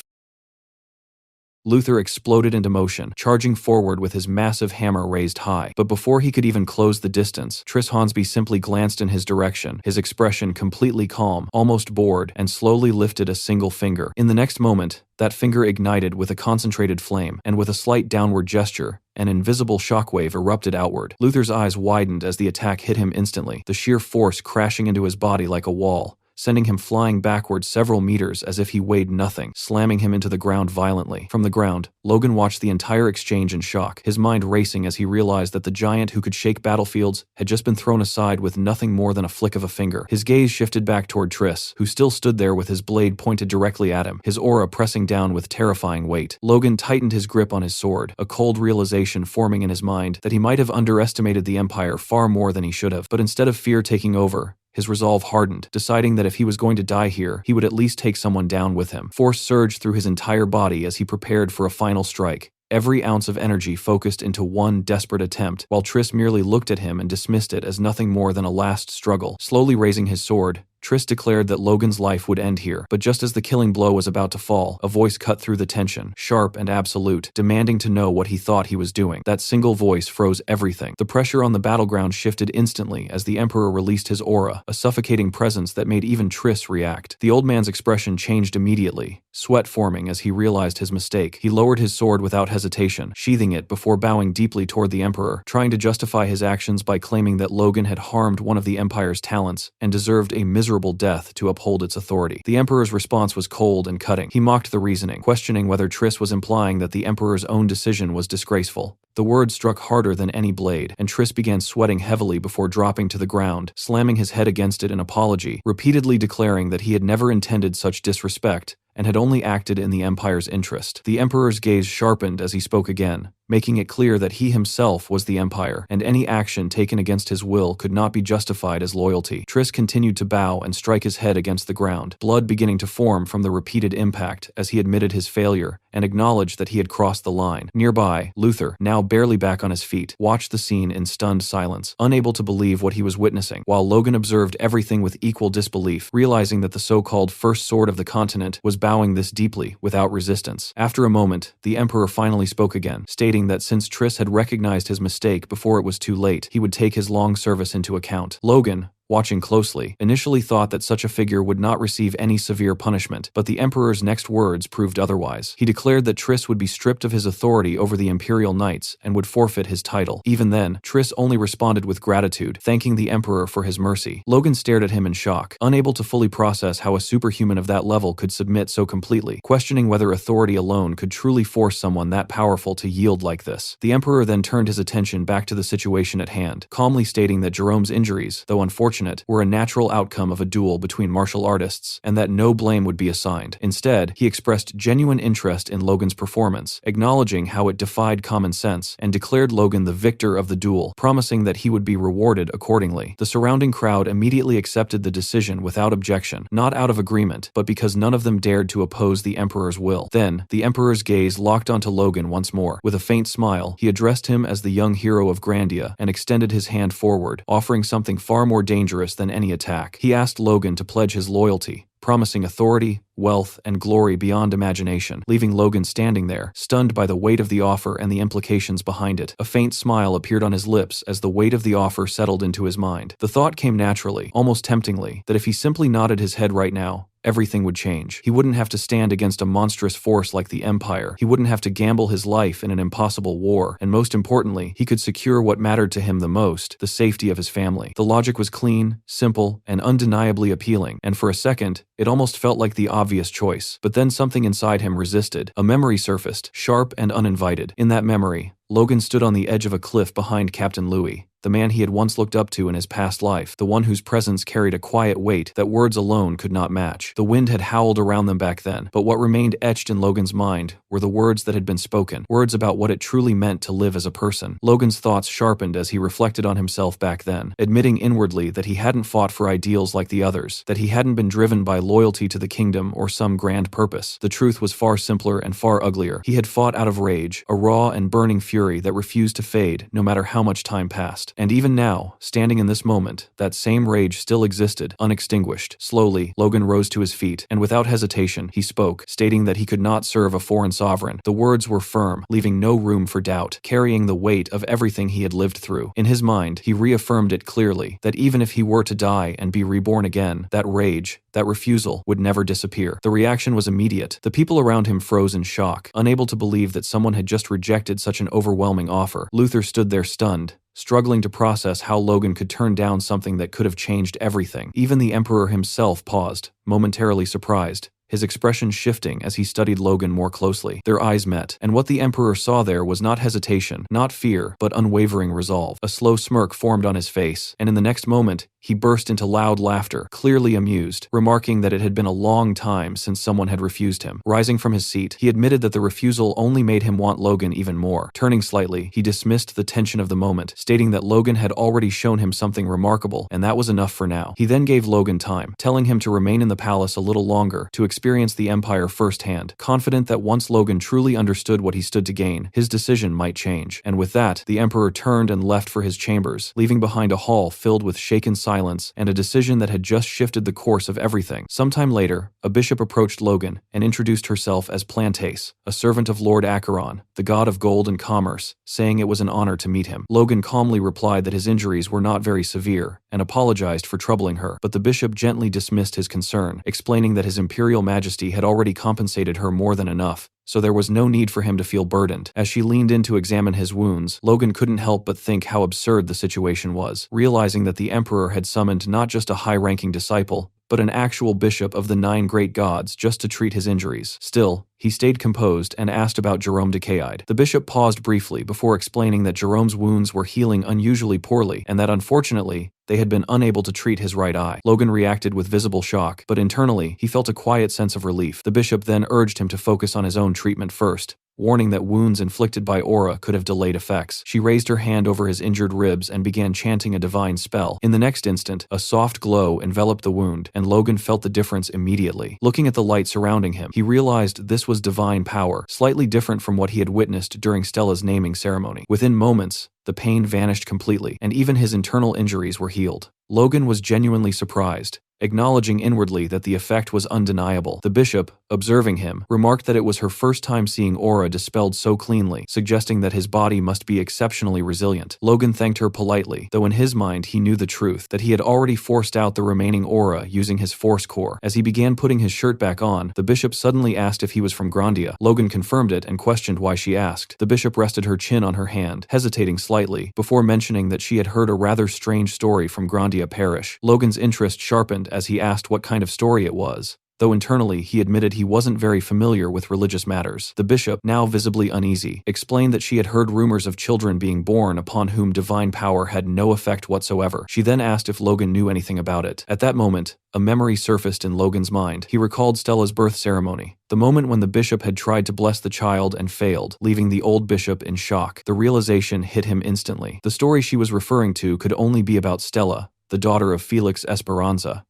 Luther exploded into motion, charging forward with his massive hammer raised high. But before he could even close the distance, Tris Hornsby simply glanced in his direction, his expression completely calm, almost bored, and slowly lifted a single finger. In the next moment, that finger ignited with a concentrated flame, and with a slight downward gesture, an invisible shockwave erupted outward. Luther's eyes widened as the attack hit him instantly, the sheer force crashing into his body like a wall, sending him flying backward several meters as if he weighed nothing, slamming him into the ground violently. From the ground, Logan watched the entire exchange in shock, his mind racing as he realized that the giant who could shake battlefields had just been thrown aside with nothing more than a flick of a finger. His gaze shifted back toward Tris, who still stood there with his blade pointed directly at him, his aura pressing down with terrifying weight. Logan tightened his grip on his sword, a cold realization forming in his mind that he might have underestimated the Empire far more than he should have. But instead of fear taking over, his resolve hardened, deciding that if he was going to die here, he would at least take someone down with him. Force surged through his entire body as he prepared for a final strike, every ounce of energy focused into one desperate attempt, while Tris merely looked at him and dismissed it as nothing more than a last struggle. Slowly raising his sword, Tris declared that Logan's life would end here, but just as the killing blow was about to fall, a voice cut through the tension, sharp and absolute, demanding to know what he thought he was doing. That single voice froze everything. The pressure on the battleground shifted instantly as the Emperor released his aura, a suffocating presence that made even Tris react. The old man's expression changed immediately, sweat forming as he realized his mistake. He lowered his sword without hesitation, sheathing it before bowing deeply toward the Emperor, trying to justify his actions by claiming that Logan had harmed one of the Empire's talents and deserved a miserable death to uphold its authority. The Emperor's response was cold and cutting. He mocked the reasoning, questioning whether Tris was implying that the Emperor's own decision was disgraceful. The words struck harder than any blade, and Tris began sweating heavily before dropping to the ground, slamming his head against it in apology, repeatedly declaring that he had never intended such disrespect and had only acted in the Empire's interest. The Emperor's gaze sharpened as he spoke again, making it clear that he himself was the Empire, and any action taken against his will could not be justified as loyalty. Tris continued to bow and strike his head against the ground, blood beginning to form from the repeated impact as he admitted his failure and acknowledged that he had crossed the line. Nearby, Luther, now barely back on his feet, watched the scene in stunned silence, unable to believe what he was witnessing, while Logan observed everything with equal disbelief, realizing that the so-called first sword of the continent was bowing this deeply without resistance. After a moment, the Emperor finally spoke again, stating that since Tris had recognized his mistake before it was too late, he would take his long service into account. Logan, watching closely, initially thought that such a figure would not receive any severe punishment, but the Emperor's next words proved otherwise. He declared that Triss would be stripped of his authority over the Imperial Knights and would forfeit his title. Even then, Triss only responded with gratitude, thanking the Emperor for his mercy. Logan stared at him in shock, unable to fully process how a superhuman of that level could submit so completely, questioning whether authority alone could truly force someone that powerful to yield like this. The Emperor then turned his attention back to the situation at hand, calmly stating that Jerome's injuries, though unfortunate, were a natural outcome of a duel between martial artists, and that no blame would be assigned. Instead, he expressed genuine interest in Logan's performance, acknowledging how it defied common sense, and declared Logan the victor of the duel, promising that he would be rewarded accordingly. The surrounding crowd immediately accepted the decision without objection, not out of agreement, but because none of them dared to oppose the Emperor's will. Then, the Emperor's gaze locked onto Logan once more. With a faint smile, he addressed him as the young hero of Grandia and extended his hand forward, offering something far more dangerous than any attack. He asked Logan to pledge his loyalty, promising authority, wealth, and glory beyond imagination, leaving Logan standing there, stunned by the weight of the offer and the implications behind it. A faint smile appeared on his lips as the weight of the offer settled into his mind. The thought came naturally, almost temptingly, that if he simply nodded his head right now, everything would change. He wouldn't have to stand against a monstrous force like the Empire. He wouldn't have to gamble his life in an impossible war, and most importantly, he could secure what mattered to him the most, the safety of his family. The logic was clean, simple, and undeniably appealing, and for a second, it almost felt like the obvious choice. But then something inside him resisted. A memory surfaced, sharp and uninvited. In that memory, Logan stood on the edge of a cliff behind Captain Louis, the man he had once looked up to in his past life, the one whose presence carried a quiet weight that words alone could not match. The wind had howled around them back then, but what remained etched in Logan's mind were the words that had been spoken, words about what it truly meant to live as a person. Logan's thoughts sharpened as he reflected on himself back then, admitting inwardly that he hadn't fought for ideals like the others, that he hadn't been driven by loyalty to the kingdom or some grand purpose. The truth was far simpler and far uglier. He had fought out of rage, a raw and burning fury that refused to fade no matter how much time passed. And even now, standing in this moment, that same rage still existed, unextinguished. Slowly, Logan rose to his feet, and without hesitation, he spoke, stating that he could not serve a foreign sovereign. The words were firm, leaving no room for doubt, carrying the weight of everything he had lived through. In his mind, he reaffirmed it clearly, that even if he were to die and be reborn again, that rage, that refusal, would never disappear. The reaction was immediate. The people around him froze in shock, unable to believe that someone had just rejected such an overwhelming offer. Luther stood there stunned, struggling to process how Logan could turn down something that could have changed everything. Even the Emperor himself paused, momentarily surprised, his expression shifting as he studied Logan more closely. Their eyes met, and what the Emperor saw there was not hesitation, not fear, but unwavering resolve. A slow smirk formed on his face, and in the next moment, he burst into loud laughter, clearly amused, remarking that it had been a long time since someone had refused him. Rising from his seat, he admitted that the refusal only made him want Logan even more. Turning slightly, he dismissed the tension of the moment, stating that Logan had already shown him something remarkable, and that was enough for now. He then gave Logan time, telling him to remain in the palace a little longer, to experience the Empire firsthand, confident that once Logan truly understood what he stood to gain, his decision might change. And with that, the Emperor turned and left for his chambers, leaving behind a hall filled with shaken silence and a decision that had just shifted the course of everything. Sometime later, a bishop approached Logan and introduced herself as Plantace, a servant of Lord Acheron, the god of gold and commerce, saying it was an honor to meet him. Logan calmly replied that his injuries were not very severe and apologized for troubling her, but the bishop gently dismissed his concern, explaining that his imperial majesty had already compensated her more than enough, so there was no need for him to feel burdened. As she leaned in to examine his wounds, Logan couldn't help but think how absurd the situation was, realizing that the Emperor had summoned not just a high-ranking disciple, but an actual bishop of the 9 great gods just to treat his injuries. Still, he stayed composed and asked about Jerome Decaide. The bishop paused briefly before explaining that Jerome's wounds were healing unusually poorly and that unfortunately, they had been unable to treat his right eye. Logan reacted with visible shock, but internally, he felt a quiet sense of relief. The bishop then urged him to focus on his own treatment first, warning that wounds inflicted by aura could have delayed effects. She raised her hand over his injured ribs and began chanting a divine spell. In the next instant, a soft glow enveloped the wound, and Logan felt the difference immediately. Looking at the light surrounding him, he realized this was divine power, slightly different from what he had witnessed during Stella's naming ceremony. Within moments, the pain vanished completely, and even his internal injuries were healed. Logan was genuinely surprised, acknowledging inwardly that the effect was undeniable. The bishop, observing him, remarked that it was her first time seeing aura dispelled so cleanly, suggesting that his body must be exceptionally resilient. Logan thanked her politely, though in his mind he knew the truth, that he had already forced out the remaining aura using his force core. As he began putting his shirt back on, the bishop suddenly asked if he was from Grandia. Logan confirmed it and questioned why she asked. The bishop rested her chin on her hand, hesitating slightly, before mentioning that she had heard a rather strange story from Grandia Parish. Logan's interest sharpened as he asked what kind of story it was, though internally he admitted he wasn't very familiar with religious matters. The bishop, now visibly uneasy, explained that she had heard rumors of children being born upon whom divine power had no effect whatsoever. She then asked if Logan knew anything about it. At that moment, a memory surfaced in Logan's mind. He recalled Stella's birth ceremony, the moment when the bishop had tried to bless the child and failed, leaving the old bishop in shock. The realization hit him instantly. The story she was referring to could only be about Stella, the daughter of Felix Esperanza,